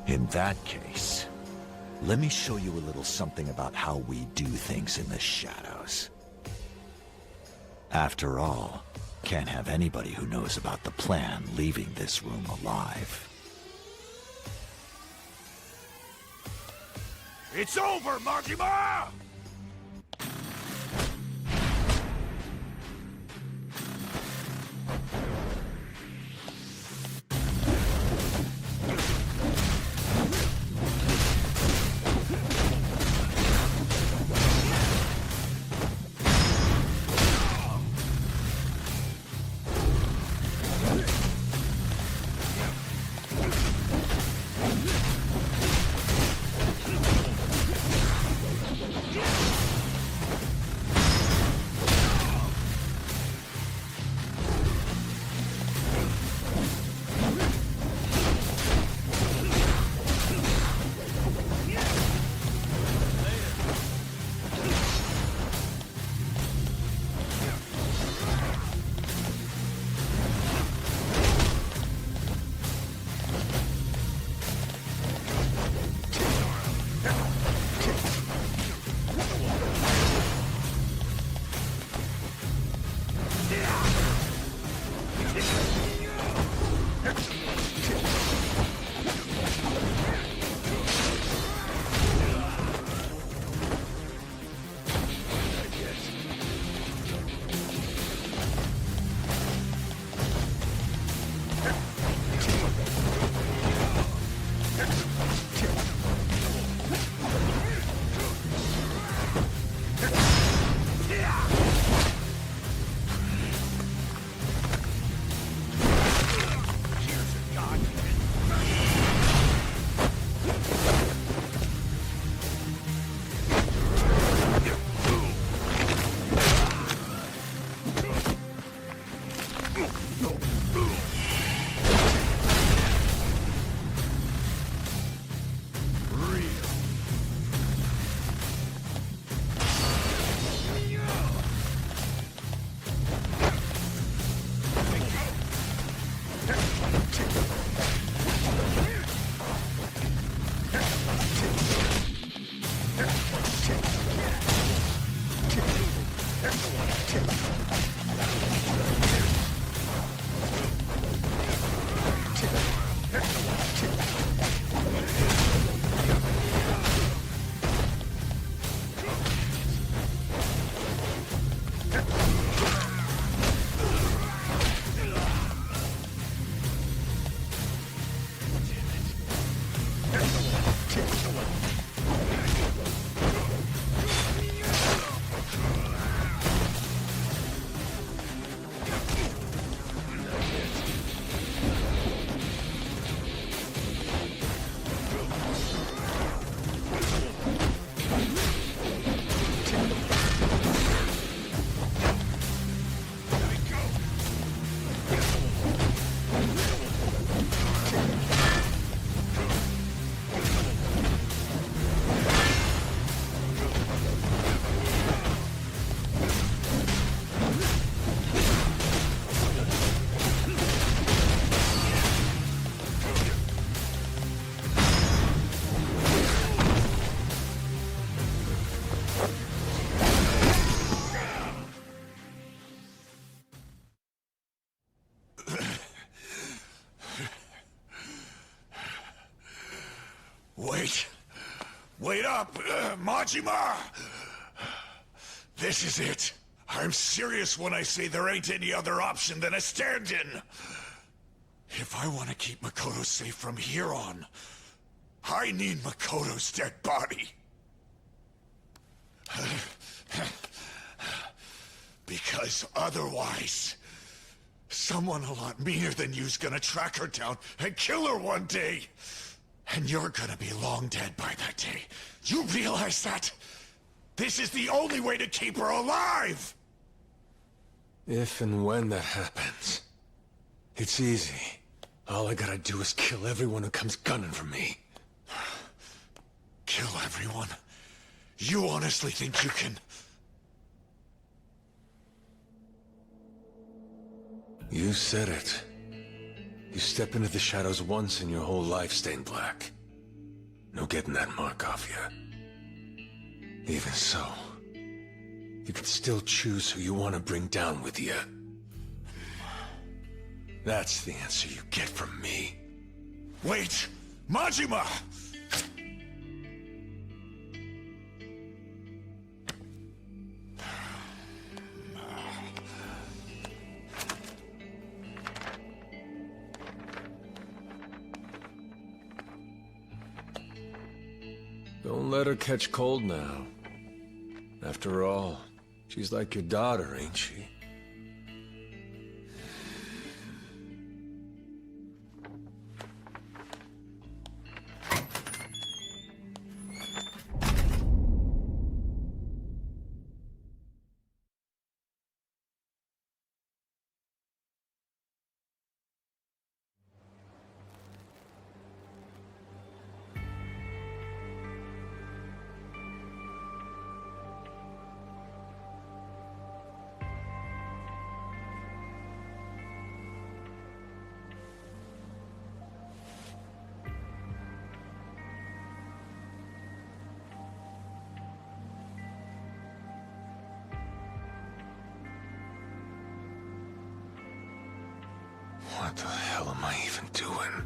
In that case, let me show you a little something about how we do things in the shadows. After all, can't have anybody who knows about the plan leaving this room alive. It's over, Majima! up, Majima! This is it. I'm serious when I say there ain't any other option than a stand-in. If I want to keep Makoto safe from here on, I need Makoto's dead body. Because otherwise, someone a lot meaner than you's gonna track her down and kill her one day. And you're gonna be long dead by that day. You realize that? This is the only way to keep her alive! If and when that happens, it's easy. All I gotta do is kill everyone who comes gunning for me. Kill everyone? You honestly think you can... You said it. You step into the shadows once and your whole life stained black. No getting that mark off you. Even so, you can still choose who you want to bring down with you. That's the answer you get from me. Wait! Majima! Don't let her catch cold now. After all, she's like your daughter, ain't she? What the hell am I even doing?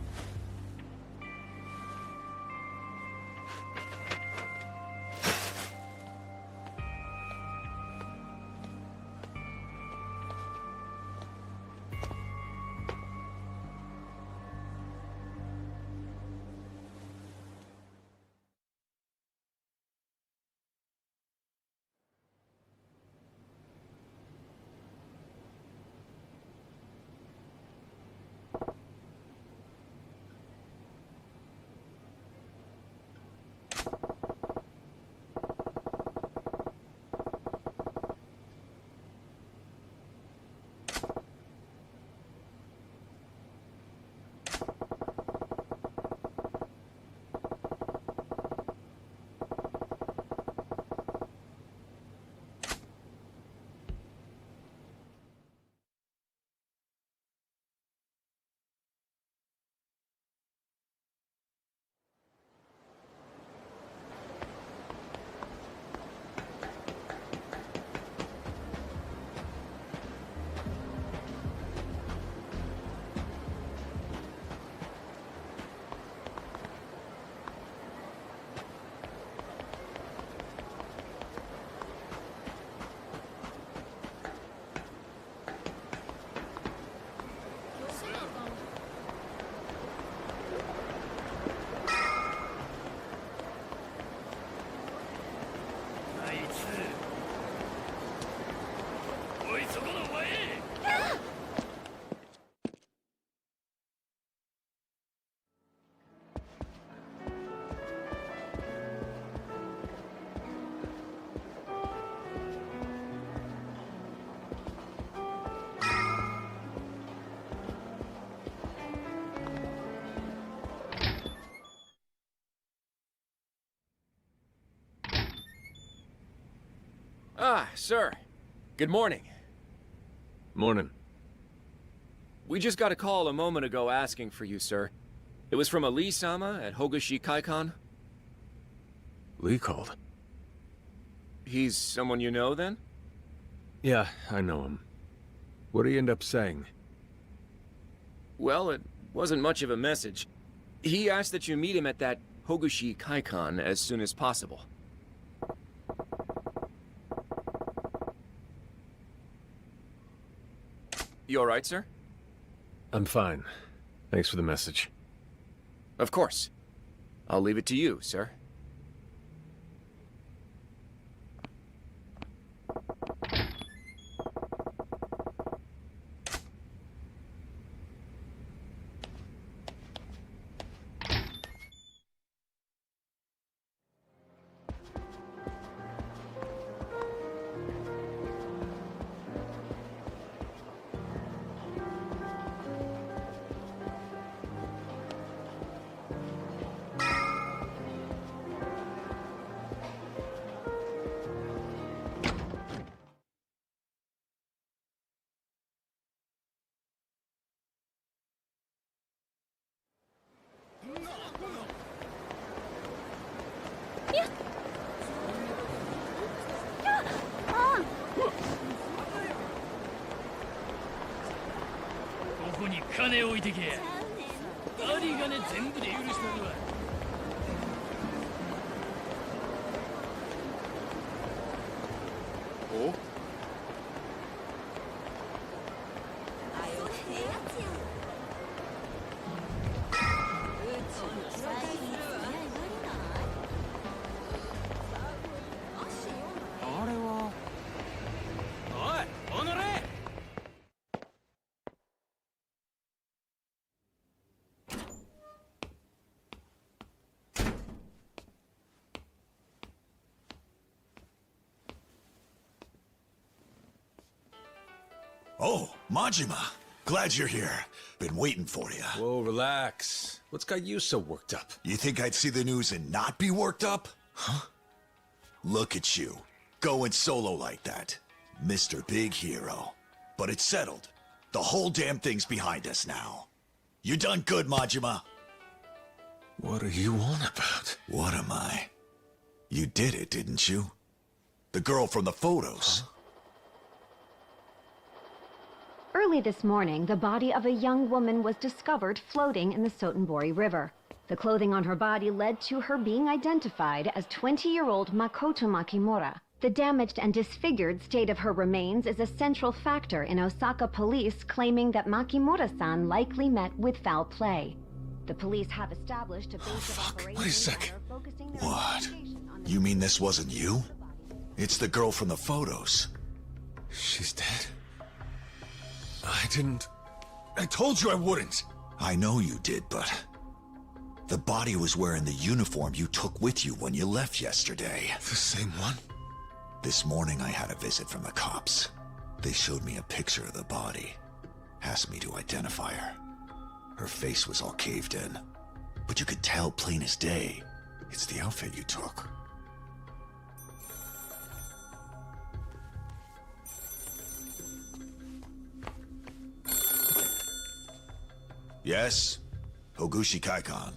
Ah, sir. Good morning. Morning. We just got a call a moment ago asking for you, sir. It was from a Lee-sama at Hogoshi Kaikon. Lee called. He's someone you know, then? Yeah, I know him. What did he end up saying? Well, it wasn't much of a message. He asked that you meet him at that Hogushi Kaikan as soon as possible. You alright, sir? I'm fine. Thanks for the message. Of course. I'll leave it to you, sir. Oh? Oh, Majima. Glad you're here. Been waiting for you. Whoa, relax. What's got you so worked up? You think I'd see the news and not be worked up? Huh? Look at you. Going solo like that. Mr. Big Hero. But it's settled. The whole damn thing's behind us now. You done good, Majima. What are you on about? What am I? You did it, didn't you? The girl from the photos. Huh? Early this morning, the body of a young woman was discovered floating in the Sotenbori River. The clothing on her body led to her being identified as 20-year-old Makoto Makimura. The damaged and disfigured state of her remains is a central factor in Osaka police claiming that Makimura-san likely met with foul play. The police have established a base of operations. Wait a second. What? You mean this wasn't you? It's the girl from the photos. She's dead? I told you I wouldn't. I know you did, but the body was wearing the uniform you took with you when you left yesterday. The same one? This morning I had a visit from the cops. They showed me a picture of the body. Asked me to identify her. Her face was all caved in, but you could tell plain as day. It's the outfit you took. Yes? Hogushi Kaikan.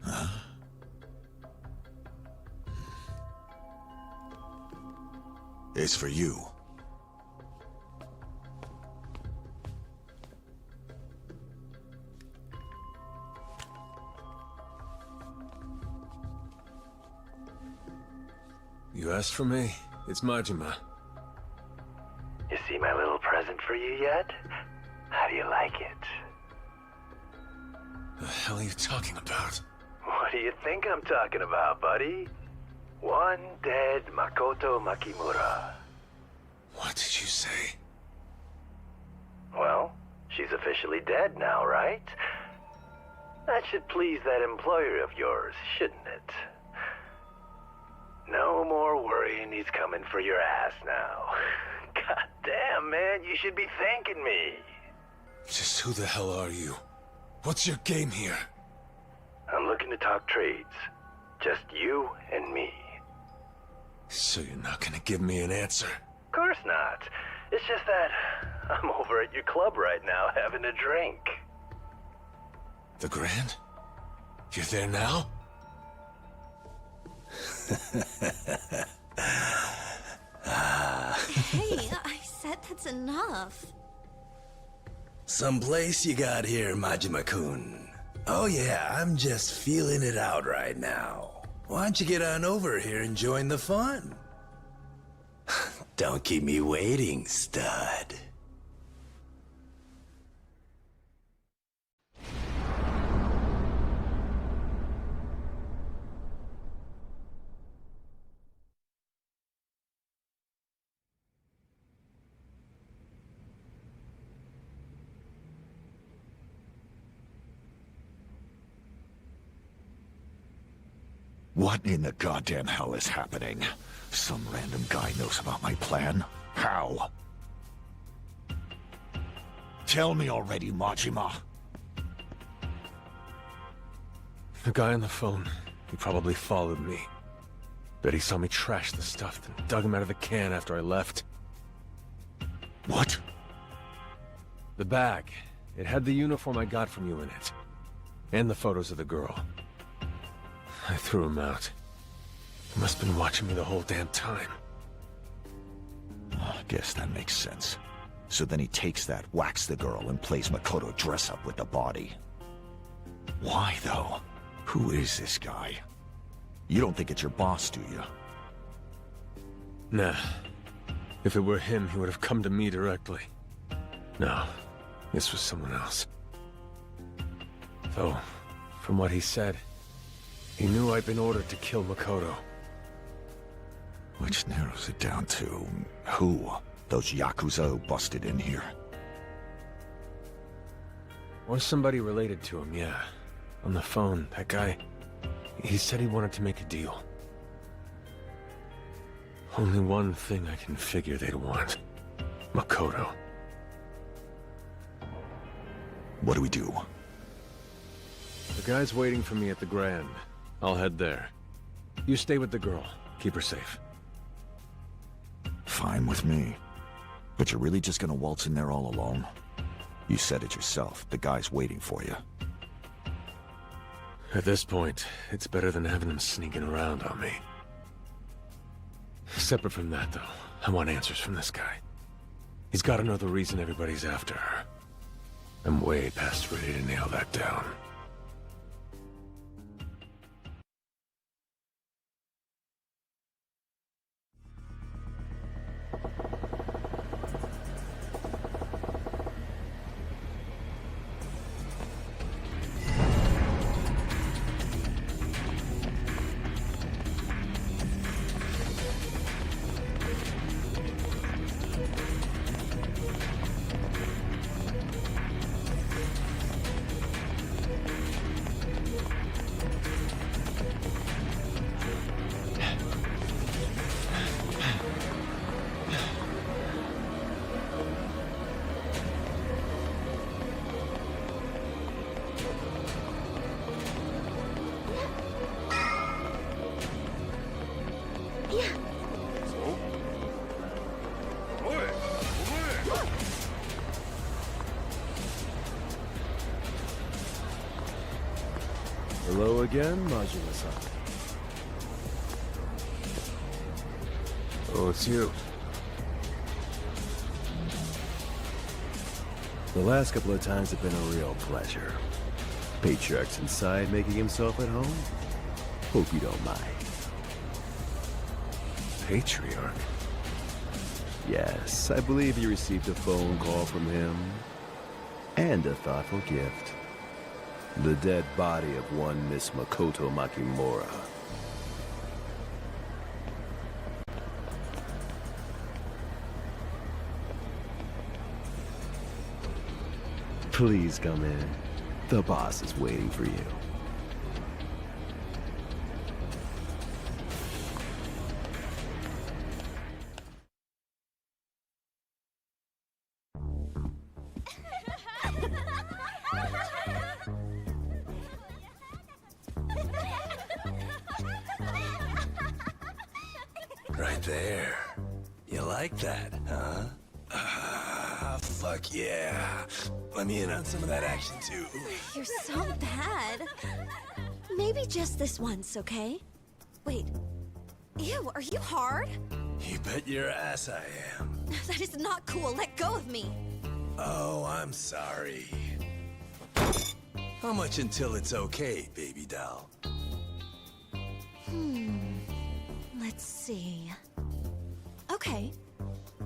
Huh? It's for you. You asked for me? It's Majima. You see my little present for you yet? How do you like it? The hell are you talking about? What do you think I'm talking about, buddy? One dead Makoto Makimura. What did you say? Well, she's officially dead now, right? That should please that employer of yours, shouldn't it? No more worrying he's coming for your ass now. God damn, man, you should be thanking me. Just who the hell are you? What's your game here? I'm looking to talk trades. Just you and me. So you're not gonna give me an answer? Of course not. It's just that I'm over at your club right now having a drink. The Grand? You're there now? Hey, I said that's enough. Some place you got here, Majima-kun. Oh yeah, I'm just feeling it out right now. Why don't you get on over here and join the fun? Don't keep me waiting, stud. What in the goddamn hell is happening? Some random guy knows about my plan? How? Tell me already, Majima. The guy on the phone, he probably followed me. Bet he saw me trash the stuff, then dug him out of the can after I left. What? The bag. It had the uniform I got from you in it. And the photos of the girl. I threw him out. He must have been watching me the whole damn time. Guess that makes sense. So then he takes that, whacks the girl, and plays Makoto dress-up with the body. Why, though? Who is this guy? You don't think it's your boss, do you? Nah. If it were him, he would have come to me directly. No, this was someone else. Though, from what he said, he knew I'd been ordered to kill Makoto. Which narrows it down to... who? Those Yakuza who busted in here? Or somebody related to him, yeah. On the phone, that guy... he said he wanted to make a deal. Only one thing I can figure they'd want. Makoto. What do we do? The guy's waiting for me at the Grand. I'll head there. You stay with the girl. Keep her safe. Fine with me. But you're really just gonna waltz in there all alone? You said it yourself. The guy's waiting for you. At this point, it's better than having him sneaking around on me. Separate from that, though, I want answers from this guy. He's got to know the reason everybody's after her. I'm way past ready to nail that down. Hello again, Majima-san. Oh, it's you. The last couple of times have been a real pleasure. Patriarch's inside making himself at home? Hope you don't mind. Patriarch? Yes, I believe you received a phone call from him. And a thoughtful gift. The dead body of one Miss Makoto Makimura. Please come in. The boss is waiting for you. Right there. You like that, huh? Fuck yeah. Let me in on some of that action, too. You're so bad. Maybe just this once, okay? Wait. Ew, are you hard? You bet your ass I am. That is not cool. Let go of me. Oh, I'm sorry. How much until it's okay, baby doll? Let's see. Okay.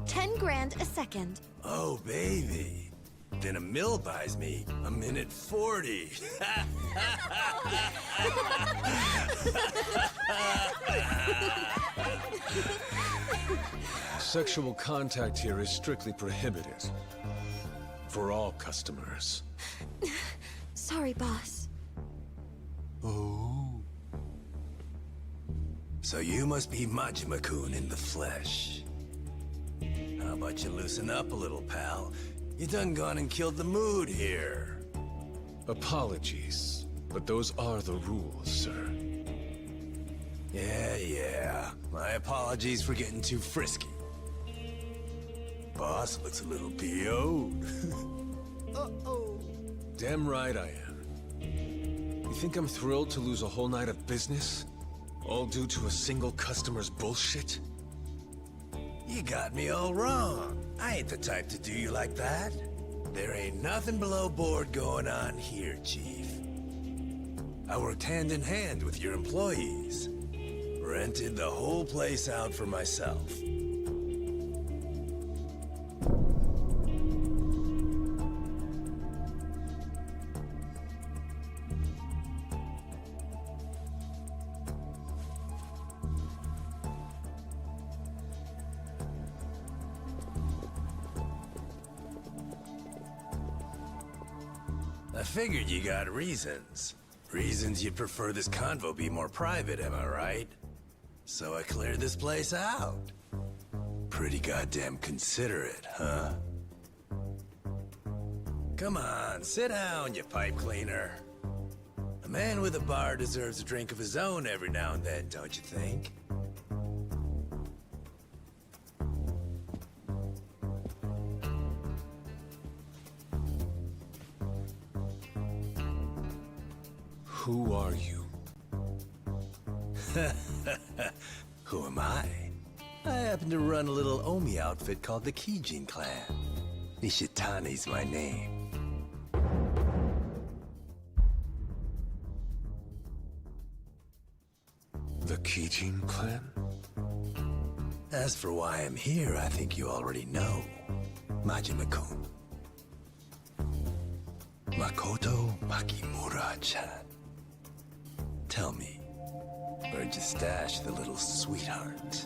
10 grand a second. Oh, baby. Then a mill buys me a minute 40. Sexual contact here is strictly prohibited. For all customers. Sorry, boss. Oh. So you must be Majima-kun in the flesh. How about you loosen up a little, pal? You done gone and killed the mood here. Apologies, but those are the rules, sir. Yeah. My apologies for getting too frisky. Boss looks a little PO'd. Uh-oh. Damn right I am. You think I'm thrilled to lose a whole night of business? All due to a single customer's bullshit? You got me all wrong. I ain't the type to do you like that. There ain't nothing below board going on here, Chief. I worked hand in hand with your employees. Rented the whole place out for myself. I figured you got reasons. Reasons you'd prefer this convo be more private, am I right? So I cleared this place out. Pretty goddamn considerate, huh? Come on, sit down, you pipe cleaner. A man with a bar deserves a drink of his own every now and then, don't you think? Who are you? Who am I? I happen to run a little Omi outfit called the Kijin Clan. Nishitani's my name. The Kijin clan? As for why I'm here, I think you already know. Majima-kun. Makoto Makimura-chan. Tell me, where'd you stash the little sweetheart?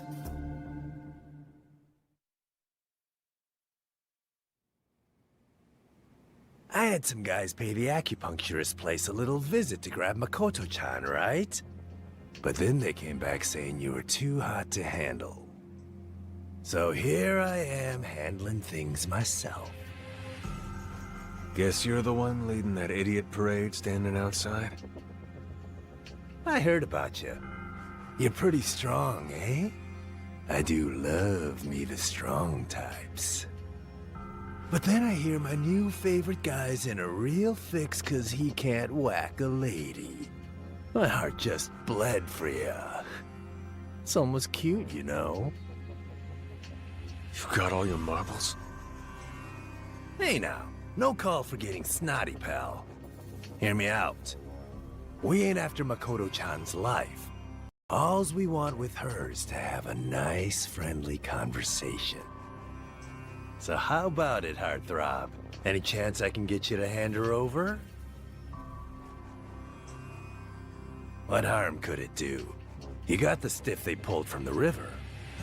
I had some guys pay the acupuncturist place a little visit to grab Makoto-chan, right? But then they came back saying you were too hot to handle. So here I am handling things myself. Guess you're the one leading that idiot parade standing outside? I heard about you. You're pretty strong, eh? I do love me the strong types. But then I hear my new favorite guy's in a real fix 'cause he can't whack a lady. My heart just bled for ya. It's almost cute, you know. You got all your marbles? Hey now, no call for getting snotty, pal. Hear me out. We ain't after Makoto-chan's life. Alls we want with her is to have a nice, friendly conversation. So how about it, heartthrob? Any chance I can get you to hand her over? What harm could it do? You got the stiff they pulled from the river.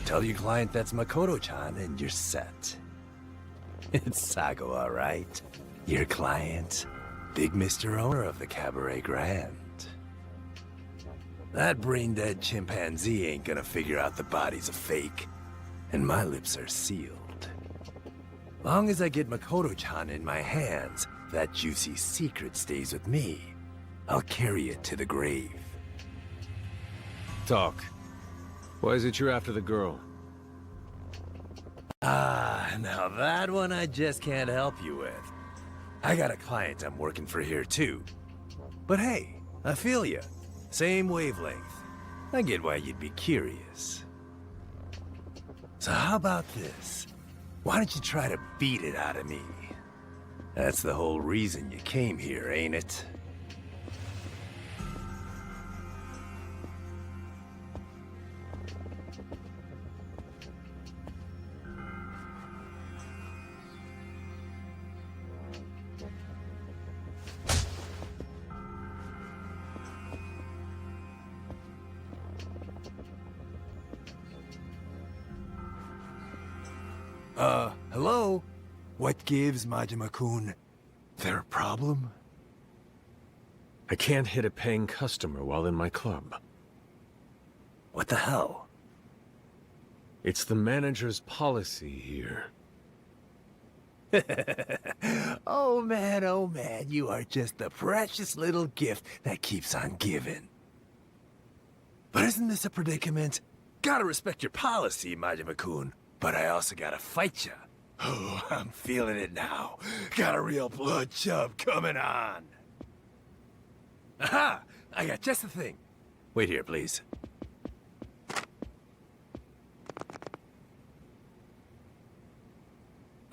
Tell your client that's Makoto-chan and you're set. It's Sago, all right? Your client, big Mr. Owner of the Cabaret Grand. That brain-dead chimpanzee ain't gonna figure out the body's a fake, and my lips are sealed. Long as I get Makoto-chan in my hands, that juicy secret stays with me. I'll carry it to the grave. Talk. Why is it you're after the girl? Ah, now that one I just can't help you with. I got a client I'm working for here too. But hey, I feel ya. Same wavelength. I get why you'd be curious. So how about this? Why don't you try to beat it out of me? That's the whole reason you came here, ain't it? Hello? What gives, Majima-kun? There a problem? I can't hit a paying customer while in my club. What the hell? It's the manager's policy here. Oh man, you are just the precious little gift that keeps on giving. But isn't this a predicament? Gotta respect your policy, Majima-kun, but I also gotta fight ya. Oh, I'm feeling it now. Got a real blood chub coming on. Aha! I got just the thing. Wait here, please.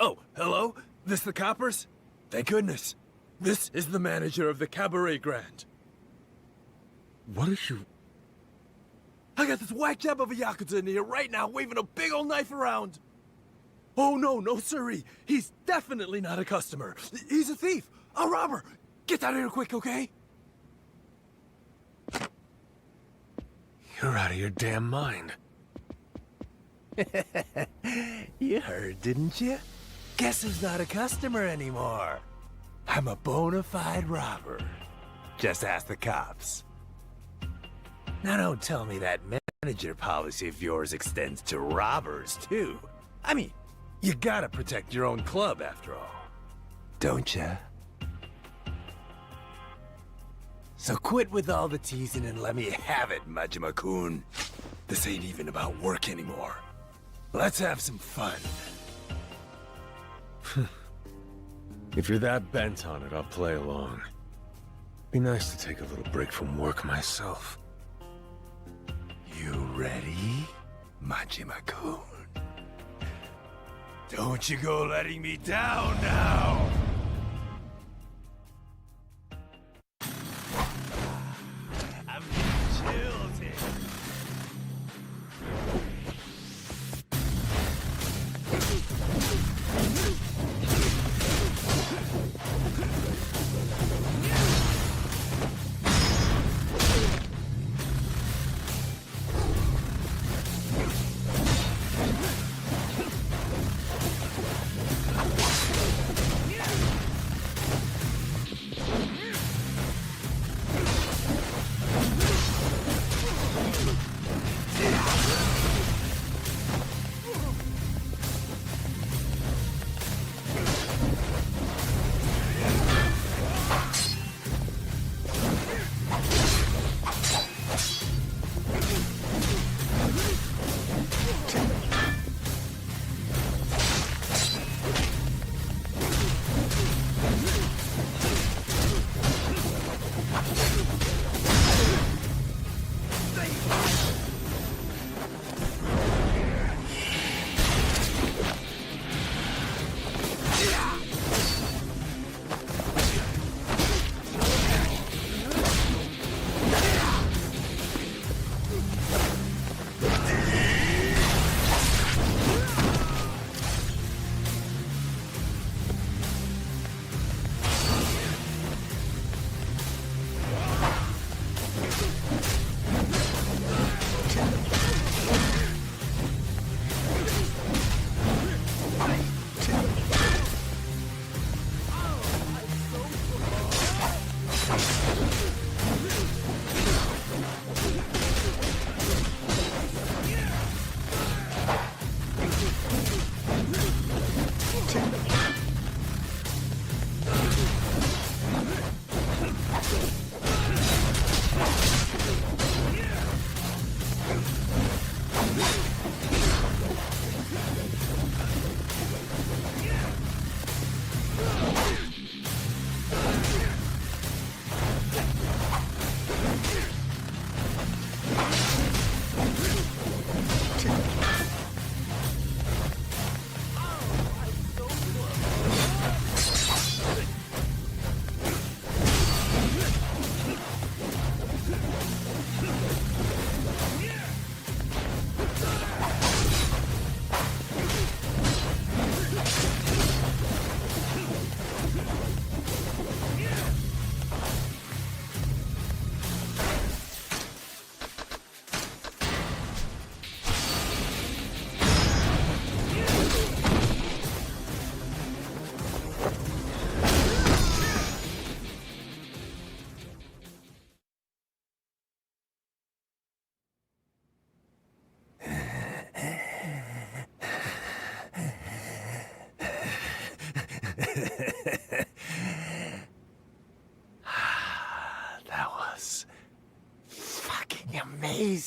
Oh, hello? This the coppers? Thank goodness. This is the manager of the Cabaret Grand. What are you... I got this whack job of a Yakuza in here right now waving a big old knife around. Oh, no, sirree. He's definitely not a customer. He's a thief, a robber. Get out of here quick, okay? You're out of your damn mind. You heard, didn't you? Guess who's not a customer anymore? I'm a bona fide robber. Just ask the cops. Now don't tell me that manager policy of yours extends to robbers, too. I mean, you gotta protect your own club, after all. Don't ya? So quit with all the teasing and let me have it, Majima-kun. This ain't even about work anymore. Let's have some fun. If you're that bent on it, I'll play along. Be nice to take a little break from work myself. You ready, Majima-kun? Don't you go letting me down now! I'm jilted.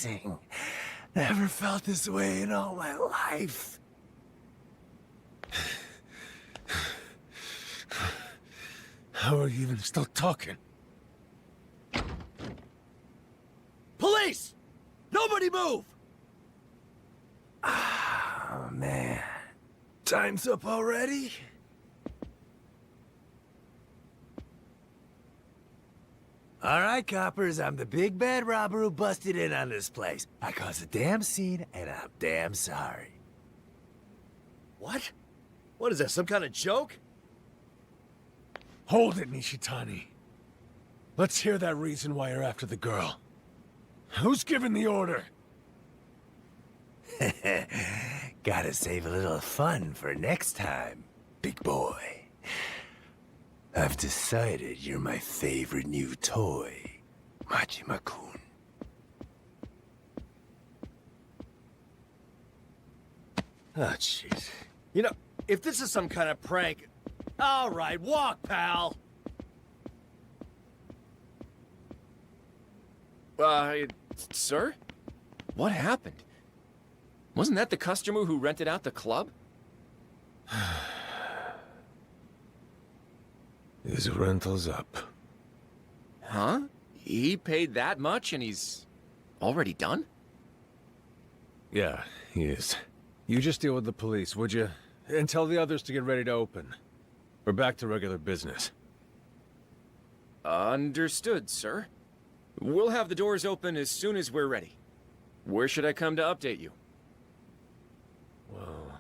amazing. Never felt this way in all my life. How are you even still talking? Police! Nobody move! Oh, man. Time's up already? All right, coppers, I'm the big bad robber who busted in on this place. I caused a damn scene, and I'm damn sorry. What? What is that, some kind of joke? Hold it, Nishitani. Let's hear that reason why you're after the girl. Who's giving the order? Gotta save a little fun for next time, big boy. I've decided you're my favorite new toy, Majima-kun. Oh, jeez. You know, if this is some kind of prank... All right, walk, pal! Sir? What happened? Wasn't that the customer who rented out the club? His rental's up. Huh? He paid that much and he's already done? Yeah, he is. You just deal with the police, would you? And tell the others to get ready to open. We're back to regular business. Understood, sir. We'll have the doors open as soon as we're ready. Where should I come to update you? Well,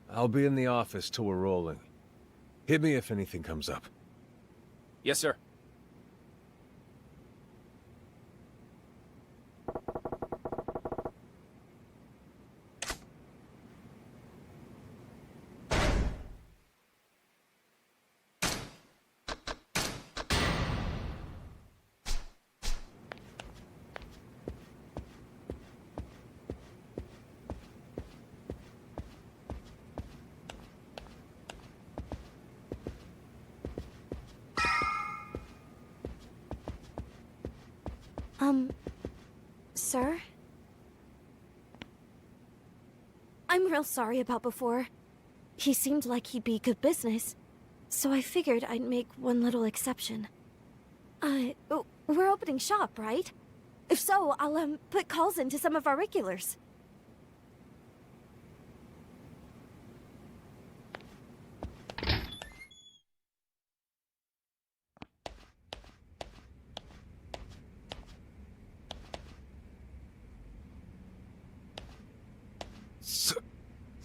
I'll be in the office till we're rolling. Hit me if anything comes up. Yes, sir. Sir? I'm real sorry about before. He seemed like he'd be good business, so I figured I'd make one little exception. We're opening shop, right? If so, I'll, put calls into some of our regulars.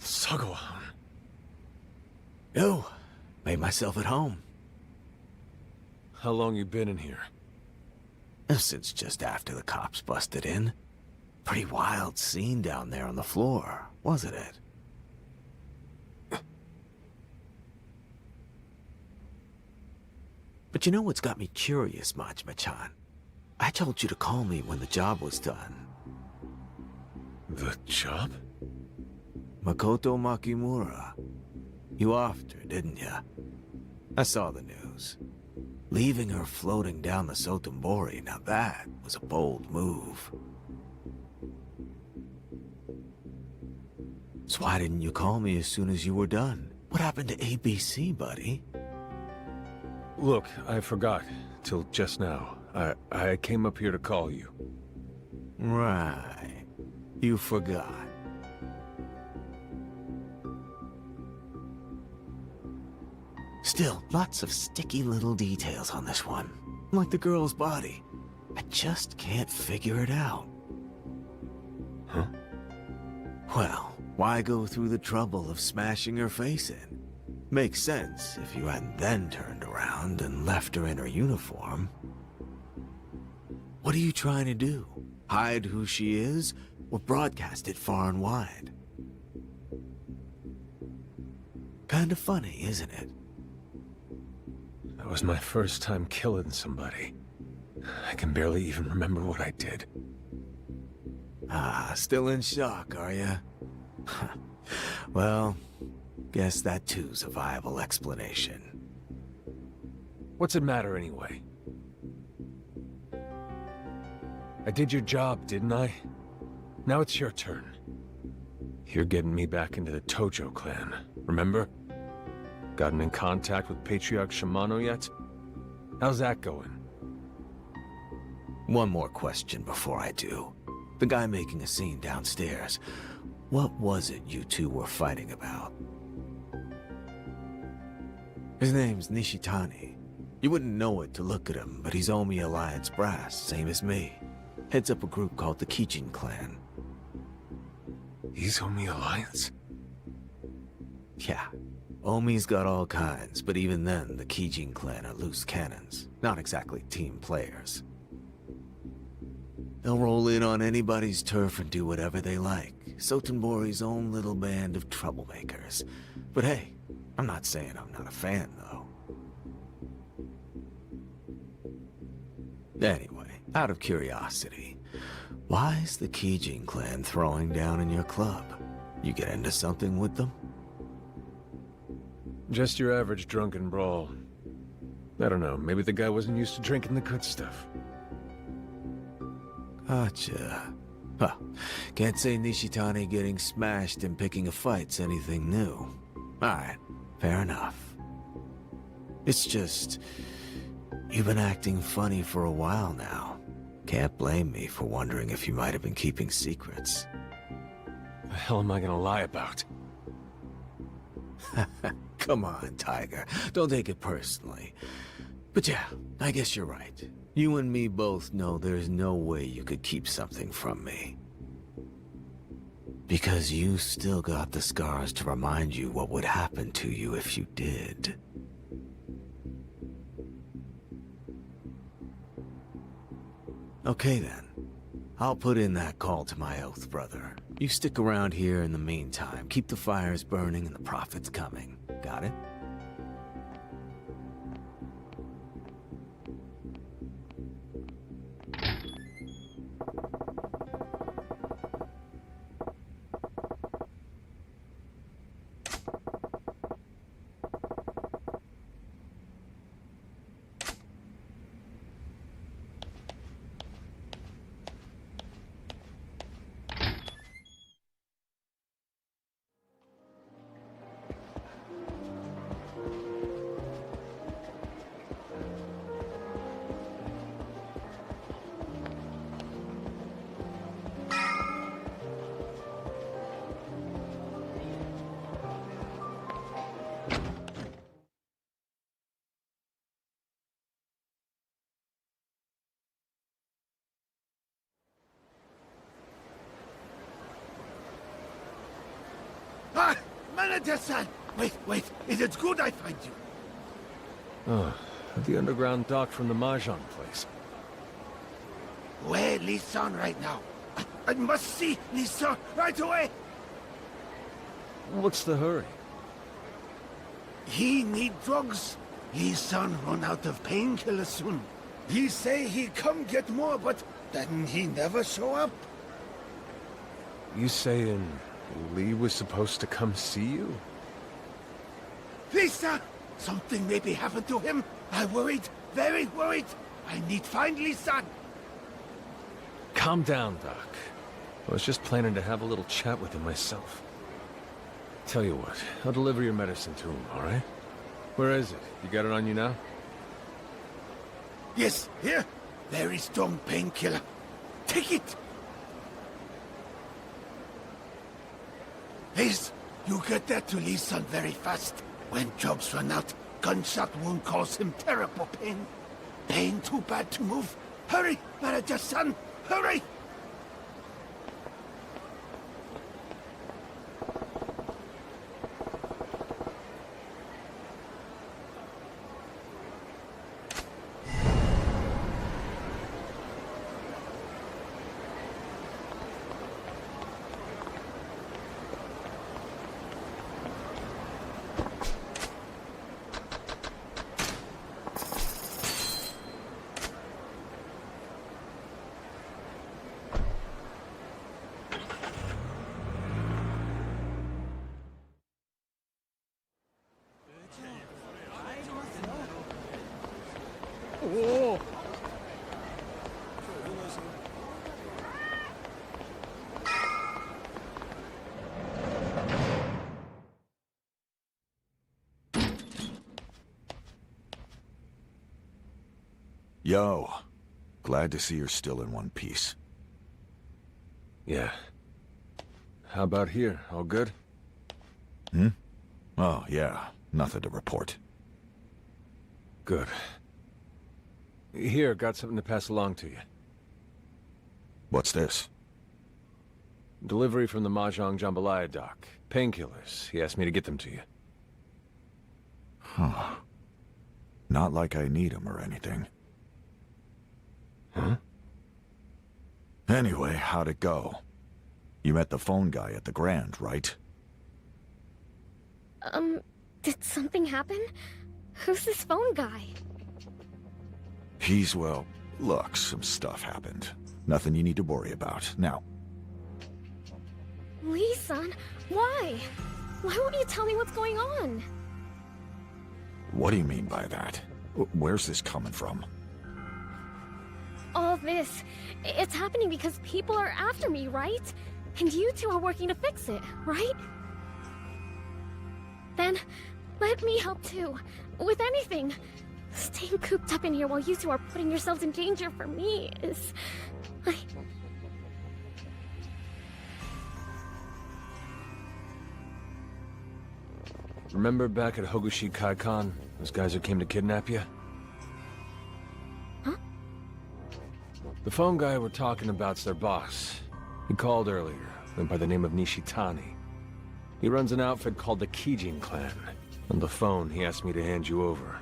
Sagohan. Oh, made myself at home. How long you been in here? Since just after the cops busted in. Pretty wild scene down there on the floor, wasn't it? But you know what's got me curious, Majima-chan? I told you to call me when the job was done. The job? Makoto Makimura. You offed her, didn't ya? I saw the news. Leaving her floating down the Sotenbori, now that was a bold move. So why didn't you call me as soon as you were done? What happened to ABC, buddy? Look, I forgot. Till just now. I came up here to call you. Right. You forgot. Still, lots of sticky little details on this one. Like the girl's body. I just can't figure it out. Huh? Well, why go through the trouble of smashing her face in? Makes sense if you hadn't then turned around and left her in her uniform. What are you trying to do? Hide who she is, or broadcast it far and wide? Kinda funny, isn't it? That was my first time killing somebody. I can barely even remember what I did. Ah, still in shock, are ya? Well, guess that too's a viable explanation. What's it matter anyway? I did your job, didn't I? Now it's your turn. You're getting me back into the Tojo clan, remember? Gotten in contact with Patriarch Shimano yet? How's that going? One more question before I do. The guy making a scene downstairs, what was it you two were fighting about? His name's Nishitani. You wouldn't know it to look at him, but he's Omi Alliance brass, same as me. Heads up a group called the Kijin Clan. He's Omi Alliance? Yeah. Omi's got all kinds, but even then, the Kijin Clan are loose cannons. Not exactly team players. They'll roll in on anybody's turf and do whatever they like. Sotenbori's own little band of troublemakers. But hey, I'm not saying I'm not a fan, though. Anyway, out of curiosity, why's the Kijin Clan throwing down in your club? You get into something with them? Just your average drunken brawl. I don't know, maybe the guy wasn't used to drinking the good stuff. Gotcha. Well, can't say Nishitani getting smashed and picking a fight's anything new. Alright, fair enough. It's just, you've been acting funny for a while now. Can't blame me for wondering if you might have been keeping secrets. The hell am I gonna lie about? Come on, Tiger. Don't take it personally. But yeah, I guess you're right. You and me both know there's no way you could keep something from me. Because you still got the scars to remind you what would happen to you if you did. Okay then. I'll put in that call to my oath, brother. You stick around here in the meantime. Keep the fires burning and the profits coming. Got it? Ah! Manager-san! Wait, is it good I find you? Oh, the underground dock from the Mahjong place. Where Lee-san right now? I must see Lee-san right away! What's the hurry? He need drugs. Lee-san run out of painkillers soon. He say he come get more, but then he never show up. You saying Lee was supposed to come see you? Lisa! Something maybe happened to him. I worried, very worried. I need find Lee-san. Calm down, Doc. I was just planning to have a little chat with him myself. Tell you what, I'll deliver your medicine to him, all right? Where is it? You got it on you now? Yes, here. Very strong painkiller. Take it. Ace, you get that to Lee-san very fast. When drugs run out, gunshot wound cause him terrible pain. Pain too bad to move. Hurry, manager-san, hurry! Yo. Glad to see you're still in one piece. Yeah. How about here? All good? Hmm? Oh, yeah. Nothing to report. Good. Here, got something to pass along to you. What's this? Delivery from the Mahjong Jambalaya doc. Painkillers. He asked me to get them to you. Huh. Not like I need them or anything. Huh? Anyway, how'd it go? You met the phone guy at the Grand, right? Did something happen? Who's this phone guy? He's, well, look, some stuff happened. Nothing you need to worry about. Now... Lee-san, why? Why won't you tell me what's going on? What do you mean by that? Where's this coming from? All this, it's happening because people are after me, right? And you two are working to fix it, right? Then, let me help too. With anything. Staying cooped up in here while you two are putting yourselves in danger for me is... Remember back at Hogushi Kaikan, those guys who came to kidnap you? Huh? The phone guy we're talking about's their boss. He called earlier, went by the name of Nishitani. He runs an outfit called the Kijin Clan. On the phone, he asked me to hand you over.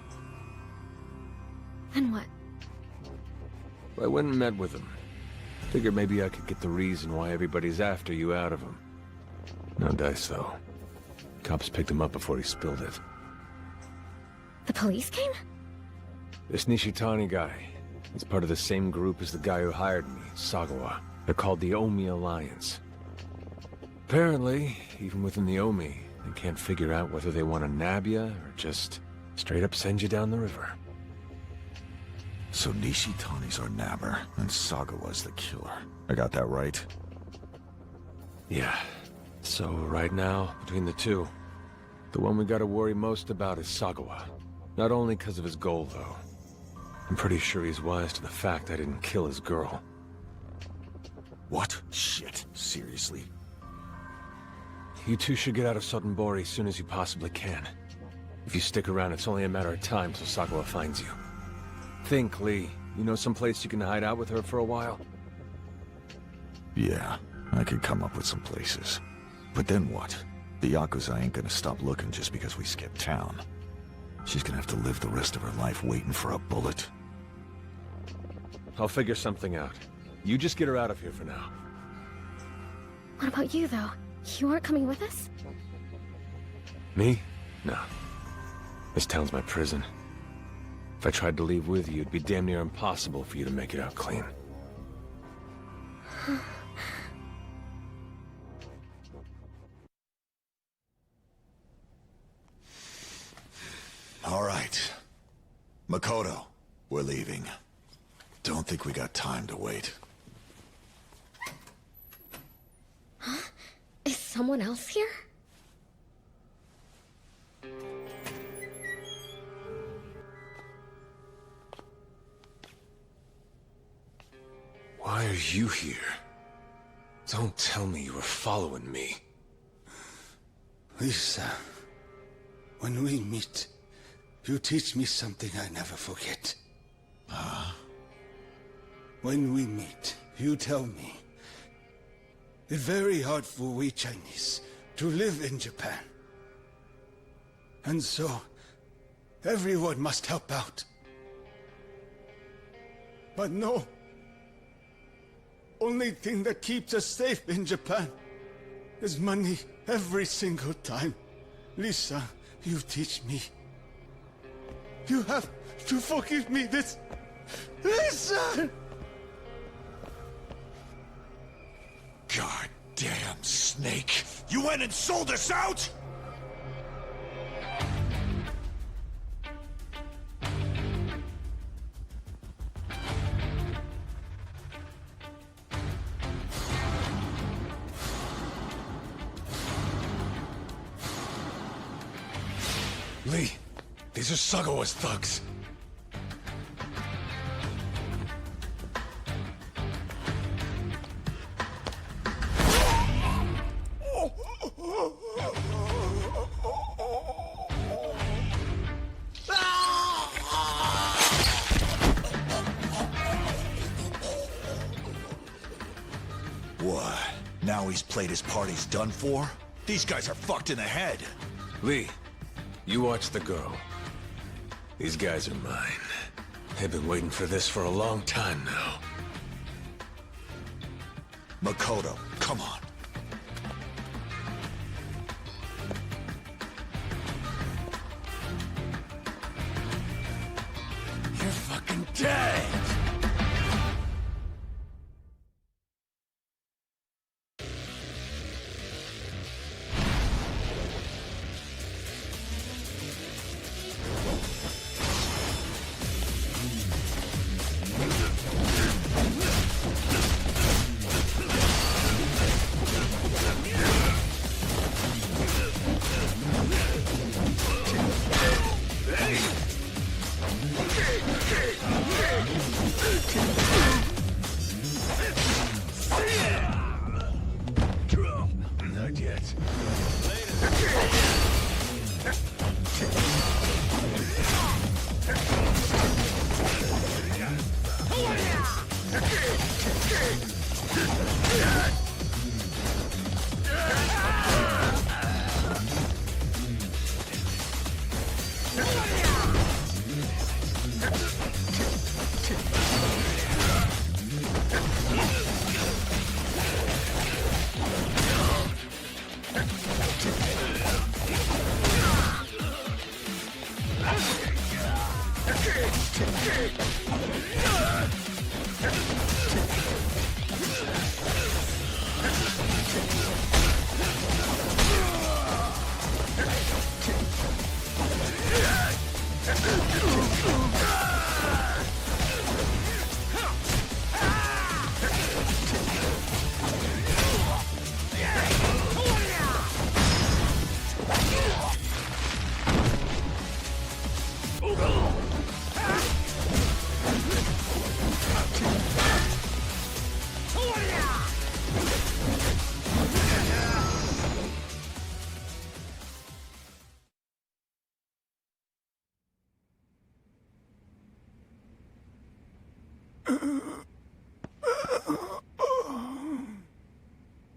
Then what? I went and met with him. Figured maybe I could get the reason why everybody's after you out of him. No dice, though. Cops picked him up before he spilled it. The police came? This Nishitani guy is part of the same group as the guy who hired me, Sagawa. They're called the Omi Alliance. Apparently, even within the Omi, they can't figure out whether they want to nab you or just straight up send you down the river. So Nishitani's our nabber, and Sagawa's the killer. I got that right? Yeah. So right now, between the two, the one we gotta worry most about is Sagawa. Not only because of his goal, though. I'm pretty sure he's wise to the fact I didn't kill his girl. What? Shit. Seriously? You two should get out of Sotenbori as soon as you possibly can. If you stick around, it's only a matter of time till Sagawa finds you. Think, Lee. You know some place you can hide out with her for a while? Yeah, I could come up with some places. But then what? The Yakuza ain't gonna stop looking just because we skipped town. She's gonna have to live the rest of her life waiting for a bullet. I'll figure something out. You just get her out of here for now. What about you, though? You aren't coming with us? Me? No. This town's my prison. If I tried to leave with you, it'd be damn near impossible for you to make it out clean. All right. Makoto, we're leaving. Don't think we got time to wait. Huh? Is someone else here? Why are you here? Don't tell me you were following me. Lisa, when we meet, you teach me something I never forget. When we meet, you tell me it's very hard for we Chinese to live in Japan. And so, everyone must help out. But no. Only thing that keeps us safe in Japan is money every single time. Lisa, you teach me. You have to forgive me this. Lisa! Goddamn snake! You went and sold us out?! Lee, these are Sagawa's thugs. played his party's done for? These guys are fucked in the head. Lee, you watch the girl. These guys are mine. They've been waiting for this for a long time now. Makoto, come on. You're fucking dead! Not yet.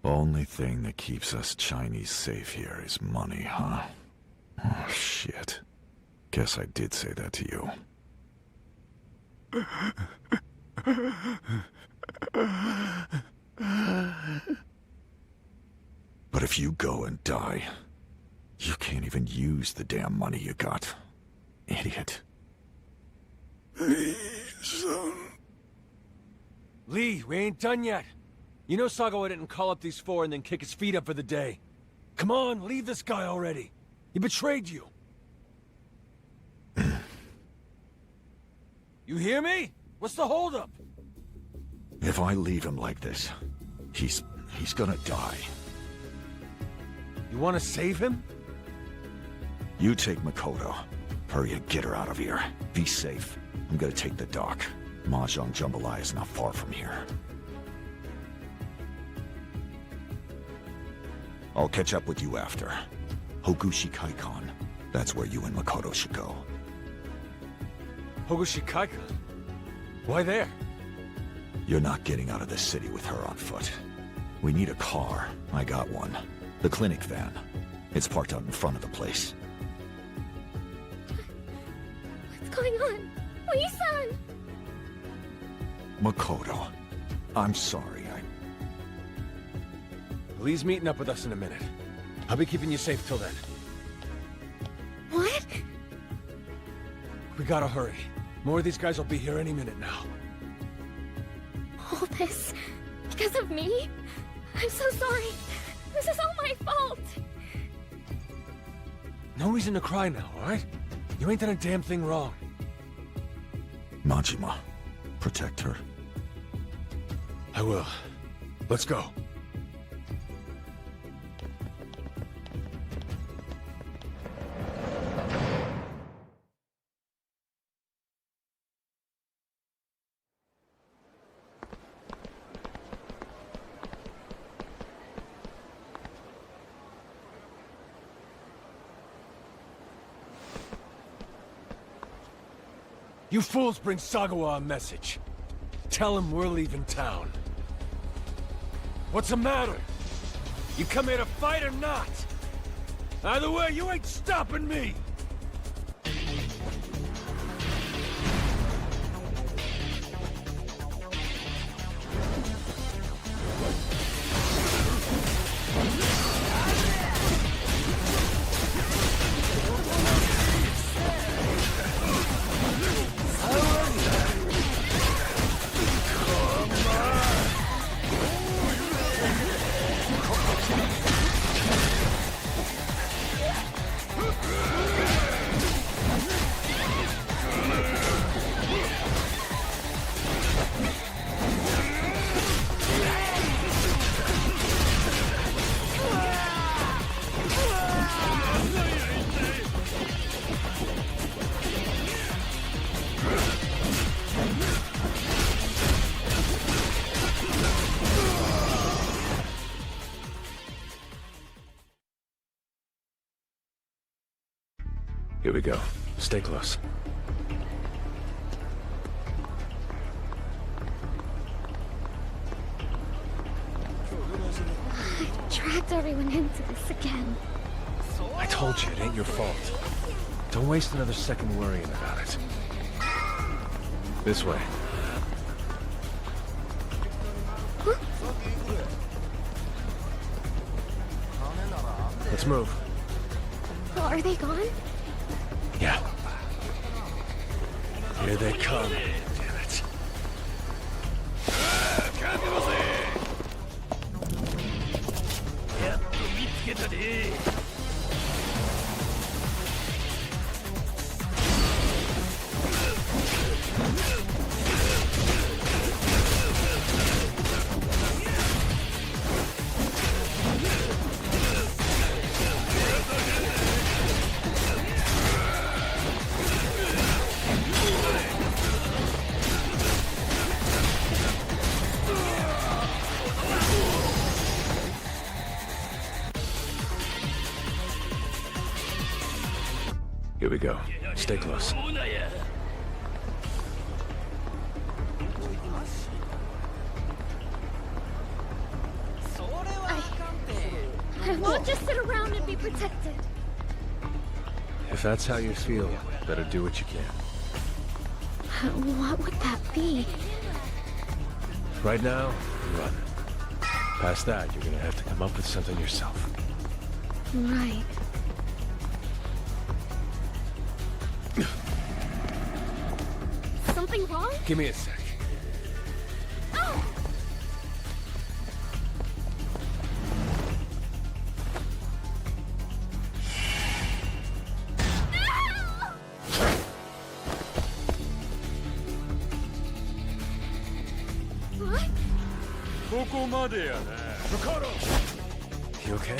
Only thing that keeps us Chinese safe here is money, huh? Oh, shit. Guess I did say that to you. But if you go and die, you can't even use the damn money you got. Idiot. Lee, we ain't done yet. You know Sagawa didn't call up these four and then kick his feet up for the day. Come on, leave this guy already. He betrayed you. You hear me? What's the holdup? If I leave him like this, he's gonna die. You want to save him? You take Makoto. Hurry and get her out of here. Be safe. I'm gonna take the dock. Mahjong Jambalaya is not far from here. I'll catch up with you after. Hokushikai-kan. That's where you and Makoto should go. Hokushikai-kan? Why there? You're not getting out of the city with her on foot. We need a car. I got one. The clinic van. It's parked out in front of the place. What's going on? Lee-san! Makoto, I'm sorry. Lee's meeting up with us in a minute. I'll be keeping you safe till then. What? We gotta hurry. More of these guys will be here any minute now. All this because of me? I'm so sorry. This is all my fault. No reason to cry now, alright? You ain't done a damn thing wrong. Majima, protect her. I will. Let's go. You fools bring Sagawa a message. Tell him we're leaving town. What's the matter? You come here to fight or not? Either way, you ain't stopping me! Here we go. Stay close. I dragged everyone into this again. I told you, it ain't your fault. Don't waste another second worrying about it. This way. Huh? Let's move. Well, are they gone? Yeah. Here they come. Damn it. Here we go. Stay close. I won't just sit around and be protected. If that's how you feel, better do what you can. What would that be? Right now, run. Past that, you're gonna have to come up with something yourself. Right. Something wrong? Give me a sec. Oh! You okay?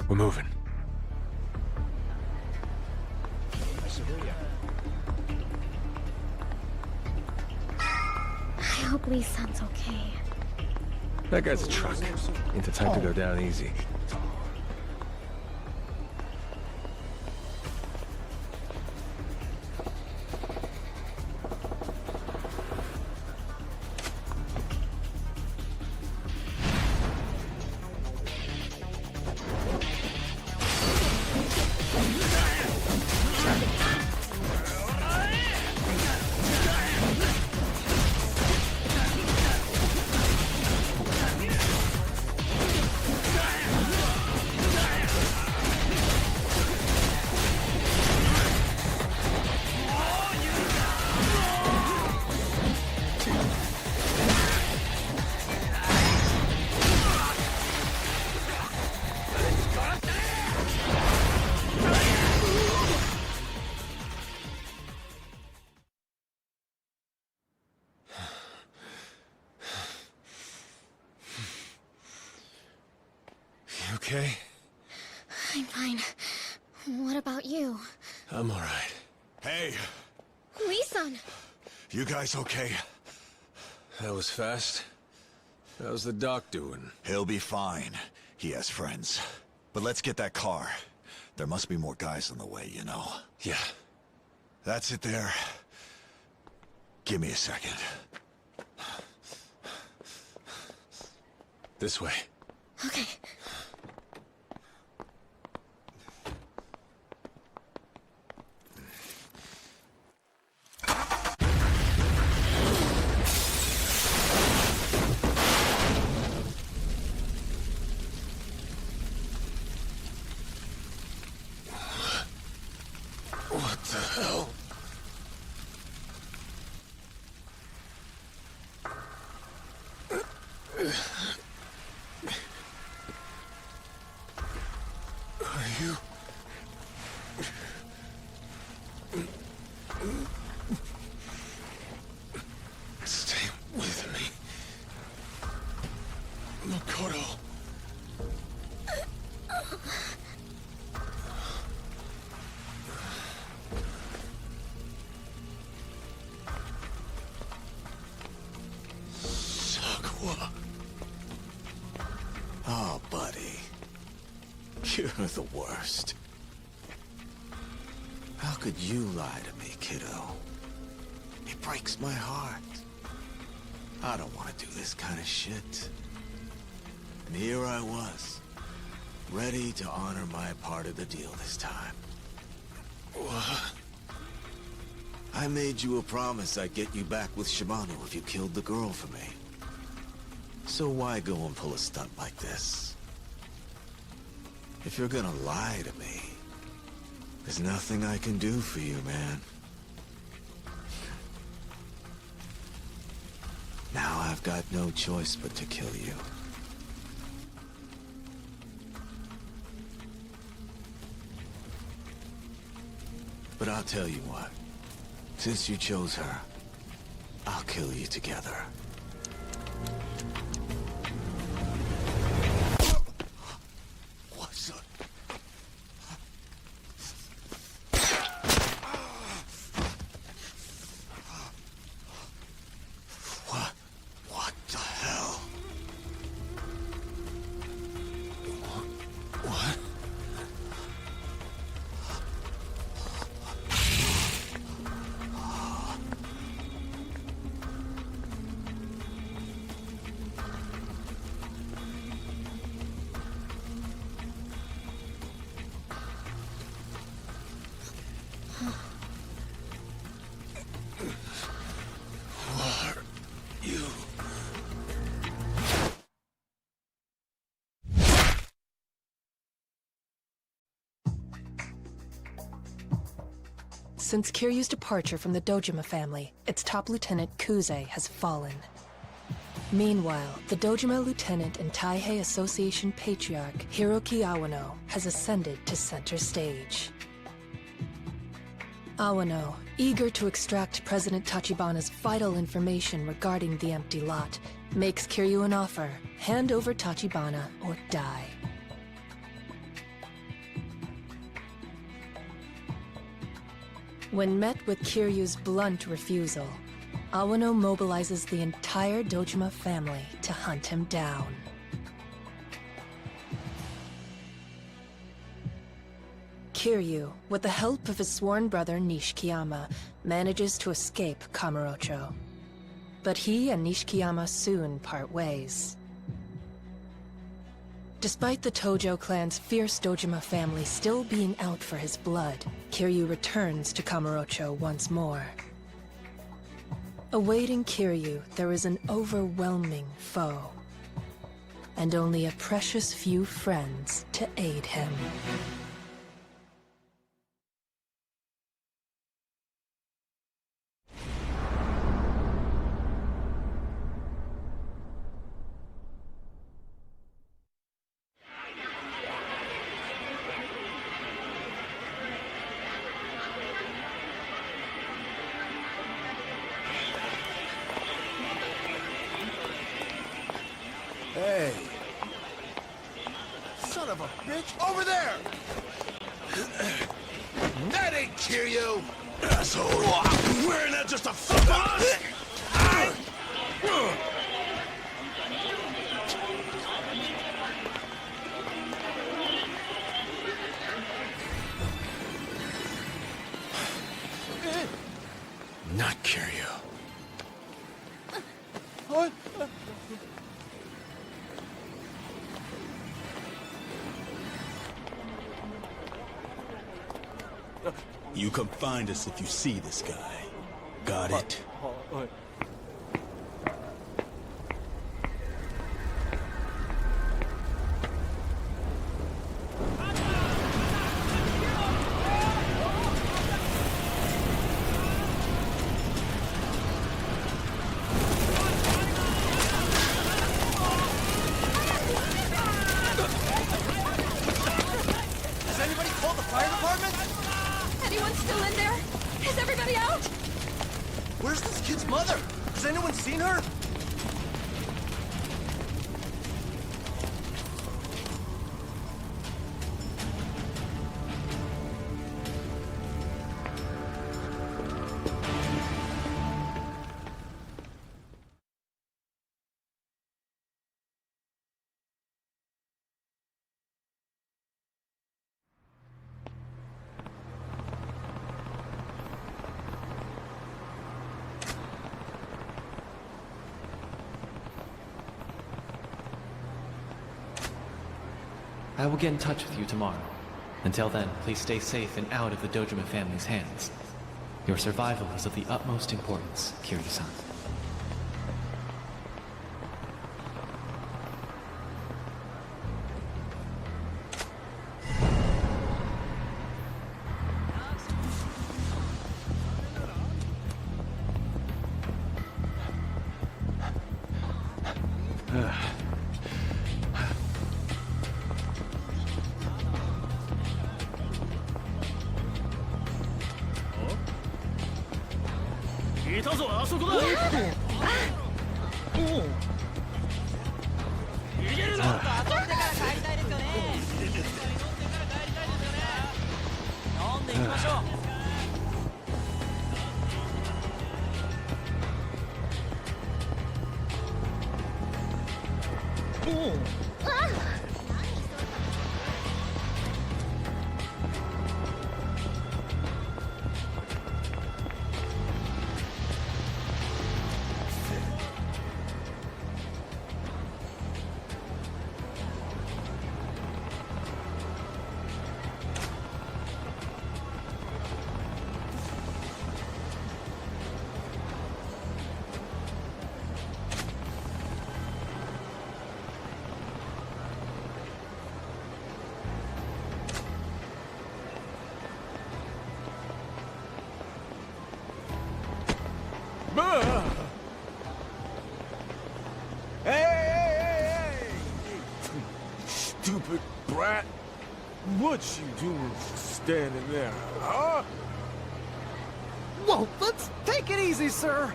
We're moving. I hope Lee-san's okay. That guy's a truck. Ain't the time to go down easy. okay? I'm fine. What about you? I'm alright. Hey, Lee-san! you guys okay? That was fast. How's the doc doing? He'll be fine. He has friends. But let's get that car. There must be more guys on the way, you know. Yeah. That's it there. Give me a second. This way. Okay. What the hell? Are you... Stay with me. Makoto. Oh, buddy. You're the worst. How could you lie to me, kiddo? It breaks my heart. I don't want to do this kind of shit. And here I was, ready to honor my part of the deal this time. What? I made you a promise I'd get you back with Shimano if you killed the girl for me. So why go and pull a stunt like this? If you're gonna lie to me, there's nothing I can do for you, man. Now I've got no choice but to kill you. But I'll tell you what. Since you chose her, I'll kill you together. What's up? What the hell? What? Since Kiryu's departure from the Dojima family, its top lieutenant Kuze has fallen. Meanwhile, the Dojima lieutenant and Taihei Association patriarch Hiroki Awano has ascended to center stage. Awano, eager to extract President Tachibana's vital information regarding the empty lot, makes Kiryu an offer: hand over Tachibana or die. When met with Kiryu's blunt refusal, Awano mobilizes the entire Dojima family to hunt him down. Kiryu, with the help of his sworn brother Nishikiyama, manages to escape Kamurocho. But he and Nishikiyama soon part ways. Despite the Tojo clan's fierce Dojima family still being out for his blood, Kiryu returns to Kamurocho once more. Awaiting Kiryu, there is an overwhelming foe, and only a precious few friends to aid him. Hey. Son of a bitch! Over there! That ain't Kiryu! Asshole! Wearing that just to fuck us? Not Kiryu. What? You come find us if you see this guy. Got it? Has anybody called the fire department? Anyone still in there? Is everybody out? Where's this kid's mother? Has anyone seen her? I will get in touch with you tomorrow. Until then, please stay safe and out of the Dojima family's hands. Your survival is of the utmost importance, Kiryu-san. Hey! Stupid brat! What you doing standing there, huh? Whoa, let's take it easy, sir!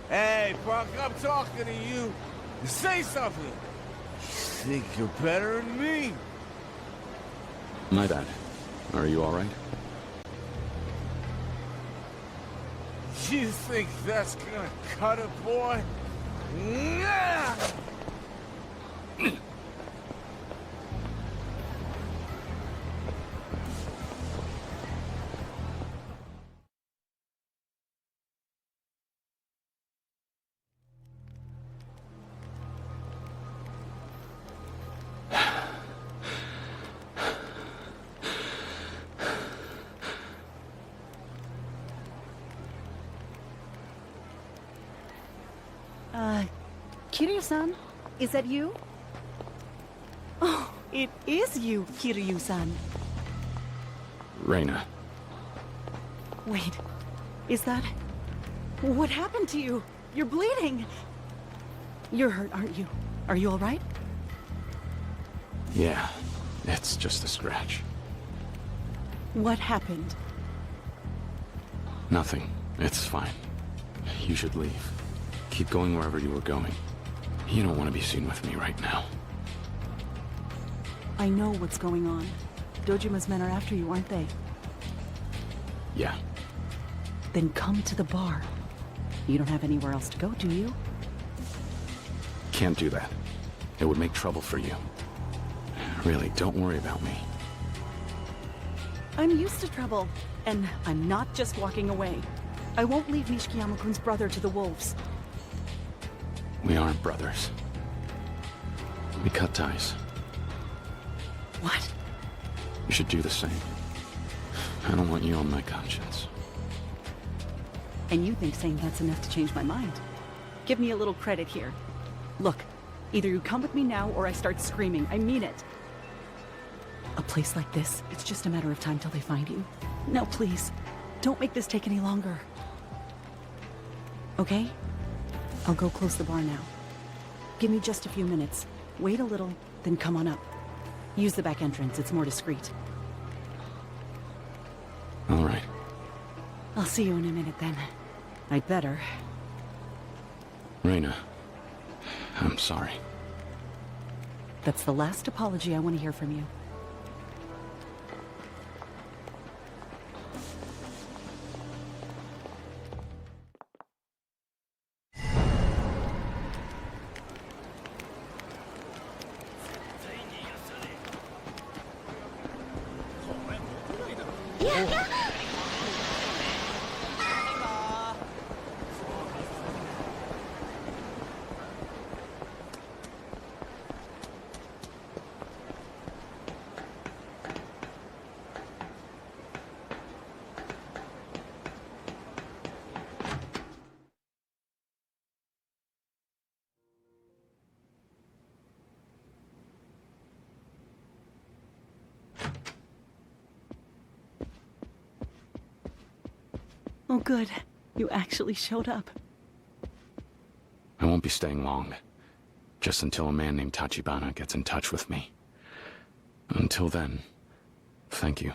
Hey, Buck, I'm talking to you. Say something! You think you're better than me? My bad. Are you alright? You think that's gonna cut it, boy? Nah! Kiryu-san, is that you? Oh, it is you, Kiryu-san. Reina. Wait, is that... What happened to you? You're bleeding. You're hurt, aren't you? Are you all right? Yeah, it's just a scratch. What happened? Nothing. It's fine. You should leave. Keep going wherever you were going. You don't want to be seen with me right now. I know what's going on. Dojima's men are after you, aren't they? Yeah. Then come to the bar. You don't have anywhere else to go, do you? Can't do that. It would make trouble for you. Really, don't worry about me. I'm used to trouble, and I'm not just walking away. I won't leave Nishikiyama-kun's brother to the wolves. We aren't brothers. We cut ties. What? You should do the same. I don't want you on my conscience. And you think saying that's enough to change my mind? Give me a little credit here. Look, either you come with me now or I start screaming. I mean it. A place like this, it's just a matter of time till they find you. No, please. Don't make this take any longer. Okay? I'll go close the bar now. Give me just a few minutes. Wait a little, then come on up. Use the back entrance, it's more discreet. All right. I'll see you in a minute then. I'd better. Reina, I'm sorry. That's the last apology I want to hear from you. Oh, good. You actually showed up. I won't be staying long. Just until a man named Tachibana gets in touch with me. Until then, thank you.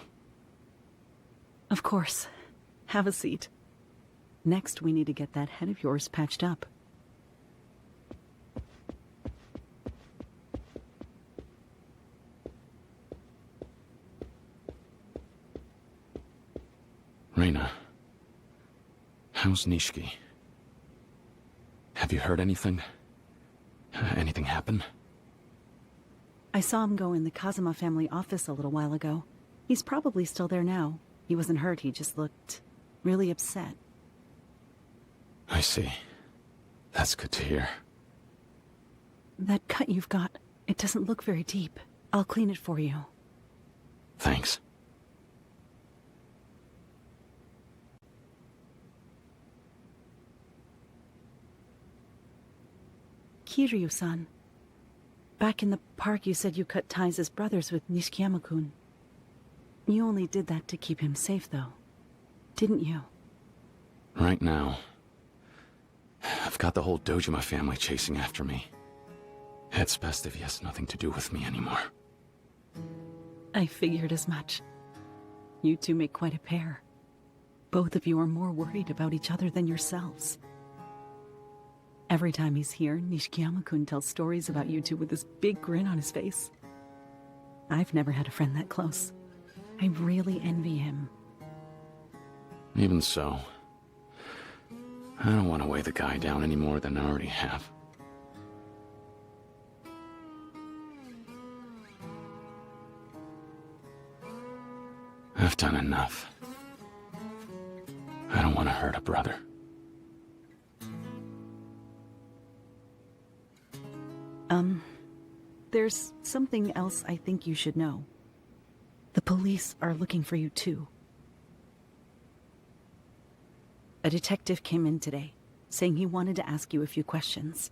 Of course. Have a seat. Next, we need to get that head of yours patched up. Reina. How's Nishiki? Have you heard anything? Anything happen? I saw him go in the Kazuma family office a little while ago. He's probably still there now. He wasn't hurt, he just looked really upset. I see. That's good to hear. That cut you've got, it doesn't look very deep. I'll clean it for you. Thanks. Kiryu-san. Back in the park you said you cut ties as brothers with Nishikiyama-kun. You only did that to keep him safe, though. Didn't you? Right now, I've got the whole Dojima family chasing after me. It's best if he has nothing to do with me anymore. I figured as much. You two make quite a pair. Both of you are more worried about each other than yourselves. Every time he's here, Nishikiyama-kun tells stories about you two with this big grin on his face. I've never had a friend that close. I really envy him. Even so, I don't want to weigh the guy down any more than I already have. I've done enough. I don't want to hurt a brother. There's something else I think you should know. The police are looking for you too. A detective came in today, saying he wanted to ask you a few questions.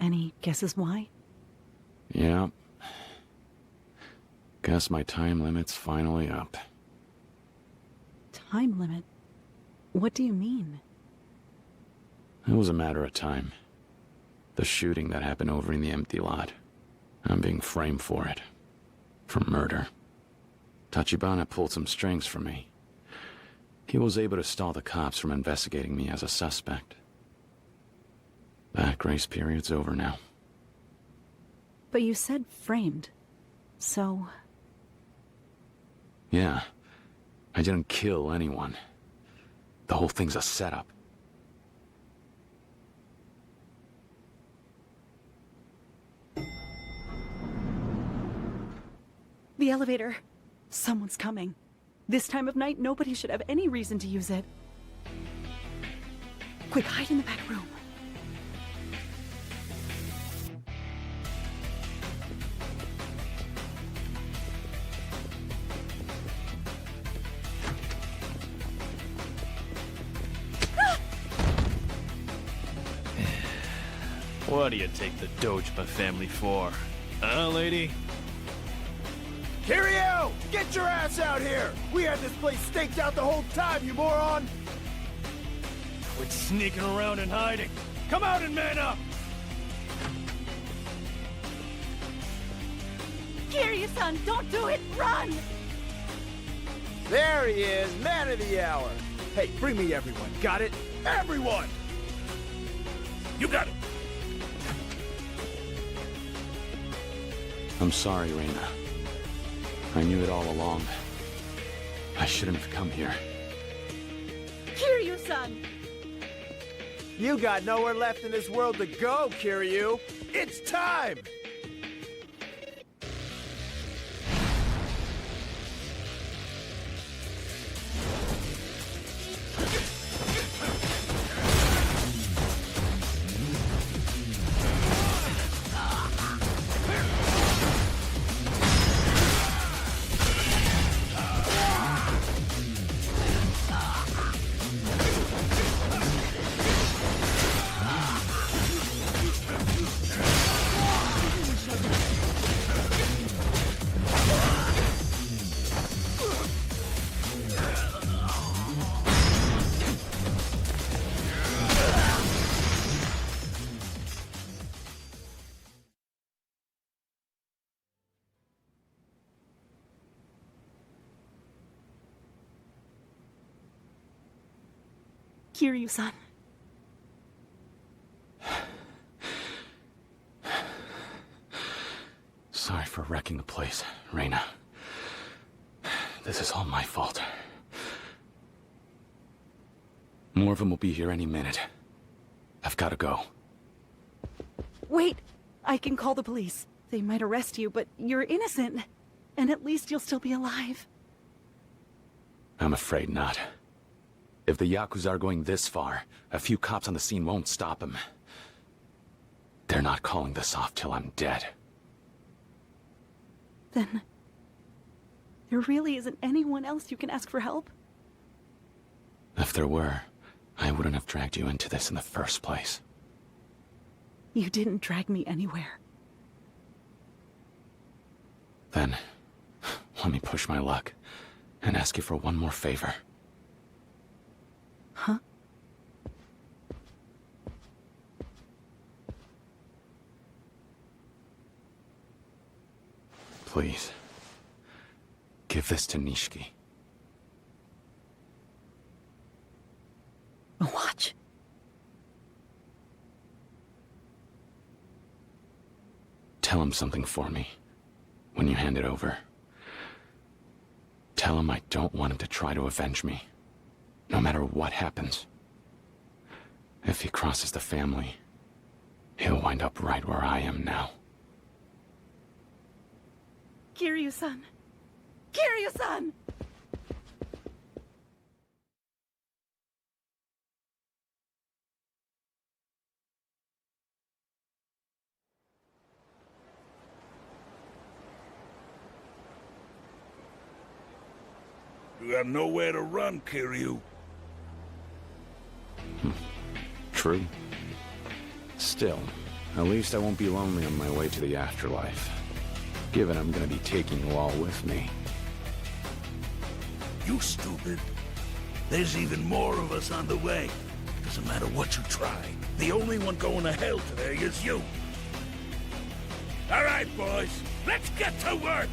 Any guesses why? Yeah. Guess my time limit's finally up. Time limit? What do you mean? It was a matter of time. The shooting that happened over in the empty lot. I'm being framed for it. For murder. Tachibana pulled some strings for me. He was able to stall the cops from investigating me as a suspect. That grace period's over now. But you said framed. So... Yeah. I didn't kill anyone. The whole thing's a setup. The elevator. Someone's coming. This time of night, nobody should have any reason to use it. Quick, hide in the back room. What do you take the Dojima family for? Huh, lady? Kiryu! Get your ass out here! We had this place staked out the whole time, you moron! Quit sneaking around and hiding. Come out and man up! Kiryu-san, don't do it! Run! There he is, man of the hour! Hey, bring me everyone, got it? Everyone! You got it! I'm sorry, Reina. I knew it all along. I shouldn't have come here. Kiryu-san! You got nowhere left in this world to go, Kiryu! It's time! Kiryu-san. Sorry for wrecking the place, Reina. This is all my fault. More of them will be here any minute. I've got to go. Wait! I can call the police. They might arrest you, but you're innocent. And at least you'll still be alive. I'm afraid not. If the Yakuza are going this far, a few cops on the scene won't stop them. They're not calling this off till I'm dead. Then... there really isn't anyone else you can ask for help? If there were, I wouldn't have dragged you into this in the first place. You didn't drag me anywhere. Then, let me push my luck and ask you for one more favor. Huh? Please, give this to Nishiki. A watch? Tell him something for me when you hand it over. Tell him I don't want him to try to avenge me, no matter what happens. If he crosses the family, he'll wind up right where I am now. Kiryu-san! Kiryu-san! You have nowhere to run, Kiryu. True. Still, at least I won't be lonely on my way to the afterlife. Given I'm gonna be taking you all with me. You stupid. There's even more of us on the way. Doesn't matter what you try. The only one going to hell today is you. All right, boys. Let's get to work.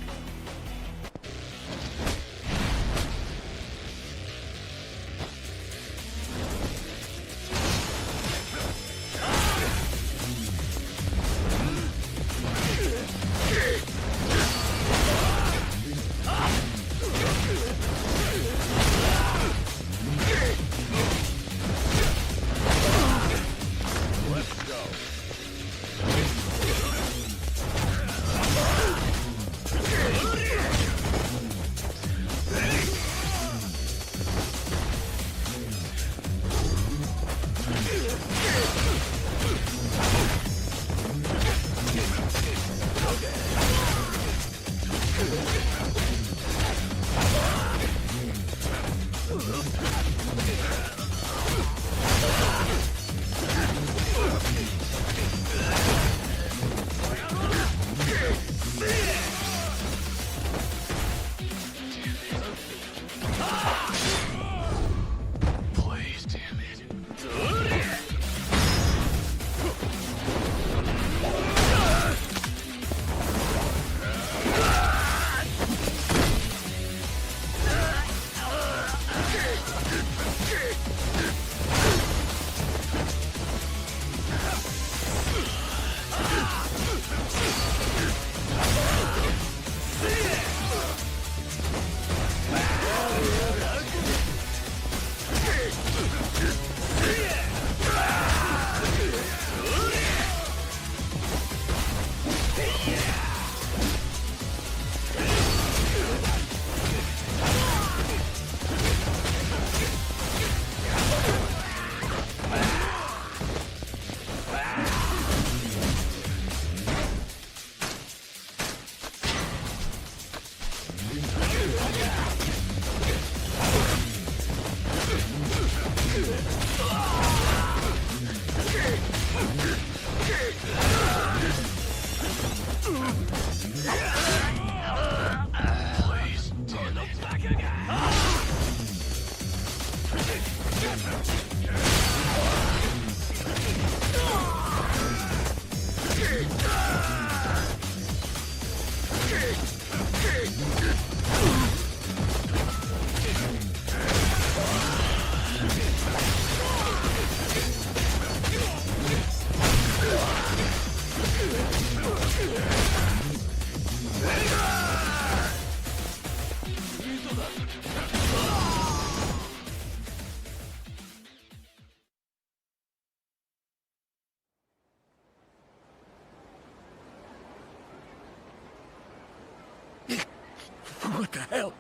the hell?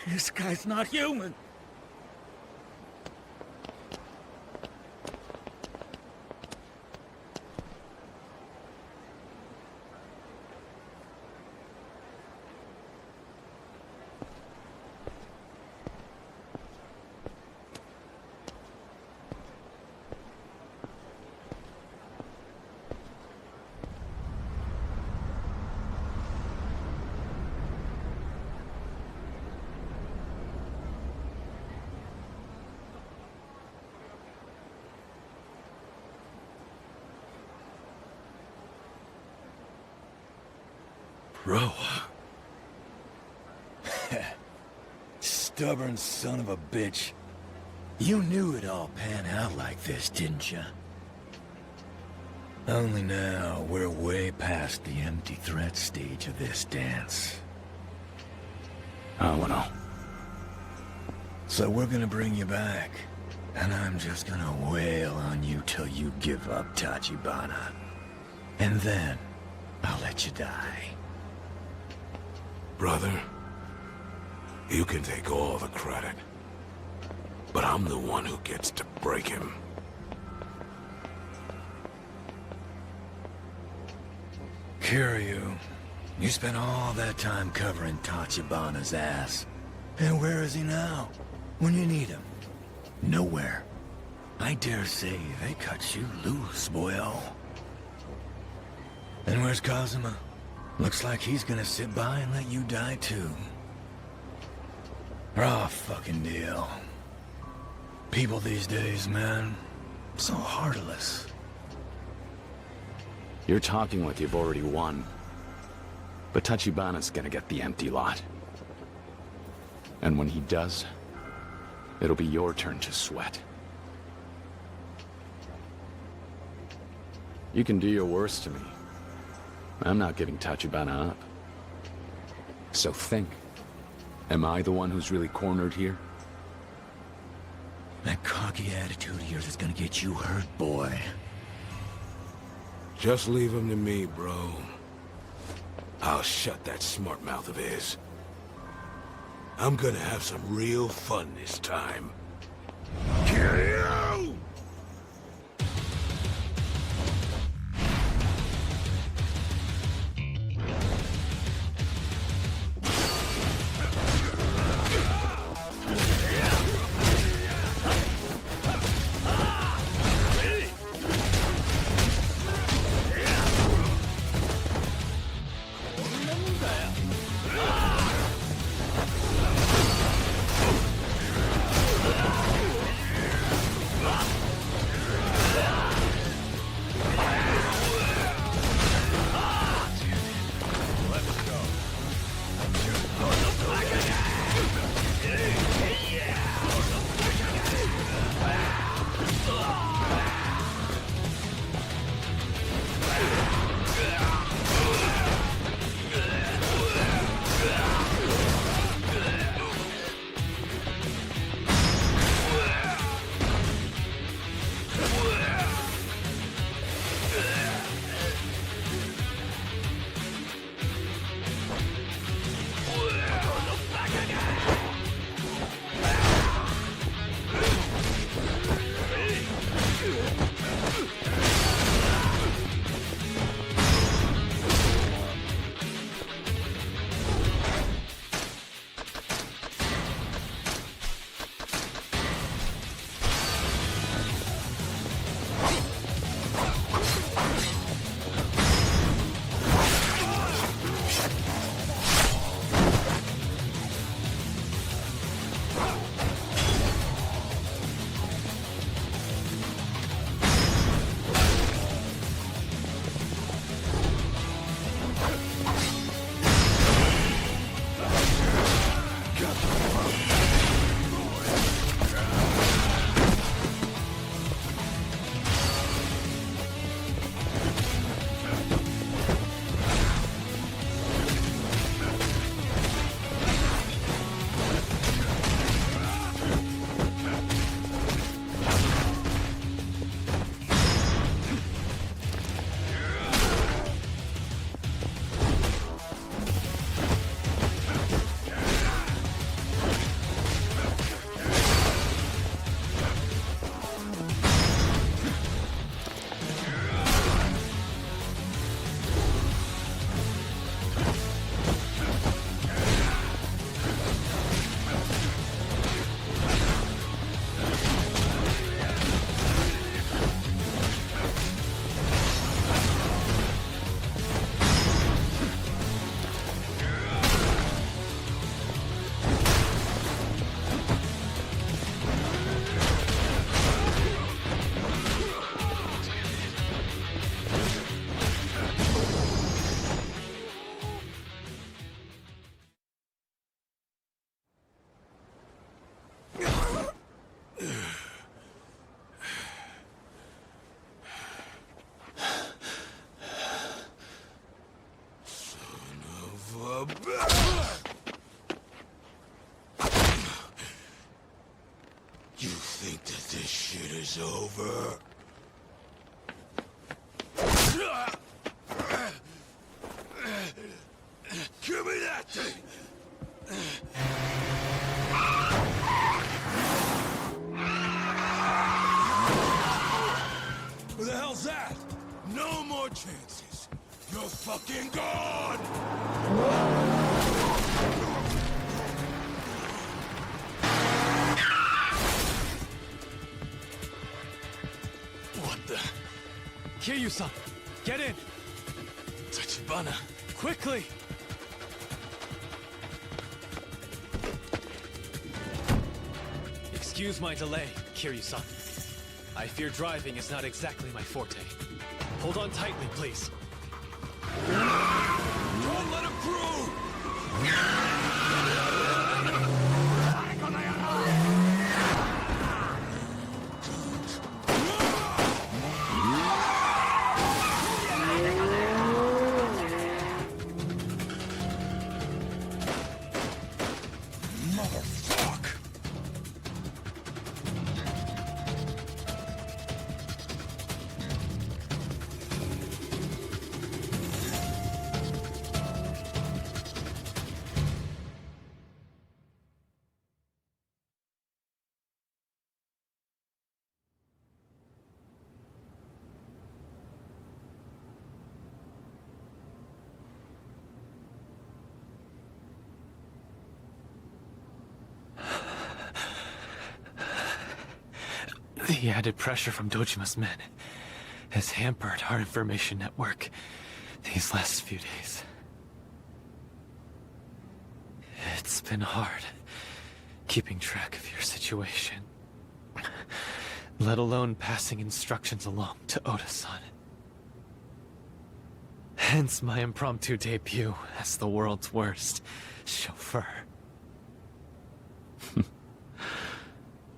This guy's not human. Bro. Stubborn son of a bitch. You knew it'd all pan out like this, didn't you? Only now, we're way past the empty threat stage of this dance. Oh, well, no. So we're gonna bring you back. And I'm just gonna wail on you till you give up, Tachibana. And then, I'll let you die. Brother, you can take all the credit. But I'm the one who gets to break him. Kiryu, you spent all that time covering Tachibana's ass. And where is he now? When you need him? Nowhere. I dare say they cut you loose, boyo. And where's Kazuma? Looks like he's gonna sit by and let you die too. Raw fucking deal. People these days, man, so heartless. You're talking like you've already won. But Tachibana's gonna get the empty lot. And when he does, it'll be your turn to sweat. You can do your worst to me. I'm not giving Tachibana up. So think. Am I the one who's really cornered here? That cocky attitude of yours is gonna get you hurt, boy. Just leave him to me, bro. I'll shut that smart mouth of his. I'm gonna have some real fun this time. Kiryu! It's over. Give me that thing! Who the hell's that? No more chances. You're fucking gone! What the? Kiryu-san, get in! Tachibana, quickly! Excuse my delay, Kiryu-san. I fear driving is not exactly my forte. Hold on tightly, please. Don't let him through! The added pressure from Dojima's men has hampered our information network these last few days. It's been hard keeping track of your situation, let alone passing instructions along to Oda-san. Hence my impromptu debut as the world's worst chauffeur.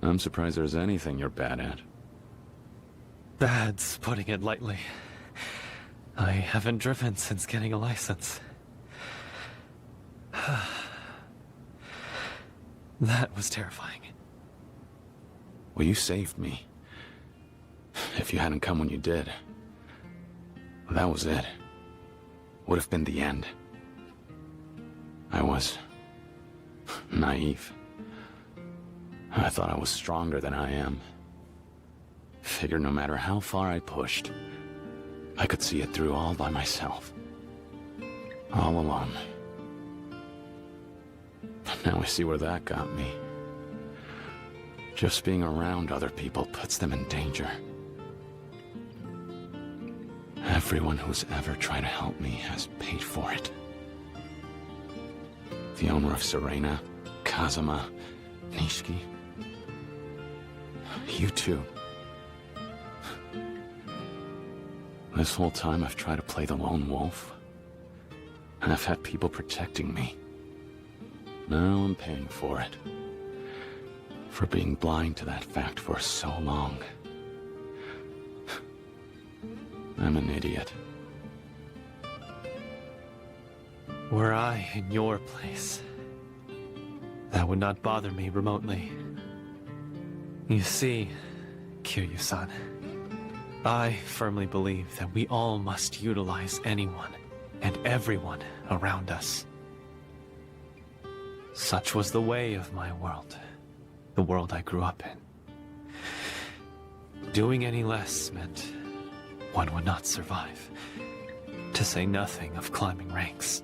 I'm surprised there's anything you're bad at. Bad's putting it lightly. I haven't driven since getting a license. That was terrifying. Well, you saved me. If you hadn't come when you did, that was it. Would have been the end. I was naive. I thought I was stronger than I am. Figured no matter how far I pushed, I could see it through all by myself. All alone. Now I see where that got me. Just being around other people puts them in danger. Everyone who's ever tried to help me has paid for it. The owner of Serena, Kazuma, Nishiki. You too. This whole time I've tried to play the lone wolf. And I've had people protecting me. Now I'm paying for it. For being blind to that fact for so long. I'm an idiot. Were I in your place, that would not bother me remotely. You see, Kiryu-san, I firmly believe that we all must utilize anyone and everyone around us. Such was the way of my world, the world I grew up in. Doing any less meant one would not survive, to say nothing of climbing ranks.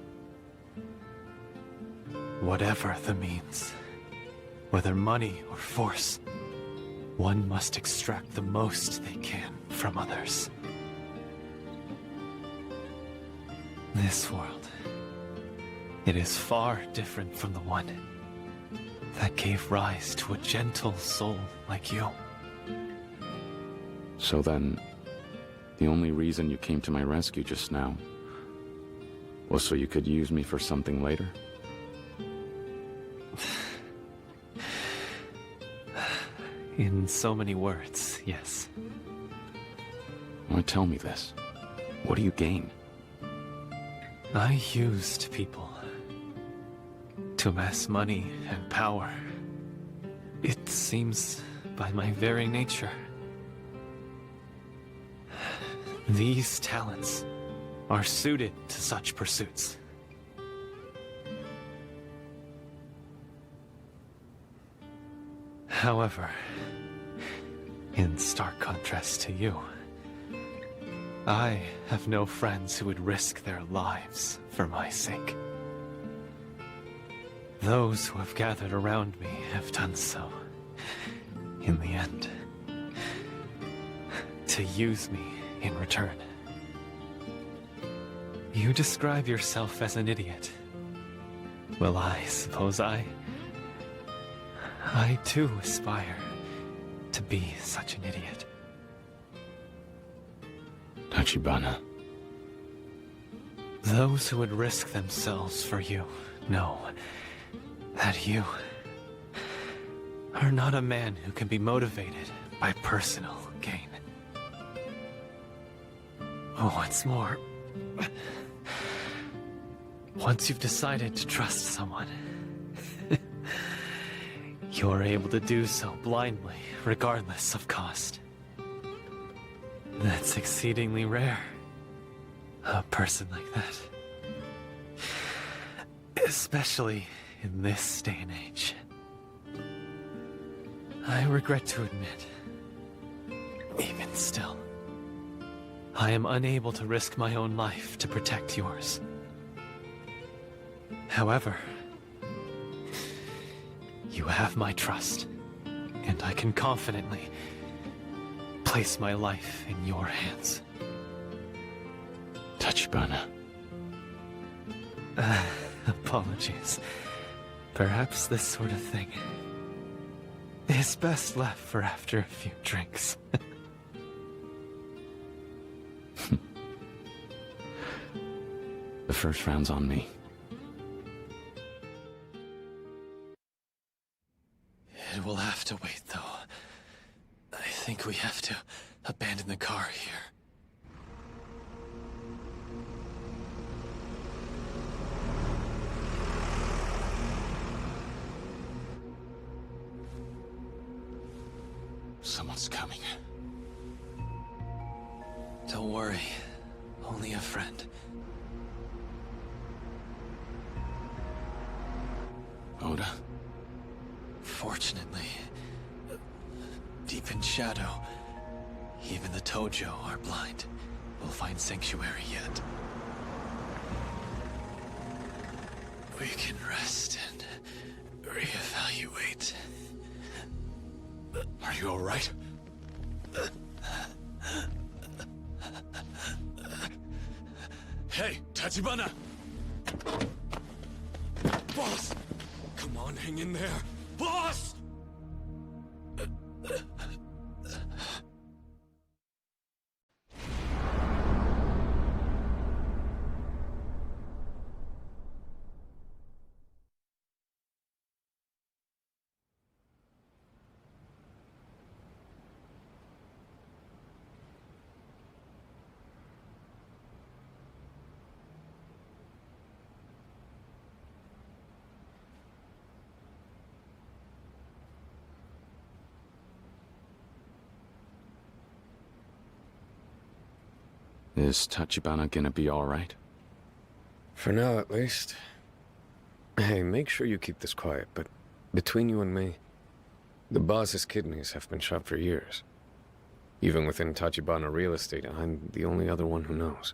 Whatever the means, whether money or force, one must extract the most they can from others. This world, it is far different from the one that gave rise to a gentle soul like you. So then, the only reason you came to my rescue just now was so you could use me for something later? In so many words, yes. Why tell me this? What do you gain? I used people to amass money and power. It seems by my very nature. These talents are suited to such pursuits. However, in stark contrast to you, I have no friends who would risk their lives for my sake. Those who have gathered around me have done so, in the end, to use me in return. You describe yourself as an idiot. Well, I suppose I too aspire to be such an idiot. Tachibana. Those who would risk themselves for you know that you are not a man who can be motivated by personal gain. What's more, once you've decided to trust someone, you're able to do so blindly, regardless of cost. That's exceedingly rare. A person like that. Especially in this day and age. I regret to admit, even still, I am unable to risk my own life to protect yours. However, you have my trust, and I can confidently place my life in your hands. Tachibana. Apologies. Perhaps this sort of thing is best left for after a few drinks. The first round's on me. It will have to wait, though. I think we have to abandon the car here. Someone's coming. Don't worry. Only a friend. Oda? Fortunately, deep in shadow, even the Tojo are blind. We'll find sanctuary yet. We can rest and reevaluate. Are you all right? Hey, Tachibana! Boss! Come on, hang in there. Boss! Is Tachibana gonna be alright? For now, at least. Hey, make sure you keep this quiet, but between you and me, the boss's kidneys have been shot for years. Even within Tachibana real estate, I'm the only other one who knows.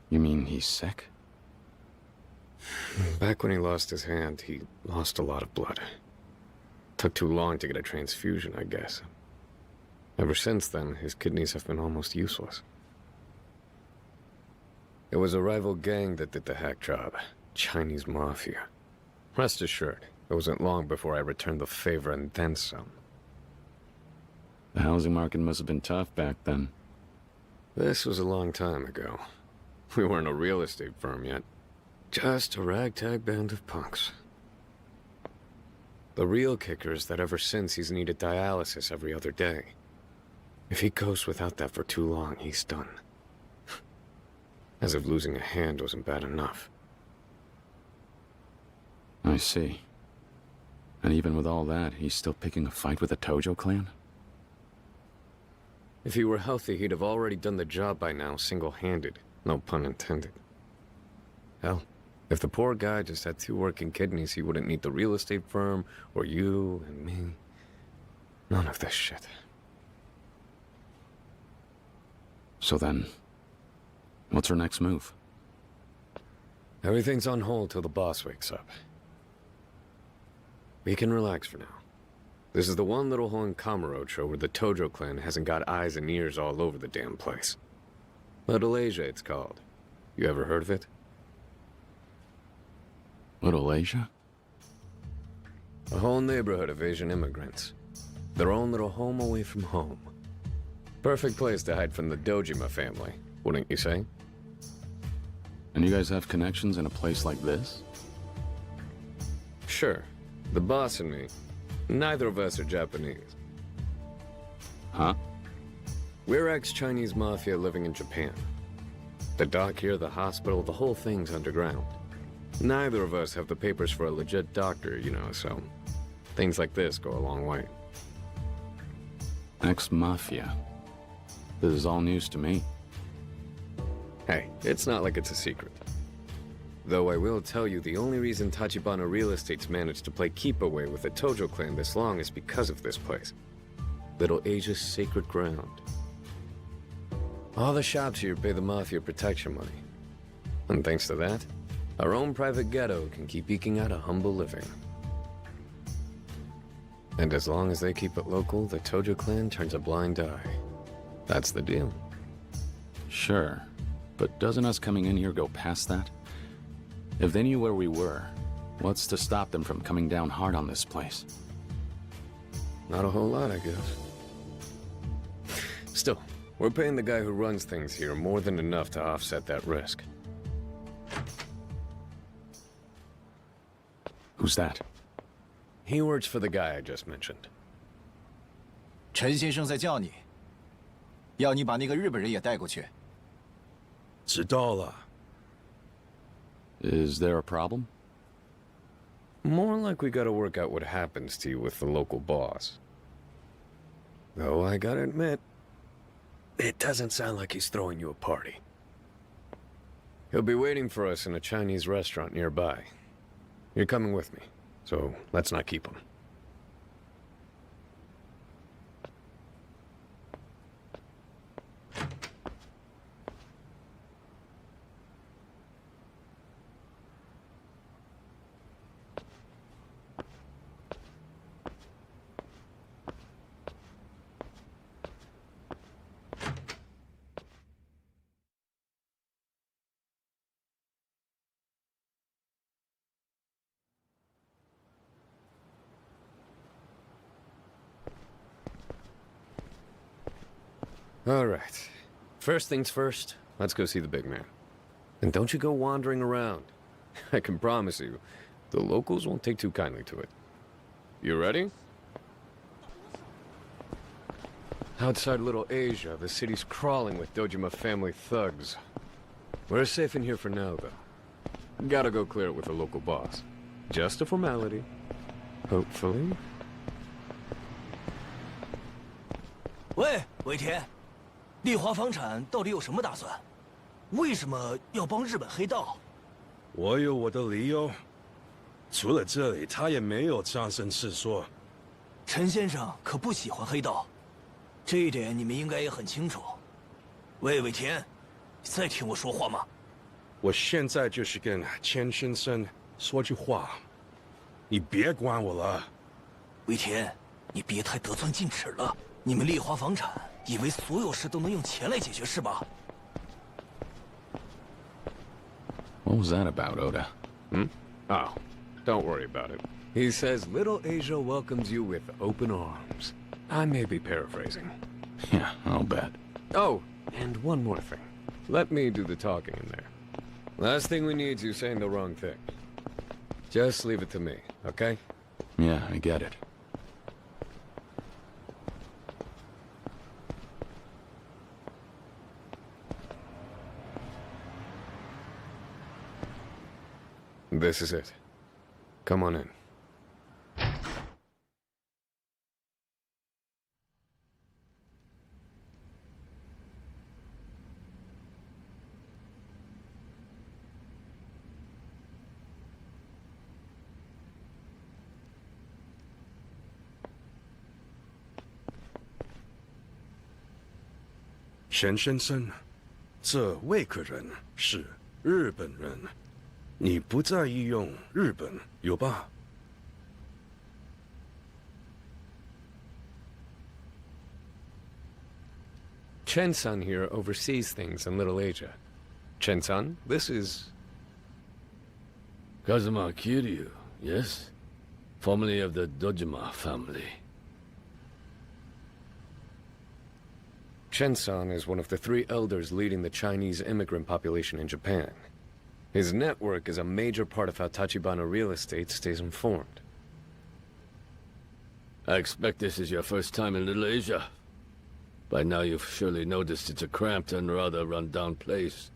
You mean he's sick? Back when he lost his hand, he lost a lot of blood. Took too long to get a transfusion, I guess. Ever since then, his kidneys have been almost useless. It was a rival gang that did the hack job. Chinese mafia. Rest assured, it wasn't long before I returned the favor and then some. The housing market must have been tough back then. This was a long time ago. We weren't a real estate firm yet. Just a ragtag band of punks. The real kicker is that ever since he's needed dialysis every other day. If he goes without that for too long, he's done. As if losing a hand wasn't bad enough. I see. And even with all that, he's still picking a fight with the Tojo clan? If he were healthy, he'd have already done the job by now, single-handed. No pun intended. Hell, if the poor guy just had 2 working kidneys, he wouldn't need the real estate firm, or you and me. None of this shit. So then, what's our next move? Everything's on hold till the boss wakes up. We can relax for now. This is the one little hole in Kamurocho where the Tojo clan hasn't got eyes and ears all over the damn place. Little Asia, it's called. You ever heard of it? Little Asia? A whole neighborhood of Asian immigrants. Their own little home away from home. Perfect place to hide from the Dojima family, wouldn't you say? And you guys have connections in a place like this? Sure. The boss and me. Neither of us are Japanese. Huh? We're ex-Chinese mafia living in Japan. The dock here, the hospital, the whole thing's underground. Neither of us have the papers for a legit doctor, you know, so things like this go a long way. Ex-mafia. This is all news to me. Hey, it's not like it's a secret. Though I will tell you, the only reason Tachibana Real Estate's managed to play keep away with the Tojo clan this long is because of this place. Little Asia's sacred ground. All the shops here pay the Mafia protection money. And thanks to that, our own private ghetto can keep eking out a humble living. And as long as they keep it local, the Tojo clan turns a blind eye. That's the deal. Sure, but doesn't us coming in here go past that? If they knew where we were, what's to stop them from coming down hard on this place? Not a whole lot, I guess. Still, we're paying the guy who runs things here more than enough to offset that risk. Who's that? He works for the guy I just mentioned. 陈先生在叫你，要你把那个日本人也带过去。知道了。Is there a problem? More like we gotta work out what happens to you with the local boss. Though I gotta admit, it doesn't sound like he's throwing you a party. He'll be waiting for us in a Chinese restaurant nearby. You're coming with me, so let's not keep him. All right. First things first, let's go see the big man. And don't you go wandering around. I can promise you, the locals won't take too kindly to it. You ready? Outside Little Asia, the city's crawling with Dojima family thugs. We're safe in here for now, though. Gotta go clear it with the local boss. Just a formality. Hopefully. 喂，尾田，丽华房产到底有什么打算？为什么要帮日本黑道？我有我的理由。除了这里，他也没有张声势说。陈先生可不喜欢黑道，这一点你们应该也很清楚。喂，尾田，你在听我说话吗？我现在就是跟钱先生说句话，你别管我了。尾田，你别太得寸进尺了。你们丽华房产以为所有事都能用钱来解决是吧？ What was that about, Oda? Oh, don't worry about it. He says Little Asia welcomes you with open arms. I may be paraphrasing. Yeah, I'll bet. Oh, and one more thing. Let me do the talking in there. Last thing we need is you saying the wrong thing. Just leave it to me, okay? Yeah, I get it. This is it. Come on in. Hey, ，钱先生，这位客人是日本人，你不在意用日本，有吧？ Chen-san here oversees things in Little Asia. Chen-san, this is... Kazuma Kiryu, yes? Formerly of the Dojima family. Chen-san is one of the 3 elders leading the Chinese immigrant population in Japan. His network is a major part of how Tachibana Real Estate stays informed. I expect this is your first time in Little Asia. By now you've surely noticed it's a cramped and rather run-down place.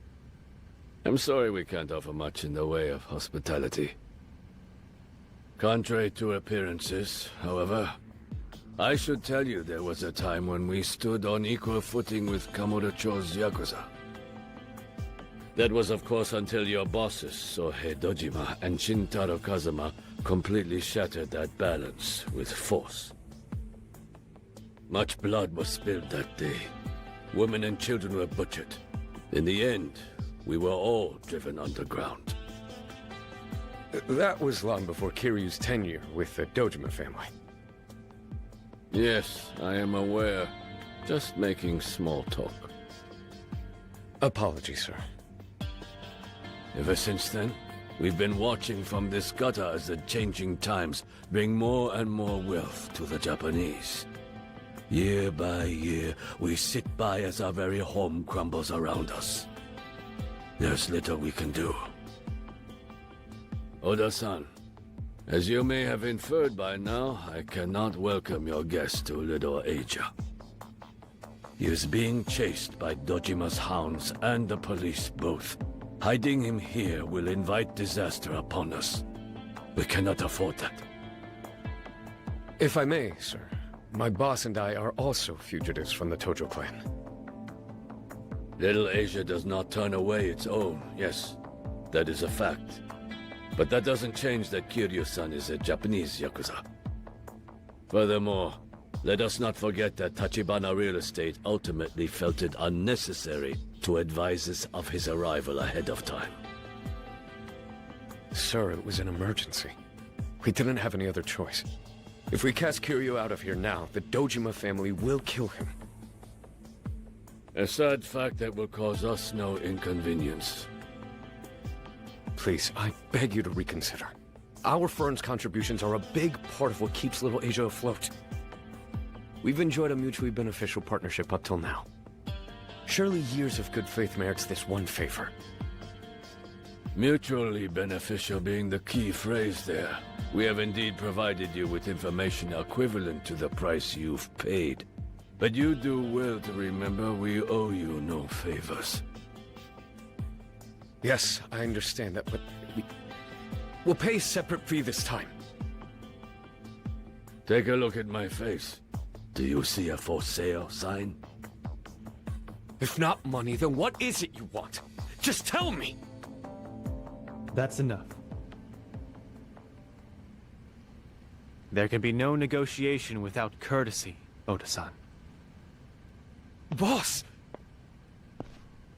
I'm sorry we can't offer much in the way of hospitality. Contrary to appearances, however, I should tell you there was a time when we stood on equal footing with Kamurocho's Yakuza. That was of course until your bosses, Sohei Dojima and Shintaro Kazuma, completely shattered that balance with force. Much blood was spilled that day. Women and children were butchered. In the end, we were all driven underground. That was long before Kiryu's tenure with the Dojima family. Yes, I am aware. Just making small talk. Apologies, sir. Ever since then, we've been watching from this gutter as the changing times bring more and more wealth to the Japanese. Year by year, we sit by as our very home crumbles around us. There's little we can do. Oda-san, as you may have inferred by now, I cannot welcome your guest to Little Asia. He is being chased by Dojima's hounds and the police both. Hiding him here will invite disaster upon us. We cannot afford that. If I may, sir, my boss and I are also fugitives from the Tojo clan. Little Asia does not turn away its own, yes. That is a fact. But that doesn't change that Kiryu-san is a Japanese Yakuza. Furthermore, let us not forget that Tachibana Real Estate ultimately felt it unnecessary to advise us of his arrival ahead of time. Sir, it was an emergency. We didn't have any other choice. If we cast Kiryu out of here now, the Dojima family will kill him. A sad fact that will cause us no inconvenience. Please, I beg you to reconsider. Our firm's contributions are a big part of what keeps Little Asia afloat. We've enjoyed a mutually beneficial partnership up till now. Surely years of good faith merits this one favor. Mutually beneficial being the key phrase there. We have indeed provided you with information equivalent to the price you've paid. But you do well to remember we owe you no favors. Yes, I understand that, but we'll pay a separate fee this time. Take a look at my face. Do you see a for sale sign? If not money, then what is it you want? Just tell me! That's enough. There can be no negotiation without courtesy, Oda-san. Boss!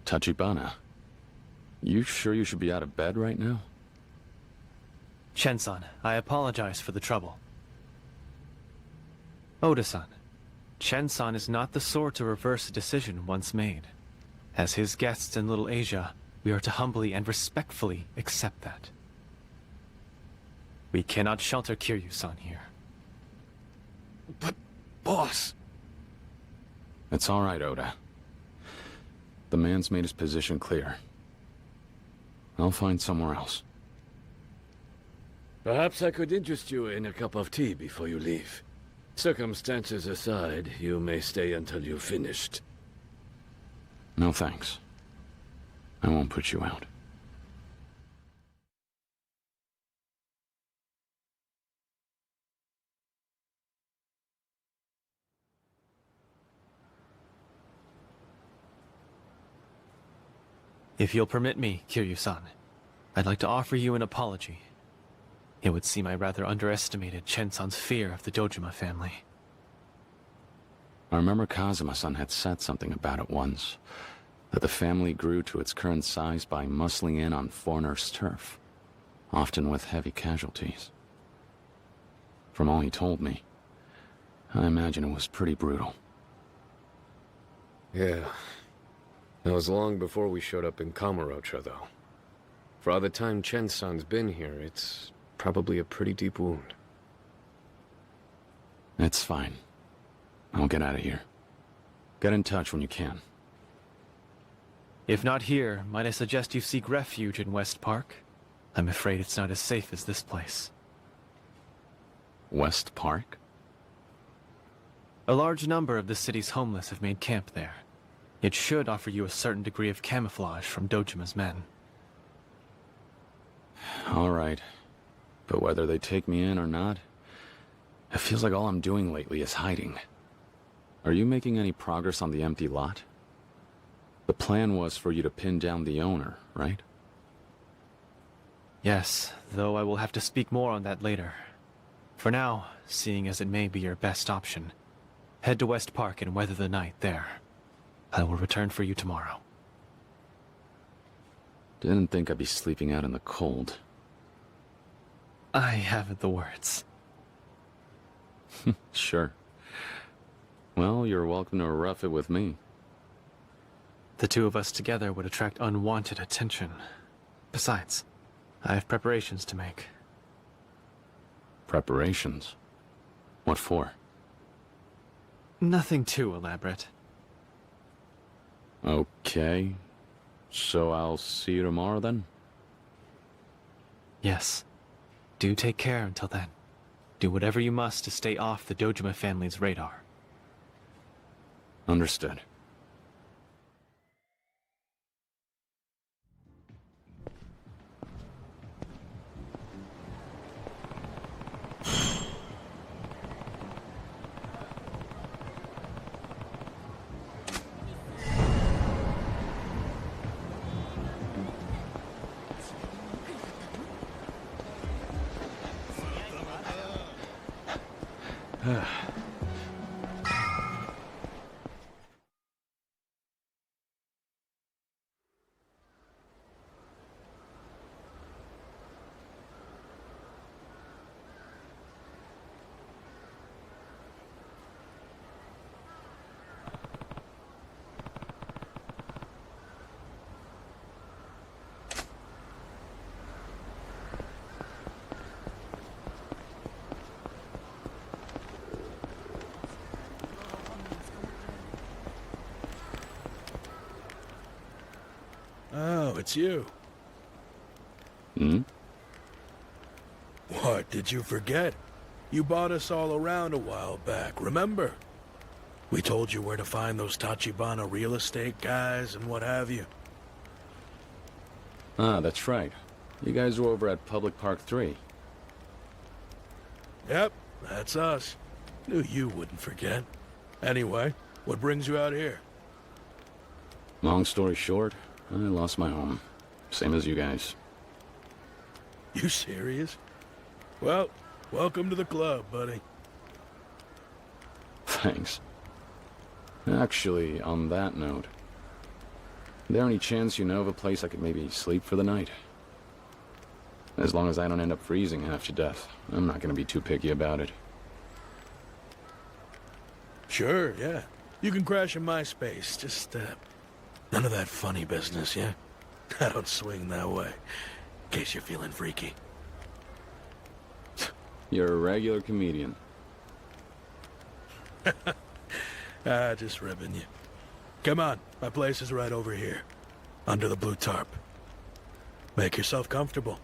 Tachibana, you sure you should be out of bed right now? Chen-san, I apologize for the trouble. Oda-san, Chen-san is not the sort to reverse a decision once made. As his guests in Little Asia, we are to humbly and respectfully accept that. We cannot shelter Kiryu-san here. But, boss... It's all right, Oda. The man's made his position clear. I'll find somewhere else. Perhaps I could interest you in a cup of tea before you leave. Circumstances aside, you may stay until you've finished. No thanks. I won't put you out. If you'll permit me, Kiryu-san, I'd like to offer you an apology. It would seem I rather underestimated Chen-san's fear of the Dojima family. I remember Kazuma-san had said something about it once, that the family grew to its current size by muscling in on foreigners' turf, often with heavy casualties. From all he told me, I imagine it was pretty brutal. Yeah. That was long before we showed up in Kamurocho, though. For all the time Chen-san's been here, it's probably a pretty deep wound. It's fine. I'll get out of here. Get in touch when you can. If not here, might I suggest you seek refuge in West Park? I'm afraid it's not as safe as this place. West Park? A large number of the city's homeless have made camp there. It should offer you a certain degree of camouflage from Dojima's men. All right. But whether they take me in or not, it feels like all I'm doing lately is hiding. Are you making any progress on the empty lot? The plan was for you to pin down the owner, right? Yes, though I will have to speak more on that later. For now, seeing as it may be your best option, head to West Park and weather the night there. I will return for you tomorrow. Didn't think I'd be sleeping out in the cold. I haven't the words. Sure. Well, you're welcome to rough it with me. The two of us together would attract unwanted attention. Besides, I have preparations to make. Preparations? What for? Nothing too elaborate. Okay. So I'll see you tomorrow then? Yes. Do take care until then. Do whatever you must to stay off the Dojima family's radar. Understood. Oh, it's you. Hmm? What, did you forget? You bought us all around a while back, remember? We told you where to find those Tachibana real estate guys and what have you. Ah, that's right. You guys were over at Public Park 3. Yep, that's us. Knew you wouldn't forget. Anyway, what brings you out here? Long story short, I lost my home. Same as you guys. You serious? Well, welcome to the club, buddy. Thanks. Actually, on that note, there any chance you know of a place I could maybe sleep for the night? As long as I don't end up freezing half to death, I'm not gonna be too picky about it. Sure, yeah. You can crash in my space, just, none of that funny business, yeah? I don't swing that way, in case you're feeling freaky. You're a regular comedian. Just ribbing you. Come on, my place is right over here, under the blue tarp. Make yourself comfortable.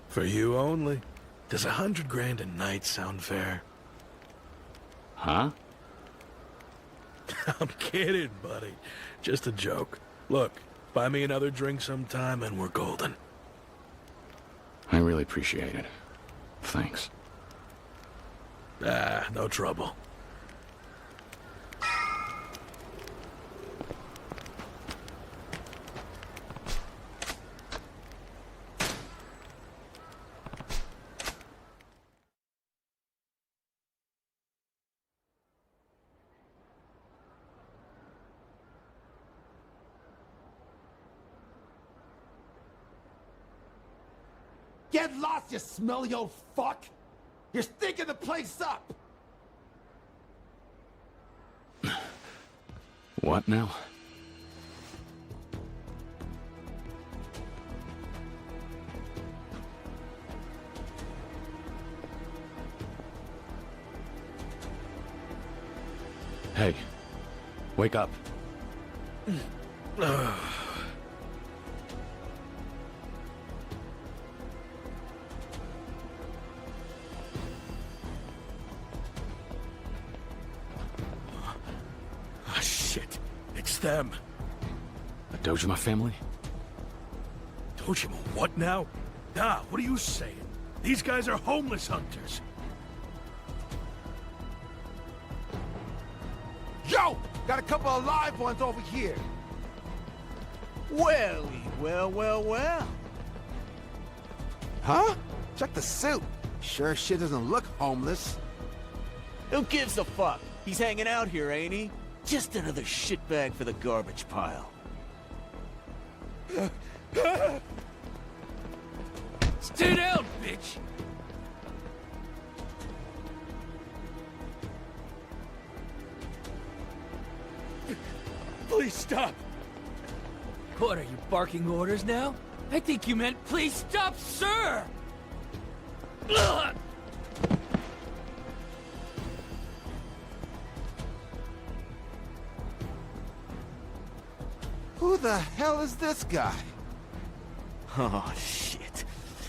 For you only. Does 100 grand a night sound fair? Huh? I'm kidding, buddy. Just a joke. Look, buy me another drink sometime and we're golden. I really appreciate it. Thanks. No trouble. Get lost, you smelly old fuck! You're stinking the place up! What now? Hey, wake up. Ah, shit. It's them. The Dojima family? Dojima, what now? Nah, what are you saying? These guys are homeless hunters. Yo! Got a couple of live ones over here. Well. Huh? Check the suit. Sure shit doesn't look homeless. Who gives a fuck? He's hanging out here, ain't he? Just another shitbag for the garbage pile. Stay down, bitch! Please stop! What, are you barking orders now? I think you meant, please stop, sir! Ugh! Who the hell is this guy? Oh, shit.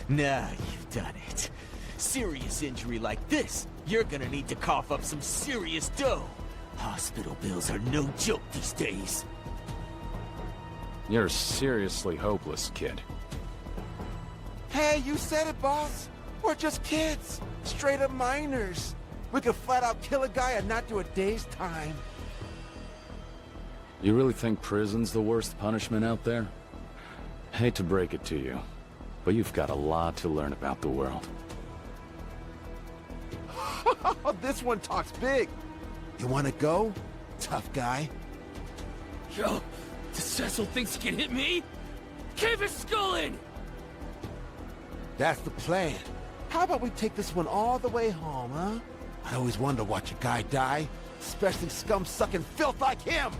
Now you've done it. Serious injury like this, you're gonna need to cough up some serious dough. Hospital bills are no joke these days. You're seriously hopeless, kid. Hey, you said it, boss. We're just kids. Straight up minors. We could flat out kill a guy and not do a day's time. You really think prison's the worst punishment out there? Hate to break it to you, but you've got a lot to learn about the world. This one talks big. You wanna go? Tough guy. Yo, the Cecil thinks he can hit me? Keep his skull in! That's the plan. How about we take this one all the way home, huh? I always wonder watch a guy die, especially scum-sucking filth like him!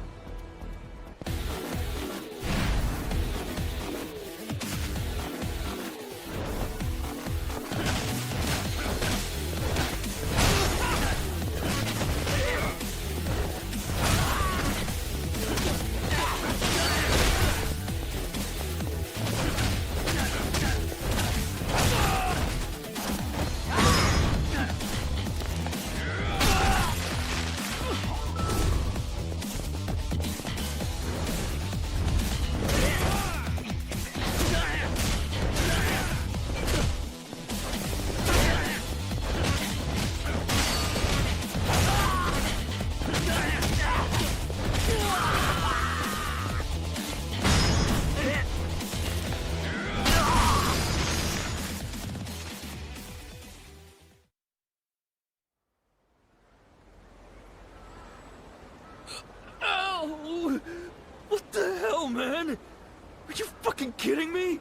What the hell, man? Are you fucking kidding me?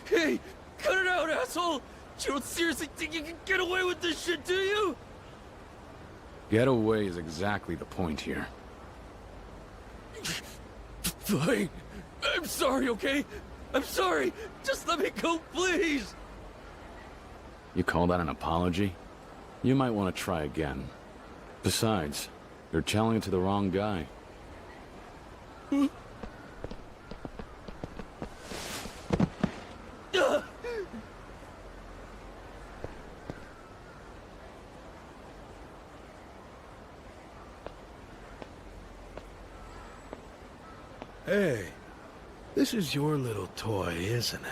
Hey, cut it out, asshole! You don't seriously think you can get away with this shit, do you? Get away is exactly the point here. Fine. I'm sorry, okay? I'm sorry. Just let me go, please. You call that an apology? You might want to try again. Besides, you're telling it to the wrong guy. Hey, this is your little toy, isn't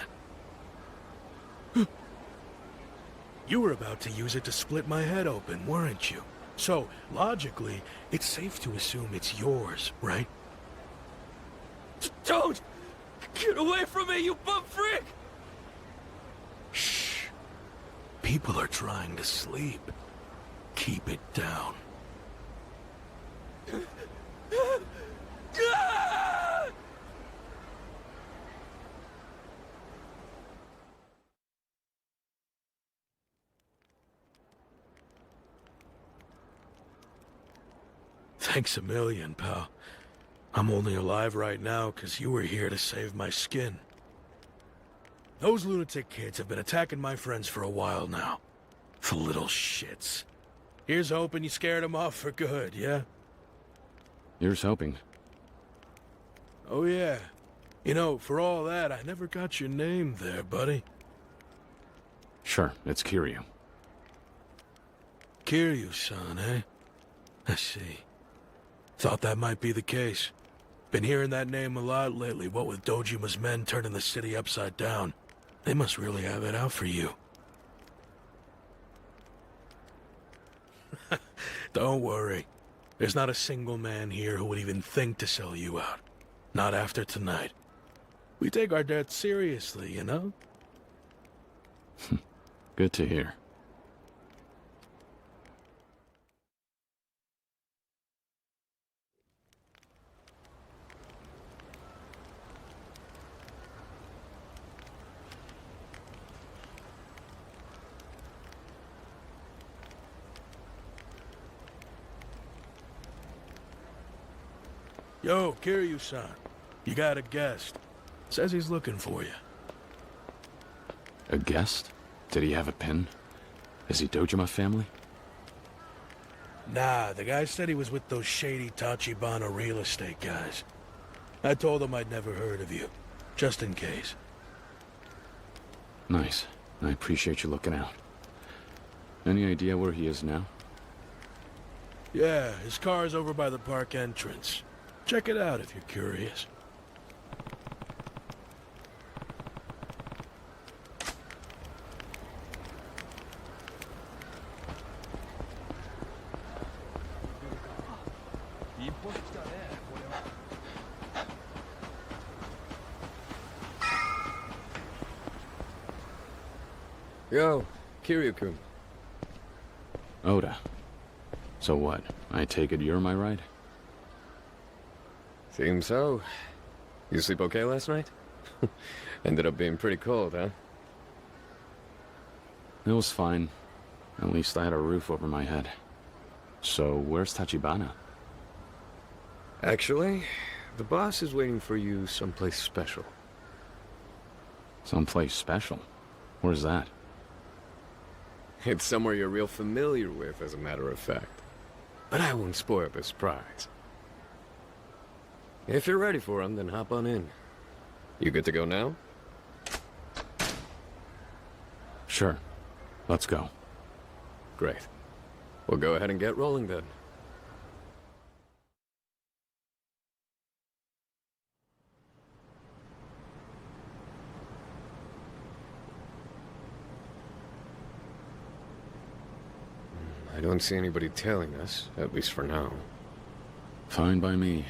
it? You were about to use it to split my head open, weren't you? So, logically, it's safe to assume it's yours, right? Don't! Get away from me, you bum freak! Shh. People are trying to sleep. Keep it down. Thanks a million, pal. I'm only alive right now because you were here to save my skin. Those lunatic kids have been attacking my friends for a while now. The little shits. Here's hoping you scared them off for good, yeah? Here's hoping. Oh yeah. You know, for all that, I never got your name there, buddy. Sure, it's Kiryu. Kiryu-san, eh? I see. Thought that might be the case. Been hearing that name a lot lately, what with Dojima's men turning the city upside down. They must really have it out for you. Don't worry. There's not a single man here who would even think to sell you out. Not after tonight. We take our debt seriously, you know? Good to hear. Yo, Kiryu-san. You got a guest. Says he's looking for you. A guest? Did he have a pin? Is he Dojima family? Nah, the guy said he was with those shady Tachibana real estate guys. I told him I'd never heard of you, just in case. Nice. I appreciate you looking out. Any idea where he is now? Yeah, his car's over by the park entrance. Check it out if you're curious. Yo, Kiryu-kun. Oda. So what? I take it you're my ride? Seems so. You sleep okay last night? Ended up being pretty cold, huh? It was fine. At least I had a roof over my head. So, where's Tachibana? Actually, the boss is waiting for you someplace special. Someplace special? Where's that? It's somewhere you're real familiar with, as a matter of fact. But I won't spoil the surprise. If you're ready for him, then hop on in. You good to go now? Sure. Let's go. Great. We'll go ahead and get rolling then. I don't see anybody tailing us, at least for now. Fine by me.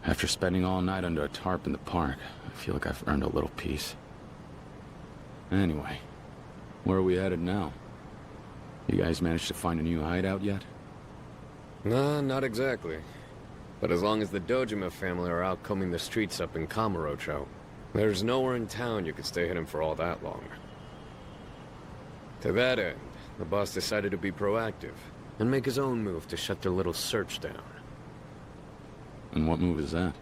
After spending all night under a tarp in the park, I feel like I've earned a little peace. Anyway, where are we headed now? You guys managed to find a new hideout yet? Nah, not exactly. But as long as the Dojima family are out combing the streets up in Kamurocho, there's nowhere in town you could stay hidden for all that long. To that end, the boss decided to be proactive and make his own move to shut their little search down. And what move is that?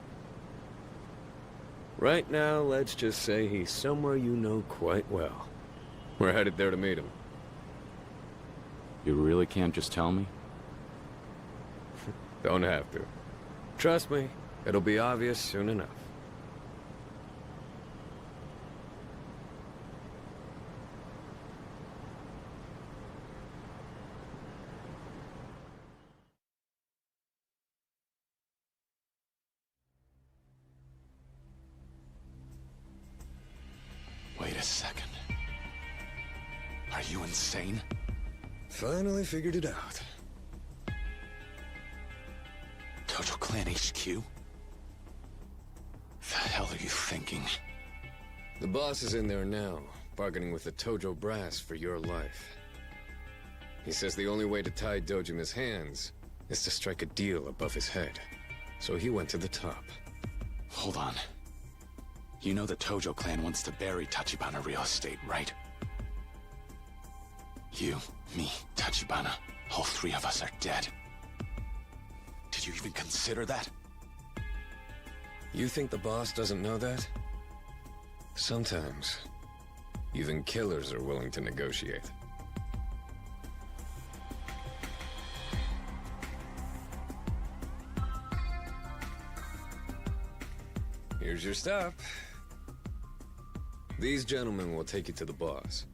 Right now, let's just say he's somewhere you know quite well. We're headed there to meet him. You really can't just tell me? Don't have to. Trust me, it'll be obvious soon enough. Wait a second. Are you insane? Finally figured it out. Tojo Clan HQ? The hell are you thinking? The boss is in there now, bargaining with the Tojo brass for your life. He says the only way to tie Dojima's hands is to strike a deal above his head. So he went to the top. Hold on. You know the Tojo clan wants to bury Tachibana real estate, right? You, me, Tachibana, all three of us are dead. Did you even consider that? You think the boss doesn't know that? Sometimes, even killers are willing to negotiate. Here's your stop. These gentlemen will take you to the boss.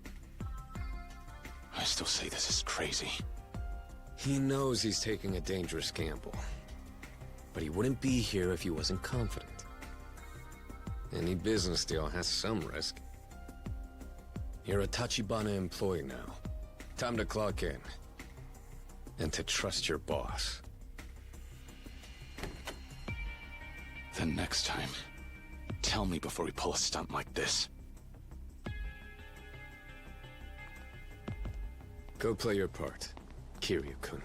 I still say this is crazy. He knows he's taking a dangerous gamble. But he wouldn't be here if he wasn't confident. Any business deal has some risk. You're a Tachibana employee now. Time to clock in. And to trust your boss. Then next time, tell me before we pull a stunt like this. Go play your part, Kiryu-kun.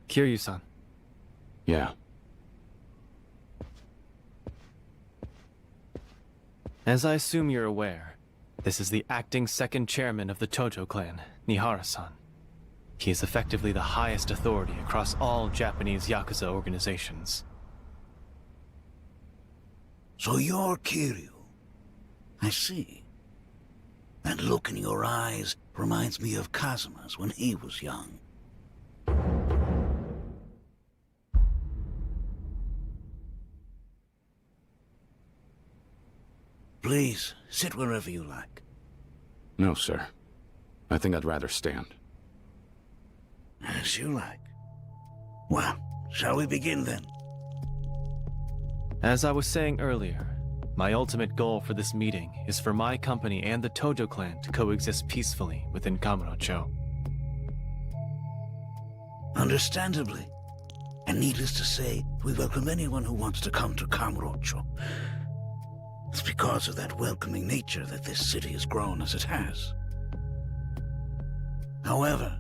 Kiryu-san. Yeah. As I assume you're aware, this is the acting second chairman of the Tojo clan, Nihara-san. He is effectively the highest authority across all Japanese Yakuza organizations. So you're Kiryu. I see. That look in your eyes reminds me of Kazuma's when he was young. Please, sit wherever you like. No, sir. I think I'd rather stand. As you like. Well, shall we begin then? As I was saying earlier, my ultimate goal for this meeting is for my company and the Tojo clan to coexist peacefully within Kamurocho. Understandably. And needless to say, we welcome anyone who wants to come to Kamurocho. It's because of that welcoming nature that this city has grown as it has. However,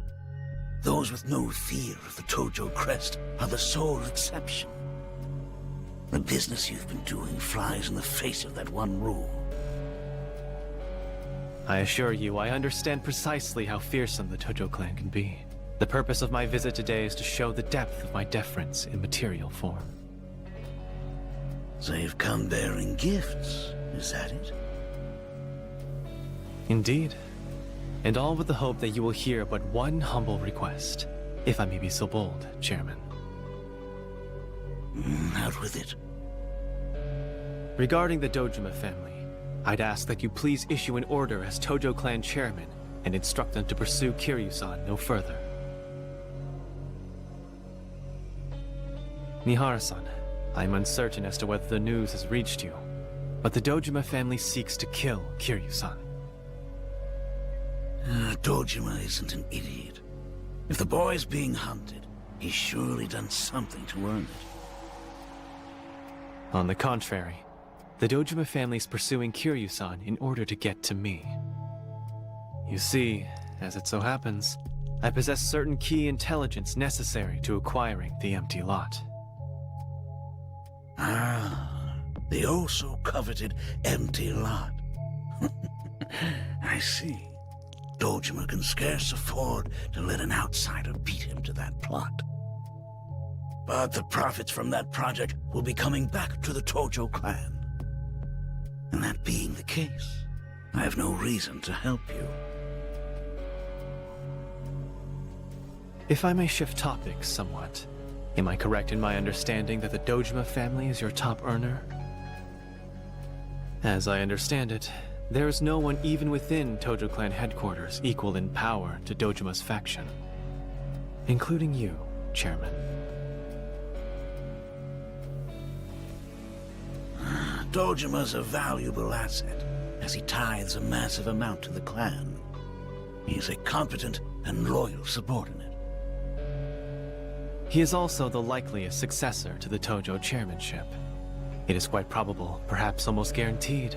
those with no fear of the Tojo crest are the sole exception. The business you've been doing flies in the face of that one rule. I assure you, I understand precisely how fearsome the Tojo clan can be. The purpose of my visit today is to show the depth of my deference in material form. So you've come bearing gifts, is that it? Indeed. And all with the hope that you will hear but one humble request, if I may be so bold, Chairman. Out with it. Regarding the Dojima family, I'd ask that you please issue an order as Tojo clan chairman and instruct them to pursue Kiryu-san no further. Nihara-san, I'm uncertain as to whether the news has reached you, but the Dojima family seeks to kill Kiryu-san. Dojima isn't an idiot. If the boy's being hunted, he's surely done something to earn it. On the contrary, the Dojima family is pursuing Kiryu-san in order to get to me. You see, as it so happens, I possess certain key intelligence necessary to acquiring the empty lot. Ah, the oh-so-coveted empty lot. I see. Dojima can scarce afford to let an outsider beat him to that plot. But the profits from that project will be coming back to the Tojo clan. And that being the case, I have no reason to help you. If I may shift topics somewhat, am I correct in my understanding that the Dojima family is your top earner? As I understand it, there is no one even within Tojo Clan headquarters equal in power to Dojima's faction, including you, Chairman. Dojima's a valuable asset, as he tithes a massive amount to the clan. He is a competent and loyal subordinate. He is also the likeliest successor to the Tojo chairmanship. It is quite probable, perhaps almost guaranteed,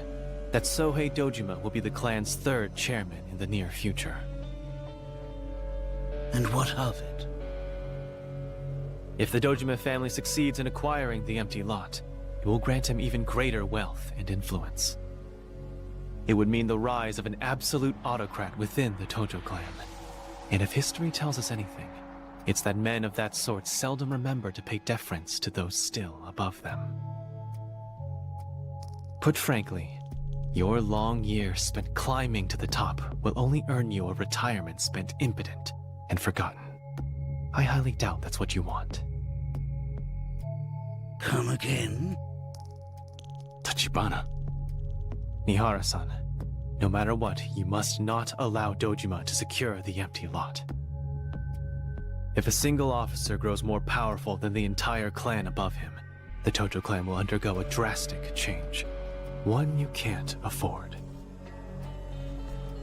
that Sohei Dojima will be the clan's third chairman in the near future. And what of it? If the Dojima family succeeds in acquiring the empty lot, it will grant him even greater wealth and influence. It would mean the rise of an absolute autocrat within the Tojo clan. And if history tells us anything, it's that men of that sort seldom remember to pay deference to those still above them. Put frankly, your long years spent climbing to the top will only earn you a retirement spent impotent and forgotten. I highly doubt that's what you want. Come again? Tachibana. Nihara-san, no matter what, you must not allow Dojima to secure the empty lot. If a single officer grows more powerful than the entire clan above him, the Tojo clan will undergo a drastic change. One you can't afford.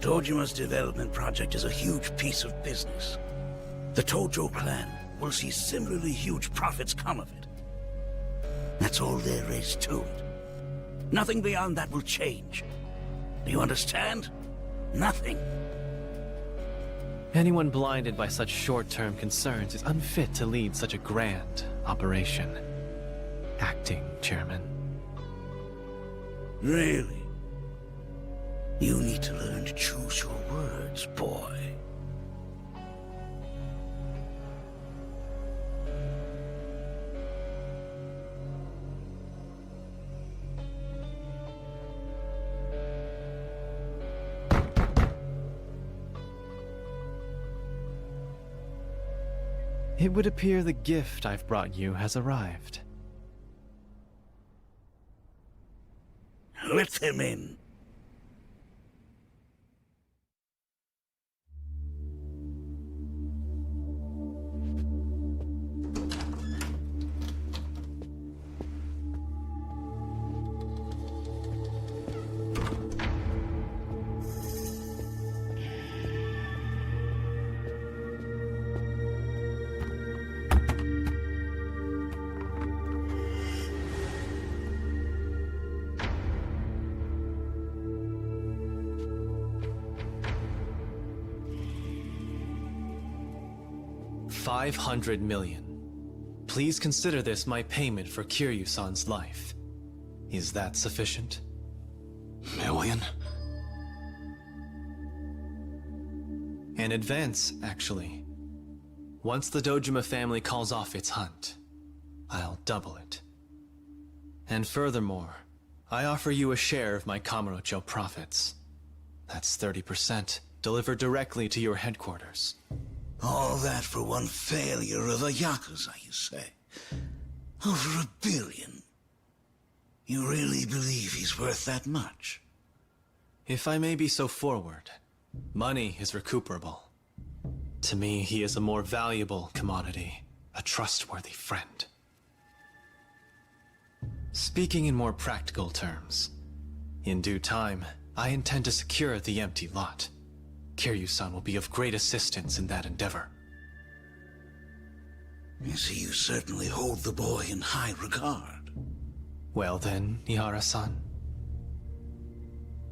Dojima's development project is a huge piece of business. The Tojo clan will see similarly huge profits come of it. That's all there is to it. Nothing beyond that will change. Do you understand? Nothing. Anyone blinded by such short-term concerns is unfit to lead such a grand operation. Acting Chairman. Really? You need to learn to choose your words, boy. It would appear the gift I've brought you has arrived. Let them in. $500 million. Please consider this my payment for Kiryu-san's life. Is that sufficient? Million? An advance, actually. Once the Dojima family calls off its hunt, I'll double it. And furthermore, I offer you a share of my Kamurocho profits. That's 30%, delivered directly to your headquarters. All that for one failure of a Yakuza, you say? Over $1 billion? You really believe he's worth that much? If I may be so forward, money is recuperable. To me, he is a more valuable commodity, a trustworthy friend. Speaking in more practical terms, in due time, I intend to secure the empty lot. Kiryu-san will be of great assistance in that endeavor. You see, you certainly hold the boy in high regard. Well then, Nihara-san.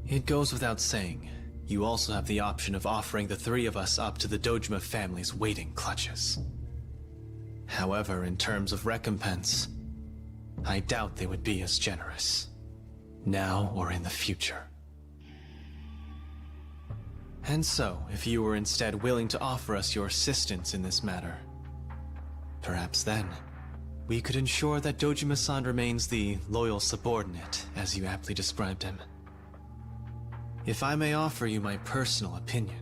It goes without saying, you also have the option of offering the three of us up to the Dojima family's waiting clutches. However, in terms of recompense, I doubt they would be as generous, now or in the future. And so, if you were instead willing to offer us your assistance in this matter, perhaps then, we could ensure that Dojima-san remains the loyal subordinate, as you aptly described him. If I may offer you my personal opinion,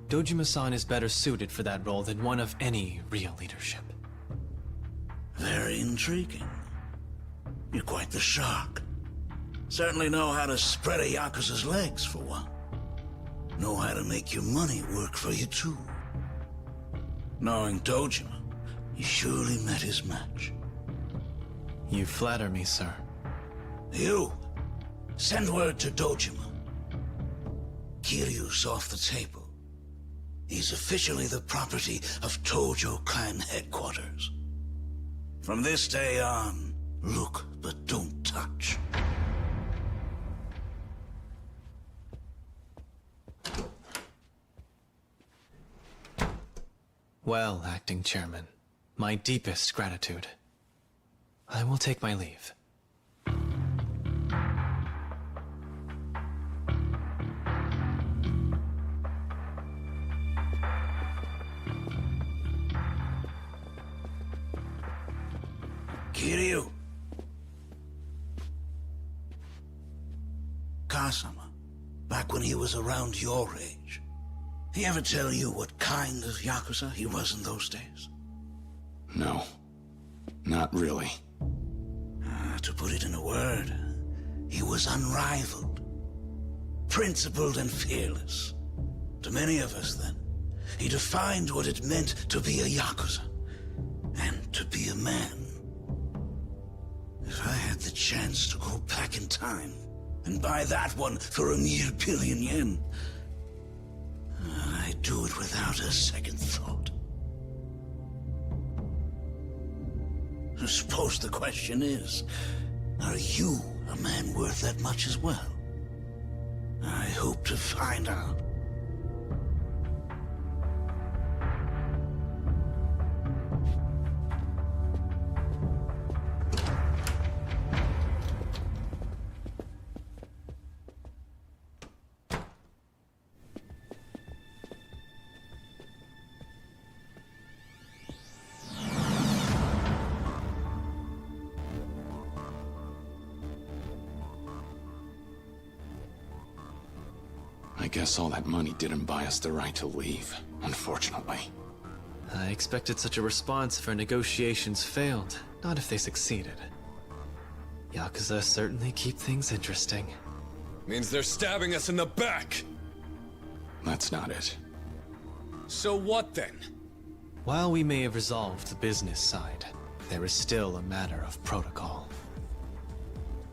Dojima-san is better suited for that role than one of any real leadership. Very intriguing. You're quite the shark. Certainly know how to spread a Yakuza's legs, for one. Know how to make your money work for you, too. Knowing Dojima, he surely met his match. You flatter me, sir. You, send word to Dojima. Kiryu's off the table. He's officially the property of Tojo Clan headquarters. From this day on, look but don't touch. Well, acting chairman, my deepest gratitude. I will take my leave. Kiryu. Kasama, back when he was around your age, he ever tell you what kind of Yakuza he was in those days? No. Not really. To put it in a word, he was unrivaled. Principled and fearless. To many of us, then, he defined what it meant to be a Yakuza. And to be a man. If I had the chance to go back in time, and buy that one for a mere billion yen, I'd do it without a second thought. I suppose the question is, are you a man worth that much as well? I hope to find out. I guess all that money didn't buy us the right to leave, unfortunately. I expected such a response if our negotiations failed, not if they succeeded. Yakuza certainly keep things interesting. Means they're stabbing us in the back! That's not it. So what then? While we may have resolved the business side, there is still a matter of protocol.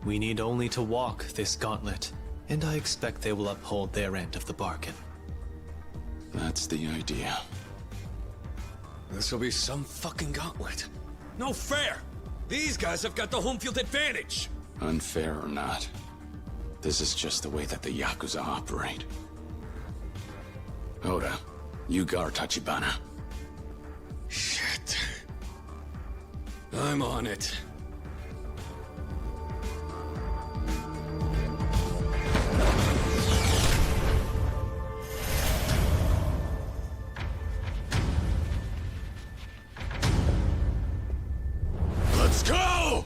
We need only to walk this gauntlet, and I expect they will uphold their end of the bargain. That's the idea. This will be some fucking gauntlet. No fair! These guys have got the home field advantage! Unfair or not, this is just the way that the Yakuza operate. Oda, you guard Tachibana. Shit. I'm on it. Let's go!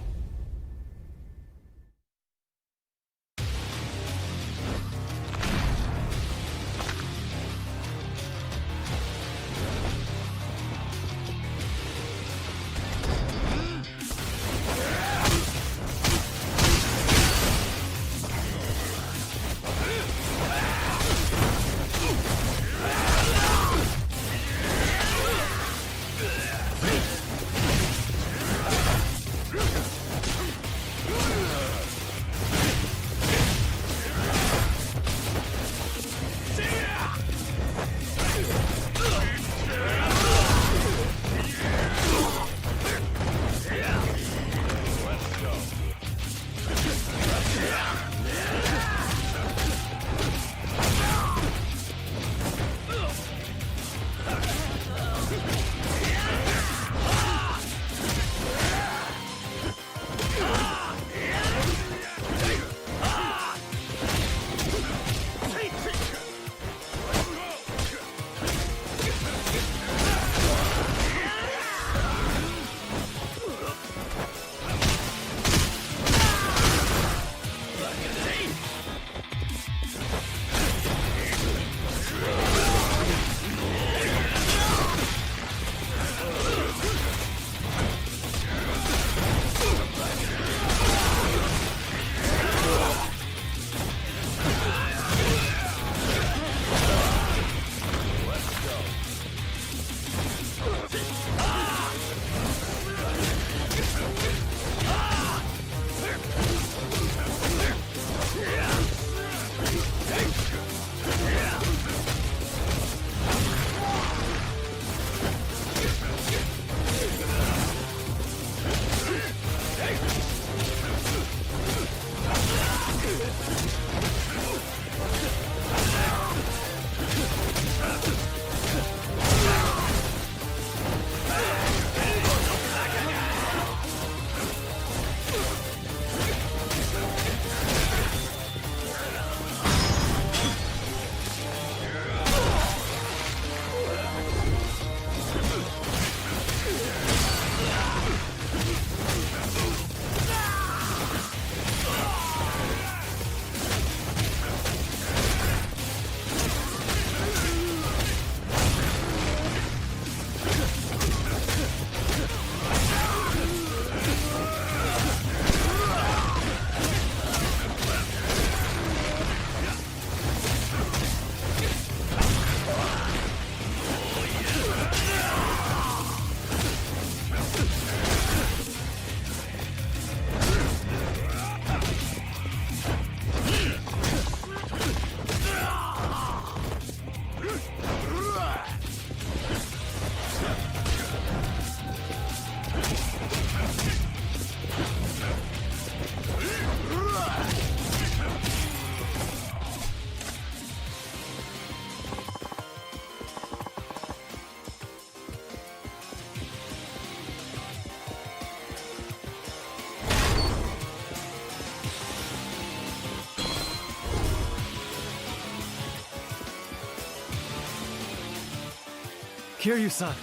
Kiryu-san,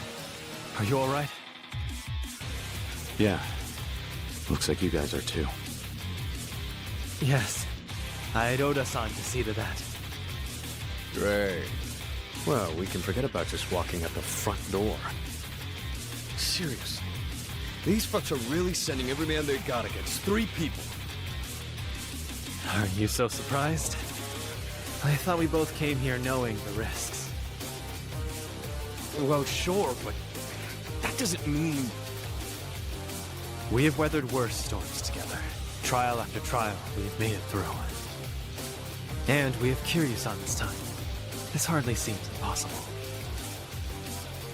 are you alright? Yeah. Looks like you guys are too. Yes. I had Oda-san to see to that. Great. Well, we can forget about just walking out the front door. Seriously. These fucks are really sending every man they got against 3 people. Are you so surprised? I thought we both came here knowing the risks. Well, sure, but that doesn't mean... We have weathered worse storms together. Trial after trial, we have made it through. And we have Kiryu-san this time. This hardly seems impossible.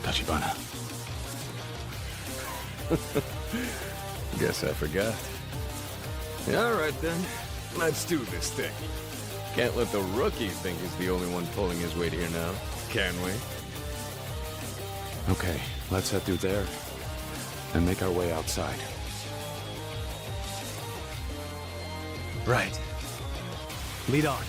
Tachibana. Guess I forgot. Alright then, let's do this thing. Can't let the rookie think he's the only one pulling his weight here now, can we? Okay, let's head through there and make our way outside. Right. Lead on.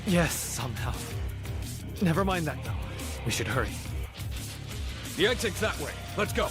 Yes, somehow. Never mind that, though. We should hurry. The exit's that way. Let's go.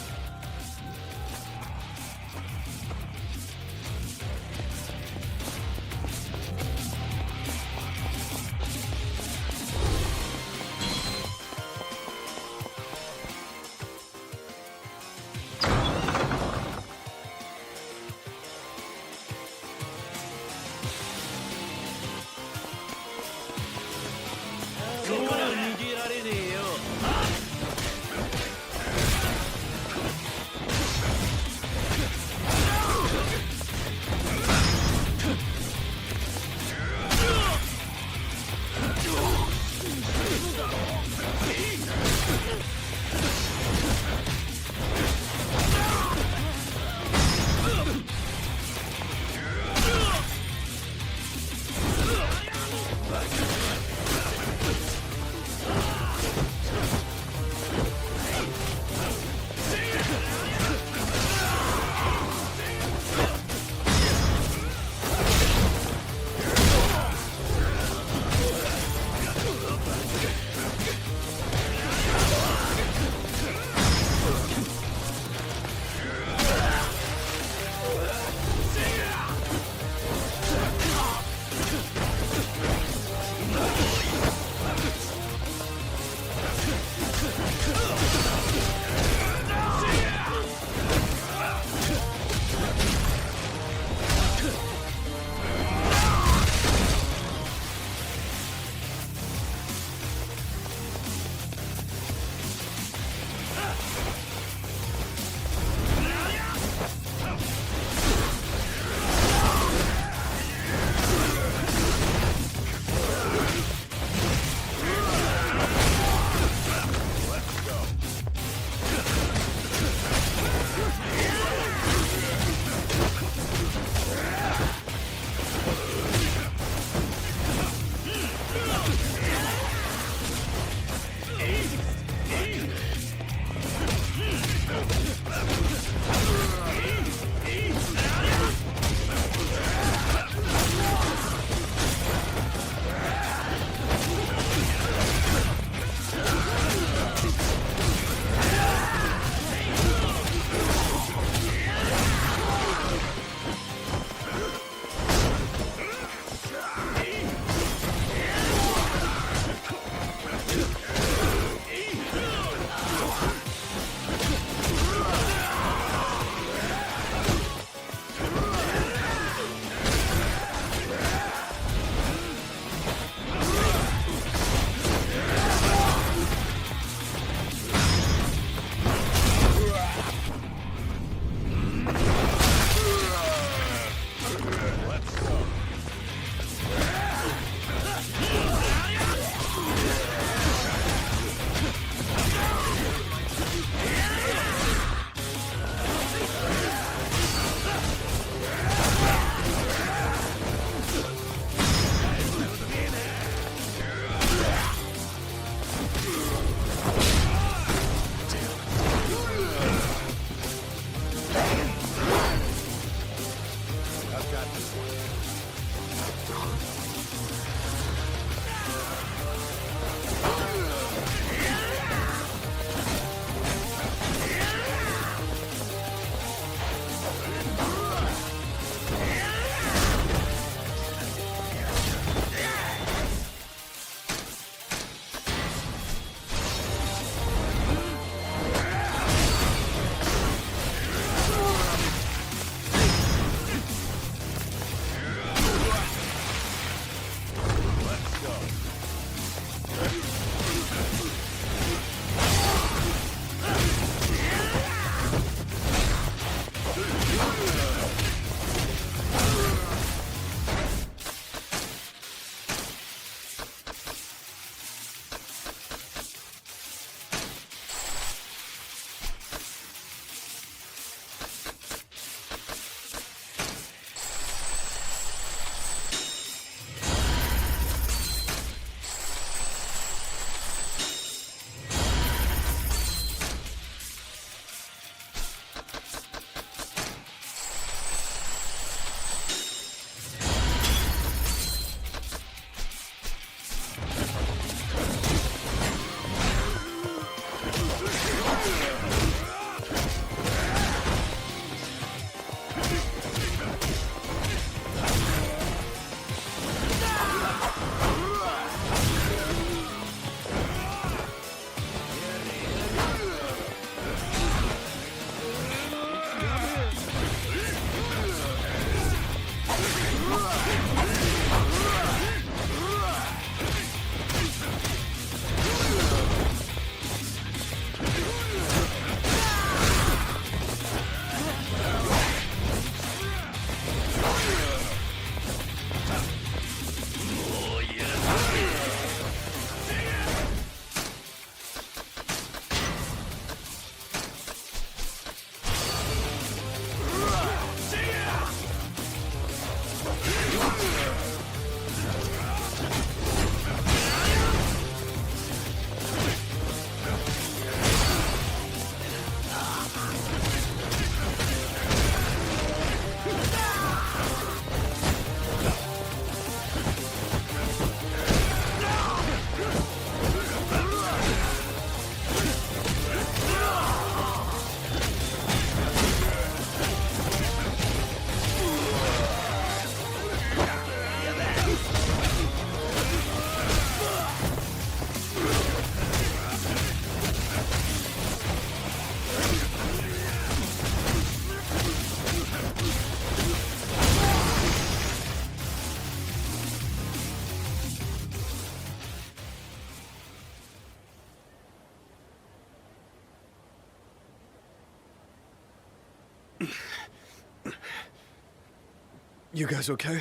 You guys okay?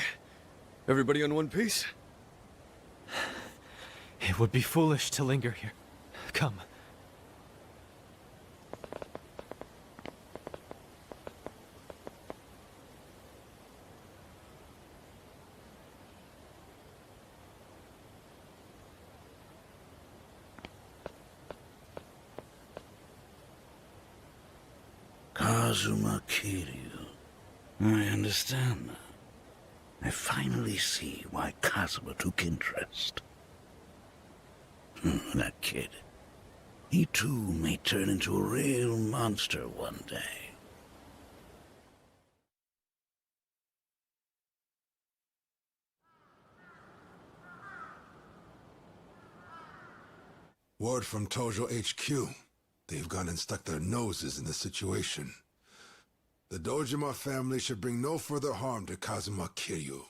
Everybody on one piece? It would be foolish to linger here. Come. Kazuma Kiryu. I understand now. I finally see why Kazuma took interest. That kid. He too may turn into a real monster one day. Word from Tojo HQ. They've gone and stuck their noses in the situation. The Dojima family should bring no further harm to Kazuma Kiryu.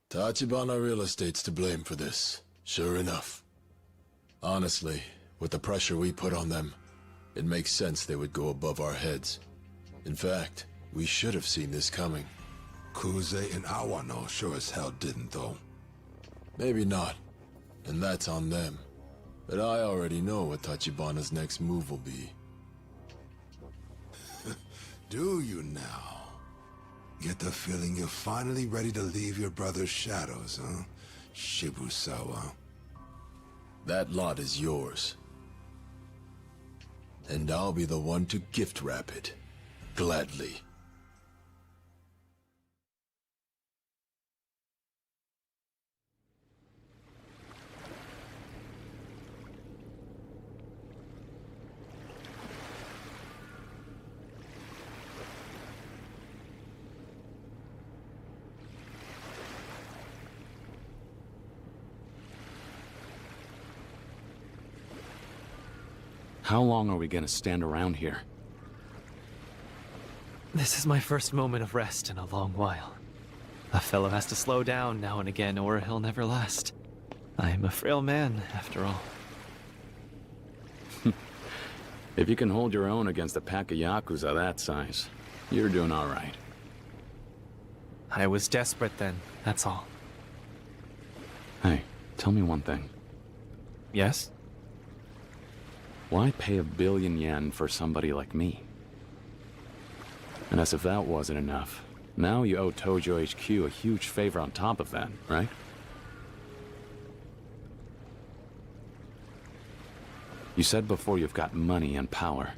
Tachibana Real Estate's to blame for this, sure enough. Honestly, with the pressure we put on them, it makes sense they would go above our heads. In fact, we should have seen this coming. Kuze and Awano sure as hell didn't, though. Maybe not, and that's on them. But I already know what Tachibana's next move will be. Do you now? Get the feeling you're finally ready to leave your brother's shadows, huh? Shibusawa. That lot is yours. And I'll be the one to gift wrap it. Gladly. How long are we gonna stand around here? This is my first moment of rest in a long while. A fellow has to slow down now and again, or he'll never last. I am a frail man, after all. If you can hold your own against a pack of Yakuza that size, you're doing all right. I was desperate then, that's all. Hey, tell me one thing. Yes? Why pay 1 billion yen for somebody like me? And as if that wasn't enough, now you owe Tojo HQ a huge favor on top of that, right? You said before you've got money and power,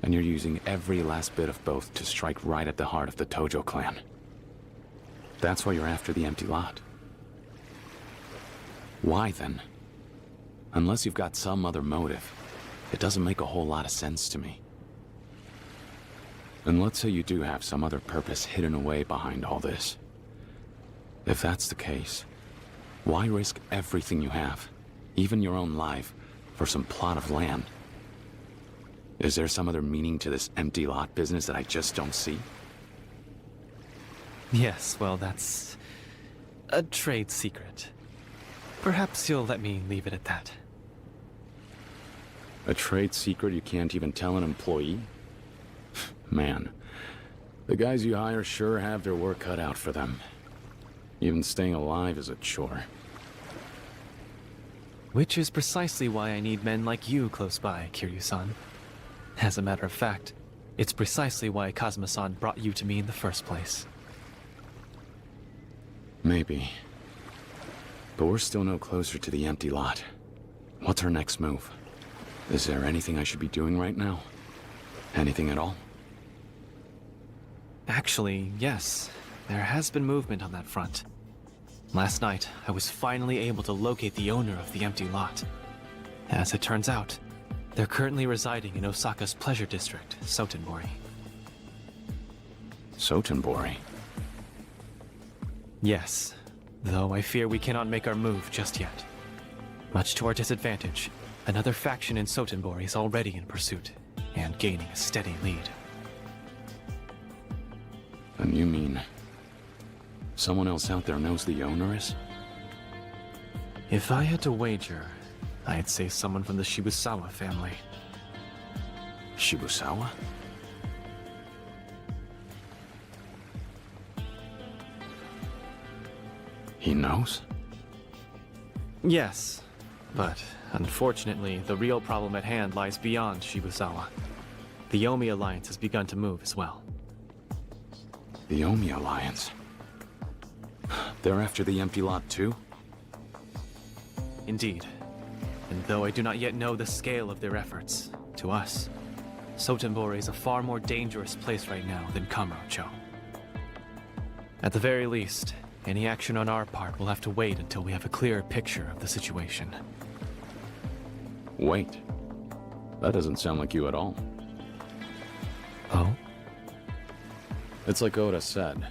and you're using every last bit of both to strike right at the heart of the Tojo clan. That's why you're after the empty lot. Why then? Unless you've got some other motive, it doesn't make a whole lot of sense to me. And let's say you do have some other purpose hidden away behind all this. If that's the case, why risk everything you have, even your own life, for some plot of land? Is there some other meaning to this empty lot business that I just don't see? Yes, well, that's a trade secret. Perhaps you'll let me leave it at that. A trade secret you can't even tell an employee? Man, the guys you hire sure have their work cut out for them. Even staying alive is a chore. Which is precisely why I need men like you close by, Kiryu-san. As a matter of fact, it's precisely why Kazuma-san brought you to me in the first place. Maybe. But we're still no closer to the empty lot. What's our next move? Is there anything I should be doing right now? Anything at all? Actually, yes. There has been movement on that front. Last night, I was finally able to locate the owner of the empty lot. As it turns out, they're currently residing in Osaka's pleasure district, Sotenbori. Sotenbori? Yes, though I fear we cannot make our move just yet. Much to our disadvantage, another faction in Sotenbori is already in pursuit, and gaining a steady lead. And you mean someone else out there knows the owner is? If I had to wager, I'd say someone from the Shibusawa family. Shibusawa? He knows? Yes, but unfortunately, the real problem at hand lies beyond Shibusawa. The Yomi Alliance has begun to move as well. The Yomi Alliance? They're after the empty lot too? Indeed. And though I do not yet know the scale of their efforts, to us, Sotenbori is a far more dangerous place right now than Kamurocho. At the very least, any action on our part will have to wait until we have a clearer picture of the situation. Wait. That doesn't sound like you at all. Oh? It's like Oda said.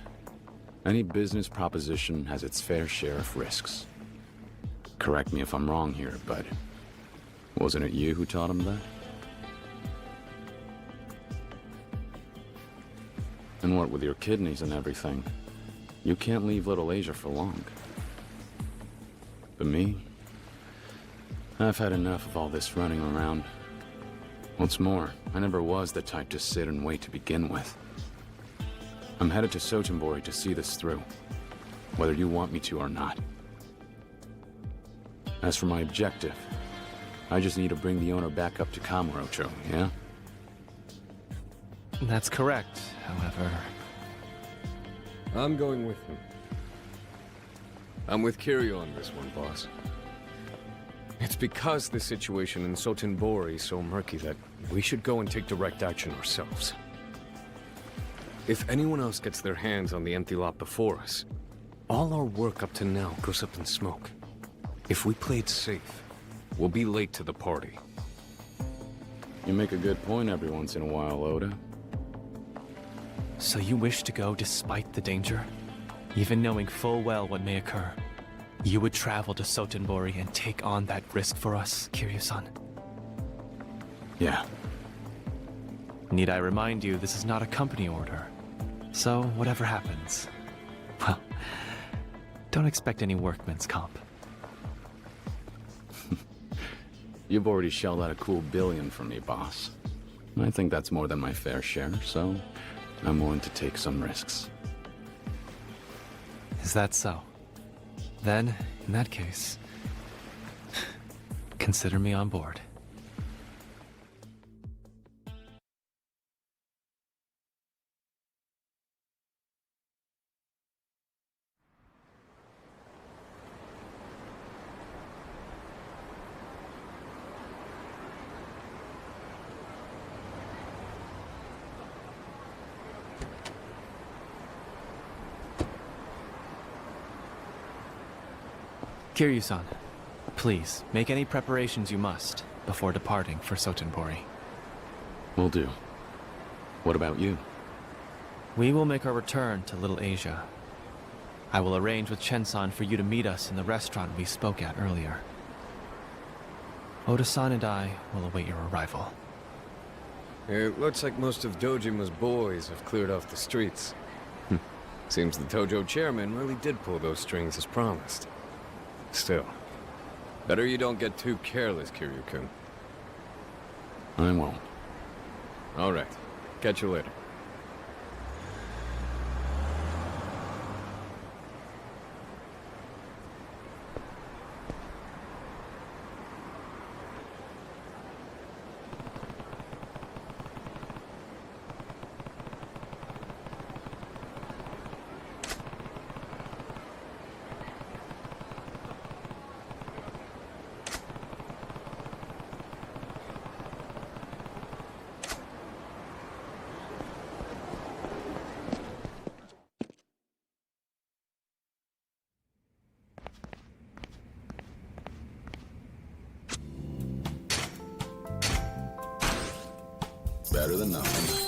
Any business proposition has its fair share of risks. Correct me if I'm wrong here, but wasn't it you who taught him that? And what with your kidneys and everything, you can't leave Little Asia for long. But me, I've had enough of all this running around. What's more, I never was the type to sit and wait to begin with. I'm headed to Sotenbori to see this through, whether you want me to or not. As for my objective, I just need to bring the owner back up to Kamurocho, yeah? That's correct, however. I'm going with him. I'm with Kiryu on this one, boss. It's because the situation in Sotenbori is so murky that we should go and take direct action ourselves. If anyone else gets their hands on the empty lot before us, all our work up to now goes up in smoke. If we play it safe, we'll be late to the party. You make a good point every once in a while, Oda. So you wish to go despite the danger? Even knowing full well what may occur, you would travel to Sotenbori and take on that risk for us, Kiryu-san? Yeah. Need I remind you, this is not a company order. So, whatever happens, well, don't expect any workman's comp. You've already shelled out a cool billion from me, boss. I think that's more than my fair share, so I'm willing to take some risks. Is that so? Then, in that case, consider me on board. Kiryu-san, please, make any preparations you must before departing for Sotenbori. Will do. What about you? We will make our return to Little Asia. I will arrange with Chen-san for you to meet us in the restaurant we spoke at earlier. Oda-san and I will await your arrival. It looks like most of Dojima's boys have cleared off the streets. Seems the Tojo chairman really did pull those strings as promised. Still, better you don't get too careless, Kiryu-kun. I won't. All right. Catch you later. Better than nothing.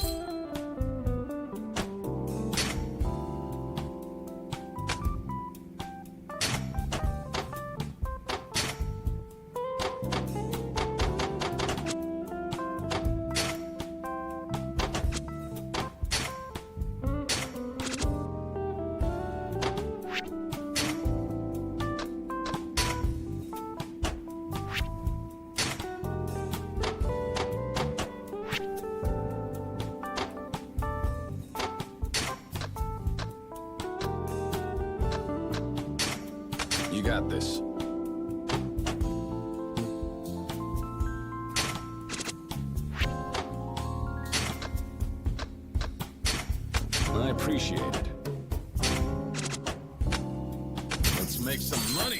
got this. I appreciate it. Let's make some money.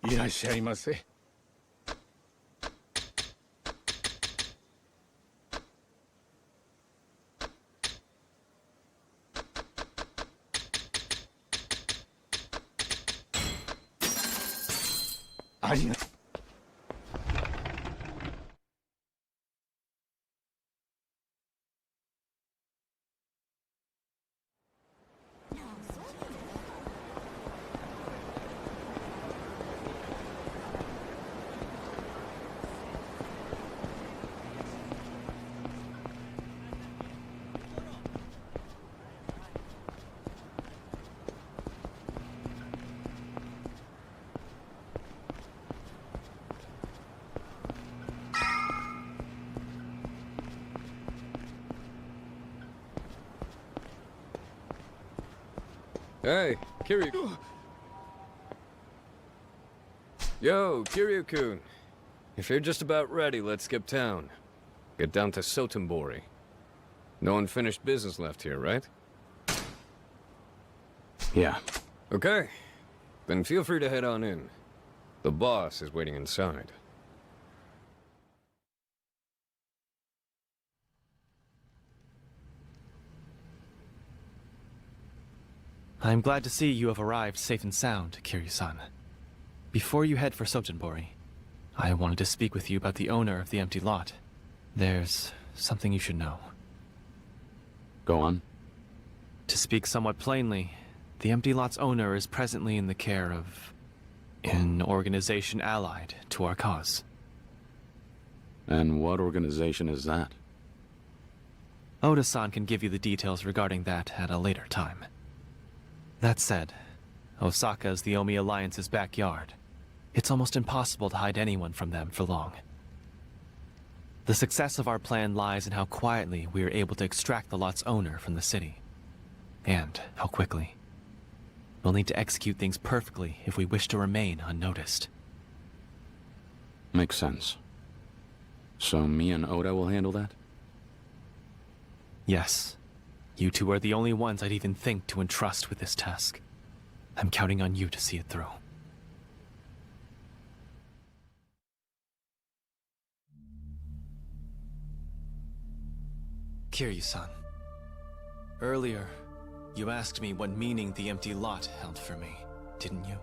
Irashaimase. Arigatou. Hey, Kiryu. Yo, Kiryu-kun. If you're just about ready, let's skip town. Get down to Sotenbori. No unfinished business left here, right? Yeah. Okay. Then feel free to head on in. The boss is waiting inside. I'm glad to see you have arrived safe and sound, Kiryu-san. Before you head for Sotenbori, I wanted to speak with you about the owner of the empty lot. There's something you should know. Go on. To speak somewhat plainly, the empty lot's owner is presently in the care of an organization allied to our cause. And what organization is that? Oda-san can give you the details regarding that at a later time. That said, Osaka is the Omi Alliance's backyard. It's almost impossible to hide anyone from them for long. The success of our plan lies in how quietly we are able to extract the lot's owner from the city. And how quickly. We'll need to execute things perfectly if we wish to remain unnoticed. Makes sense. So me and Oda will handle that? Yes. You two are the only ones I'd even think to entrust with this task. I'm counting on you to see it through. Kiryu-san. Earlier, you asked me what meaning the empty lot held for me, didn't you?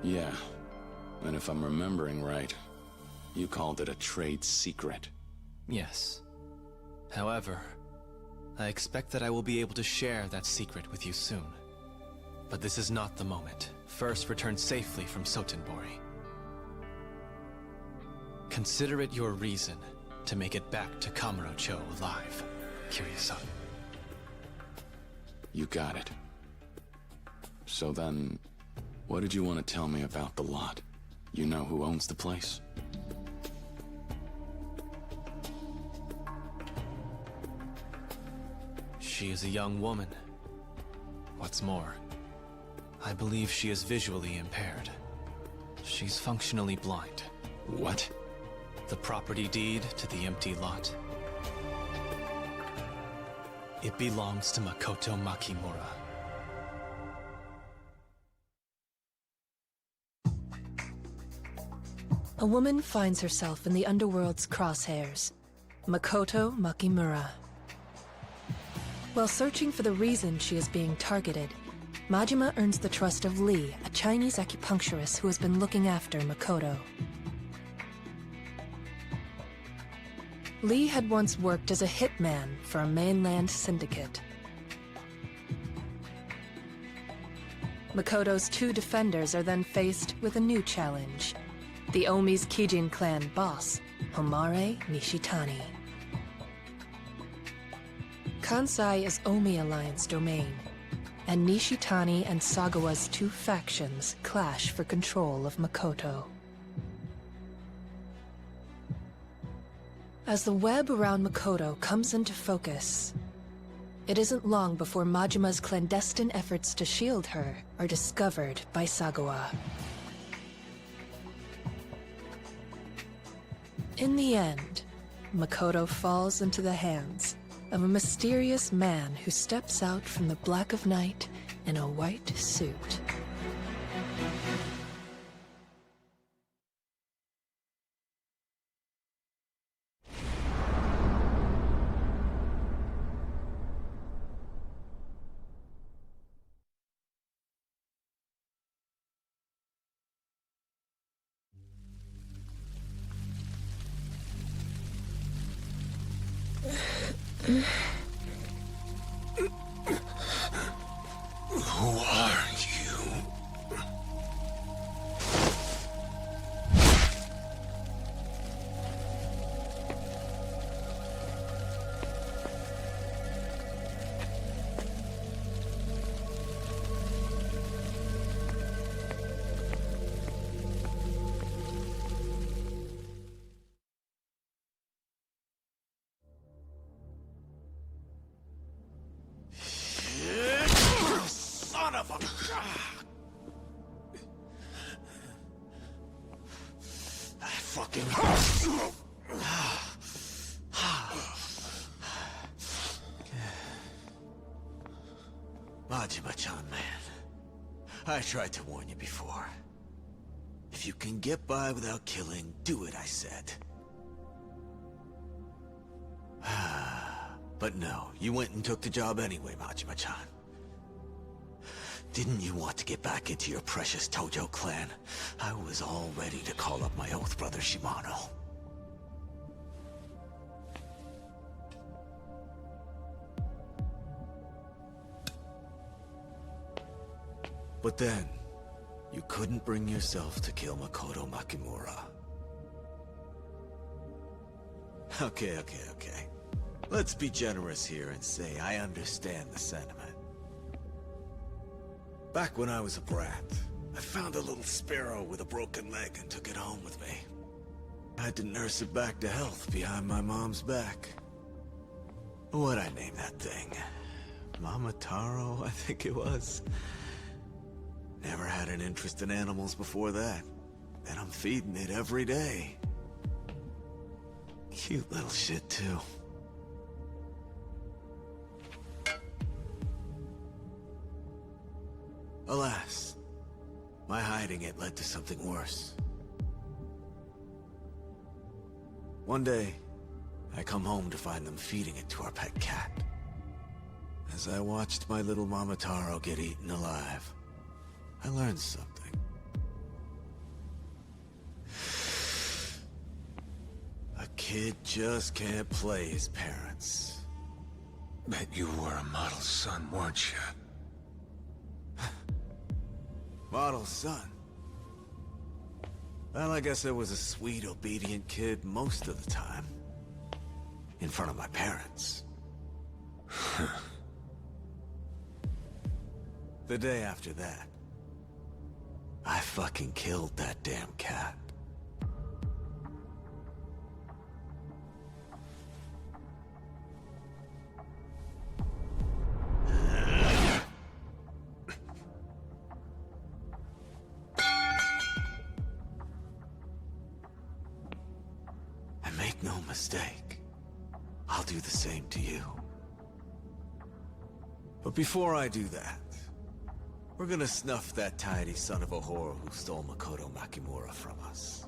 Yeah. And if I'm remembering right, you called it a trade secret. Yes. However, I expect that I will be able to share that secret with you soon. But this is not the moment. First, return safely from Sotenbori. Consider it your reason to make it back to Kamurocho alive, Kiryu-san. You got it. So then, what did you want to tell me about the lot? You know who owns the place? She is a young woman. What's more, I believe she is visually impaired. She's functionally blind. What? The property deed to the empty lot. It belongs to Makoto Makimura. A woman finds herself in the underworld's crosshairs. Makoto Makimura. While searching for the reason she is being targeted, Majima earns the trust of Lee, a Chinese acupuncturist who has been looking after Makoto. Lee had once worked as a hitman for a mainland syndicate. Makoto's two defenders are then faced with a new challenge. The Omi's Kijin clan boss, Homare Nishitani. Kansai is Omi Alliance domain, and Nishitani and Sagawa's two factions clash for control of Makoto. As the web around Makoto comes into focus, it isn't long before Majima's clandestine efforts to shield her are discovered by Sagawa. In the end, Makoto falls into the hands of a mysterious man who steps out from the black of night in a white suit. Who are you? Son of a... I fucking... Majima-chan, man. I tried to warn you before. If you can get by without killing, do it, I said. But no, you went and took the job anyway, Majima-chan. Didn't you want to get back into your precious Tojo clan? I was all ready to call up my oath brother Shimano. But then, you couldn't bring yourself to kill Makoto Makimura. Okay. Let's be generous here and say I understand the sentiment. Back when I was a brat, I found a little sparrow with a broken leg and took it home with me. I had to nurse it back to health behind my mom's back. What'd I name that thing? Mama Taro, I think it was. Never had an interest in animals before that. And I'm feeding it every day. Cute little shit, too. Alas, my hiding it led to something worse. One day, I come home to find them feeding it to our pet cat. As I watched my little Mama Taro get eaten alive, I learned something. A kid just can't play his parents. Bet you were a model son, weren't you? Model son? Well, I guess I was a sweet, obedient kid most of the time. In front of my parents. The day after that, I fucking killed that damn cat. And make no mistake, I'll do the same to you. But before I do that, we're gonna snuff that tidy son of a whore who stole Makoto Makimura from us.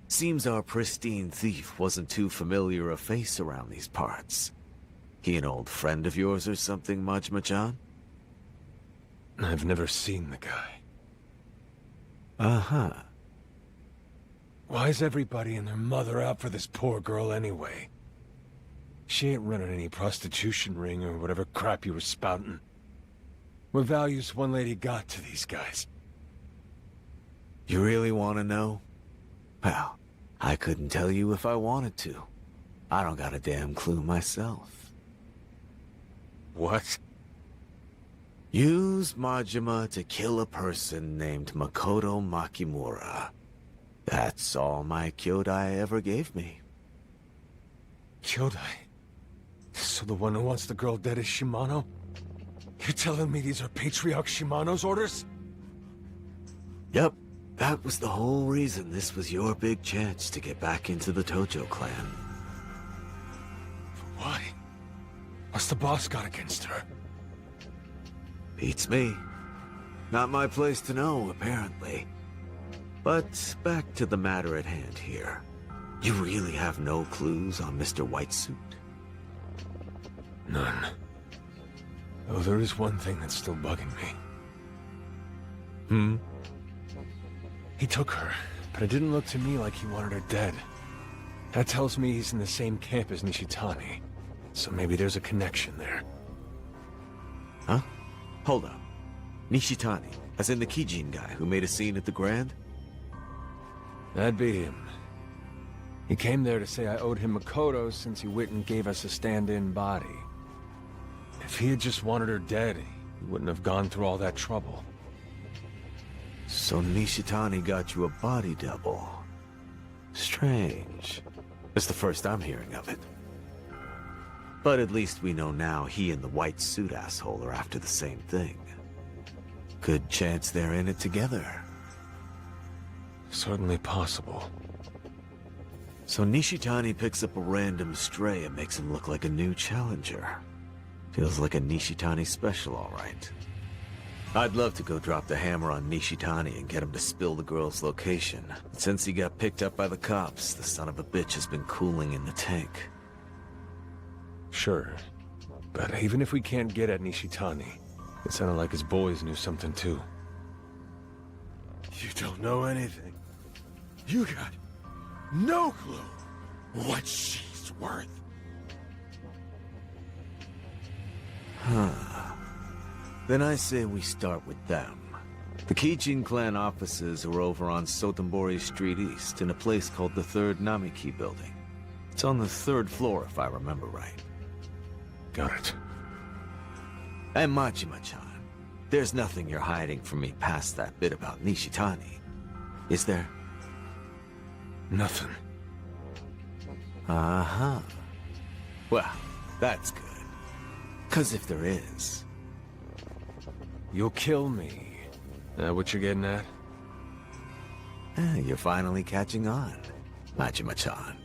Seems our pristine thief wasn't too familiar a face around these parts. He an old friend of yours or something, Majima-chan? I've never seen the guy. Uh-huh. Why's everybody and their mother out for this poor girl anyway? She ain't running any prostitution ring or whatever crap you were spouting. What value's one lady got to these guys? You really want to know? Well, I couldn't tell you if I wanted to. I don't got a damn clue myself. What? Use Majima to kill a person named Makoto Makimura. That's all my Kyodai ever gave me. Kyodai? So the one who wants the girl dead is Shimano? You're telling me these are Patriarch Shimano's orders? Yep. That was the whole reason this was your big chance to get back into the Tojo clan. Why? What's the boss got against her? Beats me. Not my place to know, apparently. But back to the matter at hand here. You really have no clues on Mr. Whitesuit? None. Though there is one thing that's still bugging me. Hmm? He took her, but it didn't look to me like he wanted her dead. That tells me he's in the same camp as Nishitani. So maybe there's a connection there. Huh? Hold up. Nishitani, as in the Kijin guy who made a scene at the Grand? That'd be him. He came there to say I owed him Makoto since he went and gave us a stand-in body. If he had just wanted her dead, he wouldn't have gone through all that trouble. So Nishitani got you a body double. Strange. It's the first I'm hearing of it. But at least we know now he and the white suit asshole are after the same thing. Good chance they're in it together. Certainly possible. So Nishitani picks up a random stray and makes him look like a new challenger. Feels like a Nishitani special, all right. I'd love to go drop the hammer on Nishitani and get him to spill the girl's location. But since he got picked up by the cops, the son of a bitch has been cooling in the tank. Sure. But even if we can't get at Nishitani, it sounded like his boys knew something too. You don't know anything. You got no clue what she's worth. Huh. Then I say we start with them. The Kijin clan offices are over on Sotenbori Street East in a place called the 3rd Namiki Building. It's on the 3rd floor if I remember right. Got it. And Majima-chan, there's nothing you're hiding from me past that bit about Nishitani, is there? Nothing. Uh-huh. Well, that's good. 'Cause if there is... You'll kill me. What you're getting at? You're finally catching on, Majima-chan.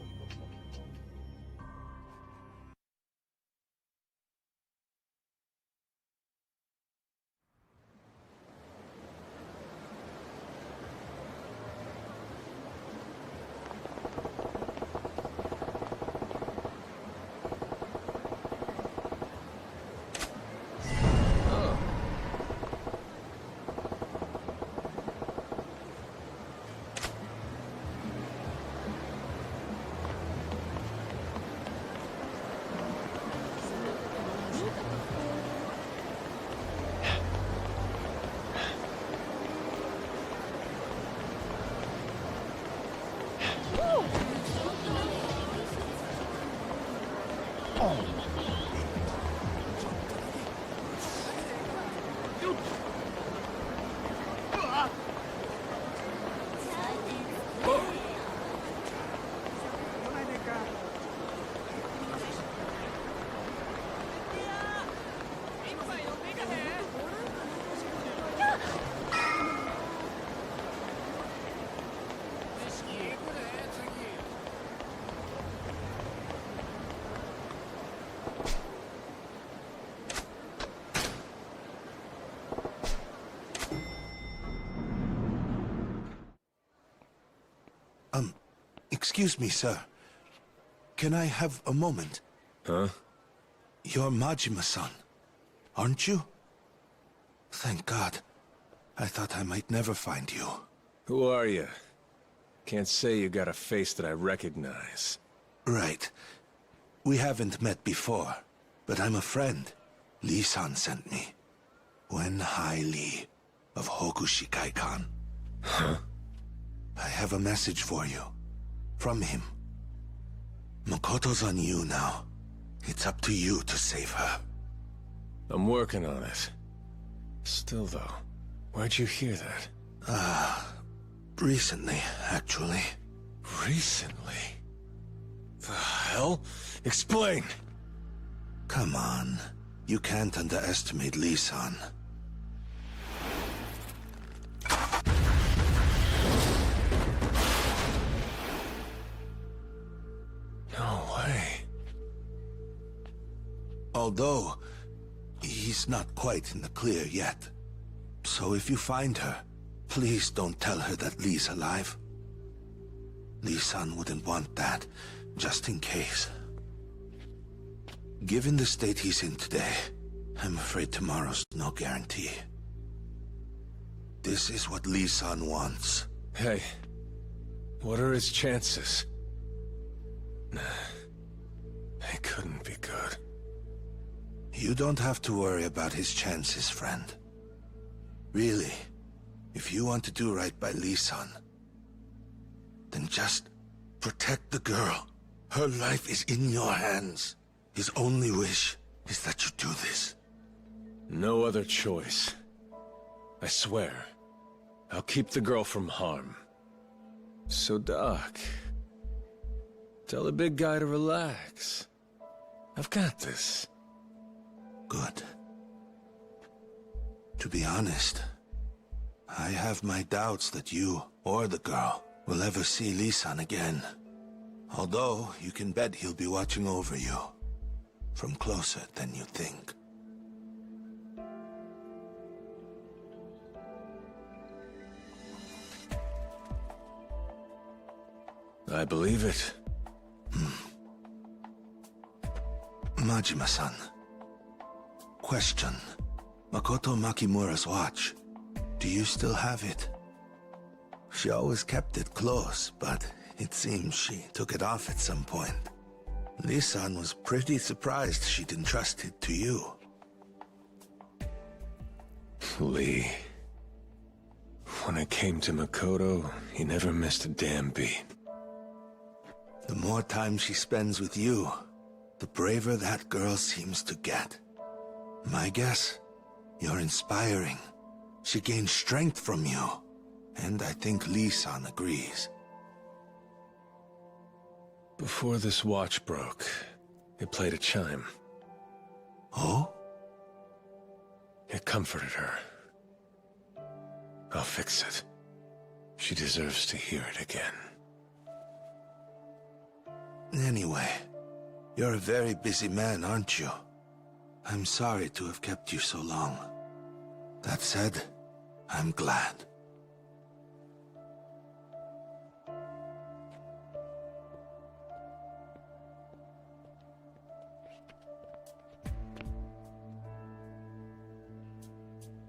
Excuse me, sir. Can I have a moment? Huh? You're Majima-san, aren't you? Thank God. I thought I might never find you. Who are you? Can't say you got a face that I recognize. Right. We haven't met before, but I'm a friend. Lee-san sent me. Wen Hai Lee of Hokushikai-kan. Huh? I have a message for you. From him. Makoto's on you now. It's up to you to save her. I'm working on it. Still though, where'd you hear that? Recently, actually. Recently? The hell? Explain! Come on. You can't underestimate Lee-san. No way. Although, he's not quite in the clear yet. So if you find her, please don't tell her that Lee's alive. Lee-san wouldn't want that, just in case. Given the state he's in today, I'm afraid tomorrow's no guarantee. This is what Lee-san wants. Hey, what are his chances? They couldn't be good. You don't have to worry about his chances, friend. Really, if you want to do right by Lee-san, then just protect the girl. Her life is in your hands. His only wish is that you do this. No other choice. I swear. I'll keep the girl from harm. So, Doc, tell the big guy to relax. I've got this. Good. To be honest, I have my doubts that you or the girl will ever see Lee-san again. Although, you can bet he'll be watching over you. From closer than you think. I believe it. Majima-san. Question. Makoto Makimura's watch. Do you still have it? She always kept it close, but it seems she took it off at some point. Lee-san was pretty surprised she'd entrust it to you. Lee. When it came to Makoto, he never missed a damn beat. The more time she spends with you, the braver that girl seems to get. My guess? You're inspiring. She gains strength from you. And I think Lee-san agrees. Before this watch broke, it played a chime. Oh? It comforted her. I'll fix it. She deserves to hear it again. Anyway, you're a very busy man, aren't you? I'm sorry to have kept you so long. That said, I'm glad.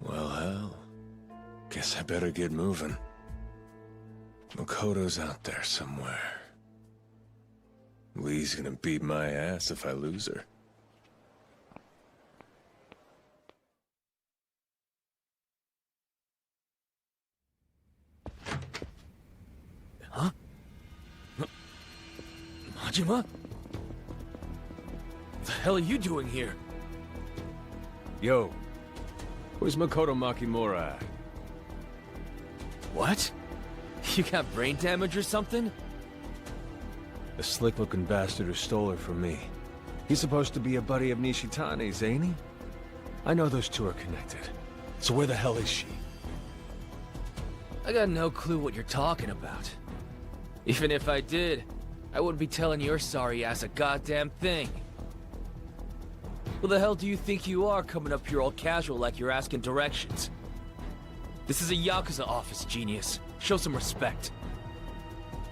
Well, guess I better get moving. Makoto's out there somewhere. Lee's gonna beat my ass if I lose her. Huh? Majima? What the hell are you doing here? Yo, where's Makoto Makimura at? What? You got brain damage or something? The slick-looking bastard who stole her from me. He's supposed to be a buddy of Nishitane's, ain't he? I know those two are connected. So where the hell is she? I got no clue what you're talking about. Even if I did, I wouldn't be telling your sorry ass a goddamn thing. Who the hell do you think you are coming up here all casual like you're asking directions? This is a Yakuza office, genius. Show some respect.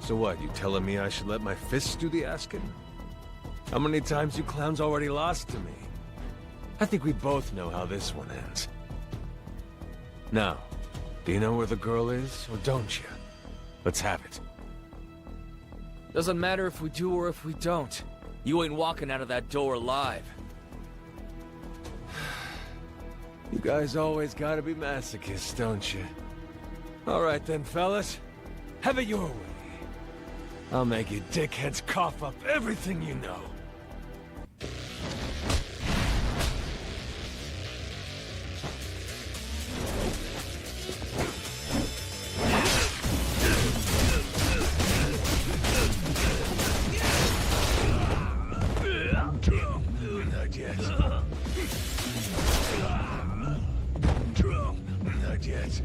So what, you telling me I should let my fists do the asking? How many times you clowns already lost to me? I think we both know how this one ends. Now, do you know where the girl is, or don't you? Let's have it. Doesn't matter if we do or if we don't. You ain't walking out of that door alive. You guys always gotta be masochists, don't you? Alright then, fellas. Have it your way. I'll make you dickheads cough up everything you know. Not yet. Not yet.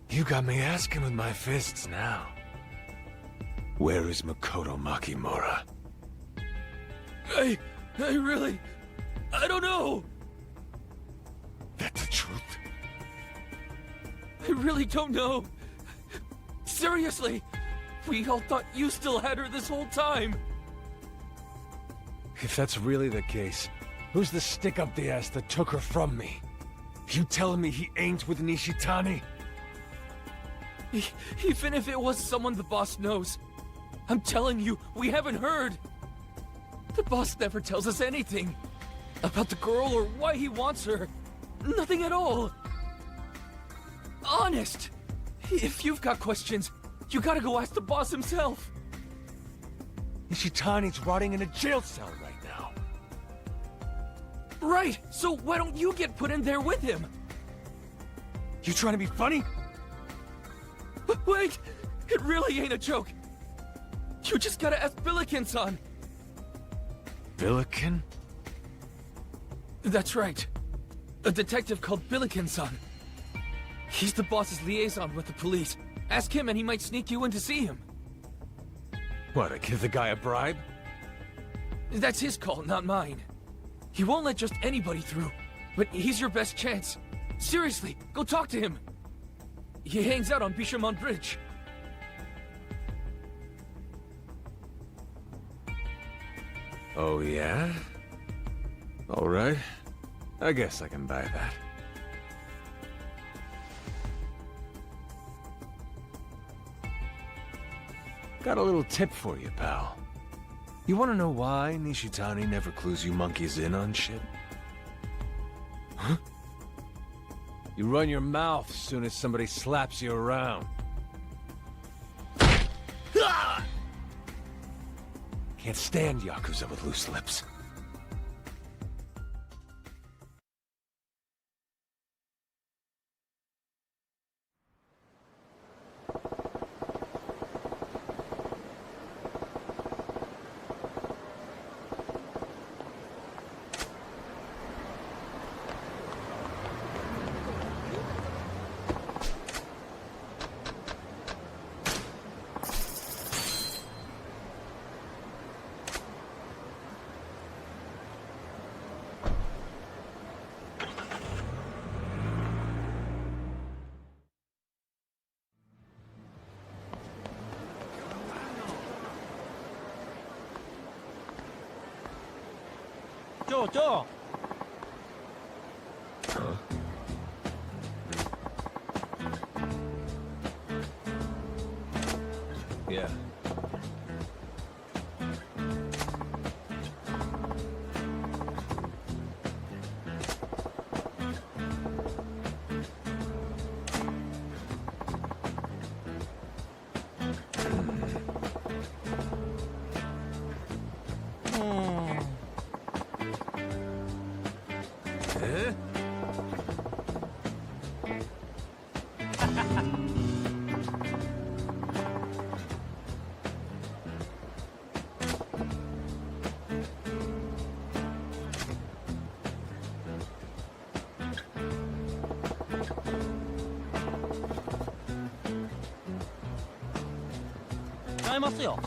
You got me asking with my fists now. Where is Makoto Makimura? I really... I don't know! That's the truth? I really don't know. Seriously, we all thought you still had her this whole time. If that's really the case, who's the stick up the ass that took her from me? You telling me he ain't with Nishitani? Even if it was someone the boss knows, I'm telling you, we haven't heard. The boss never tells us anything about the girl or why he wants her. Nothing at all. Honest. If you've got questions, you gotta go ask the boss himself. Nishitani's rotting in a jail cell right now. Right, so why don't you get put in there with him? You trying to be funny? Wait! It really ain't a joke! You just gotta ask Billiken-san! Billiken? That's right. A detective called Billiken-san. He's the boss's liaison with the police. Ask him and he might sneak you in to see him. What, I give the guy a bribe? That's his call, not mine. He won't let just anybody through, but he's your best chance. Seriously, go talk to him. He hangs out on Bishamon Bridge. Oh, yeah? Alright. I guess I can buy that. Got a little tip for you, pal. You wanna know why Nishitani never clues you monkeys in on shit? Huh? You run your mouth as soon as somebody slaps you around. Can't stand Yakuza with loose lips. Joe! Huh? Yeah. 違いますよ。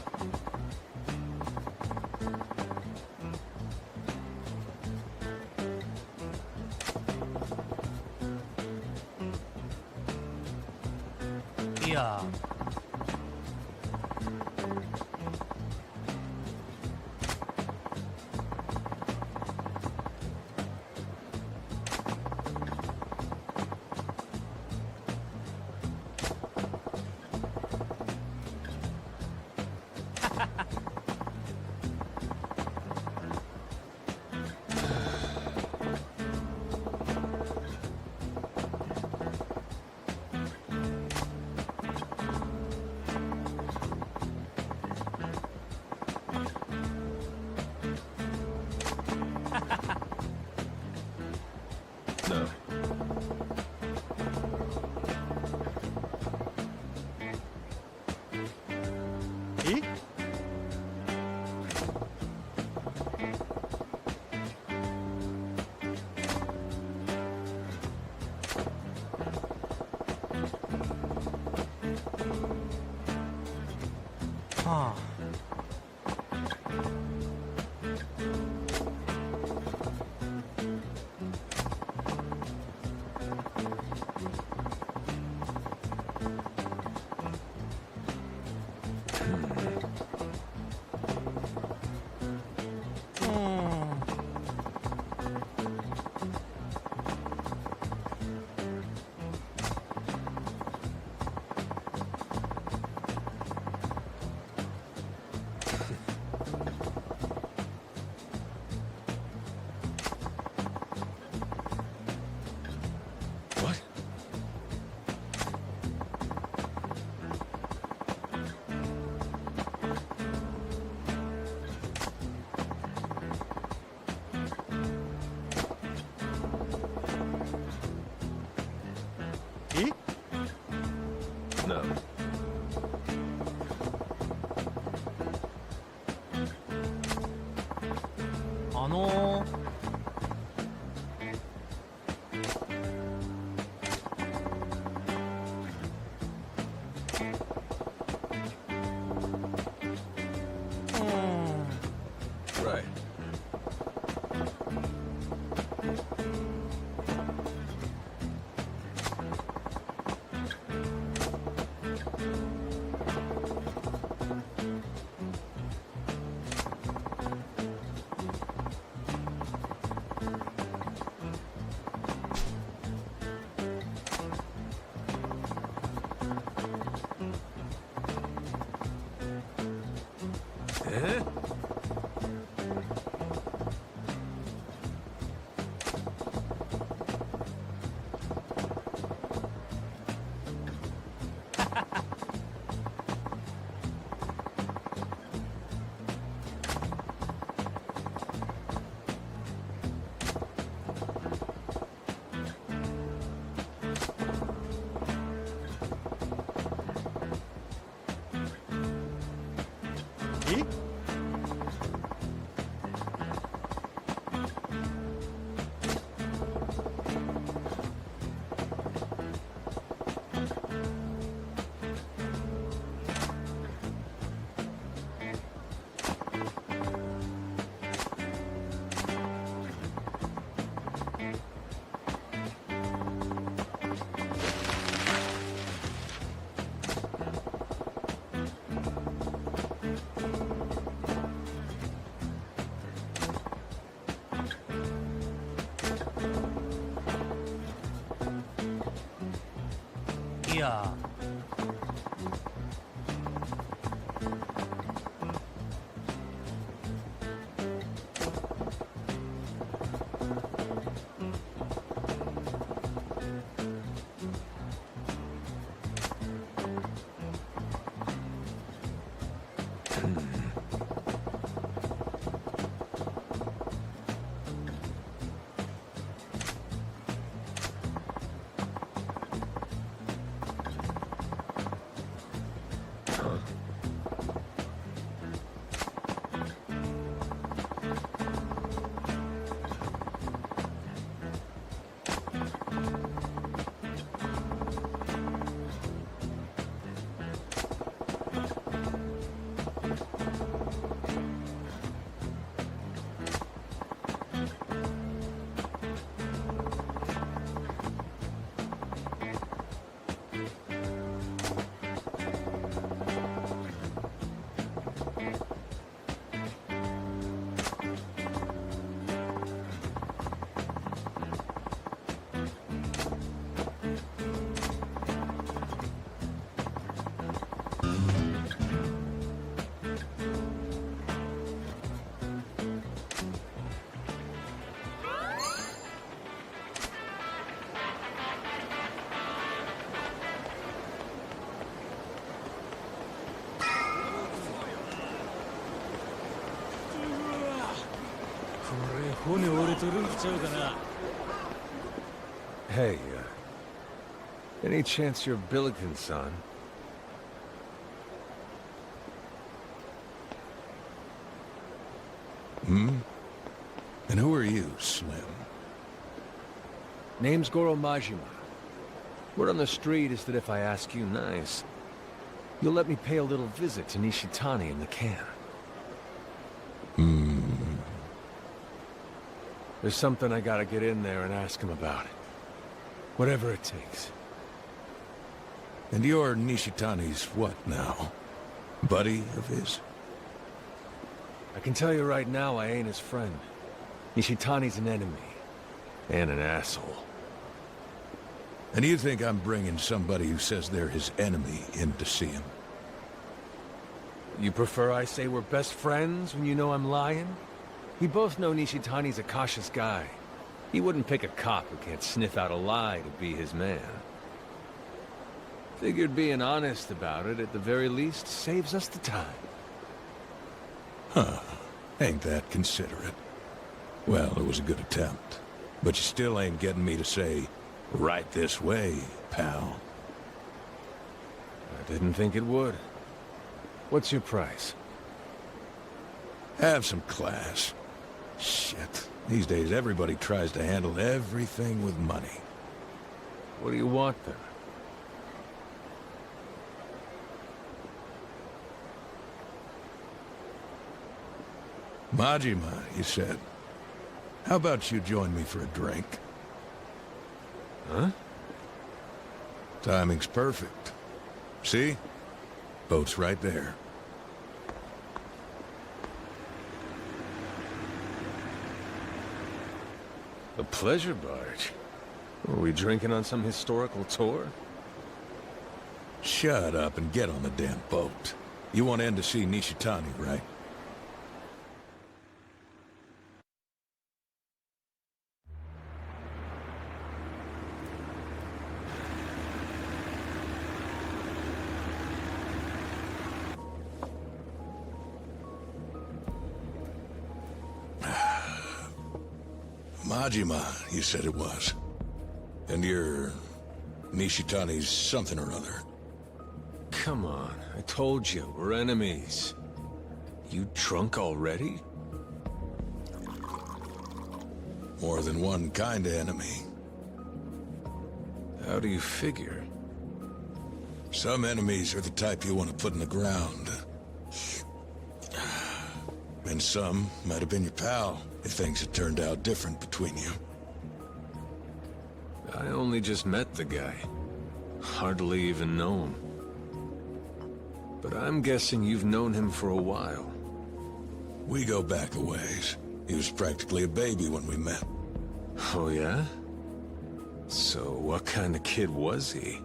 いや。No. E? Huh. What? E? No. Right. Eh? E? Yeah. Hey, any chance you're Billiken's son? Hmm? And who are you, Slim? Name's Goro Majima. Word on the street is that if I ask you nice, you'll let me pay a little visit to Nishitani in the can. There's something I gotta get in there and ask him about. Whatever it takes. And you're Nishitani's what now? Buddy of his? I can tell you right now I ain't his friend. Nishitani's an enemy. And an asshole. And you think I'm bringing somebody who says they're his enemy in to see him? You prefer I say we're best friends when you know I'm lying? We both know Nishitani's a cautious guy. He wouldn't pick a cop who can't sniff out a lie to be his man. Figured being honest about it, at the very least, saves us the time. Huh. Ain't that considerate. Well, it was a good attempt. But you still ain't getting me to say, right this way, pal. I didn't think it would. What's your price? Have some class. Shit. These days everybody tries to handle everything with money. What do you want then? Majima, you said. How about you join me for a drink? Huh? Timing's perfect. See? Boat's right there. A pleasure barge? Are we drinking on some historical tour? Shut up and get on the damn boat. You want in to see Nishitani, right? Majima, you said it was. And you're Nishitani's something or other. Come on, I told you, we're enemies. You drunk already? More than one kind of enemy. How do you figure? Some enemies are the type you want to put in the ground. And some might have been your pal, if things had turned out different between you. I only just met the guy. Hardly even know him. But I'm guessing you've known him for a while. We go back a ways. He was practically a baby when we met. Oh yeah? So what kind of kid was he?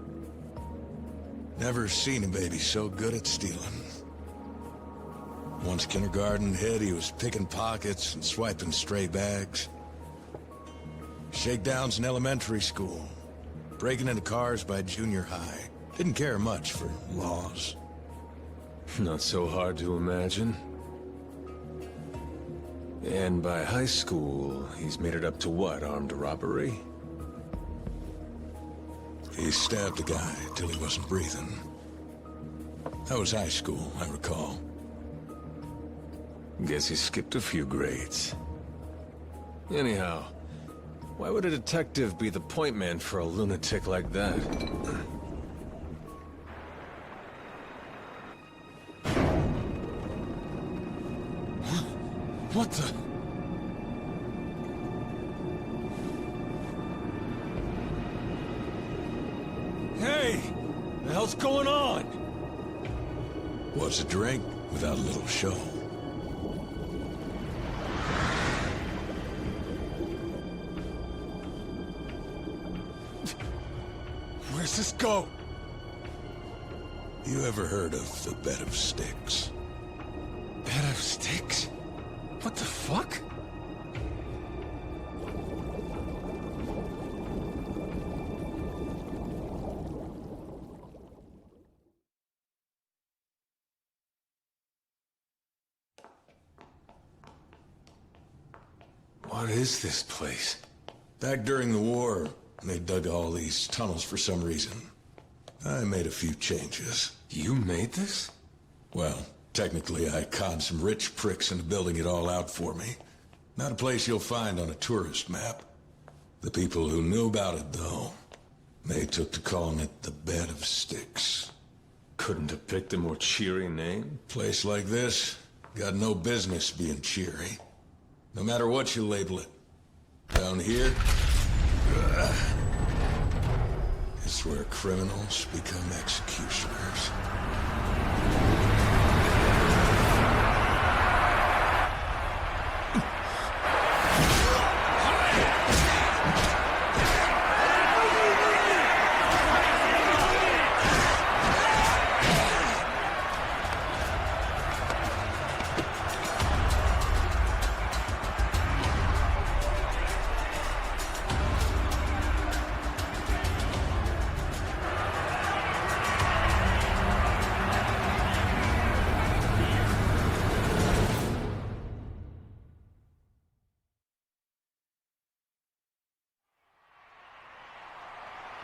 Never seen a baby so good at stealing. Once kindergarten hit, he was picking pockets and swiping stray bags. Shakedowns in elementary school. Breaking into cars by junior high. Didn't care much for laws. Not so hard to imagine. And by high school, he's made it up to what, armed robbery? He stabbed a guy till he wasn't breathing. That was high school, I recall. Guess he skipped a few grades. Anyhow, why would a detective be the point man for a lunatic like that? What the? Hey! The hell's going on? What's a drink without a little show? Where's this go? You ever heard of the bed of sticks? Bed of sticks? What the fuck? What is this place? Back during the war, they dug all these tunnels for some reason. I made a few changes. You made this? Well, technically I conned some rich pricks into building it all out for me. Not a place you'll find on a tourist map. The people who knew about it, though, they took to calling it the Bed of Sticks. Couldn't have picked a more cheery name. Place like this, got no business being cheery. No matter what you label it. Down here, it's where criminals become executioners.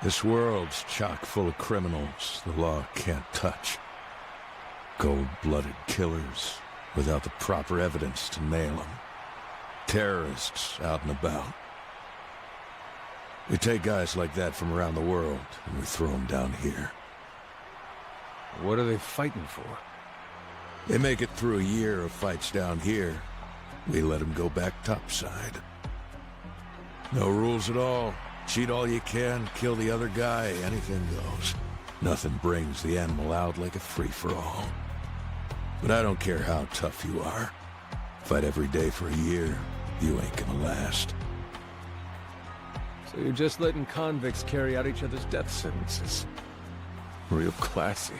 This world's chock full of criminals the law can't touch. Cold-blooded killers without the proper evidence to nail them. Terrorists out and about. We take guys like that from around the world and we throw them down here. What are they fighting for? They make it through a year of fights down here. We let them go back topside. No rules at all. Cheat all you can, kill the other guy, anything goes. Nothing brings the animal out like a free-for-all. But I don't care how tough you are. Fight every day for a year, you ain't gonna last. So you're just letting convicts carry out each other's death sentences. Real classy.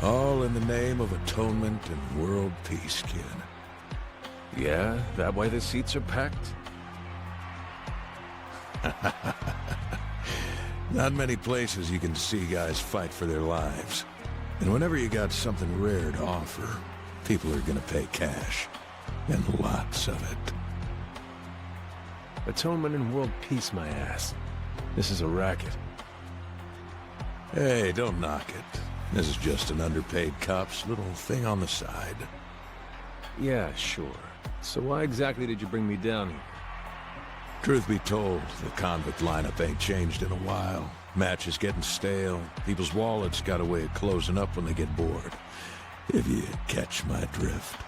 All in the name of atonement and world peace, kid. Yeah, that why the seats are packed? Not many places you can see guys fight for their lives. And whenever you got something rare to offer, people are gonna pay cash. And lots of it. Atonement and world peace, my ass. This is a racket. Hey, don't knock it. This is just an underpaid cop's little thing on the side. Yeah, sure. So why exactly did you bring me down here? Truth be told, the convict lineup ain't changed in a while. Matches getting stale. People's wallets got a way of closing up when they get bored. If you catch my drift.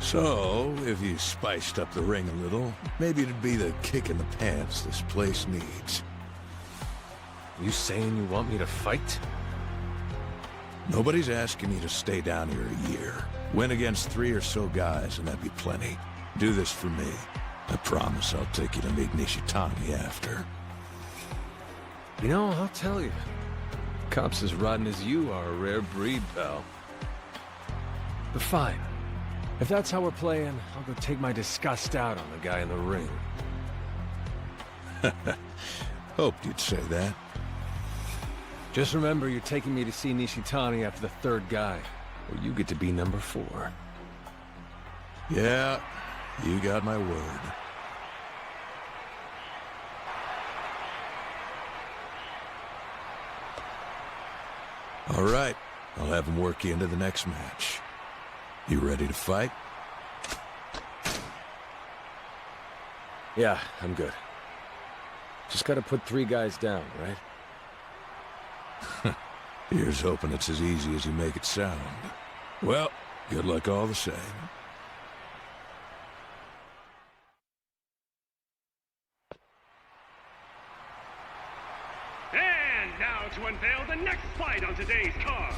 So, if you spiced up the ring a little, maybe it'd be the kick in the pants this place needs. You saying you want me to fight? Nobody's asking you to stay down here a year. Win against 3 or so guys, and that'd be plenty. Do this for me. I promise I'll take you to meet Nishitani after. You know, I'll tell you. Cops as rotten as you are a rare breed, pal. But fine. If that's how we're playing, I'll go take my disgust out on the guy in the ring. Hoped you'd say that. Just remember you're taking me to see Nishitani after the 3rd guy, or you get to be number 4. Yeah, you got my word. All right, I'll have him work you into the next match. You ready to fight? Yeah, I'm good. Just gotta put 3 guys down, right? Here's hoping it's as easy as you make it sound. Well, good luck all the same. And now to unveil the next fight on today's card.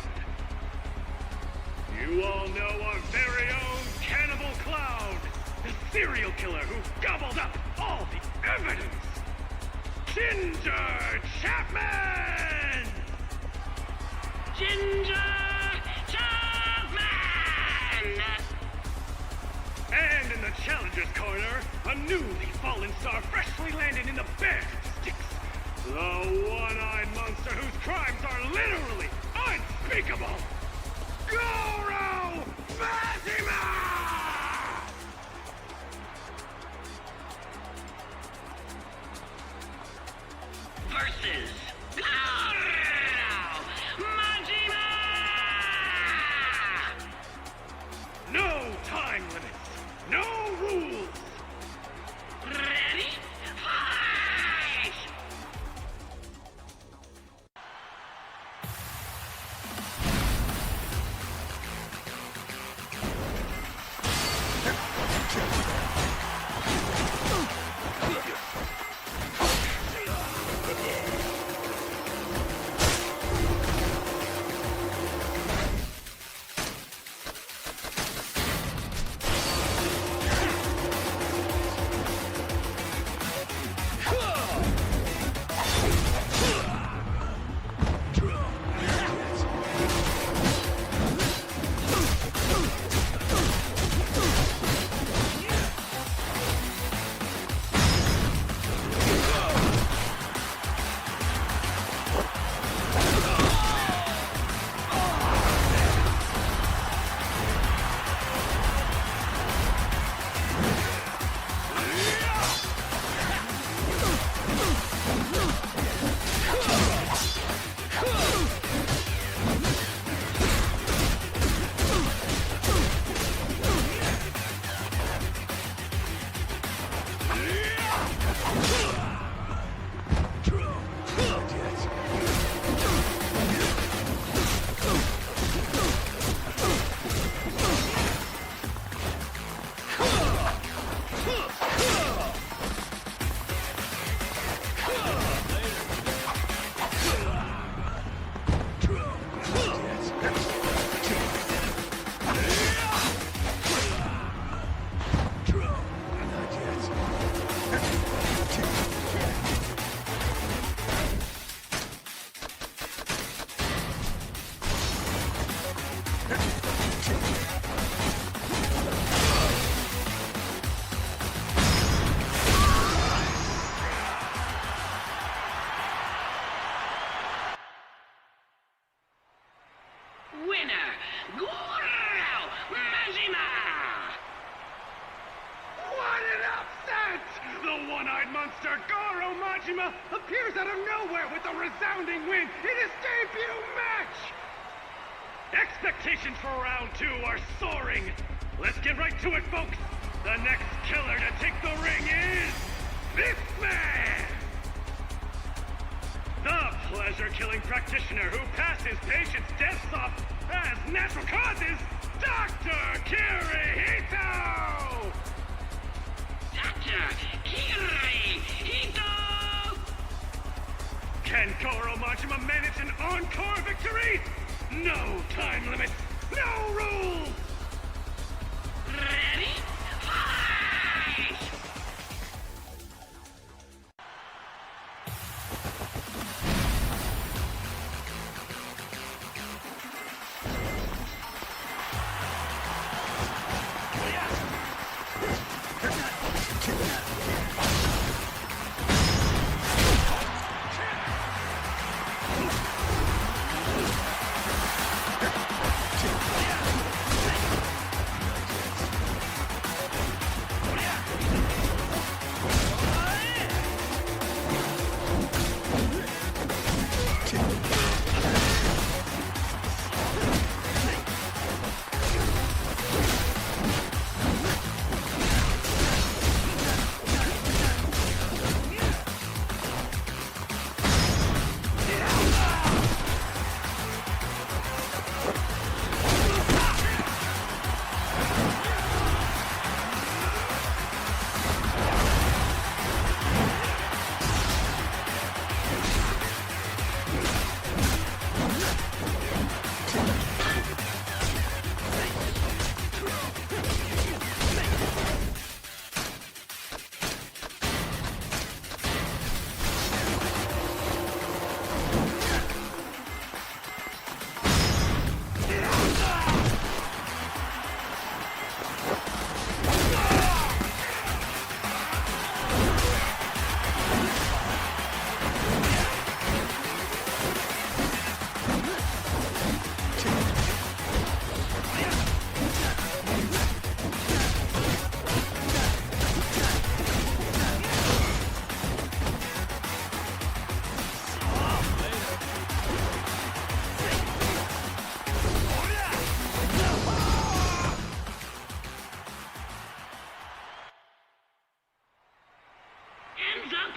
You all know our very own Cannibal Cloud, the serial killer who gobbled up all the evidence. Ginger Chapman! Ginger Chapman! And in the challenger's corner, a newly fallen star freshly landed in the Bed of Sticks. The one-eyed monster whose crimes are literally unspeakable. Goro Mazima! faces! Goro Majima! No time limits! No rules! Ready? Fight! Winner, Goro Majima! What an upset! The one-eyed monster Goro Majima appears out of nowhere with a resounding win in his debut match! Expectations for round 2 are soaring. Let's get right to it, folks. The next killer to take the ring is this man! The pleasure-killing practitioner who passed his patients' deaths off as natural causes, Dr. Kirihito! Dr. Kirihito! Can Goro Majima manage an encore victory? No time limits, no rules! Ready? Fight!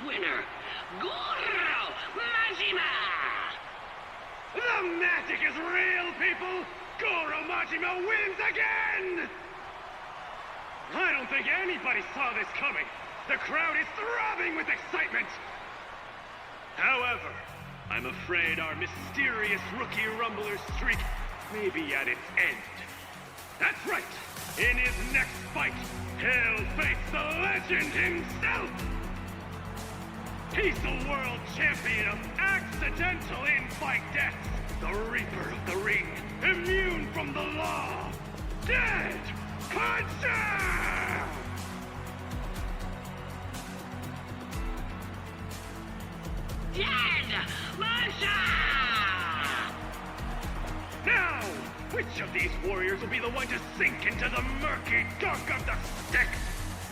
winner, Goro Majima! The magic is real, people! Goro Majima wins again! I don't think anybody saw this coming. The crowd is throbbing with excitement. However, I'm afraid our mysterious rookie rumbler streak may be at its end. That's right! In his next fight, he'll face the legend himself! He's the world champion of accidental in-fight deaths, the Reaper of the Ring, immune from the law, Dead Puncher! Dead Puncher! Now, which of these warriors will be the one to sink into the murky dark of the stick?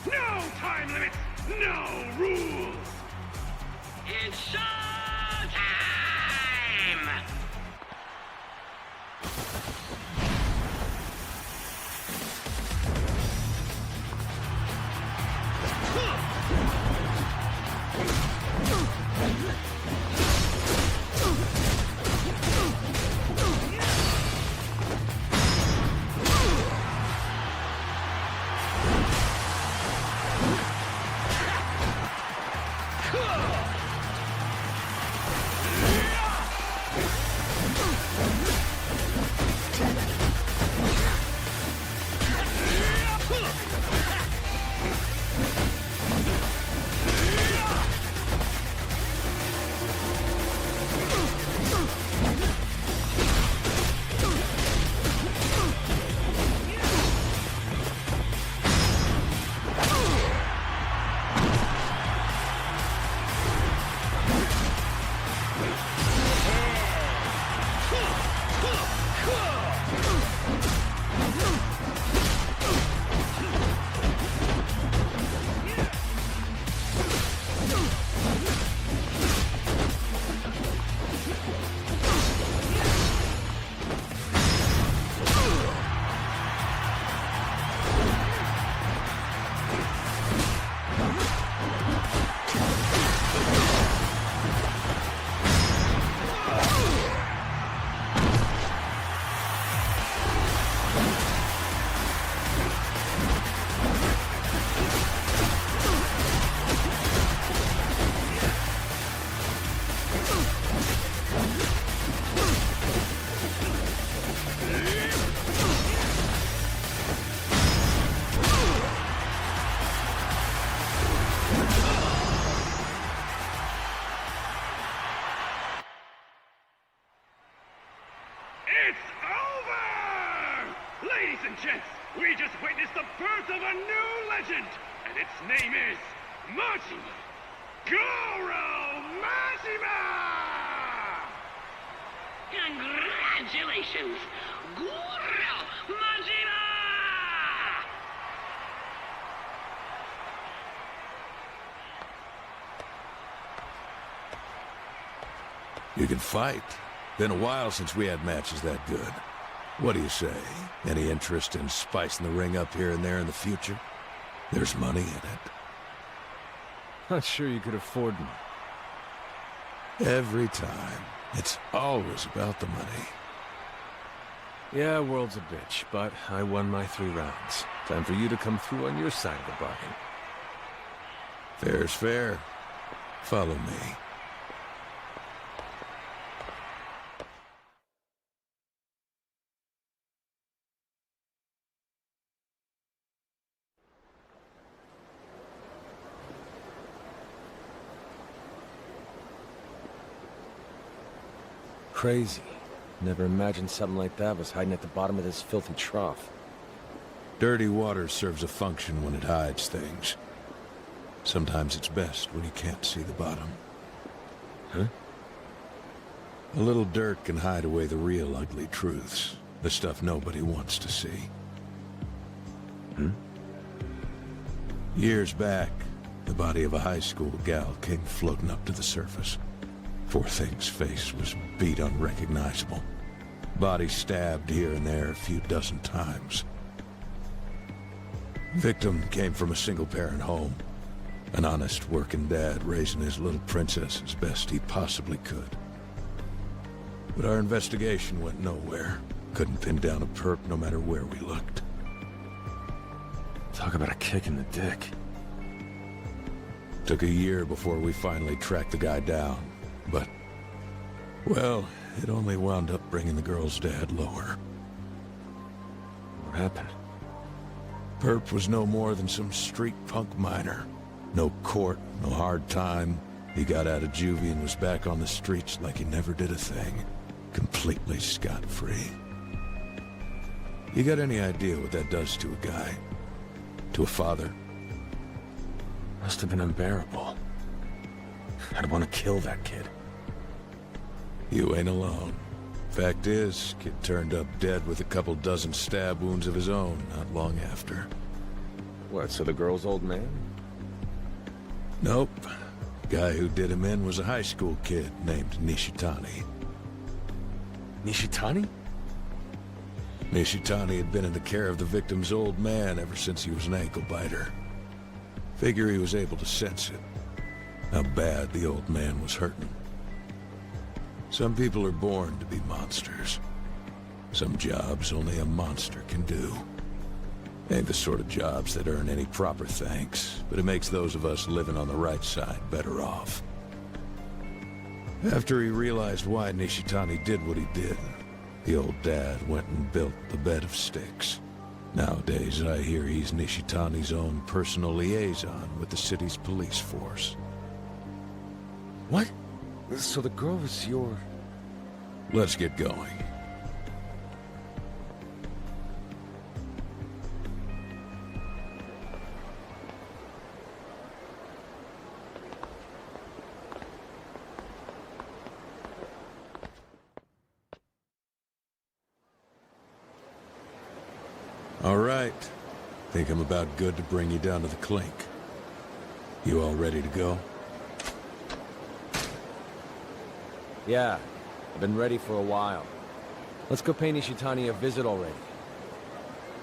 No time limits, no rules! It's showtime! We just witnessed the birth of a new legend, and its name is Majima! Goro Majima! Congratulations, Goro Majima! You can fight. Been a while since we had matches that good. What do you say? Any interest in spicing the ring up here and there in the future? There's money in it. Not sure you could afford me. Every time. It's always about the money. Yeah, world's a bitch, but I won my 3 rounds. Time for you to come through on your side of the bargain. Fair's fair. Follow me. Crazy. Never imagined something like that was hiding at the bottom of this filthy trough. Dirty water serves a function when it hides things. Sometimes it's best when you can't see the bottom. Huh? A little dirt can hide away the real ugly truths. The stuff nobody wants to see. Years back, the body of a high school gal came floating up to the surface. Poor thing's face was beat unrecognizable. Body stabbed here and there a few dozen times. Victim came from a single-parent home. An honest working dad raising his little princess as best he possibly could. But our investigation went nowhere. Couldn't pin down a perp no matter where we looked. Talk about a kick in the dick. Took a year before we finally tracked the guy down, but... well, it only wound up bringing the girl's dad lower. What happened? Perp was no more than some street punk miner. No court, no hard time. He got out of juvie and was back on the streets like he never did a thing. Completely scot-free. You got any idea what that does to a guy? To a father? Must have been unbearable. I'd want to kill that kid. You ain't alone. Fact is, kid turned up dead with a couple dozen stab wounds of his own not long after. What, so the girl's old man? Nope. Guy who did him in was a high school kid named Nishitani. Nishitani? Nishitani had been in the care of the victim's old man ever since he was an ankle biter. Figure he was able to sense it. How bad the old man was hurting. Some people are born to be monsters. Some jobs only a monster can do. Ain't the sort of jobs that earn any proper thanks, but it makes those of us living on the right side better off. After he realized why Nishitani did what he did, the old dad went and built the bed of sticks. Nowadays, I hear he's Nishitani's own personal liaison with the city's police force. What? So the girl was your... Let's get going. All right. Think I'm about good to bring you down to the clink. You all ready to go? Yeah, I've been ready for a while. Let's go pay Nishitani a visit already.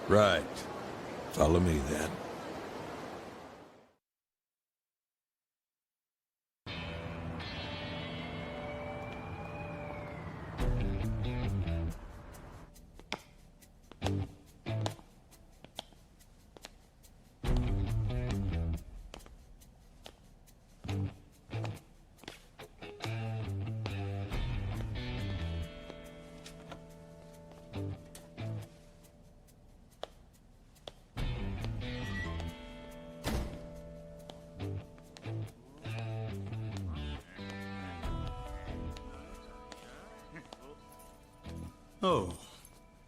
Right. Follow me then. Oh,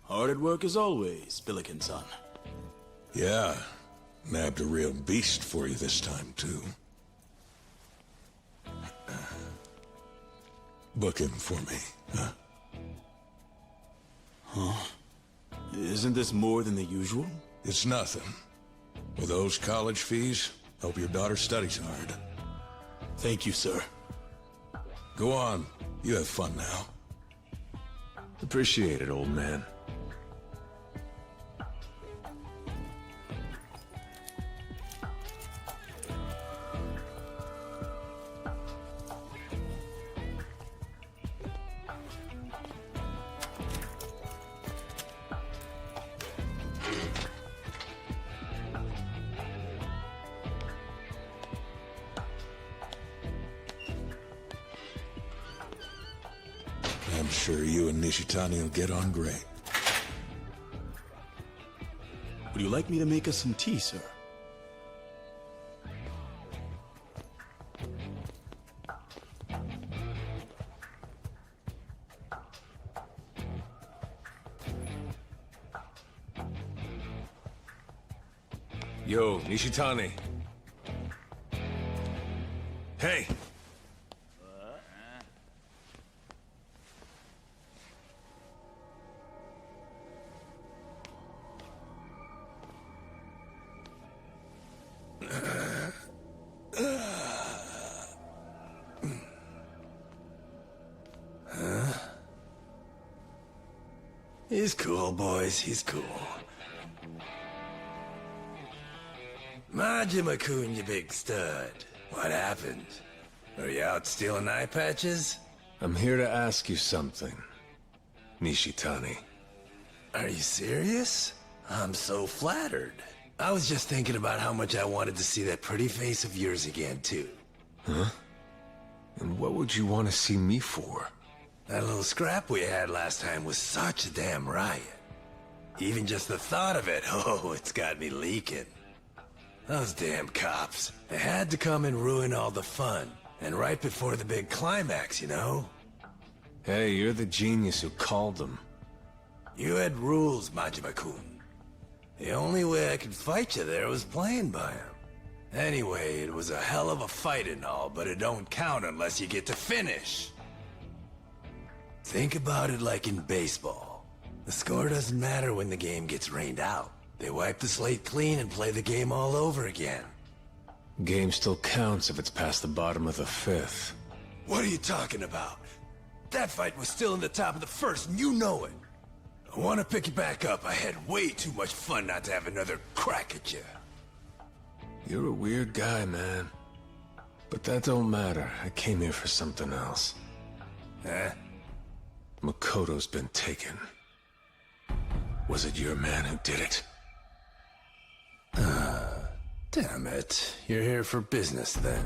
hard at work as always, Billiken-san. Yeah, nabbed a real beast for you this time, too. Book him for me, huh? Huh? Isn't this more than the usual? It's nothing. With those college fees, hope your daughter studies hard. Thank you, sir. Go on. You have fun now. Appreciate it, old man. I'm sure you and Nishitani will get on great. Would you like me to make us some tea, sir? Yo, Nishitani. Hey! He's cool, boys. He's cool. Majima-kun, you big stud. What happened? Are you out stealing eye patches? I'm here to ask you something, Nishitani. Are you serious? I'm so flattered. I was just thinking about how much I wanted to see that pretty face of yours again, too. Huh? And what would you want to see me for? That little scrap we had last time was such a damn riot. Even just the thought of it, oh, it's got me leaking. Those damn cops. They had to come and ruin all the fun. And right before the big climax, you know? Hey, you're the genius who called them. You had rules, Majima-kun. The only way I could fight you there was playing by them. Anyway, it was a hell of a fight and all, but it don't count unless you get to finish. Think about it like in baseball. The score doesn't matter when the game gets rained out. They wipe the slate clean and play the game all over again. Game still counts if it's past the bottom of the fifth. What are you talking about? That fight was still in the top of the first, and you know it. I want to pick you back up. I had way too much fun not to have another crack at you. You're a weird guy, man. But that don't matter. I came here for something else. Huh? Makoto's been taken. Was it your man who did it? Damn it. You're here for business, then.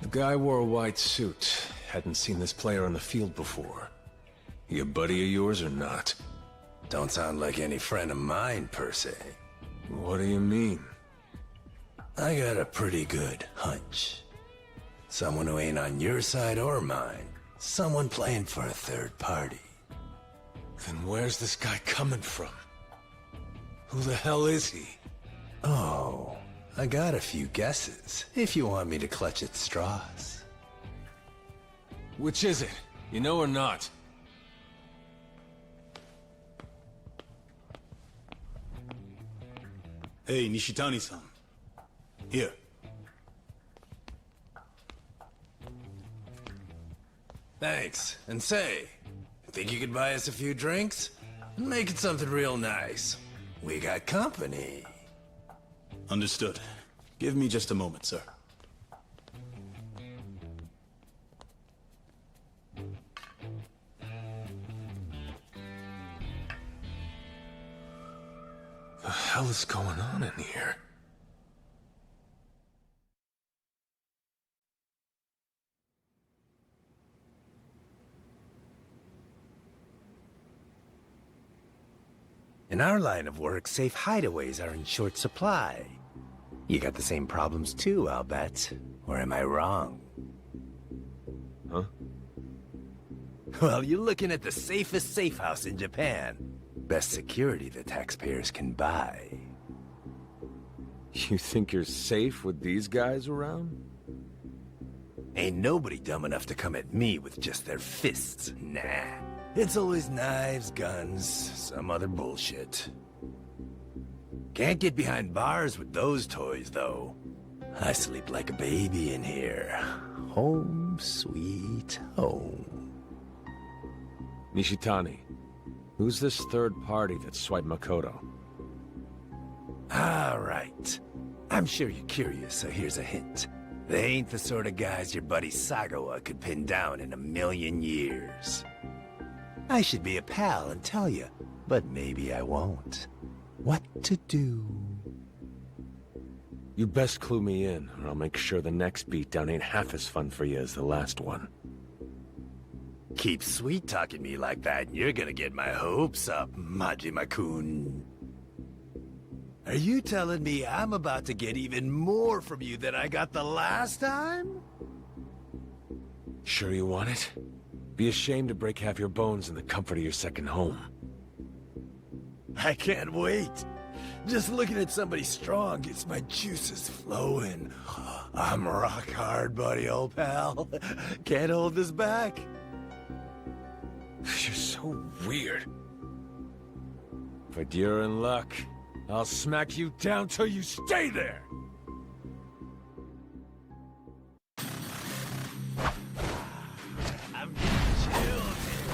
The guy wore a white suit. Hadn't seen this player on the field before. He a buddy of yours or not? Don't sound like any friend of mine, per se. What do you mean? I got a pretty good hunch. Someone who ain't on your side or mine. Someone playing for a third party. Then where's this guy coming from? Who the hell is he? Oh, I got a few guesses, if you want me to clutch at straws. Which is it? You know or not? Hey, Nishitani-san. Here. Thanks. And say, think you could buy us a few drinks? Make it something real nice. We got company. Understood. Give me just a moment, sir. The hell is going on in here? In our line of work, safe hideaways are in short supply. You got the same problems too, I'll bet. Or am I wrong? Huh? Well, you're looking at the safest safe house in Japan. Best security the taxpayers can buy. You think you're safe with these guys around? Ain't nobody dumb enough to come at me with just their fists. Nah. It's always knives, guns, some other bullshit. Can't get behind bars with those toys, though. I sleep like a baby in here. Home, sweet home. Nishitani, who's this third party that swiped Makoto? All right. I'm sure you're curious, so here's a hint. They ain't the sort of guys your buddy Sagawa could pin down in a million years. I should be a pal and tell you, but maybe I won't. What to do? You best clue me in, or I'll make sure the next beatdown ain't half as fun for you as the last one. Keep sweet-talking me like that, and you're gonna get my hopes up, Majima-kun. Are you telling me I'm about to get even more from you than I got the last time? Sure you want it? Be ashamed to break half your bones in the comfort of your second home. I can't wait. Just looking at somebody strong gets my juices flowing. I'm rock hard, buddy, old pal. Can't hold this back. You're so weird. But you're in luck. I'll smack you down till you stay there! I'm getting chills here.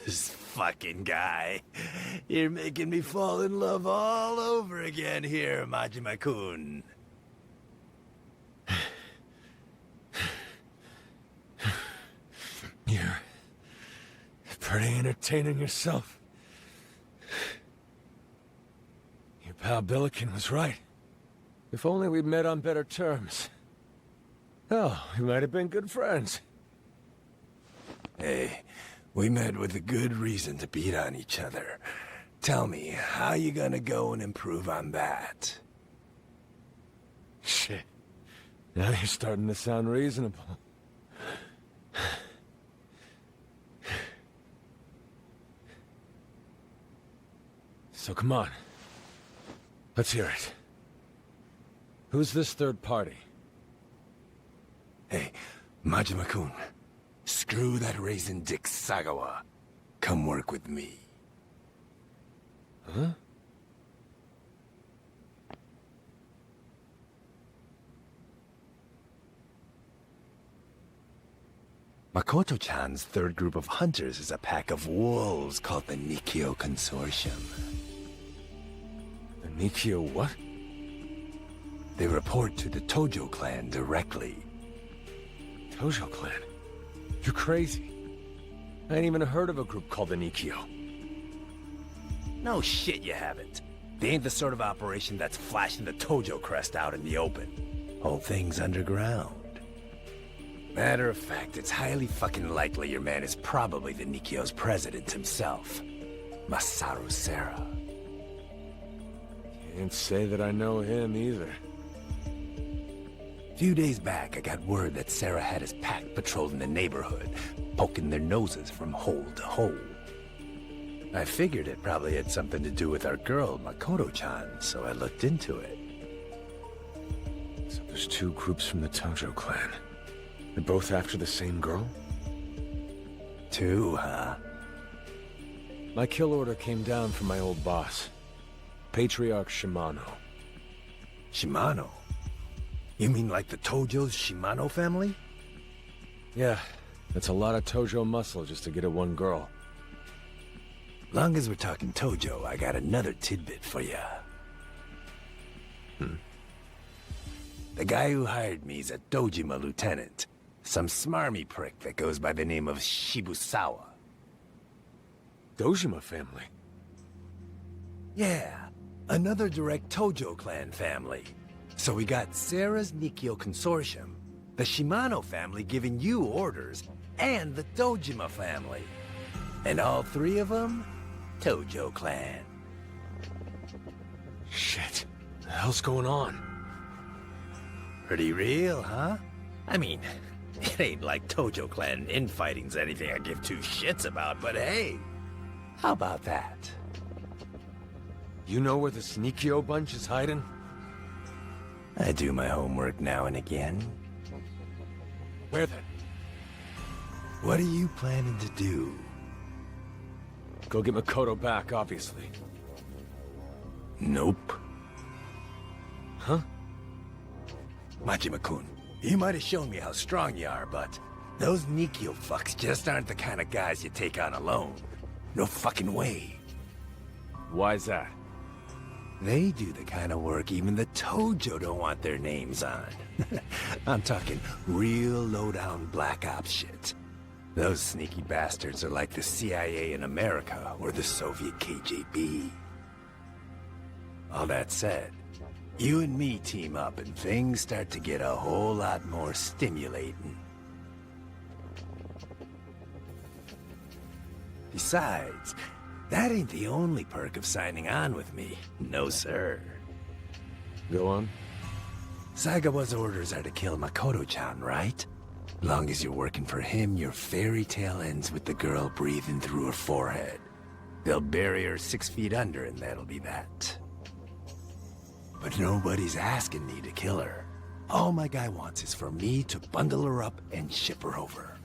This fucking guy. You're making me fall in love all over again here, Majima-kun. You're pretty entertaining yourself. Your pal Billiken was right. If only we'd met on better terms. Oh, we might have been good friends. Hey, we met with a good reason to beat on each other. Tell me, how you gonna go and improve on that? Shit. Now you're starting to sound reasonable. So come on. Let's hear it. Who's this third party? Hey, Majima-kun. Screw that raisin dick Sagawa. Come work with me. Huh? Makoto-chan's third group of hunters is a pack of wolves called the Nikio Consortium. The Nikio what? They report to the Tojo clan directly. Tojo clan? You're crazy. I ain't even heard of a group called the Nikio. No shit you haven't. They ain't the sort of operation that's flashing the Tojo crest out in the open. Whole thing's underground. Matter of fact, it's highly fucking likely your man is probably the Nikio's president himself. Masaru Serra. Can't say that I know him either. A few days back, I got word that Serra had his pack patrolling the neighborhood, poking their noses from hole to hole. I figured it probably had something to do with our girl, Makoto-chan, so I looked into it. So There's two groups from the Tojo clan. They're both after the same girl? Two, huh? My kill order came down from my old boss, Patriarch Shimano. Shimano? You mean like the Tojo's Shimano family? Yeah, that's a lot of Tojo muscle just to get at one girl. Long as we're talking Tojo, I got another tidbit for ya. The guy who hired me is a Dojima lieutenant. Some smarmy prick that goes by the name of Shibusawa. Dojima family? Yeah, another direct Tojo clan family. So we got Sarah's Nikio Consortium, the Shimano family giving you orders, and the Dojima family. And all three of them, Tojo clan. Shit, the hell's going on? Pretty real, huh? I mean, it ain't like Tojo clan infighting's anything I give two shits about, but hey, how about that? You know where the Sneakio bunch is hiding? I do my homework now and again. Where then? What are you planning to do? Go get Makoto back, obviously. Nope. Huh? Majima-kun, you might have shown me how strong you are, but those Nikio fucks just aren't the kind of guys you take on alone. No fucking way. Why's that? They do the kind of work even the Tojo don't want their names on. I'm talking real low-down black ops shit. Those sneaky bastards are like the CIA in America or the Soviet KGB. All that said, you and me team up and things start to get a whole lot more stimulating. Besides, that ain't the only perk of signing on with me. No, sir. Go on. Sagawa's orders are to kill Makoto-chan, right? Long as you're working for him, your fairy tale ends with the girl breathing through her forehead. They'll bury her 6 feet under and that'll be that. But nobody's asking me to kill her. All my guy wants is for me to bundle her up and ship her over.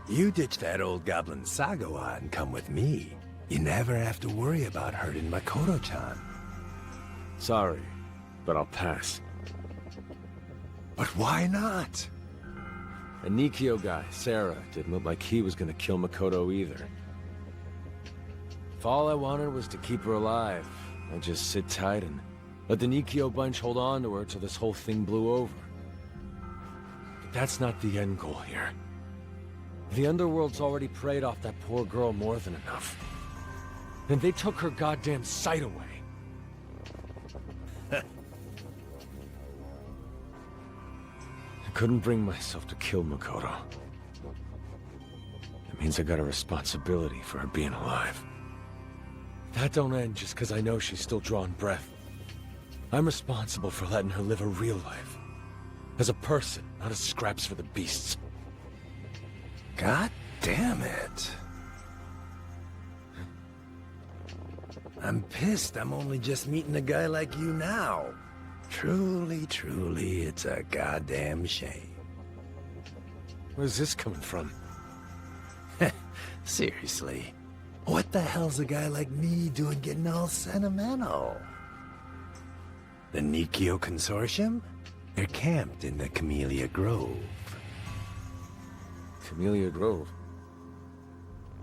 You ditch that old goblin Sagawa and come with me. You never have to worry about hurting Makoto-chan. Sorry, but I'll pass. But why not? A Nikio guy, Sarah, didn't look like he was gonna kill Makoto either. If all I wanted was to keep her alive, I'd just sit tight and let the Nikio bunch hold on to her till this whole thing blew over. But that's not the end goal here. The Underworld's already preyed off that poor girl more than enough. And they took her goddamn sight away. I couldn't bring myself to kill Makoto. It means I got a responsibility for her being alive. That don't end just because I know she's still drawing breath. I'm responsible for letting her live a real life. As a person, not as scraps for the beasts. God damn it. I'm pissed I'm only just meeting a guy like you now. Truly, truly, it's a goddamn shame. Where's this coming from? Seriously, what the hell's a guy like me doing getting all sentimental? The Nikio Consortium? They're camped in the Camellia Grove. Camellia Grove?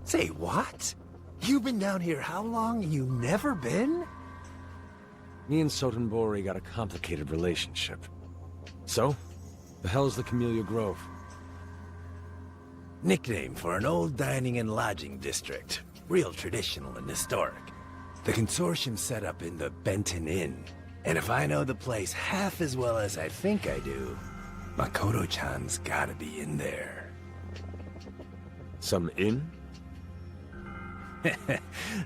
Say what? You've been down here how long? You never been? Me and Sotenbori got a complicated relationship. So, the hell's the Camellia Grove? Nickname for an old dining and lodging district. Real traditional and historic. The consortium set up in the Benton Inn. And if I know the place half as well as I think I do, Makoto-chan's gotta be in there. Some inn?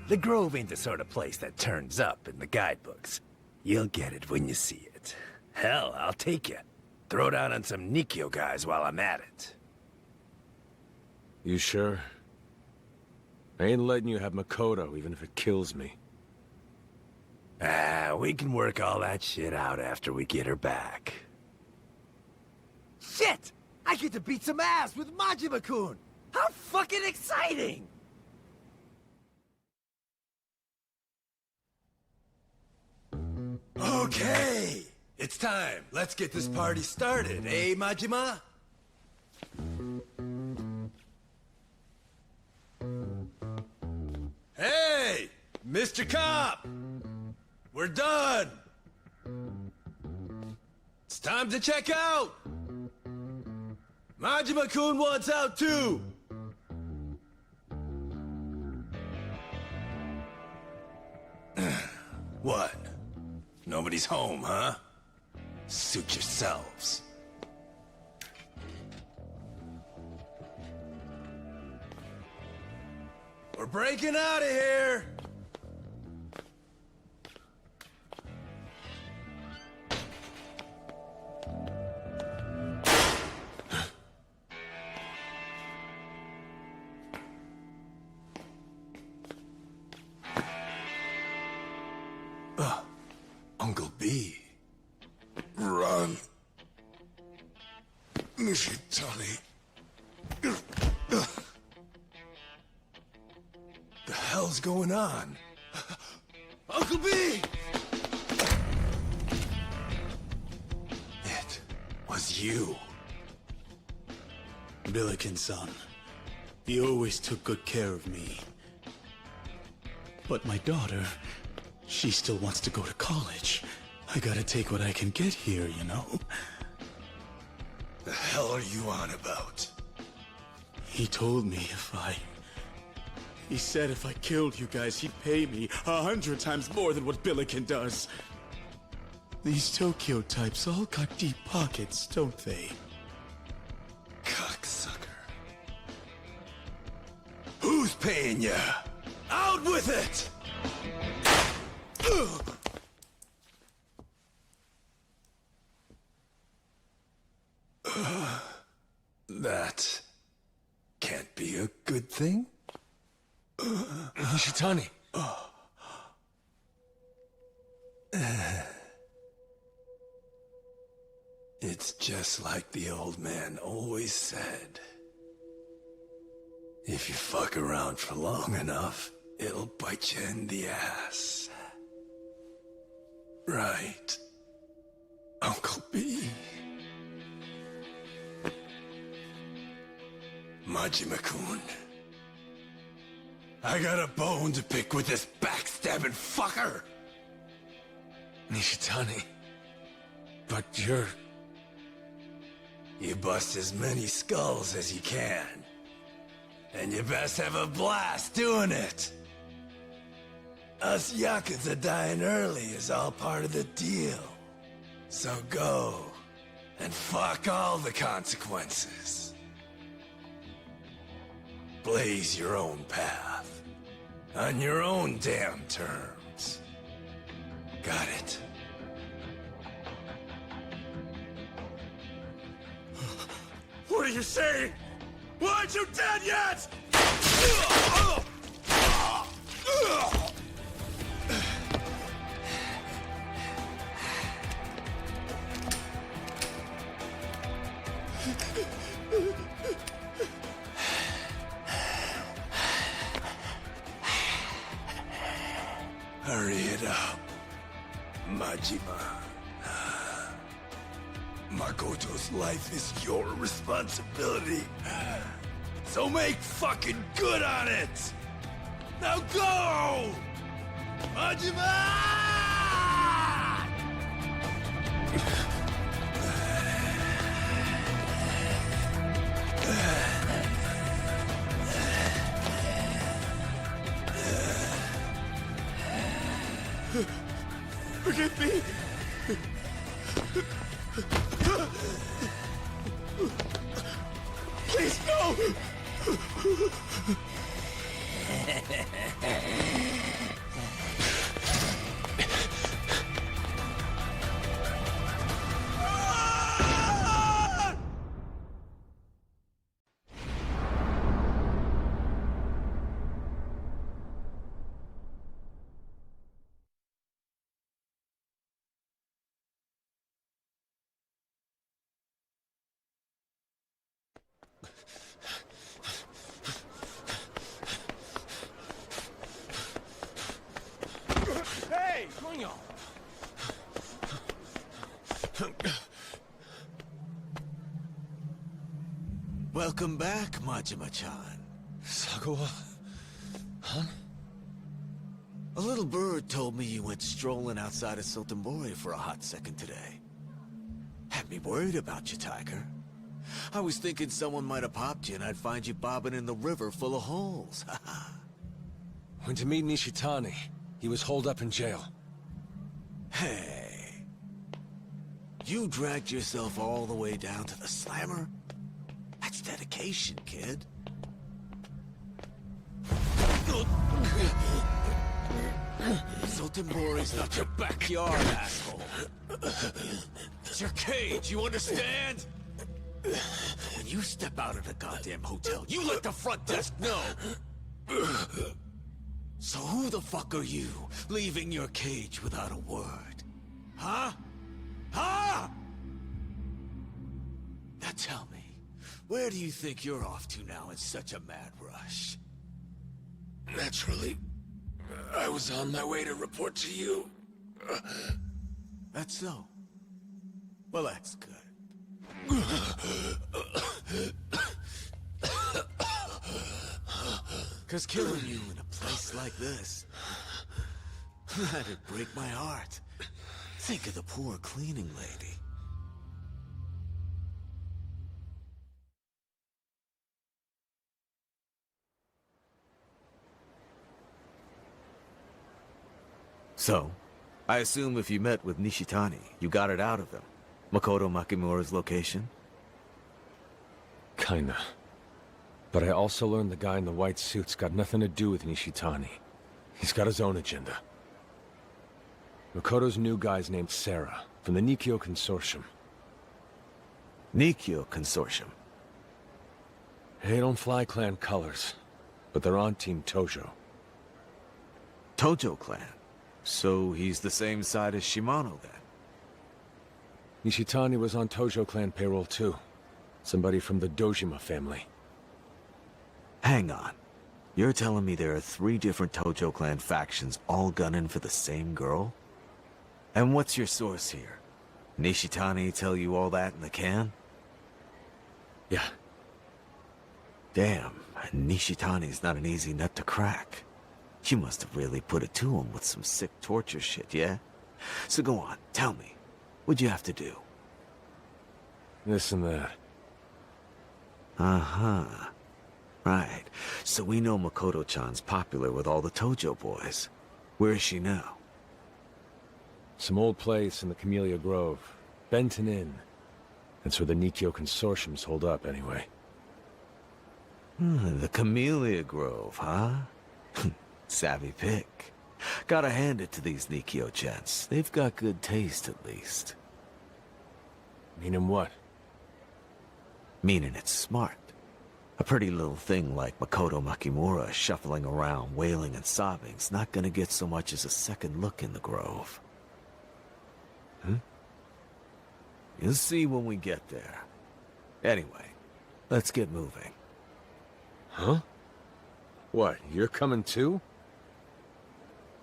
The Grove ain't the sort of place that turns up in the guidebooks. You'll get it when you see it. Hell, I'll take you. Throw down on some Nikio guys while I'm at it. You sure? I ain't letting you have Makoto, even if it kills me. We can work all that shit out after we get her back. Shit! I get to beat some ass with Majima-kun! How fucking exciting! Okay, it's time. Let's get this party started, eh, Majima? Hey, Mr. Cop! We're done! It's time to check out! Majima-kun wants out too! What? Nobody's home, huh? Suit yourselves. We're breaking out of here! Uncle B. Run. Nishitani. The hell's going on? Uncle B! It was you. Billiken-san, he always took good care of me. But my daughter, she still wants to go to college. I gotta take what I can get here, you know? The hell are you on about? He told me He said if I killed you guys, he'd pay me 100 times more than what Billiken does. These Tokyo types all got deep pockets, don't they? Cocksucker. Who's paying ya? Out with it! That can't be a good thing. Nishitani. It's just like the old man always said. If you fuck around for long enough, it'll bite you in the ass. Right, Uncle B. Majima-kun. I got a bone to pick with this backstabbing fucker! Nishitani. But you bust as many skulls as you can. And you best have a blast doing it! Us Yakuza dying early is all part of the deal. So go, and fuck all the consequences. Blaze your own path, on your own damn terms. Got it? What are you saying? Why aren't you dead yet? Hurry it up, Majima. Makoto's life is your responsibility. So make fucking good on it! Now go! Majima! Forgive me! Please, no! Welcome back, Majima-chan. Sagawa... Huh? A little bird told me you went strolling outside of Sotenbori for a hot second today. Had me worried about you, Tiger. I was thinking someone might have popped you and I'd find you bobbing in the river full of holes. Went to meet Nishitani. He was holed up in jail. Hey. You dragged yourself all the way down to the slammer? That's dedication, kid. Sotenbori's not your backyard, asshole. It's your cage, you understand? When you step out of the goddamn hotel, you let the front desk know! So who the fuck are you, leaving your cage without a word? Huh? Huh? Now tell me, where do you think you're off to now in such a mad rush? Naturally, I was on my way to report to you. That's so. Well, that's good. Cause killing you in a place like this, that'd break my heart. Think of the poor cleaning lady. So, I assume if you met with Nishitani, you got it out of him. Makoto Makimura's location? Kinda. But I also learned the guy in the white suit's got nothing to do with Nishitani. He's got his own agenda. Makoto's new guy's named Sarah, from the Nikkyo Consortium. Nikkyo Consortium? They don't fly clan colors, but they're on Team Tojo. Tojo clan? So he's the same side as Shimano, then? Nishitani was on Tojo clan payroll too. Somebody from the Dojima family. Hang on. You're telling me there are 3 different Tojo clan factions all gunning for the same girl? And what's your source here? Nishitani tell you all that in the can? Yeah. Damn, Nishitani's not an easy nut to crack. You must have really put it to him with some sick torture shit, yeah? So go on, tell me. What'd you have to do? This and that. Uh-huh. Right. So we know Makoto-chan's popular with all the Tojo boys. Where is she now? Some old place in the Camellia Grove. Benton Inn. That's where the Nikkyo Consortium's holed up, anyway. The Camellia Grove, huh? Savvy pick. Gotta hand it to these Nikkyo gents. They've got good taste, at least. Meaning what? Meaning it's smart. A pretty little thing like Makoto Makimura shuffling around, wailing and sobbing's not gonna get so much as a second look in the Grove. You'll see when we get there. Anyway, let's get moving. Huh? What, you're coming too?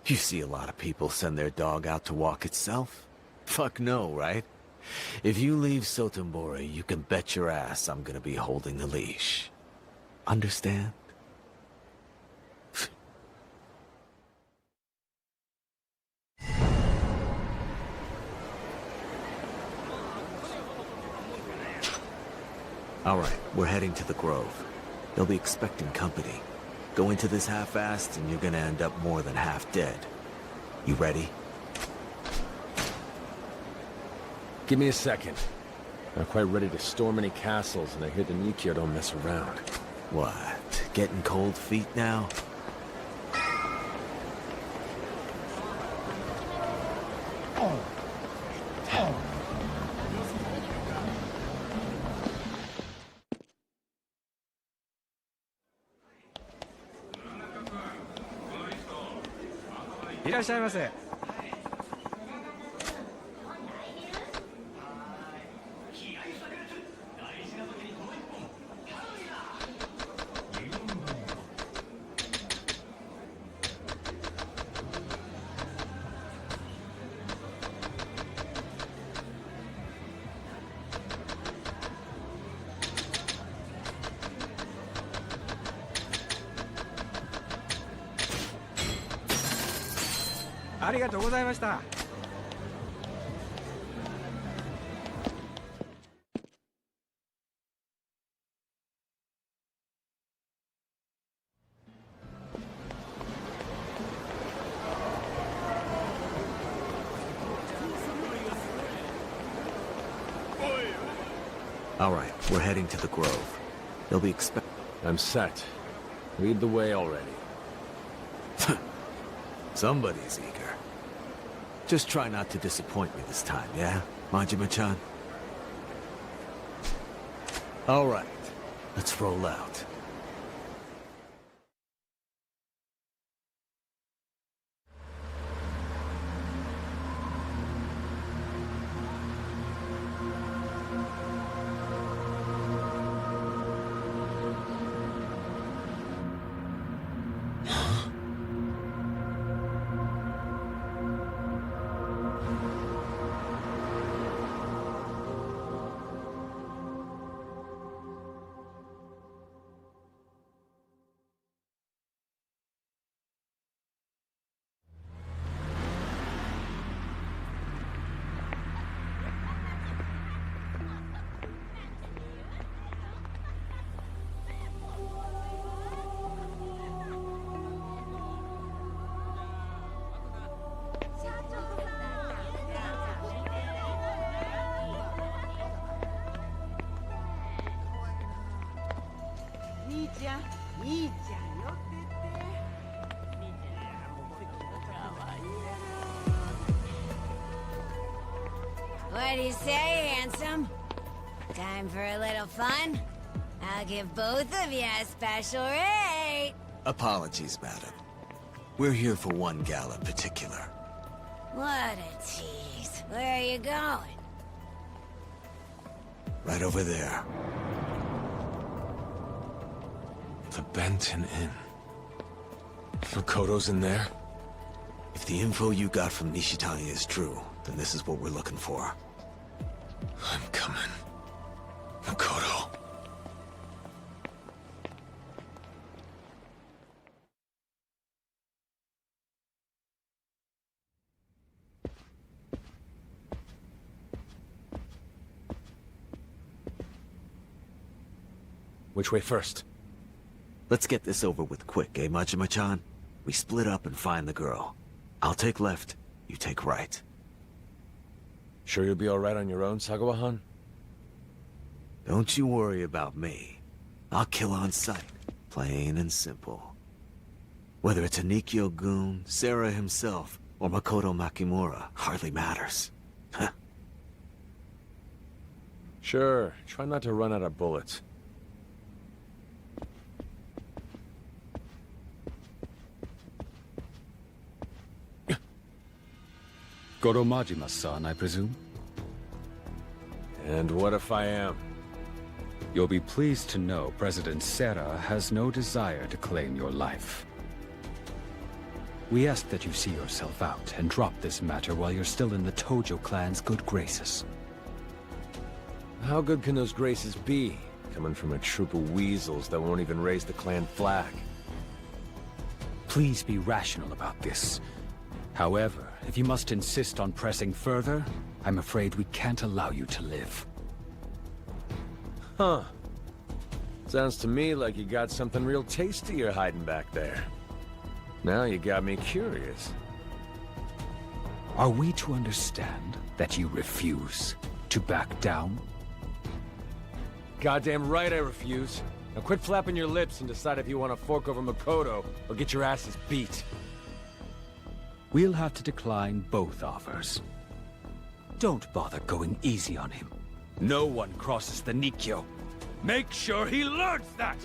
You see a lot of people send their dog out to walk itself? Fuck no, right? If you leave Sotenbori, you can bet your ass I'm gonna be holding the leash. Understand? All right, we're heading to the Grove. They'll be expecting company. Go into this half-assed and you're gonna end up more than half dead. You ready? Give me a second. Not quite ready to storm any castles, and I hear the Nikkyo don't mess around. What? Getting cold feet now? ありがとうございました。All right, we're heading to the Grove. They'll be expect. I'm set. Lead the way already. Somebody's eager. Just try not to disappoint me this time, yeah, Majima-chan? All right, let's roll out. What do you say, handsome? Time for a little fun? I'll give both of you a special rate. Apologies, madam. We're here for one gal in particular. What a tease. Where are you going? Right over there. The Benton Inn. Makoto's in there? If the info you got from Nishitani is true, then this is what we're looking for. I'm coming. Makoto. Which way first? Let's get this over with quick, eh, Majima-chan? We split up and find the girl. I'll take left, you take right. Sure you'll be alright on your own, Sagawa-han? Don't you worry about me. I'll kill on sight. Plain and simple. Whether it's a Nikyo goon, Sarah himself, or Makoto Makimura, hardly matters. Sure, try not to run out of bullets. Goro Majima's son, I presume? And what if I am? You'll be pleased to know President Sarah has no desire to claim your life. We ask that you see yourself out and drop this matter while you're still in the Tojo clan's good graces. How good can those graces be, coming from a troop of weasels that won't even raise the clan flag? Please be rational about this. However, if you must insist on pressing further, I'm afraid we can't allow you to live. Huh. Sounds to me like you got something real tasty you're hiding back there. Now you got me curious. Are we to understand that you refuse to back down? Goddamn right I refuse. Now quit flapping your lips and decide if you want to fork over Makoto or get your asses beat. We'll have to decline both offers. Don't bother going easy on him. No one crosses the Nikyo. Make sure he learns that!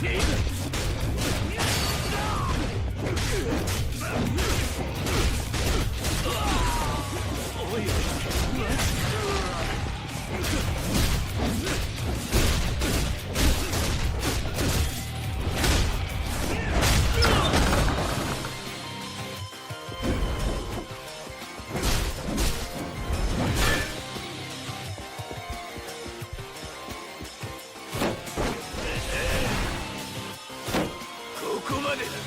Hey! こまでだ。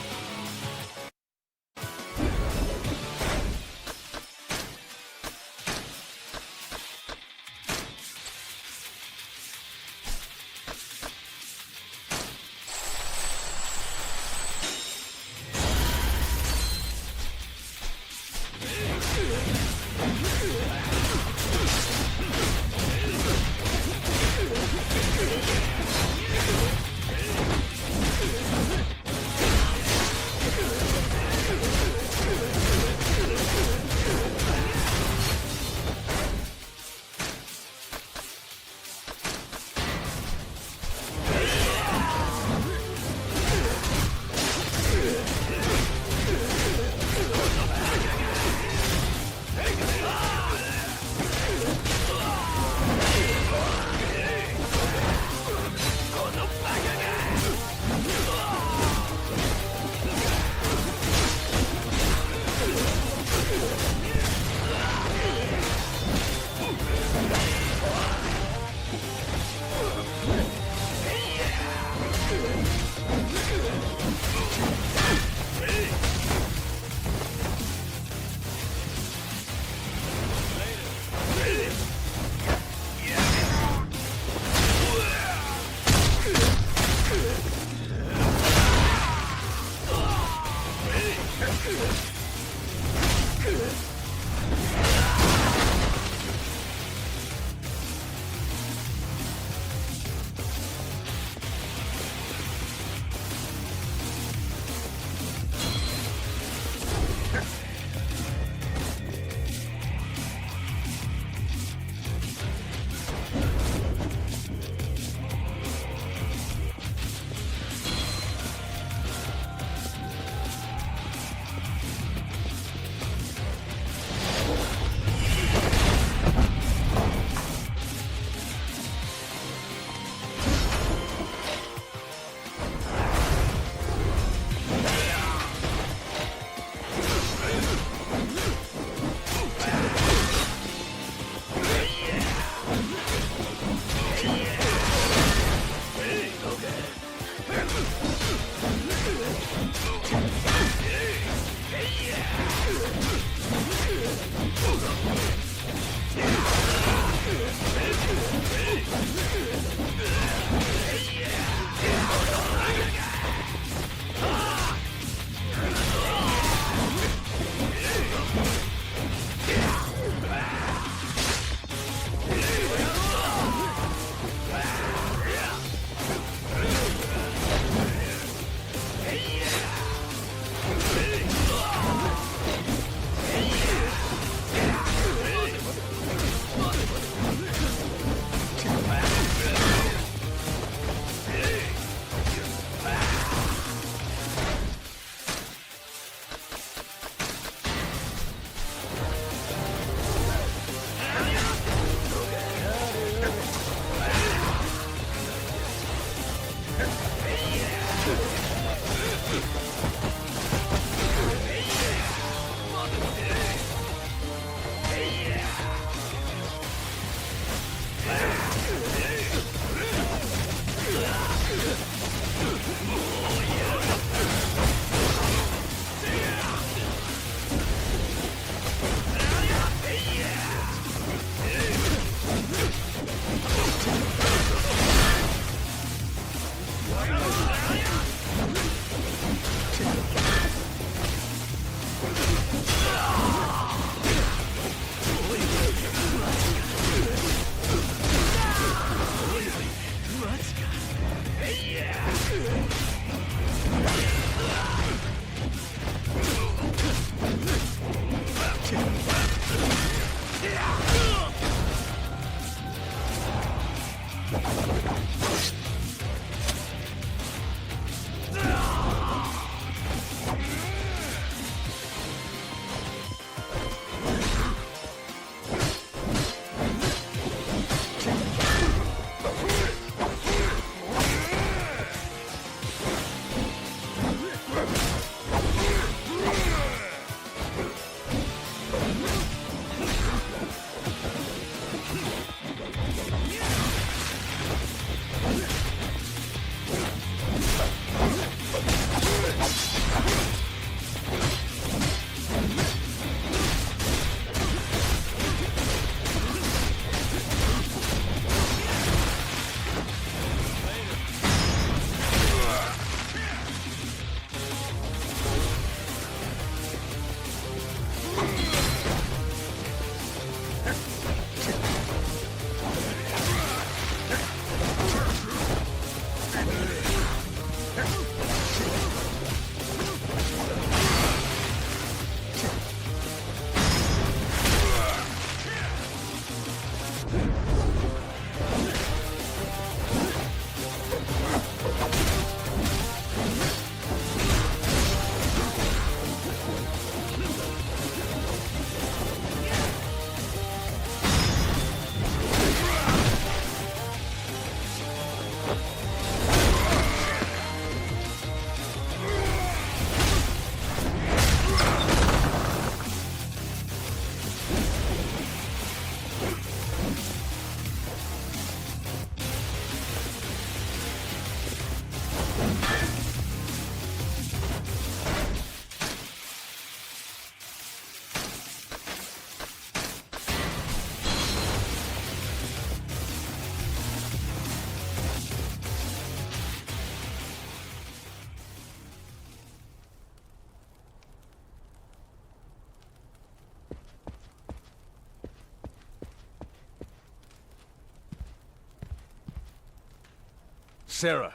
Sarah.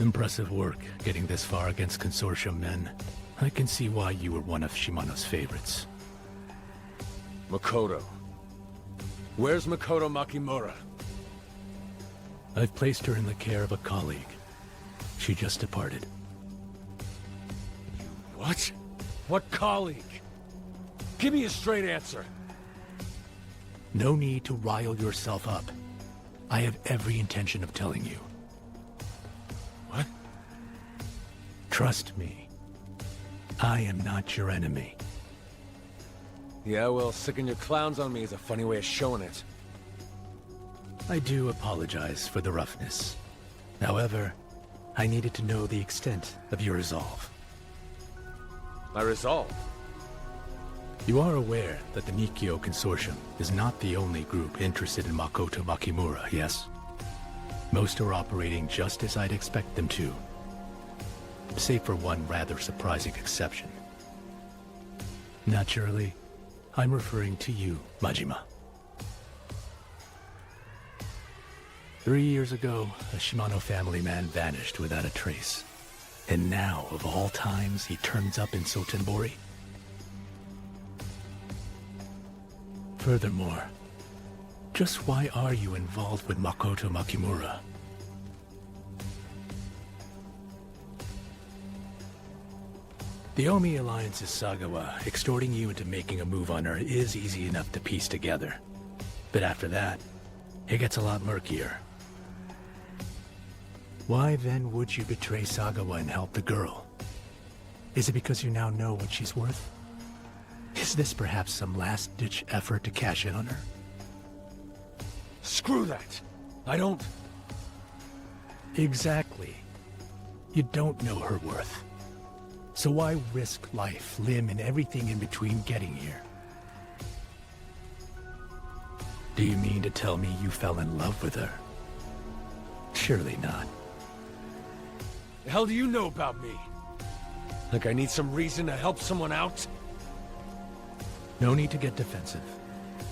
Impressive work, getting this far against Consortium men. I can see why you were one of Shimano's favorites. Makoto. Where's Makoto Makimura? I've placed her in the care of a colleague. She just departed. What? What colleague? Give me a straight answer. No need to rile yourself up. I have every intention of telling you. What? Trust me. I am not your enemy. Yeah, well, sicking your clowns on me is a funny way of showing it. I do apologize for the roughness. However, I needed to know the extent of your resolve. My resolve? You are aware that the Nikyo Consortium is not the only group interested in Makoto Makimura, yes? Most are operating just as I'd expect them to. Save for one rather surprising exception. Naturally, I'm referring to you, Majima. 3 years ago, a Shimano family man vanished without a trace. And now, of all times, he turns up in Sotenbori? Furthermore, just why are you involved with Makoto Makimura? The Omi Alliance's Sagawa extorting you into making a move on her is easy enough to piece together. But after that, it gets a lot murkier. Why then would you betray Sagawa and help the girl? Is it because you now know what she's worth? Is this perhaps some last-ditch effort to cash in on her? Screw that! I don't... Exactly. You don't know her worth. So why risk life, limb, and everything in between getting here? Do you mean to tell me you fell in love with her? Surely not. The hell do you know about me? Like I need some reason to help someone out? No need to get defensive.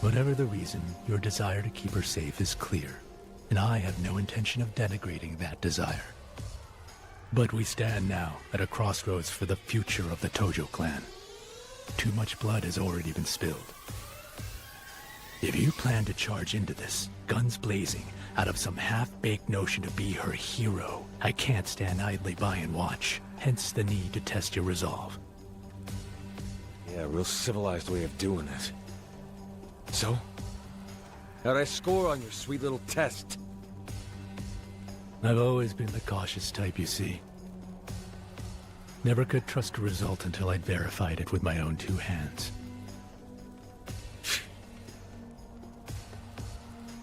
Whatever the reason, your desire to keep her safe is clear, and I have no intention of denigrating that desire. But we stand now at a crossroads for the future of the Tojo clan. Too much blood has already been spilled. If you plan to charge into this, guns blazing, out of some half-baked notion to be her hero, I can't stand idly by and watch, hence the need to test your resolve. Yeah, a real civilized way of doing it. So? How'd I score on your sweet little test? I've always been the cautious type, you see. Never could trust a result until I'd verified it with my own two hands.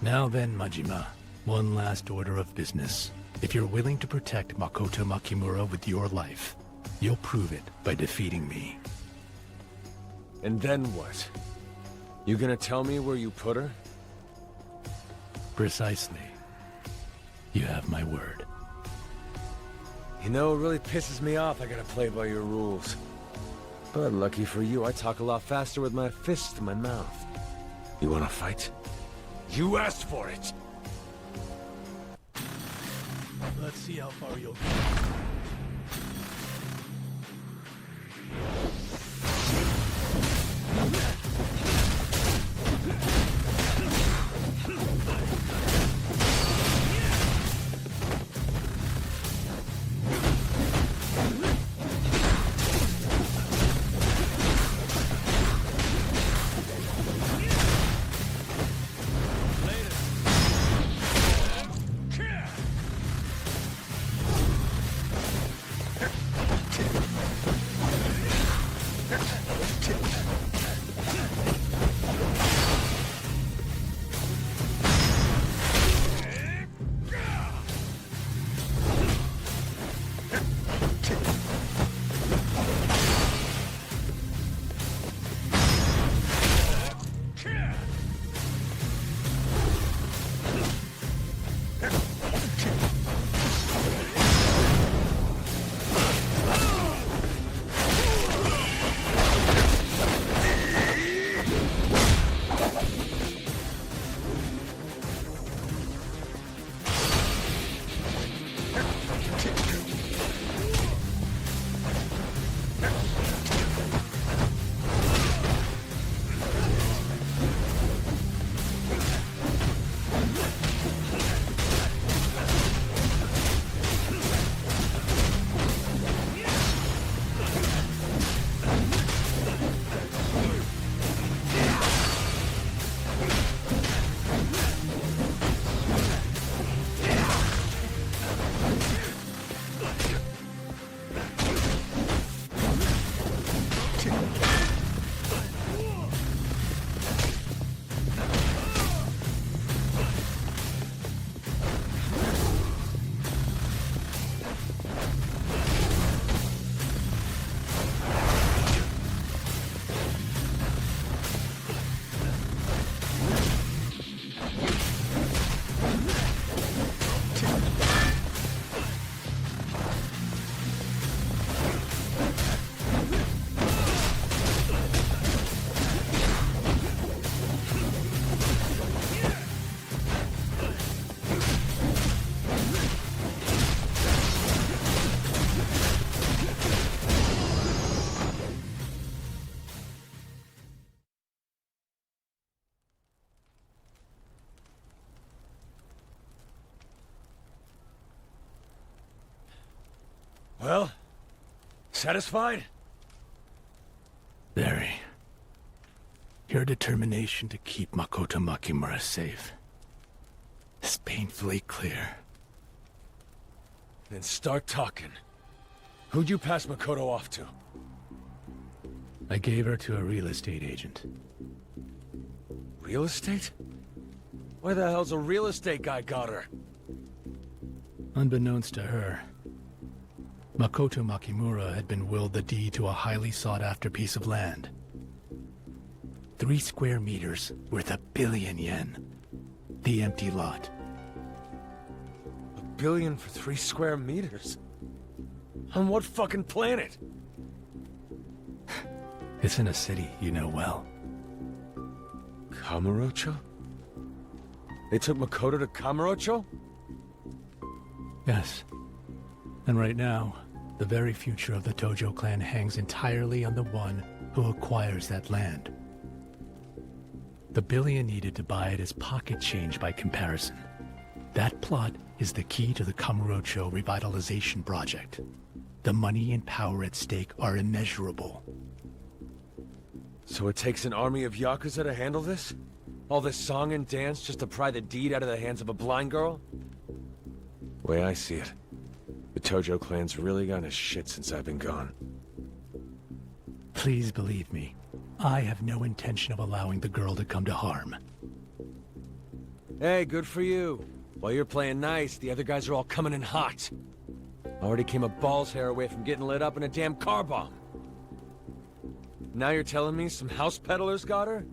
Now then, Majima, one last order of business. If you're willing to protect Makoto Makimura with your life, you'll prove it by defeating me. And then what? You gonna tell me where you put her? Precisely. You have my word. You know, it really pisses me off I gotta play by your rules. But lucky for you, I talk a lot faster with my fist in my mouth. You wanna fight? You asked for it! Let's see how far you'll go. Well, satisfied? Very. Your determination to keep Makoto Makimura safe is painfully clear. Then start talking. Who'd you pass Makoto off to? I gave her to a real estate agent. Real estate? Where the hell's a real estate guy got her? Unbeknownst to her, Makoto Makimura had been willed the deed to a highly sought-after piece of land. 3 square meters, worth 1 billion yen. The empty lot. $1 billion for 3 square meters? On what fucking planet? It's in a city you know well. Kamurocho? They took Makoto to Kamurocho? Yes. And right now, the very future of the Tojo clan hangs entirely on the one who acquires that land. The billion needed to buy it is pocket change by comparison. That plot is the key to the Kamurocho revitalization project. The money and power at stake are immeasurable. So it takes an army of Yakuza to handle this? All this song and dance just to pry the deed out of the hands of a blind girl? Way I see it, the Tojo clan's really gone to shit since I've been gone. Please believe me, I have no intention of allowing the girl to come to harm. Hey, good for you. While you're playing nice, the other guys are all coming in hot. Already came a ball's hair away from getting lit up in a damn car bomb. Now you're telling me some house peddlers got her?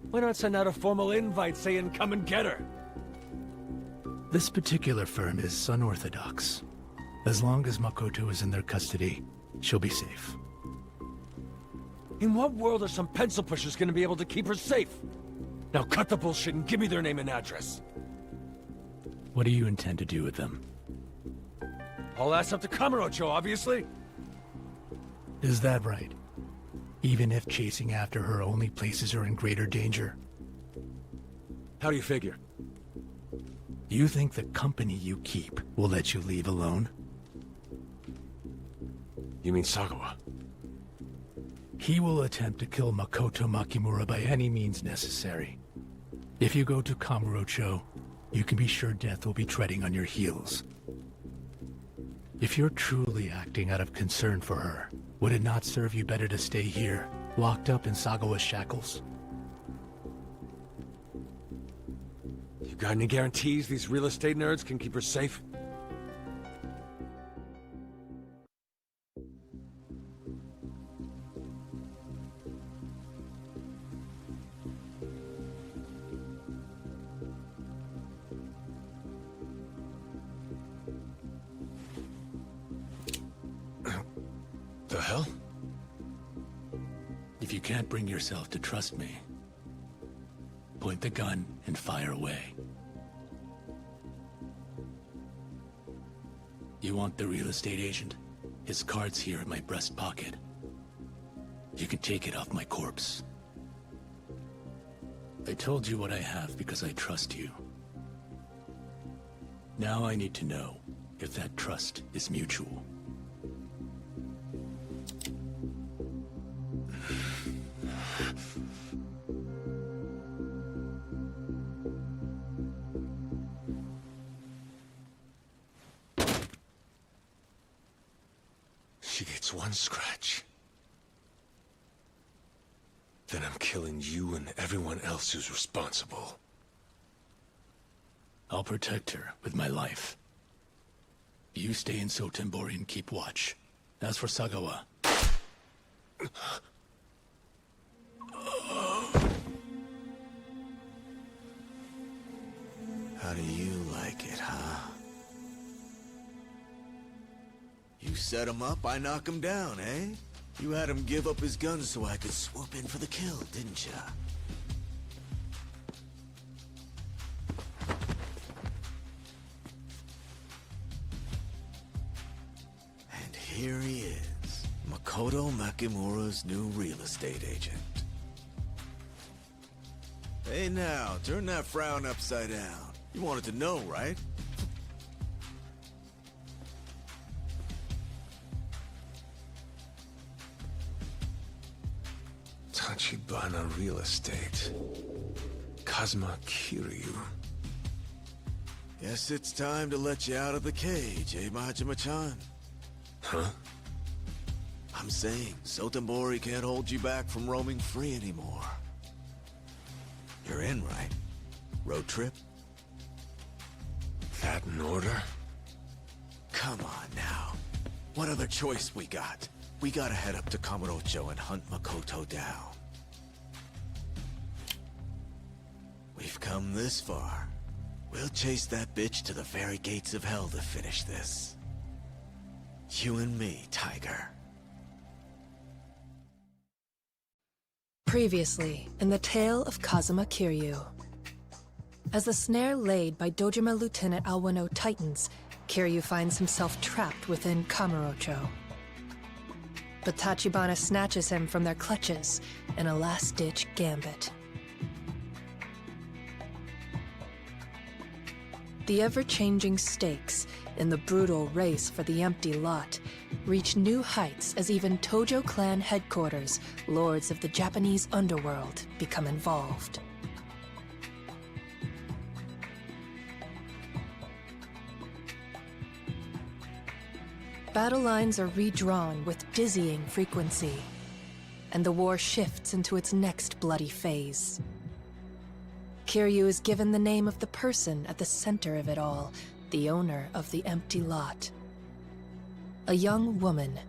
Why not send out a formal invite saying come and get her? This particular firm is unorthodox. As long as Makoto is in their custody, she'll be safe. In what world are some pencil pushers gonna be able to keep her safe? Now cut the bullshit and give me their name and address. What do you intend to do with them? All that's up to Kamurocho, obviously. Is that right? Even if chasing after her only places her in greater danger? How do you figure? You think the company you keep will let you leave alone? You mean Sagawa? He will attempt to kill Makoto Makimura by any means necessary. If you go to Kamurocho, you can be sure death will be treading on your heels. If you're truly acting out of concern for her, would it not serve you better to stay here, locked up in Sagawa's shackles? You got any guarantees these real estate nerds can keep her safe? The hell? If you can't bring yourself to trust me, point the gun and fire away. You want the real estate agent? His card's here in my breast pocket. You can take it off my corpse. I told you what I have because I trust you. Now I need to know if that trust is mutual. She gets one scratch. Then I'm killing you and everyone else who's responsible. I'll protect her with my life. You stay in Sotenbori and keep watch. As for Sagawa... How do you like it, huh? You set him up, I knock him down, eh? You had him give up his gun so I could swoop in for the kill, didn't ya? And here he is, Makoto Makimura's new real estate agent. Hey now, turn that frown upside down. You wanted to know, right? Tachibana Real Estate. Kazuma Kiryu. Guess it's time to let you out of the cage, eh, Majima-chan? Huh? I'm saying, Sotenbori can't hold you back from roaming free anymore. You're in, right? Road trip? That in order? Come on now. What other choice we got? We gotta head up to Kamurocho and hunt Makoto down. We've come this far. We'll chase that bitch to the very gates of hell to finish this. You and me, Tiger. Previously, in the tale of Kazuma Kiryu. As the snare laid by Dojima Lieutenant Awano tightens, Kiryu finds himself trapped within Kamurocho. But Tachibana snatches him from their clutches in a last-ditch gambit. The ever-changing stakes in the brutal race for the empty lot reach new heights as even Tojo clan headquarters, lords of the Japanese underworld, become involved. Battle lines are redrawn with dizzying frequency, and the war shifts into its next bloody phase. Kiryu is given the name of the person at the center of it all, the owner of the empty lot. A young woman,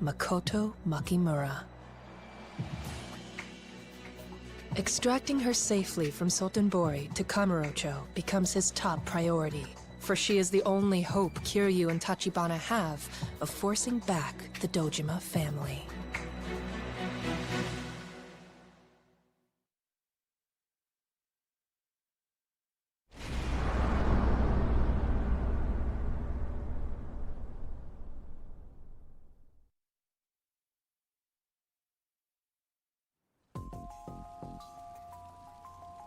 Makoto Makimura. Extracting her safely from Sotenbori to Kamurocho becomes his top priority, for she is the only hope Kiryu and Tachibana have of forcing back the Dojima family.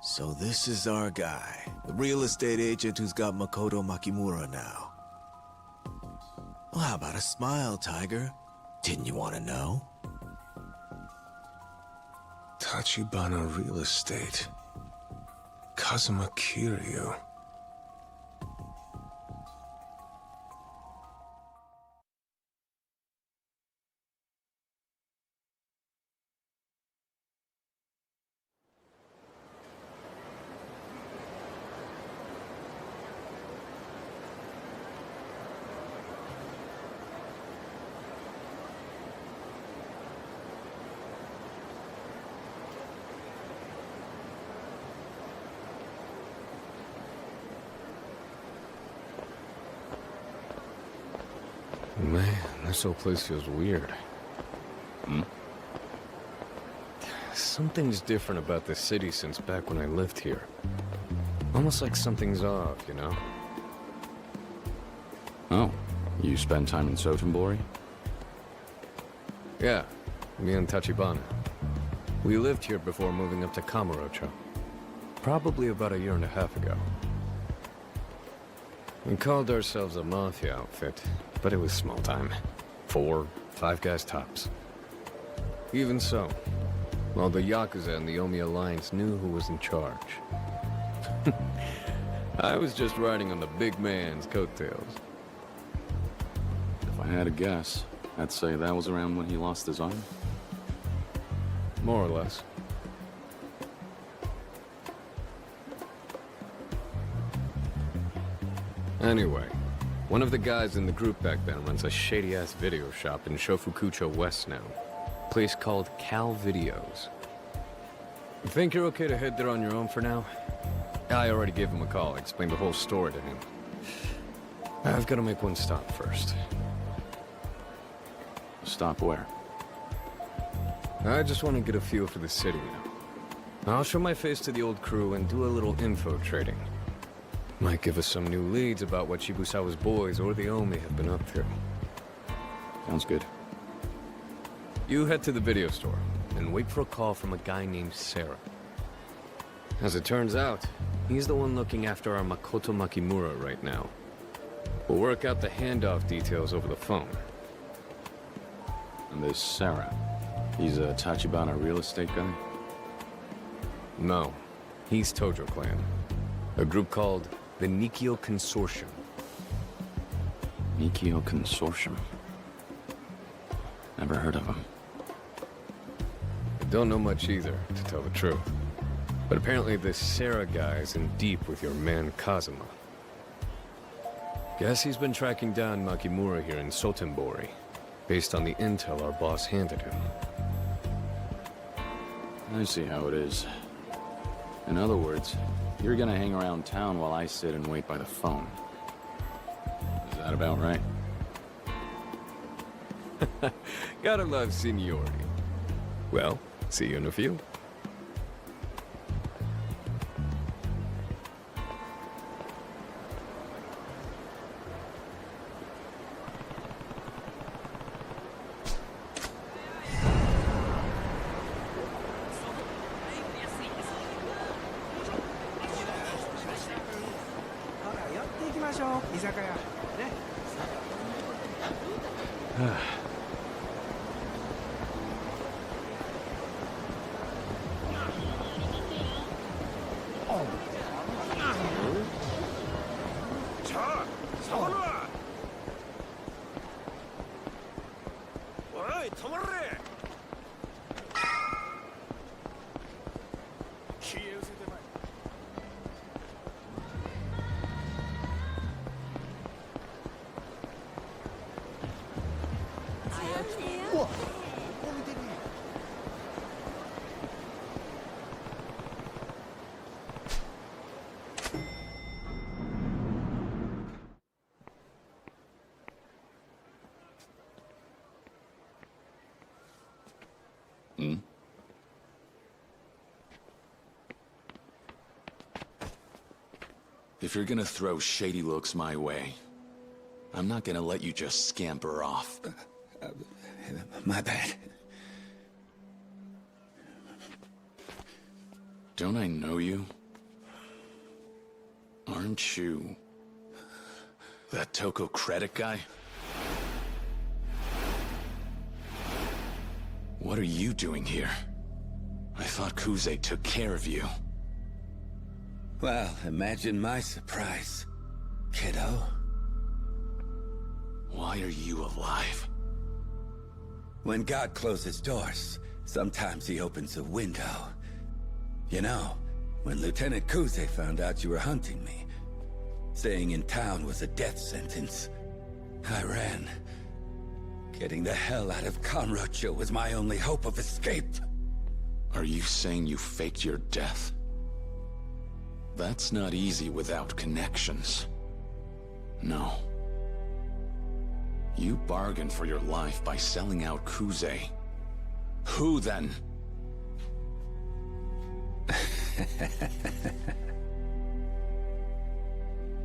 So this is our guy, the real estate agent who's got Makoto Makimura now. Well, how about a smile, Tiger? Didn't you want to know? Tachibana Real Estate. Kazuma Kiryu. Man, this whole place feels weird. Hmm? Something's different about this city since back when I lived here. Almost like something's off, you know? Oh, you spend time in Sotenbori? Yeah, me and Tachibana. We lived here before moving up to Kamurocho. Probably about a year and a half ago. We called ourselves a mafia outfit, but it was small time. 4, 5 guys tops. Even so, all the Yakuza and the Omi Alliance knew who was in charge. I was just riding on the big man's coattails. If I had to guess, I'd say that was around when he lost his arm. More or less. Anyway, one of the guys in the group back then runs a shady-ass video shop in Shofukucho West now. A place called Cal Videos. You think you're okay to head there on your own for now? I already gave him a call, explained the whole story to him. I've got to make one stop first. Stop where? I just want to get a feel for the city now. I'll show my face to the old crew and do a little info trading. Might give us some new leads about what Shibusawa's boys or the Omi have been up to. Sounds good. You head to the video store and wait for a call from a guy named Sarah. As it turns out, he's the one looking after our Makoto Makimura right now. We'll work out the handoff details over the phone. And this Sarah, he's a Tachibana real estate guy? No, he's Tojo Clan. A group called the Nikio Consortium. Nikio Consortium? Never heard of him. I don't know much either, to tell the truth. But apparently this Sarah guy's in deep with your man Kazuma. Guess he's been tracking down Makimura here in Sotenbori, based on the intel our boss handed him. I see how it is. In other words, you're gonna hang around town while I sit and wait by the phone. Is that about right? Gotta love seniority. Well, see you in a few. If you're gonna throw shady looks my way, I'm not gonna let you just scamper off. My bad. Don't I know you? Aren't you... that Toko credit guy? What are you doing here? I thought Kuze took care of you. Well, imagine my surprise, kiddo. Why are you alive? When God closes doors, sometimes he opens a window. You know, when Lieutenant Kuze found out you were hunting me, staying in town was a death sentence, I ran. Getting the hell out of Kamurocho was my only hope of escape. Are you saying you faked your death? That's not easy without connections. No. You bargained for your life by selling out Kuze. Who then?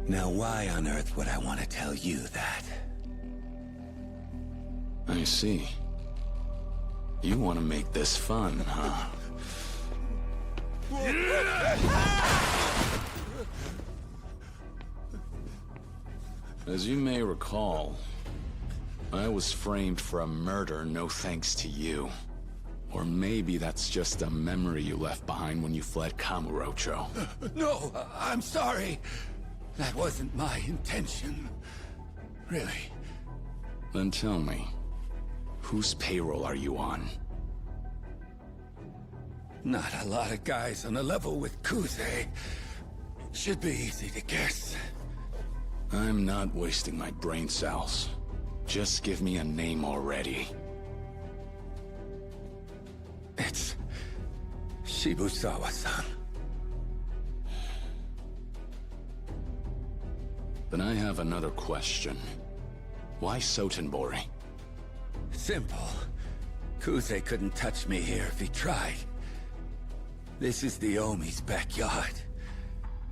Now why on earth would I want to tell you that? I see. You want to make this fun, huh? As you may recall, I was framed for a murder no thanks to you. Or maybe that's just a memory you left behind when you fled Kamurocho. No, I'm sorry. That wasn't my intention. Really. Then tell me, whose payroll are you on? Not a lot of guys on a level with Kuze. Should be easy to guess. I'm not wasting my brain cells. Just give me a name already. It's Shibusawa-san. Then I have another question. Why Sotenbori? Simple. Kuze couldn't touch me here if he tried. This is the Omi's backyard.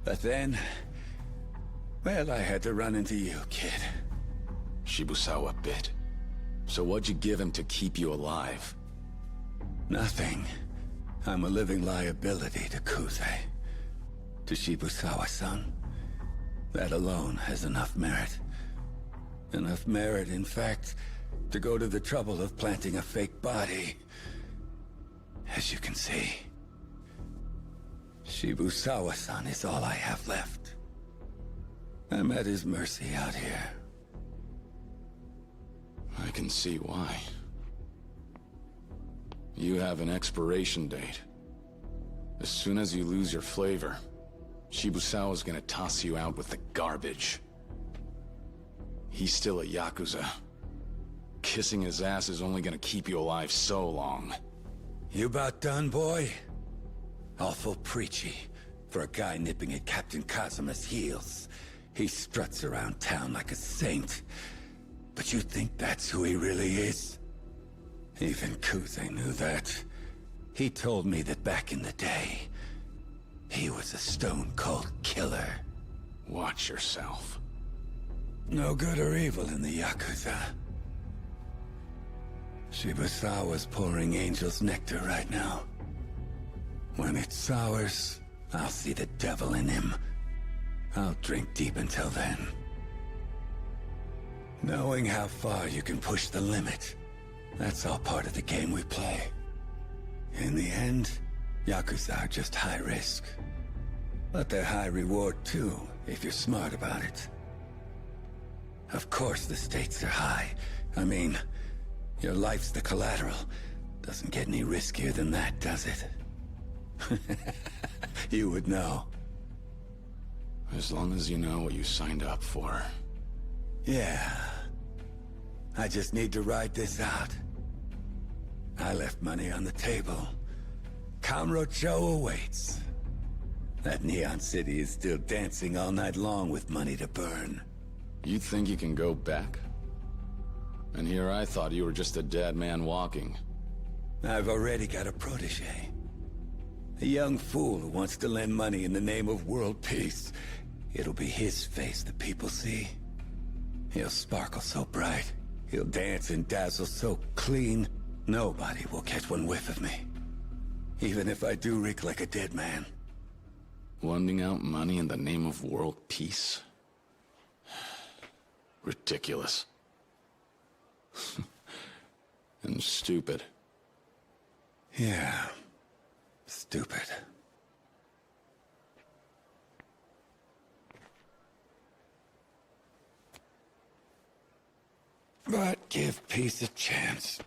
But then... well, I had to run into you, kid. Shibusawa bit. So what'd you give him to keep you alive? Nothing. I'm a living liability to Kuze. To Shibusawa-san. That alone has enough merit. Enough merit, in fact, to go to the trouble of planting a fake body. As you can see, Shibusawa-san is all I have left. I'm at his mercy out here. I can see why. You have an expiration date. As soon as you lose your flavor, Shibusawa's gonna toss you out with the garbage. He's still a Yakuza. Kissing his ass is only gonna keep you alive so long. You about done, boy? Awful preachy for a guy nipping at Captain Kazuma's heels. He struts around town like a saint. But you think that's who he really is? Even Kuze knew that. He told me that back in the day, he was a stone-cold killer. Watch yourself. No good or evil in the Yakuza. Shibusawa's pouring angel's nectar right now. When it sours, I'll see the devil in him. I'll drink deep until then. Knowing how far you can push the limit, that's all part of the game we play. In the end, Yakuza are just high risk. But they're high reward too, if you're smart about it. Of course the stakes are high. I mean, your life's the collateral. Doesn't get any riskier than that, does it? You would know. As long as you know what you signed up for. Yeah. I just need to ride this out. I left money on the table. Kamurocho awaits. That neon city is still dancing all night long with money to burn. You think you can go back? And here I thought you were just a dead man walking. I've already got a protege. A young fool who wants to lend money in the name of world peace. It'll be his face the people see. He'll sparkle so bright. He'll dance and dazzle so clean, nobody will catch one whiff of me. Even if I do reek like a dead man. Lending out money in the name of world peace? Ridiculous. And stupid. Yeah. Stupid. But give peace a chance.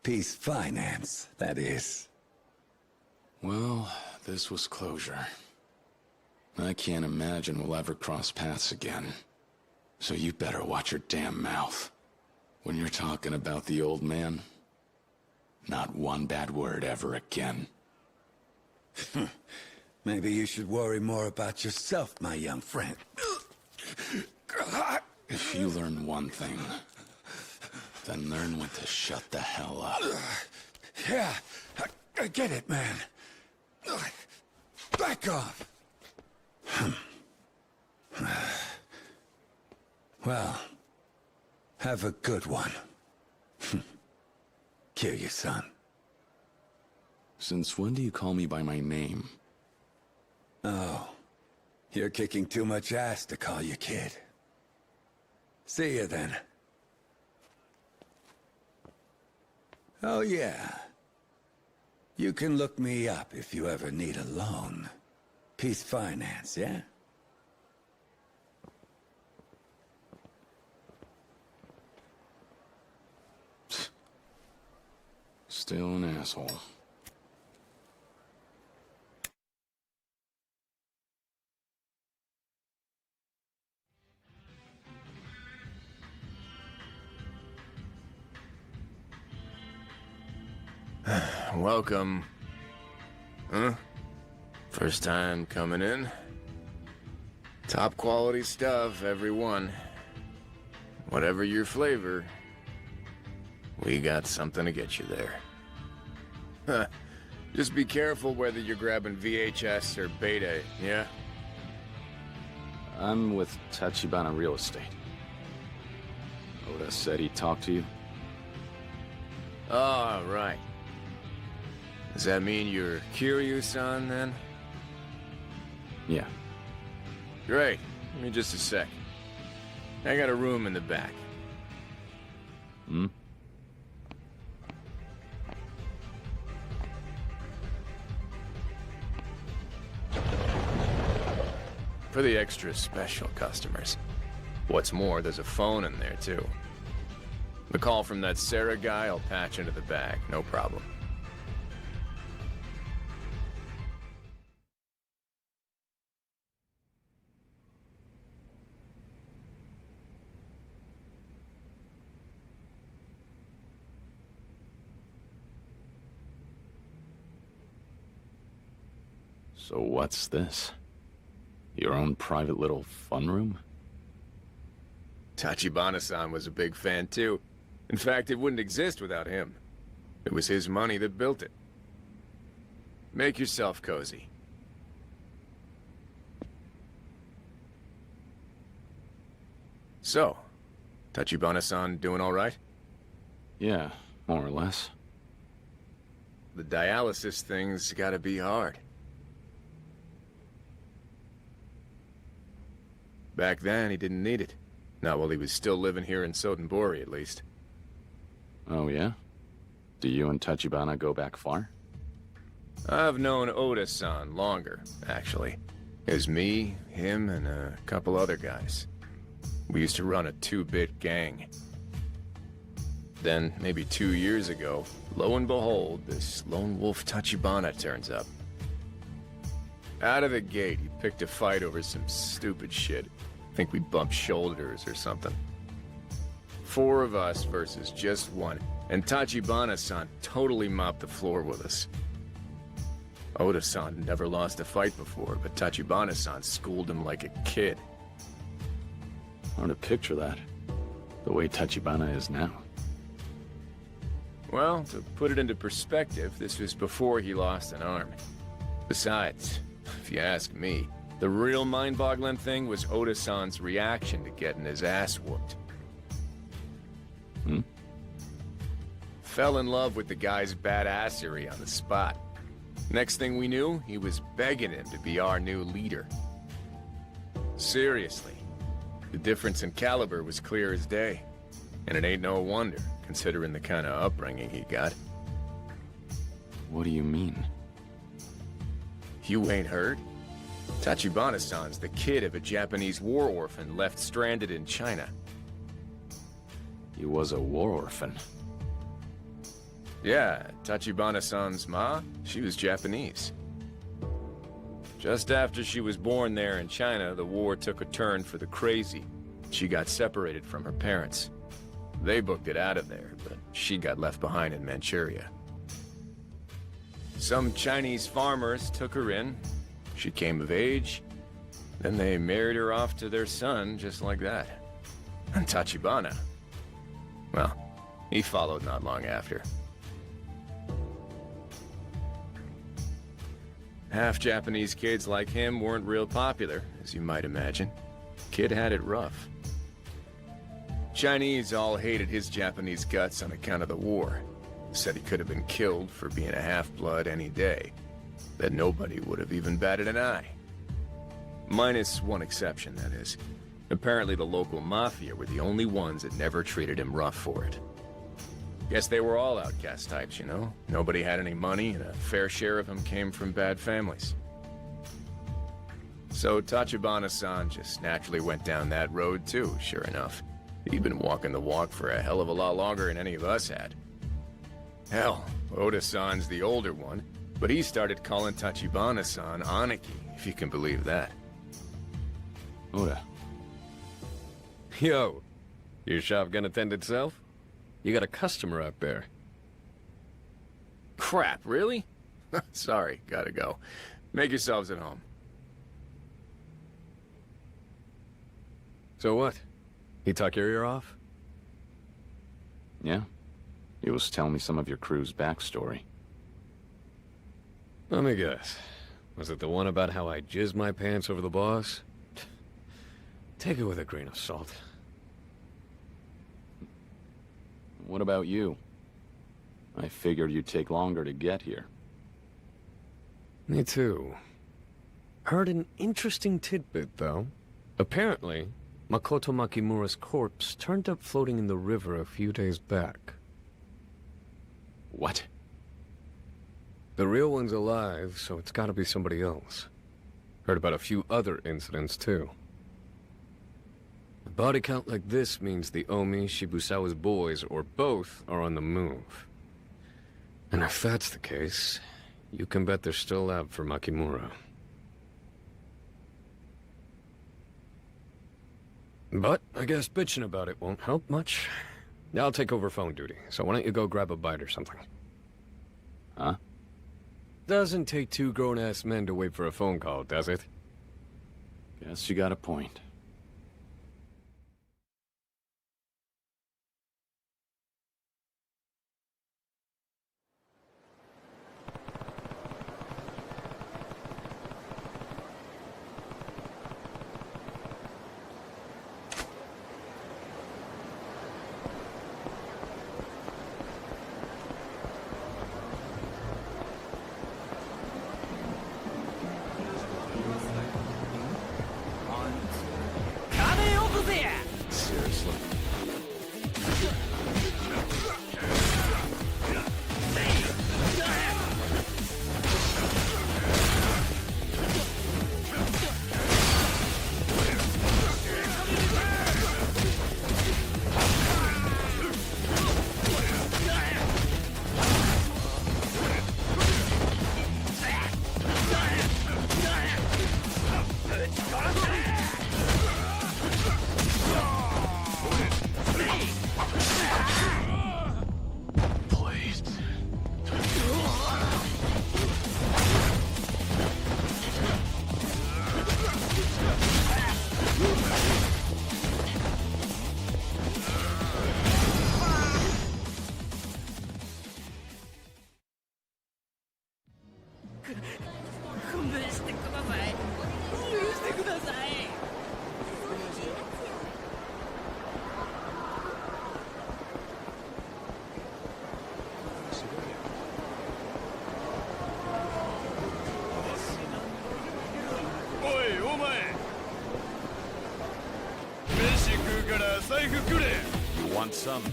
Peace finance, that is. Well, this was closure. I can't imagine we'll ever cross paths again. So you better watch your damn mouth. When you're talking about the old man, not one bad word ever again. Maybe you should worry more about yourself, my young friend. If you learn one thing, then learn when to shut the hell up. Yeah, I get it, man. Back off. Well, have a good one. Kiryu-san. Since when do you call me by my name? Oh, you're kicking too much ass to call you kid. See you then. Oh yeah. You can look me up if you ever need a loan. Peace finance, yeah? Still an asshole. Welcome. Huh? First time coming in? Top quality stuff, everyone. Whatever your flavor, we got something to get you there. Huh. Just be careful whether you're grabbing VHS or Beta, yeah? I'm with Tachibana Real Estate. Oda said he talked to you? Oh, right. Does that mean you're Kiryu-san, then? Yeah. Great. Give me just a sec. I got a room in the back. Hmm? For the extra special customers. What's more, there's a phone in there, too. The call from that Sarah guy, I'll patch into the bag, no problem. So what's this? Your own private little fun room? Tachibana-san was a big fan, too. In fact, it wouldn't exist without him. It was his money that built it. Make yourself cozy. So, Tachibana-san doing all right? Yeah, more or less. The dialysis thing's gotta be hard. Back then, he didn't need it. Not while he was still living here in Sotenbori, at least. Oh, yeah? Do you and Tachibana go back far? I've known Oda-san longer, actually. It was me, him, and a couple other guys. We used to run a 2-bit gang. Then, maybe 2 years ago, lo and behold, this lone wolf Tachibana turns up. Out of the gate, he picked a fight over some stupid shit. Think we bumped shoulders or something. 4 of us versus just 1, and Tachibana-san totally mopped the floor with us. Oda-san never lost a fight before, but Tachibana-san schooled him like a kid. Hard to picture that. The way Tachibana is now. Well, to put it into perspective, this was before he lost an arm. Besides, if you ask me, the real mind-boggling thing was Oda-san's reaction to getting his ass whooped. Hmm? Fell in love with the guy's badassery on the spot. Next thing we knew, he was begging him to be our new leader. Seriously. The difference in caliber was clear as day. And it ain't no wonder, considering the kind of upbringing he got. What do you mean? You ain't heard? Tachibana-san's the kid of a Japanese war orphan left stranded in China. He was a war orphan. Yeah, Tachibana-san's ma, she was Japanese. Just after she was born there in China, the war took a turn for the crazy. She got separated from her parents. They booked it out of there, but she got left behind in Manchuria. Some Chinese farmers took her in. She came of age. Then they married her off to their son, just like that. And Tachibana, well, he followed not long after. Half Japanese kids like him weren't real popular, as you might imagine. Kid had it rough. Chinese all hated his Japanese guts on account of the war. Said he could have been killed for being a half-blood any day. That nobody would have even batted an eye. Minus one exception, that is. Apparently the local mafia were the only ones that never treated him rough for it. Guess they were all outcast types, you know? Nobody had any money, and a fair share of them came from bad families. So Tachibana-san just naturally went down that road too, sure enough. He'd been walking the walk for a hell of a lot longer than any of us had. Hell, Oda-san's the older one, but he started calling Tachibana-san Aniki, if you can believe that. Oda. Yo, your shop gonna tend itself? You got a customer out there. Crap, really? Sorry, gotta go. Make yourselves at home. So what? He talk your ear off? Yeah. He was telling me some of your crew's backstory. Let me guess. Was it the one about how I jizzed my pants over the boss? Take it with a grain of salt. What about you? I figured you'd take longer to get here. Me too. Heard an interesting tidbit, though. Apparently, Makoto Makimura's corpse turned up floating in the river a few days back. What? The real one's alive, so it's gotta be somebody else. Heard about a few other incidents, too. A body count like this means the Omi, Shibusawa's boys, or both, are on the move. And if that's the case, you can bet they're still out for Makimura. But I guess bitching about it won't help much. I'll take over phone duty, so why don't you go grab a bite or something? Huh? Doesn't take two grown-ass men to wait for a phone call, does it? Guess you got a point. から財布くれ You want some?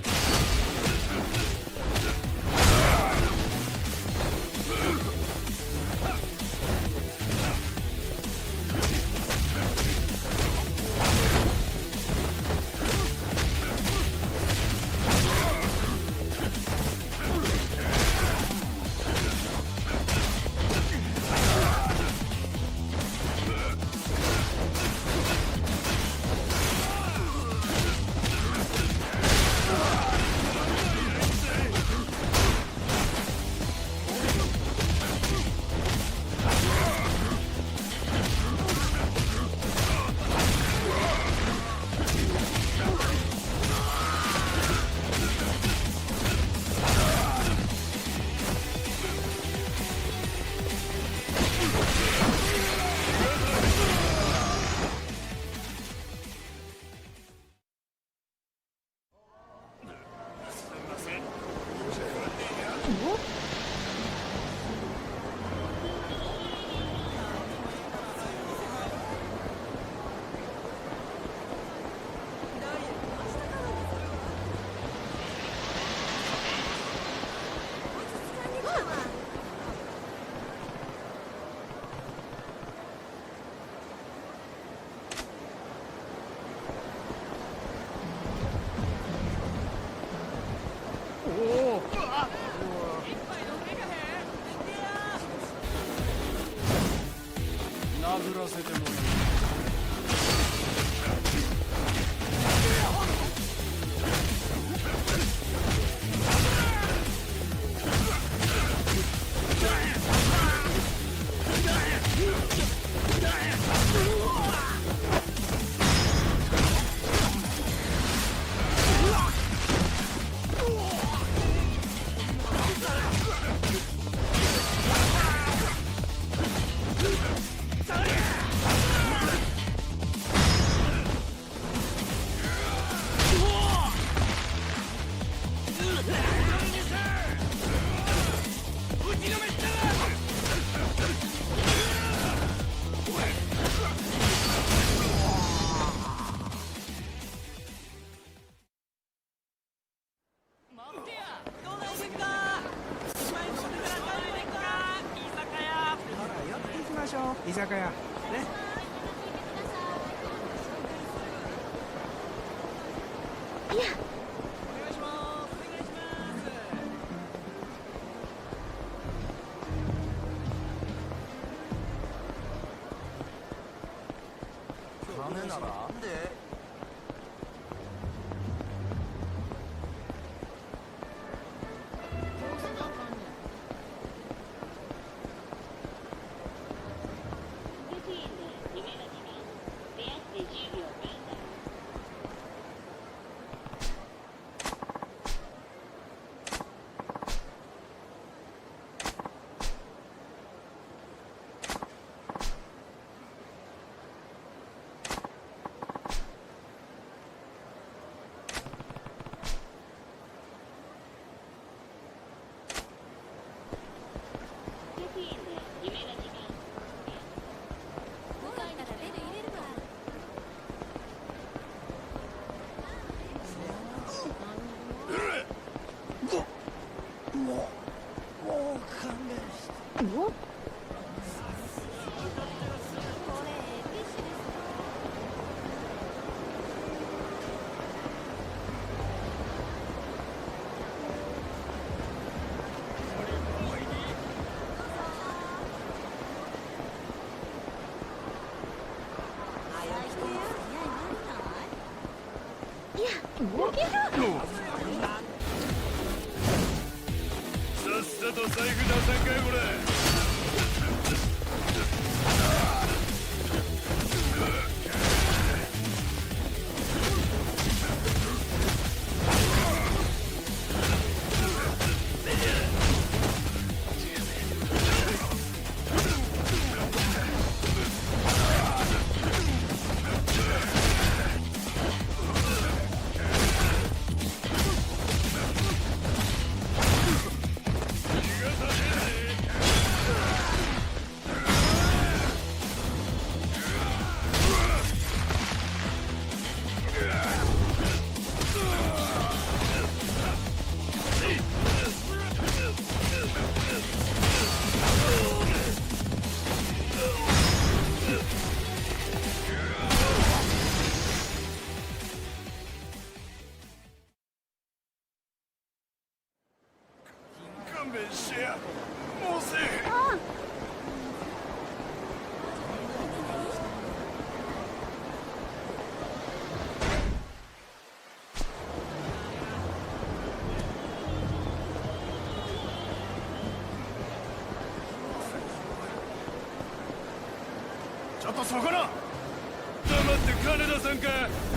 そこな。黙って金田さんか。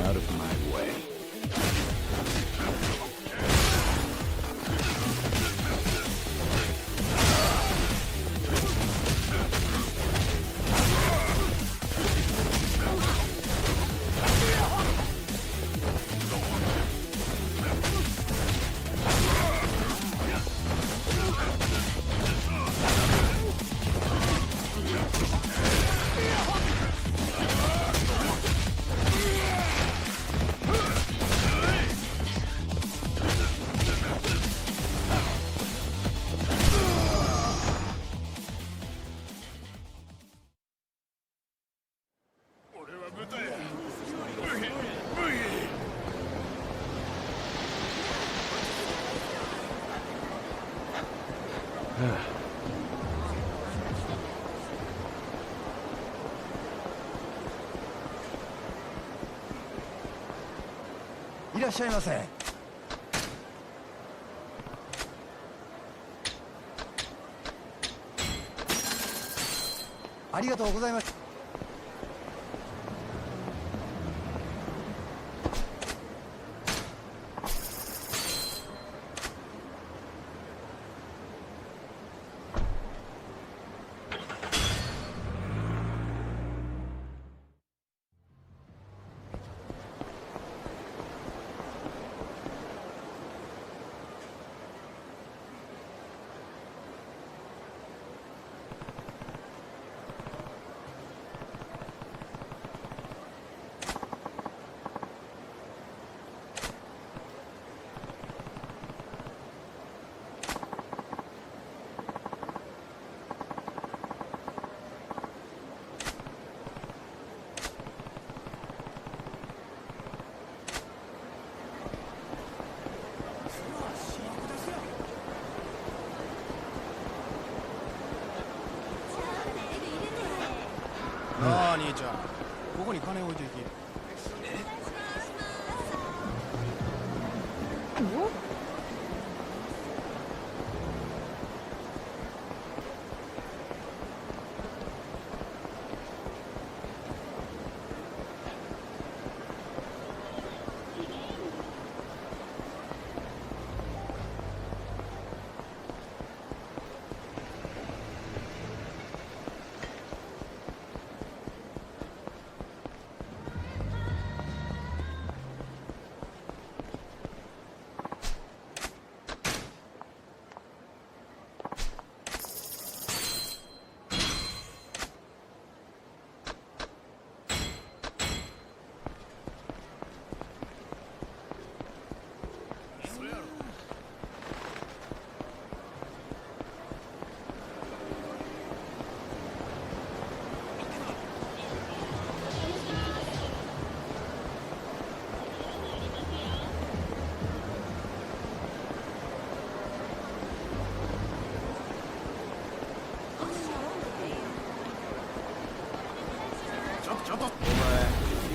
Out of my way.いらっしゃいませ。ありがとうございます。なあ兄ちゃん、ここに金置いていき。ちょっとお前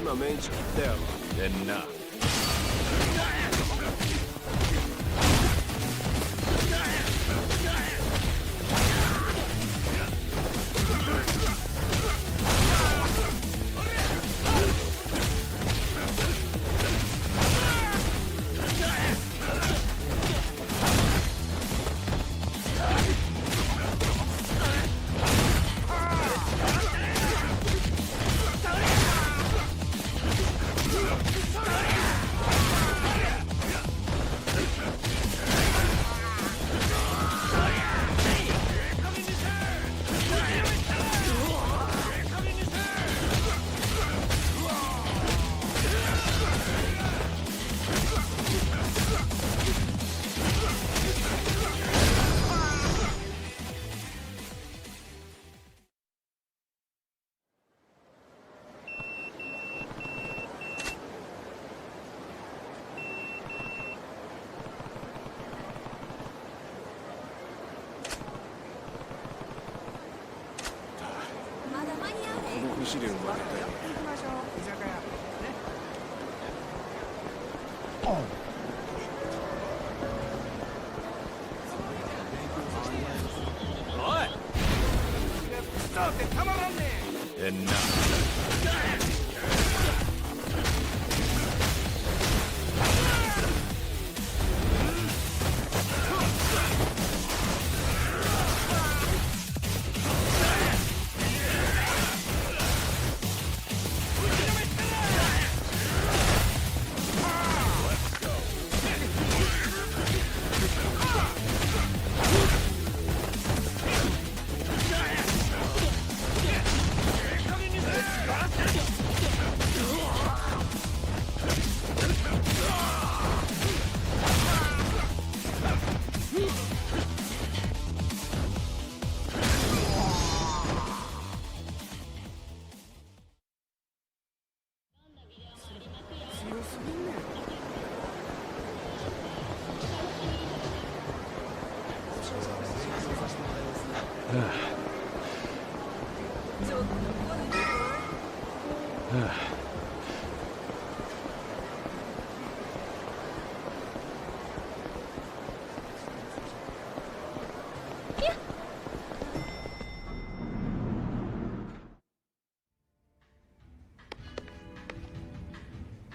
今メンチ切ったやろ。でんな。資料を分けて行きましょう。居酒屋ね。おい！スターってたまらんねえ。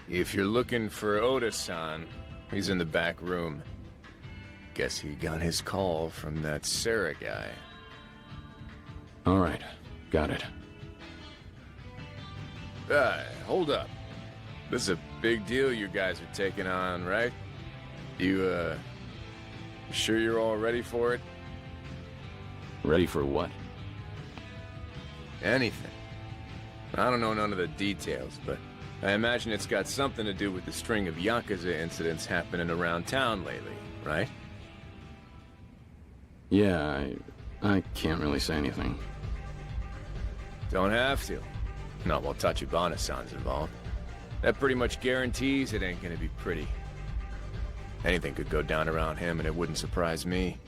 If you're looking for Oda-san, he's in the back room. Guess he got his call from that Sarah guy. All right, got it. Hold up. This is a big deal you guys are taking on, right? You sure you're all ready for it? Ready for what? Anything. I don't know none of the details, but I imagine it's got something to do with the string of Yakuza incidents happening around town lately, right? Yeah, I can't really say anything. Don't have to. Not while Tachibana-san's involved. That pretty much guarantees it ain't gonna be pretty. Anything could go down around him and it wouldn't surprise me.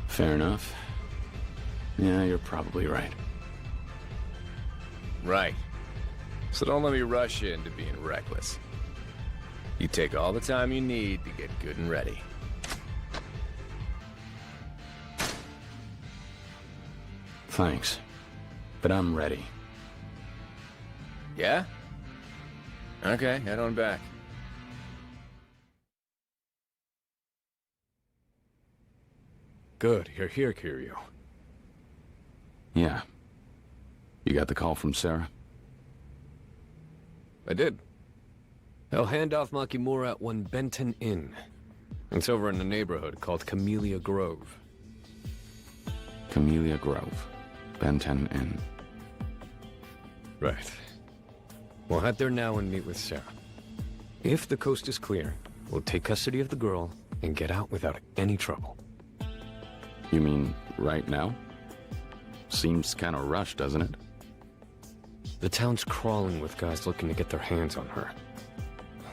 Fair enough. Yeah, you're probably right. Right. So don't let me rush you into being reckless. You take all the time you need to get good and ready. Thanks. But I'm ready. Yeah? Okay, head on back. Good, you're here, Kiryu. Yeah. You got the call from Sarah? I did. I'll hand off Makimura at one Benton Inn. It's over in a neighborhood called Camellia Grove. Camellia Grove. Benton Inn. Right. We'll head there now and meet with Sarah. If the coast is clear, we'll take custody of the girl and get out without any trouble. You mean right now? Seems kind of rushed, doesn't it? The town's crawling with guys looking to get their hands on her.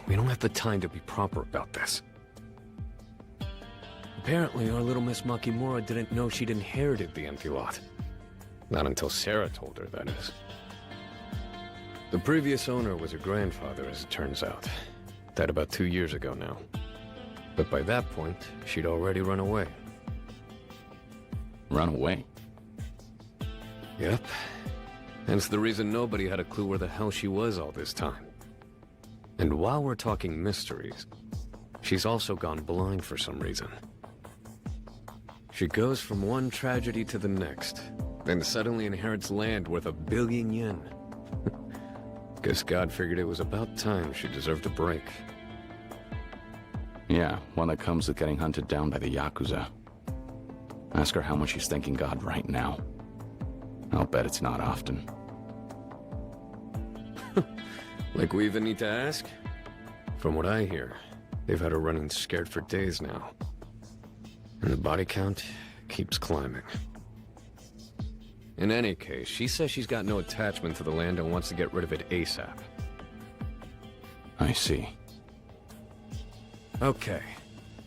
We don't have the time to be proper about this. Apparently, our little Miss Makimura didn't know she'd inherited the empty lot. Not until Sarah told her, that is. The previous owner was her grandfather, as it turns out. Died about 2 years ago now. But by that point, she'd already run away. Run away? Yep. Hence the reason nobody had a clue where the hell she was all this time. And while we're talking mysteries, she's also gone blind for some reason. She goes from one tragedy to the next, then suddenly inherits land worth 1 billion yen. Guess God figured it was about time she deserved a break. Yeah, one that comes with getting hunted down by the Yakuza. Ask her how much she's thanking God right now. I'll bet it's not often. Like we even need to ask? From what I hear, they've had her running scared for days now. And the body count keeps climbing. In any case, she says she's got no attachment to the land and wants to get rid of it ASAP. I see. Okay.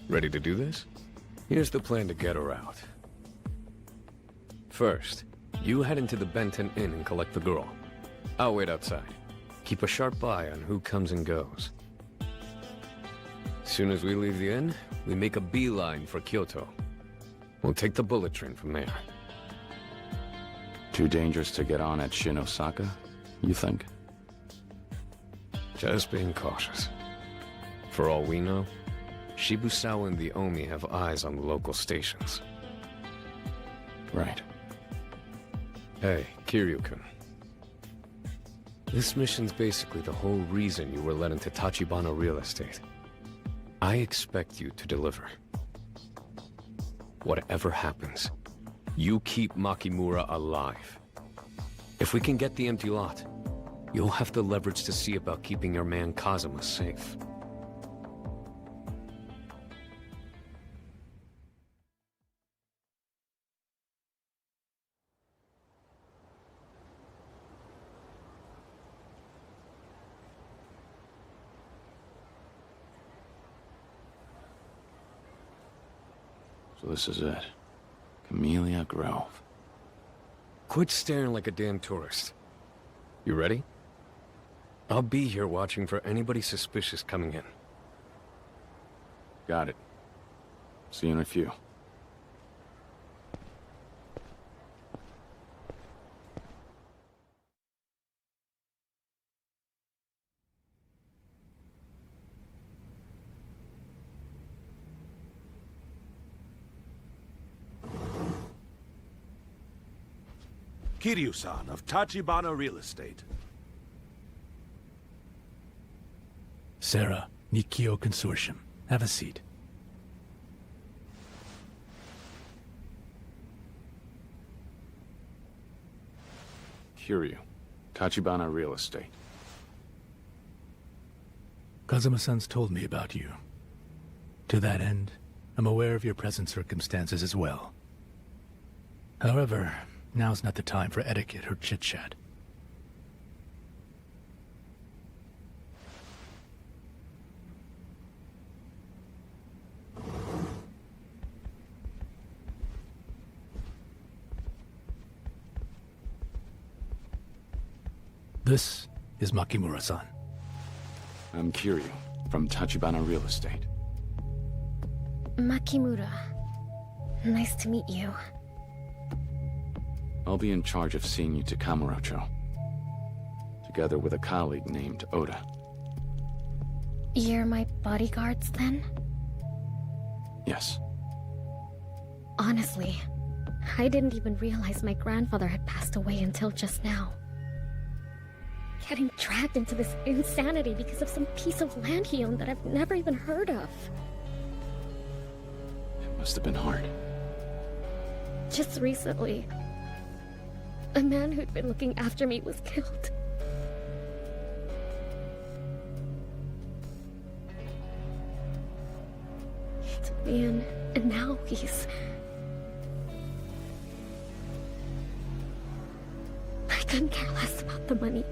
Ready to do this? Here's the plan to get her out. First, you head into the Benton Inn and collect the girl. I'll wait outside. Keep a sharp eye on who comes and goes. As soon as we leave the inn, we make a beeline for Kyoto. We'll take the bullet train from there. Too dangerous to get on at Shinosaka, you think? Just being cautious. For all we know, Shibusawa and the Omi have eyes on the local stations. Right. Hey, Kiryu-kun. This mission's basically the whole reason you were led into Tachibana real estate. I expect you to deliver. Whatever happens, you keep Makimura alive. If we can get the empty lot, you'll have the leverage to see about keeping your man Kazuma safe. So this is it. Camellia Grove. quit staring like a damn tourist. You ready? I'll be here watching for anybody suspicious coming in. Got it. See you in a few. Kiryu-san of Tachibana Real Estate. Sarah, Nikio Consortium. Have a seat. Kiryu, Tachibana Real Estate. Kazuma-san's told me about you. To that end, I'm aware of your present circumstances as well. However, now's not the time for etiquette or chit-chat. This is Makimura-san. I'm Kiryu, from Tachibana Real Estate. Makimura. Nice to meet you. I'll be in charge of seeing you to Kamurocho, together with a colleague named Oda. You're my bodyguards, then? Yes. Honestly, I didn't even realize my grandfather had passed away until just now. Getting dragged into this insanity because of some piece of land he owned that I've never even heard of. It must have been hard. Just recently, a man who'd been looking after me was killed. He took me in, and now he's... I couldn't care less about the money.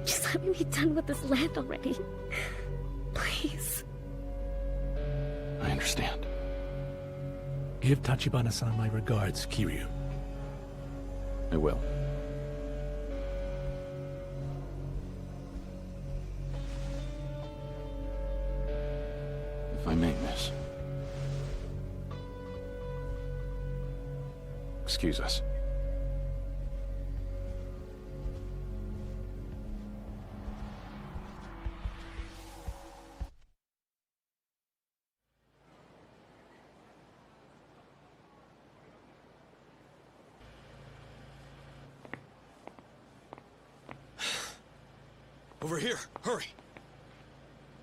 Just let me be done with this land already. Please. I understand. Give Tachibana-san my regards, Kiryu. I will. If I may, miss. Excuse us. Over here, hurry!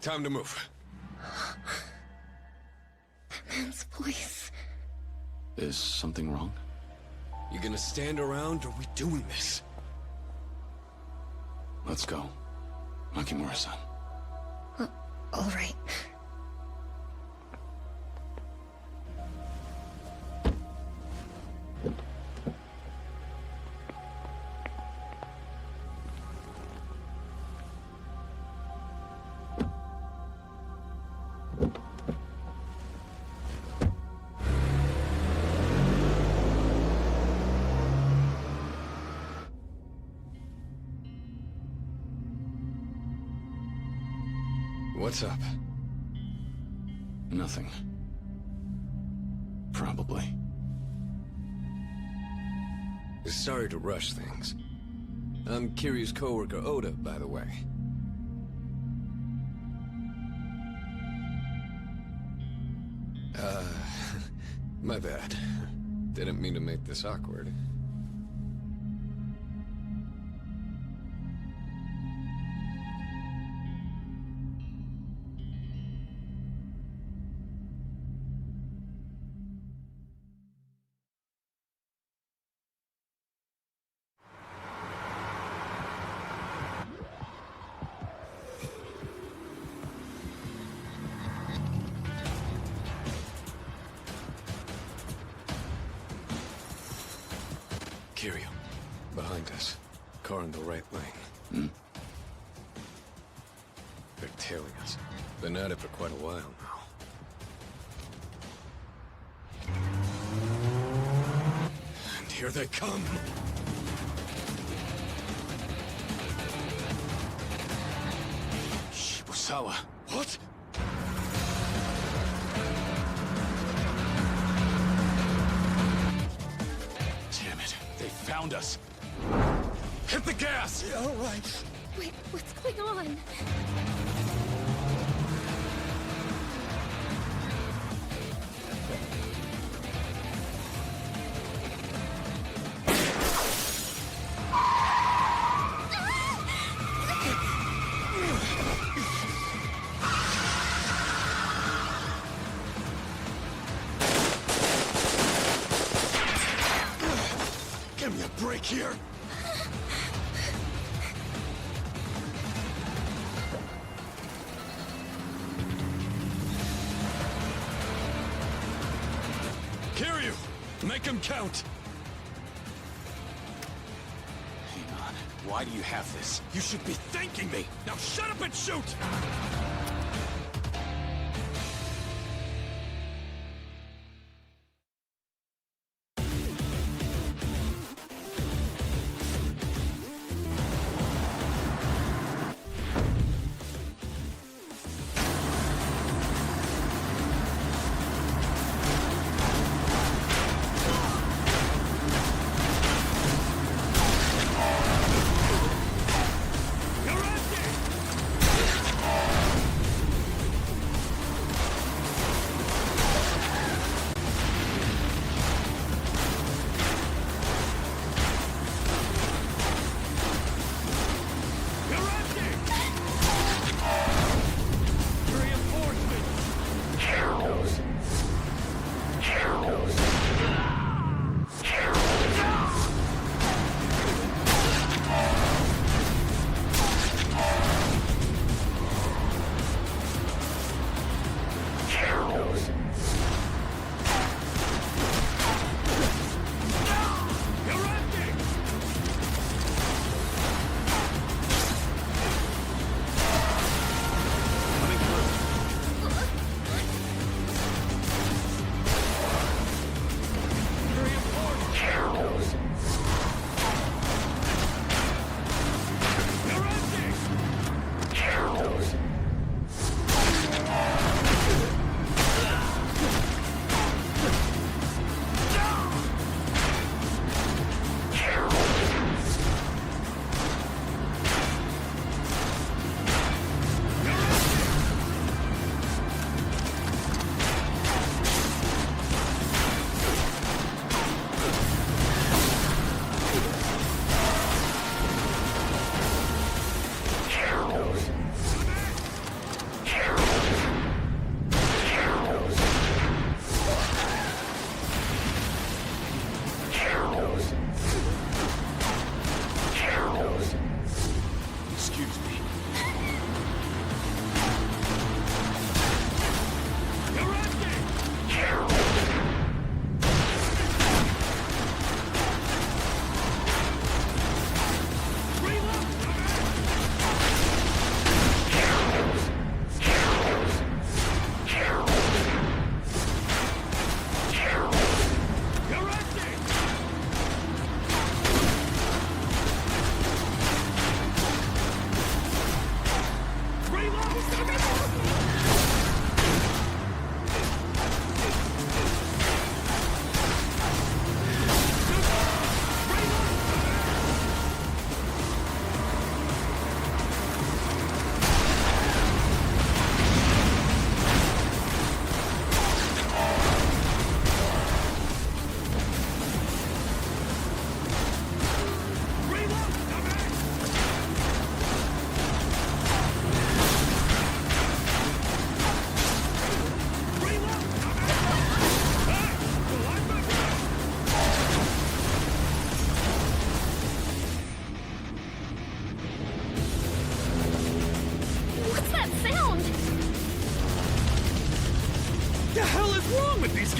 Time to move. That man's voice. Is something wrong? You gonna stand around, or are we doing this? Let's go. Makimura-san. All right. What's up? Nothing. Probably. Sorry to rush things. I'm Kiryu's coworker Oda, by the way. My bad. Didn't mean to make this awkward. Kiryu, behind us. Car in the right lane. They're tailing us. Been at it for quite a while now. And here they come! tower. What? Damn it. They found us. Hit the gas! Yeah, all right. Wait, what's going on? Give me a break here. Kiryu! Make him count! Hang on. Why do you have this? You should be thanking me! Now shut up and shoot!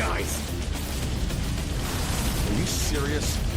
guys! Are you serious?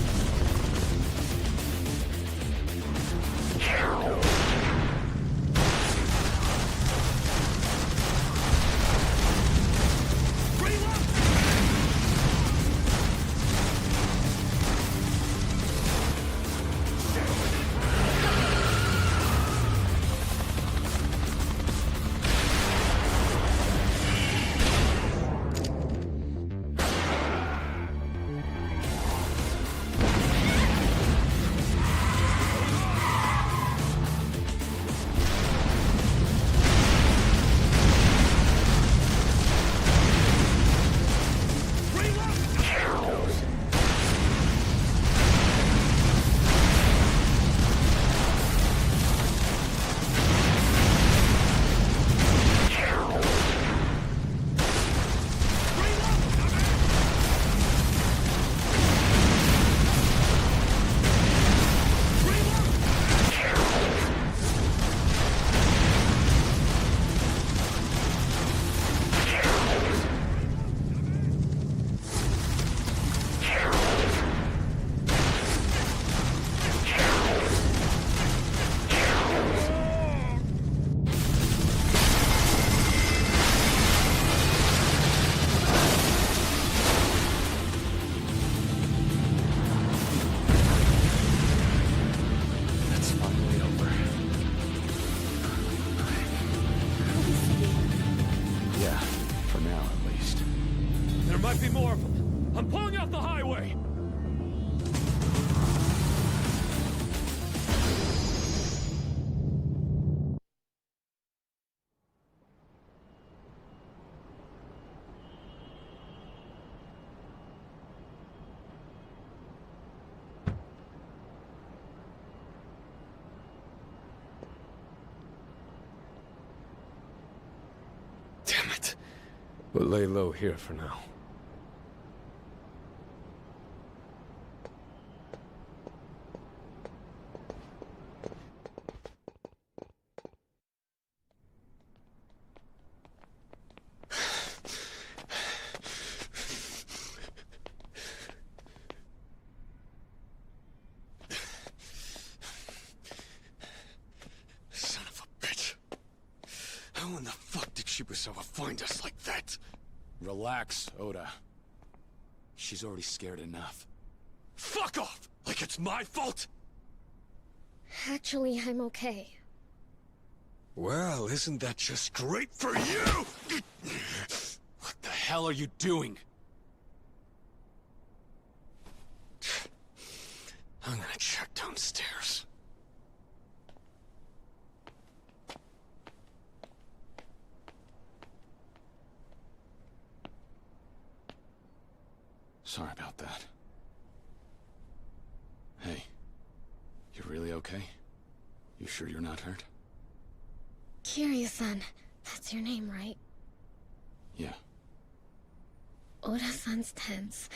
might be more of them. I'm pulling off the highway! Damn it. We'll lay low here for now. Son of a bitch. How in the fuck did Shibusawa find us like that? Relax, Oda. She's already scared enough. Fuck off! Like it's my fault? Actually, I'm okay. Well, isn't that just great for you? What the hell are you doing? I'm gonna check downstairs. Sorry about that. Hey, you really okay? You sure you're not hurt? Kiryu-san, that's your name, right? Yeah. Oda-san's tense,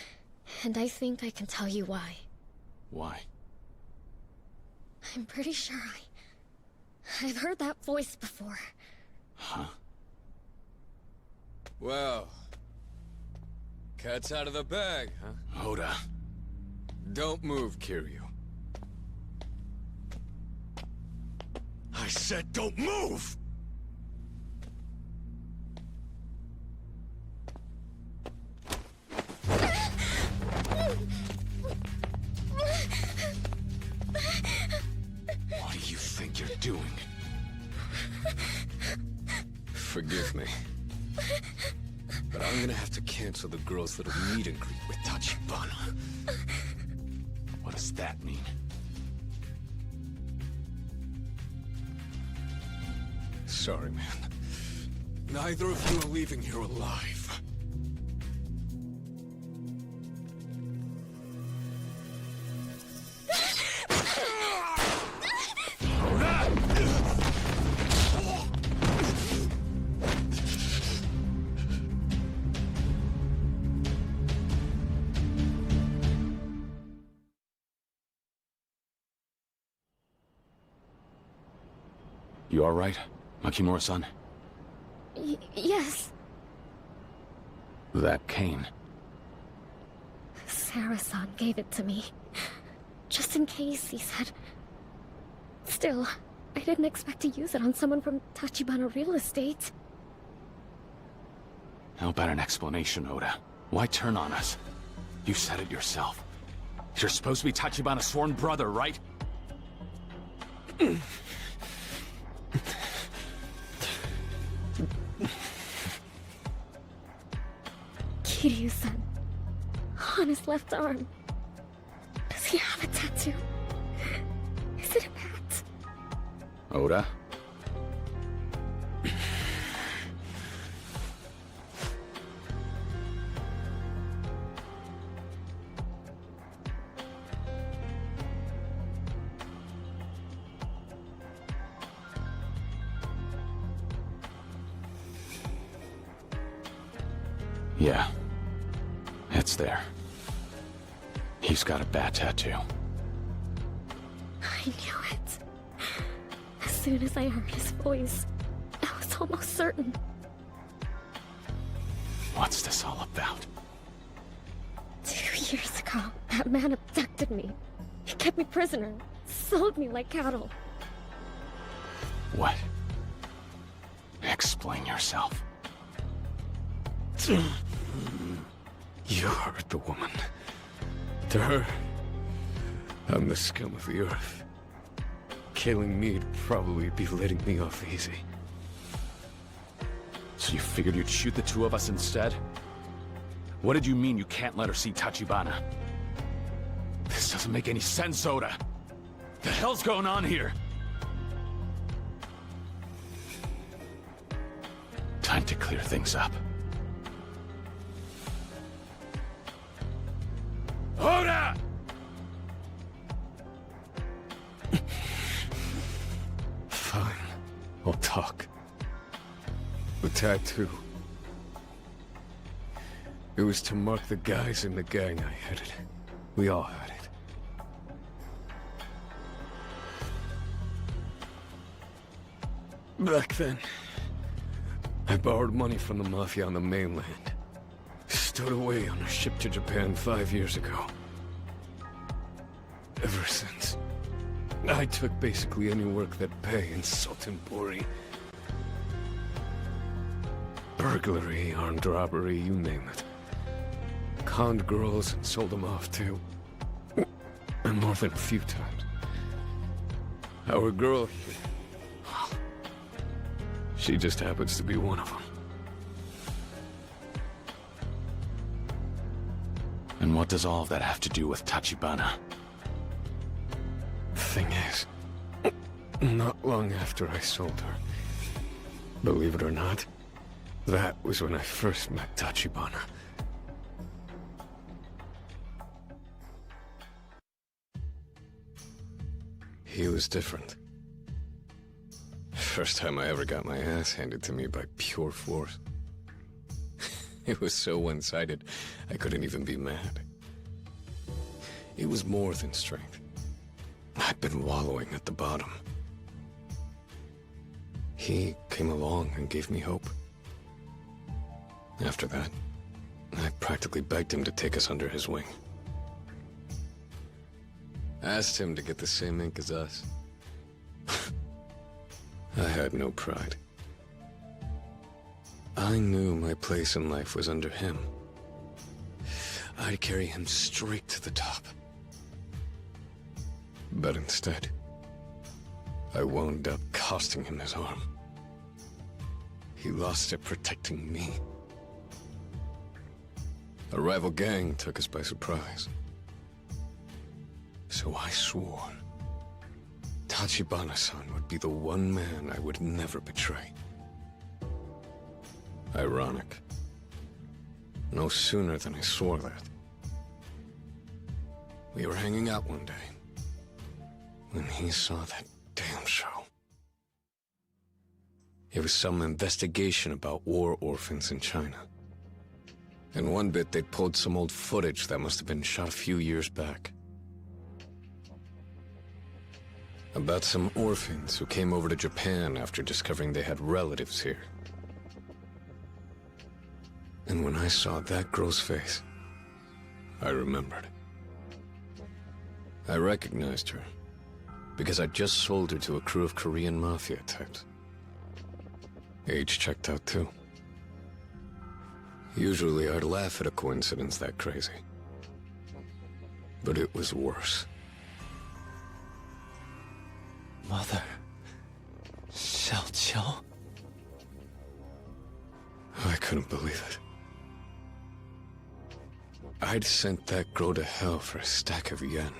and I think I can tell you why. Why? I'm pretty sure I've heard that voice before. Huh? Well, cat's out of the bag, huh? Oda. Don't move, Kiryu. I said don't move! What do you think you're doing? Forgive me. But I'm gonna have to cancel the girl's little meet and greet with Tachibana. What does that mean? Sorry, man. Neither of you are leaving here alive. You alright, Makimura-san? Yes. That cane. Sarah-san gave it to me. Just in case, he said. Still, I didn't expect to use it on someone from Tachibana Real Estate. How about an explanation, Oda? Why turn on us? You said it yourself. You're supposed to be Tachibana's sworn brother, right? Kiryu-san. On his left arm. Does he have a tattoo? Is it a bat? Oda? Yeah. It's there. He's got a bat tattoo. I knew it. As soon as I heard his voice, I was almost certain. What's this all about? 2 years ago, that man abducted me. He kept me prisoner, sold me like cattle. What? Explain yourself. You heard the woman. To her, I'm the scum of the earth. Killing me'd probably be letting me off easy. So you figured you'd shoot the two of us instead? What did you mean you can't let her see Tachibana? This doesn't make any sense, Oda. The hell's going on here? Time to clear things up. Oda! Fine. I'll talk. The tattoo. It was to mark the guys in the gang I headed. We all had it. Back then, I borrowed money from the Mafia on the mainland. Stowed away on a ship to Japan 5 years ago. Ever since, I took basically any work that pay in Sultanpuri. Burglary, armed robbery, you name it. Conned girls and sold them off too. And more than a few times. Our girl here, she just happens to be one of them. And what does all of that have to do with Tachibana? Thing is, not long after I sold her, believe it or not, that was when I first met Tachibana. He was different. First time I ever got my ass handed to me by pure force. It was so one-sided, I couldn't even be mad. It was more than strength. I'd been wallowing at the bottom. He came along and gave me hope. After that, I practically begged him to take us under his wing. Asked him to get the same ink as us. I had no pride. I knew my place in life was under him. I'd carry him straight to the top. But instead, I wound up costing him his arm. He lost it protecting me. A rival gang took us by surprise. So I swore Tachibana-san would be the one man I would never betray. Ironic. No sooner than I swore that, we were hanging out one day when he saw that damn show. It was some investigation about war orphans in China. In one bit, they'd pulled some old footage that must have been shot a few years back. About some orphans who came over to Japan after discovering they had relatives here. And when I saw that girl's face, I remembered. I recognized her, because I'd just sold her to a crew of Korean mafia types. Age checked out too. Usually I'd laugh at a coincidence that crazy. But it was worse. Mother... Xiaoqiao? I couldn't believe it. I'd sent that girl to hell for a stack of yen.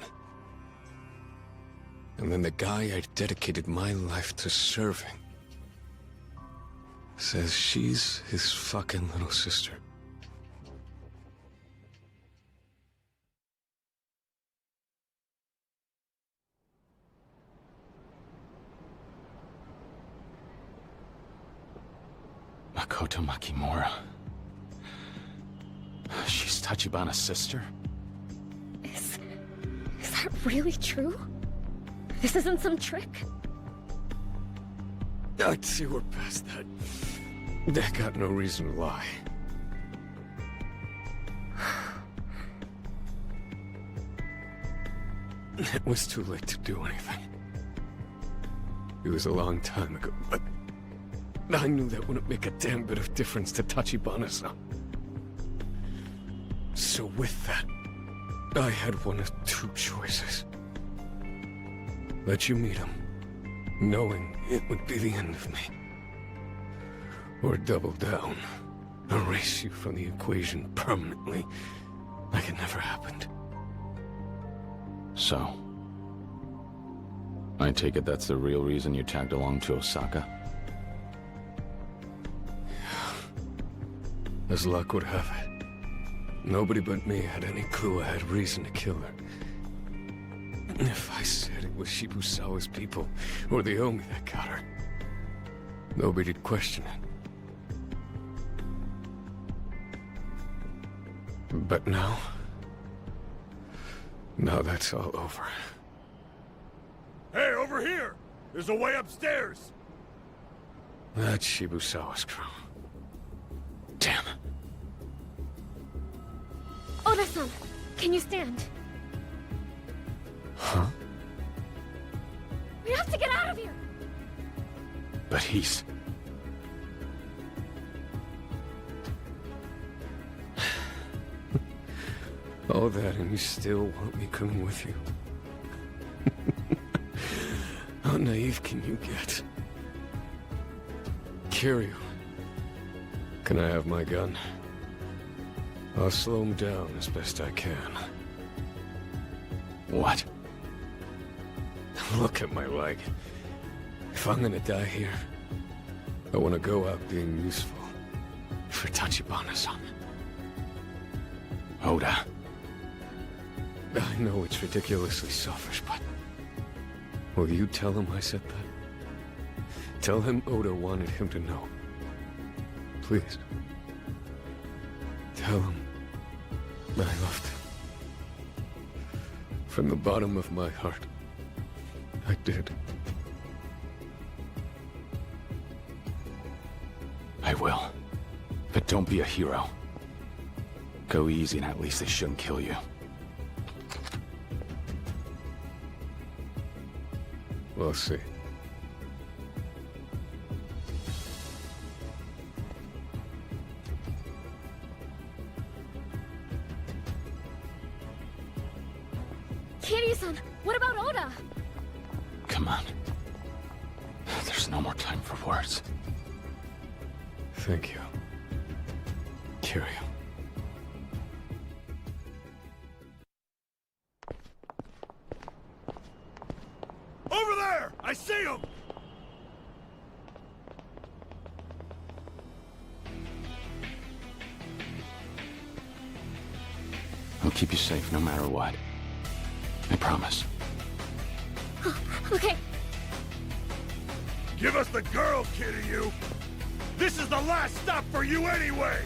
And then the guy I'd dedicated my life to serving says she's his fucking little sister. Makoto Makimura. She's Tachibana's sister? Is that really true? This isn't some trick? I'd say we're past that. They got no reason to lie. It was too late to do anything. It was a long time ago, but I knew that wouldn't make a damn bit of difference to Tachibana-san. So with that, I had one of two choices. Let you meet him, knowing it would be the end of me. Or double down erase you from the equation permanently, like it never happened. So, I take it that's the real reason you tagged along to Osaka? As luck would have it, nobody but me had any clue I had reason to kill her. If I said it was Shibusawa's people, or the Omi that got her, nobody'd question it. But now that's all over. Hey, over here! There's a way upstairs! That's Shibusawa's crew. Damn. Oda-san, can you stand? Huh? We have to get out of here! But he's... All that and you still want me coming with you? How naive can you get? Kiryu, can I have my gun? I'll slow him down as best I can. What? Look at my leg. If I'm gonna die here, I want to go out being useful for Tachibana-san. Oda. I know it's ridiculously selfish, but... will you tell him I said that? Tell him Oda wanted him to know. Please. Tell him I loved him. From the bottom of my heart, I did. I will. But don't be a hero. Go easy and at least they shouldn't kill you. We'll see. Kiryu-san, what about Oda? Come on. There's no more time for words. Thank you, Kiryu. Over there! I see him! I'll keep you safe no matter what. I promise. Okay. Give us the girl, Kiryu! This is the last stop for you anyway!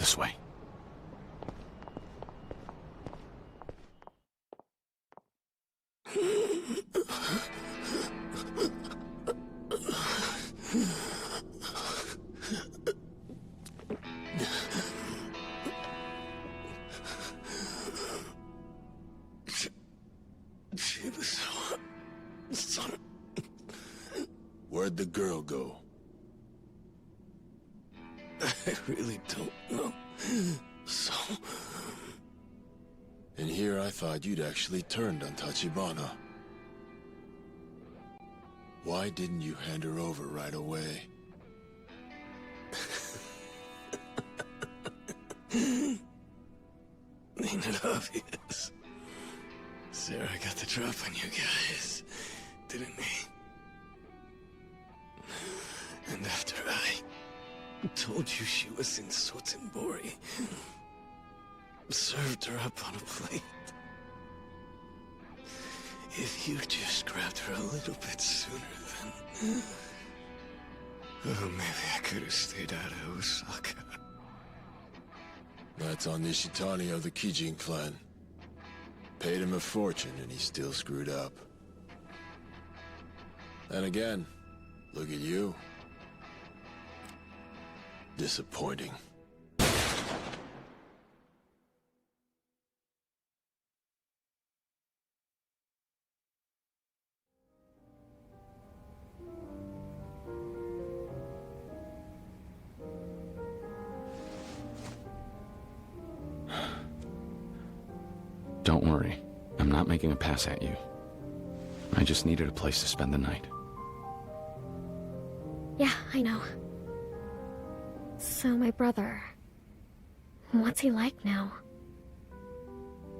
This way. Where'd the girl go? I really don't know. So... And here I thought you'd actually turned on Tachibana. Why didn't you hand her over right away? Ain't it obvious? Sarah got the drop on you guys, didn't he? And after I told you she was in Sotenbori, served her up on a plate. If you just grabbed her a little bit sooner, then... Oh, maybe I could have stayed out of Osaka. That's on Nishitani of the Kijin clan. Paid him a fortune and he still screwed up. And again, look at you. Disappointing. Don't worry. I'm not making a pass at you. I just needed a place to spend the night. Yeah, I know. So my brother... what's he like now?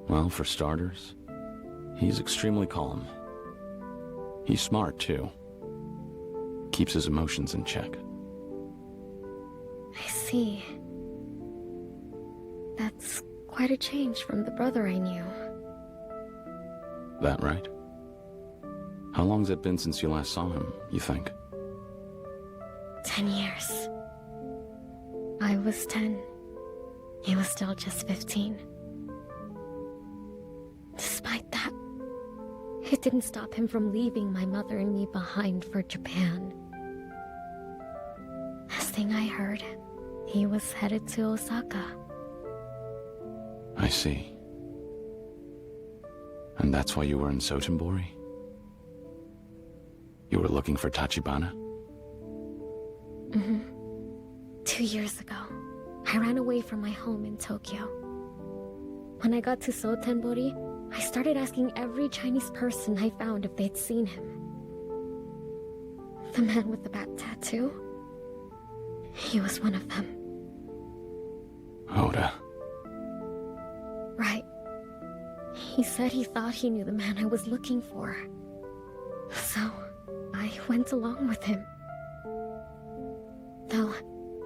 Well, for starters, he's extremely calm. He's smart, too. Keeps his emotions in check. I see. That's quite a change from the brother I knew. That right? How long's it been since you last saw him, you think? 10 years. I was 10. He was still just 15. Despite that, it didn't stop him from leaving my mother and me behind for Japan. Last thing I heard, he was headed to Osaka. I see. And that's why you were in Sotenbori? You were looking for Tachibana? Mm-hmm. 2 years ago, I ran away from my home in Tokyo. When I got to Sotenbori, I started asking every Chinese person I found if they'd seen him. The man with the bat tattoo? He was one of them. Oda. Right. He said he thought he knew the man I was looking for. So, I went along with him. Though,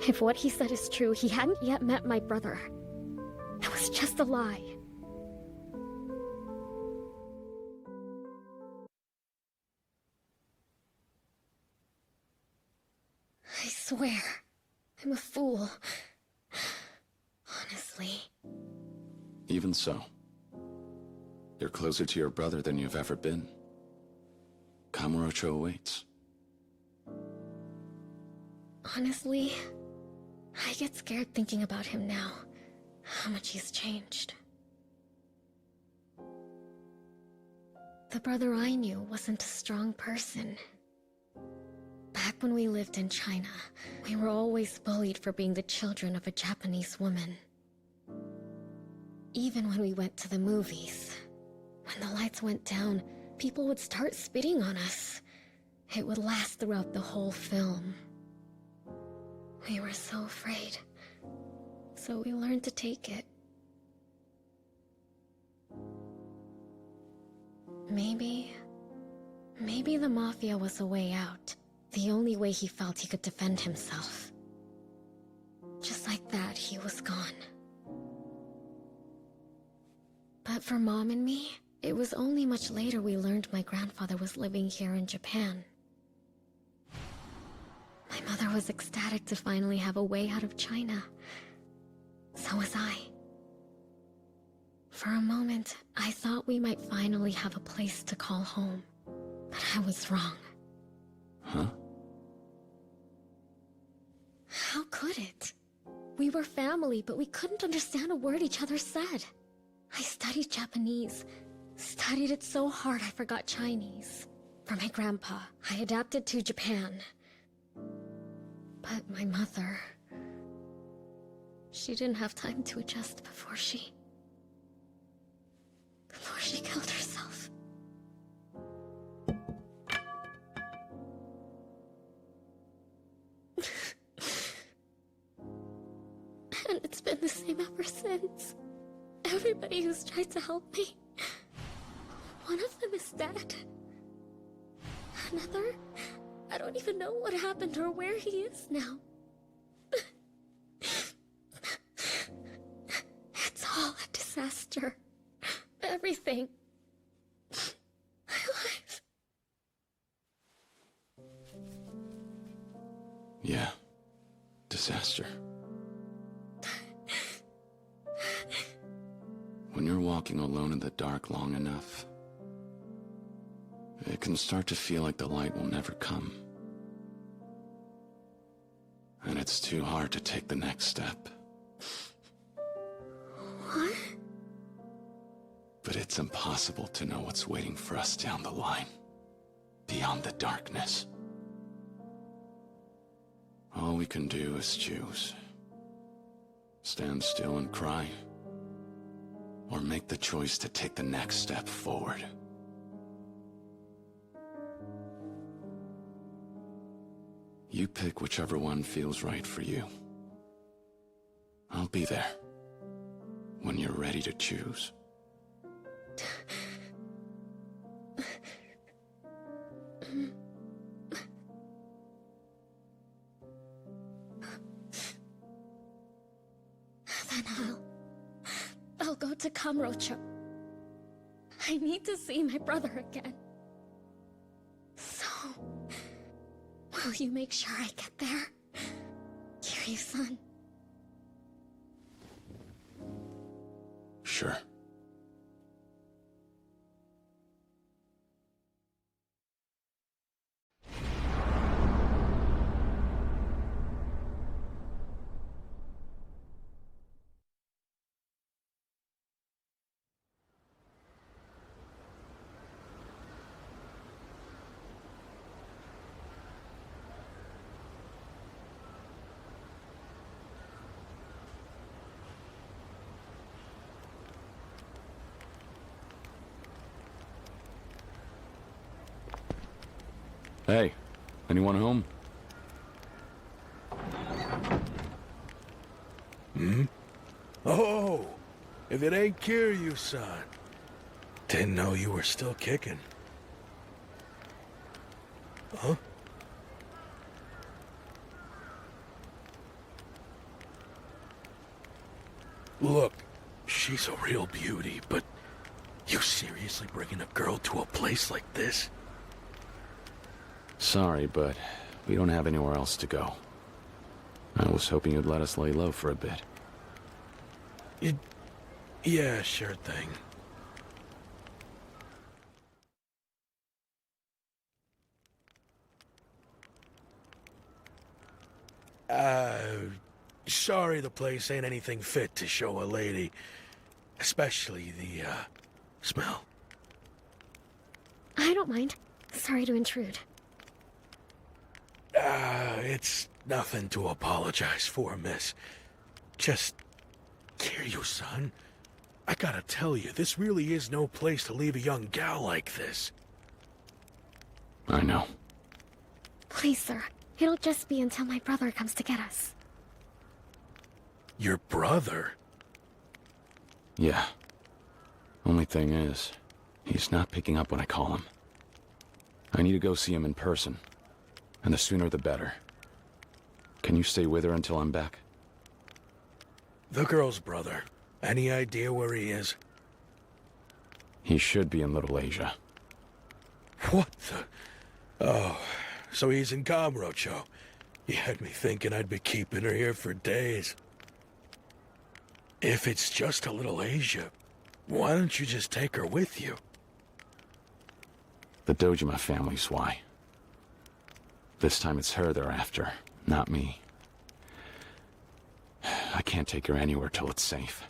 if what he said is true, he hadn't yet met my brother. It was just a lie. I swear, I'm a fool. Honestly. Even so, you're closer to your brother than you've ever been. Kamurocho awaits. Honestly, I get scared thinking about him now. How much he's changed. The brother I knew wasn't a strong person. Back when we lived in China, we were always bullied for being the children of a Japanese woman. Even when we went to the movies, when the lights went down, people would start spitting on us. It would last throughout the whole film. We were so afraid, so we learned to take it. Maybe the Mafia was a way out. The only way he felt he could defend himself. Just like that, he was gone. But for Mom and me, it was only much later we learned my grandfather was living here in Japan. My mother was ecstatic to finally have a way out of China. So was I. For a moment, I thought we might finally have a place to call home. But I was wrong. Huh? How could it? We were family, but we couldn't understand a word each other said. I studied Japanese. Studied it so hard I forgot Chinese. For my grandpa, I adapted to Japan. But my mother... she didn't have time to adjust before she killed herself. And it's been the same ever since. Everybody who's tried to help me, one of them is dead. Another, I don't even know what happened or where he is now. It's all a disaster. Everything. My life. Yeah. Disaster. When you're walking alone in the dark long enough, it can start to feel like the light will never come. And it's too hard to take the next step. What? But it's impossible to know what's waiting for us down the line, beyond the darkness. All we can do is choose. Stand still and cry, or make the choice to take the next step forward. You pick whichever one feels right for you. I'll be there when you're ready to choose. Then I'll go to Kamurocho. I need to see my brother again. So, will you make sure I get there? Kiryu-san. Sure. Hey, anyone home? Hmm? Oh, if it ain't Kiryu-san. Didn't know you were still kicking. Huh? Look, she's a real beauty, but you seriously bringing a girl to a place like this? Sorry, but we don't have anywhere else to go. I was hoping you'd let us lay low for a bit. Yeah, sure thing. Sorry the place ain't anything fit to show a lady. Especially the, smell. I don't mind. Sorry to intrude. It's nothing to apologize for, miss. Just, Kiryu-san, I gotta tell you, this really is no place to leave a young gal like this. I know. Please, sir. It'll just be until my brother comes to get us. Your brother? Yeah. Only thing is, he's not picking up when I call him. I need to go see him in person. And the sooner the better. Can you stay with her until I'm back? The girl's brother. Any idea where he is? He should be in Little Asia. What the... Oh, so he's in Kamurocho. You had me thinking I'd be keeping her here for days. If it's just a Little Asia, why don't you just take her with you? The Dojima family's why. This time it's her they're after, not me. I can't take her anywhere till it's safe.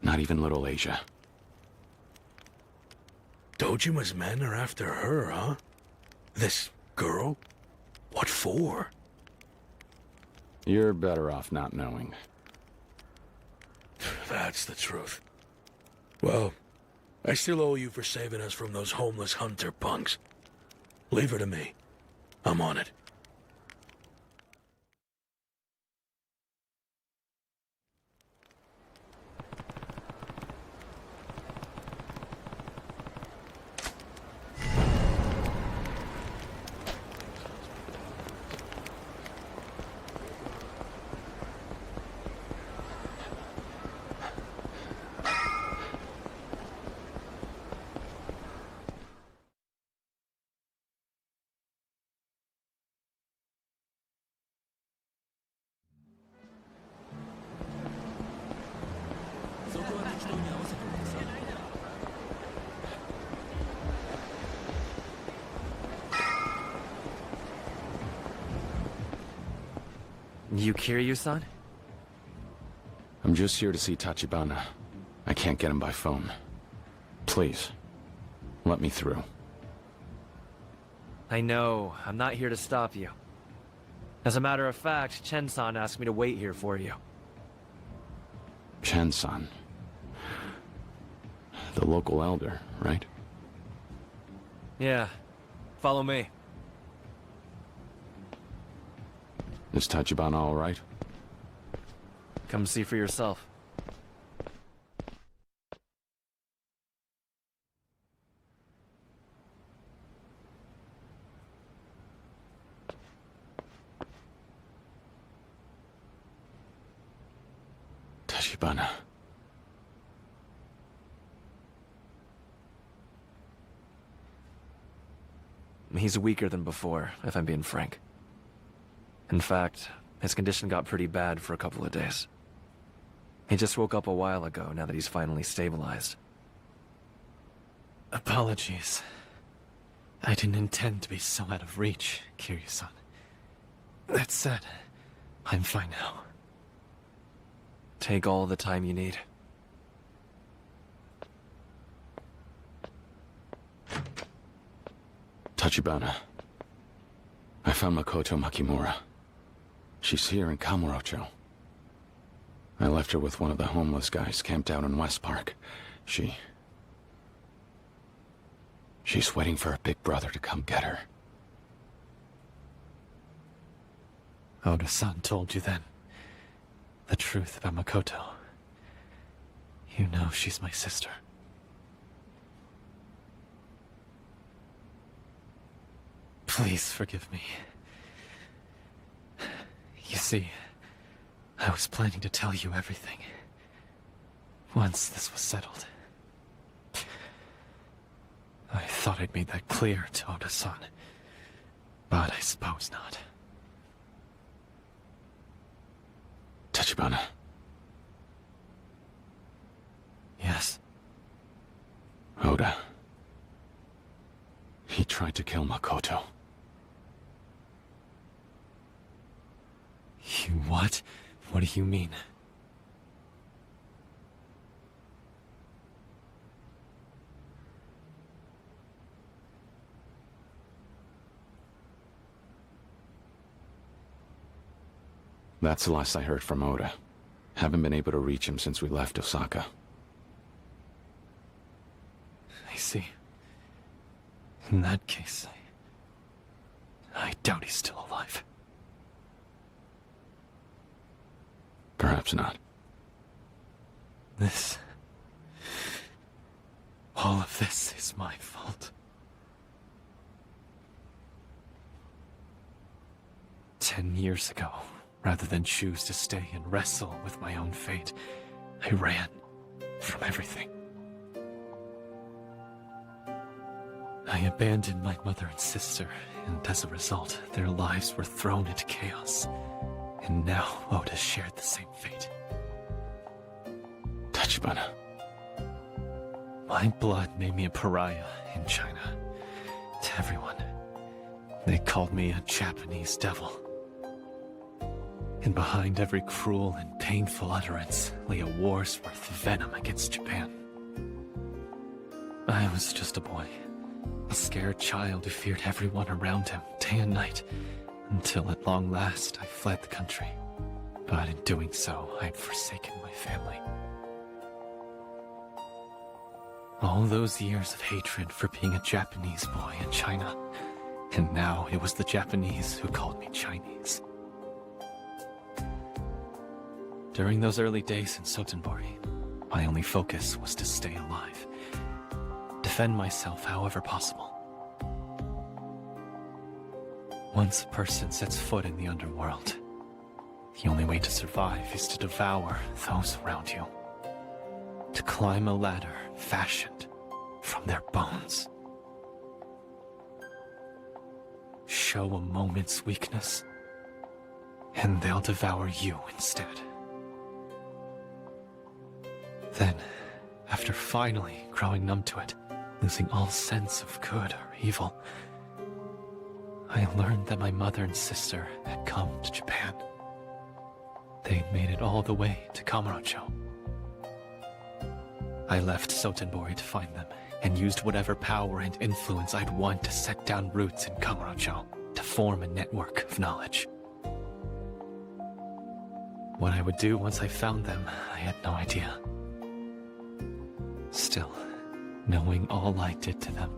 Not even Little Asia. Dojima's men are after her, huh? This girl? What for? You're better off not knowing. That's the truth. Well, I still owe you for saving us from those homeless hunter punks. Leave her to me. I'm on it. You Kiryu-san? I'm just here to see Tachibana. I can't get him by phone. Please, let me through. I know. I'm not here to stop you. As a matter of fact, Chen-san asked me to wait here for you. Chen-san. The local elder, right? Yeah. Follow me. Is Tachibana all right? Come see for yourself. Tachibana. He's weaker than before, if I'm being frank. In fact, his condition got pretty bad for a couple of days. He just woke up a while ago, now that he's finally stabilized. Apologies. I didn't intend to be so out of reach, Kiryu-san. That said, I'm fine now. Take all the time you need. Tachibana. I found Makoto Makimura. She's here in Kamurocho. I left her with one of the homeless guys camped out in West Park. She's waiting for her big brother to come get her. Oda-san told you then the truth about Makoto. You know she's my sister. Please forgive me. You see, I was planning to tell you everything once this was settled. I thought I'd made that clear to Oda-san, but I suppose not. Tachibana. Yes? Oda. He tried to kill Makoto. You what? What do you mean? That's the last I heard from Oda. Haven't been able to reach him since we left Osaka. I see. In that case, I doubt he's still alive. Perhaps not. All of this is my fault. 10 years ago, rather than choose to stay and wrestle with my own fate, I ran from everything. I abandoned my mother and sister, and as a result, their lives were thrown into chaos. And now Oda shared the same fate. Tachibana. My blood made me a pariah in China. To everyone. They called me a Japanese devil. And behind every cruel and painful utterance lay a war's worth of venom against Japan. I was just a boy. A scared child who feared everyone around him, day and night. Until at long last, I fled the country. But in doing so, I had forsaken my family. All those years of hatred for being a Japanese boy in China. And now it was the Japanese who called me Chinese. During those early days in Sotenbori, my only focus was to stay alive. Defend myself however possible. Once a person sets foot in the underworld, the only way to survive is to devour those around you. To climb a ladder fashioned from their bones. Show a moment's weakness, and they'll devour you instead. Then, after finally growing numb to it, losing all sense of good or evil, I learned that my mother and sister had come to Japan. They'd made it all the way to Kamurocho. I left Sotenbori to find them, and used whatever power and influence I'd won to set down roots in Kamurocho, to form a network of knowledge. What I would do once I found them, I had no idea. Still, knowing all I did to them,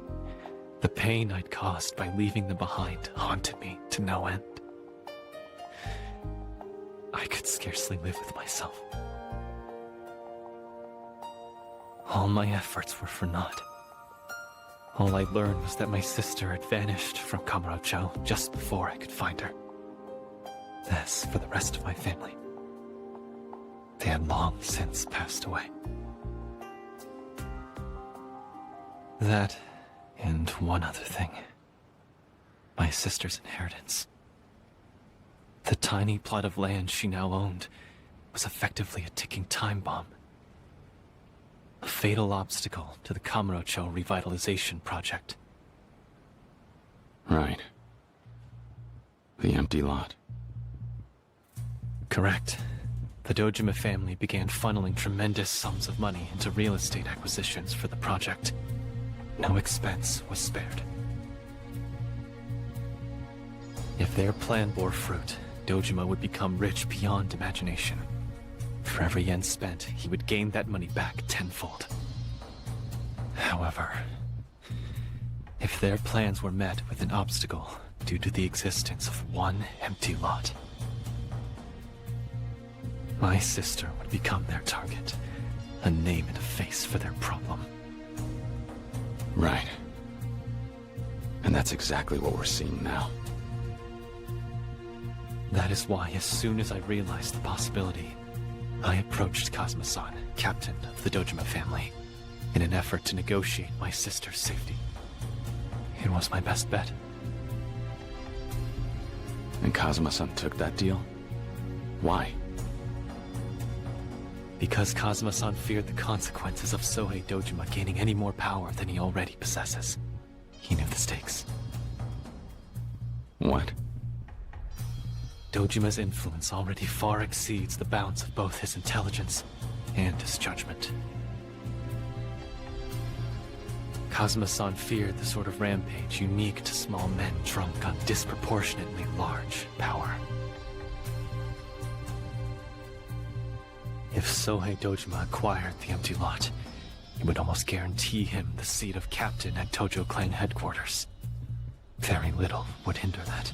the pain I'd caused by leaving them behind haunted me to no end. I could scarcely live with myself. All my efforts were for naught. All I learned was that my sister had vanished from Kamurocho just before I could find her. As for the rest of my family, they had long since passed away. That, and one other thing. My sister's inheritance. The tiny plot of land she now owned was effectively a ticking time bomb. A fatal obstacle to the Kamurocho revitalization project. Right. The empty lot. Correct. The Dojima family began funneling tremendous sums of money into real estate acquisitions for the project. No expense was spared. If their plan bore fruit, Dojima would become rich beyond imagination. For every yen spent, he would gain that money back tenfold. However, if their plans were met with an obstacle due to the existence of one empty lot, My sister would become their target, a name and a face for their problem. Right. And that's exactly what we're seeing now. That is why, as soon as I realized the possibility, I approached Kazuma-san, captain of the Dojima family, in an effort to negotiate my sister's safety. It was my best bet. And Kazuma-san took that deal? Why? Because Kazuma-san feared the consequences of Sohei Dojima gaining any more power than he already possesses. He knew the stakes. What? Dojima's influence already far exceeds the bounds of both his intelligence and his judgment. Kazuma-san feared the sort of rampage unique to small men drunk on disproportionately large power. If Sohei Dojima acquired the empty lot, it would almost guarantee him the seat of captain at Tojo clan headquarters. Very little would hinder that.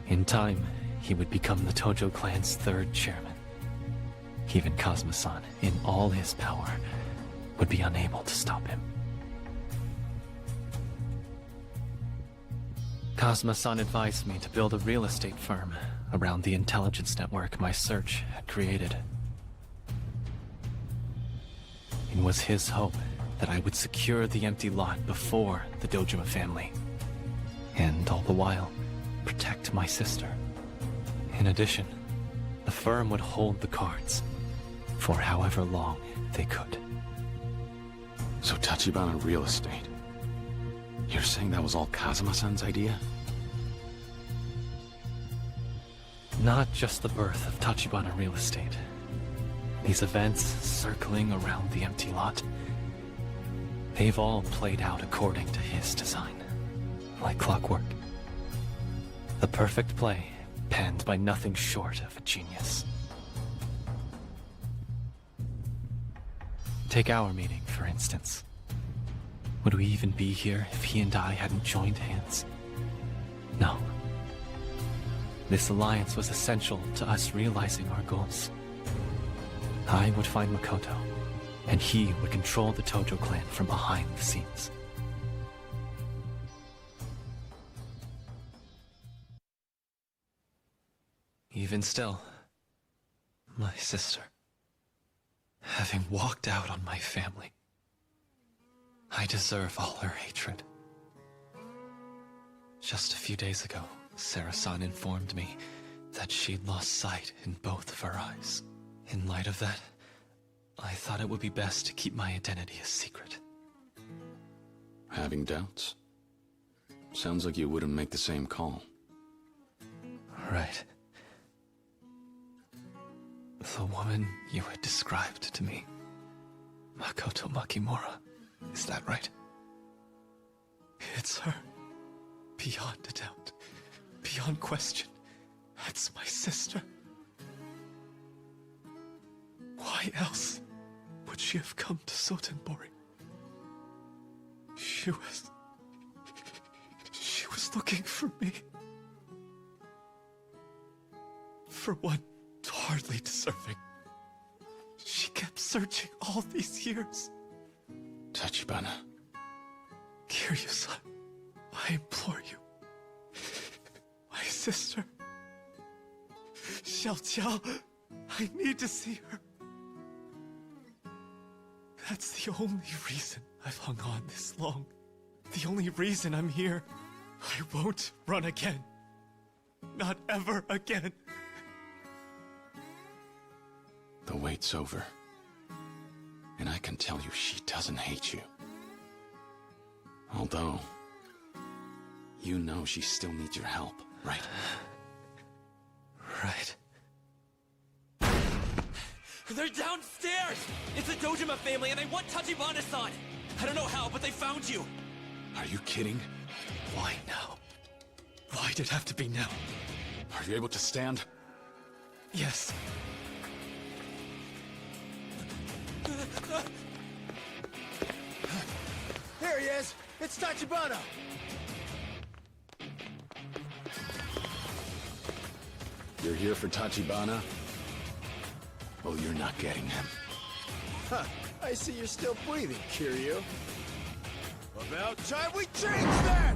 In time, he would become the Tojo clan's third chairman. Even Kazuma-san, in all his power, would be unable to stop him. Kazuma-san advised me to build a real estate firm around the intelligence network my search had created. It was his hope that I would secure the empty lot before the Dojima family, and all the while, protect my sister. In addition, the firm would hold the cards for however long they could. So Tachibana real estate. You're saying that was all Kazuma-san's idea? Not just the birth of Tachibana real estate. These events circling around the empty lot, they've all played out according to his design, like clockwork. The perfect play, penned by nothing short of a genius. Take our meeting, for instance. Would we even be here if he and I hadn't joined hands? No. This alliance was essential to us realizing our goals. I would find Makoto, and he would control the Tojo clan from behind the scenes. Even still, my sister, having walked out on my family, I deserve all her hatred. Just a few days ago, Sarah-san informed me that she'd lost sight in both of her eyes. In light of that, I thought it would be best to keep my identity a secret. Having doubts? Sounds like you wouldn't make the same call. Right. The woman you had described to me, Makoto Makimura, is that right? It's her. Beyond a doubt. Beyond question. That's my sister. Why else would she have come to Sotenbori? She was looking for me. For one hardly deserving. She kept searching all these years. Tachibana. Kiryu-san, I implore you. My sister. Xiaojiao, I need to see her. That's the only reason I've hung on this long. The only reason I'm here. I won't run again. Not ever again. The wait's over. And I can tell you she doesn't hate you. Although, you know she still needs your help, right? Right. They're downstairs! It's the Dojima family and they want Tachibana-san! I don't know how, but they found you! Are you kidding? Why now? Why'd it have to be now? Are you able to stand? Yes. There he is! It's Tachibana! You're here for Tachibana? Well, you're not getting him. Huh, I see you're still breathing, Kiryu. About time we change that!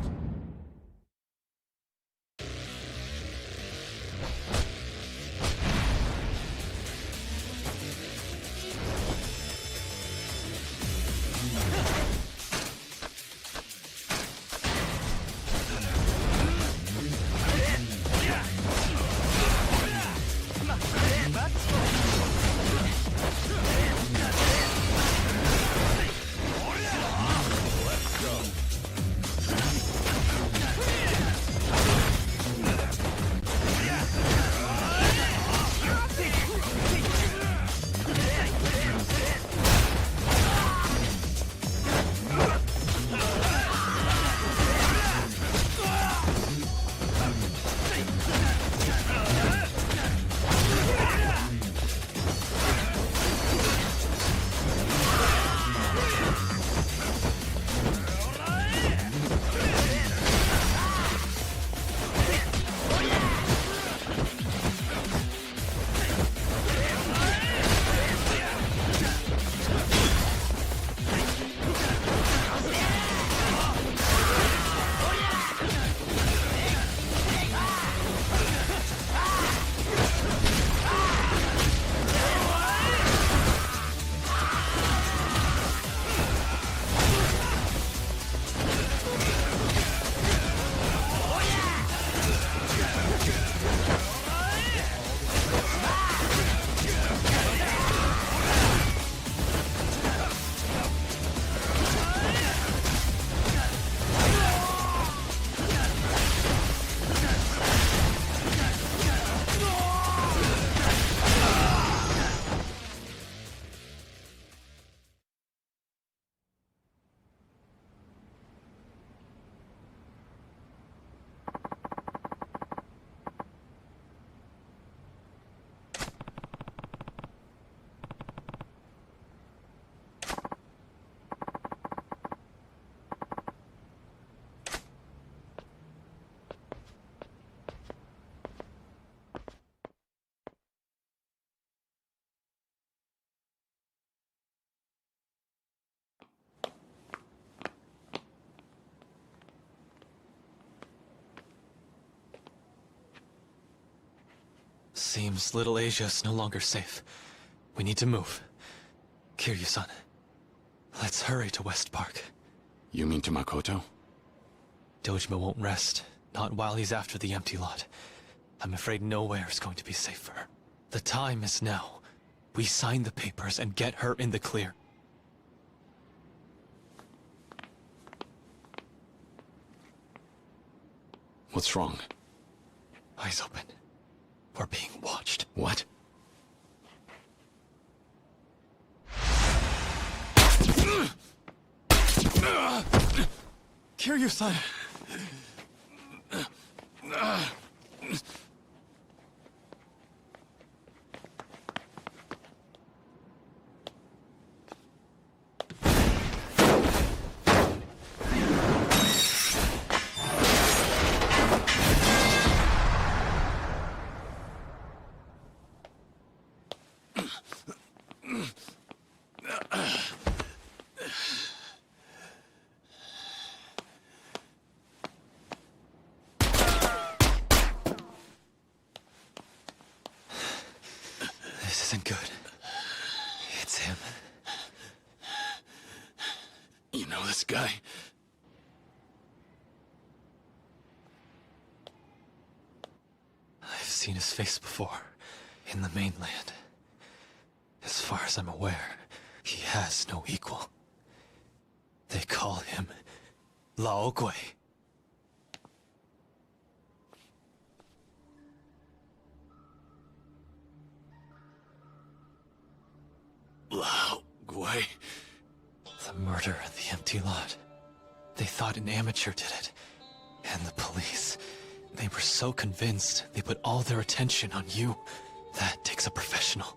Seems Little Asia is no longer safe. We need to move. Kiryu-san, let's hurry to West Park. You mean to Makoto? Dojima won't rest, not while he's after the empty lot. I'm afraid nowhere is going to be safe for her. The time is now. We sign the papers and get her in the clear. What's wrong? Eyes open. We're being watched. What? Kiryu-san! This isn't good. It's him. You know this guy? I've seen his face before, in the mainland. As far as I'm aware, he has no equal. They call him Laogui. Laogui? The murder at the empty lot. They thought an amateur did it. And the police. They were so convinced they put all their attention on you. That takes a professional.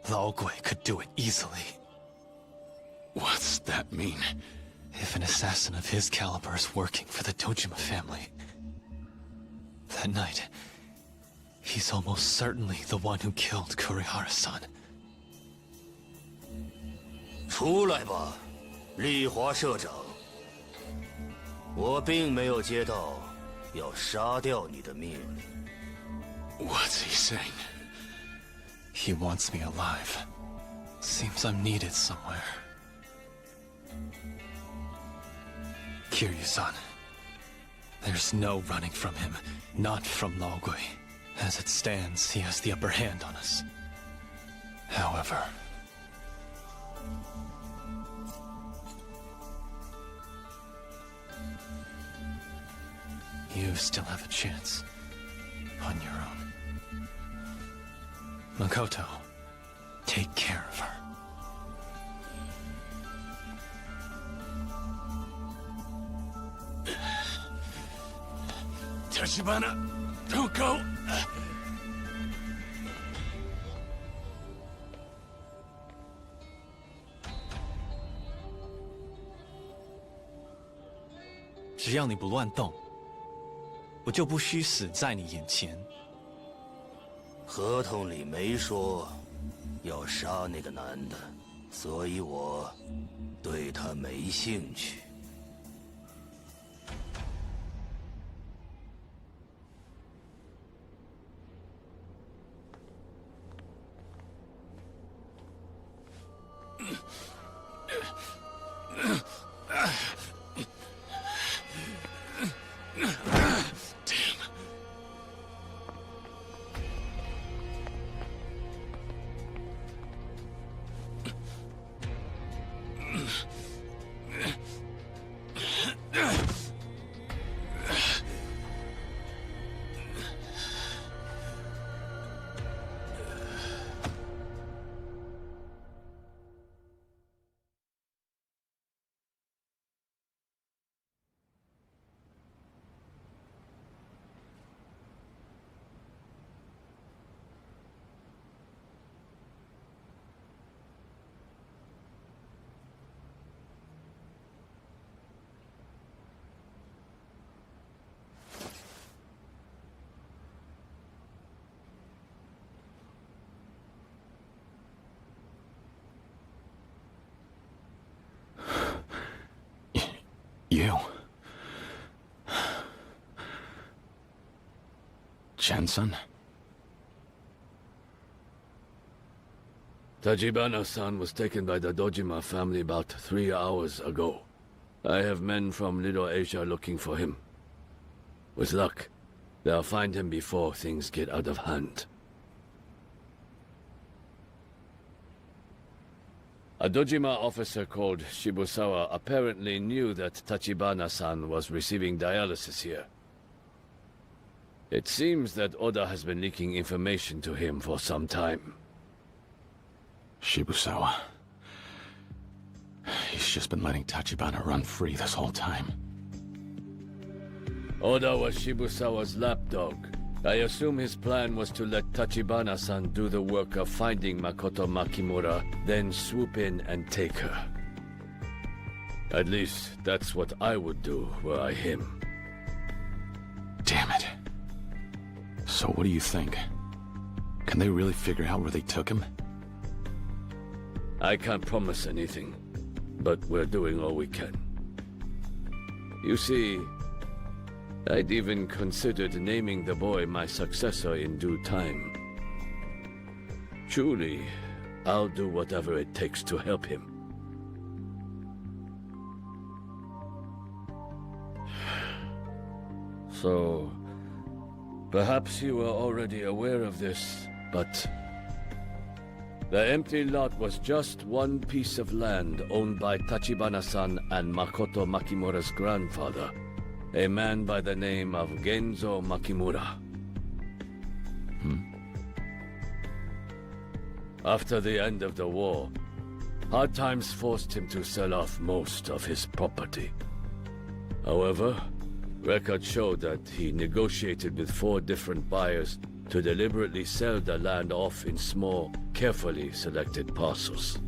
Laogui could do it easily. What's that mean? If an assassin of his caliber is working for the Dojima family. That night, he He's almost certainly the one who killed Kurihara-san. 出来吧，丽华社长。我并没有接到要杀掉你的命令。What's he saying? He wants me alive. Seems I'm needed somewhere. Kiryu-san. There's no running from him, not from Logui. As it stands, he has the upper hand on us. However... you still have a chance. On your own. Makoto, take care of her. Tachibana, don't go! 只要你不乱动，我就不需死在你眼前。合同里没说要杀那个男的，所以我对他没兴趣。You... Jensen? Tachibana-san was taken by the Dojima family about 3 hours ago. I have men from Little Asia looking for him. With luck, they'll find him before things get out of hand. A Dojima officer called Shibusawa apparently knew that Tachibana-san was receiving dialysis here. It seems that Oda has been leaking information to him for some time. Shibusawa. He's just been letting Tachibana run free this whole time. Oda was Shibusawa's lapdog. I assume his plan was to let Tachibana-san do the work of finding Makoto Makimura, then swoop in and take her. At least, that's what I would do were I him. Damn it. So what do you think? Can they really figure out where they took him? I can't promise anything, but we're doing all we can. You see, I'd even considered naming the boy my successor in due time. Truly, I'll do whatever it takes to help him. So, perhaps you were already aware of this, but the empty lot was just one piece of land owned by Tachibana-san and Makoto Makimura's grandfather, a man by the name of Genzo Makimura. After the end of the war, hard times forced him to sell off most of his property. However, records show that he negotiated with 4 different buyers to deliberately sell the land off in small, carefully selected parcels.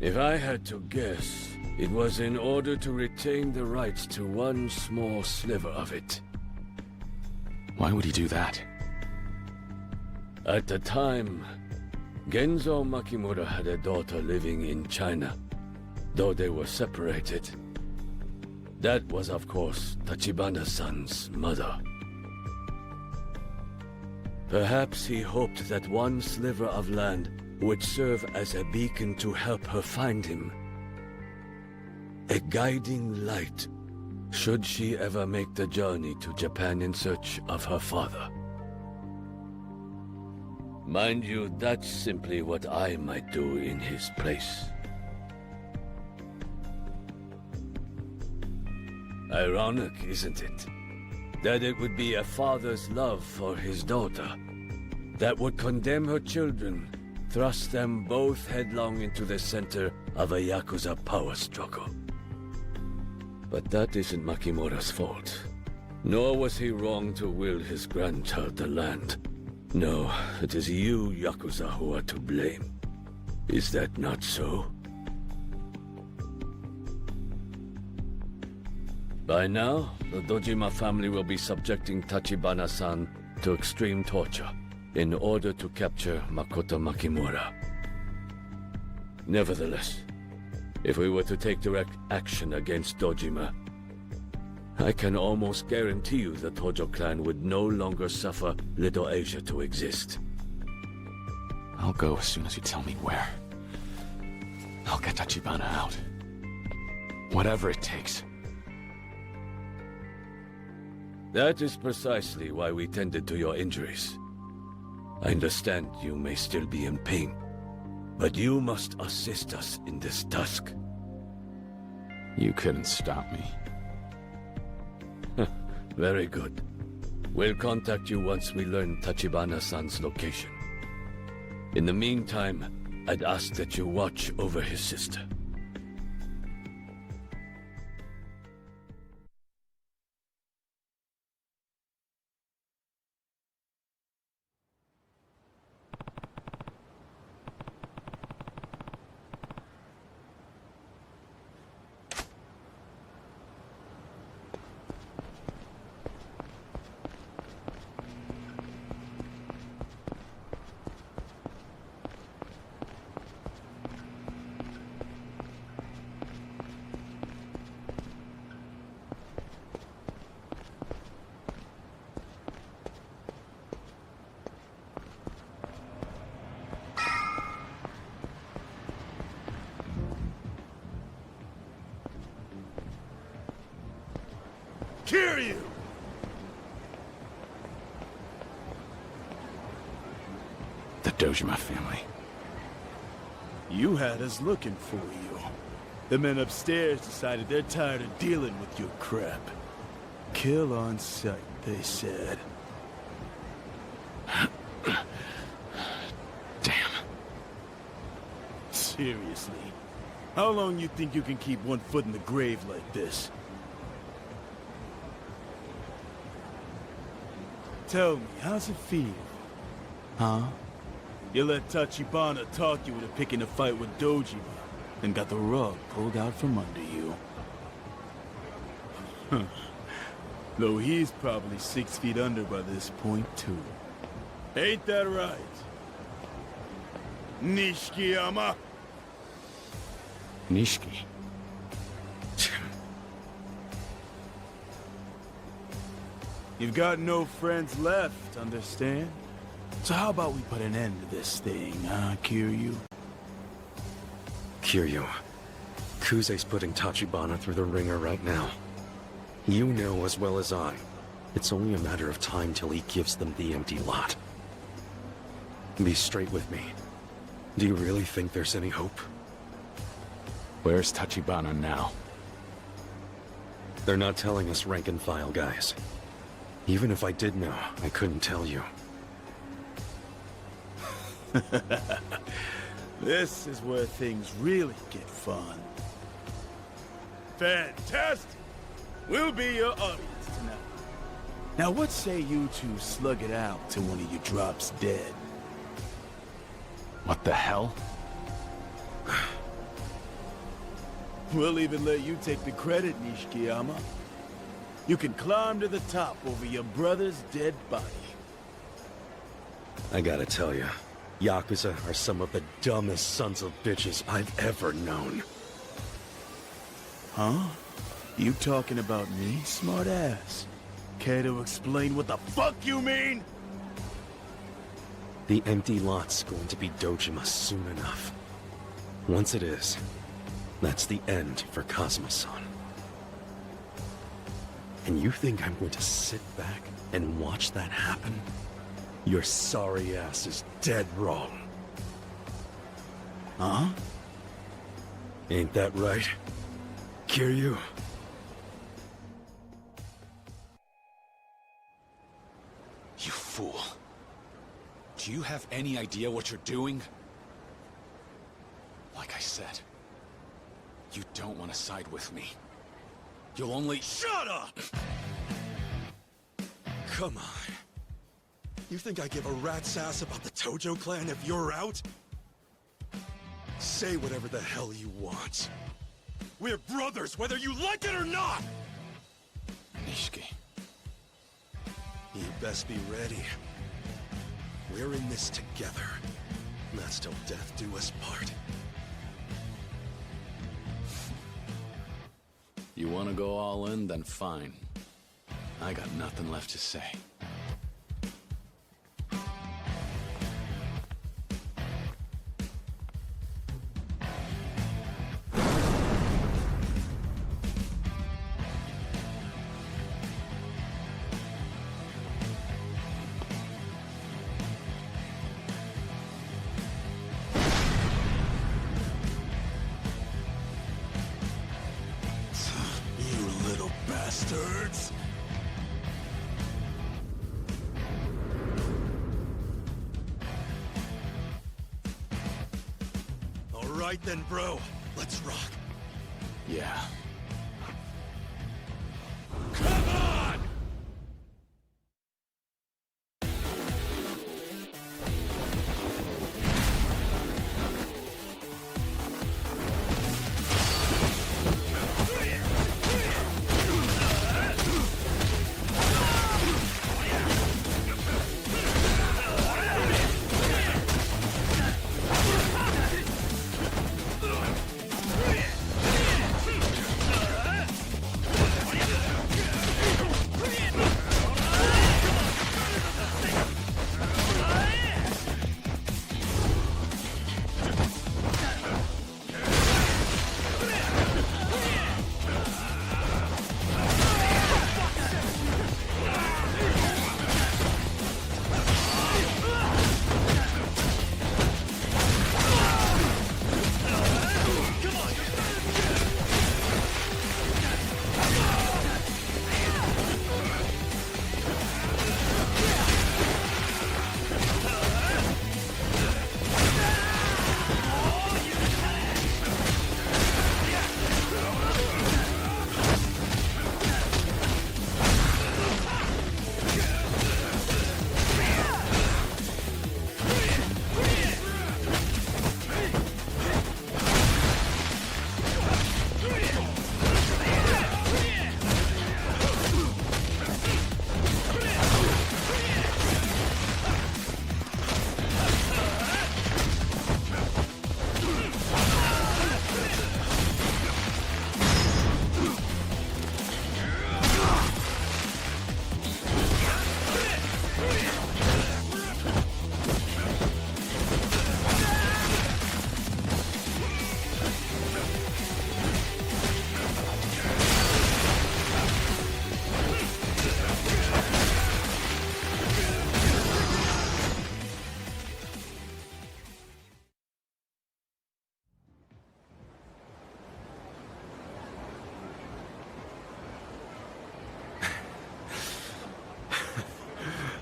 If I had to guess, it was in order to retain the rights to one small sliver of it. Why would he do that? At the time, Genzo Makimura had a daughter living in China, though they were separated. That was, of course, Tachibana-san's mother. Perhaps he hoped that one sliver of land would serve as a beacon to help her find him. A guiding light, should she ever make the journey to Japan in search of her father. Mind you, that's simply what I might do in his place. Ironic, isn't it? That it would be a father's love for his daughter that would condemn her children, thrust them both headlong into the center of a Yakuza power struggle. But that isn't Makimura's fault. Nor was he wrong to will his grandchild the land. No, it is you, Yakuza, who are to blame. Is that not so? By now, the Dojima family will be subjecting Tachibana-san to extreme torture in order to capture Makoto Makimura. Nevertheless, if we were to take direct action against Dojima, I can almost guarantee you the Tojo clan would no longer suffer Little Asia to exist. I'll go as soon as you tell me where. I'll get Tachibana out. Whatever it takes. That is precisely why we tended to your injuries. I understand you may still be in pain, but you must assist us in this task. You couldn't stop me. Very good. We'll contact you once we learn Tachibana-san's location. In the meantime, I'd ask that you watch over his sister. Kiryu! The Dojima family. You had us looking for you. The men upstairs decided they're tired of dealing with your crap. Kill on sight, they said. Damn. Seriously. How long you think you can keep one foot in the grave like this? Tell me, how's it feel? Huh? You let Tachibana talk you into picking a fight with Dojima, and got the rug pulled out from under you. Though he's probably 6 feet under by this point, too. Ain't that right? Nishikiyama? Nishiki. You've got no friends left, understand? So how about we put an end to this thing, huh, Kiryu? Kiryu, Kuze's putting Tachibana through the ringer right now. You know as well as I, it's only a matter of time till he gives them the empty lot. Be straight with me. Do you really think there's any hope? Where's Tachibana now? They're not telling us rank and file, guys. Even if I did know, I couldn't tell you. This is where things really get fun. Fantastic! We'll be your audience tonight. Now what say you two slug it out till one of you drops dead? What the hell? We'll even let you take the credit, Nishikiyama. You can climb to the top over your brother's dead body. I gotta tell you, Yakuza are some of the dumbest sons of bitches I've ever known. Huh? You talking about me, smartass? Care to explain what the fuck you mean? The empty lot's going to be Dojima soon enough. Once it is, that's the end for Kazuma-san. And you think I'm going to sit back and watch that happen? Your sorry ass is dead wrong. Huh? Ain't that right, Kiryu? You fool. Do you have any idea what you're doing? Like I said, you don't want to side with me. You'll only— Shut up! Come on. You think I give a rat's ass about the Tojo clan if you're out? Say whatever the hell you want. We're brothers, whether you like it or not! Nishiki. You best be ready. We're in this together. That's till death do us part. You want to go all in, then fine. I got nothing left to say. Bastards! All right then, bro. Let's rock. Yeah. Come on!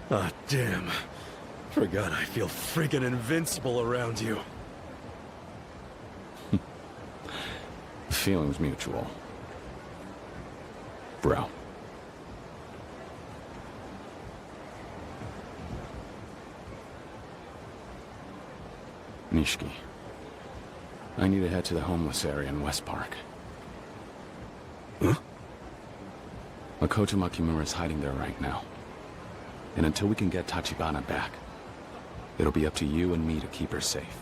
Ah, damn. Forgot I feel friggin' invincible around you. The feeling's mutual. Bro. Nishiki. I need to head to the homeless area in West Park. Huh? Makoto Makimura is hiding there right now. And until we can get Tachibana back, It'll be up to you and me to keep her safe.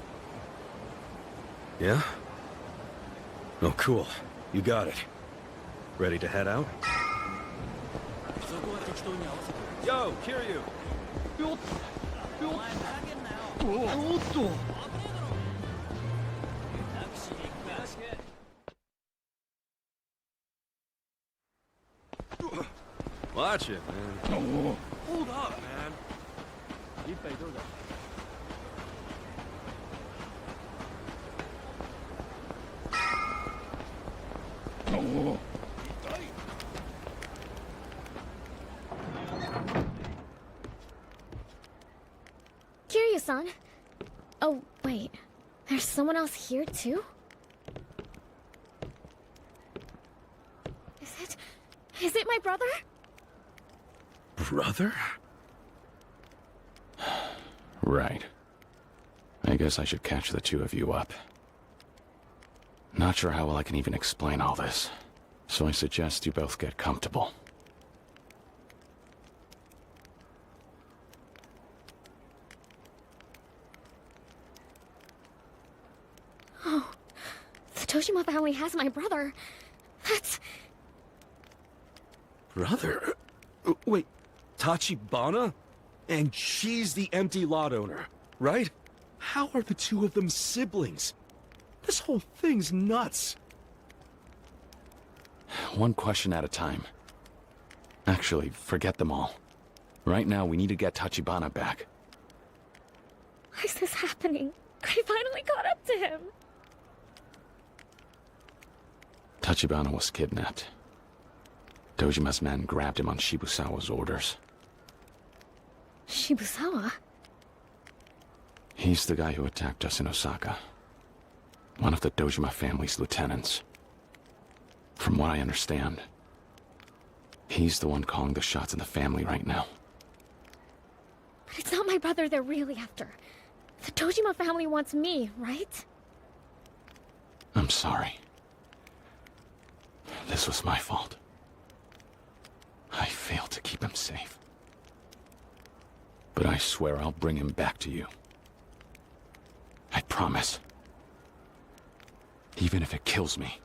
Yeah? Oh, cool. You got it. Ready to head out? Yo, Kiryu! Watch it, man. Hold up, man. Kiryu-san. Oh, wait. There's someone else here, too? Is it my brother? Brother? Right. I guess I should catch the two of you up. Not sure how well I can even explain all this, so I suggest you both get comfortable. Oh, the Dojima family has my brother. That's... Brother? Wait, Tachibana? And she's the empty lot owner, right? How are the two of them siblings? This whole thing's nuts. One question at a time. Actually, forget them all. Right now, we need to get Tachibana back. Why is this happening? I finally caught up to him. Tachibana was kidnapped. Dojima's men grabbed him on Shibusawa's orders. Shibusawa? He's the guy who attacked us in Osaka. One of the Dojima family's lieutenants. From what I understand, he's the one calling the shots in the family right now. But it's not my brother they're really after. The Dojima family wants me, right? I'm sorry. This was my fault. I failed to keep him safe. But I swear I'll bring him back to you. I promise. Even if it kills me.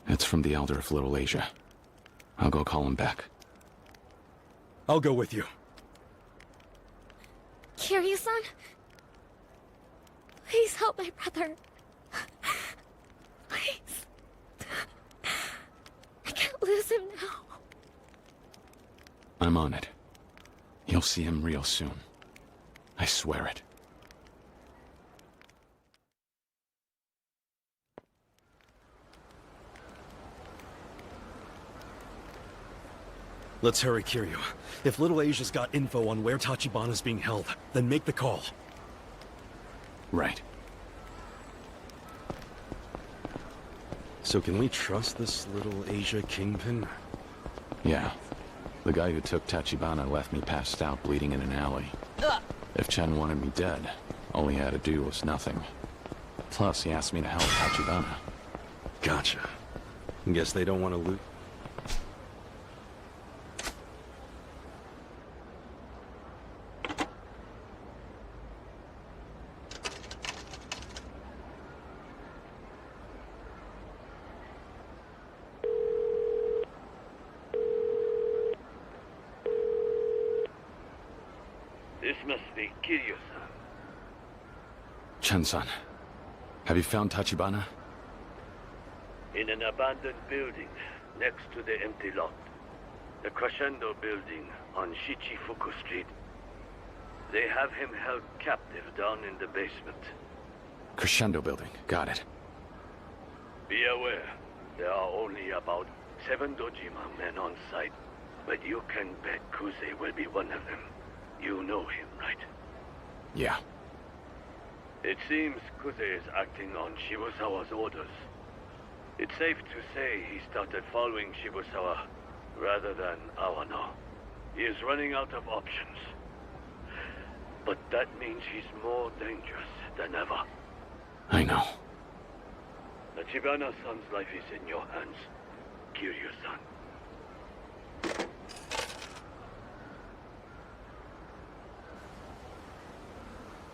It's from the Elder of Little Asia. I'll go call him back. I'll go with you. Kiryu-san? Please help my brother. Please. I can't lose him now. I'm on it. You'll see him real soon. I swear it. Let's hurry, Kiryu. If Little Asia's got info on where Tachibana's being held, then make the call. Right. So can we trust this Little Asia kingpin? Yeah. The guy who took Tachibana left me passed out bleeding in an alley. If Chen wanted me dead, all he had to do was nothing. Plus, he asked me to help Tachibana. Gotcha. Guess they don't want to loot. This must be Kiryu-san. Chen-san, have you found Tachibana? In an abandoned building next to the empty lot. The Crescendo building on Shichifuku Street. They have him held captive down in the basement. Crescendo building, got it. Be aware, there are only about 7 Dojima men on site, but you can bet Kuze will be one of them. You know him, right? Yeah. It seems Kuze is acting on Shibusawa's orders. It's safe to say he started following Shibusawa rather than Awano. He is running out of options. But that means he's more dangerous than ever. I know. Tachibana-san's life is in your hands. Kiryu-san.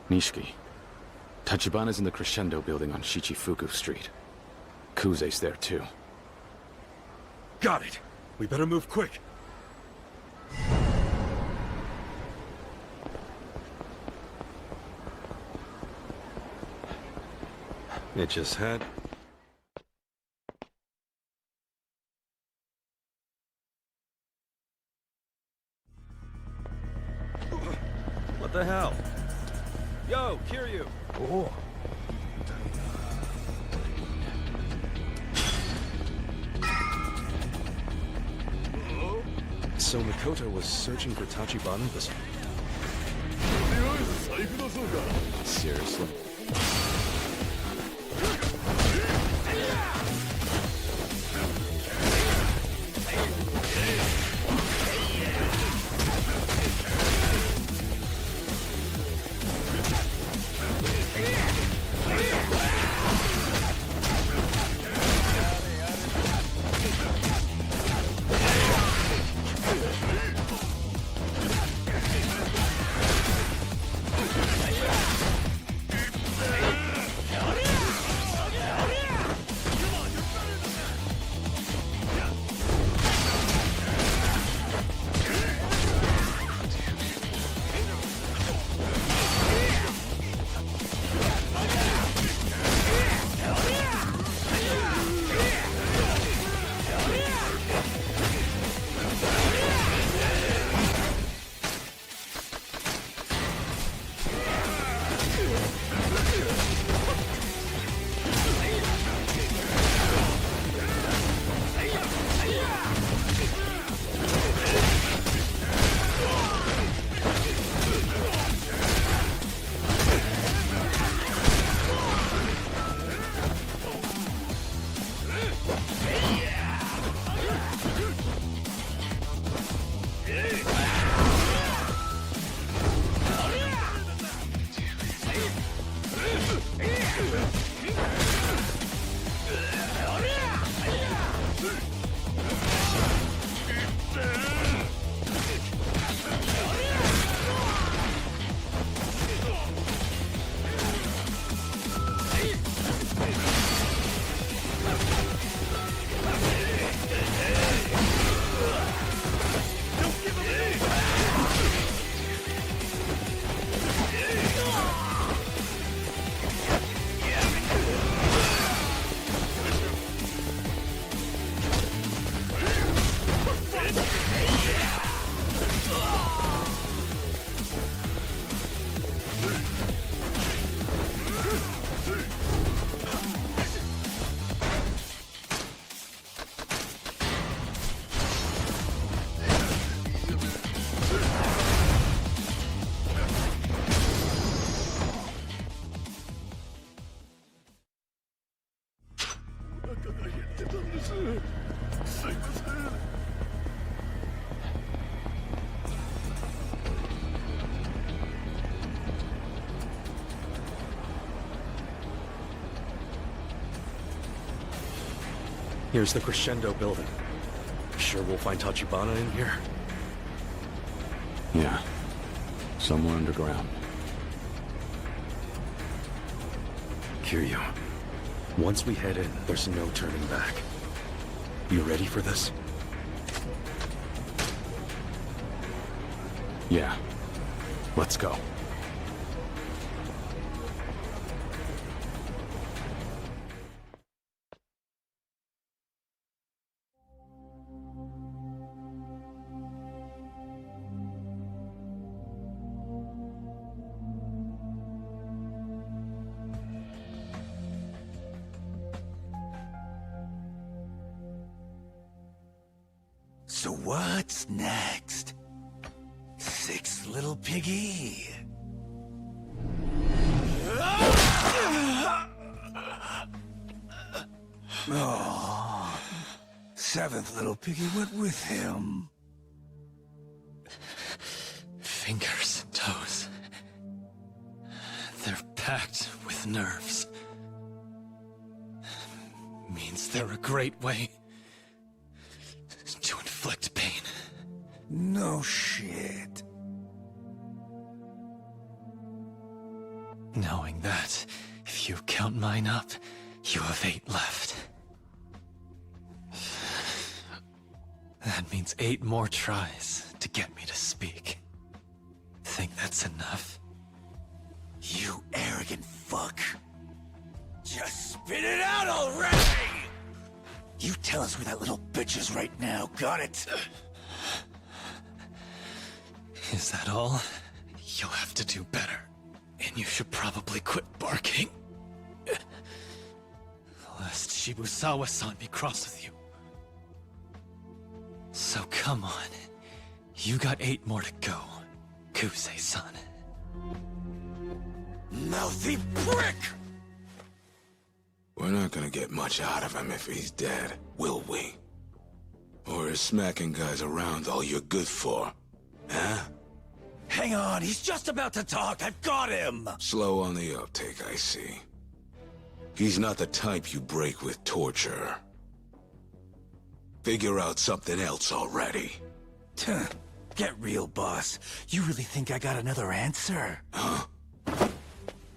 Nishiki. Tachibana's in the Crescendo building on Shichifuku Street. Kuze's there too. Got it. We better move quick. It just had... What the hell? Yo, Kiryu! Oh. So Makoto was searching for Tachibana this... Seriously? Here's the Crescendo building. Sure we'll find Tachibana in here? Yeah. Somewhere underground. Kiryu, once we head in, there's no turning back. You ready for this? Yeah. Let's go. So what's next? Sixth little piggy? Oh, seventh little piggy went with him. Fingers and toes. They're packed with nerves. Means they're a great way inflict pain. No shit. Knowing that, if you count mine up, you have 8 left. That means 8 more tries to get me to speak. Think that's enough? You arrogant fuck. Just spit it out already! You tell us where that little bitch is right now, got it? Is that all? You'll have to do better. And you should probably quit barking. Lest Shibusawa-san be cross with you. So come on. You got 8 more to go, Kusei-san. Mouthy prick! We're not gonna get much out of him if he's dead, will we? Or is smacking guys around all you're good for? Huh? Hang on, he's just about to talk. I've got him! Slow on the uptake, I see. He's not the type you break with torture. Figure out something else already. Get real, boss. You really think I got another answer? Huh?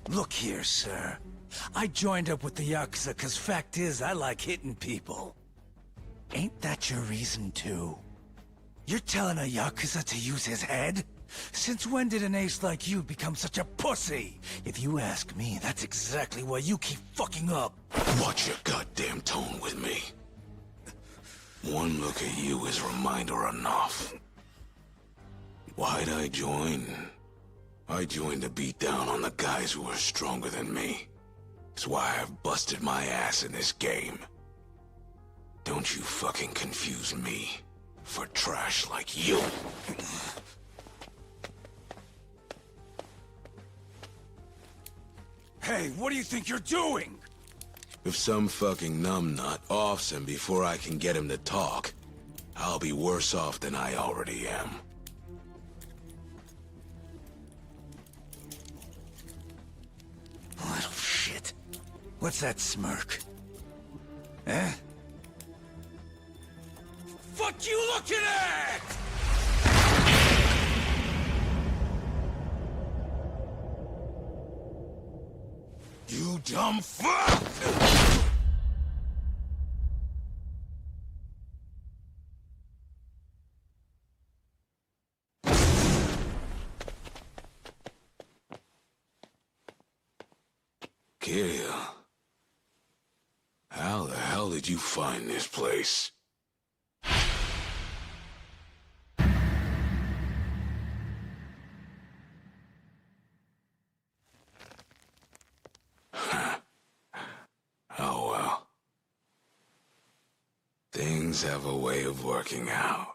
Look here, sir. I joined up with the Yakuza cause fact is, I like hitting people. Ain't that your reason, too? You're telling a Yakuza to use his head? Since when did an ace like you become such a pussy? If you ask me, that's exactly why you keep fucking up. Watch your goddamn tone with me. One look at you is reminder enough. Why'd I join? I joined to beat down on the guys who were stronger than me. It's why I've busted my ass in this game. Don't you fucking confuse me for trash like you. Hey, what do you think you're doing? If some fucking numbnut offs him before I can get him to talk, I'll be worse off than I already am. Little shit. What's that smirk? Eh? Fuck you looking at? You dumb fuck! Kiryu, how the hell did you find this place? Oh well. Things have a way of working out.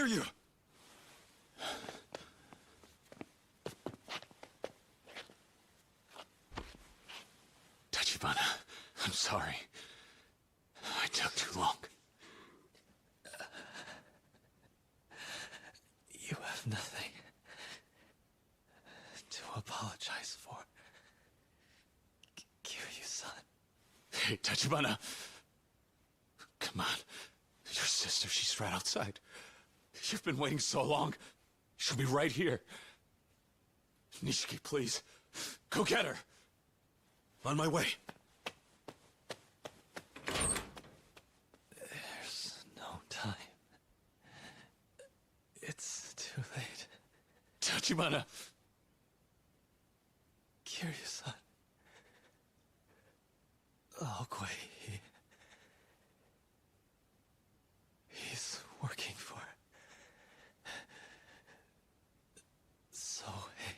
hear you! Tachibana, I'm sorry. I took too long. You have nothing to apologize for. Kiryu-san. Hey, Tachibana! Come on. Your sister, she's right outside. You've been waiting so long. She'll be right here. Nishiki, please. Go get her. On my way. There's no time. It's too late. Tachibana! Kiryu-san. Okoye, he's working for Sohei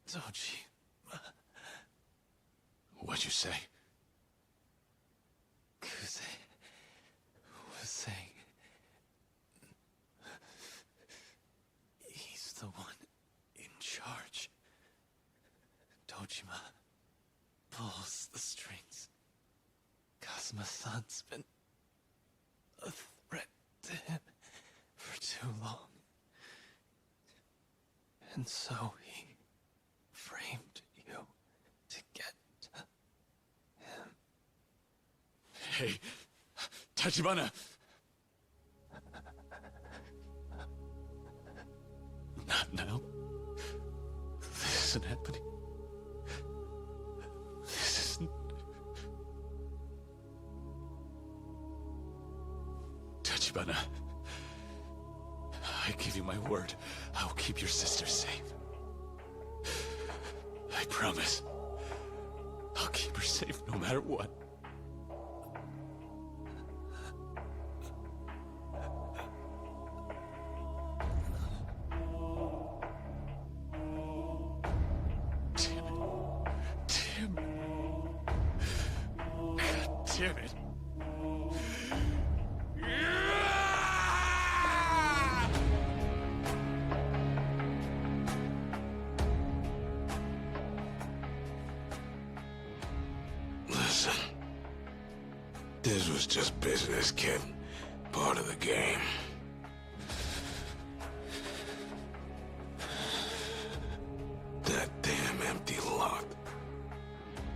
Dojima. What'd you say? Kuze was saying he's the one in charge. Dojima pulls the strings. Kazuma-san's been a threat to him for too long. And so he framed you to get to him. Hey, Tachibana! Not now. This isn't happening. This isn't... Tachibana, I give you my word. I will keep your sister safe. I promise. I'll keep her safe no matter what. Damn it. Listen. This was just business, kid. Part of the game. That damn empty lot.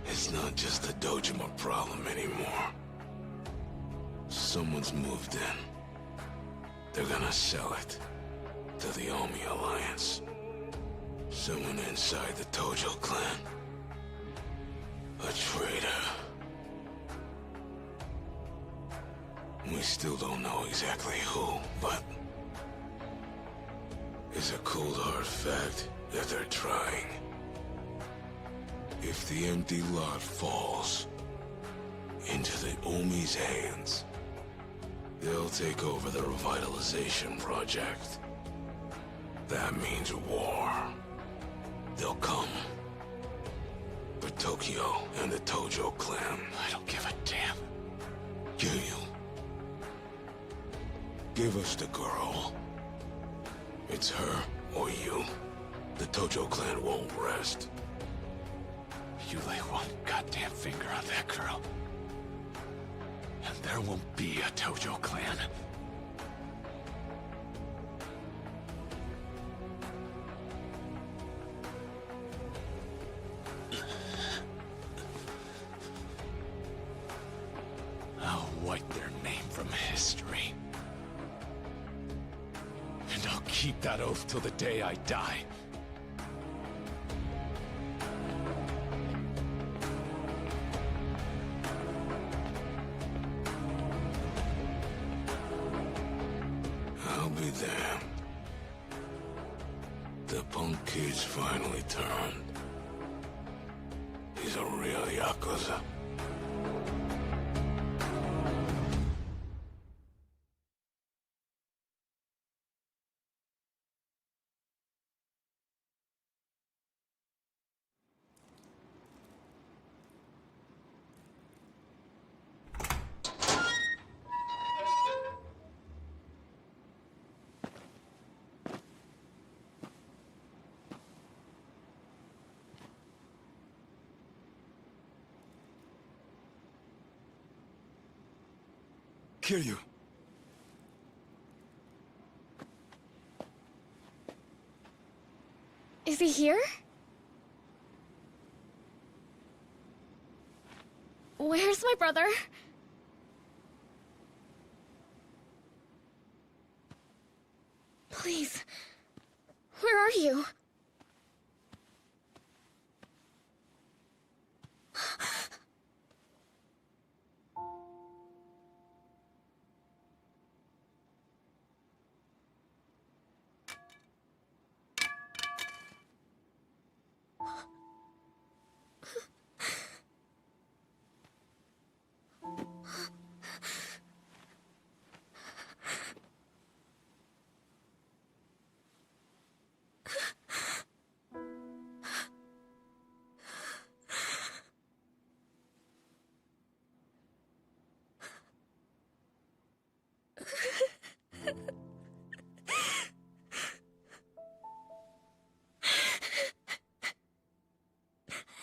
It's not just the Dojima problem anymore. Someone's moved in. They're gonna sell it to the Omi Alliance. Someone inside the Tojo clan. A traitor. We still don't know exactly who, but it's a cold hard fact that they're trying. If the empty lot falls into the Omi's hands, they'll take over the revitalization project. That means war. They'll come for Tokyo and the Tojo clan. I don't give a damn. Do you? Give us the girl. It's her or you. The Tojo clan won't rest. You lay one goddamn finger on that girl, and there won't be a Tojo clan. I'll wipe their name from history. And I'll keep that oath till the day I die. I'll be damned. The punk kid's finally turned. He's a real Yakuza. kill you. Is he here? Where's my brother? Please, where are you?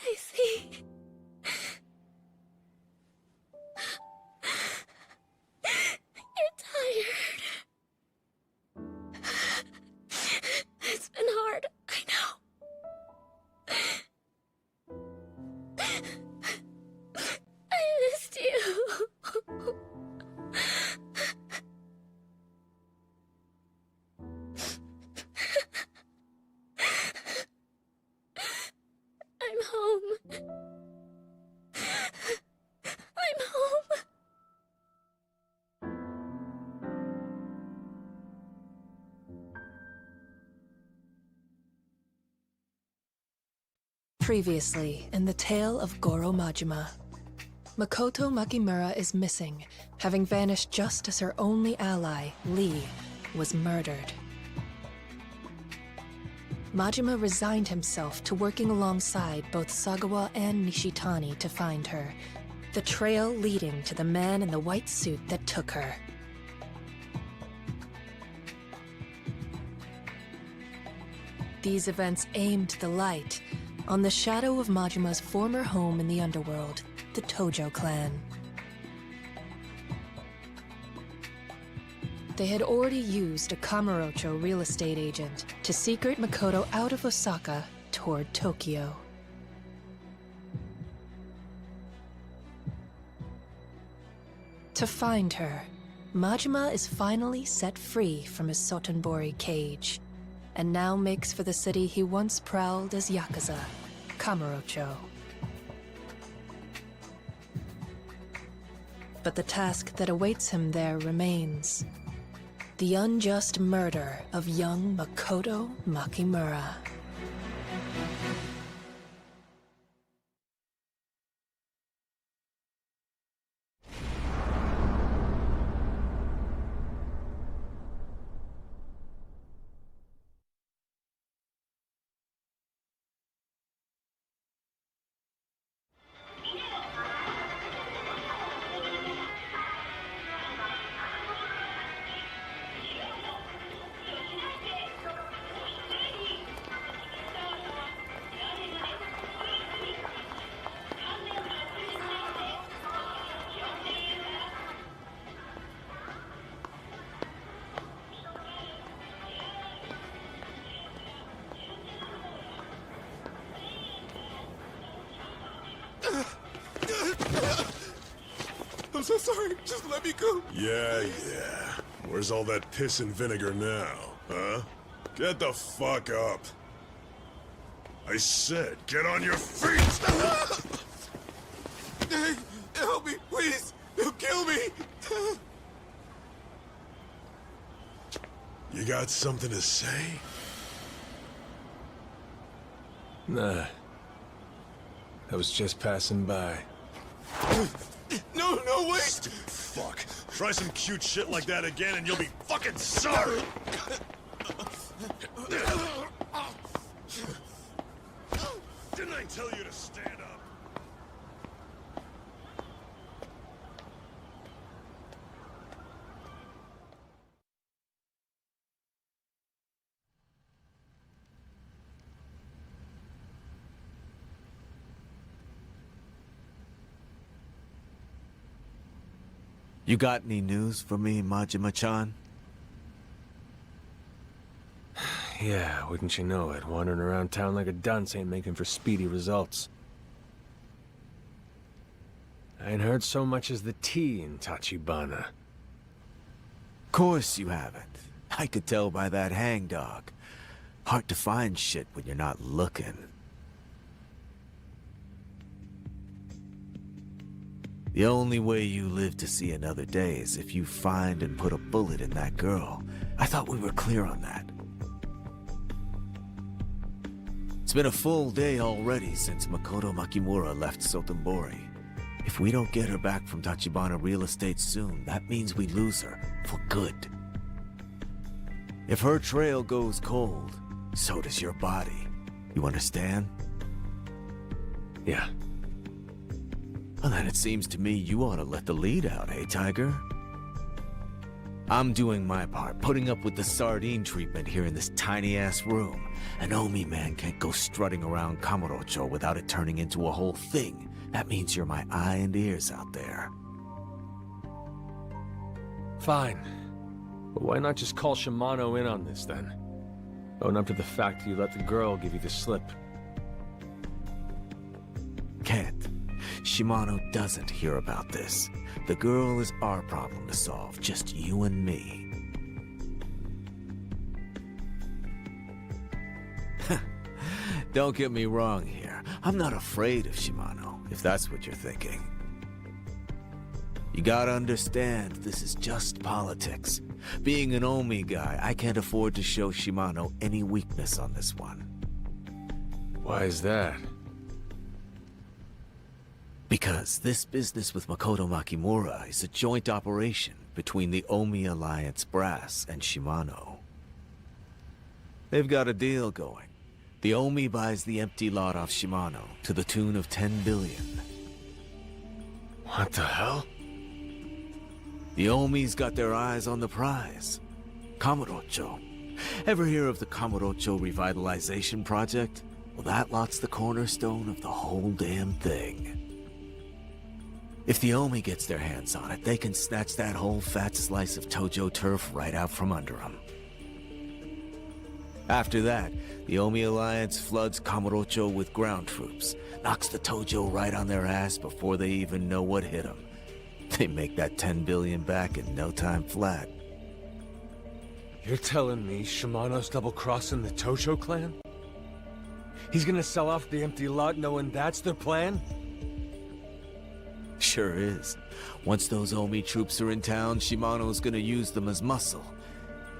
I see. You're tired. It's been hard, I know. I missed you. I'm home. I'm home. Previously, in the tale of Goro Majima, Makoto Makimura is missing, having vanished just as her only ally, Lee, was murdered. Majima resigned himself to working alongside both Sagawa and Nishitani to find her, the trail leading to the man in the white suit that took her. These events aimed the light on the shadow of Majima's former home in the underworld, the Tojo clan. They had already used a Kamurocho real estate agent to secret Makoto out of Osaka toward Tokyo. To find her, Majima is finally set free from his Sotenbori cage, and now makes for the city he once prowled as Yakuza, Kamurocho. But the task that awaits him there remains: the unjust murder of young Makoto Makimura. I'm so sorry. Just let me go. Yeah. Where's all that piss and vinegar now, huh? Get the fuck up. I said, get on your feet! Hey, help me, please! They'll kill me! You got something to say? Nah. I was just passing by. No, wait! Fuck. Try some cute shit like that again and you'll be fucking sorry! Didn't I tell you to stand up? You got any news for me, Majima-chan? Yeah, wouldn't you know it? Wandering around town like a dunce ain't making for speedy results. I ain't heard so much as the T in Tachibana. Course you haven't. I could tell by that hangdog. Hard to find shit when you're not looking. The only way you live to see another day is if you find and put a bullet in that girl. I thought we were clear on that. It's been a full day already since Makoto Makimura left Sotenbori. If we don't get her back from Tachibana real estate soon, that means we lose her for good. If her trail goes cold, so does your body. You understand? Yeah. Well, then it seems to me you ought to let the lead out, hey, Tiger? I'm doing my part, putting up with the sardine treatment here in this tiny-ass room. An Omi man can't go strutting around Kamurocho without it turning into a whole thing. That means you're my eye and ears out there. Fine. But why not just call Shimano in on this, then? Own up to the fact that you let the girl give you the slip. Can't. Shimano doesn't hear about this. The girl is our problem to solve, just you and me. Don't get me wrong here. I'm not afraid of Shimano, if that's what you're thinking. You gotta understand, this is just politics. Being an Omi guy, I can't afford to show Shimano any weakness on this one. Why is that? Because this business with Makoto Makimura is a joint operation between the Omi Alliance brass and Shimano. They've got a deal going. The Omi buys the empty lot off Shimano to the tune of 10 billion. What the hell? The Omi's got their eyes on the prize. Kamurocho. Ever hear of the Kamurocho Revitalization Project? Well, that lot's the cornerstone of the whole damn thing. If the Omi gets their hands on it, they can snatch that whole fat slice of Tojo turf right out from under them. After that, the Omi Alliance floods Kamurocho with ground troops, knocks the Tojo right on their ass before they even know what hit them. They make that 10 billion back in no time flat. You're telling me Shimano's double-crossing the Tojo clan? He's gonna sell off the empty lot knowing that's their plan? Sure is. Once those Omi troops are in town, Shimano's gonna use them as muscle.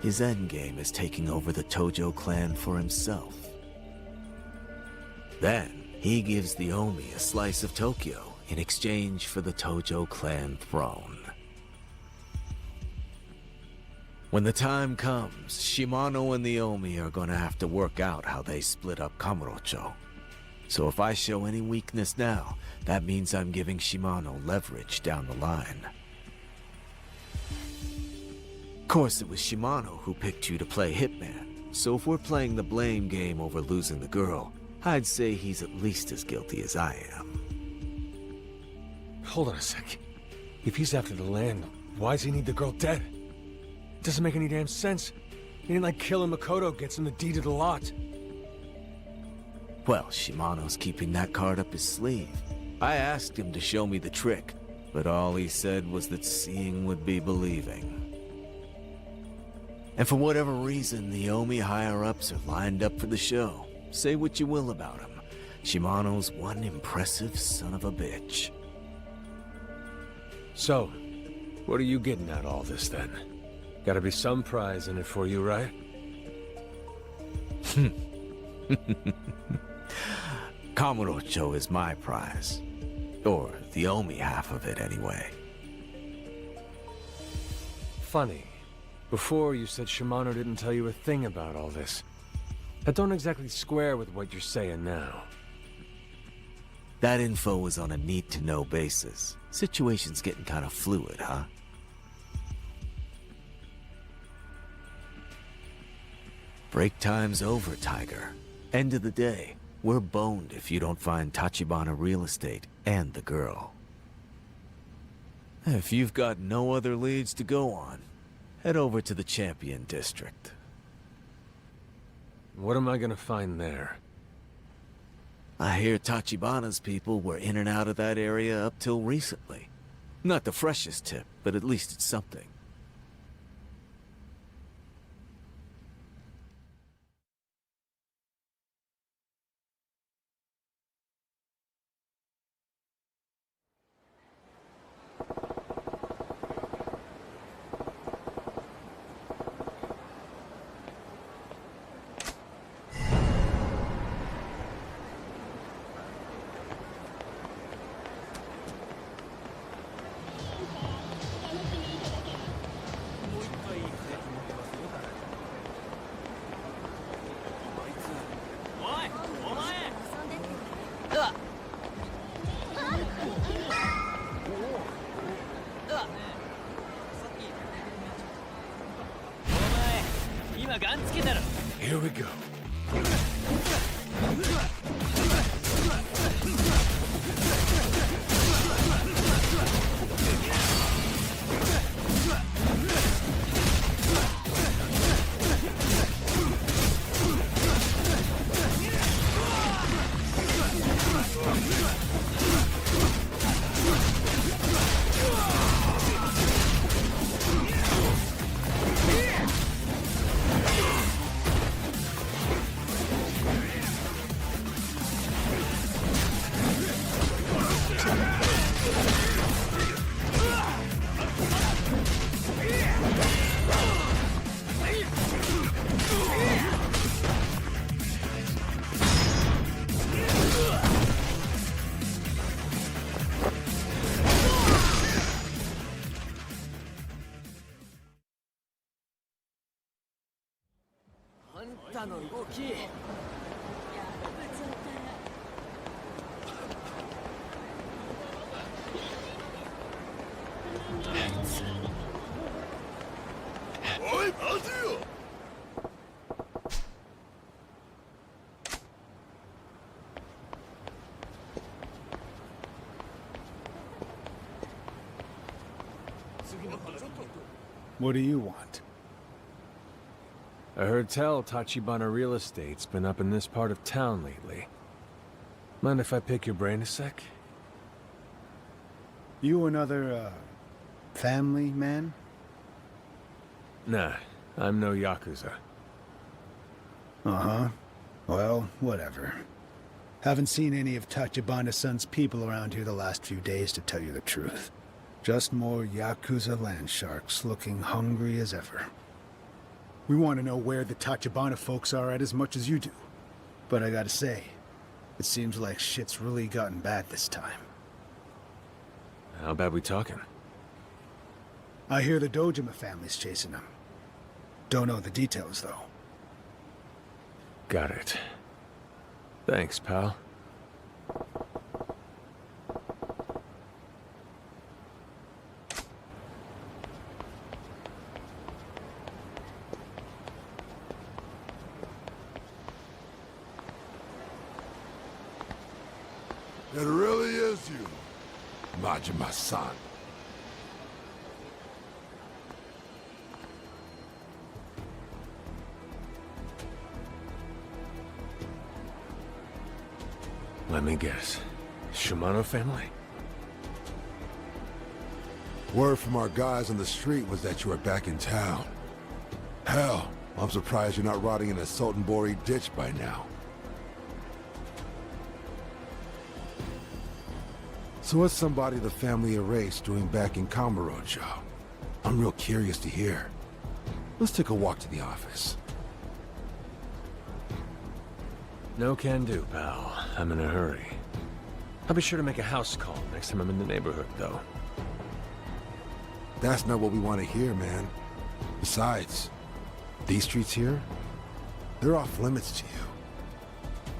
His endgame is taking over the Tojo clan for himself. Then, he gives the Omi a slice of Tokyo in exchange for the Tojo clan throne. When the time comes, Shimano and the Omi are gonna have to work out how they split up Kamurocho. So if I show any weakness now, that means I'm giving Shimano leverage down the line. Of course, it was Shimano who picked you to play Hitman, so if we're playing the blame game over losing the girl, I'd say he's at least as guilty as I am. Hold on a sec. If he's after the land, why does he need the girl dead? It doesn't make any damn sense. He ain't like killing Makoto gets him the deed of the lot. Well, Shimano's keeping that card up his sleeve. I asked him to show me the trick, but all he said was that seeing would be believing. And for whatever reason, the Omi higher-ups are lined up for the show. Say what you will about him. Shimano's one impressive son of a bitch. So, what are you getting at all this then? Gotta be some prize in it for you, right? Kamurocho is my prize. Or the Omi half of it, anyway. Funny. Before, you said Shimano didn't tell you a thing about all this. That don't exactly square with what you're saying now. That info was on a need-to-know basis. Situation's getting kind of fluid, huh? Break time's over, Tiger. End of the day, we're boned if you don't find Tachibana real estate and the girl. If you've got no other leads to go on, head over to the Champion District. What am I gonna find there? I hear Tachibana's people were in and out of that area up till recently. Not the freshest tip, but at least it's something. Here we go. What do you want? I heard tell Tachibana Real Estate's been up in this part of town lately. Mind if I pick your brain a sec? You another, family man? Nah, I'm no Yakuza. Uh-huh. Well, whatever. Haven't seen any of Tachibana-san's people around here the last few days, to tell you the truth. Just more Yakuza land sharks looking hungry as ever. We want to know where the Tachibana folks are at as much as you do. But I gotta say, it seems like shit's really gotten bad this time. How bad we talking? I hear the Dojima family's chasing them. Don't know the details, though. Got it. Thanks, pal. It really is you, Majima-san. Let me guess. Shimano family? Word from our guys on the street was that you were back in town. Hell, I'm surprised you're not rotting in a Sotenbori ditch by now. So what's somebody the family erased doing back in Kamurocho? I'm real curious to hear. Let's take a walk to the office. No can do, pal. I'm in a hurry. I'll be sure to make a house call next time I'm in the neighborhood, though. That's not what we want to hear, man. Besides, these streets here, they're off limits to you.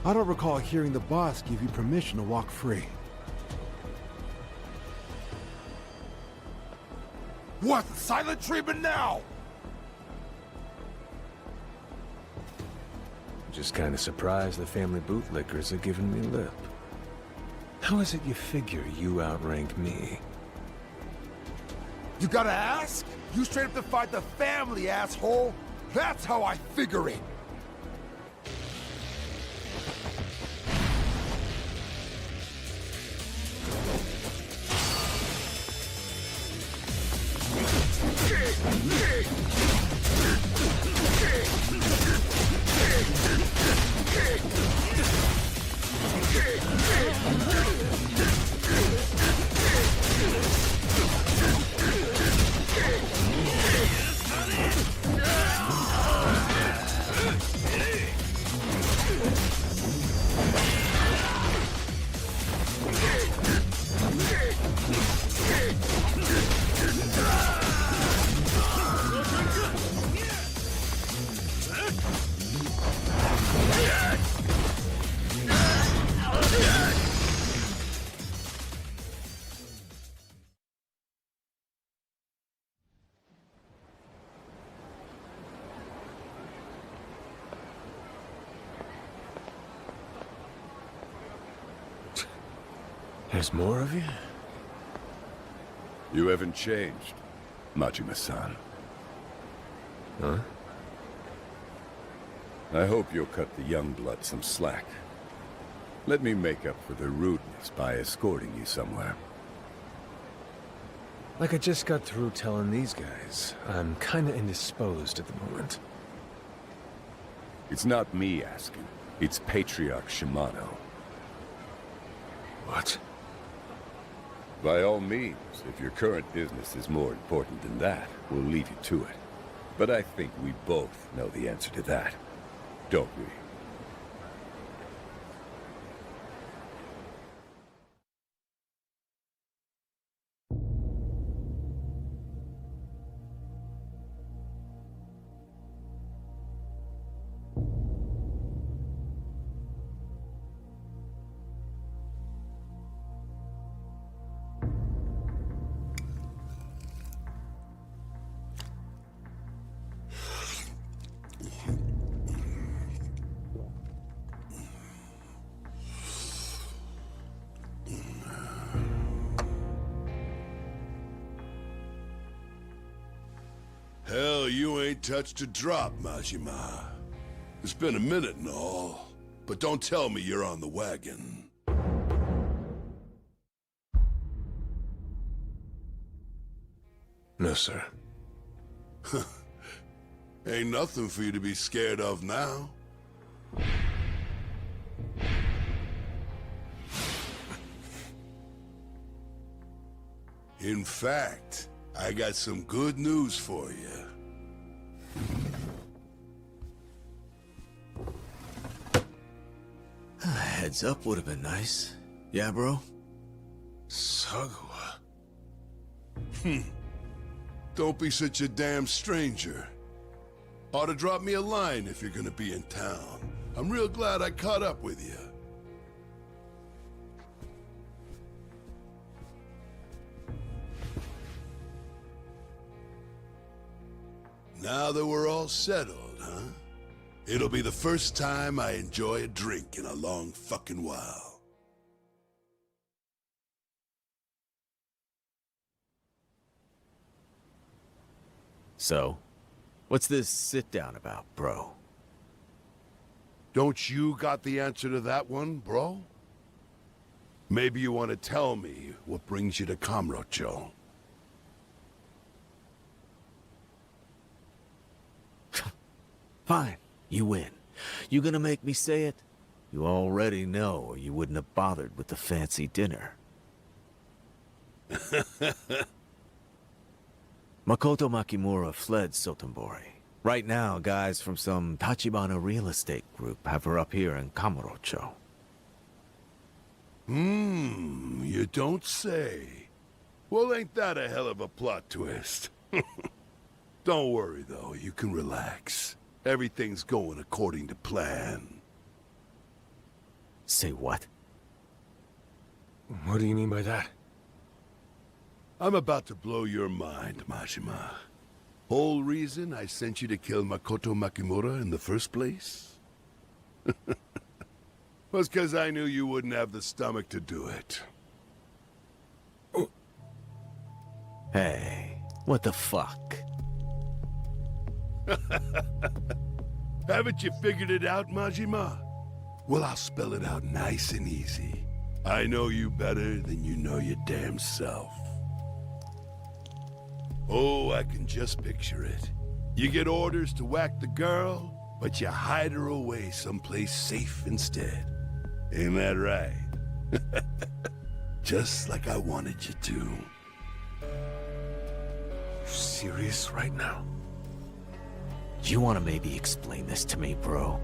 I don't recall hearing the boss give you permission to walk free. What? Silent treatment now! Just kinda surprised the family bootlickers are giving me lip. How is it you figure you outrank me? You gotta ask? You straight up defied the family, asshole! That's how I figure it! There's more of you? You haven't changed, Majima-san. Huh? I hope you'll cut the young blood some slack. Let me make up for their rudeness by escorting you somewhere. Like I just got through telling these guys, I'm kinda indisposed at the moment. It's not me asking. It's Patriarch Shimano. What? By all means, if your current business is more important than that, we'll leave you to it. But I think we both know the answer to that, don't we? Hell, you ain't touched a drop, Majima. It's been a minute and all, but don't tell me you're on the wagon. No, sir. Ain't nothing for you to be scared of now. In fact, I got some good news for you. Heads up would have been nice. Yeah, bro? Sagawa. Don't be such a damn stranger. Ought to drop me a line if you're gonna be in town. I'm real glad I caught up with you. Now that we're all settled, huh? It'll be the first time I enjoy a drink in a long fucking while. So, what's this sit-down about, bro? Don't you got the answer to that one, bro? Maybe you want to tell me what brings you to Kamurocho. Fine, you win. You gonna make me say it? You already know, or you wouldn't have bothered with the fancy dinner. Makoto Makimura fled Sotenbori. Right now, guys from some Tachibana real estate group have her up here in Kamurocho. You don't say. Well, ain't that a hell of a plot twist? Don't worry, though. You can relax. Everything's going according to plan. Say what? What do you mean by that? I'm about to blow your mind, Majima. Whole reason I sent you to kill Makoto Makimura in the first place? Was because I knew you wouldn't have the stomach to do it. Hey, What the fuck? Haven't you figured it out, Majima? Well, I'll spell it out nice and easy. I know you better than you know your damn self. Oh, I can just picture it. You get orders to whack the girl, but you hide her away someplace safe instead. Ain't that right? Just like I wanted you to. You serious right now? Do you want to maybe explain this to me, bro?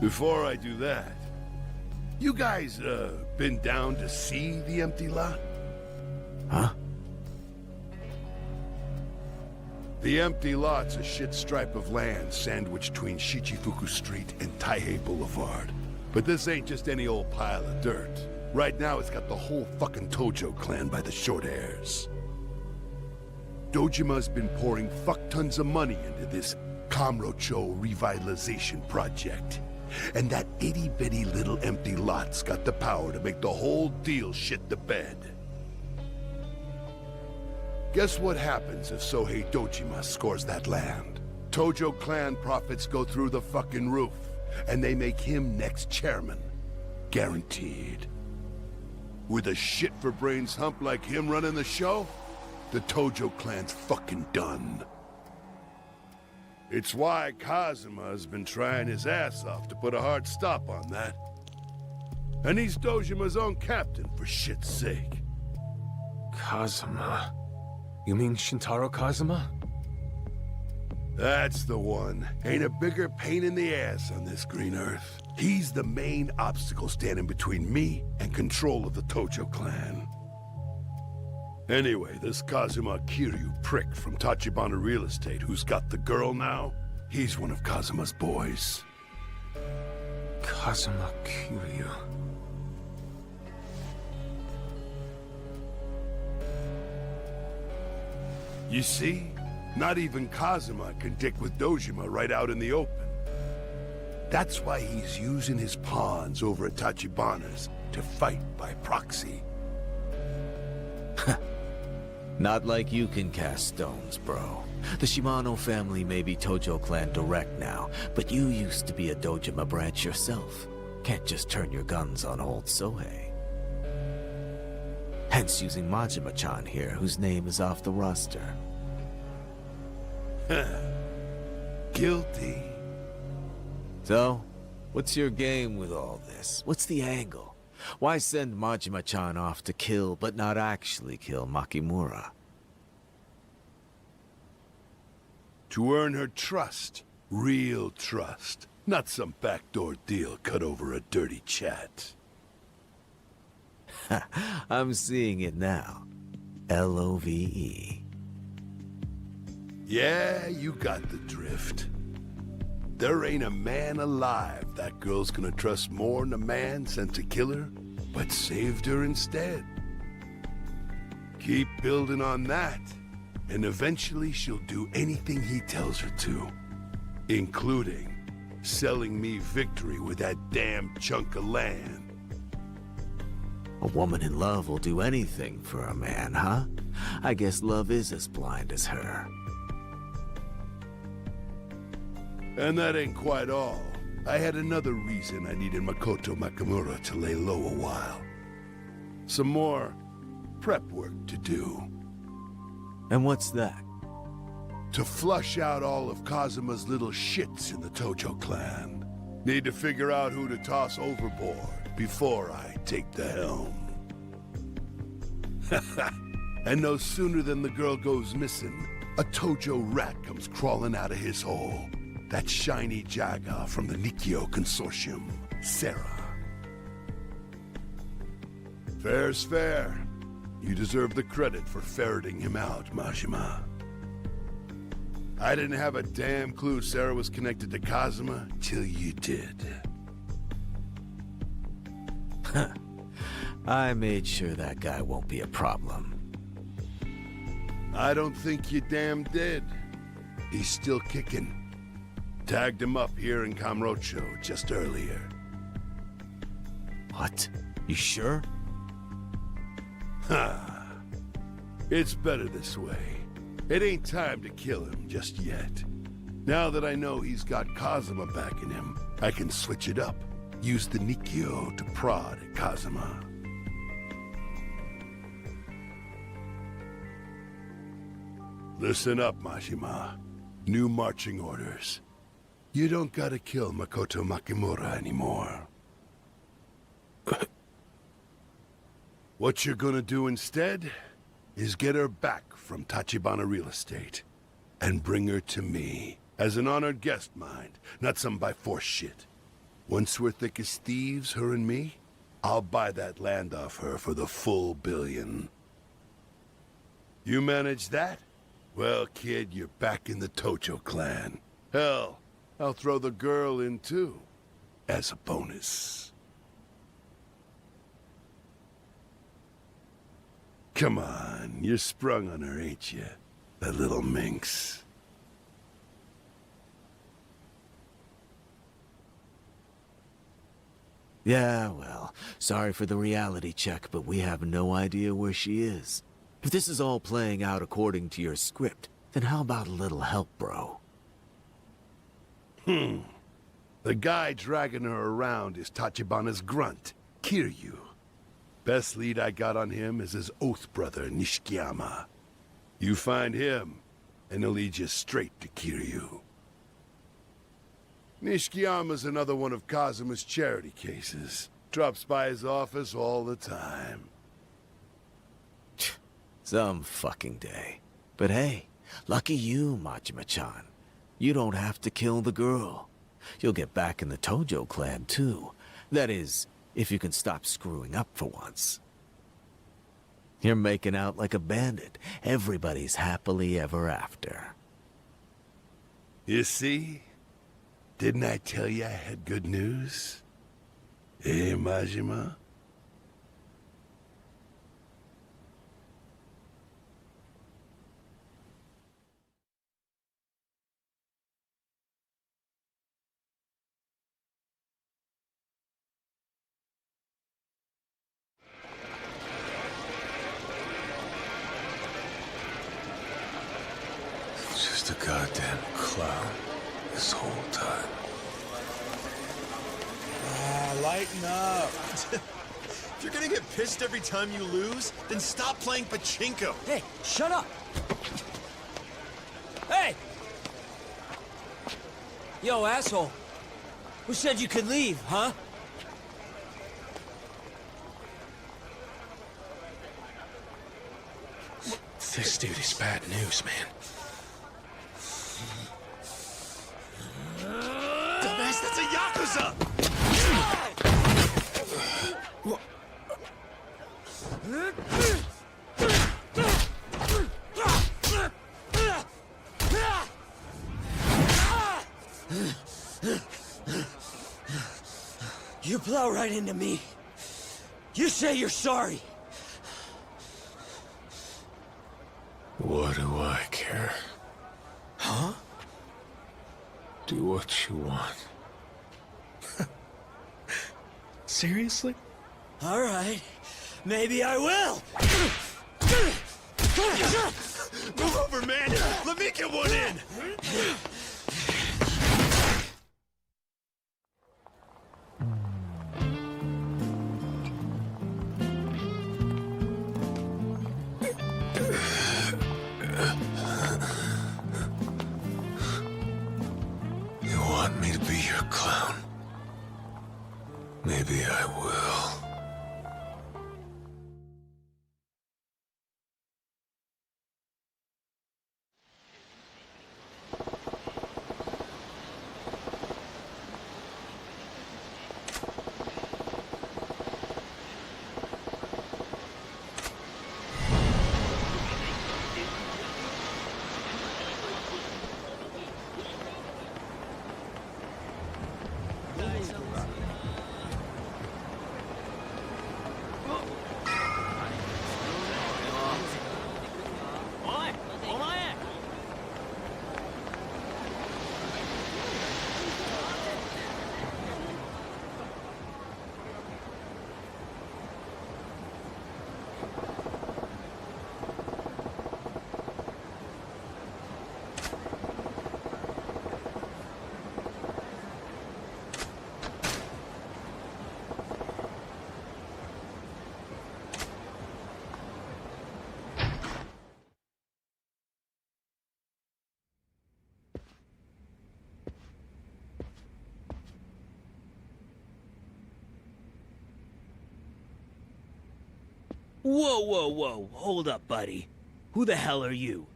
Before I do that, you guys, been down to see the empty lot? Huh? The empty lot's a shit stripe of land sandwiched between Shichifuku Street and Taihei Boulevard. But this ain't just any old pile of dirt. Right now, it's got the whole fucking Tojo clan by the short hairs. Dojima's been pouring fuck tons of money into this Kamurocho revitalization project. And that itty-bitty little empty lot's got the power to make the whole deal shit the bed. Guess what happens if Sohei Dojima scores that land? Tojo clan profits go through the fucking roof, and they make him next chairman. Guaranteed. With a shit-for-brains hump like him running the show, the Tojo clan's fucking done. It's why Kazuma's been trying his ass off to put a hard stop on that. And he's Dojima's own captain, for shit's sake. Kazuma? You mean Shintaro Kazuma? That's the one. Ain't a bigger pain in the ass on this green earth. He's the main obstacle standing between me and control of the Tojo clan. Anyway, this Kazuma Kiryu prick from Tachibana Real Estate who's got the girl now, he's one of Kazuma's boys. Kazuma Kiryu. You see? Not even Kazuma can dick with Dojima right out in the open. That's why he's using his pawns over at Tachibana's to fight by proxy. Not like you can cast stones, bro. The Shimano family may be Tojo clan direct now, but you used to be a Dojima branch yourself. Can't just turn your guns on old Sohei. Hence using Majima-chan here, whose name is off the roster. Guilty. So, what's your game with all this? What's the angle? Why send Majima-chan off to kill, but not actually kill Makimura? To earn her trust. Real trust. Not some backdoor deal cut over a dirty chat. I'm seeing it now. Love. Yeah, you got the drift. There ain't a man alive that girl's gonna trust more than a man sent to kill her, but saved her instead. Keep building on that, and eventually she'll do anything he tells her to, including selling me victory with that damn chunk of land. A woman in love will do anything for a man, huh? I guess love is as blind as her. And that ain't quite all. I had another reason I needed Makoto Makimura to lay low a while. Some more prep work to do. And what's that? To flush out all of Kazuma's little shits in the Tojo clan. Need to figure out who to toss overboard before I take the helm. And no sooner than the girl goes missing, a Tojo rat comes crawling out of his hole. That shiny Jaga from the Nikio Consortium, Sarah. Fair's fair. You deserve the credit for ferreting him out, Majima. I didn't have a damn clue Sarah was connected to Kazuma till you did. I made sure that guy won't be a problem. I don't think you damn did. He's still kicking. Tagged him up here in Kamurocho just earlier. What? You sure? Ha! It's better this way. It ain't time to kill him just yet. Now that I know he's got Kazuma back in him, I can switch it up. Use the Nikyo to prod at Kazuma. Listen up, Majima. New marching orders. You don't gotta kill Makoto Makimura anymore. What you're gonna do instead is get her back from Tachibana Real Estate and bring her to me as an honored guest, mind, not some by-force shit. Once we're thick as thieves, her and me, I'll buy that land off her for the full $1 billion. You manage that? Well, kid, you're back in the Tojo clan. Hell, I'll throw the girl in too, as a bonus. Come on, you're sprung on her, ain't you? That little minx. Yeah, well, sorry for the reality check, but we have no idea where she is. If this is all playing out according to your script, then how about a little help, bro? The guy dragging her around is Tachibana's grunt, Kiryu. Best lead I got on him is his oath brother, Nishikiyama. You find him, and he'll lead you straight to Kiryu. Nishikiyama's another one of Kazuma's charity cases. Drops by his office all the time. Some fucking day. But hey, lucky you, Majima-chan. You don't have to kill the girl. You'll get back in the Tojo clan, too. That is, if you can stop screwing up for once. You're making out like a bandit. Everybody's happily ever after. You see? Didn't I tell you I had good news? Eh, Majima? Just a goddamn clown this whole time. Lighten up. If you're gonna get pissed every time you lose, then stop playing pachinko. Hey, shut up! Hey! Yo, asshole. Who said you could leave, huh? This dude is bad news, man. Dumbass, that's a Yakuza! You plow right into me. You say you're sorry. What do I care? Huh? Do what you want. Seriously? All right. Maybe I will. Move over, man! Let me get one in! You want me to be your clown? Maybe I will. Whoa, whoa, whoa. Hold up, buddy. Who the hell are you?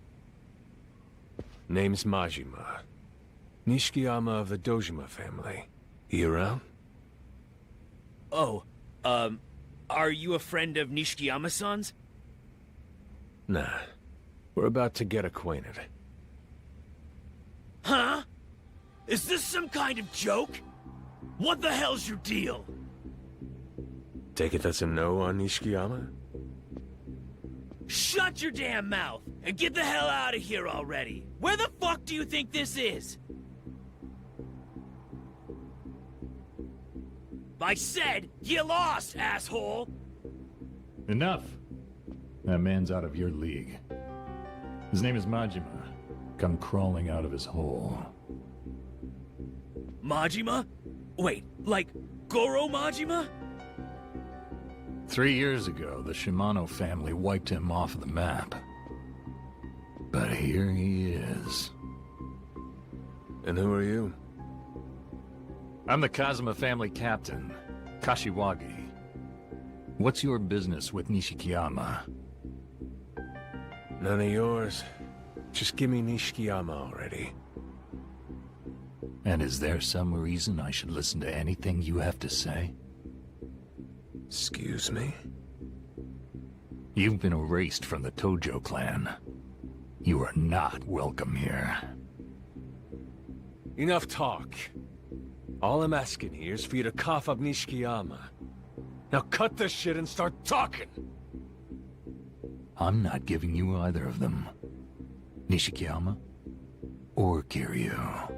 Name's Majima. Nishikiyama of the Dojima family. He around? Oh, are you a friend of Nishikiyama-san's? Nah. We're about to get acquainted. Huh? Is this some kind of joke? What the hell's your deal? Take it that's a no on Nishikiyama? Shut your damn mouth and get the hell out of here already. Where the fuck do you think this is? I said, you lost, asshole! Enough. That man's out of your league. His name is Majima. Come crawling out of his hole. Majima? Wait, like Goro Majima? 3 years ago, the Shimano family wiped him off of the map. But here he is. And who are you? I'm the Kazuma family captain, Kashiwagi. What's your business with Nishikiyama? None of yours. Just give me Nishikiyama already. And is there some reason I should listen to anything you have to say? Excuse me? You've been erased from the Tojo clan. You are not welcome here. Enough talk. All I'm asking here is for you to cough up Nishikiyama. Now cut this shit and start talking! I'm not giving you either of them. Nishikiyama or Kiryu.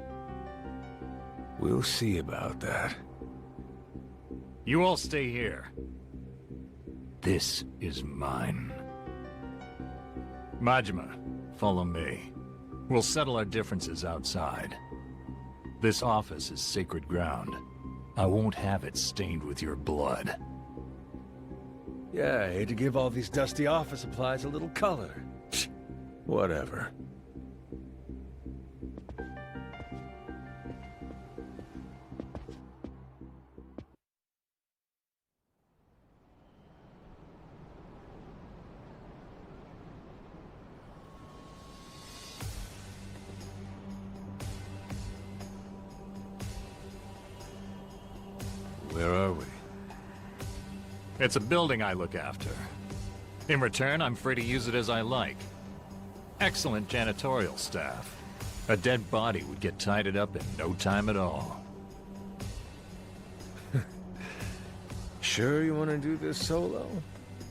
We'll see about that. You all stay here. This is mine. Majima, follow me. We'll settle our differences outside. This office is sacred ground. I won't have it stained with your blood. Yeah, I hate to give all these dusty office supplies a little color. Whatever. Where are we? It's a building I look after. In return, I'm free to use it as I like. Excellent janitorial staff. A dead body would get tidied up in no time at all. Sure you want to do this solo?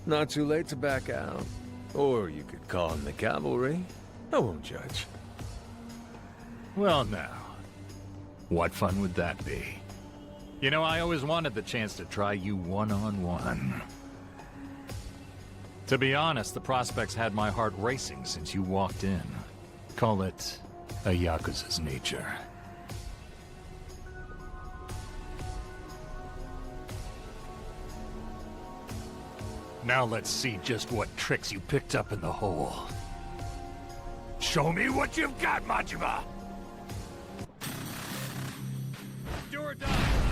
Not too late to back out. Or you could call in the cavalry. I won't judge. Well now, what fun would that be? You know, I always wanted the chance to try you one-on-one. To be honest, the prospects had my heart racing since you walked in. Call it a Yakuza's nature. Now let's see just what tricks you picked up in the hole. Show me what you've got, Majima! Do or die, Majima.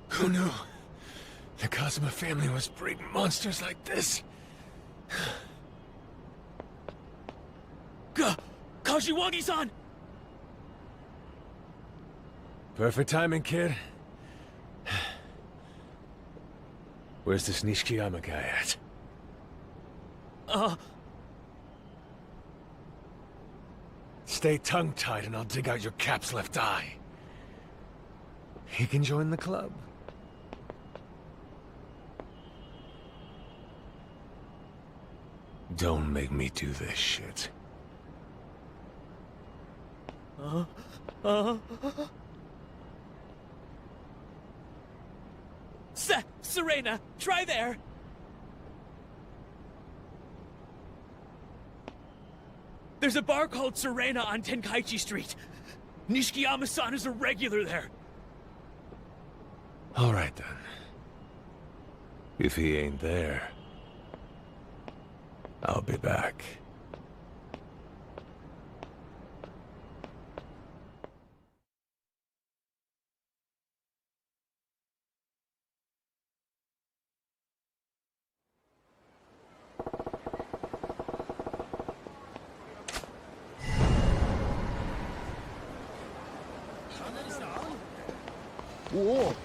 Who knew the Kazuma family was breeding monsters like this? Kashiwagi-san! Perfect timing, kid. Where's this Nishikiyama guy at? Stay tongue-tied and I'll dig out your cap's left eye. He can join the club. Don't make me do this shit. Serena, try there! There's a bar called Serena on Tenkaichi Street. Nishikiyama-san is a regular there. All right, then. If he ain't there, I'll be back. Whoa!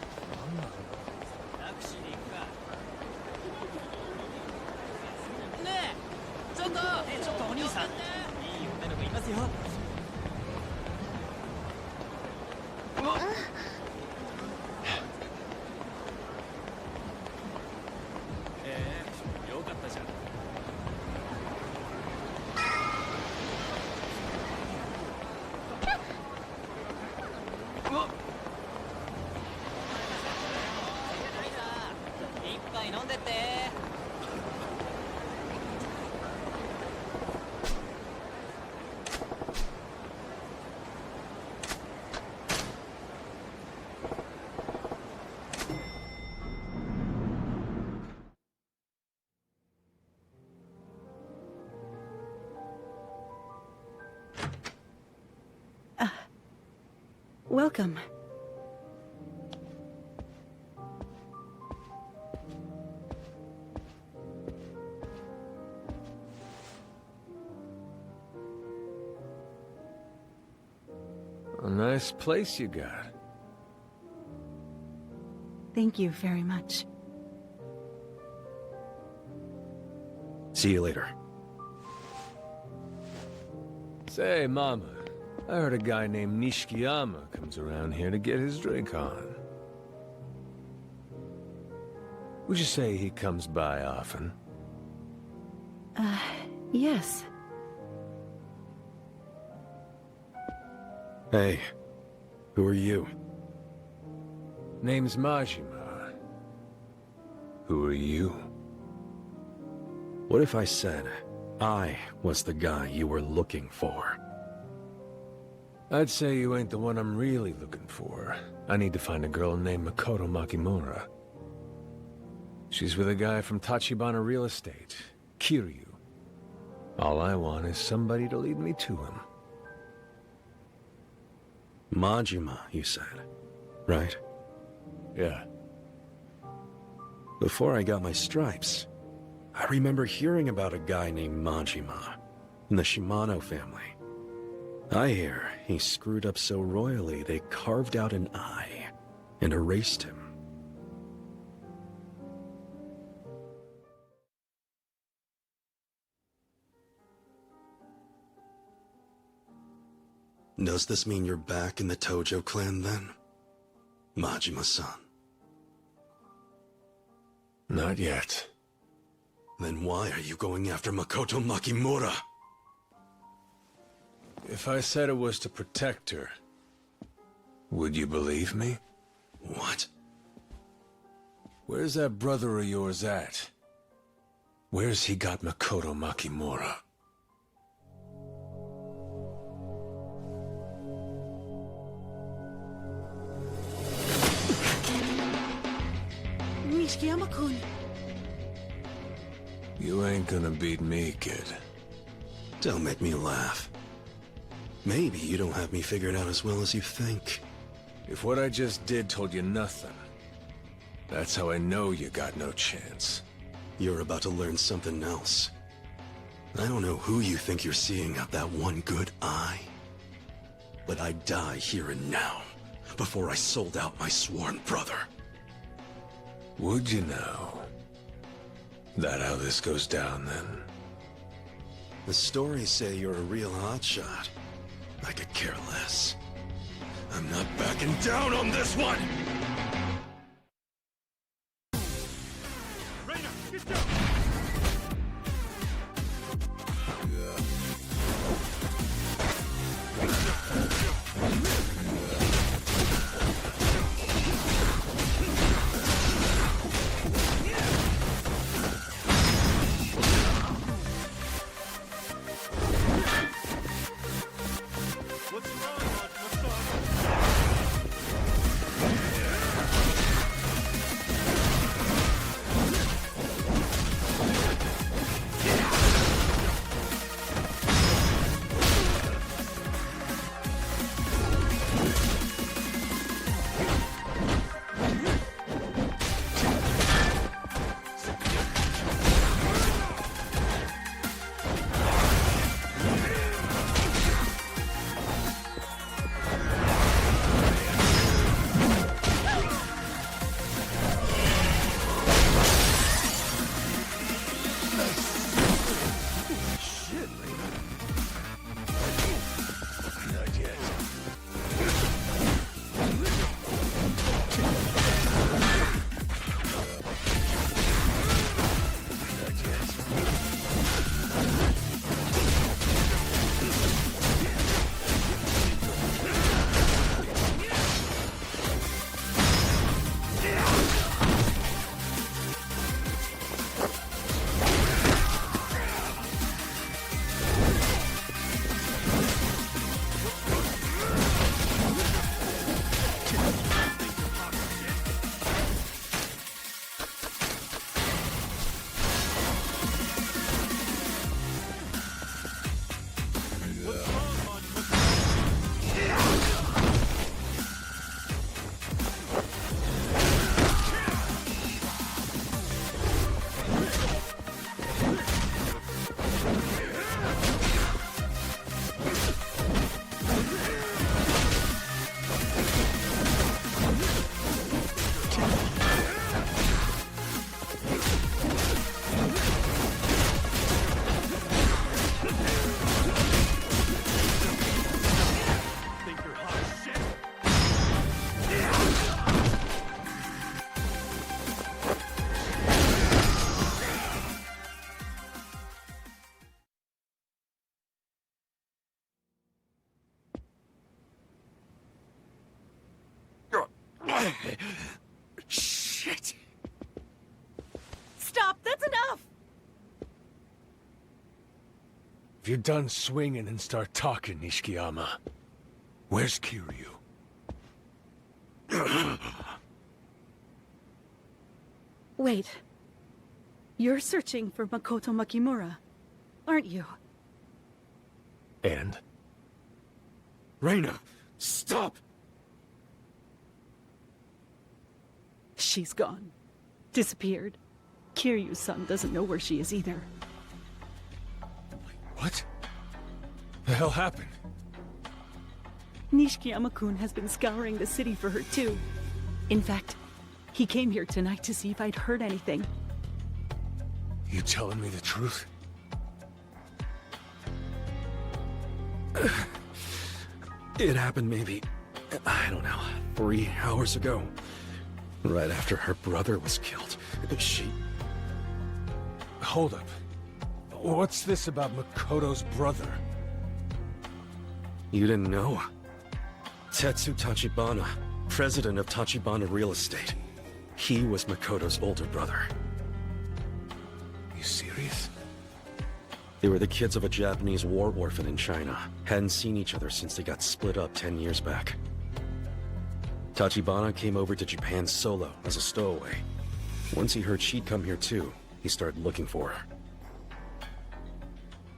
Welcome. A nice place you got. Thank you very much. See you later. Say, Mama, I heard a guy named Nishikiyama comes around here to get his drink on. Would you say he comes by often? Yes. Hey, who are you? Name's Majima. Who are you? What if I said I was the guy you were looking for? I'd say you ain't the one I'm really looking for. I need to find a girl named Makoto Makimura. She's with a guy from Tachibana Real Estate, Kiryu. All I want is somebody to lead me to him. Majima, you said, right? Yeah. Before I got my stripes, I remember hearing about a guy named Majima in the Shimano family. I hear he screwed up so royally they carved out an eye and erased him. Does this mean you're back in the Tojo clan then? Majima-san? Not yet. Then why are you going after Makoto Makimura? If I said it was to protect her, would you believe me? What? Where's that brother of yours at? Where's he got Makoto Makimura? Nishikiyama-kun. You ain't gonna beat me, kid. Don't make me laugh. Maybe you don't have me figured out as well as you think. If what I just did told you nothing, that's how I know you got no chance. You're about to learn something else. I don't know who you think you're seeing out that one good eye, but I'd die here and now before I sold out my sworn brother. Would you know? That how this goes down, then? The stories say you're a real hotshot. I could care less. I'm not backing down on this one! Shit! Stop! That's enough! If you're done swinging and start talking, Nishikiyama, where's Kiryu? Wait. You're searching for Makoto Makimura, aren't you? And? Reina, stop! She's gone. Disappeared. Kiryu's-san doesn't know where she is either. What? The hell happened? Nishikiyama-kun has been scouring the city for her too. In fact, he came here tonight to see if I'd heard anything. You telling me the truth? It happened maybe, I don't know, 3 hours ago. Right after her brother was killed. She... Hold up. What's this about Makoto's brother? You didn't know? Tetsu Tachibana, president of Tachibana Real Estate. He was Makoto's older brother. You serious? They were the kids of a Japanese war orphan in China. Hadn't seen each other since they got split up 10 years back. Tachibana came over to Japan solo as a stowaway. Once he heard she'd come here too, he started looking for her.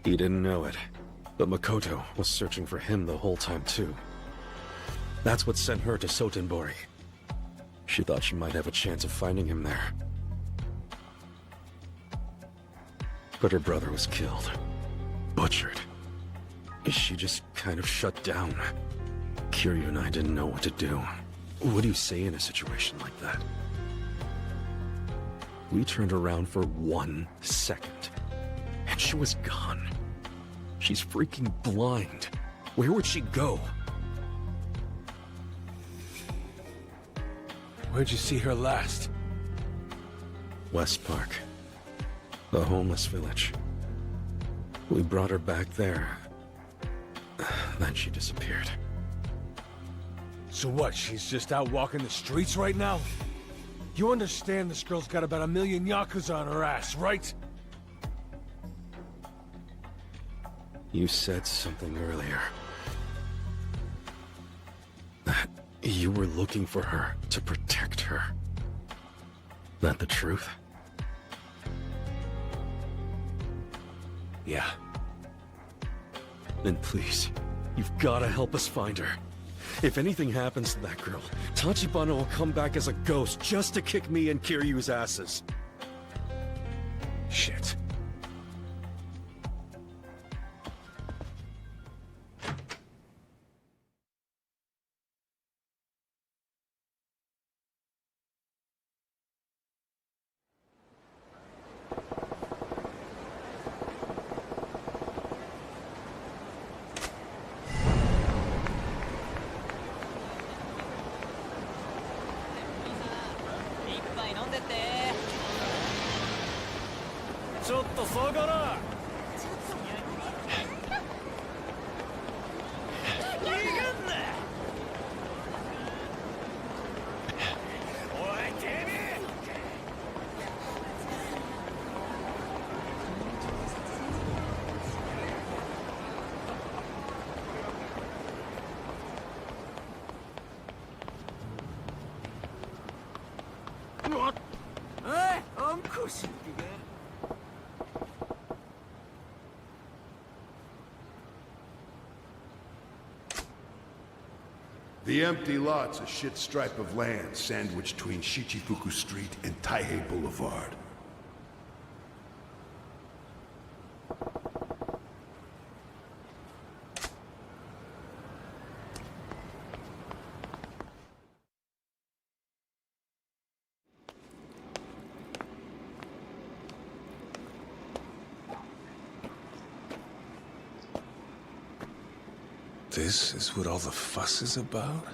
He didn't know it, But Makoto was searching for him the whole time too. That's what sent her to Sotenbori. She thought she might have a chance of finding him there. But her brother was killed. Butchered. She just kind of shut down. Kiryu and I didn't know what to do. What do you say in a situation like that? We turned around for 1 second, and she was gone. She's freaking blind. Where would she go? Where'd you see her last? West Park. The homeless village. We brought her back there. Then she disappeared. So what, she's just out walking the streets right now? You understand this girl's got about 1 million Yakuza on her ass, right? You said something earlier. That you were looking for her to protect her. That the truth? Yeah. Then please, you've gotta help us find her. If anything happens to that girl, Tachibana will come back as a ghost just to kick me and Kiryu's asses. Shit. The empty lot's a shit stripe of land sandwiched between Shichifuku Street and Taihei Boulevard. This is what all the fuss is about?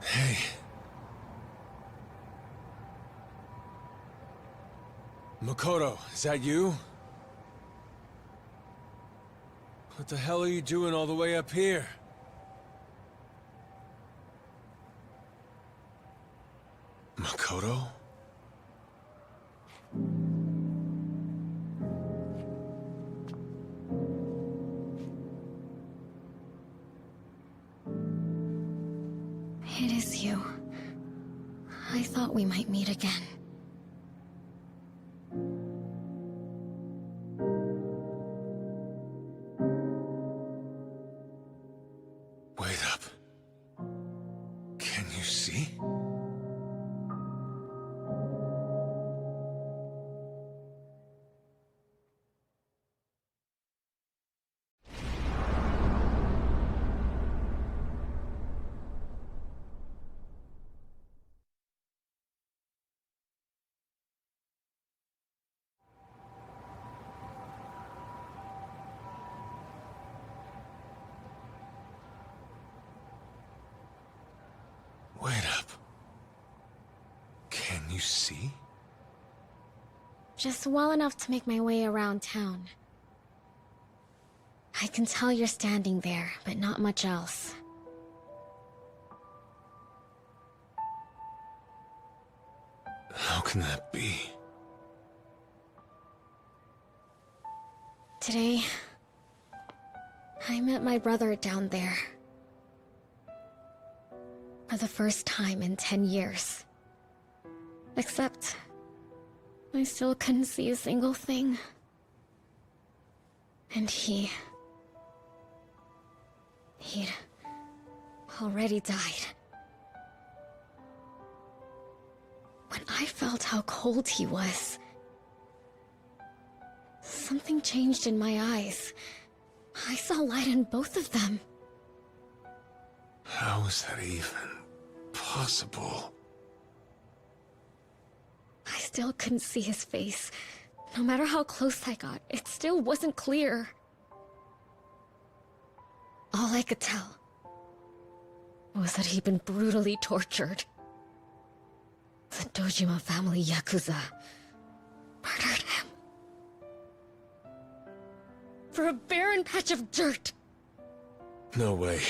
Hey. Makoto, is that you? What the hell are you doing all the way up here? Makoto? It is you. I thought we might meet again. Wait up. Can you see? Can you see? Just well enough to make my way around town. I can tell you're standing there, but not much else. How can that be? Today, I met my brother down there. For the first time in 10 years. Except, I still couldn't see a single thing. And he'd already died. When I felt how cold he was, something changed in my eyes. I saw light in both of them. How is that even possible? I still couldn't see his face. No matter how close I got, it still wasn't clear. All I could tell was that he'd been brutally tortured. The Dojima family Yakuza murdered him. For a barren patch of dirt. No way.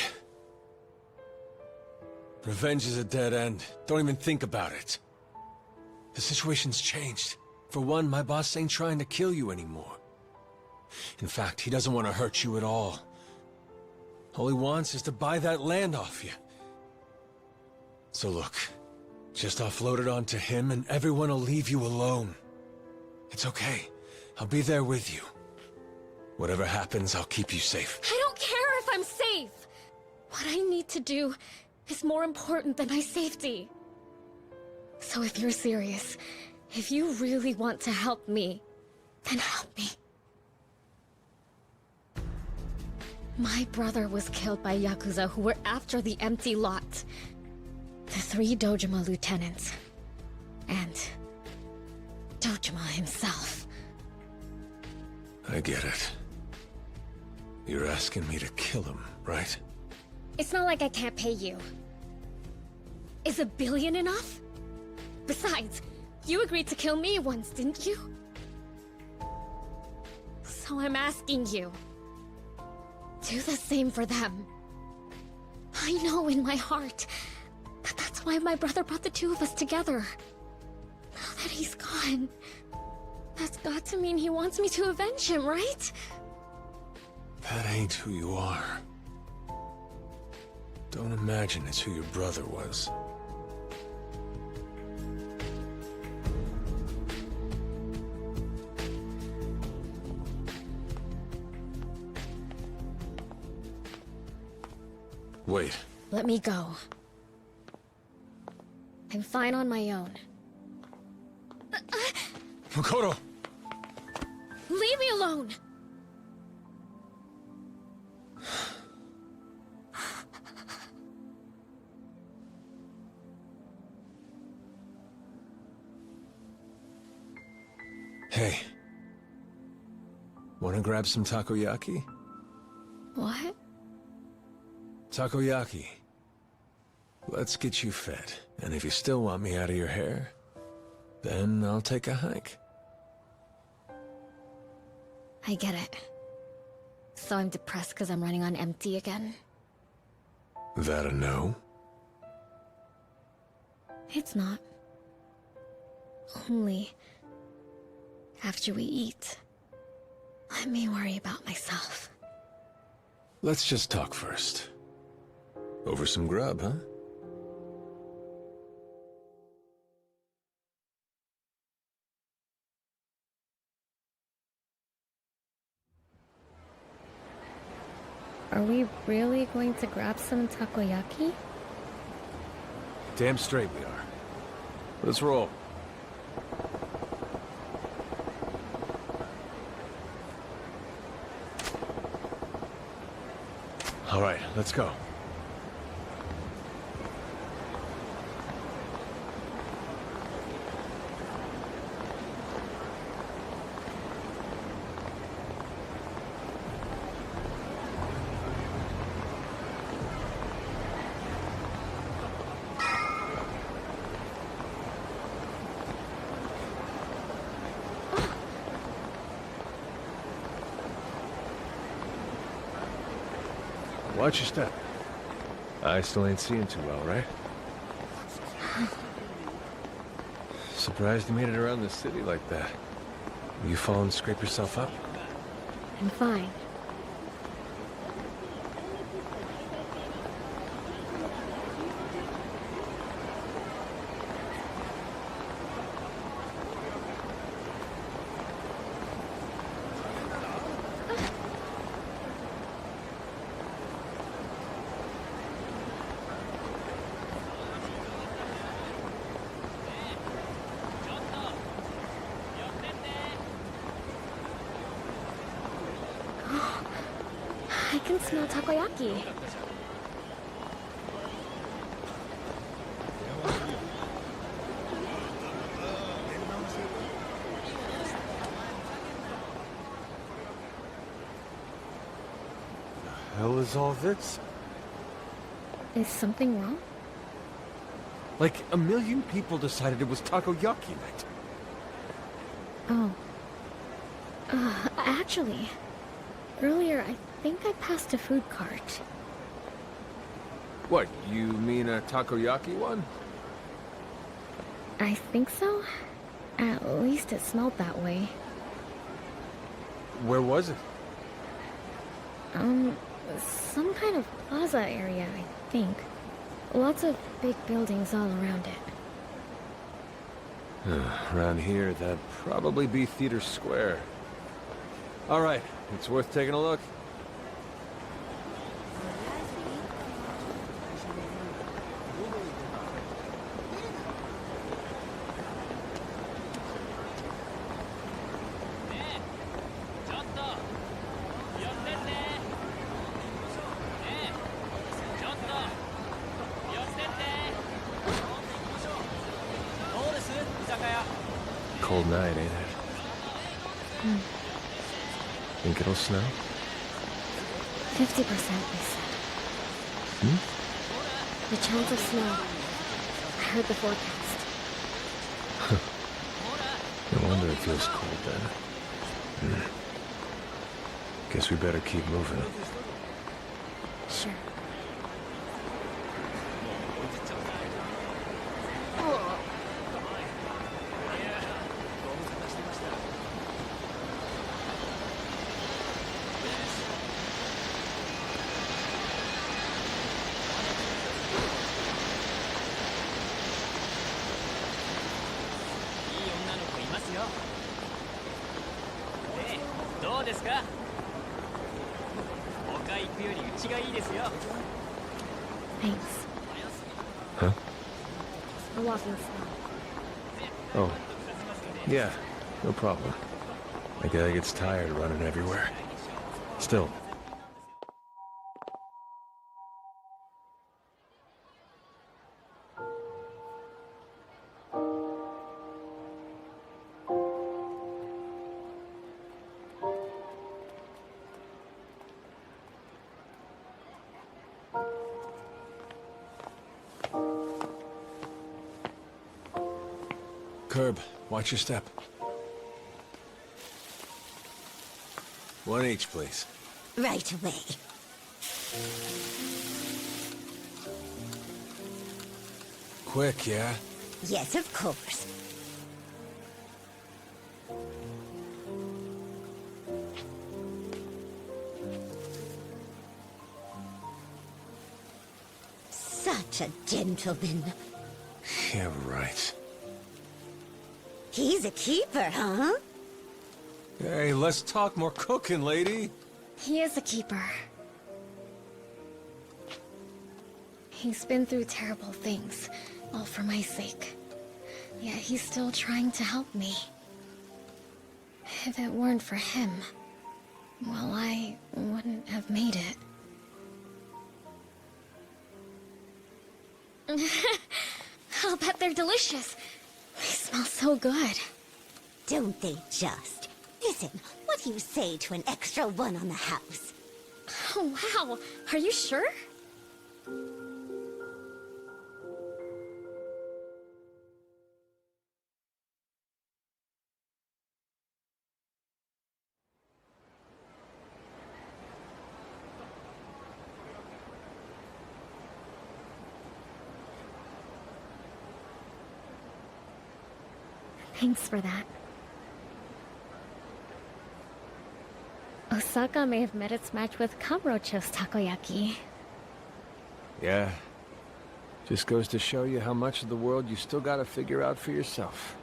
Revenge is a dead end. Don't even think about it. The situation's changed. For one, my boss ain't trying to kill you anymore. In fact, he doesn't want to hurt you at all. All he wants is to buy that land off you. So look, just offload it onto him and everyone will leave you alone. It's okay. I'll be there with you. Whatever happens, I'll keep you safe. I don't care if I'm safe! What I need to do is more important than my safety. So if you're serious, if you really want to help me, then help me. My brother was killed by Yakuza who were after the empty lot. The 3 Dojima lieutenants. And Dojima himself. I get it. You're asking me to kill him, right? It's not like I can't pay you. Is $1 billion enough? Besides, you agreed to kill me once, didn't you? So I'm asking you. Do the same for them. I know in my heart that that's why my brother brought the 2 of us together. Now that he's gone, that's got to mean he wants me to avenge him, right? That ain't who you are. Don't imagine it's who your brother was. Wait. Let me go. I'm fine on my own. Makoto! Leave me alone! Hey. Wanna grab some takoyaki? What? Takoyaki. Let's get you fed. And if you still want me out of your hair, then I'll take a hike. I get it. So I'm depressed because I'm running on empty again? That a no? It's not. Only after we eat, let me worry about myself. Let's just talk first. Over some grub, huh? Are we really going to grab some takoyaki? Damn straight we are. Let's roll. All right, let's go. watch your step. I still ain't seeing too well, right? Surprised you made it around the city like that. You fall and scrape yourself up? I'm fine. I can smell takoyaki. The hell is all this? Is something wrong? Like, a million people decided it was takoyaki night. Oh. Actually, earlier I think I passed a food cart. What, you mean a takoyaki one? I think so. At least it smelled that way. Where was it? Some kind of plaza area, I think. Lots of big buildings all around it. Around here, that'd probably be Theater Square. All right, it's worth taking a look. Cold night, ain't it? Think it'll snow? 50%, they said. The chance of snow. I heard the forecast. No wonder it feels cold then. Guess we better keep moving. Sure. Thanks. Huh? A walking snow. Oh. Yeah, no problem. My guy gets tired running everywhere. Still. Curb, watch your step. One each, please. Right away. Quick, yeah? Yes, of course. Such a gentleman. Yeah, right. He's a keeper, huh? Hey, let's talk more cooking, lady. He is a keeper. He's been through terrible things, all for my sake. Yet he's still trying to help me. If it weren't for him, well, I wouldn't have made it. I'll bet they're delicious. They smell so good. Don't they just? Listen, what do you say to an extra one on the house? Oh, wow. Are you sure? Thanks for that. Osaka may have met its match with Kamurocho's takoyaki. Yeah. Just goes to show you how much of the world you still gotta figure out for yourself.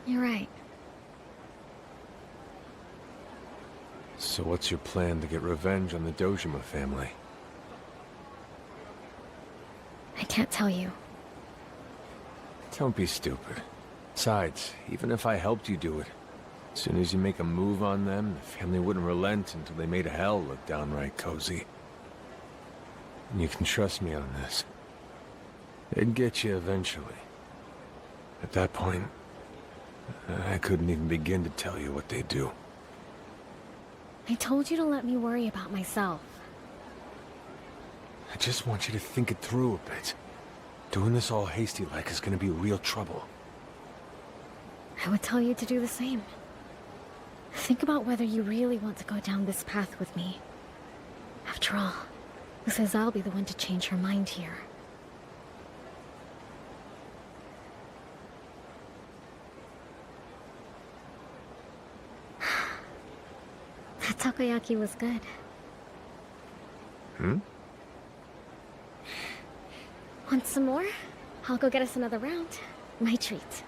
You're right. So what's your plan to get revenge on the Dojima family? I can't tell you. Don't be stupid. Besides, even if I helped you do it, as soon as you make a move on them, the family wouldn't relent until they made hell look downright cozy. And you can trust me on this. They'd get you eventually. At that point, I couldn't even begin to tell you what they'd do. I told you to let me worry about myself. I just want you to think it through a bit. Doing this all hasty-like is gonna be real trouble. I would tell you to do the same. Think about whether you really want to go down this path with me. After all, who says I'll be the one to change her mind here? That takoyaki was good. Hmm? Want some more? I'll go get us another round. My treat.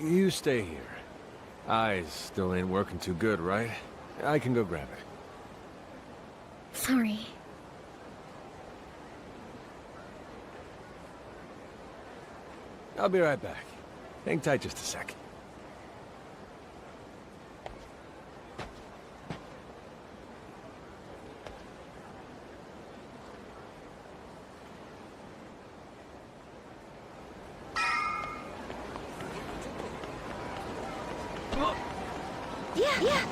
You stay here. Eyes still ain't working too good, right? I can go grab it. Sorry. I'll be right back. Hang tight just a sec. Yeah.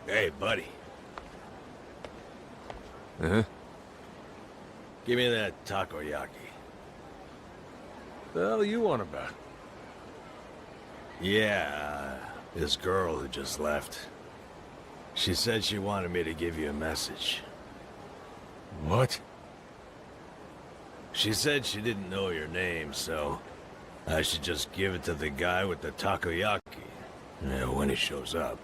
Hey, buddy. Uh-huh. Give me that takoyaki. The hell you on about? Yeah, this girl who just left. She said she wanted me to give you a message. What? She said she didn't know your name, so I should just give it to the guy with the takoyaki when he shows up.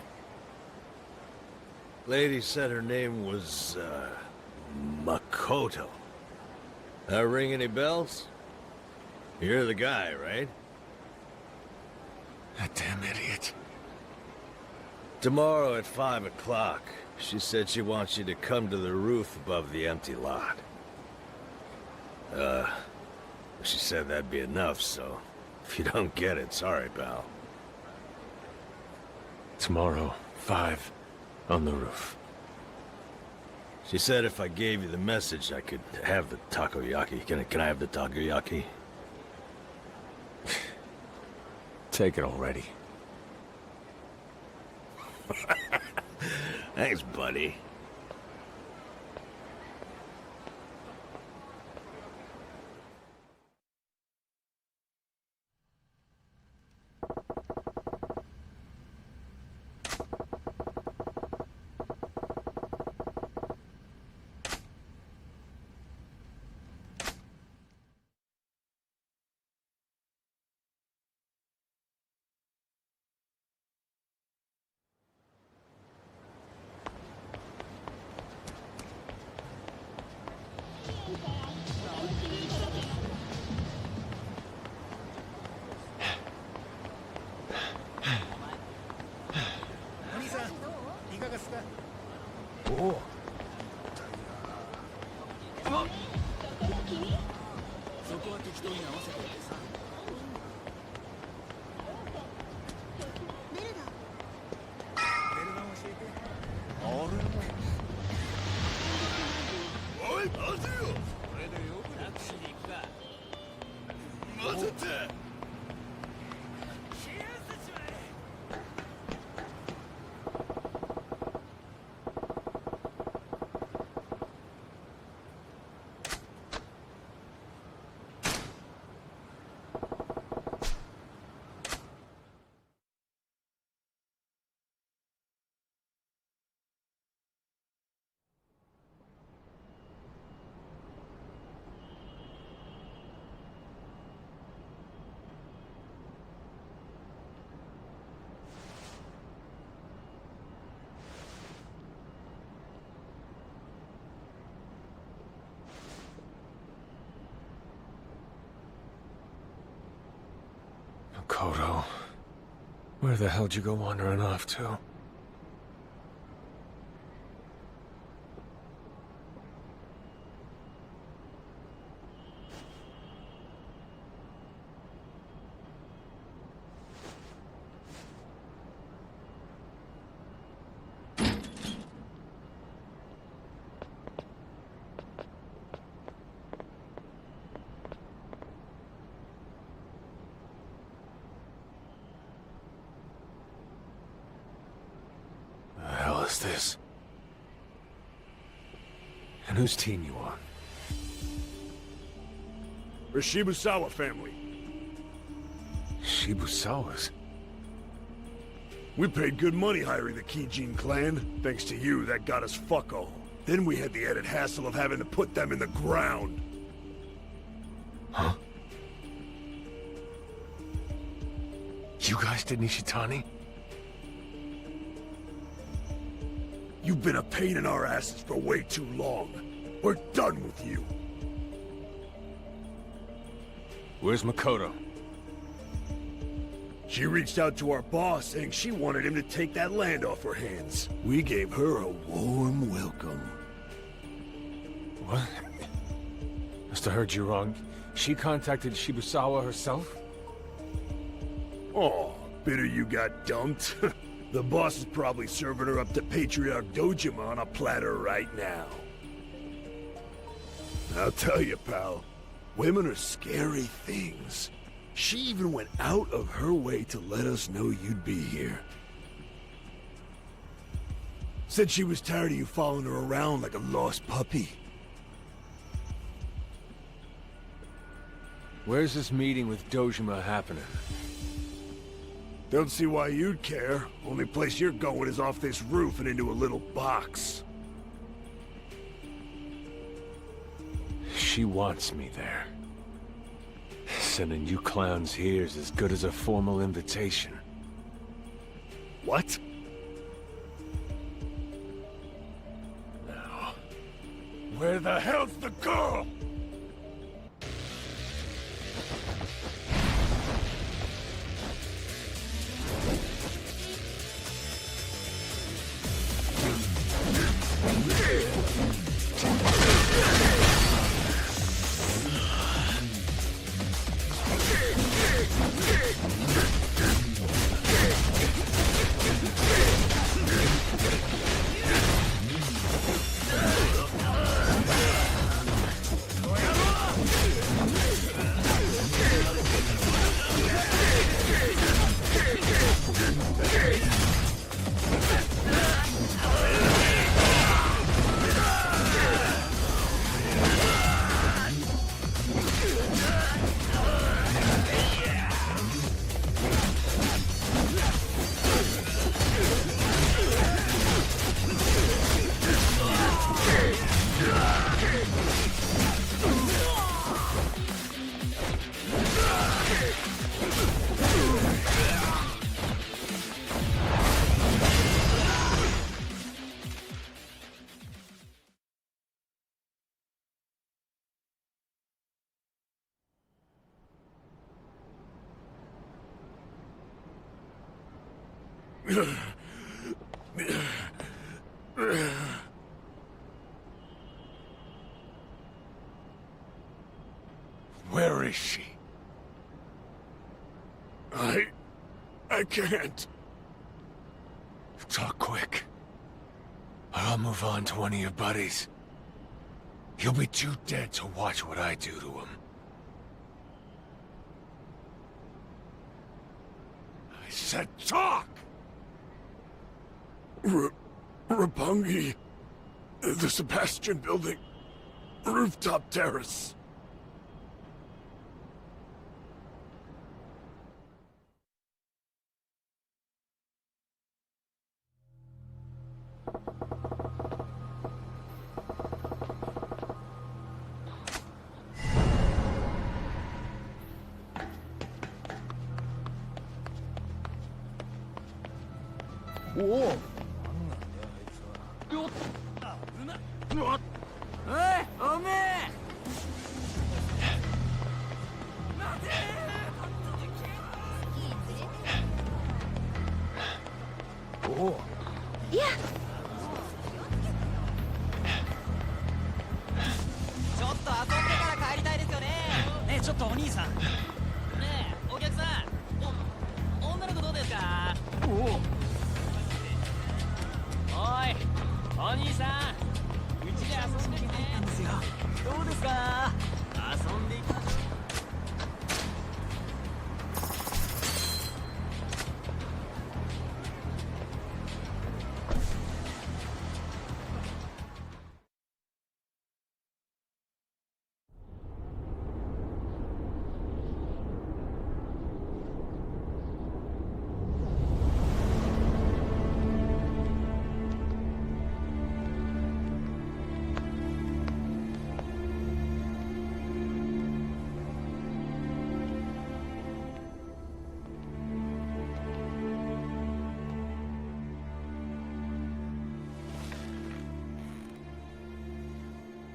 Lady said her name was, Makoto. Ring any bells? You're the guy, right? That damn idiot. Tomorrow at 5 o'clock, she said she wants you to come to the roof above the empty lot. She said that'd be enough, so if you don't get it, sorry, pal. Tomorrow, 5, on the roof. She said if I gave you the message, I could have the takoyaki. Can I have the takoyaki? Take it already. Thanks, buddy. おう。そこは適当に合わせておいてさ。ベルダン教えて。おい、待てよ。これでよくタクシーで行くか。待てて。Makoto, where the hell'd you go wandering off to? Is this? And whose team you on? We're Shibusawa family. Shibusawas? We paid good money hiring the Kijin clan. Thanks to you, that got us fuck all. Then we had the added hassle of having to put them in the ground. Huh? You guys did Nishitani? You've been a pain in our asses for way too long. We're done with you. Where's Makoto? She reached out to our boss saying she wanted him to take that land off her hands. We gave her a warm welcome. What? Must have heard you wrong. She contacted Shibusawa herself? Aw, bitter you got dumped. The boss is probably serving her up to Patriarch Dojima on a platter right now. I'll tell you, pal, women are scary things. She even went out of her way to let us know you'd be here. Said she was tired of you following her around like a lost puppy. Where's this meeting with Dojima happening? Don't see why you'd care. Only place you're going is off this roof and into a little box. She wants me there. Sending you clowns here is as good as a formal invitation. What? Now, where the hell's the girl? can't. Talk quick. Or I'll move on to one of your buddies. He'll be too dead to watch what I do to him. I said talk! Roppongi. The Sebastian building. Rooftop terrace. Whoa! おいおめえおういやちょっと遊んでから帰りたいですよね。ねえちょっとお兄さん。ねえお客さん。女の子どうですか。おおいお兄さん。うちで遊んできてたんですよ。どうですか。遊んでいきましょう。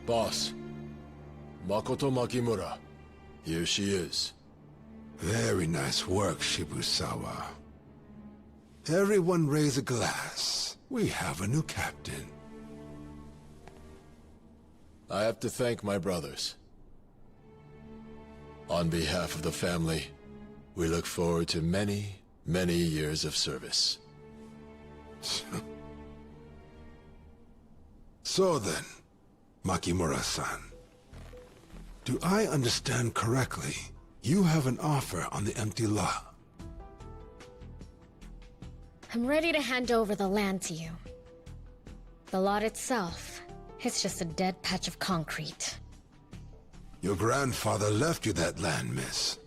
Boss, Makoto Makimura. Here she is. Very nice work, Shibusawa. Everyone raise a glass. We have a new captain. I have to thank my brothers. On behalf of the family, we look forward to many, many years of service. So then, Makimura-san, do I understand correctly? You have an offer on the empty lot. I'm ready to hand over the land to you. The lot itself, it's just a dead patch of concrete. Your grandfather left you that land, miss.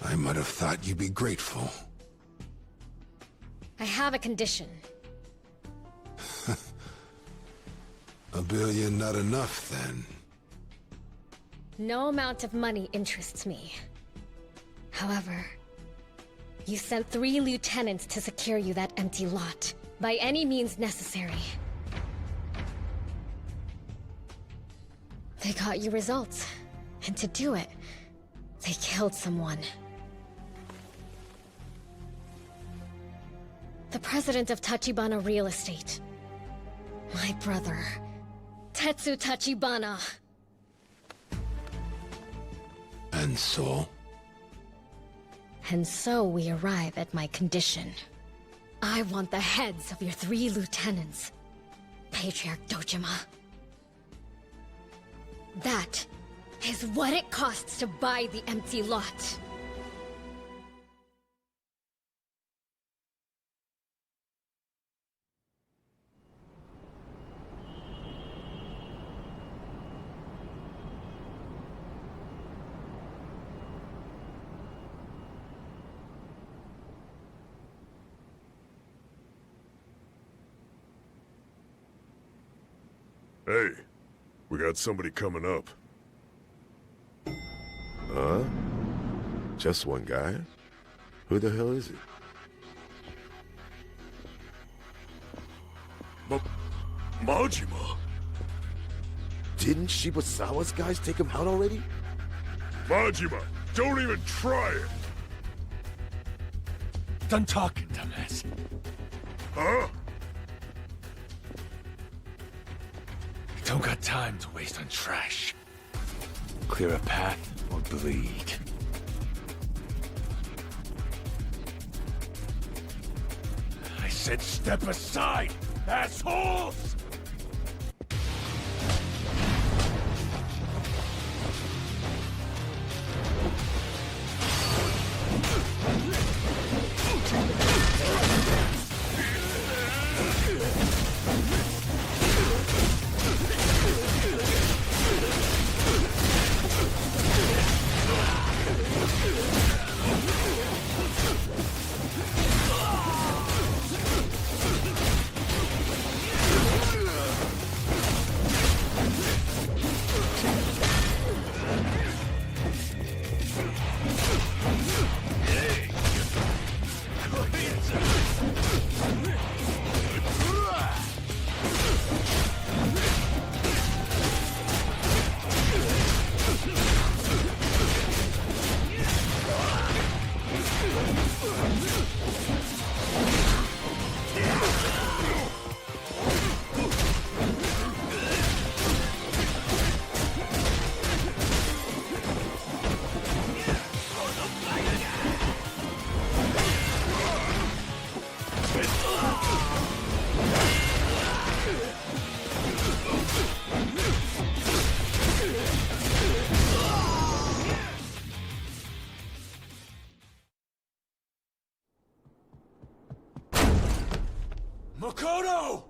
I might have thought you'd be grateful. I have a condition. $1 billion not enough, then. No amount of money interests me. However, you sent 3 lieutenants to secure you that empty lot, by any means necessary. They got you results, and to do it, they killed someone. The president of Tachibana Real Estate. My brother, Tetsu Tachibana. And so? And so we arrive at my condition. I want the heads of your 3 lieutenants, Patriarch Dojima. That is what it costs to buy the empty lot. Hey, we got somebody coming up. Huh? Just one guy? Who the hell is he? Majima? Didn't Shibusawa's guys take him out already? Majima, don't even try it! Done talking, dumbass. Huh? Don't got time to waste on trash. Clear a path or bleed. said step aside, assholes! Makoto!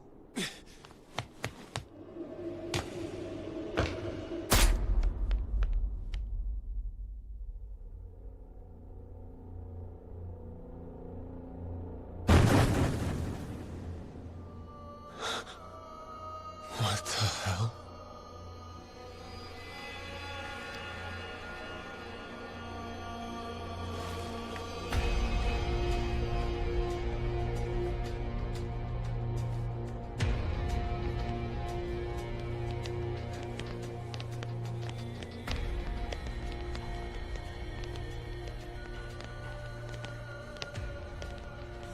What the hell?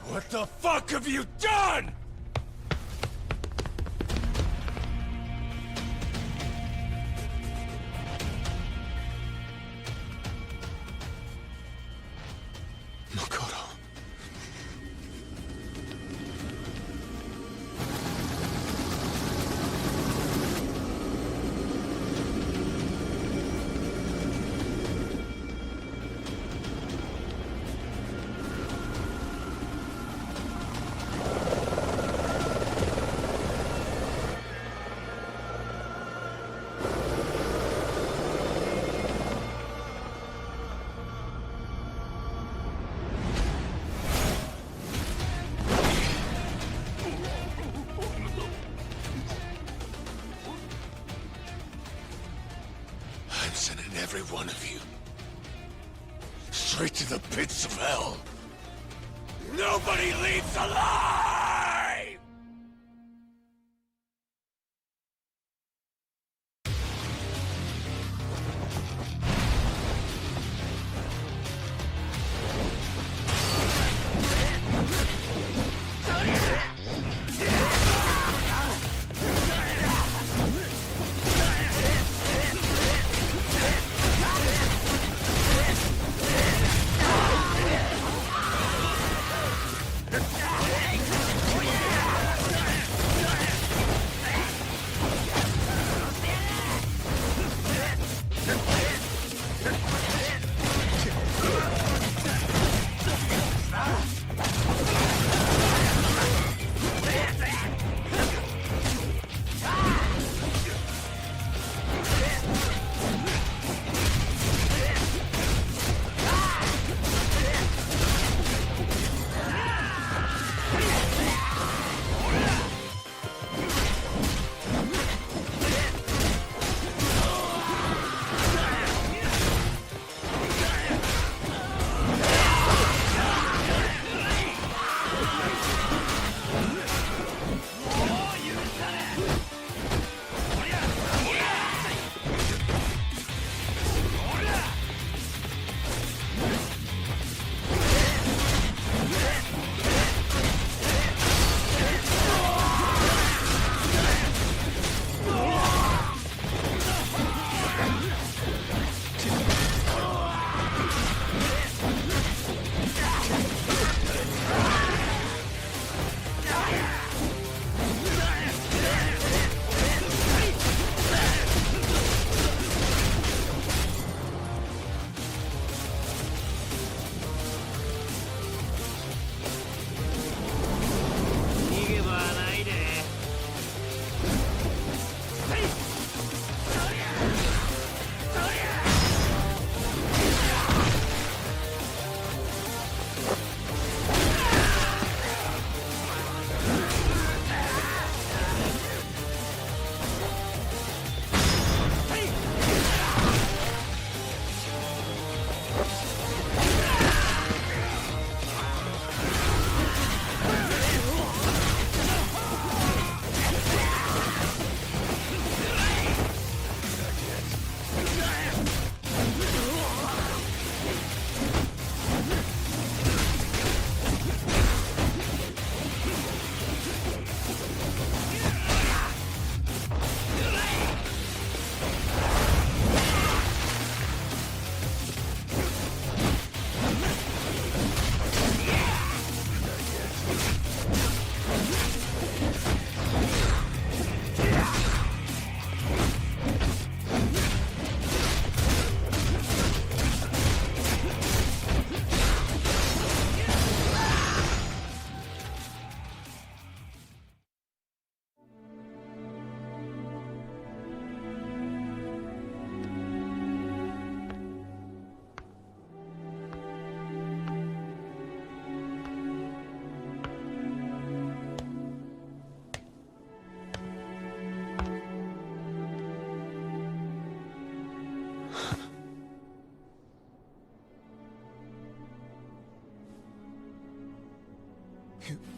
What the fuck have you done?! Makoto. I'm sending every one of you straight to the pits of hell. Nobody leaves alive!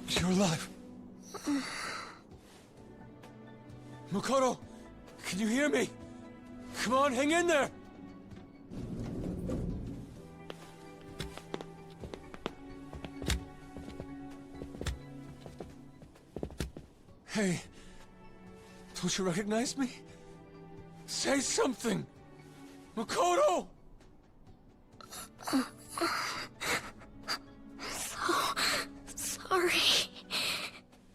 You're alive. Makoto, can you hear me? Come on, hang in there! Hey, don't you recognize me? Say something! Makoto! Sorry.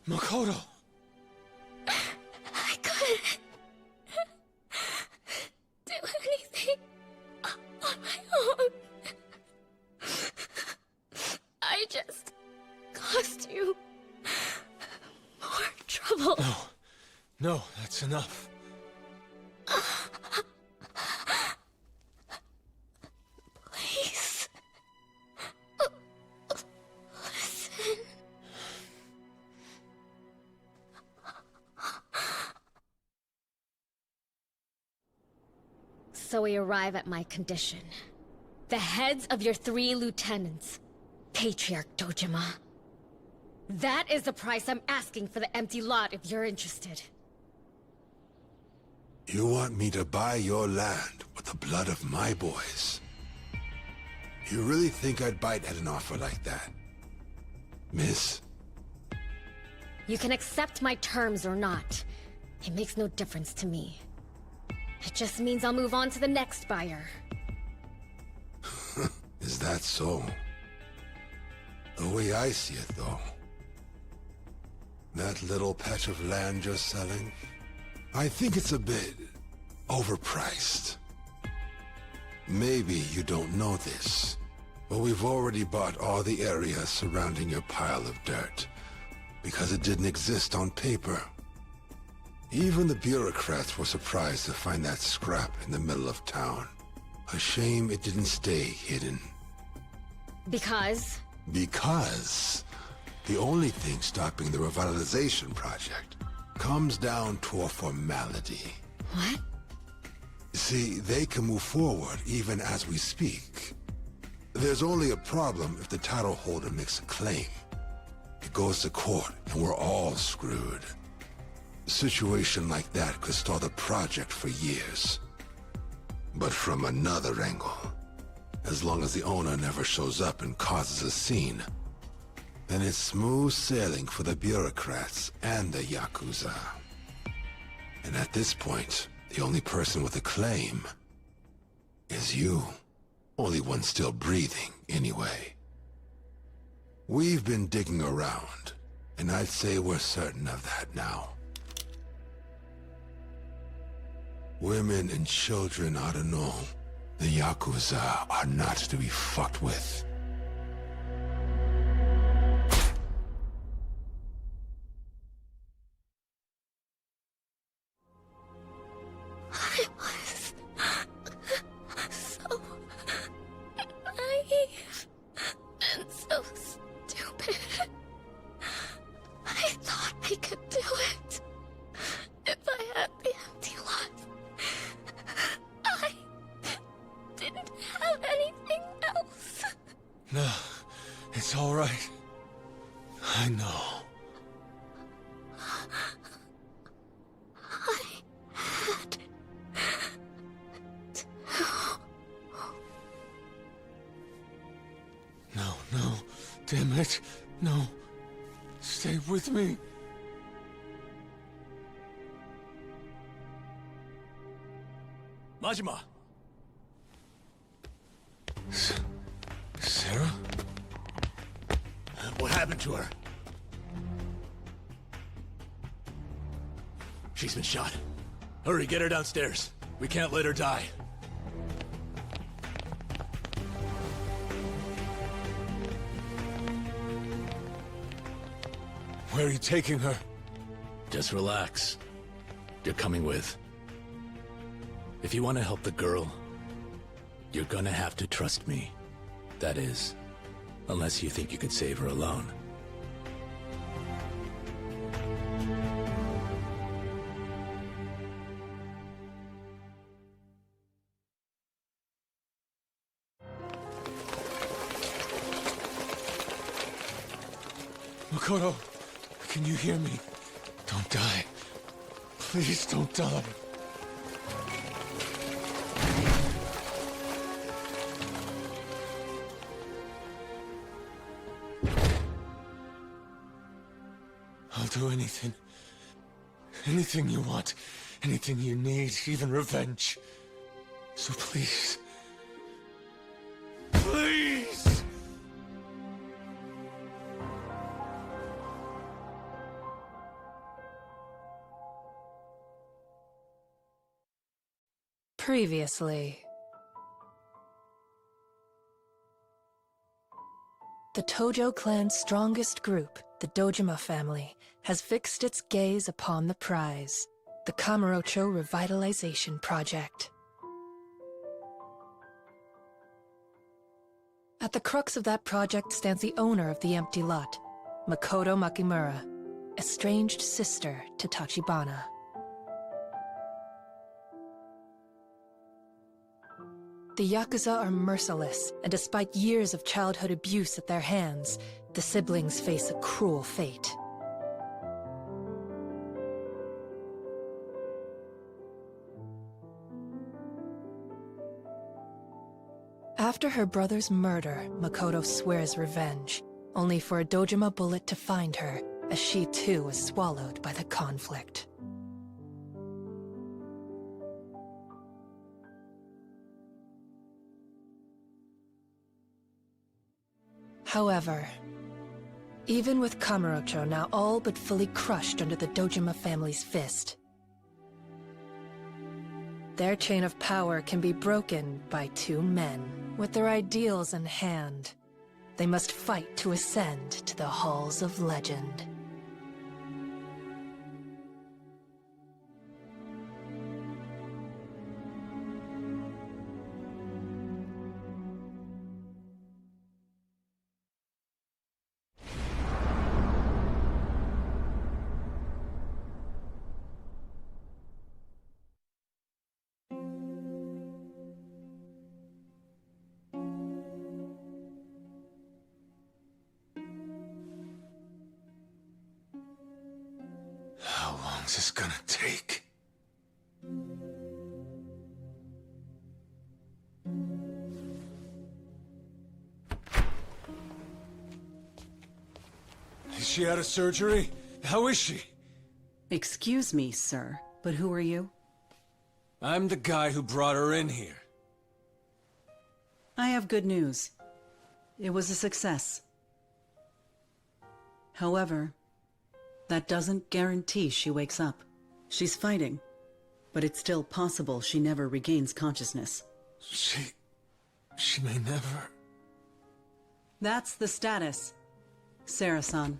Makoto! I couldn't do anything on my own. I just caused you more trouble. No, that's enough. Please. Listen. So we arrive at my condition. The heads of your 3 lieutenants. Patriarch Dojima. That is the price I'm asking for the empty lot if you're interested. You want me to buy your land with the blood of my boys? You really think I'd bite at an offer like that? Miss? You can accept my terms or not. It makes no difference to me. It just means I'll move on to the next buyer. Is that so? The way I see it, though, that little patch of land you're selling, I think it's a bit overpriced. Maybe you don't know this, but we've already bought all the area surrounding your pile of dirt, because it didn't exist on paper. Even the bureaucrats were surprised to find that scrap in the middle of town. A shame it didn't stay hidden. Because? Because the only thing stopping the revitalization project comes down to a formality. What? See, they can move forward even as we speak. There's only a problem if the title holder makes a claim. It goes to court and we're all screwed. A situation like that could stall the project for years. But from another angle, as long as the owner never shows up and causes a scene, then it's smooth sailing for the bureaucrats and the Yakuza. And at this point, the only person with a claim is you. Only one still breathing, anyway. We've been digging around, and I'd say we're certain of that now. Women and children ought to know the Yakuza are not to be fucked with. I was so naive and so stupid. I thought I could do it if I had the empty lot. I didn't have anything else. No, it's all right. I know. No, damn it. No. Stay with me. Majima! Sarah? What happened to her? She's been shot. Hurry, get her downstairs. We can't let her die. Where are you taking her? Just relax. You're coming with. If you want to help the girl, you're gonna have to trust me. That is, unless you think you could save her alone. Makoto, can you hear me? Don't die. Please don't die. I'll do anything. Anything you want. Anything you need. Even revenge. So please. Please! Previously. The Tojo clan's strongest group, the Dojima family, has fixed its gaze upon the prize, the Kamurocho Revitalization Project. At the crux of that project stands the owner of the empty lot, Makoto Makimura, estranged sister to Tachibana. The Yakuza are merciless, and despite years of childhood abuse at their hands, the siblings face a cruel fate. After her brother's murder, Makoto swears revenge, only for a Dojima bullet to find her, as she too was swallowed by the conflict. However, even with Kamurocho now all but fully crushed under the Dojima family's fist, their chain of power can be broken by two men. With their ideals in hand, they must fight to ascend to the halls of legend. How long's this gonna take? Is she out of surgery? How is she? Excuse me, sir, but who are you? I'm the guy who brought her in here. I have good news. It was a success. However, that doesn't guarantee she wakes up. She's fighting, but it's still possible she never regains consciousness. She may never... That's the status, Sarah-san.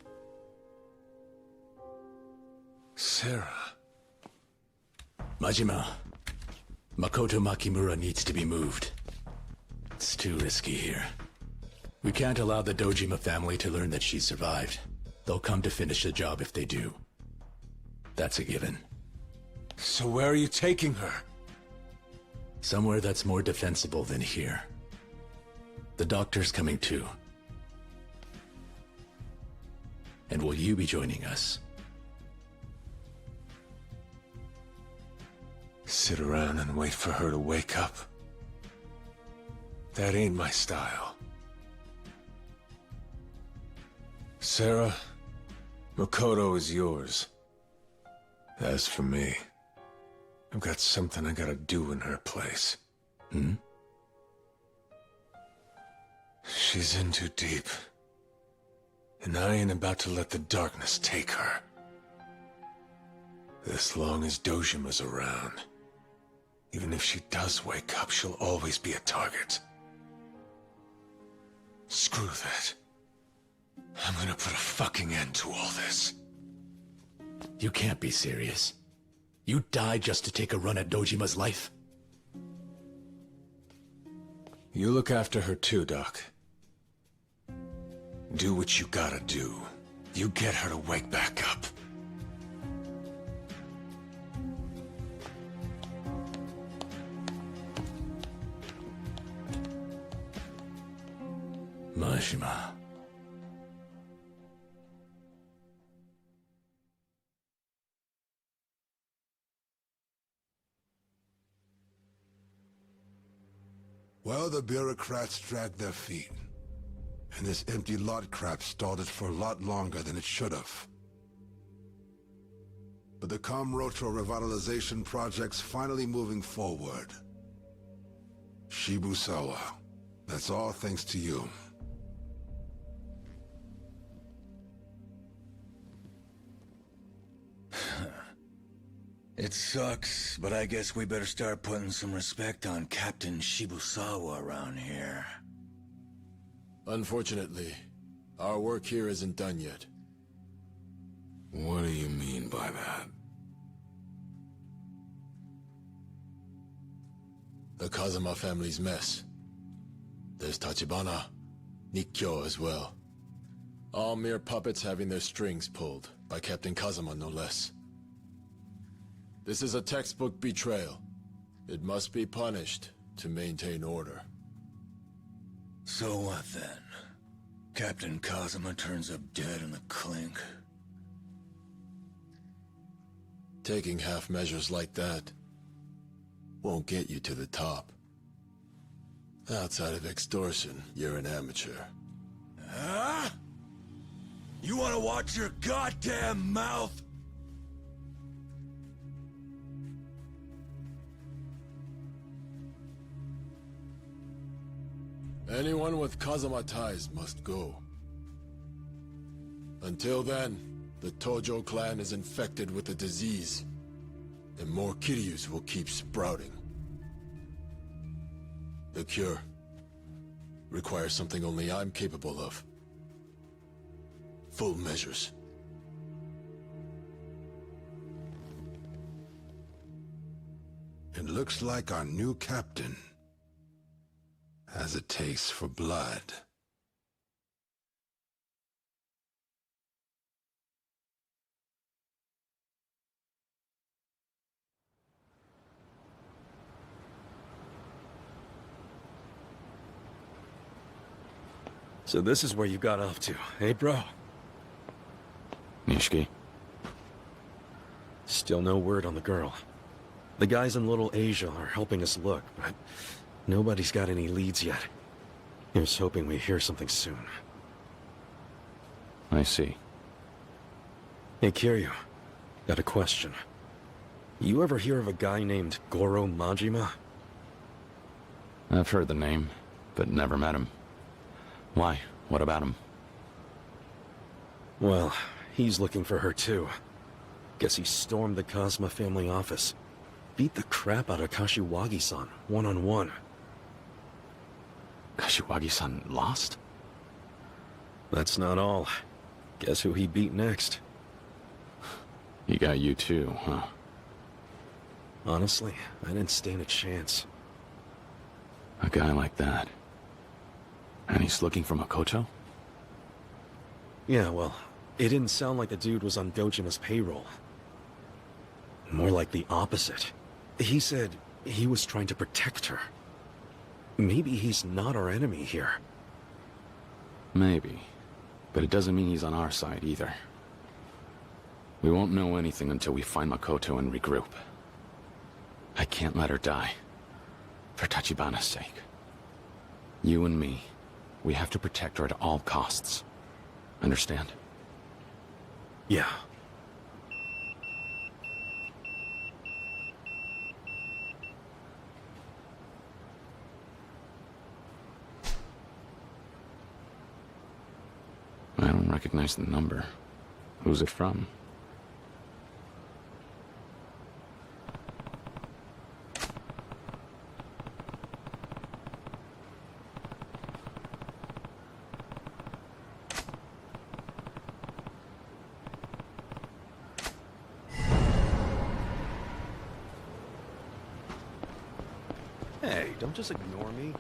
Sarah... Majima, Makoto Makimura needs to be moved. It's too risky here. We can't allow the Dojima family to learn that she survived. They'll come to finish the job if they do. That's a given. So where are you taking her? Somewhere that's more defensible than here. The doctor's coming too. And will you be joining us? Sit around and wait for her to wake up? That ain't my style. Sarah, Makoto is yours. As for me, I've got something I gotta do in her place. Hmm? She's in too deep. And I ain't about to let the darkness take her. As long as Dojima's around. Even if she does wake up, she'll always be a target. Screw that. I'm gonna put a fucking end to all this. You can't be serious. You died just to take a run at Dojima's life? You look after her too, Doc. Do what you gotta do. You get her to wake back up. Majima. Well, the bureaucrats dragged their feet. And this empty lot crap stalled it for a lot longer than it should have. But the Kamurocho revitalization project's finally moving forward. Shibusawa, that's all thanks to you. It sucks, but I guess we better start putting some respect on Captain Shibusawa around here. Unfortunately, our work here isn't done yet. What do you mean by that? The Kazama family's mess. There's Tachibana, Nikkyo as well. All mere puppets having their strings pulled, by Captain Kazama no less. This is a textbook betrayal. It must be punished to maintain order. So what then? Captain Kazama turns up dead in the clink? Taking half measures like that won't get you to the top. Outside of extortion, you're an amateur. Huh? You wanna watch your goddamn mouth? Anyone with Kazama ties must go. Until then, the Tojo clan is infected with a disease, and more Kiryus will keep sprouting. The cure requires something only I'm capable of. Full measures. It looks like our new captain has a taste for blood. So this is where you got off to, hey bro? Nishiki. Still no word on the girl. The guys in Little Asia are helping us look, but nobody's got any leads yet. Here's hoping we hear something soon. I see. Hey Kiryu, got a question. You ever hear of a guy named Goro Majima? I've heard the name, but never met him. Why? What about him? Well, he's looking for her too. Guess he stormed the Kazama family office. Beat the crap out of Kashiwagi-san, one-on-one. Kashiwagi-san lost? That's not all. Guess who he beat next? He got you too, huh? Honestly, I didn't stand a chance. A guy like that. And he's looking for Makoto? Yeah, well, it didn't sound like the dude was on Dojima's payroll. More like the opposite. He said he was trying to protect her. Maybe he's not our enemy here. Maybe. But it doesn't mean he's on our side either. We won't know anything until we find Makoto and regroup. I can't let her die. For Tachibana's sake. You and me, we have to protect her at all costs. Understand? Yeah. I don't recognize the number. Who's it from? Hey, don't just ignore me.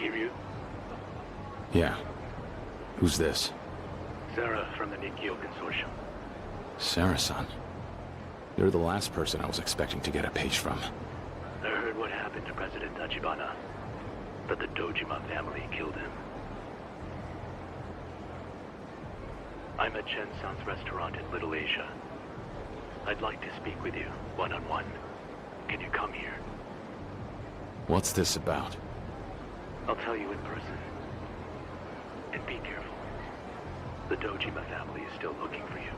Kiryu? Yeah. Who's this? Sarah from the Nikkyo Consortium. Sarah-san. You're the last person I was expecting to get a page from. I heard what happened to President Tachibana, but the Dojima family killed him. I'm at Chen-san's restaurant in Little Asia. I'd like to speak with you, one-on-one. Can you come here? What's this about? I'll tell you in person. And be careful. The Dojima family is still looking for you.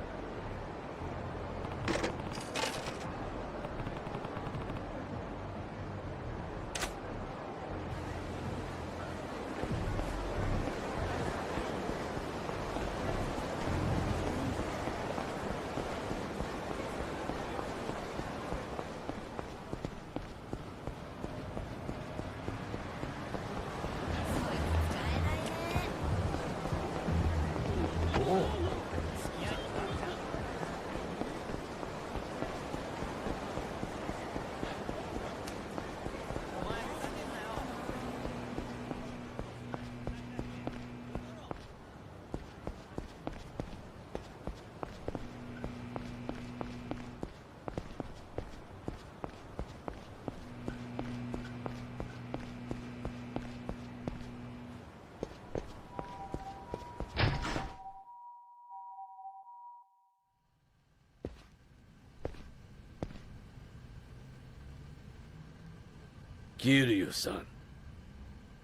Kiryu-san,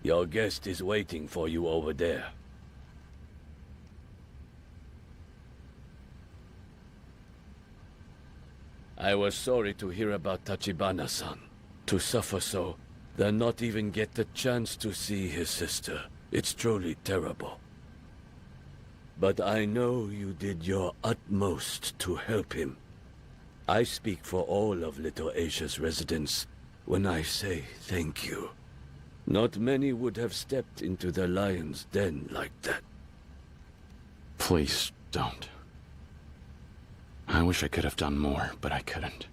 your guest is waiting for you over there. I was sorry to hear about Tachibana-san. To suffer so, then not even get the chance to see his sister. It's truly terrible. But I know you did your utmost to help him. I speak for all of Little Asia's residents when I say thank you. Not many would have stepped into the lion's den like that. Please don't. I wish I could have done more, but I couldn't.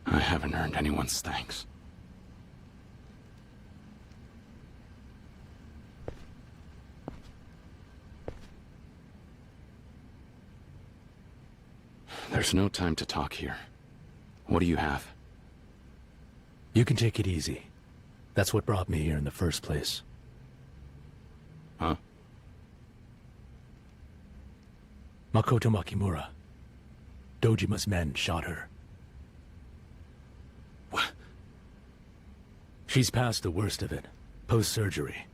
I haven't earned anyone's thanks. There's no time to talk here. What do you have? You can take it easy. That's what brought me here in the first place. Huh? Makoto Makimura. Dojima's men shot her. What? She's past the worst of it. Post-surgery.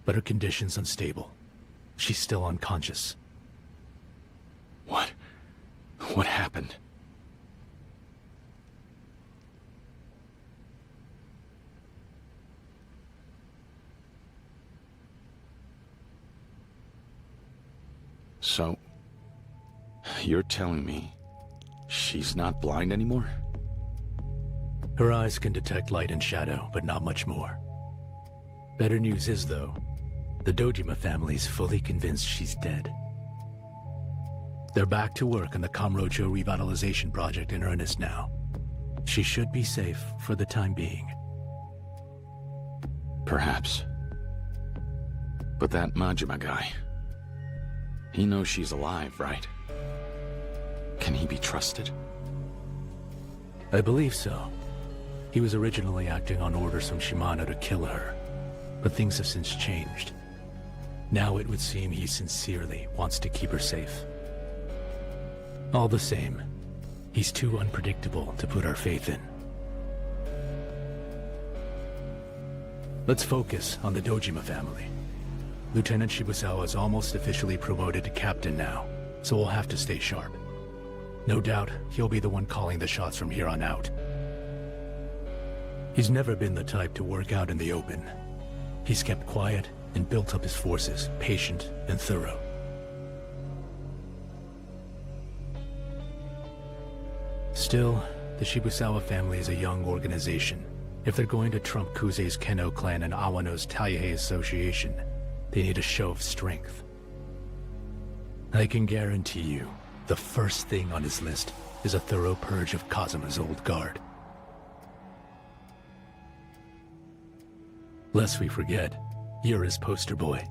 But her condition's unstable. She's still unconscious. What? What happened? So, you're telling me she's not blind anymore? Her eyes can detect light and shadow, but not much more. Better news is, though, the Dojima family's fully convinced she's dead. They're back to work on the Kamurocho revitalization project in earnest now. She should be safe for the time being. Perhaps. But that Majima guy... he knows she's alive, right? Can he be trusted? I believe so. He was originally acting on orders from Shimano to kill her, but things have since changed. Now it would seem he sincerely wants to keep her safe. All the same, he's too unpredictable to put our faith in. Let's focus on the Dojima family. Lieutenant Shibusawa is almost officially promoted to captain now, so we'll have to stay sharp. No doubt, he'll be the one calling the shots from here on out. He's never been the type to work out in the open. He's kept quiet and built up his forces, patient and thorough. Still, the Shibusawa family is a young organization. If they're going to trump Kusei's Keno clan and Awano's Taihei association, they need a show of strength. I can guarantee you, the first thing on his list is a thorough purge of Kazuma's old guard. Lest we forget, you're his poster boy.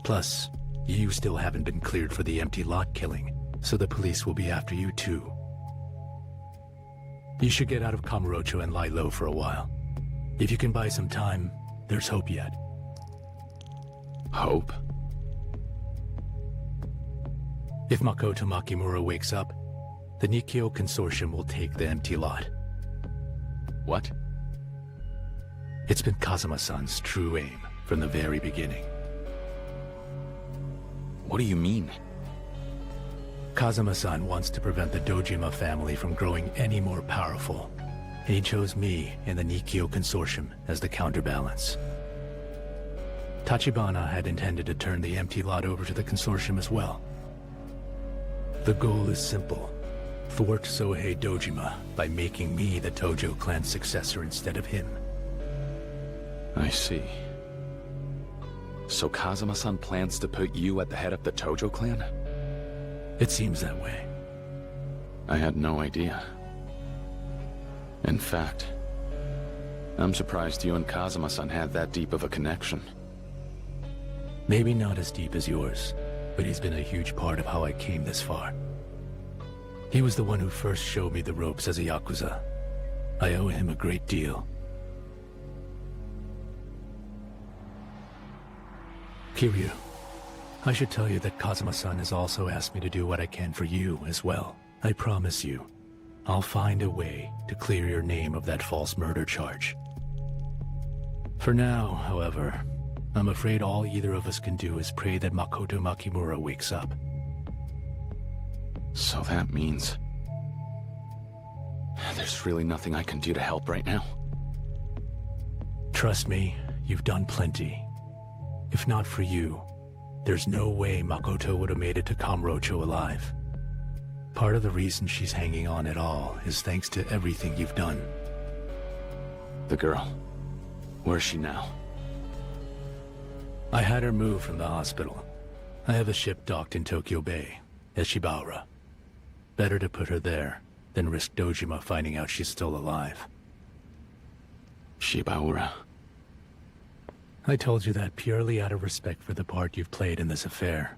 Plus, you still haven't been cleared for the empty lot killing, so the police will be after you too. You should get out of Kamurocho and lie low for a while. If you can buy some time, there's hope yet. Hope? If Makoto Makimura wakes up, the Nikkyo Consortium will take the empty lot. What? It's been Kazuma-san's true aim from the very beginning. What do you mean? Kazuma-san wants to prevent the Dojima family from growing any more powerful, and he chose me and the Nikkyo Consortium as the counterbalance. Tachibana had intended to turn the empty lot over to the Consortium as well. The goal is simple. Thwart Sohei Dojima by making me the Tojo clan's successor instead of him. I see. So Kazuma-san plans to put you at the head of the Tojo clan? It seems that way. I had no idea. In fact, I'm surprised you and Kazuma-san had that deep of a connection. Maybe not as deep as yours, but he's been a huge part of how I came this far. He was the one who first showed me the ropes as a Yakuza. I owe him a great deal. Kiryu, I should tell you that Kazuma-san has also asked me to do what I can for you as well. I promise you, I'll find a way to clear your name of that false murder charge. For now, however, I'm afraid all either of us can do is pray that Makoto Makimura wakes up. So that means... there's really nothing I can do to help right now? Trust me, you've done plenty. If not for you, there's no way Makoto would have made it to Kamurocho alive. Part of the reason she's hanging on at all is thanks to everything you've done. The girl. Where's she now? I had her moved from the hospital. I have a ship docked in Tokyo Bay, at Shibaura. Better to put her there than risk Dojima finding out she's still alive. Shibaura. I told you that purely out of respect for the part you've played in this affair.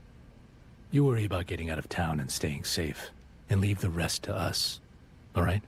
You worry about getting out of town and staying safe, and leave the rest to us, all right?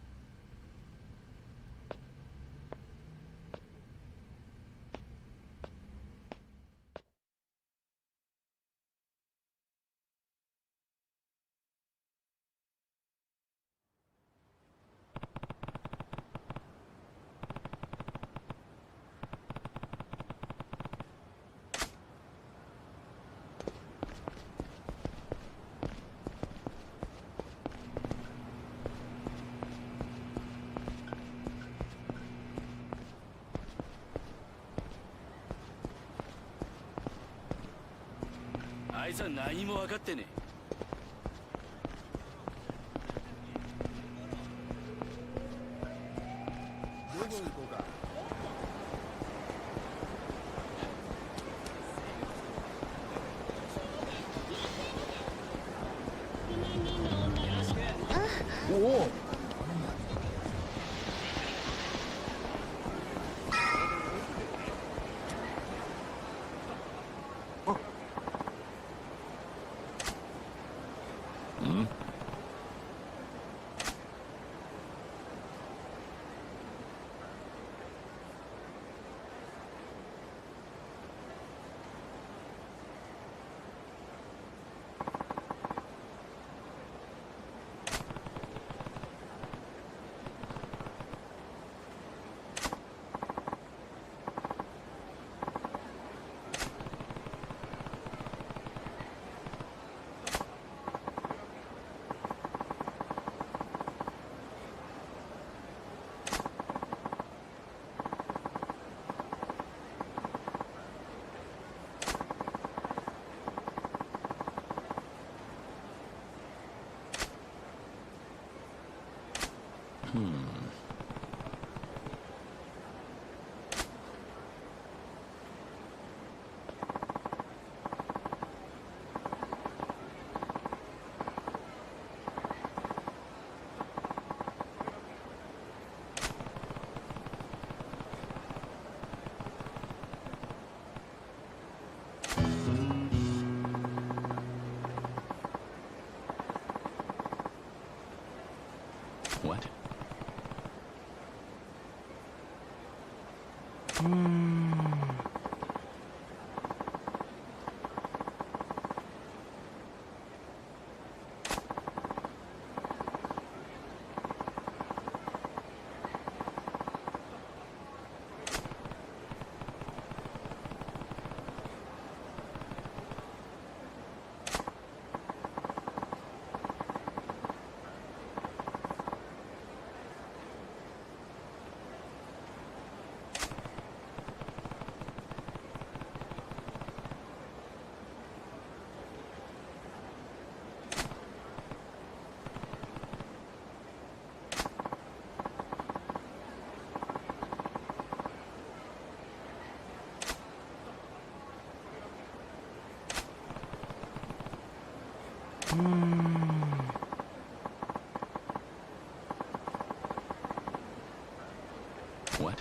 What?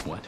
What?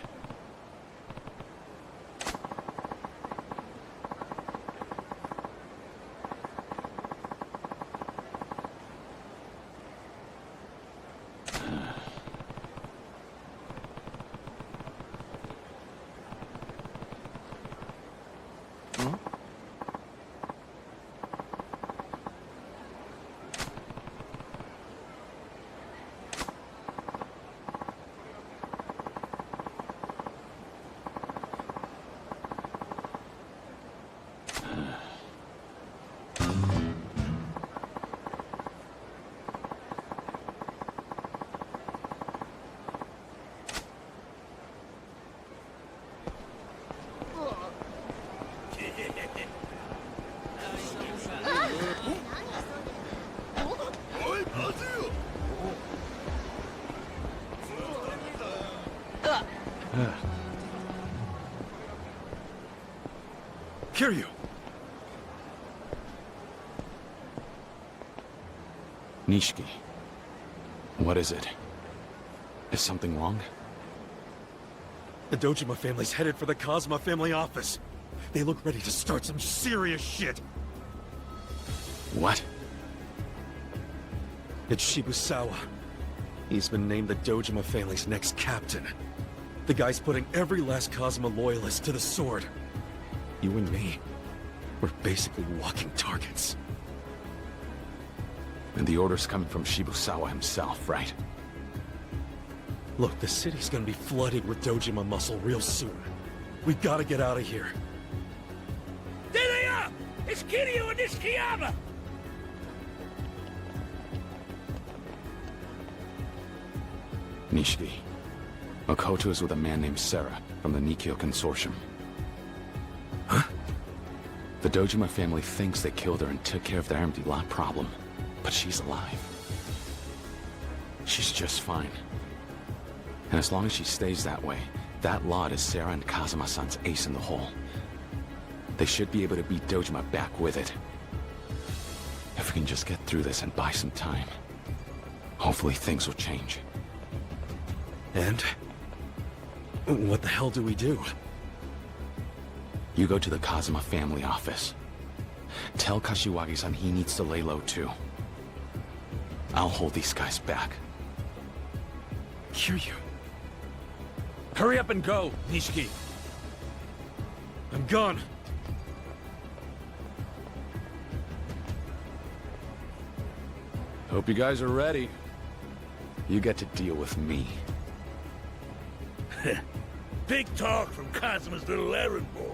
Kiryu! Nishiki. What is it? Is something wrong? The Dojima family's headed for the Kazuma family office. They look ready to start some serious shit. What? It's Shibusawa. He's been named the Dojima family's next captain. The guy's putting every last Kazuma loyalist to the sword. You and me, we're basically walking targets. And the order's coming from Shibusawa himself, right? Look, the city's gonna be flooded with Dojima muscle real soon. We gotta get out of here. There they are! It's Kiryu and Nishikiyama! Nishiki. Makoto is with a man named Sarah from the Nikkyo Consortium. Huh? The Dojima family thinks they killed her and took care of their empty lot problem, but she's alive. She's just fine. And as long as she stays that way, that lot is Sarah and Kazuma-san's ace in the hole. They should be able to beat Dojima back with it. If we can just get through this and buy some time, hopefully things will change. And? What the hell do we do? You go to the Kazuma family office. Tell Kashiwagi-san he needs to lay low too. I'll hold these guys back. Kiryu. Hurry up and go, Nishiki. I'm gone. Hope you guys are ready. You get to deal with me. Big talk from Kazuma's little errand boy.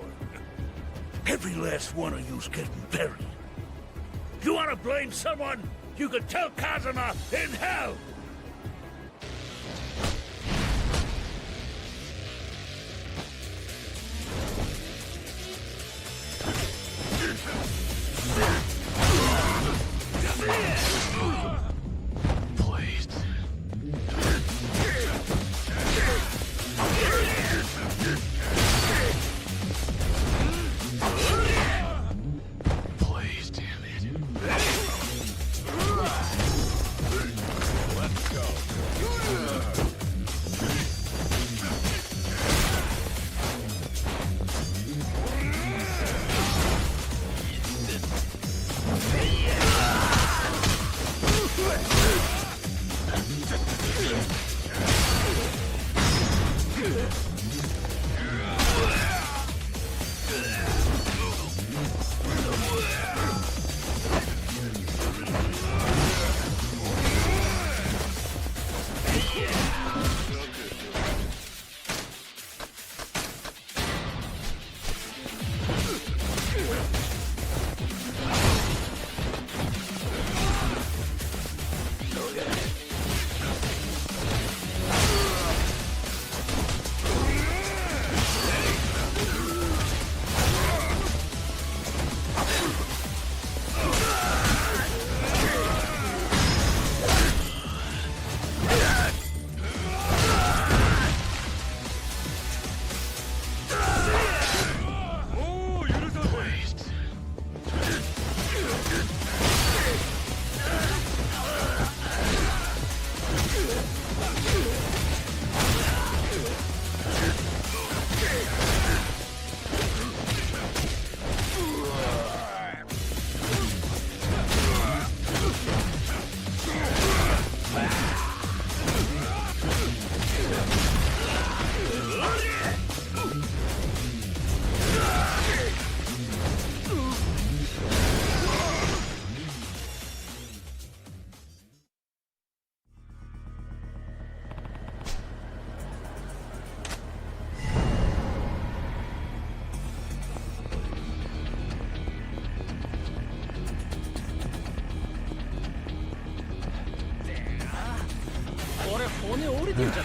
Every last one of you's getting buried. You want to blame someone? You could tell Kazuma in hell! Please, damn it. れてるじゃん。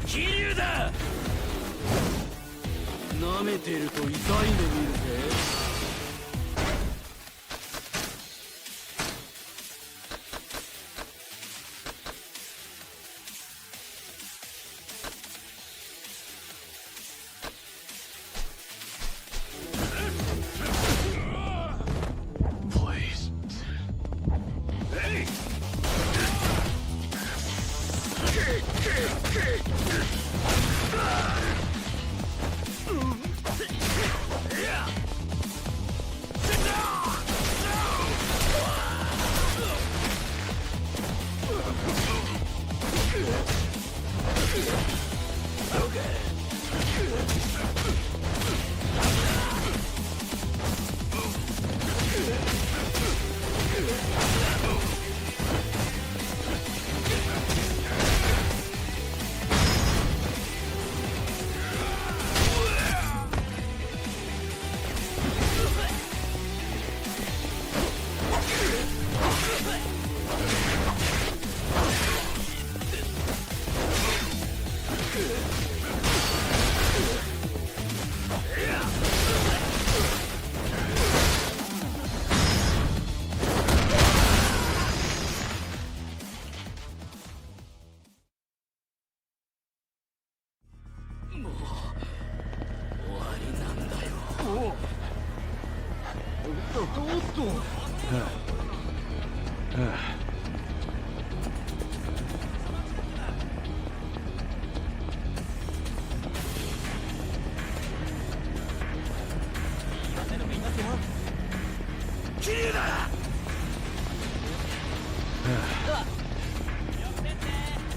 気流だ。舐めてると痛い目見るぜ。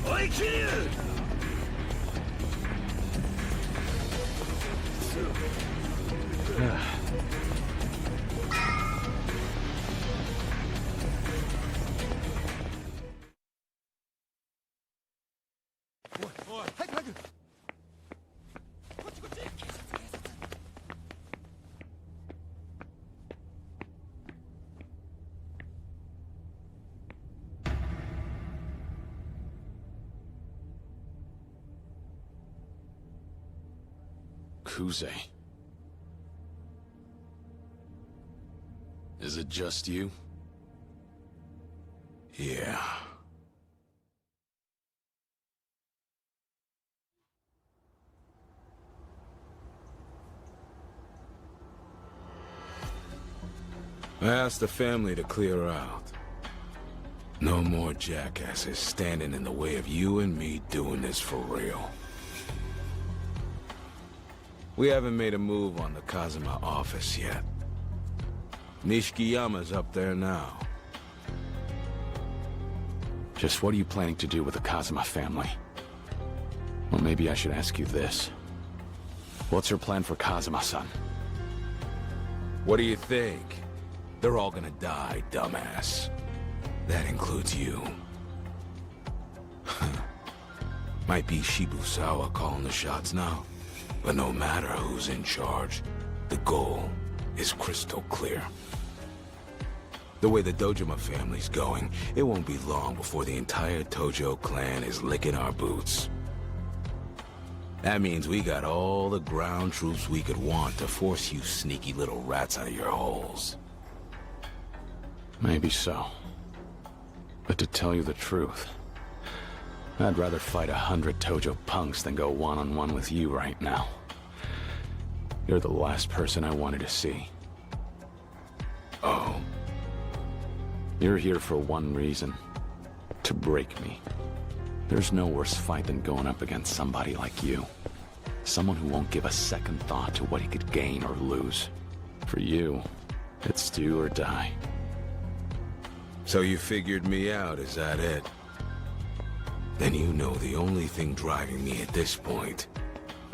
おい、桐生。Yakuza. Is it just you? Yeah. I asked the family to clear out. No more jackasses standing in the way of you and me doing this for real. We haven't made a move on the Kazuma office yet. Nishikiyama's up there now. Just what are you planning to do with the Kazuma family? Well, maybe I should ask you this. What's your plan for Kazuma-san? What do you think? They're all gonna die, dumbass. That includes you. Might be Shibusawa calling the shots now. But no matter who's in charge, the goal is crystal clear. The way the Dojima family's going, it won't be long before the entire Tojo clan is licking our boots. That means we got all the ground troops we could want to force you sneaky little rats out of your holes. Maybe so. But to tell you the truth, I'd rather fight 100 Tojo punks than go one-on-one with you right now. You're the last person I wanted to see. Oh? You're here for one reason. To break me. There's no worse fight than going up against somebody like you. Someone who won't give a second thought to what he could gain or lose. For you, it's do or die. So you figured me out, is that it? Then you know the only thing driving me at this point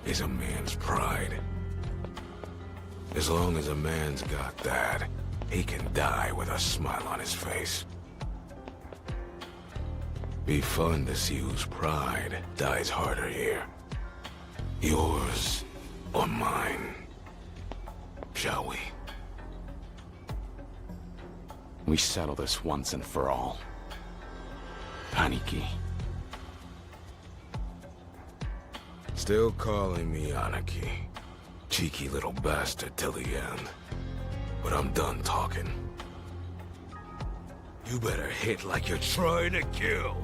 is a man's pride. As long as a man's got that, he can die with a smile on his face. Be fun to see whose pride dies harder here. Yours or mine. Shall we? We settle this once and for all. Aniki. Still calling me Aniki. Cheeky little bastard till the end. But I'm done talking. You better hit like you're trying to kill.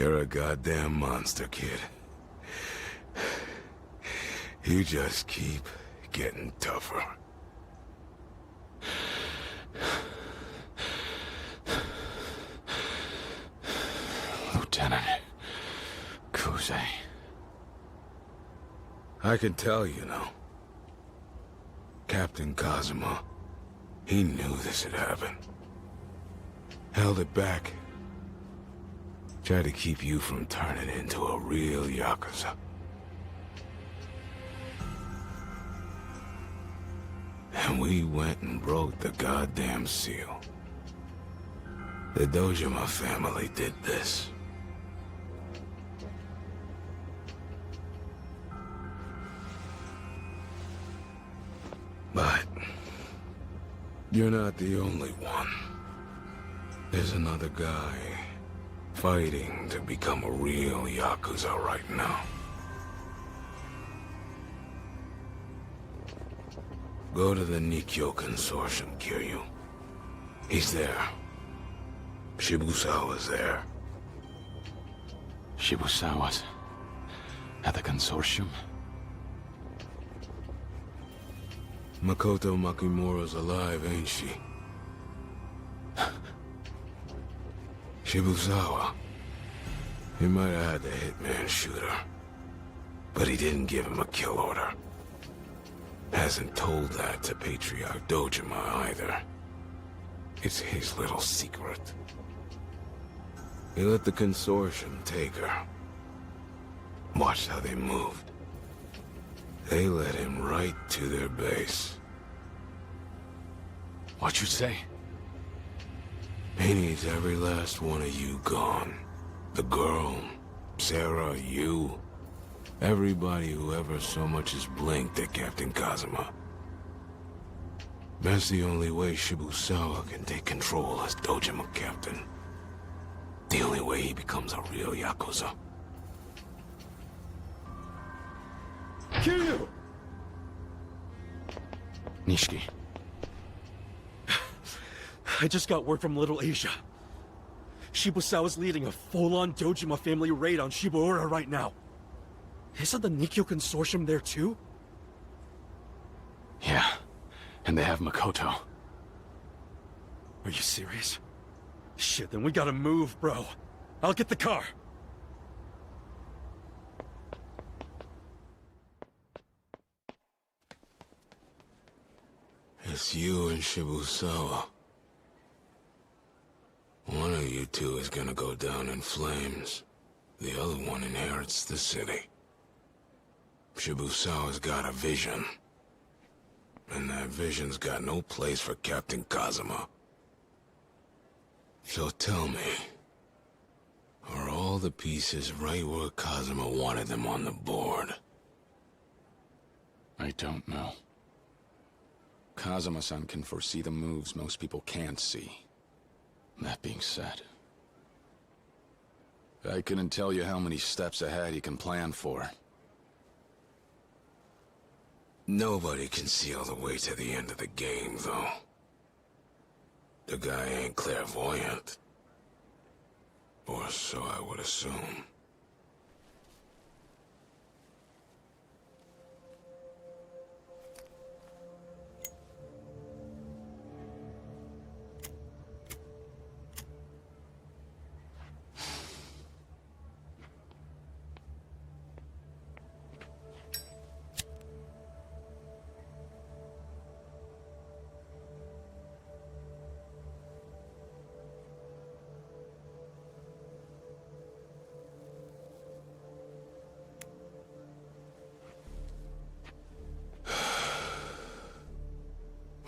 You're a goddamn monster, kid. You just keep getting tougher. Lieutenant Kuze. I can tell, you know. Captain Kazuma, he knew this had happened. Held it back. Tried to keep you from turning into a real Yakuza. And we went and broke the goddamn seal. The Dojima family did this. But you're not the only one. There's another guy fighting to become a real Yakuza right now. Go to the Nikkyo Consortium, Kiryu. He's there. Shibusawa's there. Shibusawa's at the consortium? Makoto Makimura's alive, ain't she? Shibusawa. He might have had the hitman shoot her, but he didn't give him a kill order. Hasn't told that to Patriarch Dojima either. It's his little secret. He let the consortium take her. Watched how they moved. They led him right to their base. What'd you say? He needs every last one of you gone. The girl, Sarah, you. Everybody who ever so much as blinked at Captain Kazuma. That's the only way Shibusawa can take control as Dojima captain. The only way he becomes a real Yakuza. Kiryu! Nishiki. I just got word from Little Asia. Shibusawa's leading a full-on Dojima family raid on Shibuura right now. Isn't the Nikkyo Consortium there too? Yeah, and they have Makoto. Are you serious? Shit, then we gotta move, bro. I'll get the car. It's you and Shibusawa. One of you two is gonna go down in flames. The other one inherits the city. Shibusawa's got a vision. And that vision's got no place for Captain Kazuma. So tell me, are all the pieces right where Kazuma wanted them on the board? I don't know. Kazuma-san can foresee the moves most people can't see. That being said, I couldn't tell you how many steps ahead he can plan for. Nobody can see all the way to the end of the game, though. The guy ain't clairvoyant. Or so I would assume.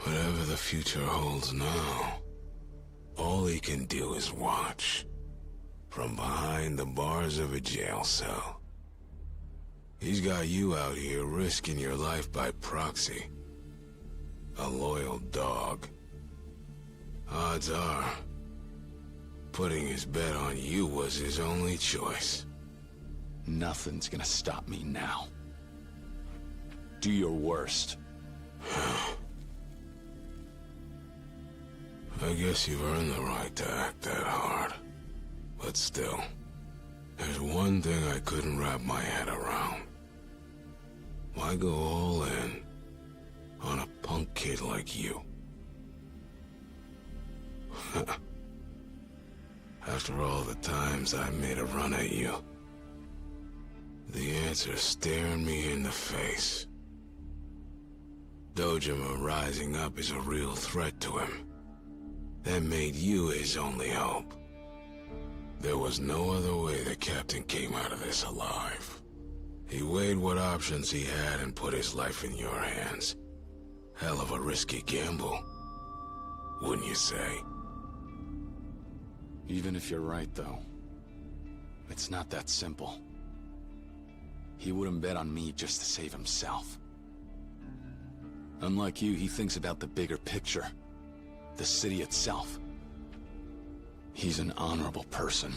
Whatever the future holds now, all he can do is watch. From behind the bars of a jail cell. He's got you out here risking your life by proxy. A loyal dog. Odds are, putting his bet on you was his only choice. Nothing's gonna stop me now. Do your worst. I guess you've earned the right to act that hard. But still, There's one thing I couldn't wrap my head around. Why go all in on a punk kid like you? After all the times I made a run at you, the answer's staring me in the face. Dojima rising up is a real threat to him. That made you his only hope. There was no other way the captain came out of this alive. He weighed what options he had and put his life in your hands. Hell of a risky gamble, wouldn't you say? Even if you're right, though, it's not that simple. He wouldn't bet on me just to save himself. Unlike you, he thinks about the bigger picture. The city itself. He's an honorable person.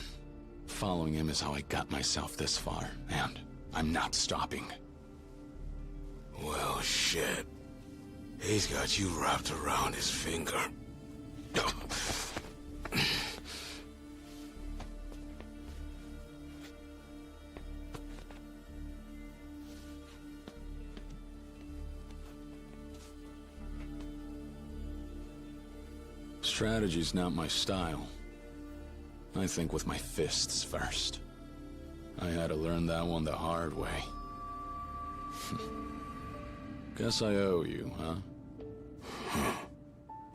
Following him is how I got myself this far, and I'm not stopping. Well, shit. He's got you wrapped around his finger. Strategy's not my style. I think with my fists first. I had to learn that one the hard way. Guess I owe you, huh?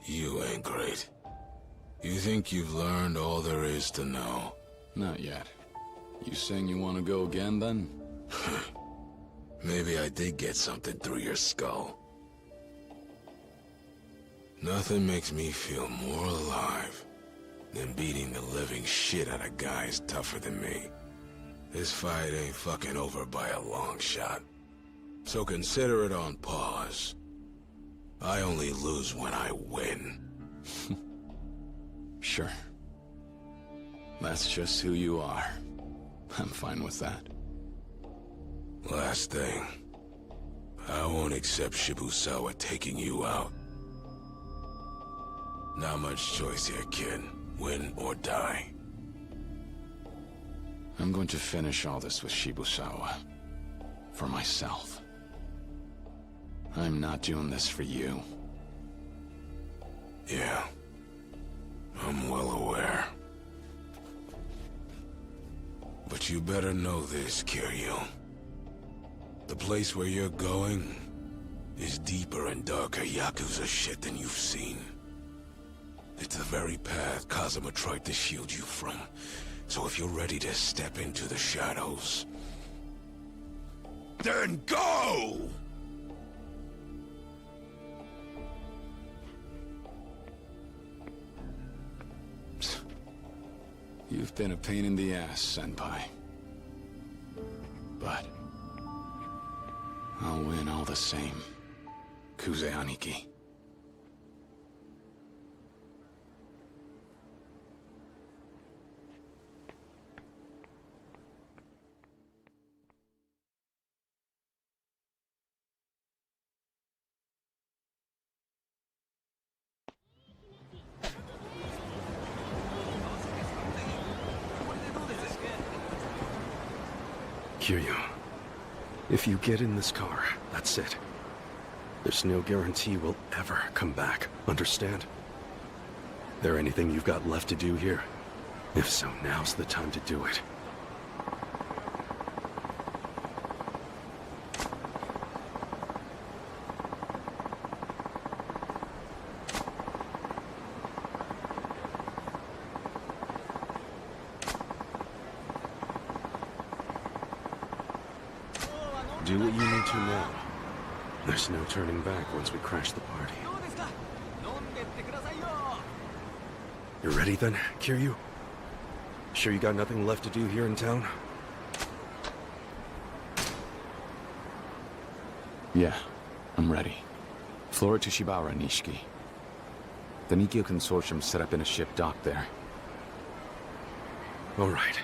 You ain't great. You think you've learned all there is to know? Not yet. You saying you want to go again, then? Maybe I did get something through your skull. Nothing makes me feel more alive than beating the living shit out of guys tougher than me. This fight ain't fucking over by a long shot. So consider it on pause. I only lose when I win. Sure. That's just who you are. I'm fine with that. Last thing. I won't accept Shibusawa taking you out. Not much choice here, kid. Win or die. I'm going to finish all this with Shibusawa. For myself. I'm not doing this for you. Yeah. I'm well aware. But you better know this, Kiryu. The place where you're going is deeper and darker Yakuza shit than you've seen. It's the very path Kazuma tried to shield you from. So if you're ready to step into the shadows, then go! You've been a pain in the ass, Senpai. But I'll win all the same. Kuze Aniki. Kiryu, if you get in this car, that's it. There's no guarantee we'll ever come back, understand? There anything you've got left to do here? If so, now's the time to do it. Do what you need to now. There's no turning back once we crash the party. You ready then, Kiryu? Sure you got nothing left to do here in town? Yeah, I'm ready. Flora to Shibara, Nishiki. The Nikkyo Consortium set up in a ship dock there. All right.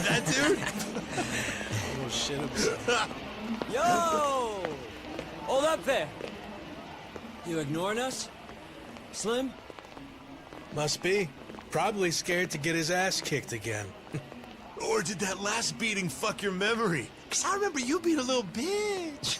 That dude? Oh shit himself. Yo! Hold up there. You ignoring us? Slim? Must be. Probably scared to get his ass kicked again. Or did that last beating fuck your memory? Because I remember you being a little bitch.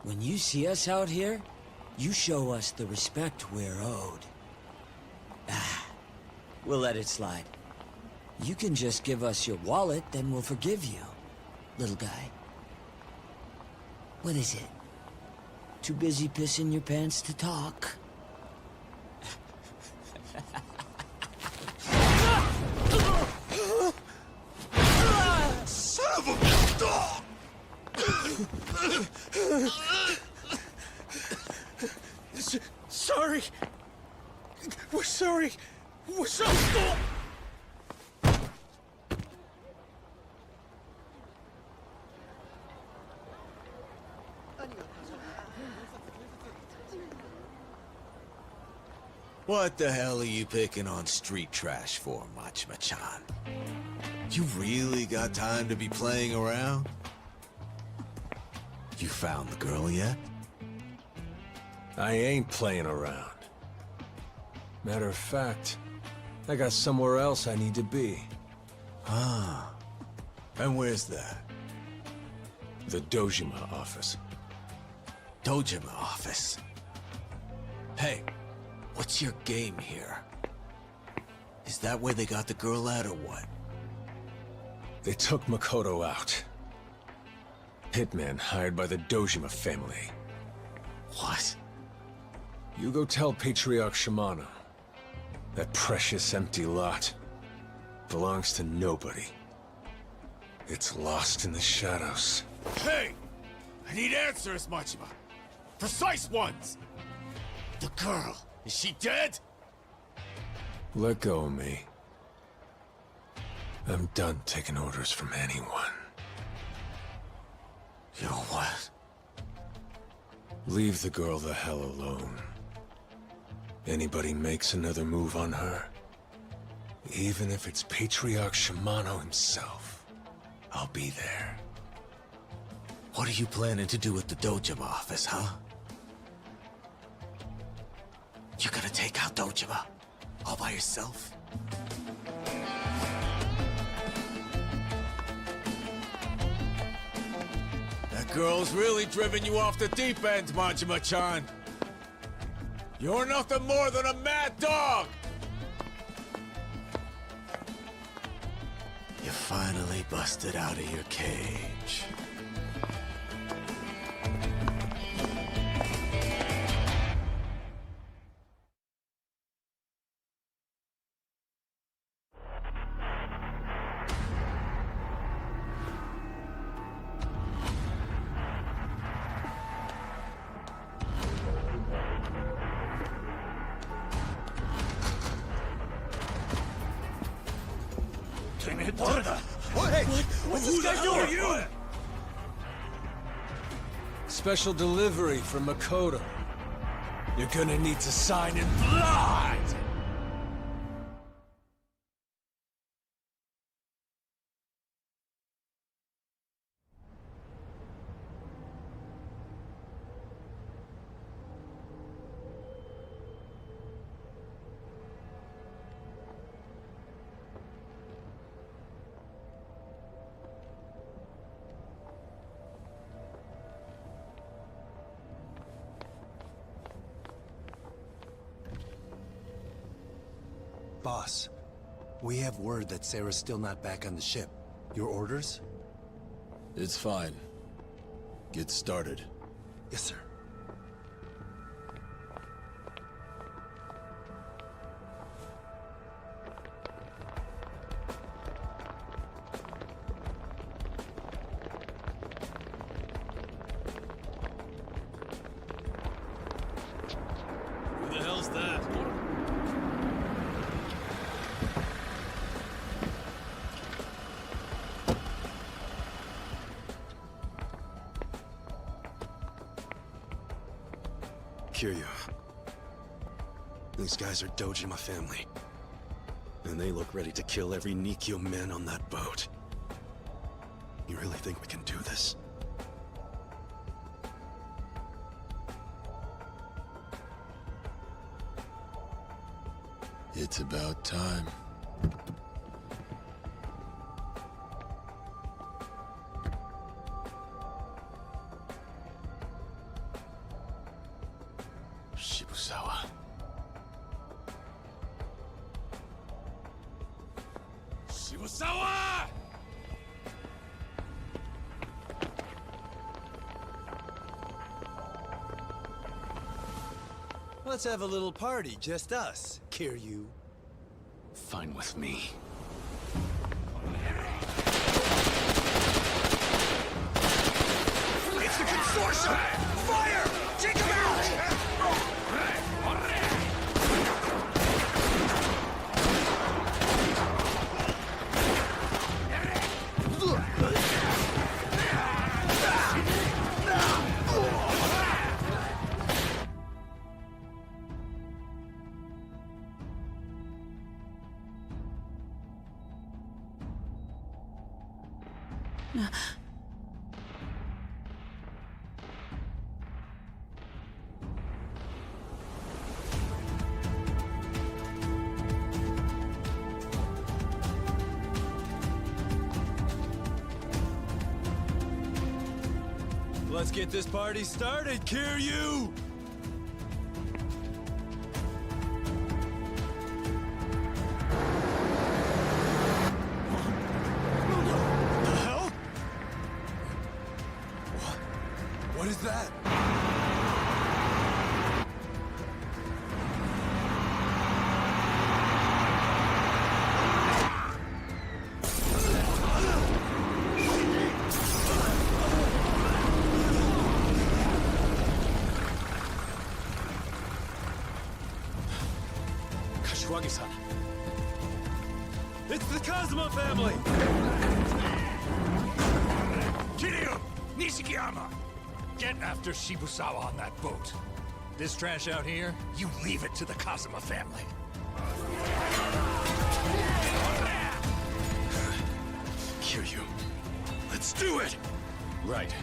When you see us out here, you show us the respect we're owed. We'll let it slide. You can just give us your wallet, then we'll forgive you, little guy. What is it? Too busy pissing your pants to talk? Son of a dog! Sorry. We're sorry. We're so... What the hell are you picking on street trash for, Machima-chan? You really got time to be playing around? You found the girl yet? I ain't playing around. Matter of fact, I got somewhere else I need to be. Ah. And where's that? The Dojima office. Dojima office? Hey, what's your game here? Is that where they got the girl at or what? They took Makoto out. Hitman hired by the Dojima family. What? You go tell Patriarch Shimano. That precious empty lot belongs to nobody. It's lost in the shadows. Hey! I need answers, Machima. Precise ones! The girl, is she dead? Let go of me. I'm done taking orders from anyone. You know what? Leave the girl the hell alone. Anybody makes another move on her, even if it's Patriarch Shimano himself, I'll be there. What are you planning to do at the Dojima office, huh? You're gonna take out Dojima? All by yourself? That girl's really driven you off the deep end, Majima-chan. You're nothing more than a mad dog! You finally busted out of your cage. What's this guy doing? You? Special delivery from Makoto. You're gonna need to sign in blood! Boss, we have word that Sarah's still not back on the ship. Your orders? It's fine. Get started. Yes, sir. Who the hell's that? Kiryu. These guys are Dojima family. And they look ready to kill every Nikkyo man on that boat. You really think we can do this? It's about time. Shibusawa. Shibusawa! Let's have a little party, just us, Kiryu. Fine with me. It's the consortium! Fire! Take him out! Let's get this party started, Kiryu! The hell? What is that? It's the Kazuma family! Kiryu! Nishikiyama! Get after Shibusawa on that boat. This trash out here, you leave it to the Kazuma family. Kiryu, let's do it! Right.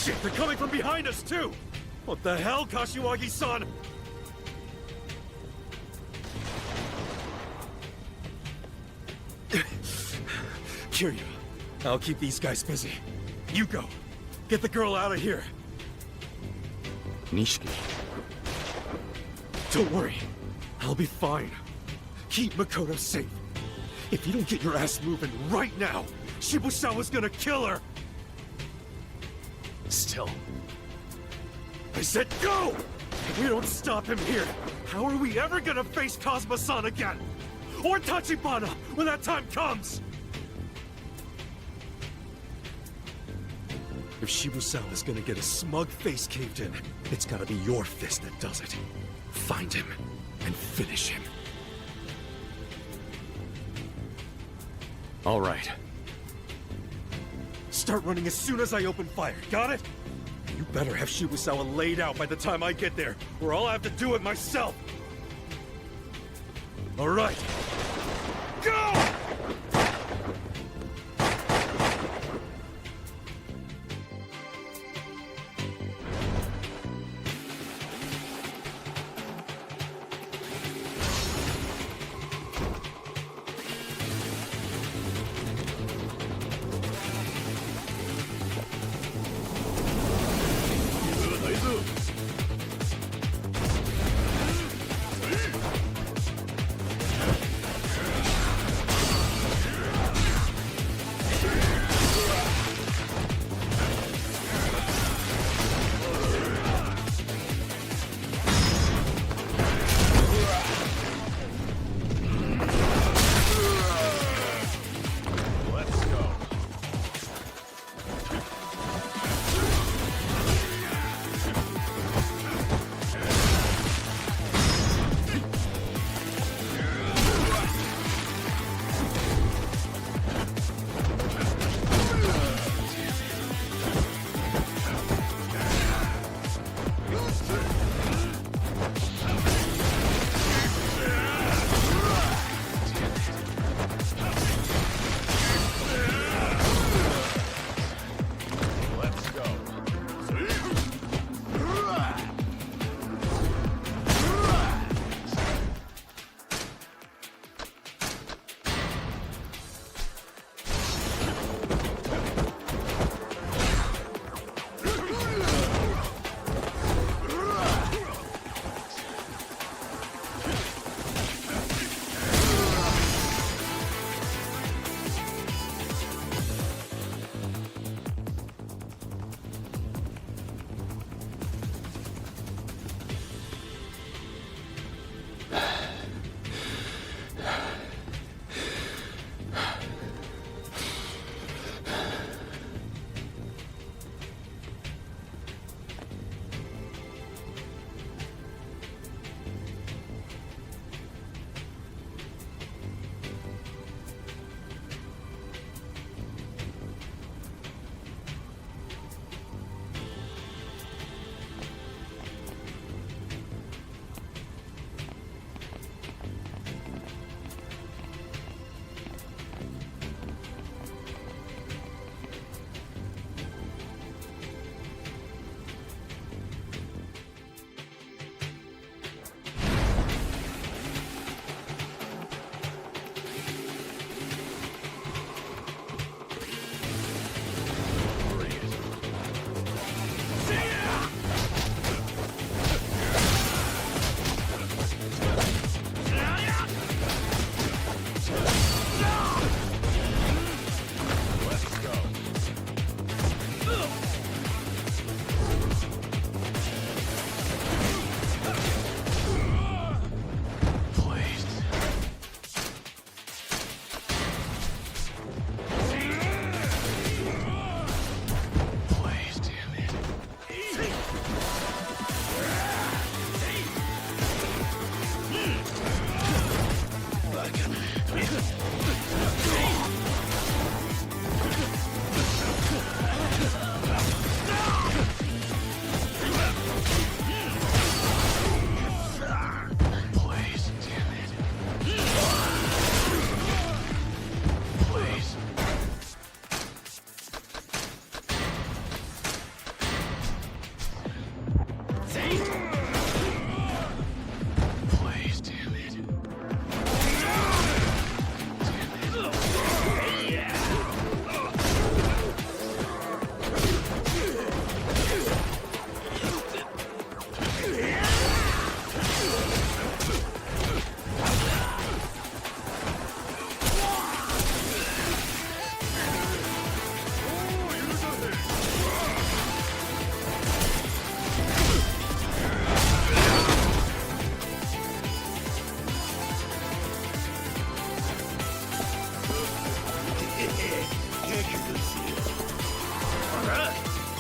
Shit, they're coming from behind us, too! What the hell, Kashiwagi-san? Kiryu, I'll keep these guys busy. You go. Get the girl out of here. Nishiki. Don't worry. I'll be fine. Keep Makoto safe. If you don't get your ass moving right now, Shibusawa's gonna kill her! Still. I said go! If we don't stop him here, how are we ever gonna face Kazuma-san again? Or Tachibana, when that time comes! If Shibusawa's gonna get his smug face caved in, it's gotta be your fist that does it. Find him, and finish him. All right. Start running as soon as I open fire, got it? You better have Shibusawa laid out by the time I get there, or I'll have to do it myself! All right. Go!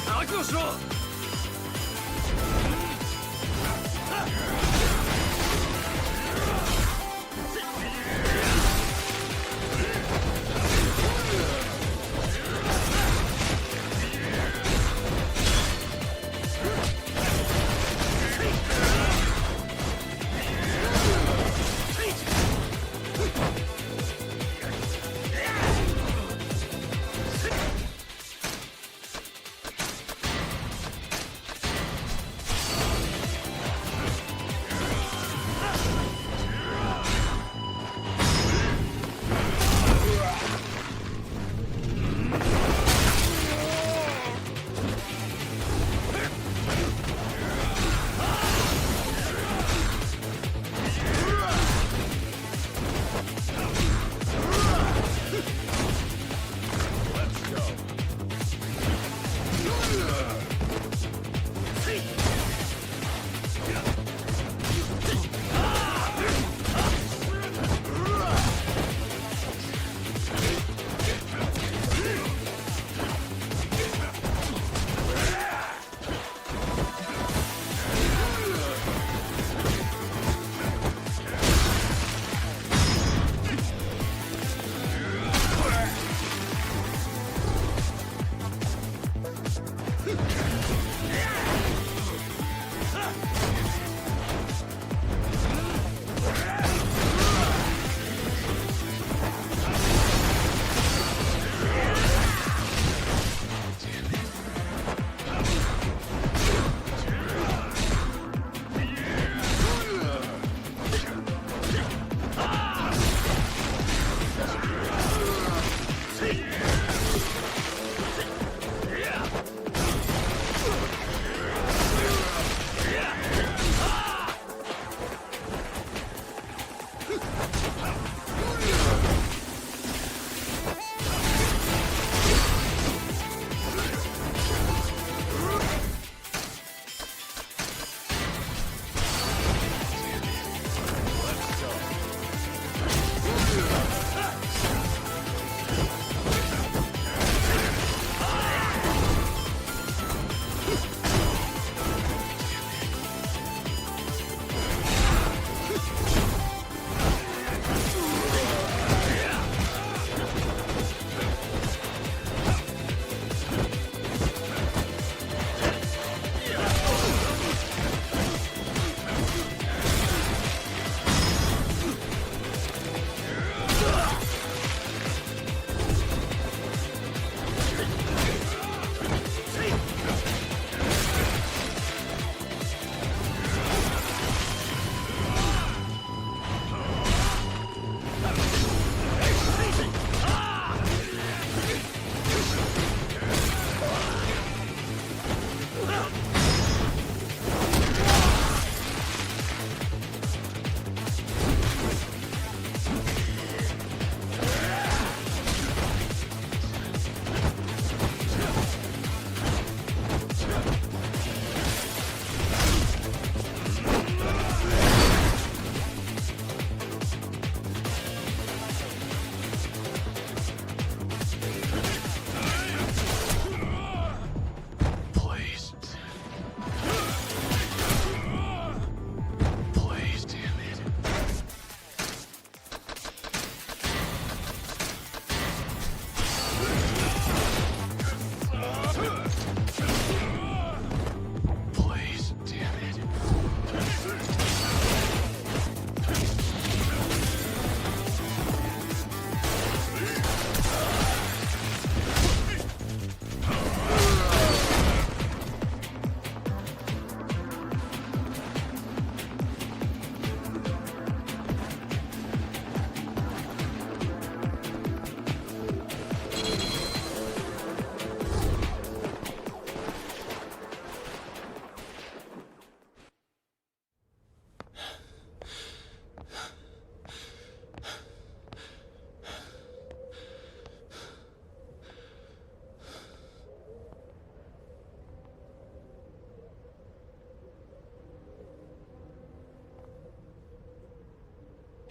覚悟しろ。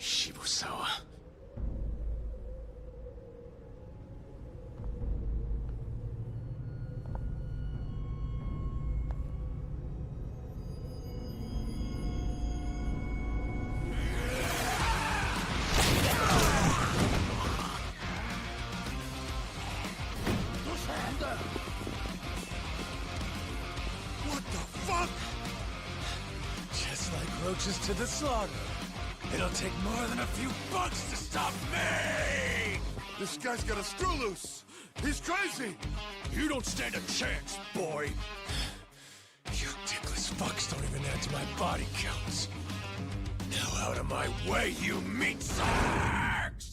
Shibusawa. marches to the slaughter. It'll take more than a few bucks to stop me! This guy's got a screw loose! He's crazy! You don't stand a chance, boy! You dickless fucks don't even add to my body counts. Now out of my way, you meat sacks!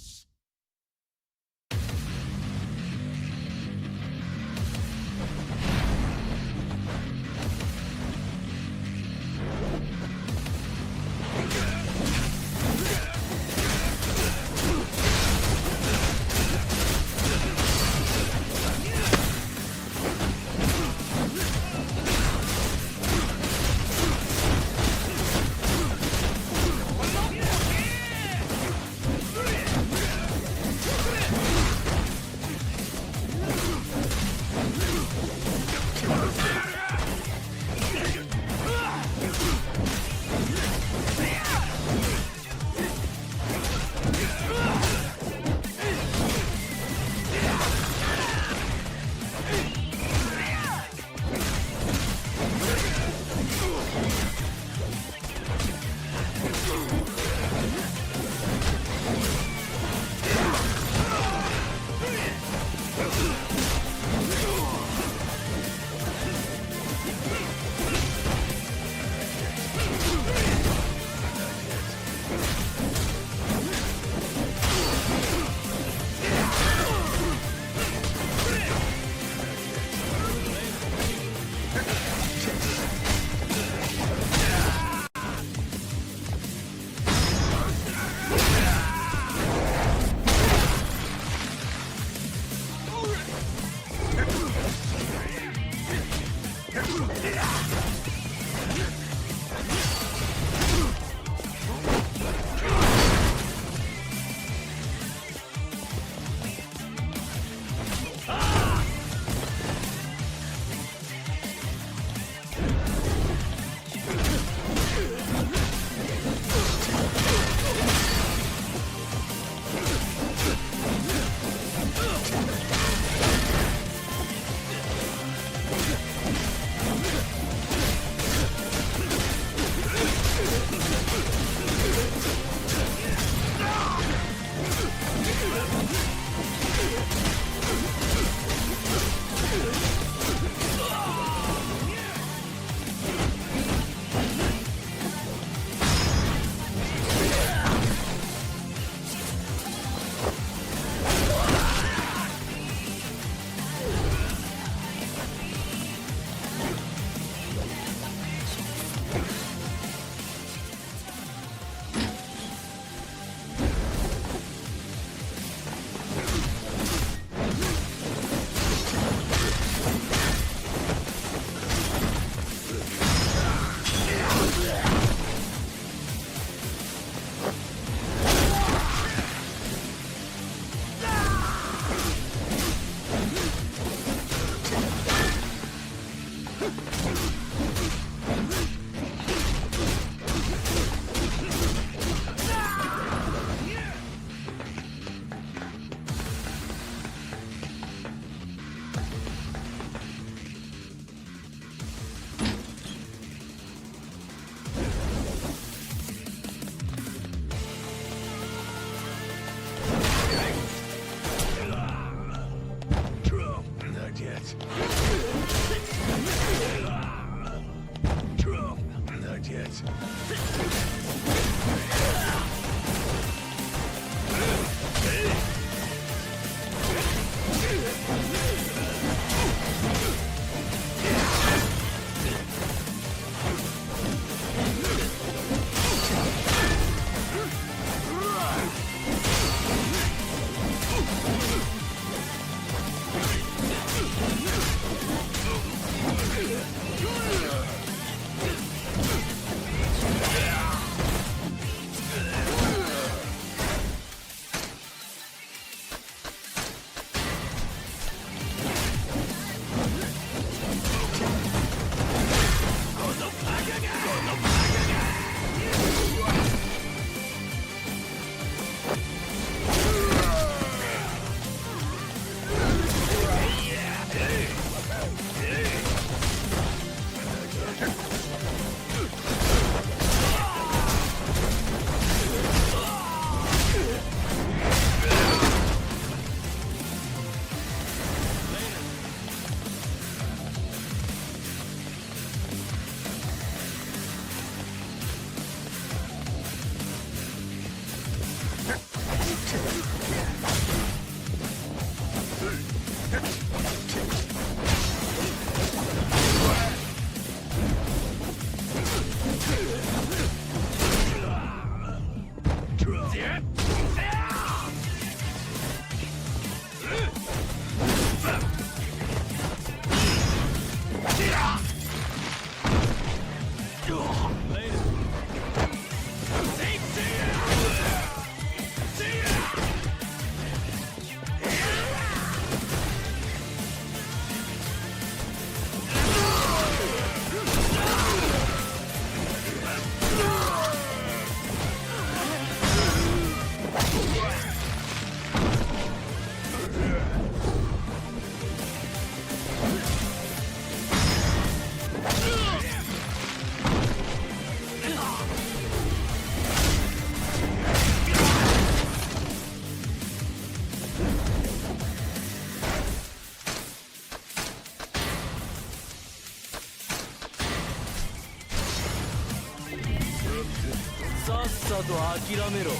さっさと諦めろ。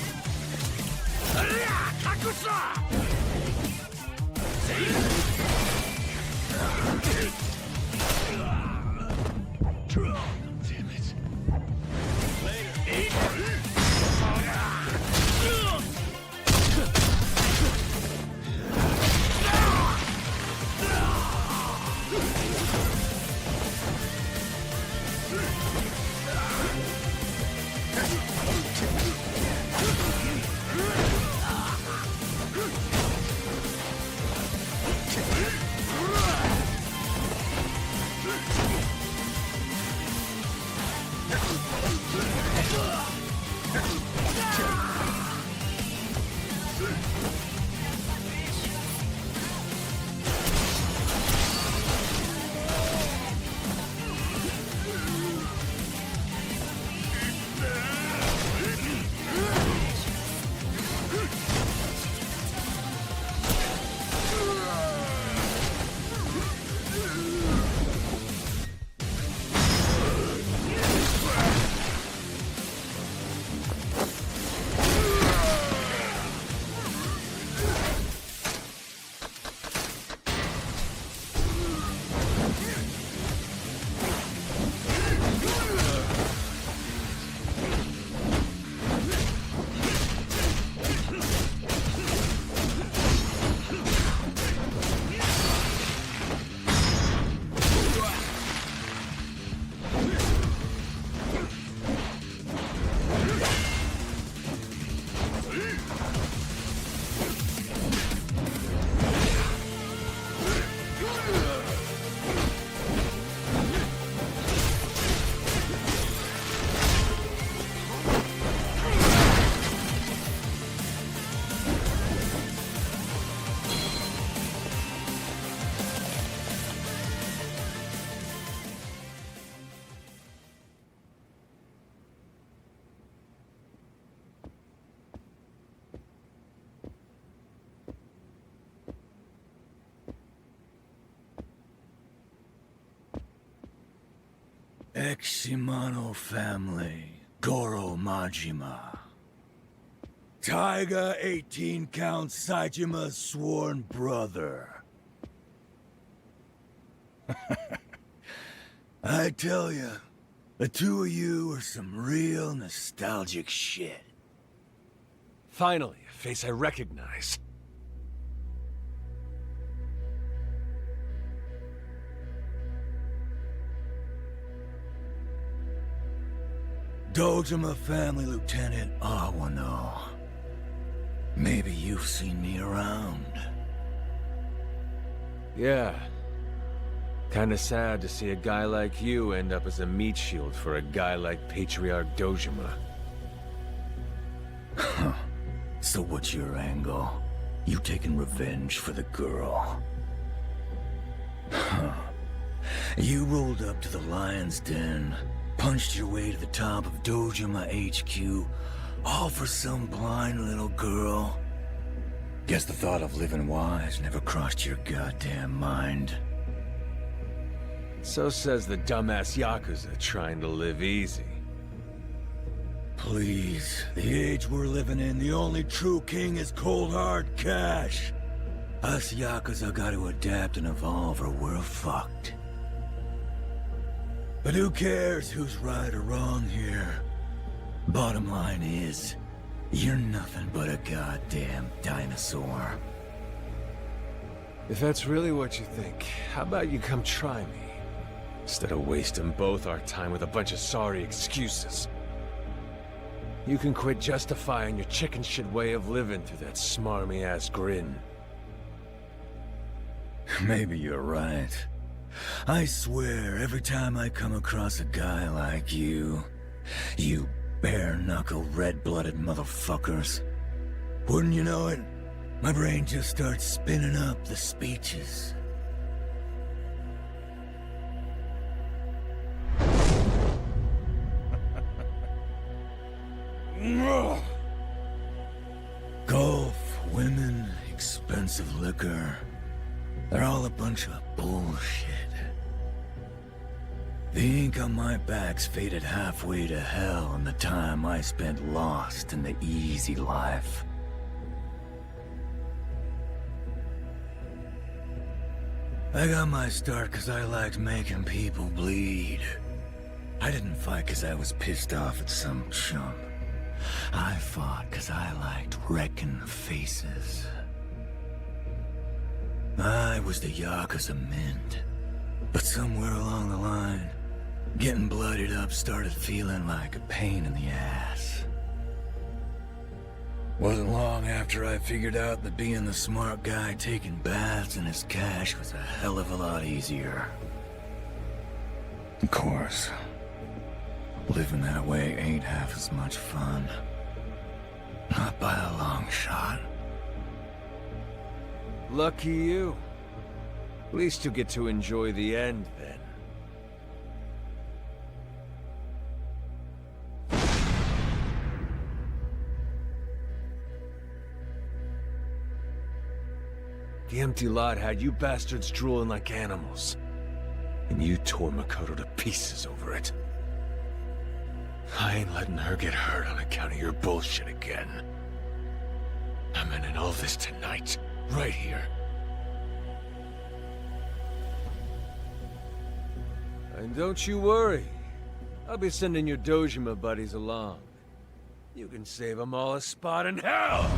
隠すな。Damn it. Shimano family, Goro Majima. Taiga 18 Count Saijima's sworn brother. I tell ya, the two of you are some real nostalgic shit. Finally, a face I recognize. Dojima family Lieutenant Awano. Maybe you've seen me around. Yeah. Kinda sad to see a guy like you end up as a meat shield for a guy like Patriarch Dojima. So what's your angle? You taking revenge for the girl? You rolled up to the Lion's Den, punched your way to the top of Dojima HQ, all for some blind little girl. Guess the thought of living wise never crossed your goddamn mind. So says the dumbass Yakuza trying to live easy. Please, the age we're living in, the only true king is cold hard cash. Us Yakuza gotta adapt and evolve or we're fucked. But who cares who's right or wrong here? Bottom line is, you're nothing but a goddamn dinosaur. If that's really what you think, how about you come try me? Instead of wasting both our time with a bunch of sorry excuses. You can quit justifying your chicken shit way of living through that smarmy-ass grin. Maybe you're right. I swear, every time I come across a guy like you bare-knuckle, red-blooded motherfuckers, wouldn't you know it, my brain just starts spinning up the speeches. Golf, women, expensive liquor. They're all a bunch of bullshit. The ink on my back's faded halfway to hell in the time I spent lost in the easy life. I got my start because I liked making people bleed. I didn't fight because I was pissed off at some chump. I fought because I liked wrecking faces. I was the Yakuza Mint. But somewhere along the line, getting blooded up started feeling like a pain in the ass. Wasn't long after I figured out that being the smart guy taking baths in his cash was a hell of a lot easier. Of course, living that way ain't half as much fun. Not by a long shot. Lucky you. At least you'll get to enjoy the end, then. The empty lot had you bastards drooling like animals. And you tore Makoto to pieces over it. I ain't letting her get hurt on account of your bullshit again. I'm ending all this tonight, right here. And don't you worry. I'll be sending your Dojima buddies along. You can save them all a spot in hell!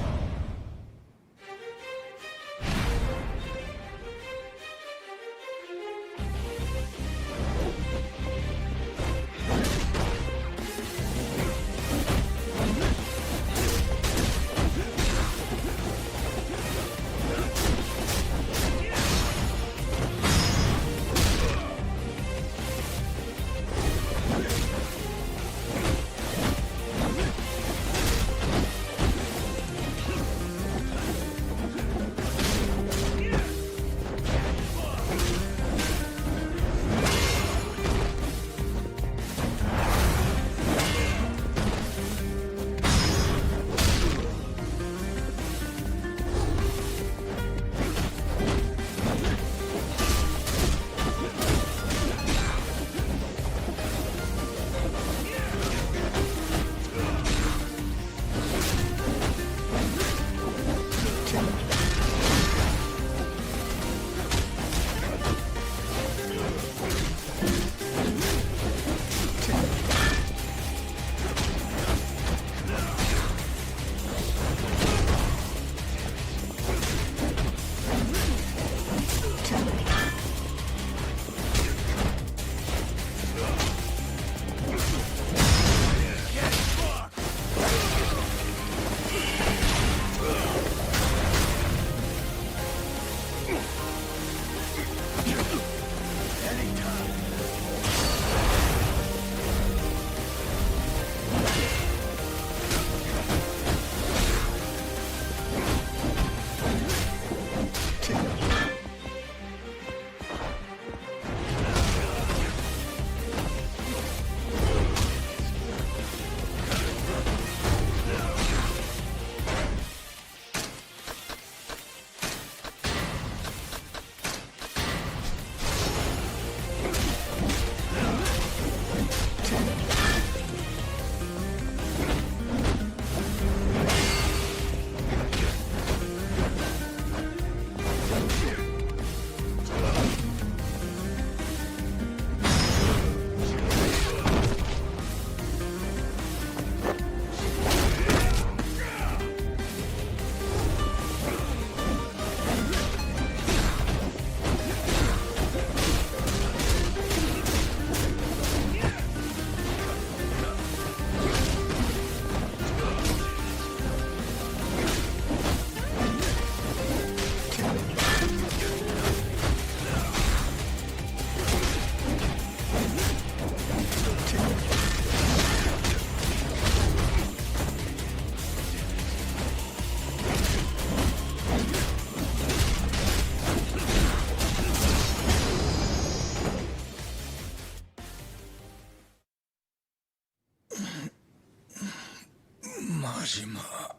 Majima.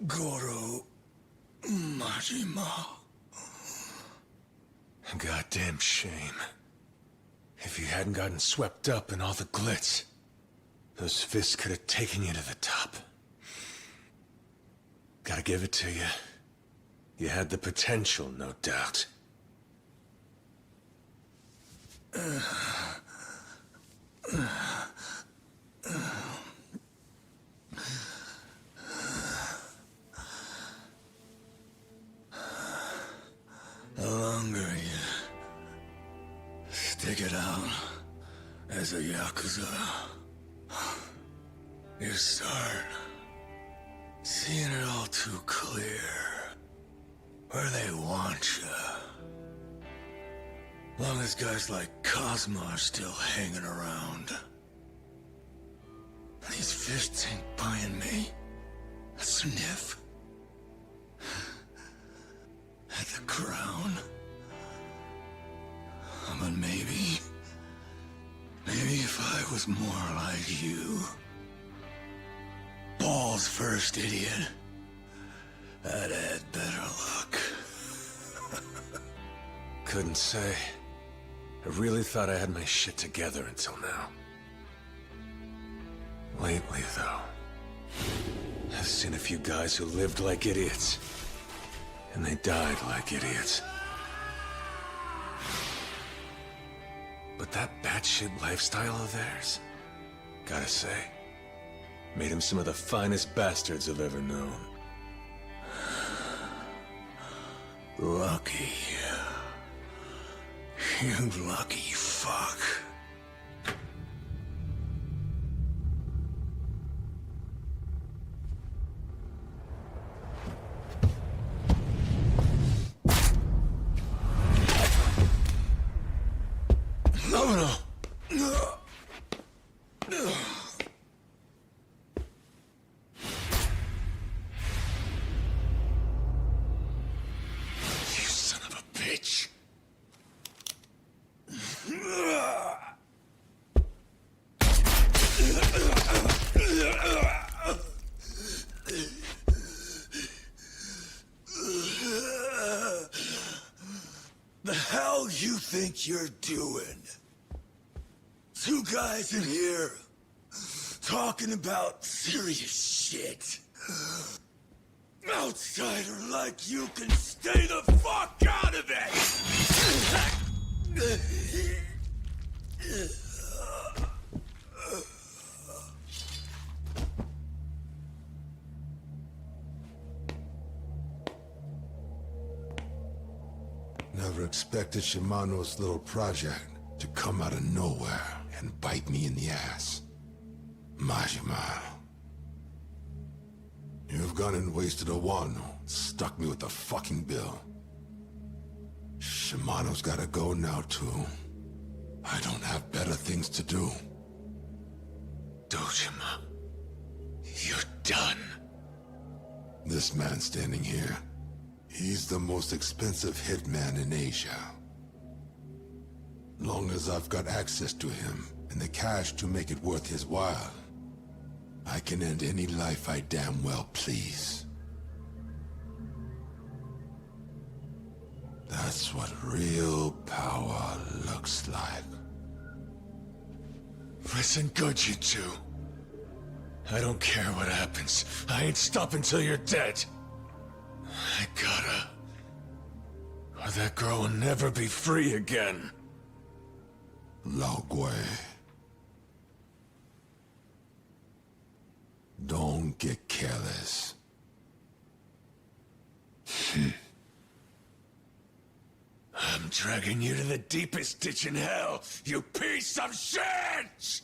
Goro Majima. A goddamn shame. If you hadn't gotten swept up in all the glitz, those fists could have taken you to the top. Gotta give it to you. You had the potential, no doubt. The longer you stick it out as a Yakuza, you start seeing it all too clear. Where they want you. Long as guys like Cosmo are still hanging around. These fists ain't buying me a sniff at the crown. But maybe if I was more like you. Balls first, idiot. I'd had better luck. Couldn't say. I really thought I had my shit together until now. Lately, though, I've seen a few guys who lived like idiots, and they died like idiots. But that batshit lifestyle of theirs, gotta say, made them some of the finest bastards I've ever known. Lucky. You lucky fuck. No. You son of a bitch. The hell you think you're doing? Two guys in here talking about serious shit. Outsider like you can stay the fuck out of it! Never expected Shimano's little project to come out of nowhere and bite me in the ass. Majima. You've gone and wasted a Wano, stuck me with the fucking bill. Shimano's gotta go now too. I don't have better things to do. Dojima, you're done. This man standing here, he's the most expensive hitman in Asia. Long as I've got access to him and the cash to make it worth his while, I can end any life I damn well please. That's what real power looks like. Listen good, you two. I don't care what happens. I ain't stopping till you're dead. I gotta... or that girl will never be free again. Laogui. Don't get careless. I'm dragging you to the deepest ditch in hell, you piece of shit!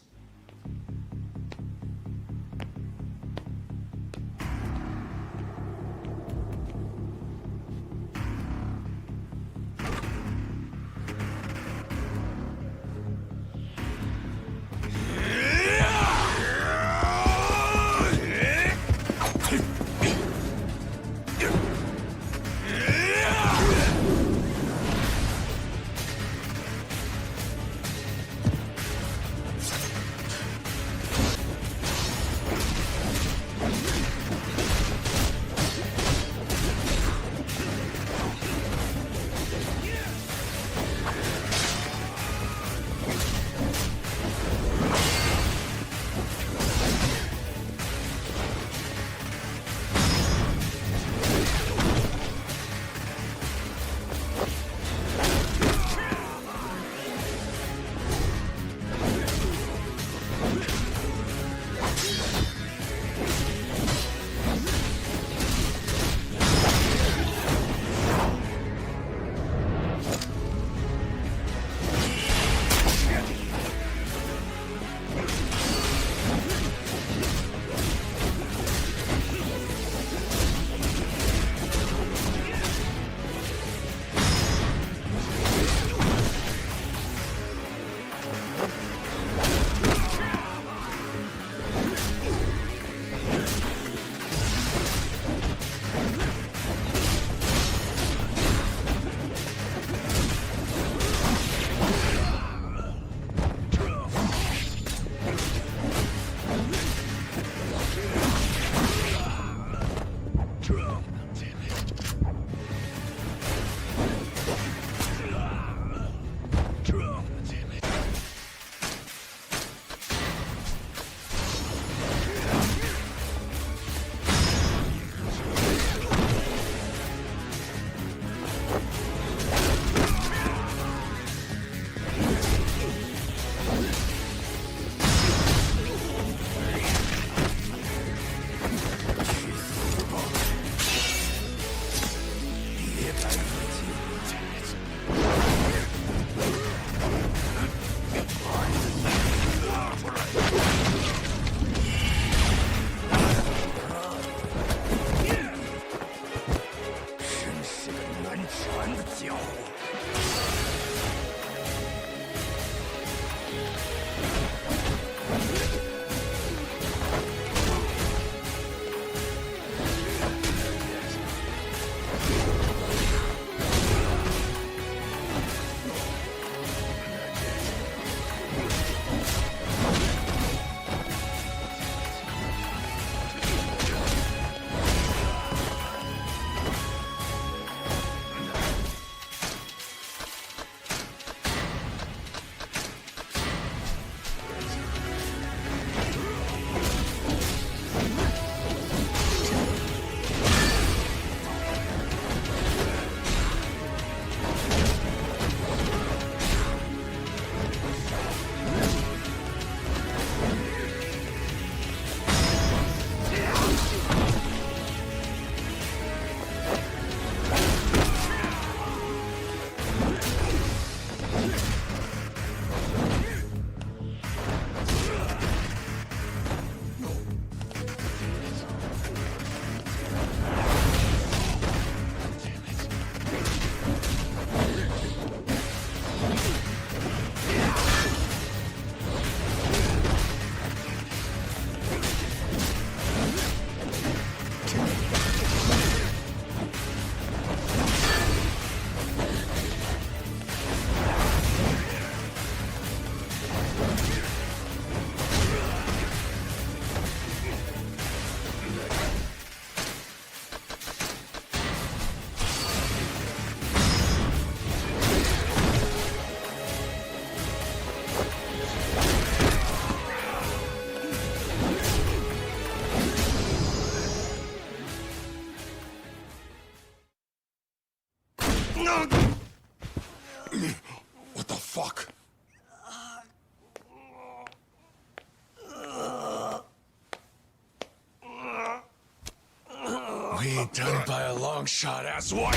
Long shot, asswipe!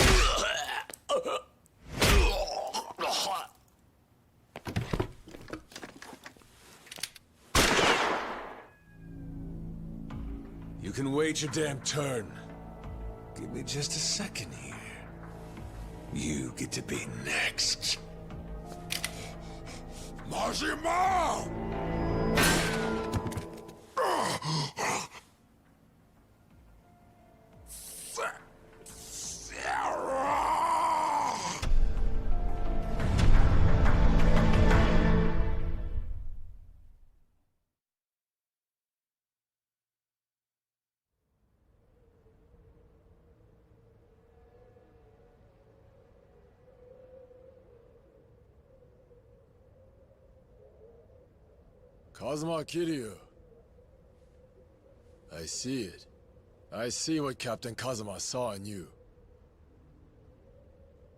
You can wait your damn turn. Give me just a second here. You get to be next. Majima! Kazuma Kiryu. I see it. I see what Captain Kazuma saw in you.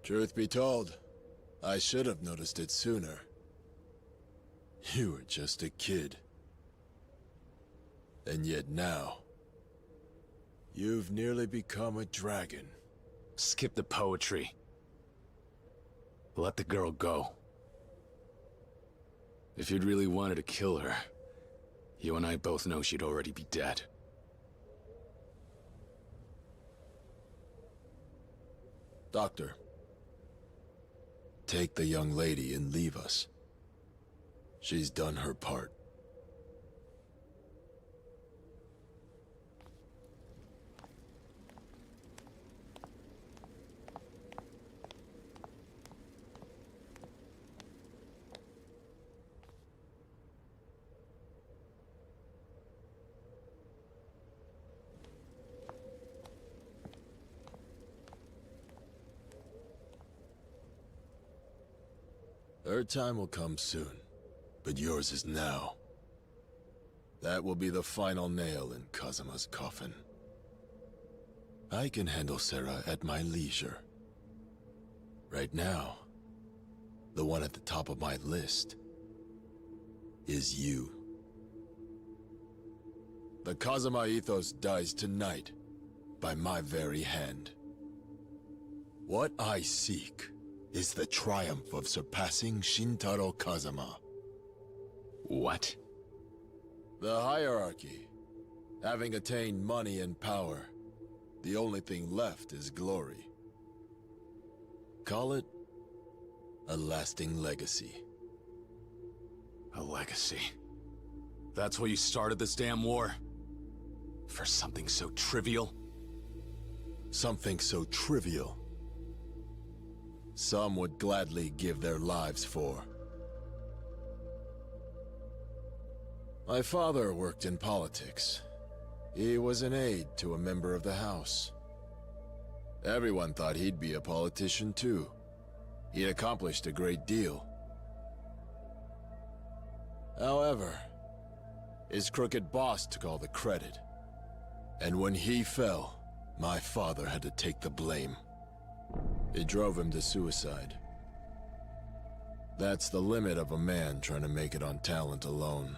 Truth be told, I should have noticed it sooner. You were just a kid. And yet now, you've nearly become a dragon. Skip the poetry. Let the girl go. If you'd really wanted to kill her, you and I both know she'd already be dead. Doctor, take the young lady and leave us. She's done her part. Her time will come soon, but yours is now. That will be the final nail in Kazuma's coffin. I can handle Sarah at my leisure. Right now, the one at the top of my list is you. The Kazuma ethos dies tonight by my very hand. What I seek is the triumph of surpassing Shintaro Kazuma. What? The hierarchy. Having attained money and power, the only thing left is glory. Call it a lasting legacy. A legacy? That's why you started this damn war? For something so trivial? Something so trivial some would gladly give their lives for. My father worked in politics. He was an aide to a member of the House. Everyone thought he'd be a politician too. He'd accomplished a great deal. However, his crooked boss took all the credit. And when he fell, my father had to take the blame. It drove him to suicide. That's the limit of a man trying to make it on talent alone.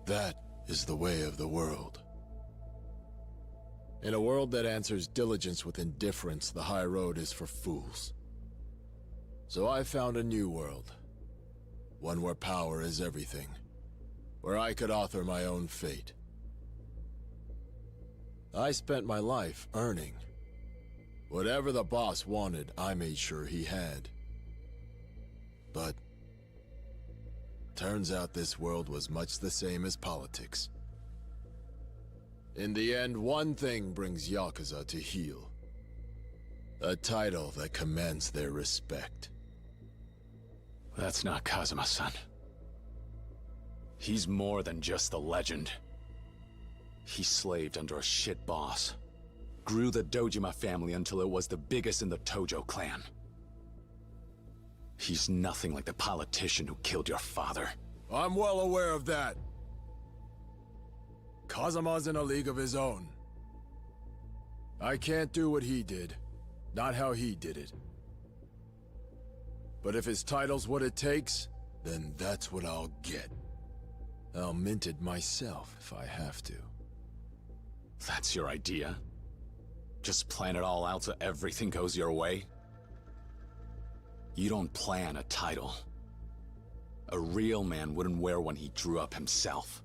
That is the way of the world. In a world that answers diligence with indifference, the high road is for fools. So I found a new world. One where power is everything. Where I could author my own fate. I spent my life earning. Whatever the boss wanted, I made sure he had. But turns out this world was much the same as politics. In the end, one thing brings Yakuza to heel. A title that commands their respect. That's not Kazuma-san. He's more than just a legend. He slaved under a shit boss. Grew the Dojima family until it was the biggest in the Tojo clan. He's nothing like the politician who killed your father. I'm well aware of that. Kazuma's in a league of his own. I can't do what he did. Not how he did it. But if his title's what it takes, then that's what I'll get. I'll mint it myself if I have to. That's your idea? Just plan it all out so everything goes your way? You don't plan a title. A real man wouldn't wear one he drew up himself.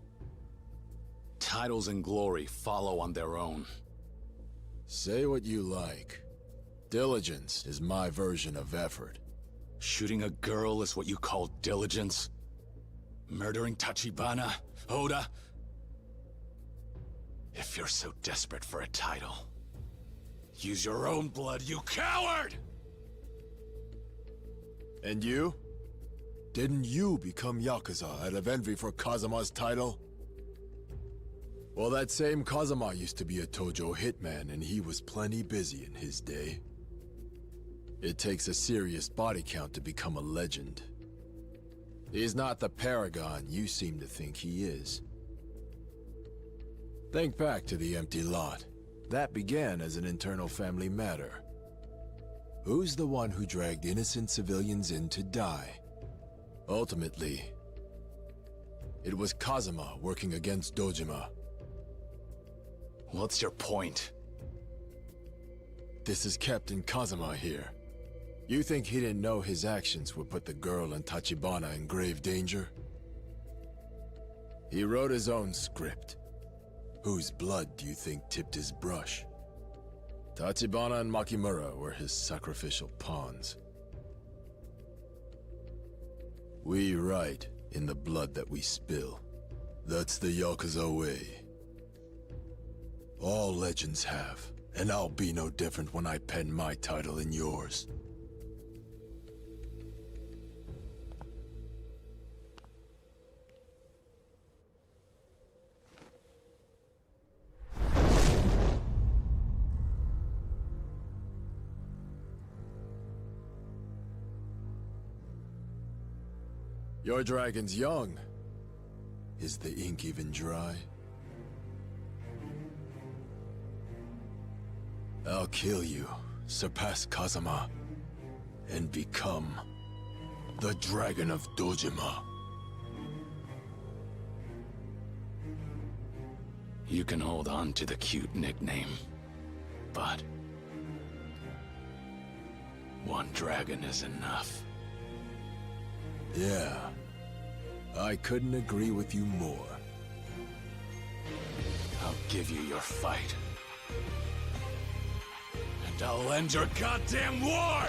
Titles and glory follow on their own. Say what you like. Diligence is my version of effort. Shooting a girl is what you call diligence? Murdering Tachibana, Oda? If you're so desperate for a title, use your own blood, you coward! And you? Didn't you become Yakuza out of envy for Kazuma's title? Well, that same Kazuma used to be a Tojo hitman, and he was plenty busy in his day. It takes a serious body count to become a legend. He's not the paragon you seem to think he is. Think back to the empty lot. That began as an internal family matter. Who's the one who dragged innocent civilians in to die? Ultimately, it was Kazuma working against Dojima. What's your point? This is Captain Kazuma here. You think he didn't know his actions would put the girl and Tachibana in grave danger? He wrote his own script. Whose blood do you think tipped his brush? Tachibana and Makimura were his sacrificial pawns. We write in the blood that we spill. That's the Yakuza way. All legends have, and I'll be no different when I pen my title in yours. Your dragon's young. Is the ink even dry? I'll kill you, surpass Kazuma, and become the Dragon of Dojima. You can hold on to the cute nickname, but one dragon is enough. Yeah, I couldn't agree with you more. I'll give you your fight. And I'll end your goddamn war!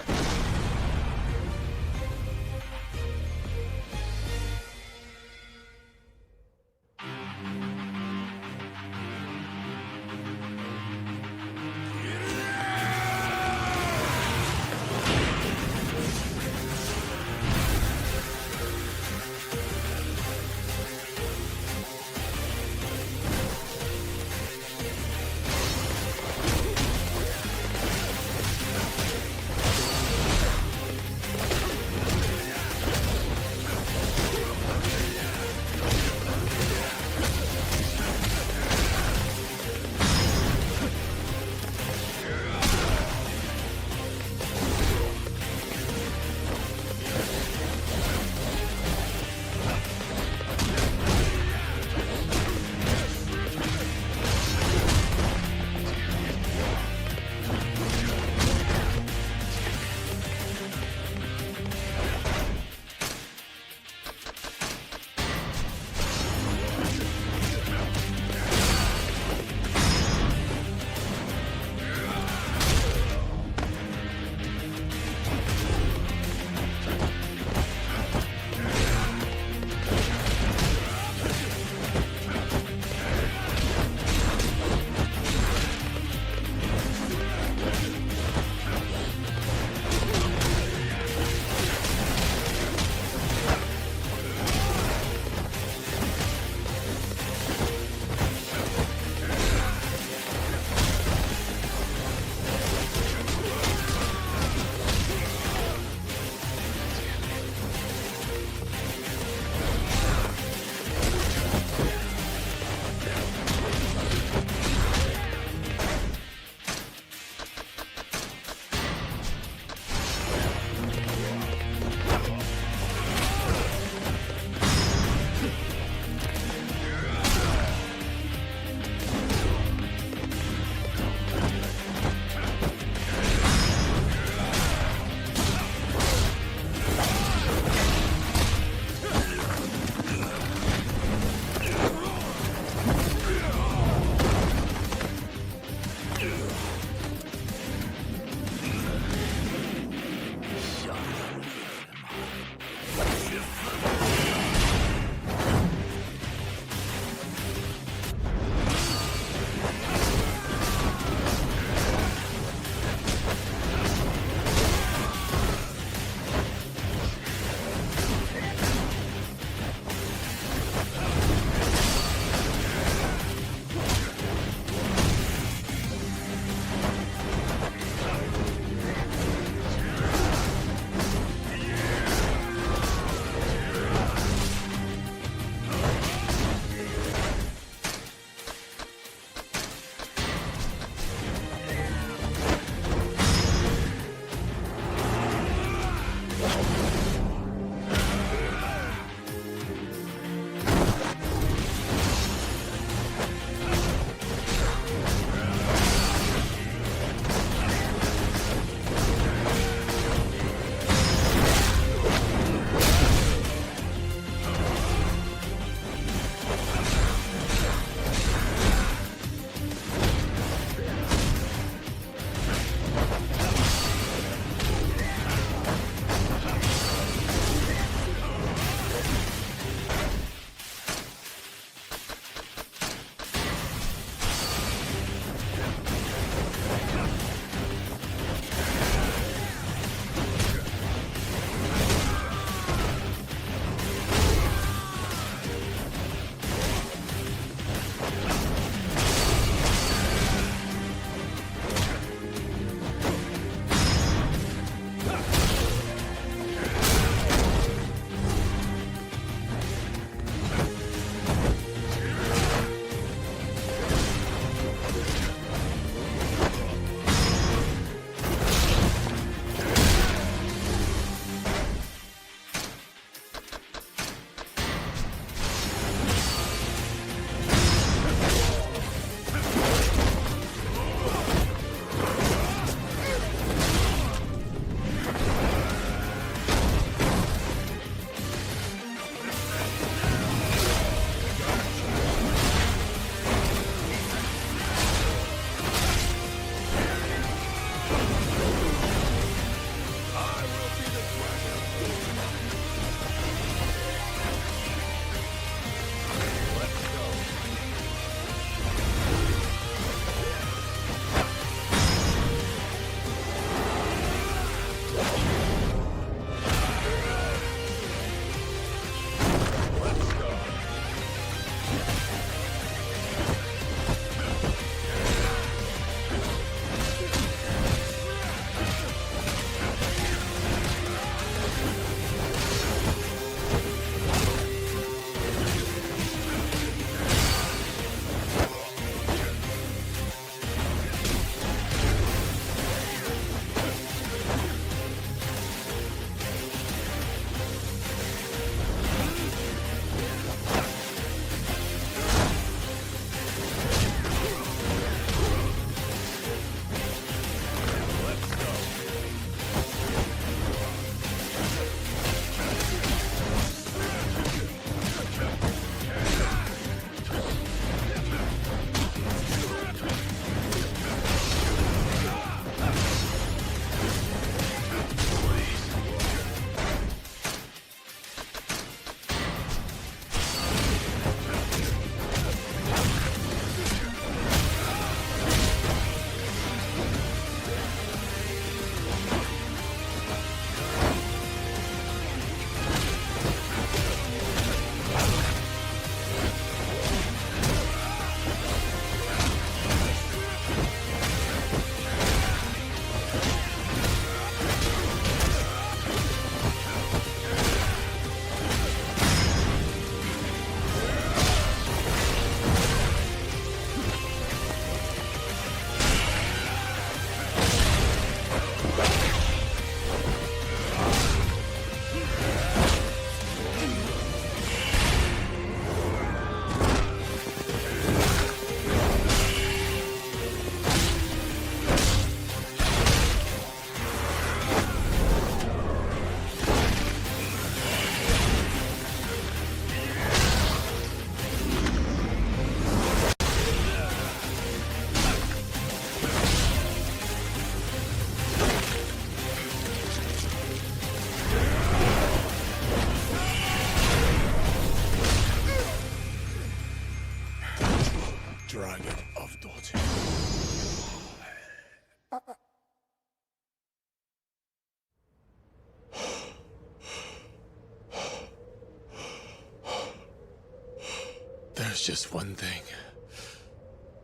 There's just one thing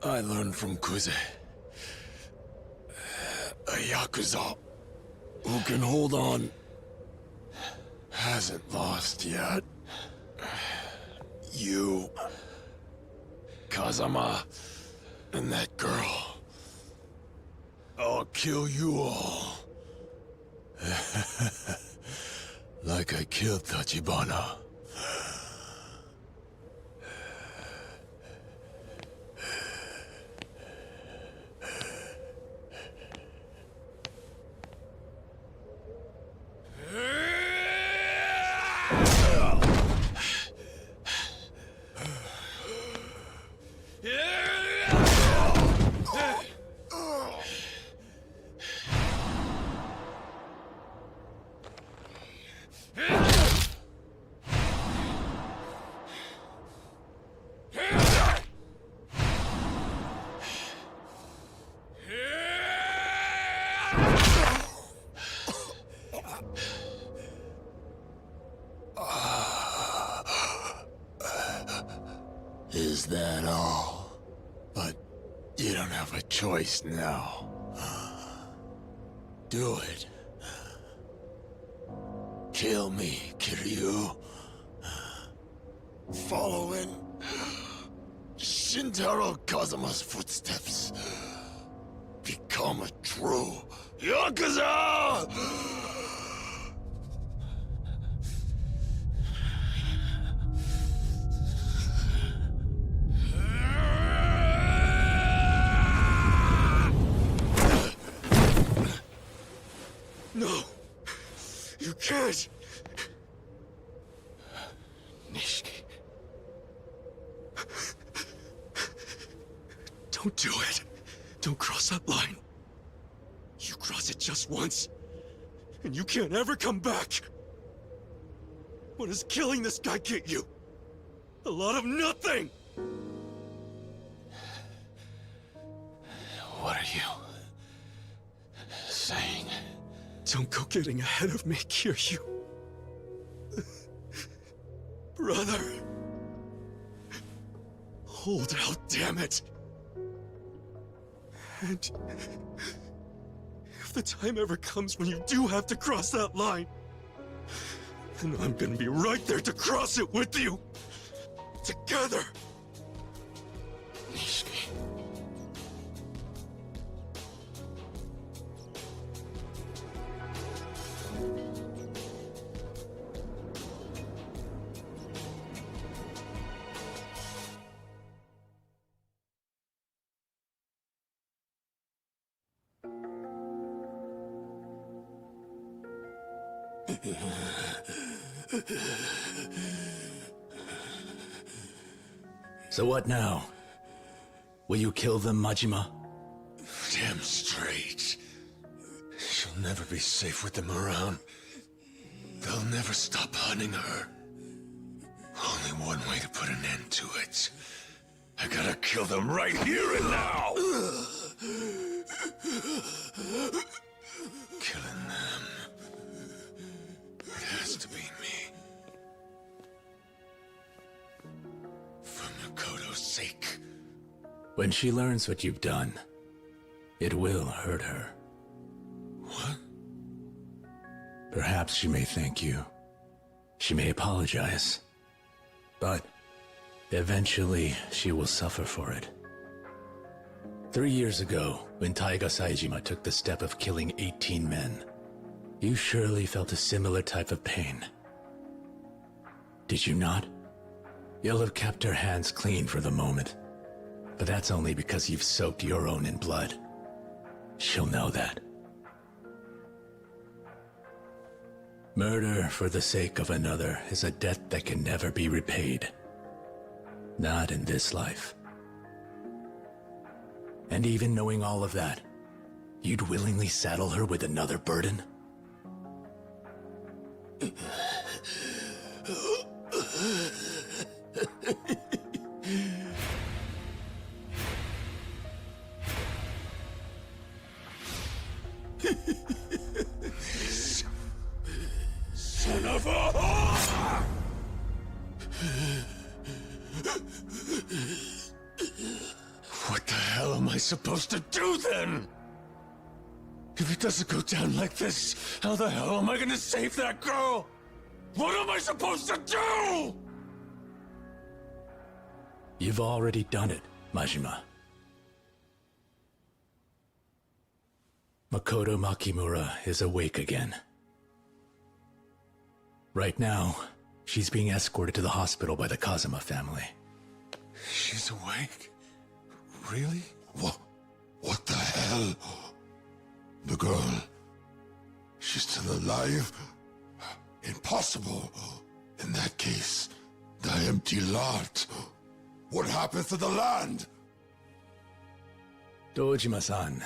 I learned from Kuze. A Yakuza who can hold on hasn't lost yet. You, Kazama, and that girl. I'll kill you all. Like I killed Tachibana. Is that all? But you don't have a choice now. Do it. Kill me, Kiryu. Follow in Shintaro Kazama's footsteps. Become a true Yakuza! No! You can't! Nishiki. Don't do it. Don't cross that line. You cross it just once, and you can't ever come back. What does killing this guy get you? A lot of nothing! What are you saying? Don't go getting ahead of me, Kiryu. Brother. Hold out, damn it. And if the time ever comes when you do have to cross that line, then I'm gonna be right there to cross it with you. Together. Nishiki. So what now? Will you kill them, Majima? Damn straight. She'll never be safe with them around. They'll never stop hunting her. Only one way to put an end to it. I gotta kill them right here and now! Killing them. It has to be me. For Makoto's sake. When she learns what you've done, it will hurt her. What? Perhaps she may thank you. She may apologize. But eventually, she will suffer for it. 3 years ago, when Taiga Saejima took the step of killing 18 men, you surely felt a similar type of pain. Did you not? You'll have kept her hands clean for the moment. But that's only because you've soaked your own in blood. She'll know that. Murder for the sake of another is a debt that can never be repaid. Not in this life. And even knowing all of that, you'd willingly saddle her with another burden? Son of a whore! What the hell am I supposed to do then? If it doesn't go down like this, how the hell am I gonna save that girl? What am I supposed to do? You've already done it, Majima. Makoto Makimura is awake again. Right now, she's being escorted to the hospital by the Kazuma family. She's awake? Really? What the hell? The girl... she's still alive? Impossible. In that case, the empty lot. What happens to the land? Dojima-san,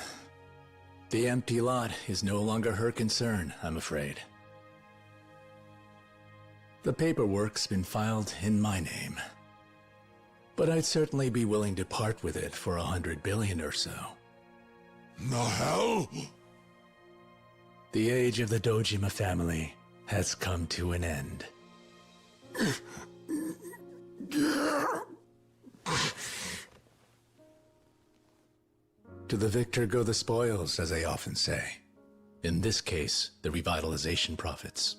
the empty lot is no longer her concern, I'm afraid. The paperwork's been filed in my name. But I'd certainly be willing to part with it for 100 billion or so. The hell? The age of the Dojima family has come to an end. To the victor go the spoils, as they often say. In this case, the revitalization profits.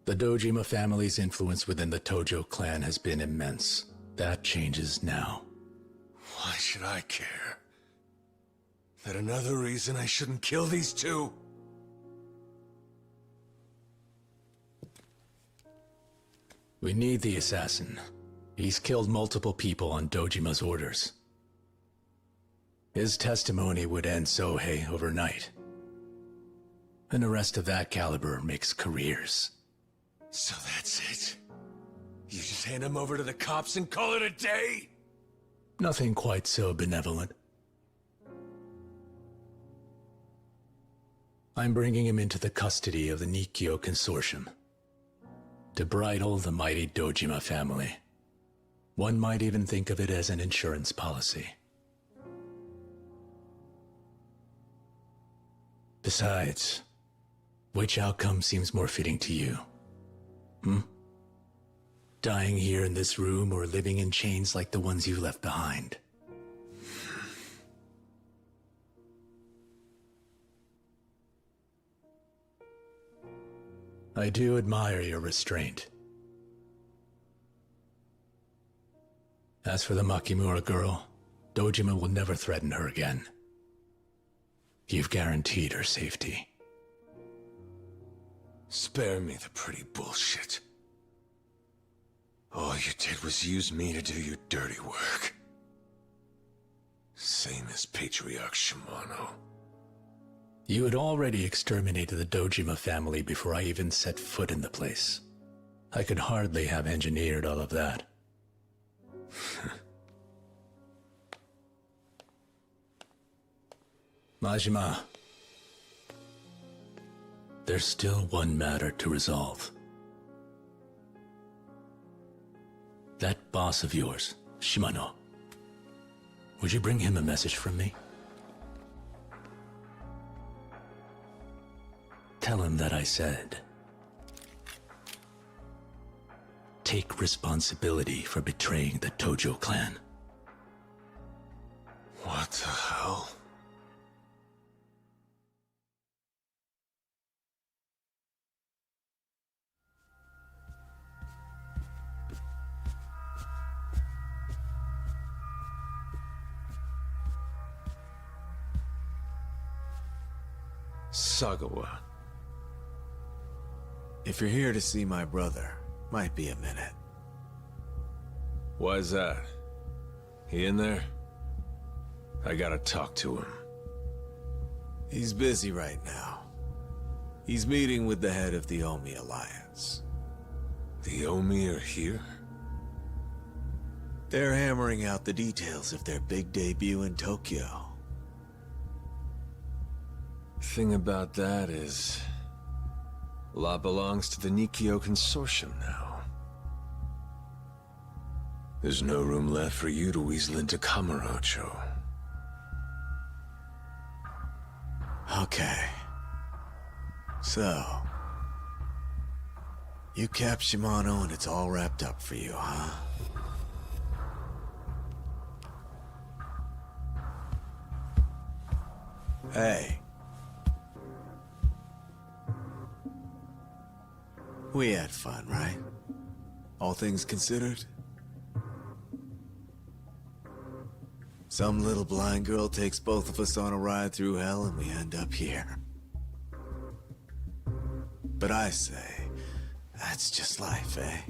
The Dojima family's influence within the Tojo clan has been immense. That changes now. Why should I care? That another reason I shouldn't kill these two? We need the assassin. He's killed multiple people on Dojima's orders. His testimony would end Sohei overnight. An arrest of that caliber makes careers. So that's it? You just hand him over to the cops and call it a day? Nothing quite so benevolent. I'm bringing him into the custody of the Nikkyo Consortium. To bridle the mighty Dojima family. One might even think of it as an insurance policy. Besides, which outcome seems more fitting to you? Dying here in this room or living in chains like the ones you left behind? I do admire your restraint. As for the Makimura girl, Dojima will never threaten her again. You've guaranteed her safety. Spare me the pretty bullshit. All you did was use me to do your dirty work. Same as Patriarch Shimano. You had already exterminated the Dojima family before I even set foot in the place. I could hardly have engineered all of that. Majima, there's still one matter to resolve. That boss of yours, Shimano. Would you bring him a message from me? Tell him that I said, take responsibility for betraying the Tojo clan. What the hell? Sagawa. If you're here to see my brother, might be a minute. Why's that? He in there? I gotta talk to him. He's busy right now. He's meeting with the head of the Omi Alliance. The Omi are here? They're hammering out the details of their big debut in Tokyo. Thing about that is, a lot belongs to the Nikkyo Consortium now. There's no room left for you to weasel into Kamurocho. Okay. So, You capped Shimano and it's all wrapped up for you, huh? Hey. We had fun, right? All things considered? Some little blind girl takes both of us on a ride through hell and we end up here. But I say, that's just life, eh?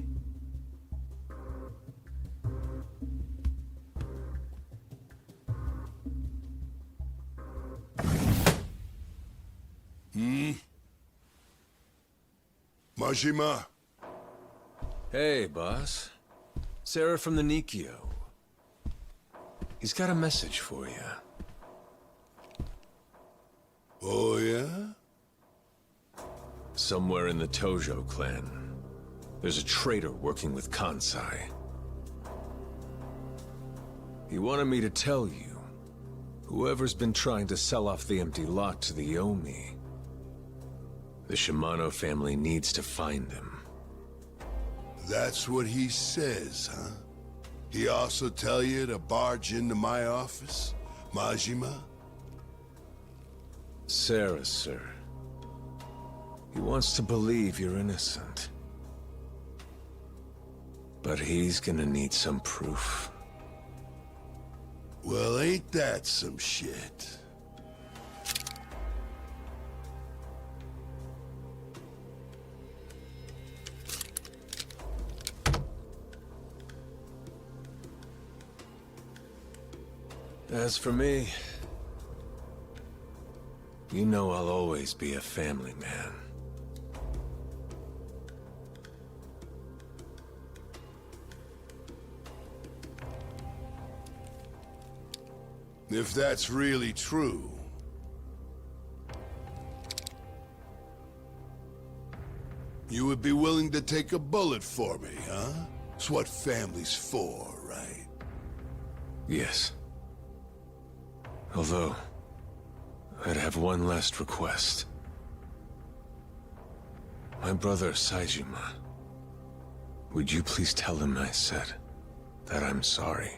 Majima? Hey, boss. Sarah from the Nikkyo. He's got a message for you. Oh, yeah? Somewhere in the Tojo clan, there's a traitor working with Kansai. He wanted me to tell you, whoever's been trying to sell off the empty lot to the Omi, the Shimano family needs to find him. That's what he says, huh? He also tell you to barge into my office, Majima? Sarah, sir. He wants to believe you're innocent. But he's gonna need some proof. Well, ain't that some shit? As for me, you know I'll always be a family man. If that's really true, you would be willing to take a bullet for me, huh? It's what family's for, right? Yes. Although, I'd have one last request. My brother, Saijima. Would you please tell him I said that I'm sorry?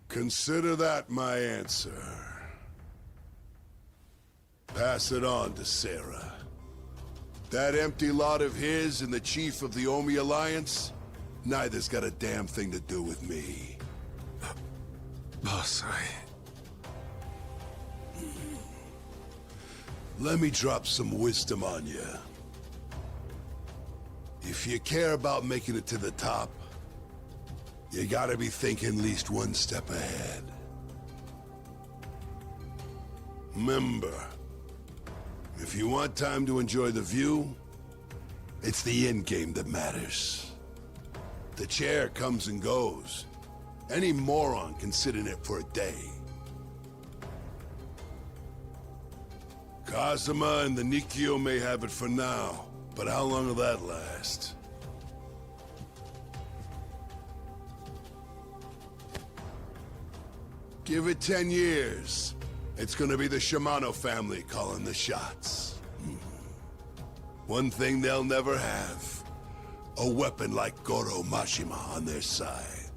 Consider that my answer. Pass it on to Sarah. That empty lot of his and the chief of the Omi Alliance, neither's got a damn thing to do with me. Boss, Let me drop some wisdom on you. If you care about making it to the top, you gotta be thinking at least one step ahead. Remember, if you want time to enjoy the view, it's the end game that matters. The chair comes and goes. Any moron can sit in it for a day. Kazuma and the Nikkyo may have it for now, but how long will that last? Give it 10 years. It's gonna be the Shimano family calling the shots. One thing they'll never have. A weapon like Goro Mashima on their side.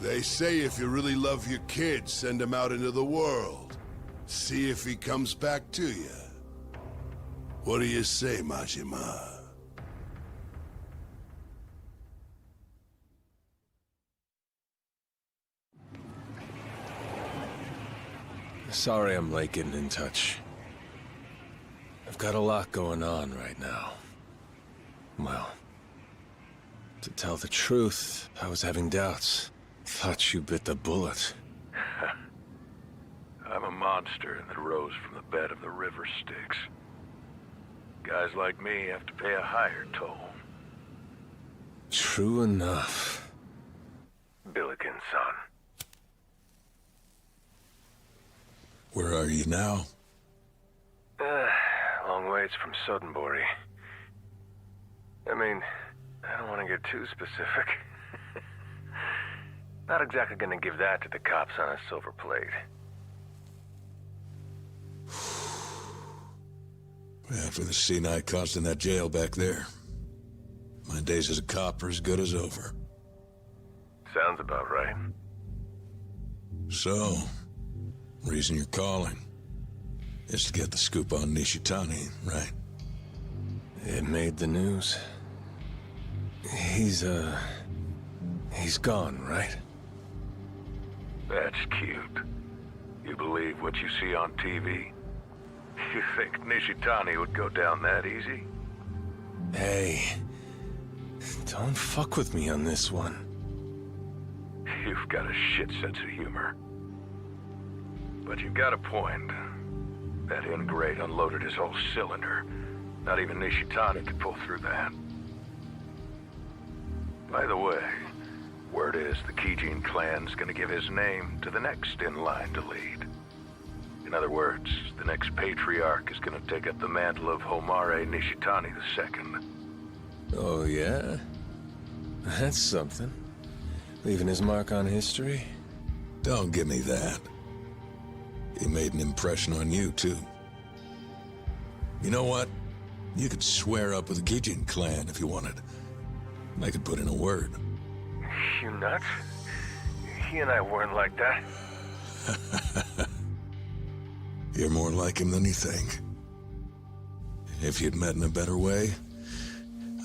They say if you really love your kid, send him out into the world. See if he comes back to you. What do you say, Majima? Sorry I'm late getting in touch. I've got a lot going on right now. Well, to tell the truth, I was having doubts. Thought you bit the bullet. I'm a monster that rose from the bed of the river Styx. Guys like me have to pay a higher toll. True enough. Billiken, son. Where are you now? Long ways from Sodenbori. I mean, I don't want to get too specific. Not exactly gonna give that to the cops on a silver plate. After the scene I caused in that jail back there, my days as a cop are as good as over. Sounds about right. So, reason you're calling is to get the scoop on Nishitani, right? It made the news. He's gone, right? That's cute. You believe what you see on TV? You think Nishitani would go down that easy? Hey, don't fuck with me on this one. You've got a shit sense of humor. But you've got a point. That ingrate unloaded his whole cylinder. Not even Nishitani could pull through that. By the way, word is the Kijin clan's gonna give his name to the next in line to lead. In other words, the next patriarch is gonna take up the mantle of Homare Nishitani II. Oh, yeah? That's something. Leaving his mark on history? Don't give me that. He made an impression on you, too. You know what? You could swear up with the Kijin clan if you wanted. I could put in a word. You nuts? He and I weren't like that. You're more like him than you think. If you'd met in a better way,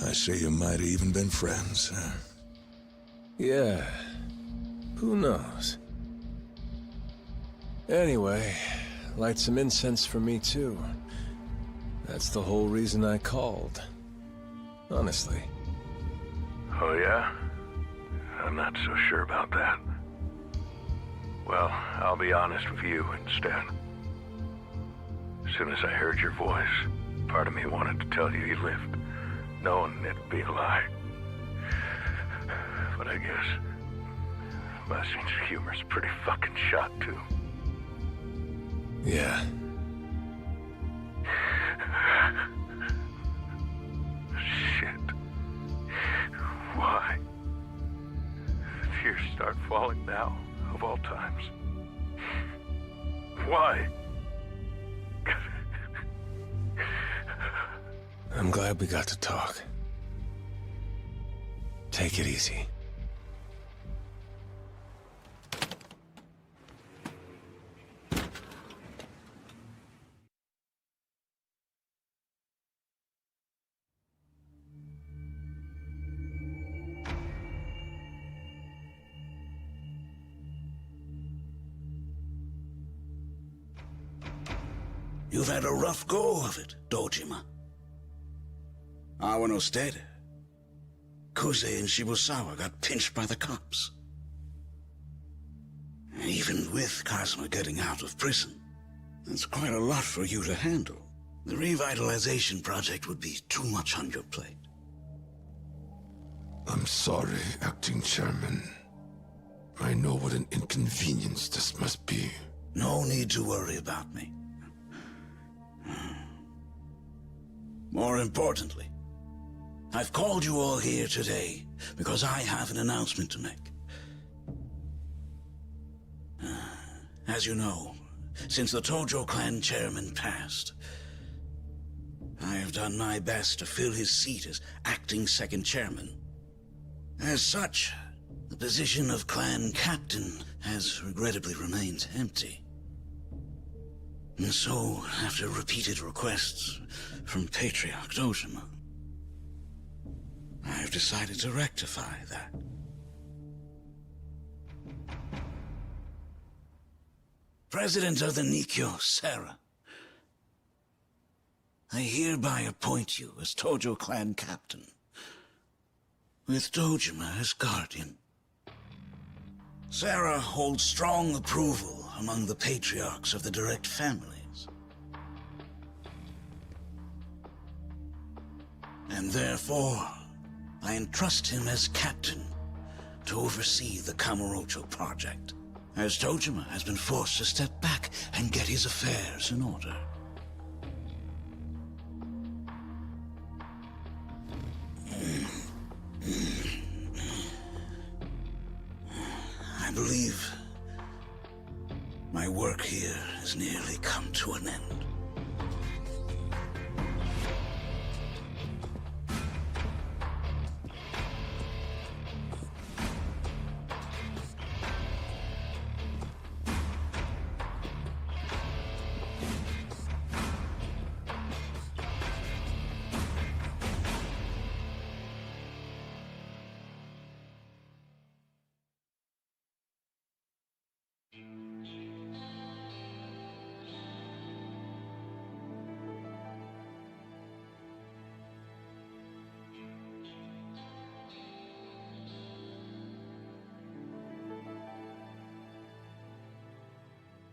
I say you might have even been friends. Yeah. Who knows? Anyway, light some incense for me too. That's the whole reason I called. Honestly. Oh yeah? I'm not so sure about that. Well, I'll be honest with you instead. As soon as I heard your voice, part of me wanted to tell you you lived, knowing it'd be a lie. But I guess my sense of humor's pretty fucking shot, too. Yeah. Shit. Why? The tears start falling now, of all times. Why? I'm glad we got to talk. Take it easy. You've had a rough go of it, Dojima. Awano stayed. Kuze and Shibusawa got pinched by the cops. Even with Kazuma getting out of prison, that's quite a lot for you to handle. The revitalization project would be too much on your plate. I'm sorry, Acting Chairman. I know what an inconvenience this must be. No need to worry about me. More importantly, I've called you all here today because I have an announcement to make. As you know, since the Tojo clan chairman passed, I have done my best to fill his seat as acting second chairman. As such, the position of clan captain has regrettably remained empty. And so, after repeated requests from Patriarch Dojima, I have decided to rectify that. President of the Nikkyo, Sarah, I hereby appoint you as Tojo clan captain, with Dojima as guardian. Sarah holds strong approval among the patriarchs of the direct families. And therefore, I entrust him as captain to oversee the Kamurocho project, as Dojima has been forced to step back and get his affairs in order. has nearly come to an end.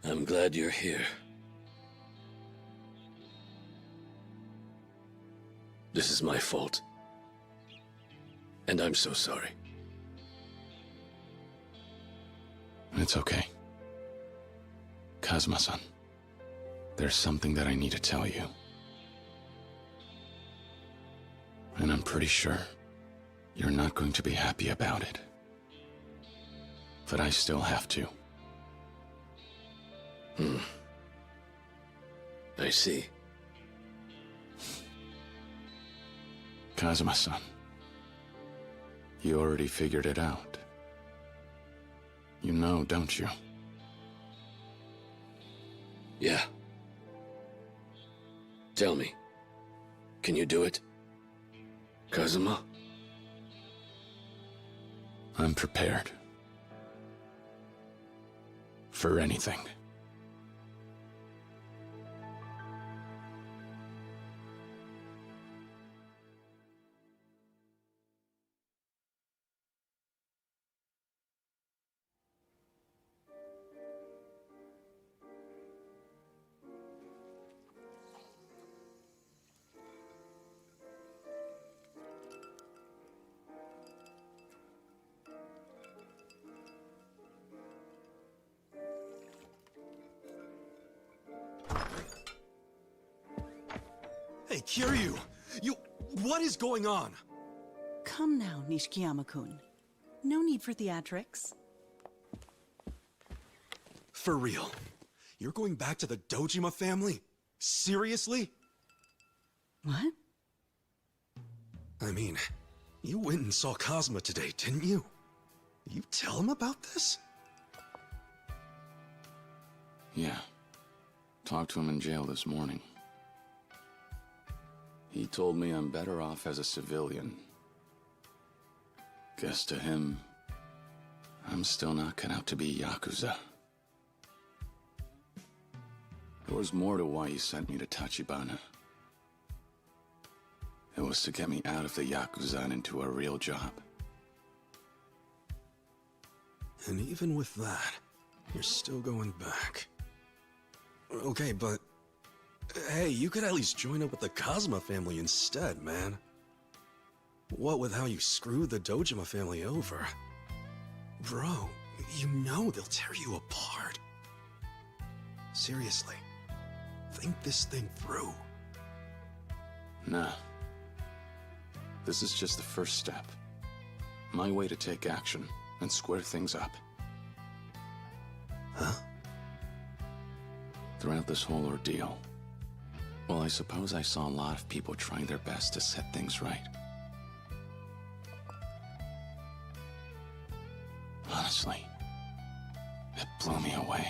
I'm glad you're here. This is my fault. And I'm so sorry. It's okay. Kazuma-san, there's something that I need to tell you. And I'm pretty sure you're not going to be happy about it. But I still have to. I see. Kazuma-san, you already figured it out. You know, don't you? Yeah. Tell me, can you do it, Kazuma? I'm prepared. For anything. Hey, Kiryu! What is going on? Come now, Nishikiyama-kun. No need for theatrics. For real? You're going back to the Dojima family? Seriously? What? I mean, you went and saw Kazuma today, didn't you? You tell him about this? Yeah. Talked to him in jail this morning. He told me I'm better off as a civilian. Guess to him, I'm still not cut out to be Yakuza. There was more to why he sent me to Tachibana. It was to get me out of the Yakuza and into a real job. And even with that, you're still going back. Okay, but... hey, you could at least join up with the Kazuma family instead, man. What with how you screwed the Dojima family over? Bro, you know they'll tear you apart. Seriously, think this thing through. Nah. This is just the first step. My way to take action and square things up. Huh? Throughout this whole ordeal, well, I suppose I saw a lot of people trying their best to set things right. Honestly, it blew me away.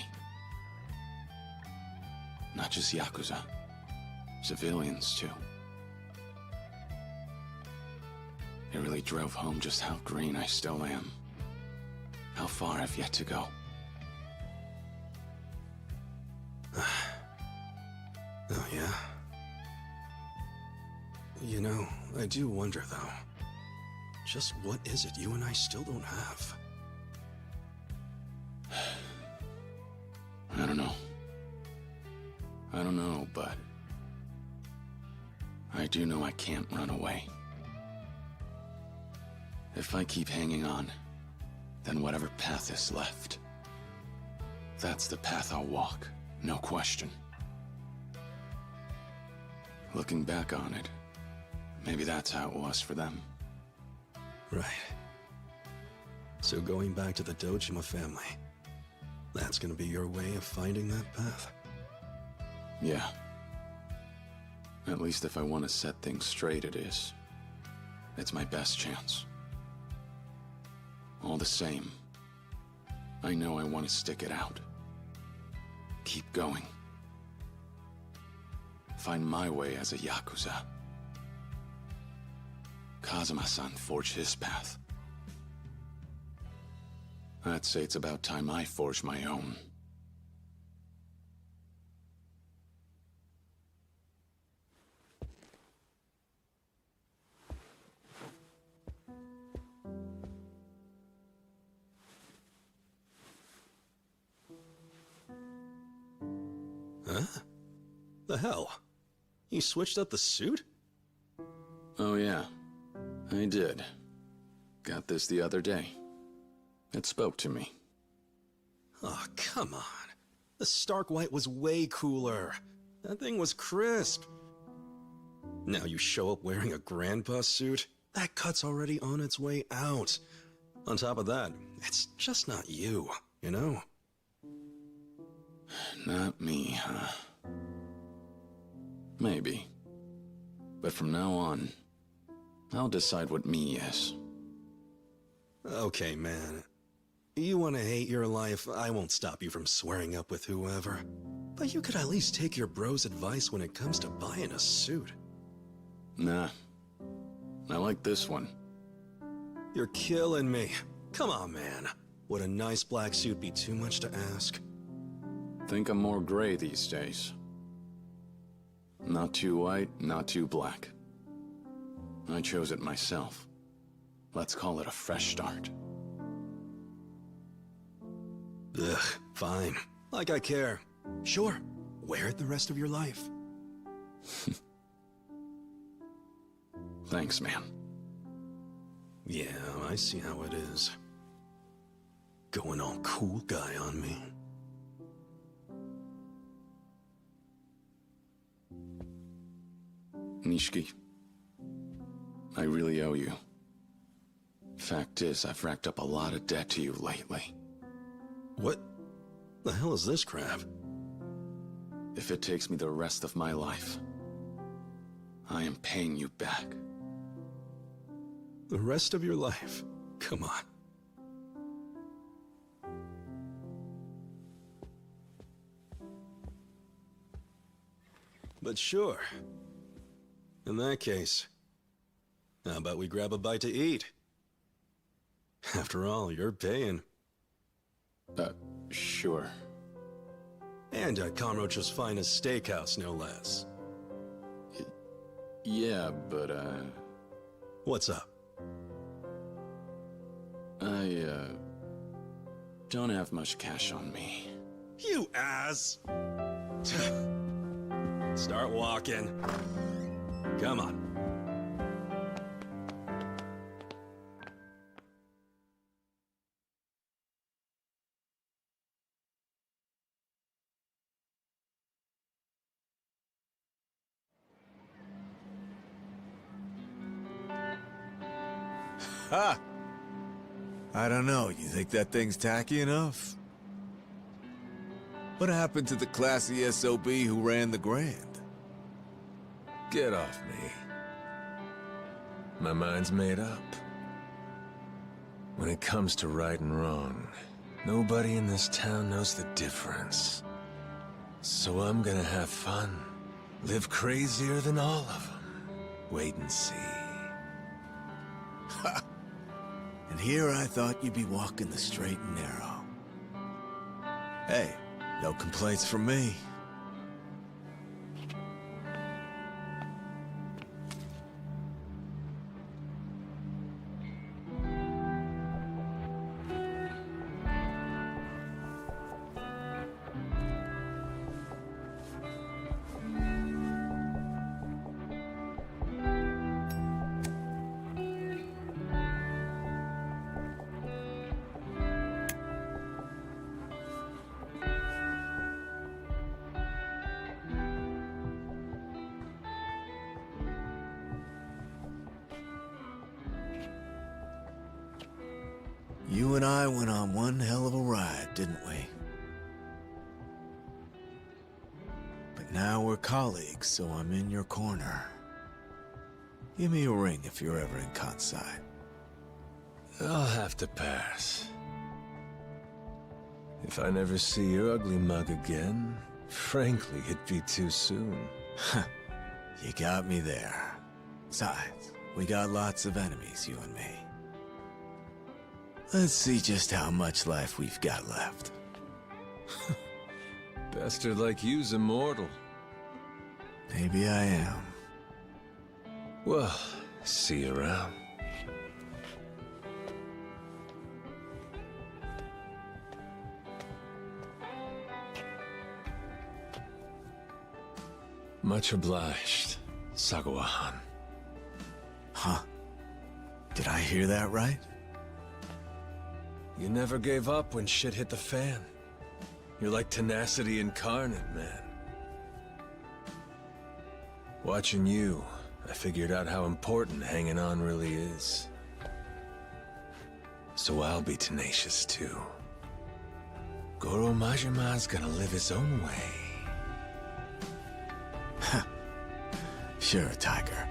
Not just Yakuza, civilians too. It really drove home just how green I still am. How far I've yet to go. Oh, yeah? You know, I do wonder, though. Just what is it you and I still don't have? I don't know. I don't know, but... I do know I can't run away. If I keep hanging on, then whatever path is left, that's the path I'll walk, no question. Looking back on it, maybe that's how it was for them. Right. So going back to the Dojima family, that's gonna be your way of finding that path? Yeah. At least if I want to set things straight, it is. It's my best chance. All the same, I know I want to stick it out. Keep going. Find my way as a Yakuza. Kazuma-san forged his path. I'd say it's about time I forge my own. Huh? The hell? You switched up the suit? Oh yeah, I did. Got this the other day. It spoke to me. Oh, come on. The Stark White was way cooler. That thing was crisp. Now you show up wearing a grandpa suit? That cut's already on its way out. On top of that, it's just not you, you know? Not me, huh? Maybe. But from now on, I'll decide what me is. Okay, man. You want to hate your life, I won't stop you from swearing up with whoever. But you could at least take your bro's advice when it comes to buying a suit. Nah. I like this one. You're killing me. Come on, man. Would a nice black suit be too much to ask? Think I'm more gray these days. Not too white, not too black. I chose it myself. Let's call it a fresh start. Ugh, fine. Like I care. Sure, wear it the rest of your life. Thanks, man. Yeah, I see how it is. Going all cool guy on me. Nishiki, I really owe you. Fact is, I've racked up a lot of debt to you lately. What the hell is this crap? If it takes me the rest of my life, I am paying you back. The rest of your life? Come on. But sure. In that case, how about we grab a bite to eat? After all, you're paying. Sure. And at Conroach's finest steakhouse, no less. Yeah, but, What's up? I, don't have much cash on me. You ass! Start walking. Come on. Ha! I don't know, you think that thing's tacky enough? What happened to the classy SOB who ran the Grand? Get off me. My mind's made up. When it comes to right and wrong, nobody in this town knows the difference. So I'm gonna have fun. Live crazier than all of them. Wait and see. Ha! And here I thought you'd be walking the straight and narrow. Hey, no complaints from me. You and I went on one hell of a ride, didn't we? But Now we're colleagues, so I'm in your corner. Give me a ring if you're ever in Kansai. I'll have to pass. If I never see your ugly mug again, frankly, it'd be too soon. You got me there. Besides, we got lots of enemies, you and me. Let's see just how much life we've got left. Bastard like you's immortal. Maybe I am. Well, see you around. Much obliged, Sagawa-han. Huh? Did I hear that right? You never gave up when shit hit the fan. You're like tenacity incarnate, man. Watching you, I figured out how important hanging on really is. So I'll be tenacious too. Goro Majima's gonna live his own way. Sure, Tiger.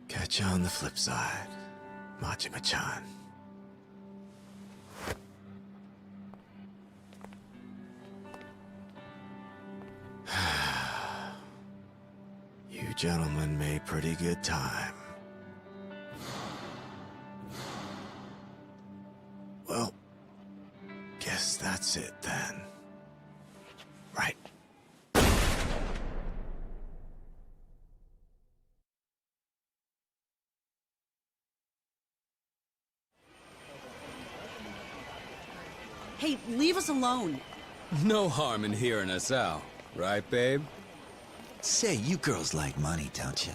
Catch you on the flip side, Majima-chan. You gentlemen made pretty good time. Well, guess that's it then. Right. Hey, leave us alone. No harm in hearing us out, right, babe? Say, you girls like money, don't you?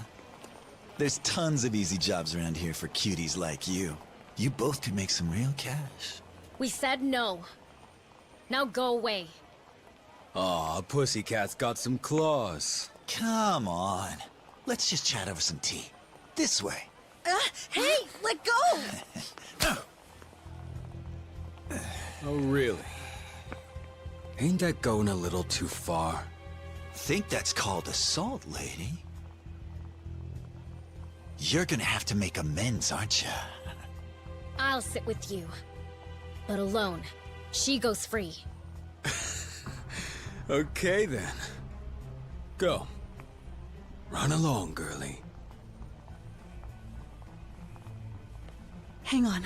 There's tons of easy jobs around here for cuties like you. You both could make some real cash. We said no. Now go away. Aw, Pussycat's got some claws. Come on. Let's just chat over some tea. This way. Hey, let go! Oh, really? Ain't that going a little too far? Think that's called assault, lady? You're gonna have to make amends, aren't you? I'll sit with you. But alone. She goes free. Okay, then. Go. Run along, girlie. Hang on.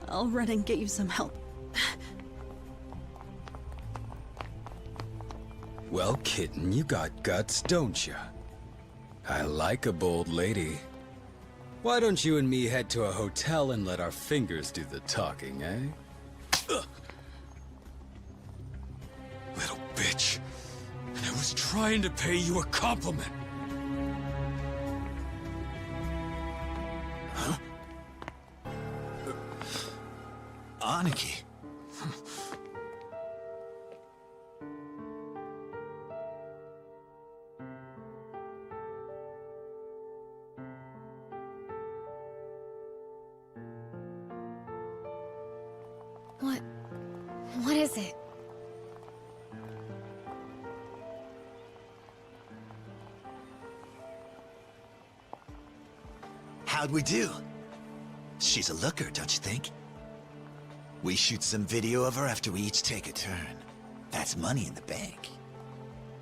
I'll run and get you some help. Well, kitten, you got guts, don't you? I like a bold lady. Why don't you and me head to a hotel and let our fingers do the talking, eh? Ugh. Little bitch. And I was trying to pay you a compliment. Huh? Aniki. What is it? How'd we do? She's a looker, don't you think? We shoot some video of her after we each take a turn. That's money in the bank.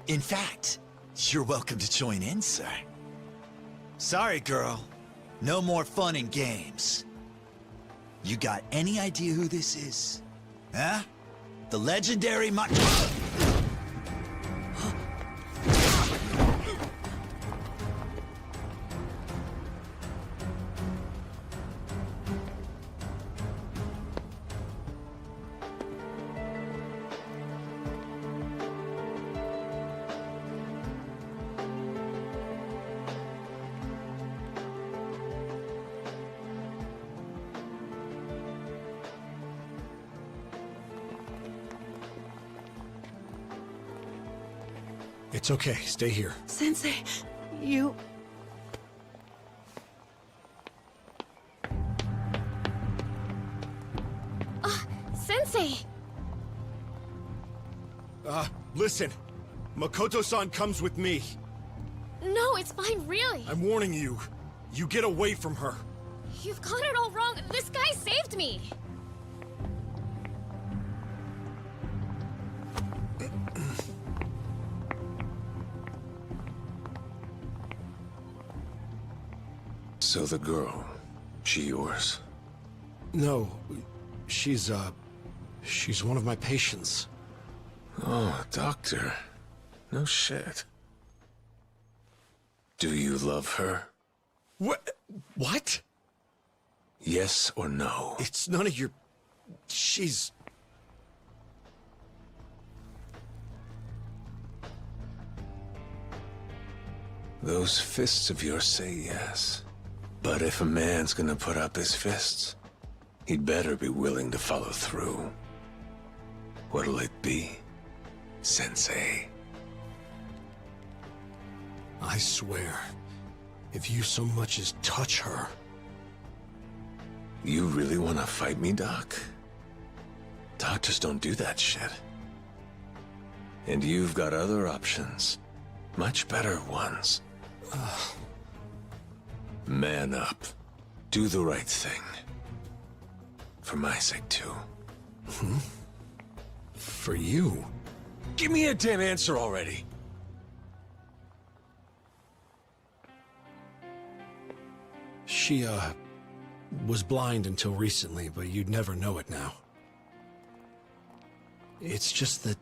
In fact, you're welcome to join in, sir. Sorry, girl. No more fun and games. You got any idea who this is? Huh? The legendary It's okay. Stay here. Sensei, you... Sensei! Listen. Makoto-san comes with me. No, it's fine, really. I'm warning you. You get away from her. You've got it all wrong. This guy saved me. So the girl, she yours? No, she's one of my patients. Oh, doctor. No shit. Do you love her? What? Yes or no? It's none of your... She's... Those fists of yours say yes. But if a man's gonna put up his fists, he'd better be willing to follow through. What'll it be, Sensei? I swear, if you so much as touch her... You really wanna fight me, Doc? Doctors don't do that shit. And you've got other options. Much better ones. Man up. Do the right thing. For my sake, too. For you? Give me a damn answer already! She, was blind until recently, but you'd never know it now. It's just that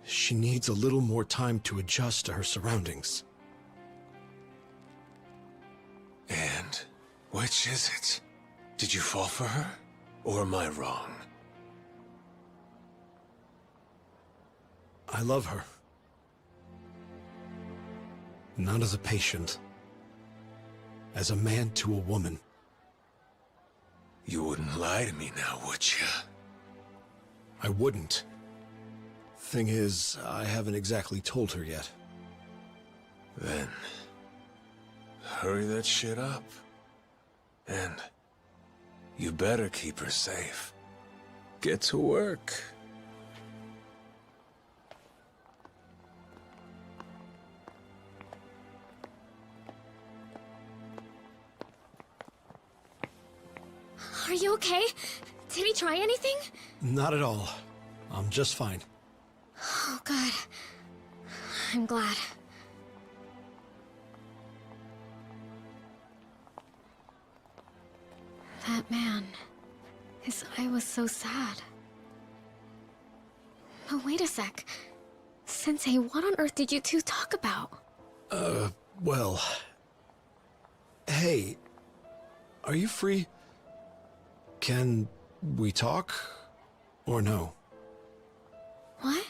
she needs a little more time to adjust to her surroundings. And which is it? Did you fall for her? Or am I wrong? I love her. Not as a patient. As a man to a woman. You wouldn't lie to me now, would you? I wouldn't. Thing is, I haven't exactly told her yet. Then... hurry that shit up. And... you better keep her safe. Get to work. Are you okay? Did he try anything? Not at all. I'm just fine. Oh, God. I'm glad. That man... his eye was so sad. But wait a sec. Sensei, what on earth did you two talk about? Well... Hey... Are you free? Can we talk? Or no? What?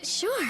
Sure.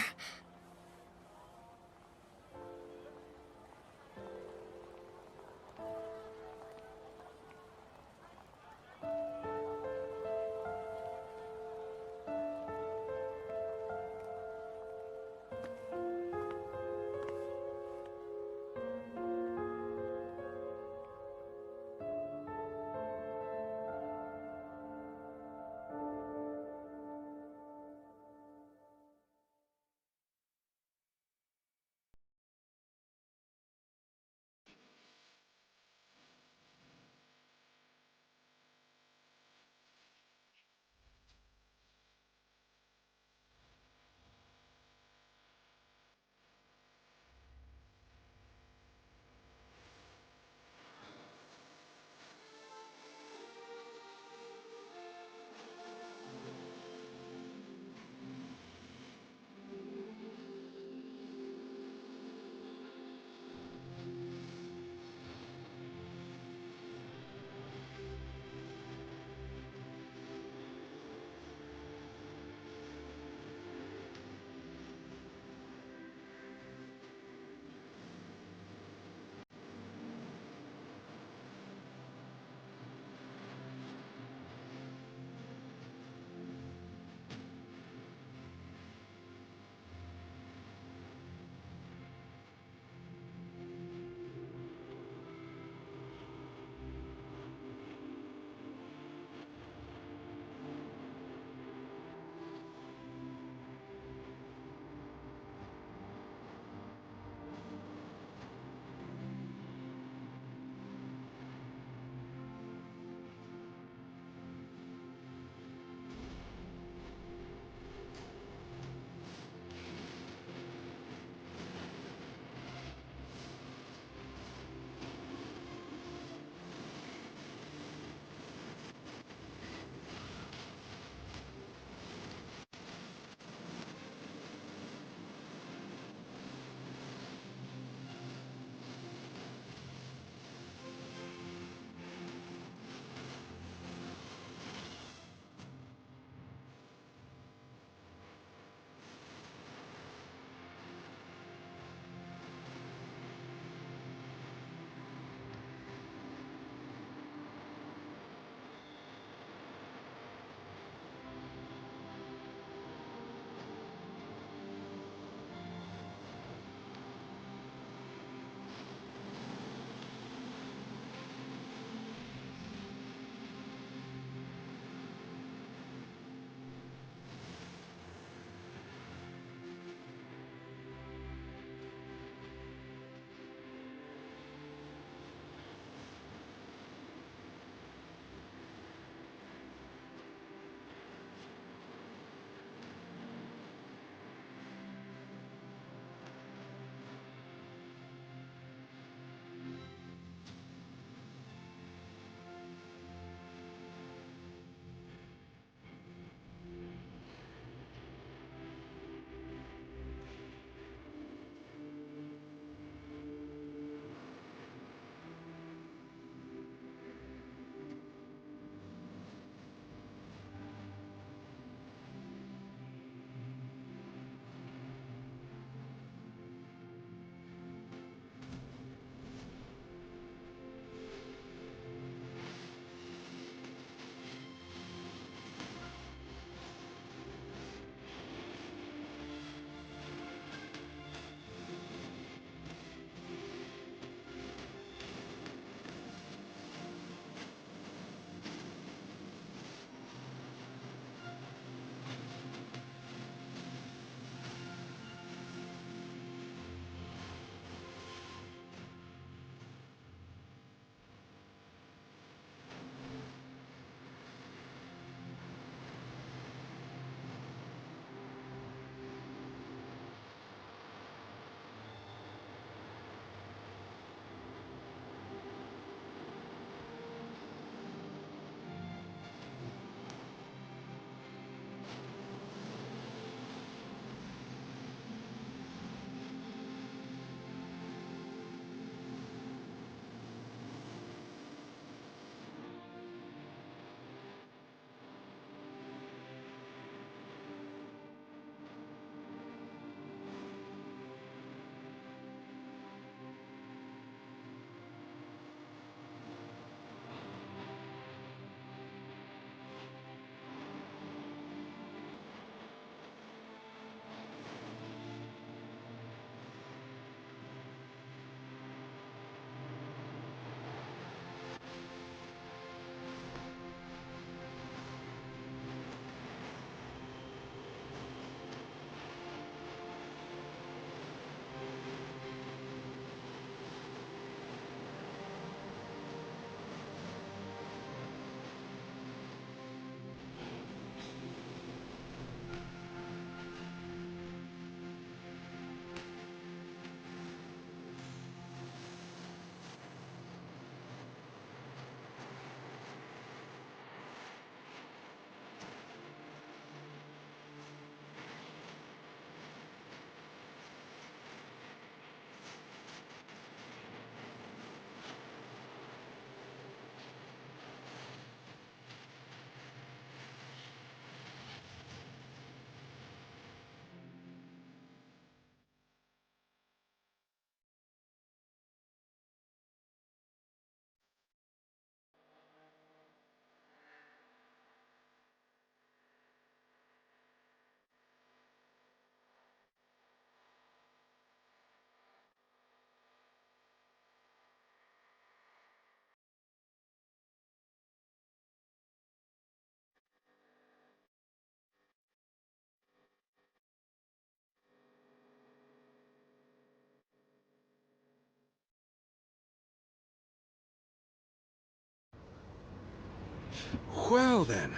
Well then,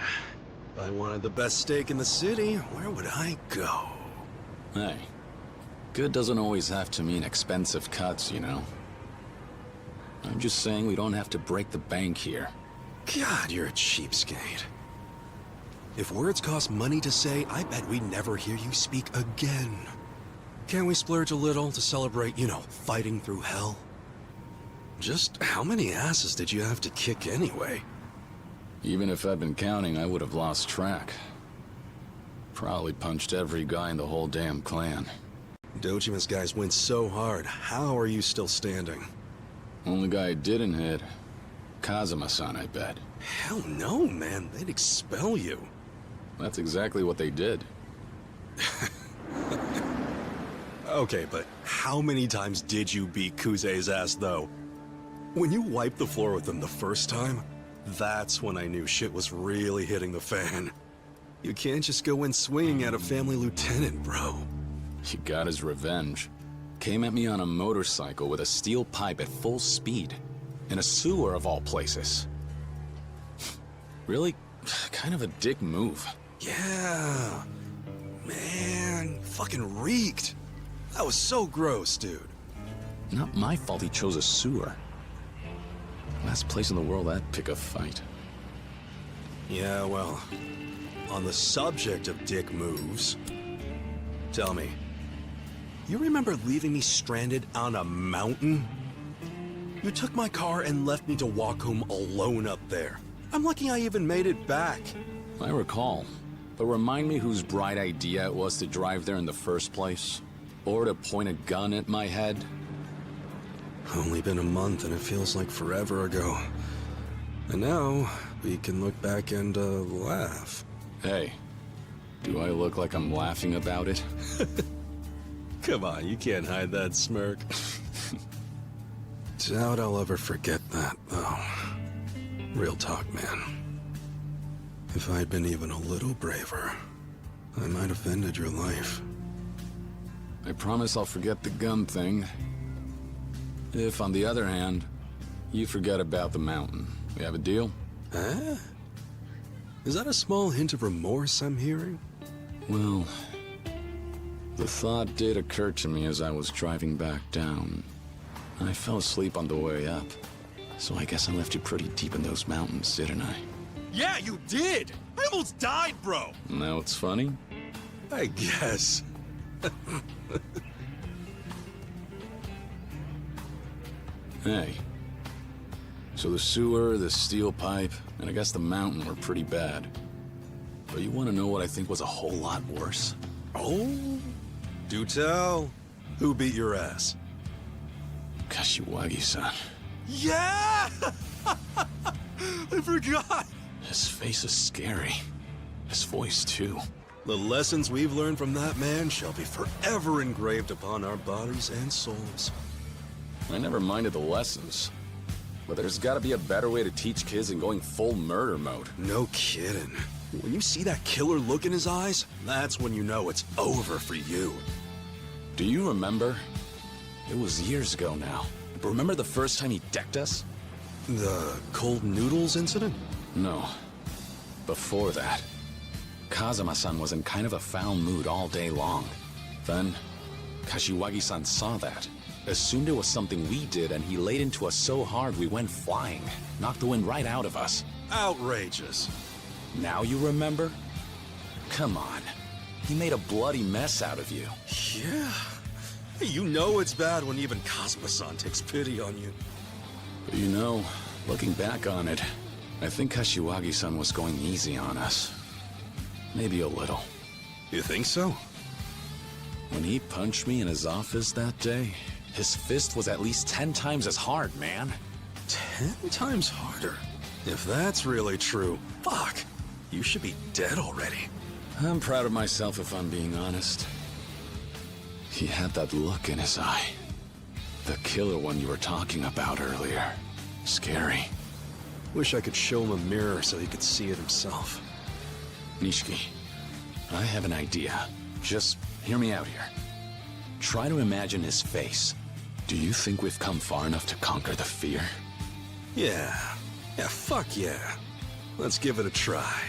if I wanted the best steak in the city, where would I go? Hey, good doesn't always have to mean expensive cuts, you know? I'm just saying we don't have to break the bank here. God, you're a cheapskate. If words cost money to say, I bet we'd never hear you speak again. Can't we splurge a little to celebrate, you know, fighting through hell? Just how many asses did you have to kick anyway? Even if I'd been counting, I would have lost track. Probably punched every guy in the whole damn clan. Dojima's guys went so hard. How are you still standing? Only guy I didn't hit. Kazuma-san, I bet. Hell no, man. They'd expel you. That's exactly what they did. Okay, but how many times did you beat Kuze's ass, though? When you wiped the floor with him the first time, that's when I knew shit was really hitting the fan. You can't just go in swinging at a family lieutenant, bro. He got his revenge. Came at me on a motorcycle with a steel pipe at full speed. In a sewer of all places. Really, kind of a dick move. Yeah. Man, fucking reeked. That was so gross, dude. Not my fault he chose a sewer. Last place in the world I'd pick a fight. Yeah, well, on the subject of dick moves, tell me, you remember leaving me stranded on a mountain? You took my car and left me to walk home alone up there. I'm lucky I even made it back. I recall, but remind me whose bright idea it was to drive there in the first place? Or to point a gun at my head? Only been a month and it feels like forever ago. And now, we can look back and, laugh. Hey, do I look like I'm laughing about it? Come on, you can't hide that smirk. Doubt I'll ever forget that, though. Real talk, man. If I'd been even a little braver, I might have ended your life. I promise I'll forget the gun thing. If, on the other hand, you forget about the mountain. We have a deal? Huh? Is that a small hint of remorse I'm hearing? Well, the thought did occur to me as I was driving back down. I fell asleep on the way up. So I guess I left you pretty deep in those mountains, didn't I? Yeah, you did! I almost died, bro! Now it's funny? I guess. Hey. So the sewer, the steel pipe, and I guess the mountain were pretty bad. But you want to know what I think was a whole lot worse? Oh? Do tell. Who beat your ass? Kashiwagi-san. Yeah! I forgot! His face is scary. His voice, too. The lessons we've learned from that man shall be forever engraved upon our bodies and souls. I never minded the lessons. But there's gotta be a better way to teach kids than going full murder mode. No kidding. When you see that killer look in his eyes, that's when you know it's over for you. Do you remember? It was years ago now. But remember the first time he decked us? The cold noodles incident? No. Before that. Kazuma-san was in kind of a foul mood all day long. Then, Kashiwagi-san saw that. Assumed it was something we did, and he laid into us so hard we went flying. Knocked the wind right out of us. Outrageous. Now you remember? Come on. He made a bloody mess out of you. Yeah. You know it's bad when even Kazuma-san takes pity on you. But you know, looking back on it, I think Kashiwagi-san was going easy on us. Maybe a little. You think so? When he punched me in his office that day, his fist was at least 10 times as hard, man. 10 times harder? If that's really true, fuck. You should be dead already. I'm proud of myself if I'm being honest. He had that look in his eye. The killer one you were talking about earlier. Scary. Wish I could show him a mirror so he could see it himself. Nishiki, I have an idea. Just hear me out here. Try to imagine his face. Do you think we've come far enough to conquer the fear? Yeah. Yeah, fuck yeah. Let's give it a try.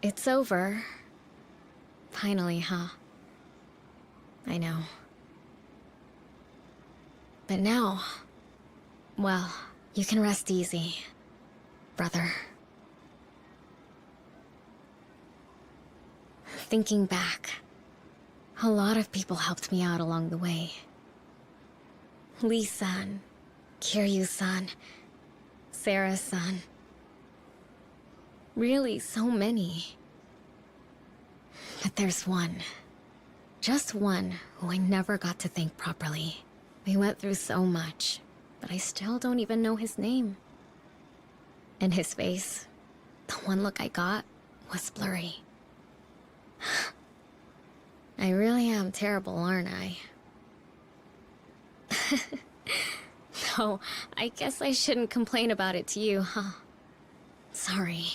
It's over. Finally, huh? I know. But now... well, you can rest easy, brother. Thinking back, a lot of people helped me out along the way. Lee-san, Kiryu-san, Sarah-san. Really, so many. But there's one. Just one who I never got to thank properly. We went through so much, but I still don't even know his name. And his face, the one look I got, was blurry. I really am terrible, aren't I? No, I guess I shouldn't complain about it to you, huh? Sorry.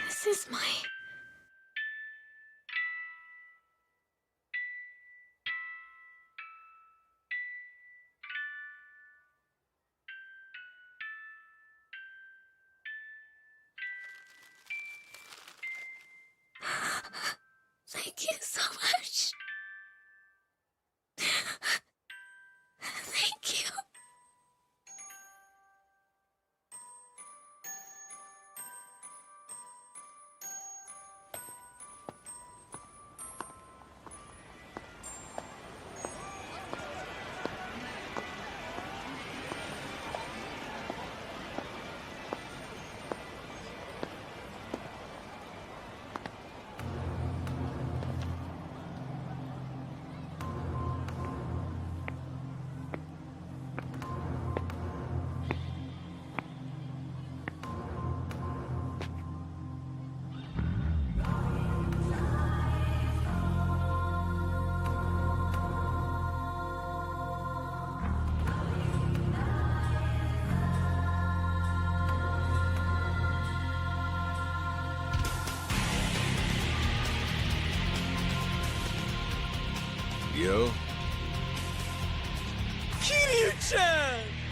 This is my... Thank you so much. Thank you. Yo? Kiryu-chan!